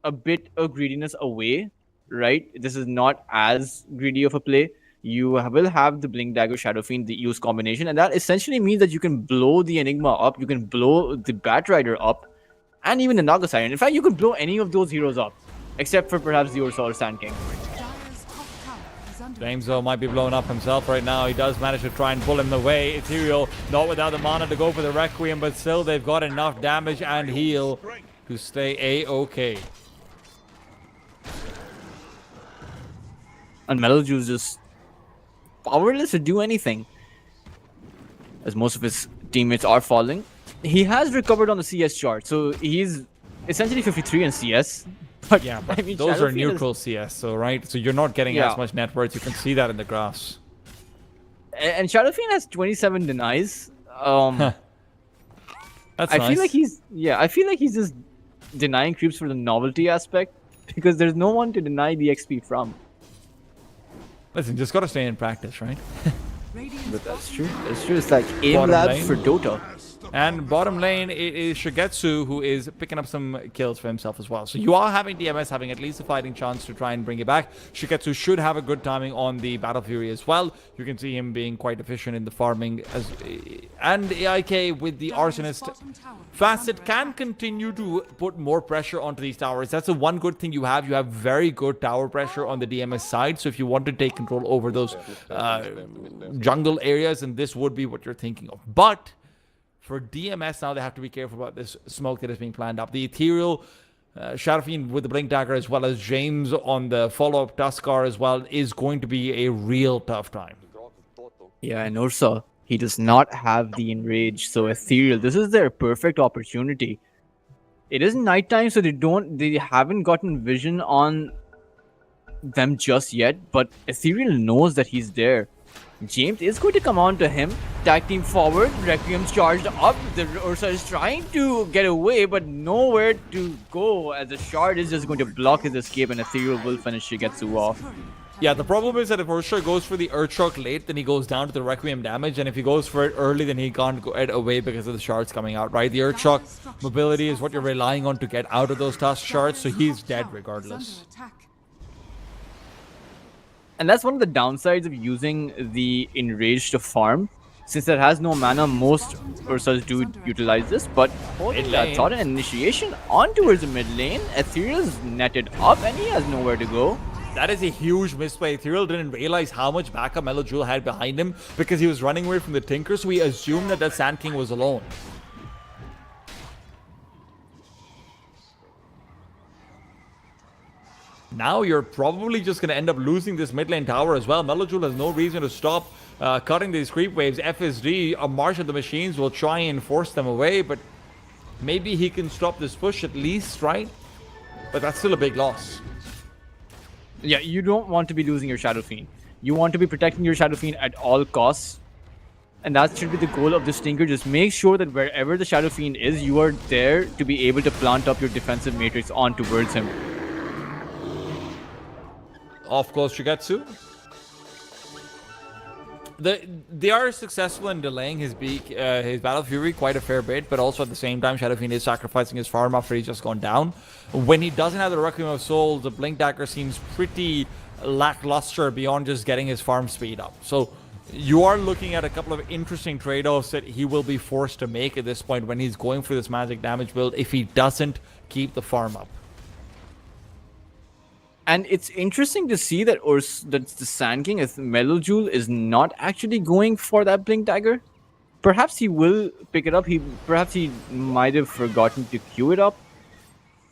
a bit of greediness away, right? This is not as greedy of a play. You will have the Blink Dagger Shadow Fiend, the use combination, and that essentially means that you can blow the Enigma up, you can blow the Batrider up, and even the Naga Siren. In fact, you can blow any of those heroes up, except for perhaps the Ursa or Sand King. Dire's top tower is under James, though, might be blowing up himself right now. He does manage to try and pull him away. Ethereal, not without the mana to go for the Requiem, but still they've got enough damage and heal to stay A-OK. And Meloju's just powerless to do anything, as most of his teammates are falling. He has recovered on the CS chart, so he's essentially 53 in CS. But Yeah, but I mean, those Shadow are Fiend is- neutral CS, so right? So you're not getting Yeah. as much net worth. You can see that in the graphs. And Shadow Fiend has 27 denies. That's I nice. feel like he's just denying creeps for the novelty aspect, because there's no one to deny the XP from. Listen, just gotta stay in practice, right? Radiant's But that's bottom true. tower It's true. It's like aim Bottom lab lane. for Dota. And bottom lane, it is Shigetsu who is picking up some kills for himself as well. So you are having DMS having at least a fighting chance to try and bring it back. Shigetsu should have a good timing on the Battle Fury as well. You can see him being quite efficient in the farming. And AIK with the Dire's Arsonist bottom tower is Facet under can attack. continue to put more pressure onto these towers. That's the one good thing you have. You have very good tower pressure on the DMS side. So if you want to take control over those jungle areas, and this would be what you're thinking of. But for DMS now, they have to be careful about this smoke that is being planned up. The Ethereal Shadow Fiend with the Blink Dagger, as well as James on the follow-up Tuskar as well, is going to be a real tough time. Yeah, and Ursa, he does not have the Enrage, so Ethereal, this is their perfect opportunity. It is nighttime, so they haven't gotten vision on them just yet, but Ethereal knows that he's there. James is going to come on to him, tag team forward, Requiem's charged up, the Ursa is trying to get away, but nowhere to go, as the shard is just going to block his escape, and Ethereal will finish Shigetsu off. Yeah, the problem is that if Ursha goes for the Earthshock late, then he goes down to the Requiem damage, and if he goes for it early, then he can't go away because of the shards coming out, right? The Earthshock mobility is what you're relying on to get out of those Tusk shards, so he's dead regardless. Under attack. And that's one of the downsides of using the Enrage to farm. Since it has no mana, most Ursas do utilize this, but holding Mid that lane. thought and initiation on towards the mid lane, Ethereal's netted up and he has nowhere to go. That is a huge misplay. Ethereal didn't realize how much backup Melojul had behind him because he was running away from the Tinker, so he assumed that the Sand King was alone. Now you're probably just going to end up losing this mid lane tower as well. Melojul has no reason to stop cutting these creep waves. FSD, a March of the Machines, will try and force them away, but maybe he can stop this push at least, right? But that's still a big loss. Yeah, you don't want to be losing your Shadow Fiend. You want to be protecting your Shadow Fiend at all costs. And that should be the goal of this Tinker. Just make sure that wherever the Shadow Fiend is, you are there to be able to plant up your defensive matrix on towards him. Off goes Shigetsu. They are successful in delaying his Battle Fury quite a fair bit, but also at the same time, Shadow Fiend is sacrificing his farm after he's just gone down. When he doesn't have the Requiem of Souls, the Blink Dagger seems pretty lackluster beyond just getting his farm speed up. So you are looking at a couple of interesting trade-offs that he will be forced to make at this point when he's going for this magic damage build if he doesn't keep the farm up. And it's interesting to see that that the Sand King, as Melojule, is not actually going for that Blink Dagger. Perhaps he will pick it up. Perhaps he might have forgotten to queue it up.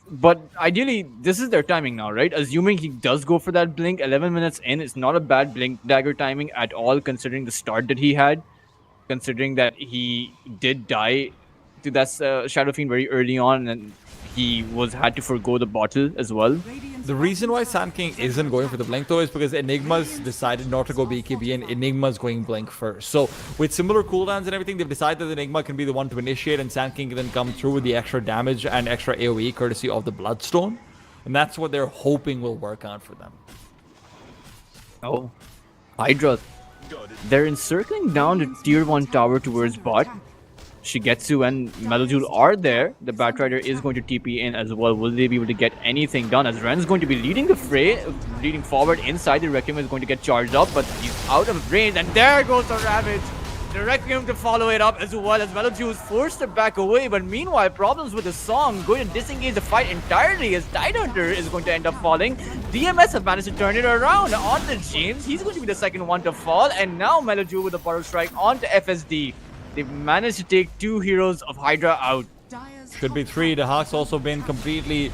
But ideally, this is their timing now, right? Assuming he does go for that Blink, 11 minutes in, it's not a bad Blink Dagger timing at all, considering the start that he had. Considering that he did die to that Shadow Fiend very early on, and he had to forgo the bottle as well. The reason why Sand King isn't going for the Blink though is because Enigma's decided not to go BKB and Enigma's going Blink first. So with similar cooldowns and everything, they've decided that Enigma can be the one to initiate and Sand King can then come through with the extra damage and extra AoE courtesy of the Bloodstone. And that's what they're hoping will work out for them. Oh, Hydra. They're encircling down the tier 1 tower towards bot. Shigetsu and Melojule are there. The Batrider is going to TP in as well. Will they be able to get anything done? As Ren's going to be leading the fray, leading forward inside. The Requiem is going to get charged up, but he's out of range. And there goes the Ravage. The Requiem to follow it up as well as Melojule is forced to back away. But meanwhile, problems with the song going to disengage the fight entirely as Tidehunter is going to end up falling. DMS have managed to turn it around on the James. He's going to be the second one to fall. And now Melojule with a Burrow Strike onto FSD. They've managed to take 2 heroes of Hydra out. Should be 3. The Hawk's also been completely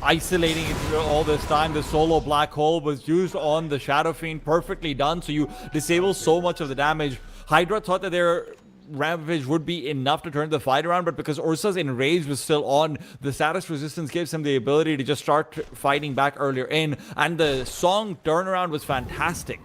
isolating it all this time. The solo Black Hole was used on the Shadow Fiend. Perfectly done. So you disable so much of the damage. Hydra thought that their Ravage would be enough to turn the fight around, but because Ursa's Enrage was still on, the status resistance gives him the ability to just start fighting back earlier in. And the song turnaround was fantastic.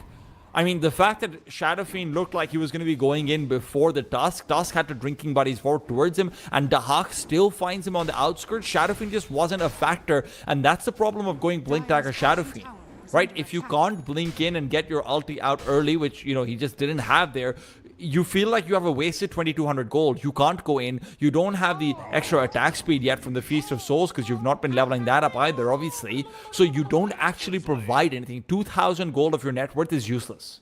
I mean, the fact that Shadow Fiend looked like he was going to be going in before the Dusk had to Drinking Buddies forward towards him, and Dahak still finds him on the outskirts. Shadow Fiend just wasn't a factor, and that's the problem of going Blink Dagger Shadow Fiend, right? If you can't blink in and get your ulti out early, which, you know, he just didn't have there, you feel like you have a wasted 2200 gold. You can't go in. You don't have the extra attack speed yet from the Feast of Souls because you've not been leveling that up either, obviously. So you don't actually provide anything. 2000 gold of your net worth is useless.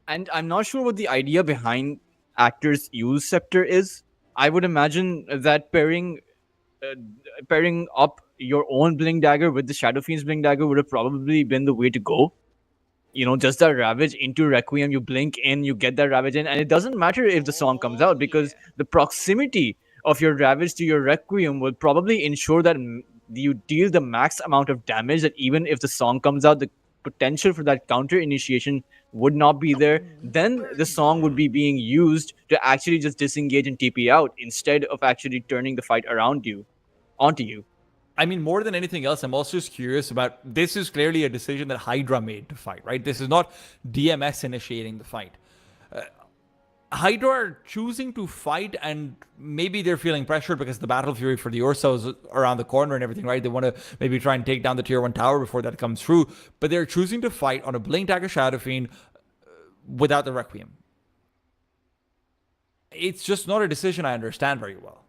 And I'm not sure what the idea behind Actor's use Scepter is. I would imagine that pairing up your own Blink Dagger with the Shadow Fiend's Blink Dagger would have probably been the way to go. You know, just that Ravage into Requiem, you blink in, you get that Ravage in, and it doesn't matter if the song comes out because the proximity of your Ravage to your Requiem will probably ensure that you deal the max amount of damage, that even if the song comes out, the potential for that counter initiation would not be there. Then the song would be being used to actually just disengage and TP out instead of actually turning the fight onto you. I mean, more than anything else, I'm also just curious about, this is clearly a decision that Hydra made to fight, right? This is not DMS initiating the fight. Hydra are choosing to fight, and maybe they're feeling pressured because the Battle Fury for the Ursa is around the corner and everything, right? They want to maybe try and take down the tier 1 tower before that comes through, but they're choosing to fight on a Blink Dagger Shadow Fiend without the Requiem. It's just not a decision I understand very well.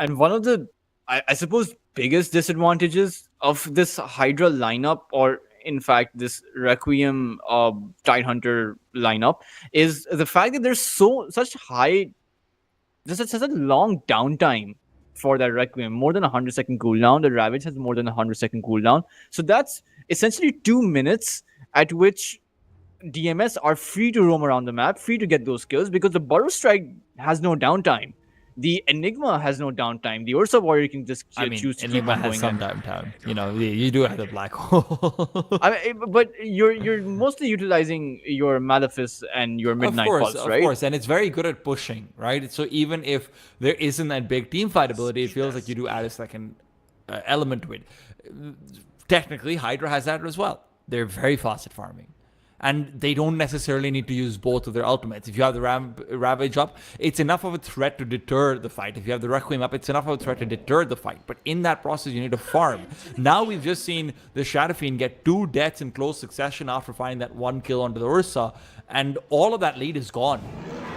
And one of the, I suppose, biggest disadvantages of this Hydra lineup, or in fact, this Requiem Tidehunter lineup, is the fact that there's such a long downtime for that Requiem. More than 100-second cooldown. The Ravage has more than 100-second cooldown. So that's essentially 2 minutes at which DMS are free to roam around the map, free to get those kills, because the Burrow Strike has no downtime. The Enigma has no downtime. The Ursa Warrior can just choose to Enigma keep on has going some downtime. You know, you do have the Black Hole. I mean, but you're mostly utilizing your Malefice and your Midnight Pulse, right? Of course, and it's very good at pushing, right? So even if there isn't that big team fight ability, it feels like you do add a second element to it. Technically, Hydra has that as well. They're very fast at farming. and they don't necessarily need to use both of their ultimates. If you have the Ravage up, it's enough of a threat to deter the fight. If you have the Requiem up, it's enough of a threat to deter the fight. But in that process, you need to farm. Now we've just seen the Shadow Fiend get 2 deaths in close succession after finding that 1 kill onto the Ursa, and all of that lead is gone.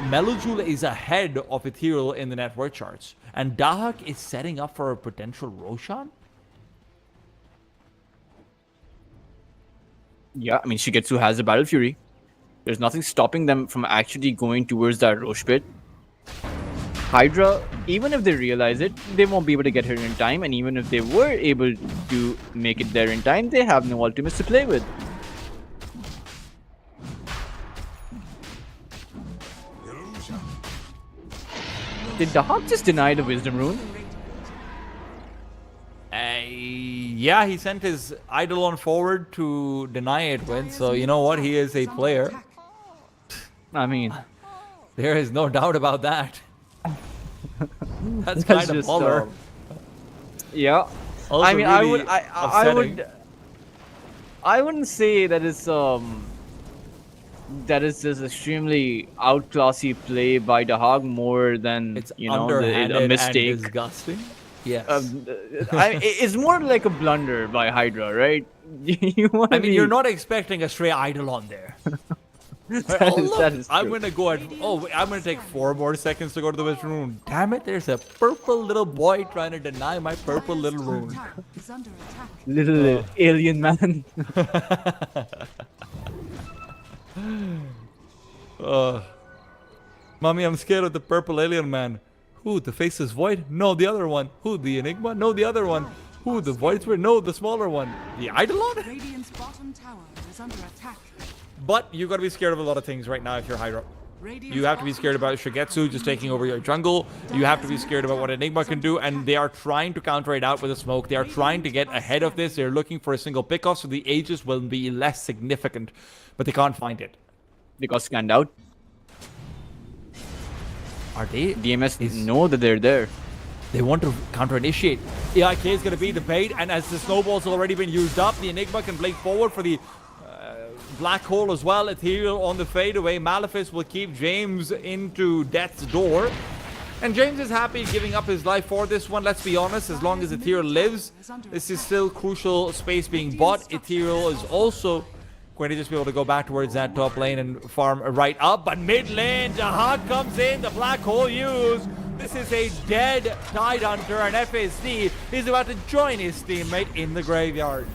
Melojoul is ahead of Ethereal in the net worth charts, and Dahak is setting up for a potential Roshan? Yeah, I mean, Shigetsu has the Battle Fury. There's nothing stopping them from actually going towards that Rosh pit. Hydra, even if they realize it, they won't be able to get here in time. And even if they were able to make it there in time, they have no ultimates to play with. Did Dahak just deny the Wisdom Rune? Yeah, he sent his Eidolon forward to deny it with, so you know what? He is a player. I mean, there is no doubt about that. That's kind of just, baller. Yeah. Also I mean, really I wouldn't say that is just extremely outclassy play by Dahak more than It's you know underhanded a mistake. and disgusting. Yes. It's more like a blunder by Hydra, right? I mean, you're not expecting a stray Eidolon there. that is I'm true. gonna go at. Oh, I'm gonna take 4 more seconds to go to the Wisdom Rune. Damn it! There's a purple little boy trying to deny my purple little rune. Tower is under attack. Little alien man. Mommy, I'm scared of the purple alien man. Who? The faceless void? No, the other one. Who? The Enigma? No, the other one. Who? The void spirit? No, the smaller one. The Eidolon? Radiant's bottom tower is under attack. But you gotta be scared of a lot of things right now if you're Hydra. Radiant's You have to be bottom scared about tower Shigetsu just taking over your jungle. You have to be scared about what Enigma can do, and they are trying to counter it out with a smoke. They are trying to get ahead of this. They're looking for a single pickoff, so the Aegis will be less significant, but they can't find it. They got scanned out. Are they? DMS know that they're there. They want to counter-initiate. EIK is going to be the bait, and as the snowball's already been used up, the Enigma can blink forward for the black hole as well. Ethereal on the fadeaway. Malefice will keep James into death's door. And James is happy giving up his life for this one, let's be honest. As long as Ethereal lives, this is still crucial space being bought. Ethereal is also going to just be able to go back towards that top lane and farm right up. But mid lane, Jahad comes in, the black hole used. This is a dead Tide Hunter, and FSD is about to join his teammate in the graveyard.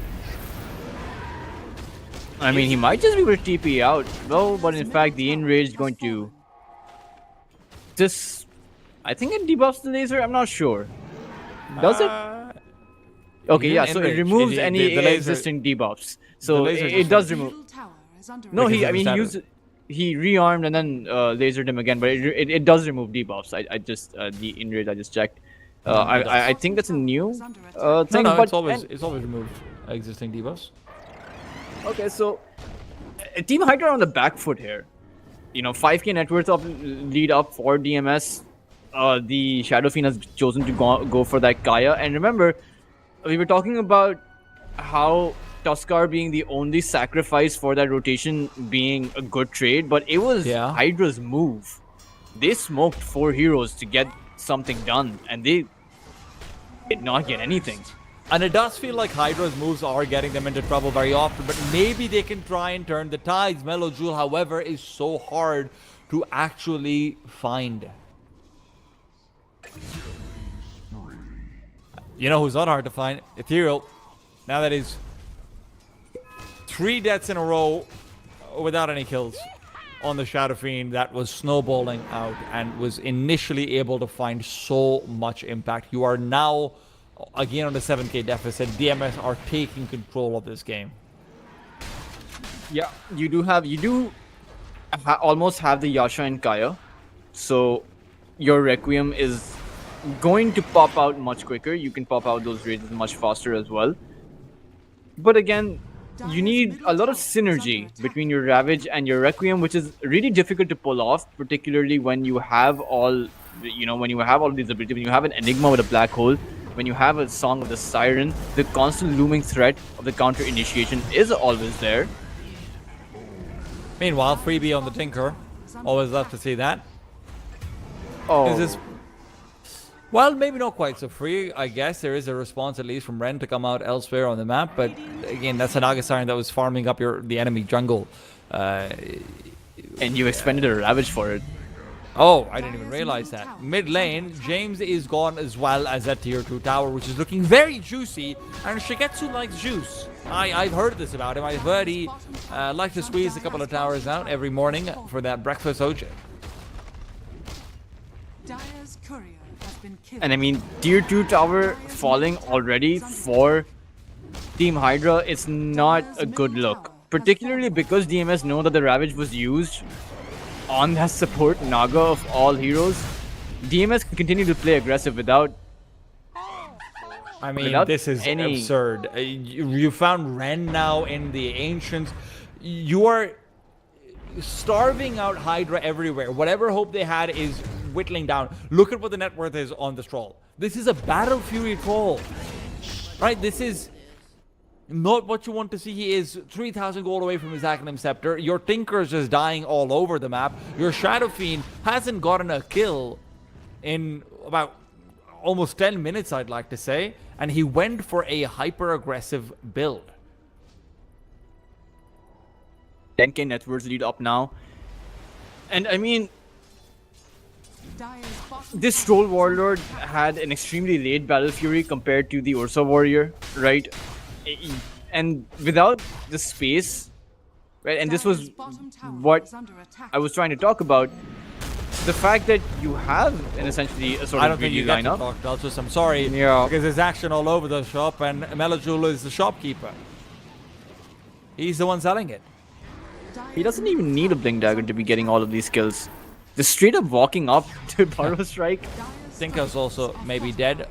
I mean, he might just be able to TP out, though, but in fact, the Enrage is going to just. I think it debuffs the laser, I'm not sure. Does it? Okay, yeah, so it Enrage. removes The any laser- existing debuffs. So laser it just does Middle remove. tower is under No, Because he. of I mean, the status. he rearmed and then lasered him again, but it does remove debuffs. I just the Enrage I just checked. I think that's a new thing. No, but it's always removed existing debuffs. okay, so Team Hydra on the back foot here. You know, 5k net worth of lead up for DMS. The Shadow Fiend has chosen to go for that Kaya. And remember, we were talking about how Tuskar being the only sacrifice for that rotation being a good trade, but it was Hydra's move. They smoked 4 heroes to get something done, and they did not get anything. And it does feel like Hydra's moves are getting them into trouble very often, but maybe they can try and turn the tides. Melojoul, however, is so hard to actually find. You know who's not hard to find? Ethereal. Now that is 3 deaths in a row without any kills on the Shadow Fiend that was snowballing out and was initially able to find so much impact. You are now again on the 7k deficit. DMS are taking control of this game. Yeah, you do almost have the Yasha and Kaya, so your Requiem is going to pop out much quicker. You can pop out those raids much faster as well. But again, you need a lot of synergy between your Ravage and your Requiem, which is really difficult to pull off, particularly when you have all, when you have all these abilities, when you have an Enigma with a black hole, when you have a Song of the Siren, the constant looming threat of the counter initiation is always there. Meanwhile, freebie on the Tinker. Always love to see that. Oh, Is this... Well, maybe not quite so free. I guess there is a response at least from Ren to come out elsewhere on the map, but again, that's a Naga Siren that was farming up the enemy jungle. and you expended a Ravage for it. Oh, I didn't even realize that. Mid lane, James is gone as well as that tier 2 tower, which is looking very juicy. And Shigetsu likes juice. I've heard this about him. I've heard he likes to squeeze a couple of towers out every morning for that breakfast OJ. Dire's courier has been killed. And I mean, tier 2 tower falling already for Team Hydra, it's not a good look. Particularly because DMS know that the Ravage was used on that support Naga of all heroes. DMS can continue to play aggressive without... I mean, Without this is any- absurd. You found Ren now in the Ancients. You are starving out Hydra everywhere. Whatever hope they had is whittling down. Look at what the net worth is on this troll. This is a Battle Fury troll. Right? This is not what you want to see. He is 3,000 gold away from his Acronym Scepter. Your Tinker is just dying all over the map. Your Shadow Fiend hasn't gotten a kill in about almost 10 minutes, I'd like to say. And he went for a hyper-aggressive build. 10k net worth lead up now. And I mean, Dire's bottom this Troll Warlord had an extremely late Battle Fury compared to the Ursa Warrior, right? And without the space, right? And this was Dire's bottom tower what is under attack. I was trying to talk about. The fact that you have an essentially a sort I of don't think greedy you get to lineup. talk, Daltus. I'm sorry. Yeah. Because there's action all over the shop, and Melajul is the shopkeeper. He's the one selling it. He doesn't even need a Blink Dagger to be getting all of these kills. Just straight up walking up to Burrow Strike. Tinker's also maybe dead.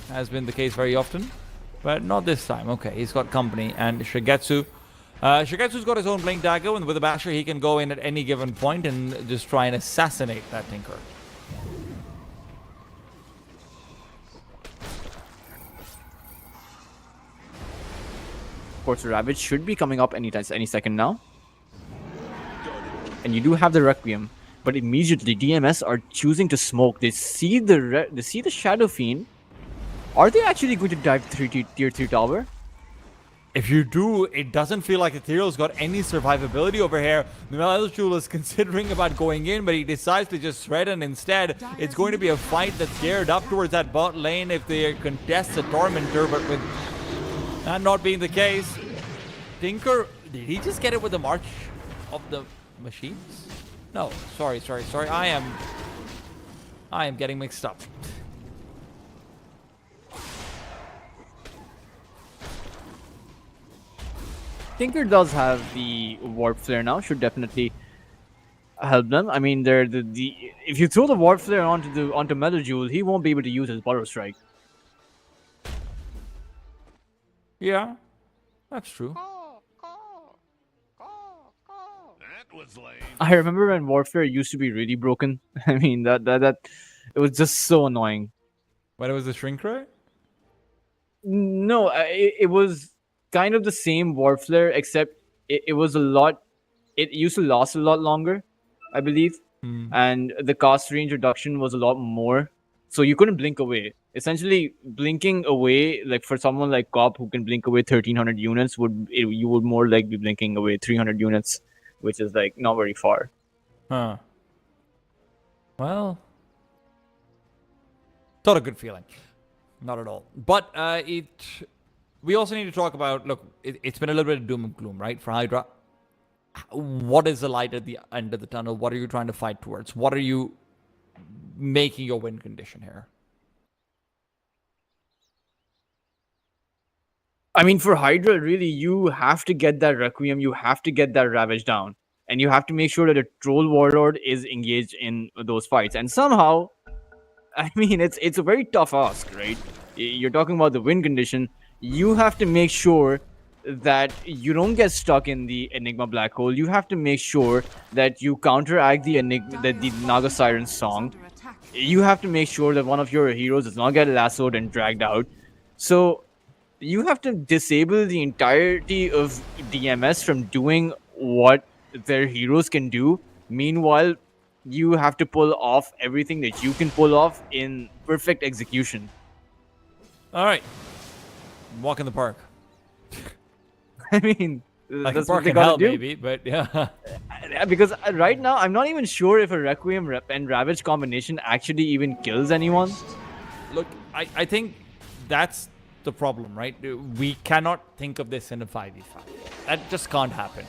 Has been the case very often. But not this time. Okay, he's got company. And Shigetsu. Shigetsu's got his own Blink Dagger, and with a Basher he can go in at any given point and just try and assassinate that Tinker. Of course, the Ravage should be coming up any second now. And you do have the Requiem, but immediately DMS are choosing to smoke. They see the Shadow Fiend. Are they actually going to dive tier 3 tower? If you do, it doesn't feel like Ethereal's got any survivability over here. Melajul is considering about going in, but he decides to just threaten instead. It's going to be a fight that's geared up towards that bot lane if they contest the Tormentor, but with that not being the case, Tinker, did he just get it with the March of the Machines? No, sorry. I am getting mixed up. Tinker does have the Warp Flare now. Should definitely help them. I mean, they're the if you throw the Warp Flare onto Melajul, he won't be able to use his Burrow Strike. Yeah, that's true. That was lame. I remember when Warfare used to be really broken. I mean, that it was just so annoying. When it was the Shrink Ray? No, it was kind of the same Warp Flare, except it was a lot. It used to last a lot longer, I believe, and the cast range reduction was a lot more. So you couldn't blink away. Essentially, blinking away, like for someone like Cop who can blink away 1,300 units, you would more like be blinking away 300 units, which is like not very far. Huh. Well, not a good feeling. Not at all. But we also need to talk about, look, it's been a little bit of doom and gloom, right, for Hydra. What is the light at the end of the tunnel? What are you trying to fight towards? What are you making your win condition here? I mean, for Hydra, really, you have to get that Requiem, you have to get that Ravage down, and you have to make sure that a Troll Warlord is engaged in those fights. And somehow, I mean, it's a very tough ask, right? You're talking about the win condition. You have to make sure that you don't get stuck in the Enigma black hole. You have to make sure that you counteract the Naga Siren song. Under attack. You have to make sure that one of your heroes does not get lassoed and dragged out. So you have to disable the entirety of DMS from doing what their heroes can do. Meanwhile, you have to pull off everything that you can pull off in perfect execution. All right. Walk in the park. I mean, Like a that's what park they in gotta hell, do. maybe, but yeah. Because right now, I'm not even sure if a Requiem and Ravage combination actually even kills anyone. Look, I think that's the problem, right? We cannot think of this in a 5v5. That just can't happen.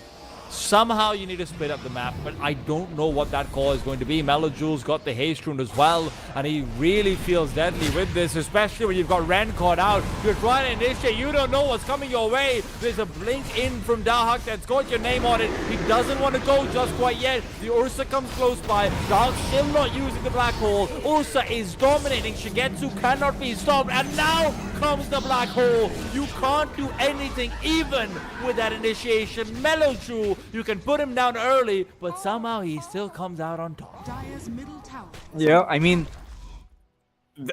Somehow you need to split up the map, but I don't know what that call is going to be. Melojule's got the haste rune as well, and he really feels deadly with this, especially when you've got Ren caught out. You're trying to initiate, you don't know what's coming your way. There's a blink in from Dahak that's got your name on it. He doesn't want to go just quite yet. The Ursa comes close by. Dahak still not using the black hole. Ursa is dominating. Shigetsu cannot be stopped, and now comes the black hole. You can't do anything even with that initiation. Melojule, you can put him down early, but somehow he still comes out on top. Dire's middle tower. Yeah, I mean,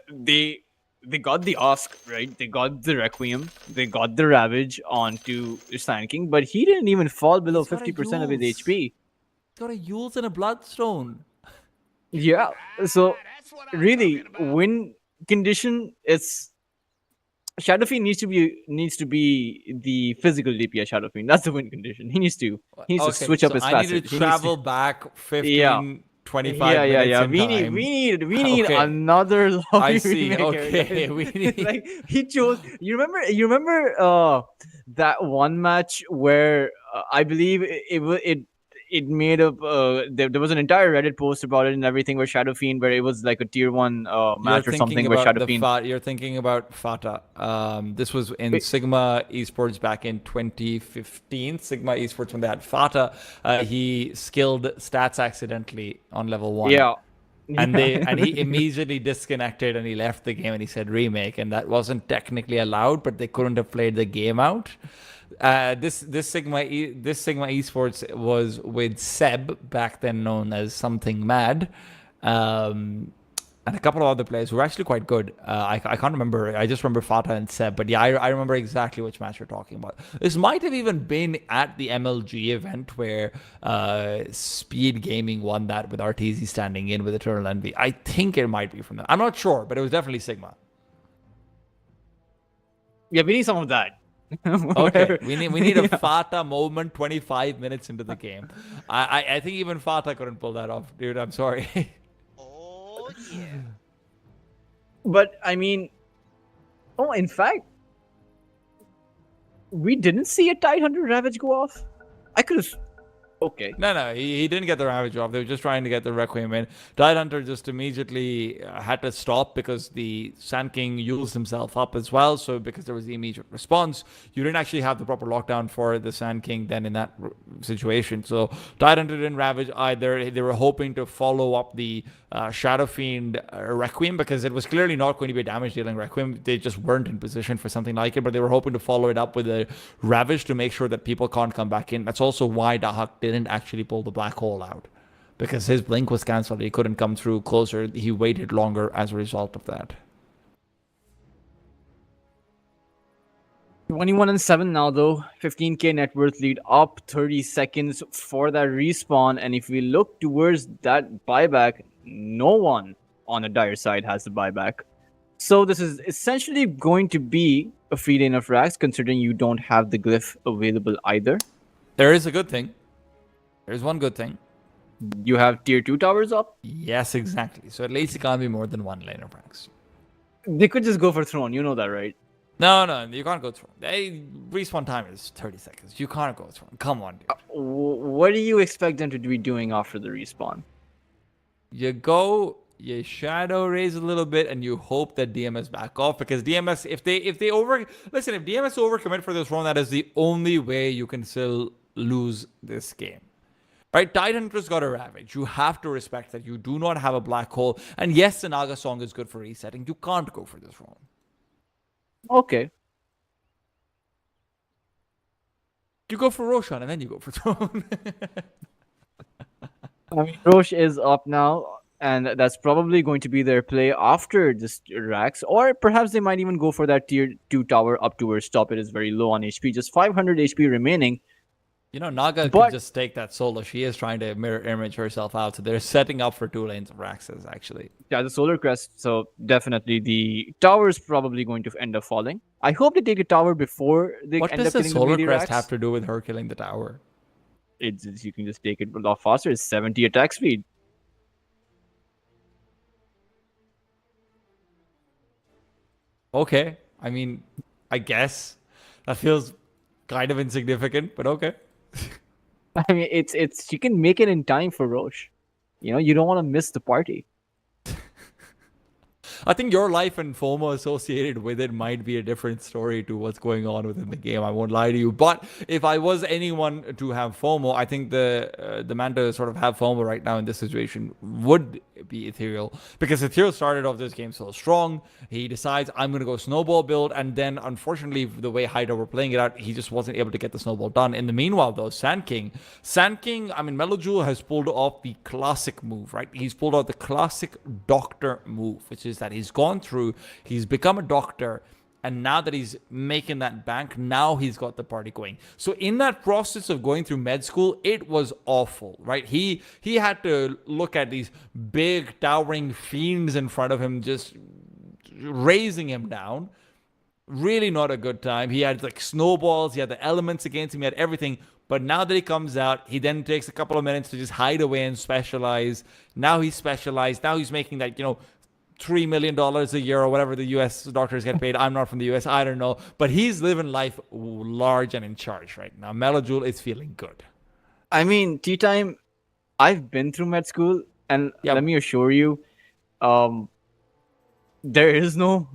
they got the Ask, right? They got the Requiem, they got the Ravage onto Sand King, but he didn't even fall below He's got a 50% of his Yules. HP. He's got a Yules and a Bloodstone. Yeah, so That's what I'm really, talking about. win condition, it's Shadowfiend needs to be the physical DPS Shadowfiend. That's the win condition. He needs to switch up his I passive. need to He needs travel back 15, Yeah. 25 yeah, minutes yeah. in We time. need Okay. another lobby I see. remake Okay, here, guys. we need- Like he chose. You remember that one match where I believe it made up. There was an entire Reddit post about it and everything where Shadowfiend, where it was like a tier 1 match or something where Shadowfiend. You're thinking about Fata. This was in Sigma Esports back in 2015. Sigma Esports when they had Fata. He skilled stats accidentally on level 1. Yeah. And he immediately disconnected and he left the game and he said remake, and that wasn't technically allowed, but they couldn't have played the game out. This Sigma Esports was with Seb, back then known as Something Mad, and a couple of other players who were actually quite good. I can't remember. I just remember Fata and Seb, but yeah, I remember exactly which match you're talking about. This might have even been at the MLG event where Speed Gaming won that with RTZ standing in with Eternal Envy. I think it might be from them. I'm not sure, but it was definitely Sigma. Yeah, we need some of that. Okay, we need a Fata moment 25 minutes into the game. I think even Fata couldn't pull that off, dude. I'm sorry. Oh, yeah. But I mean, in fact, we didn't see a Tidehunter Ravage go off. I could have. Okay. No, he didn't get the Ravage off. They were just trying to get the Requiem in. Tidehunter just immediately had to stop because the Sand King used himself up as well. So because there was the immediate response, you didn't actually have the proper lockdown for the Sand King then in that situation. So Tidehunter didn't Ravage either. They were hoping to follow up the Shadow Fiend Requiem because it was clearly not going to be a damage dealing Requiem. They just weren't in position for something like it, but they were hoping to follow it up with a Ravage to make sure that people can't come back in. That's also why Dahak didn't actually pull the black hole out, because his blink was cancelled. He couldn't come through closer. He waited longer as a result of that. 21-7 now though. 15k net worth lead, up 30 seconds for that respawn. And if we look towards that buyback, no one on the Dire side has the buyback. So this is essentially going to be a free lane of racks, considering you don't have the glyph available either. There is a good thing. There's one good thing. You have tier 2 towers up. Yes, exactly. So at least it can't be more than one lane of ranks. They could just go for throne, you know that, right? No, you can't go through. Respawn time is 30 seconds. You can't go through. Come on, dude. What do you expect them to be doing after the respawn? You go, you shadow raise a little bit, and you hope that DMS back off, because DMS, if DMS overcommit for this round, that is the only way you can still lose this game. Right, Tidehunter's got a Ravage. You have to respect that. You do not have a black hole. And yes, the Naga song is good for resetting. You can't go for this round. Okay. You go for Roshan and then you go for Throne. I mean, Roche is up now, and that's probably going to be their play after this Rax, or perhaps they might even go for that tier 2 tower up towards top. It is very low on HP, just 500 HP remaining. You know, Naga could But just take that solo. She is trying to mirror image herself out, so they're setting up for 2 lanes of Raxus, actually. yeah, the Solar Crest. So definitely the tower is probably going to end up falling. I hope they take a tower before they What end does up the killing the Solar melee Crest racks. have to do with her killing the tower? You can just take it a lot faster. It's 70 attack speed. Okay. I mean, I guess. That feels kind of insignificant, but okay. I mean, it's you can make it in time for Roche. You know, you don't want to miss the party. I think your life and FOMO associated with it might be a different story to what's going on within the game. I won't lie to you. But if I was anyone to have FOMO, I think the man to sort of have FOMO right now in this situation would be Ethereal, because Ethereal started off this game so strong. He decides, I'm going to go snowball build, and then unfortunately the way Hydra were playing it out, he just wasn't able to get the snowball done. In the meanwhile though, Sand King, I mean, Melojoul has pulled off the classic move, right? He's pulled out the classic doctor move, which is that he's gone through, he's become a doctor, and now that he's making that bank, now he's got the party going. So in that process of going through med school, it was awful, right? He had to look at these big towering fiends in front of him, just raising him down. Really not a good time. He had like snowballs, he had the elements against him, he had everything. But now that he comes out, he then takes a couple of minutes to just hide away and specialize. Now he's specialized. Now he's making that, $3 million a year or whatever the US doctors get paid. I'm not from the US. I don't know. But he's living life large and in charge right now. Melojoul is feeling good. I mean, tea time. I've been through med school, and let me assure you, there is no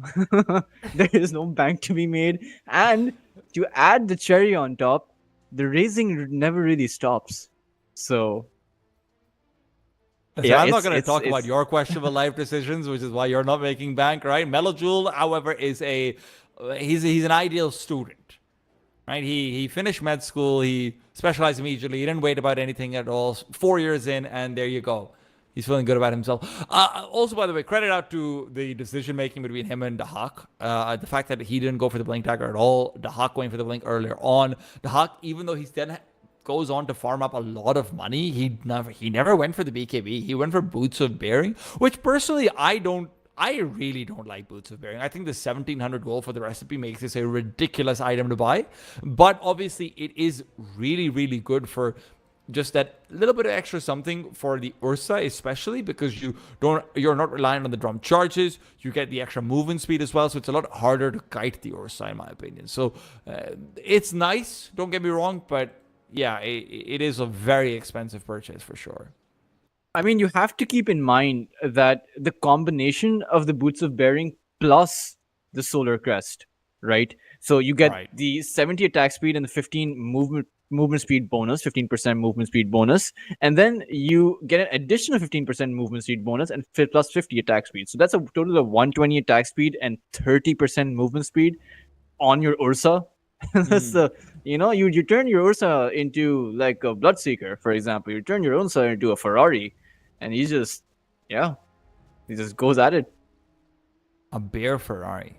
there is no bank to be made. And to add the cherry on top, the raising never really stops. So I'm not going to talk about your questionable life decisions, which is why you're not making bank, right? Melojoul, however, is he's an ideal student, right? He finished med school, he specialized immediately, he didn't wait about anything at all. 4 years in, and there you go. He's feeling good about himself. Also, by the way, credit out to the decision making between him and Dahak. The fact that he didn't go for the blink dagger at all, Dahak going for the blink earlier on. Dahak, even though he's then goes on to farm up a lot of money, he never went for the BKB. He went for Boots of Bearing, which personally I really don't like Boots of Bearing. I think the 1700 gold for the recipe makes this a ridiculous item to buy. But obviously it is really, really good for just that little bit of extra something for the Ursa, especially because you're not relying on the drum charges. You get the extra movement speed as well, so it's a lot harder to kite the Ursa, in my opinion. So it's nice, don't get me wrong, but yeah, it is a very expensive purchase for sure. I mean, you have to keep in mind that the combination of the Boots of Bearing plus the Solar Crest, right? So you get the 70 attack speed and the 15 movement speed bonus, 15% movement speed bonus, and then you get an additional 15% movement speed bonus and plus 50 attack speed. So that's a total of 120 attack speed and 30% movement speed on your Ursa. That's the you turn your Ursa into like a Bloodseeker, for example. You turn your Ursa into a Ferrari, and he just goes at it. A bear Ferrari.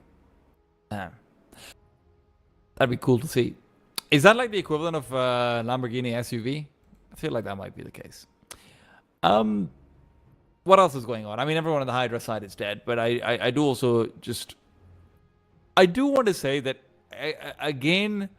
That'd be cool to see. Is that like the equivalent of Lamborghini SUV? I feel like that might be the case. What else is going on? I mean, everyone on the Hydra side is dead, but I do also just... I do want to say that, again,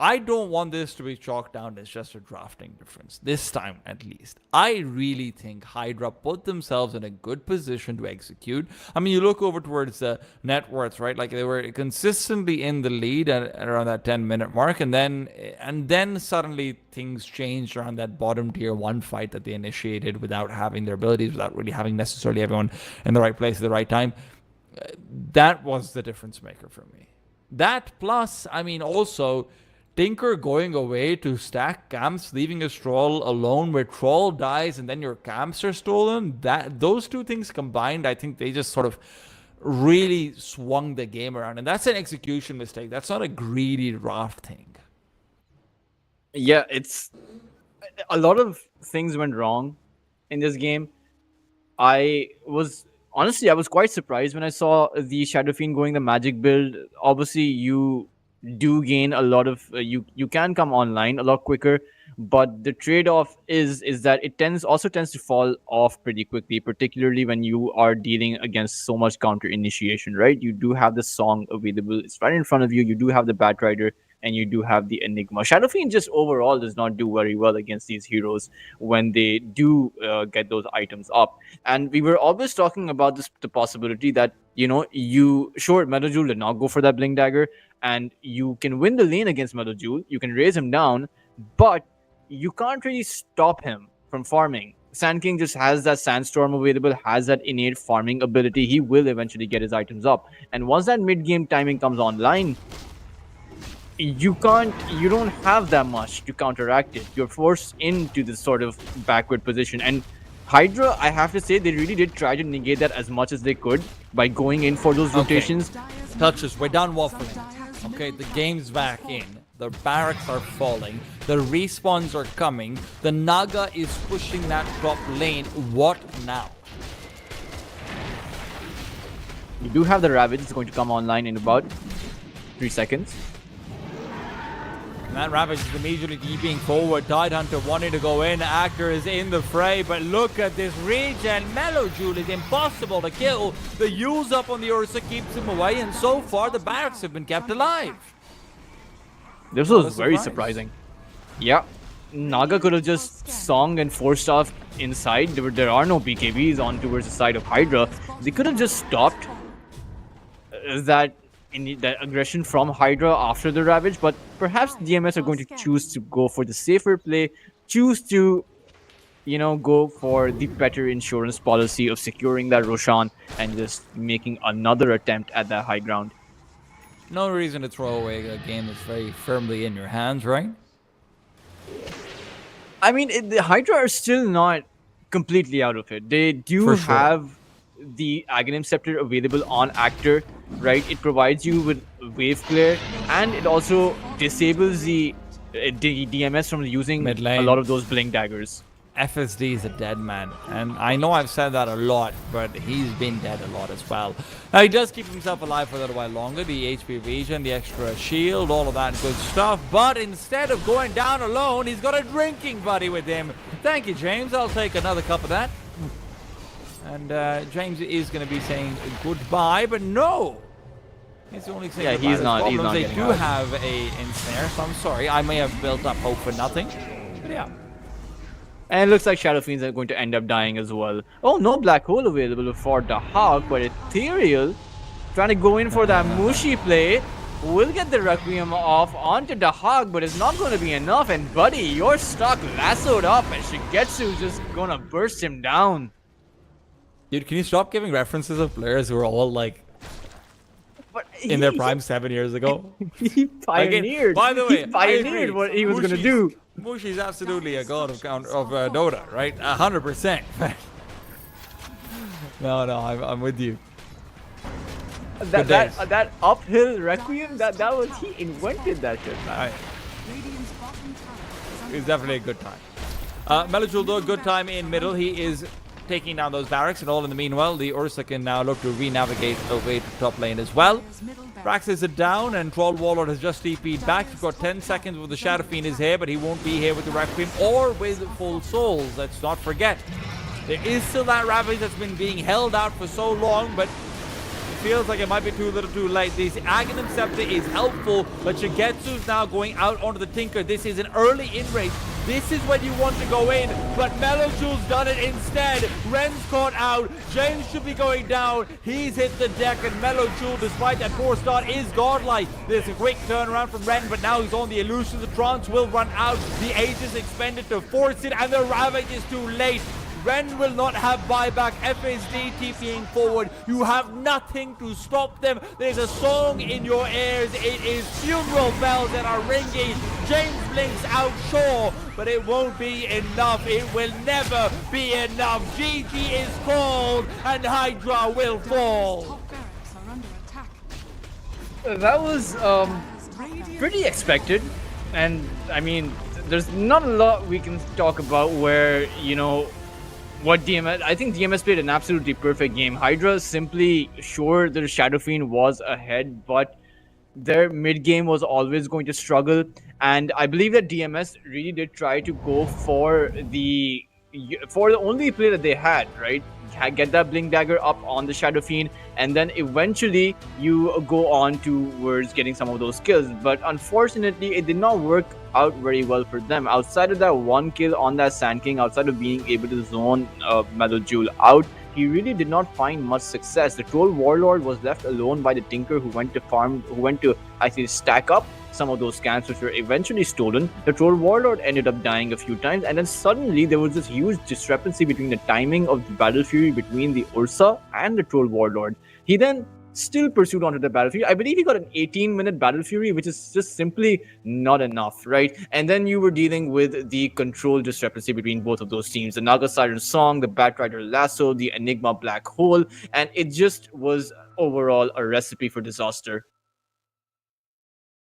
I don't want this to be chalked down as just a drafting difference, this time at least. I really think Hydra put themselves in a good position to execute. I mean, you look over towards the net worth, right? Like they were consistently in the lead at around that 10-minute mark, and then suddenly things changed around that bottom tier 1 fight that they initiated without having their abilities, without really having necessarily everyone in the right place at the right time. That was the difference maker for me. That plus, I mean, also Tinker going away to stack camps, leaving a Troll alone where Troll dies and then your camps are stolen. Those two things combined, I think they just sort of really swung the game around. And that's an execution mistake. That's not a greedy draft thing. Yeah, it's a lot of things went wrong in this game. I was quite surprised when I saw the Shadow Fiend going the magic build. Obviously, you do gain a lot of you can come online a lot quicker, but the trade-off is that it tends to fall off pretty quickly, particularly when you are dealing against so much counter initiation, right? You do have the song available, it's right in front of you. You do have the Batrider, and you do have the Enigma. Shadow Fiend just overall does not do very well against these heroes when they do get those items up. And we were always talking about the possibility that, you sure Metal Jewel did not go for that Blink Dagger, and you can win the lane against Metal Jewel. You can raise him down, but you can't really stop him from farming. Sand King just has that Sandstorm available, has that innate farming ability. He will eventually get his items up. And once that mid-game timing comes online, you don't have that much to counteract it. You're forced into this sort of backward position. And Hydra, I have to say, they really did try to negate that as much as they could by going in for those rotations. Touches, we're done waffling. Okay, the game's back in. The barracks are falling. The respawns are coming. The Naga is pushing that top lane. What now? You do have the Ravage. It's going to come online in about 3 seconds. And that Ravage is immediately deeping forward. Tidehunter wanting to go in. Actor is in the fray, but look at this regen. Mellow Jewel is impossible to kill. The use up on the Ursa keeps him away, and so far the barracks have been kept alive. This was very surprising. Yeah, Naga could have just song and forced off inside. There are no BKBs on towards the side of Hydra. They could have just stopped that aggression from Hydra after the Ravage, but perhaps DMS are going to choose to go for the safer play, choose to, go for the better insurance policy of securing that Roshan and just making another attempt at that high ground. No reason to throw away a game that's very firmly in your hands, right? I mean, the Hydra are still not completely out of it. They do have the Aghanim Scepter available on Actor, right? It provides you with wave clear, and it also disables the DMS from using a lot of those blink daggers. FSD is a dead man, and I know I've said that a lot, but he's been dead a lot as well. Now, he does keep himself alive for a little while longer, the HP regen, the extra shield, all of that good stuff, but instead of going down alone, he's got a drinking buddy with him. Thank you, James. I'll take another cup of that. And James is going to be saying goodbye, but no! He's the only thing about he's not They getting do out. have a ensnare, so I'm sorry. I may have built up hope for nothing, but yeah. And it looks like Shadow Fiends are going to end up dying as well. Oh, no Black Hole available for the Hawk, but Ethereal trying to go in for that Mushi play. Will get the Requiem off onto the Hawk, but it's not going to be enough. And buddy, you're stuck lassoed up, and Shigetsu's just going to burst him down. Dude, can you stop giving references of players who are all like in their prime 7 years ago? He pioneered. By the way, he pioneered what he was going to do. Mushi's absolutely a god of Dota, right? 100%. No, I'm with you. That uphill Requiem, that was, he invented that shit, man. Radiant's bottom tower is It's definitely a good time. Melojul, though, good time in middle. He is taking down those barracks, and all in the meanwhile, the Ursa can now look to re-navigate away to top lane as well. Praxis is down, and Troll Warlord has just TP'd back. He's got 10 seconds with the Shadow Fiend is here, but he won't be here with the Requiem or with Full Souls. Let's not forget. There is still that Ravage that's been being held out for so long, but it feels like it might be too little too late. This Aghanim Scepter is helpful, but Shigetsu's now going out onto the Tinker. This is an early in-race. This is when you want to go in, but Melojul's done it instead. Ren's caught out. James should be going down. He's hit the deck, and Melojul, despite that poor start, is godlike. There's a quick turnaround from Ren, but now he's on the illusion. The trance will run out. The Aegis expended to force it, and the Ravage is too late. Ren will not have buyback. FSD TPing forward. You have nothing to stop them. There's a song in your ears. It is funeral bells that are ringing. James blinks out, sure, but it won't be enough. It will never be enough. GG is called, and Hydra will fall. top barracks are under attack. That was pretty expected, and I mean, there's not a lot we can talk about where, what DMS, I think DMS played an absolutely perfect game. Hydra simply, sure, the Shadow Fiend was ahead, but their mid game was always going to struggle, and I believe that DMS really did try to go for the only play that they had, right? Get that Blink Dagger up on the Shadow Fiend, and then eventually you go on towards getting some of those kills. But unfortunately, it did not work out very well for them. Outside of that one kill on that Sand King, outside of being able to zone Metal Jewel out, he really did not find much success. The Troll Warlord was left alone by the Tinker, who went to actually stack up some of those scans, which were eventually stolen. The Troll Warlord ended up dying a few times, and then suddenly there was this huge discrepancy between the timing of the Battle Fury between the Ursa and the Troll Warlord. He then still pursued onto the Battle Fury. I believe he got an 18-minute Battle Fury, which is just simply not enough, right? And then you were dealing with the control discrepancy between both of those teams. The Naga Siren Song, the Batrider Lasso, the Enigma Black Hole, and it just was overall a recipe for disaster.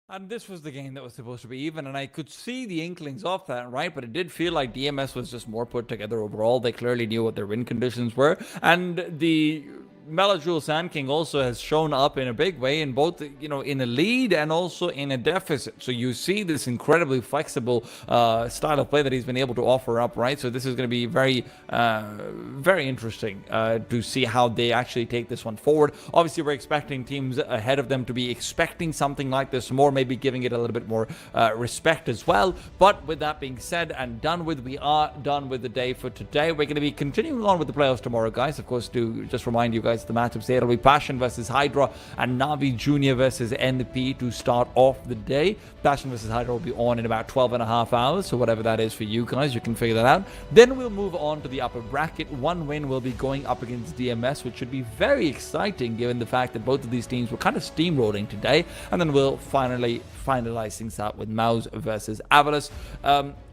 And this was the game that was supposed to be even, and I could see the inklings of that, right? But it did feel like DMS was just more put together overall. They clearly knew what their win conditions were, and the Melajul Sand King also has shown up in a big way in both, in a lead and also in a deficit. So you see this incredibly flexible style of play that he's been able to offer up, right? So this is going to be very, very interesting to see how they actually take this one forward. Obviously, we're expecting teams ahead of them to be expecting something like this more, maybe giving it a little bit more respect as well. But with that being said and done with, we are done with the day for today. We're going to be continuing on with the playoffs tomorrow, guys. Of course, to just remind you guys, the matchups there will be Passion versus Hydra and Navi Junior versus NP to start off the day. Passion versus Hydra will be on in about 12 and a half hours, so whatever that is for you guys, you can figure that out. Then we'll move on to the upper bracket. One win will be going up against DMS, which should be very exciting given the fact that both of these teams were kind of steamrolling today. And then we'll finally finalize things out with Mouse versus Avalos.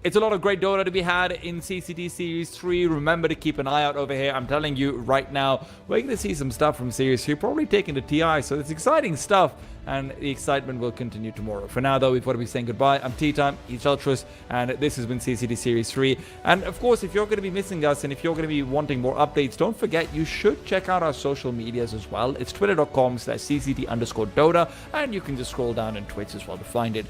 It's a lot of great Dota to be had in CCT Series 3. Remember to keep an eye out over here. I'm telling you right now, we're going to see some stuff from Series 3, probably taking the TI, so it's exciting stuff, and the excitement will continue tomorrow. For now, though, we've got to be saying goodbye. I'm T-Time, he's Ultras, and this has been CCT Series 3. And, of course, if you're going to be missing us and if you're going to be wanting more updates, don't forget, you should check out our social medias as well. It's twitter.com/CCT_Dota, and you can just scroll down on Twitch as well to find it.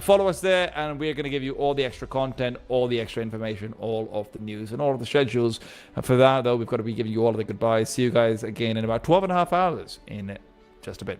Follow us there, and we're going to give you all the extra content, all the extra information, all of the news, and all of the schedules. And for that, though, we've got to be giving you all of the goodbyes. See you guys again in about 12 and a half hours in just a bit.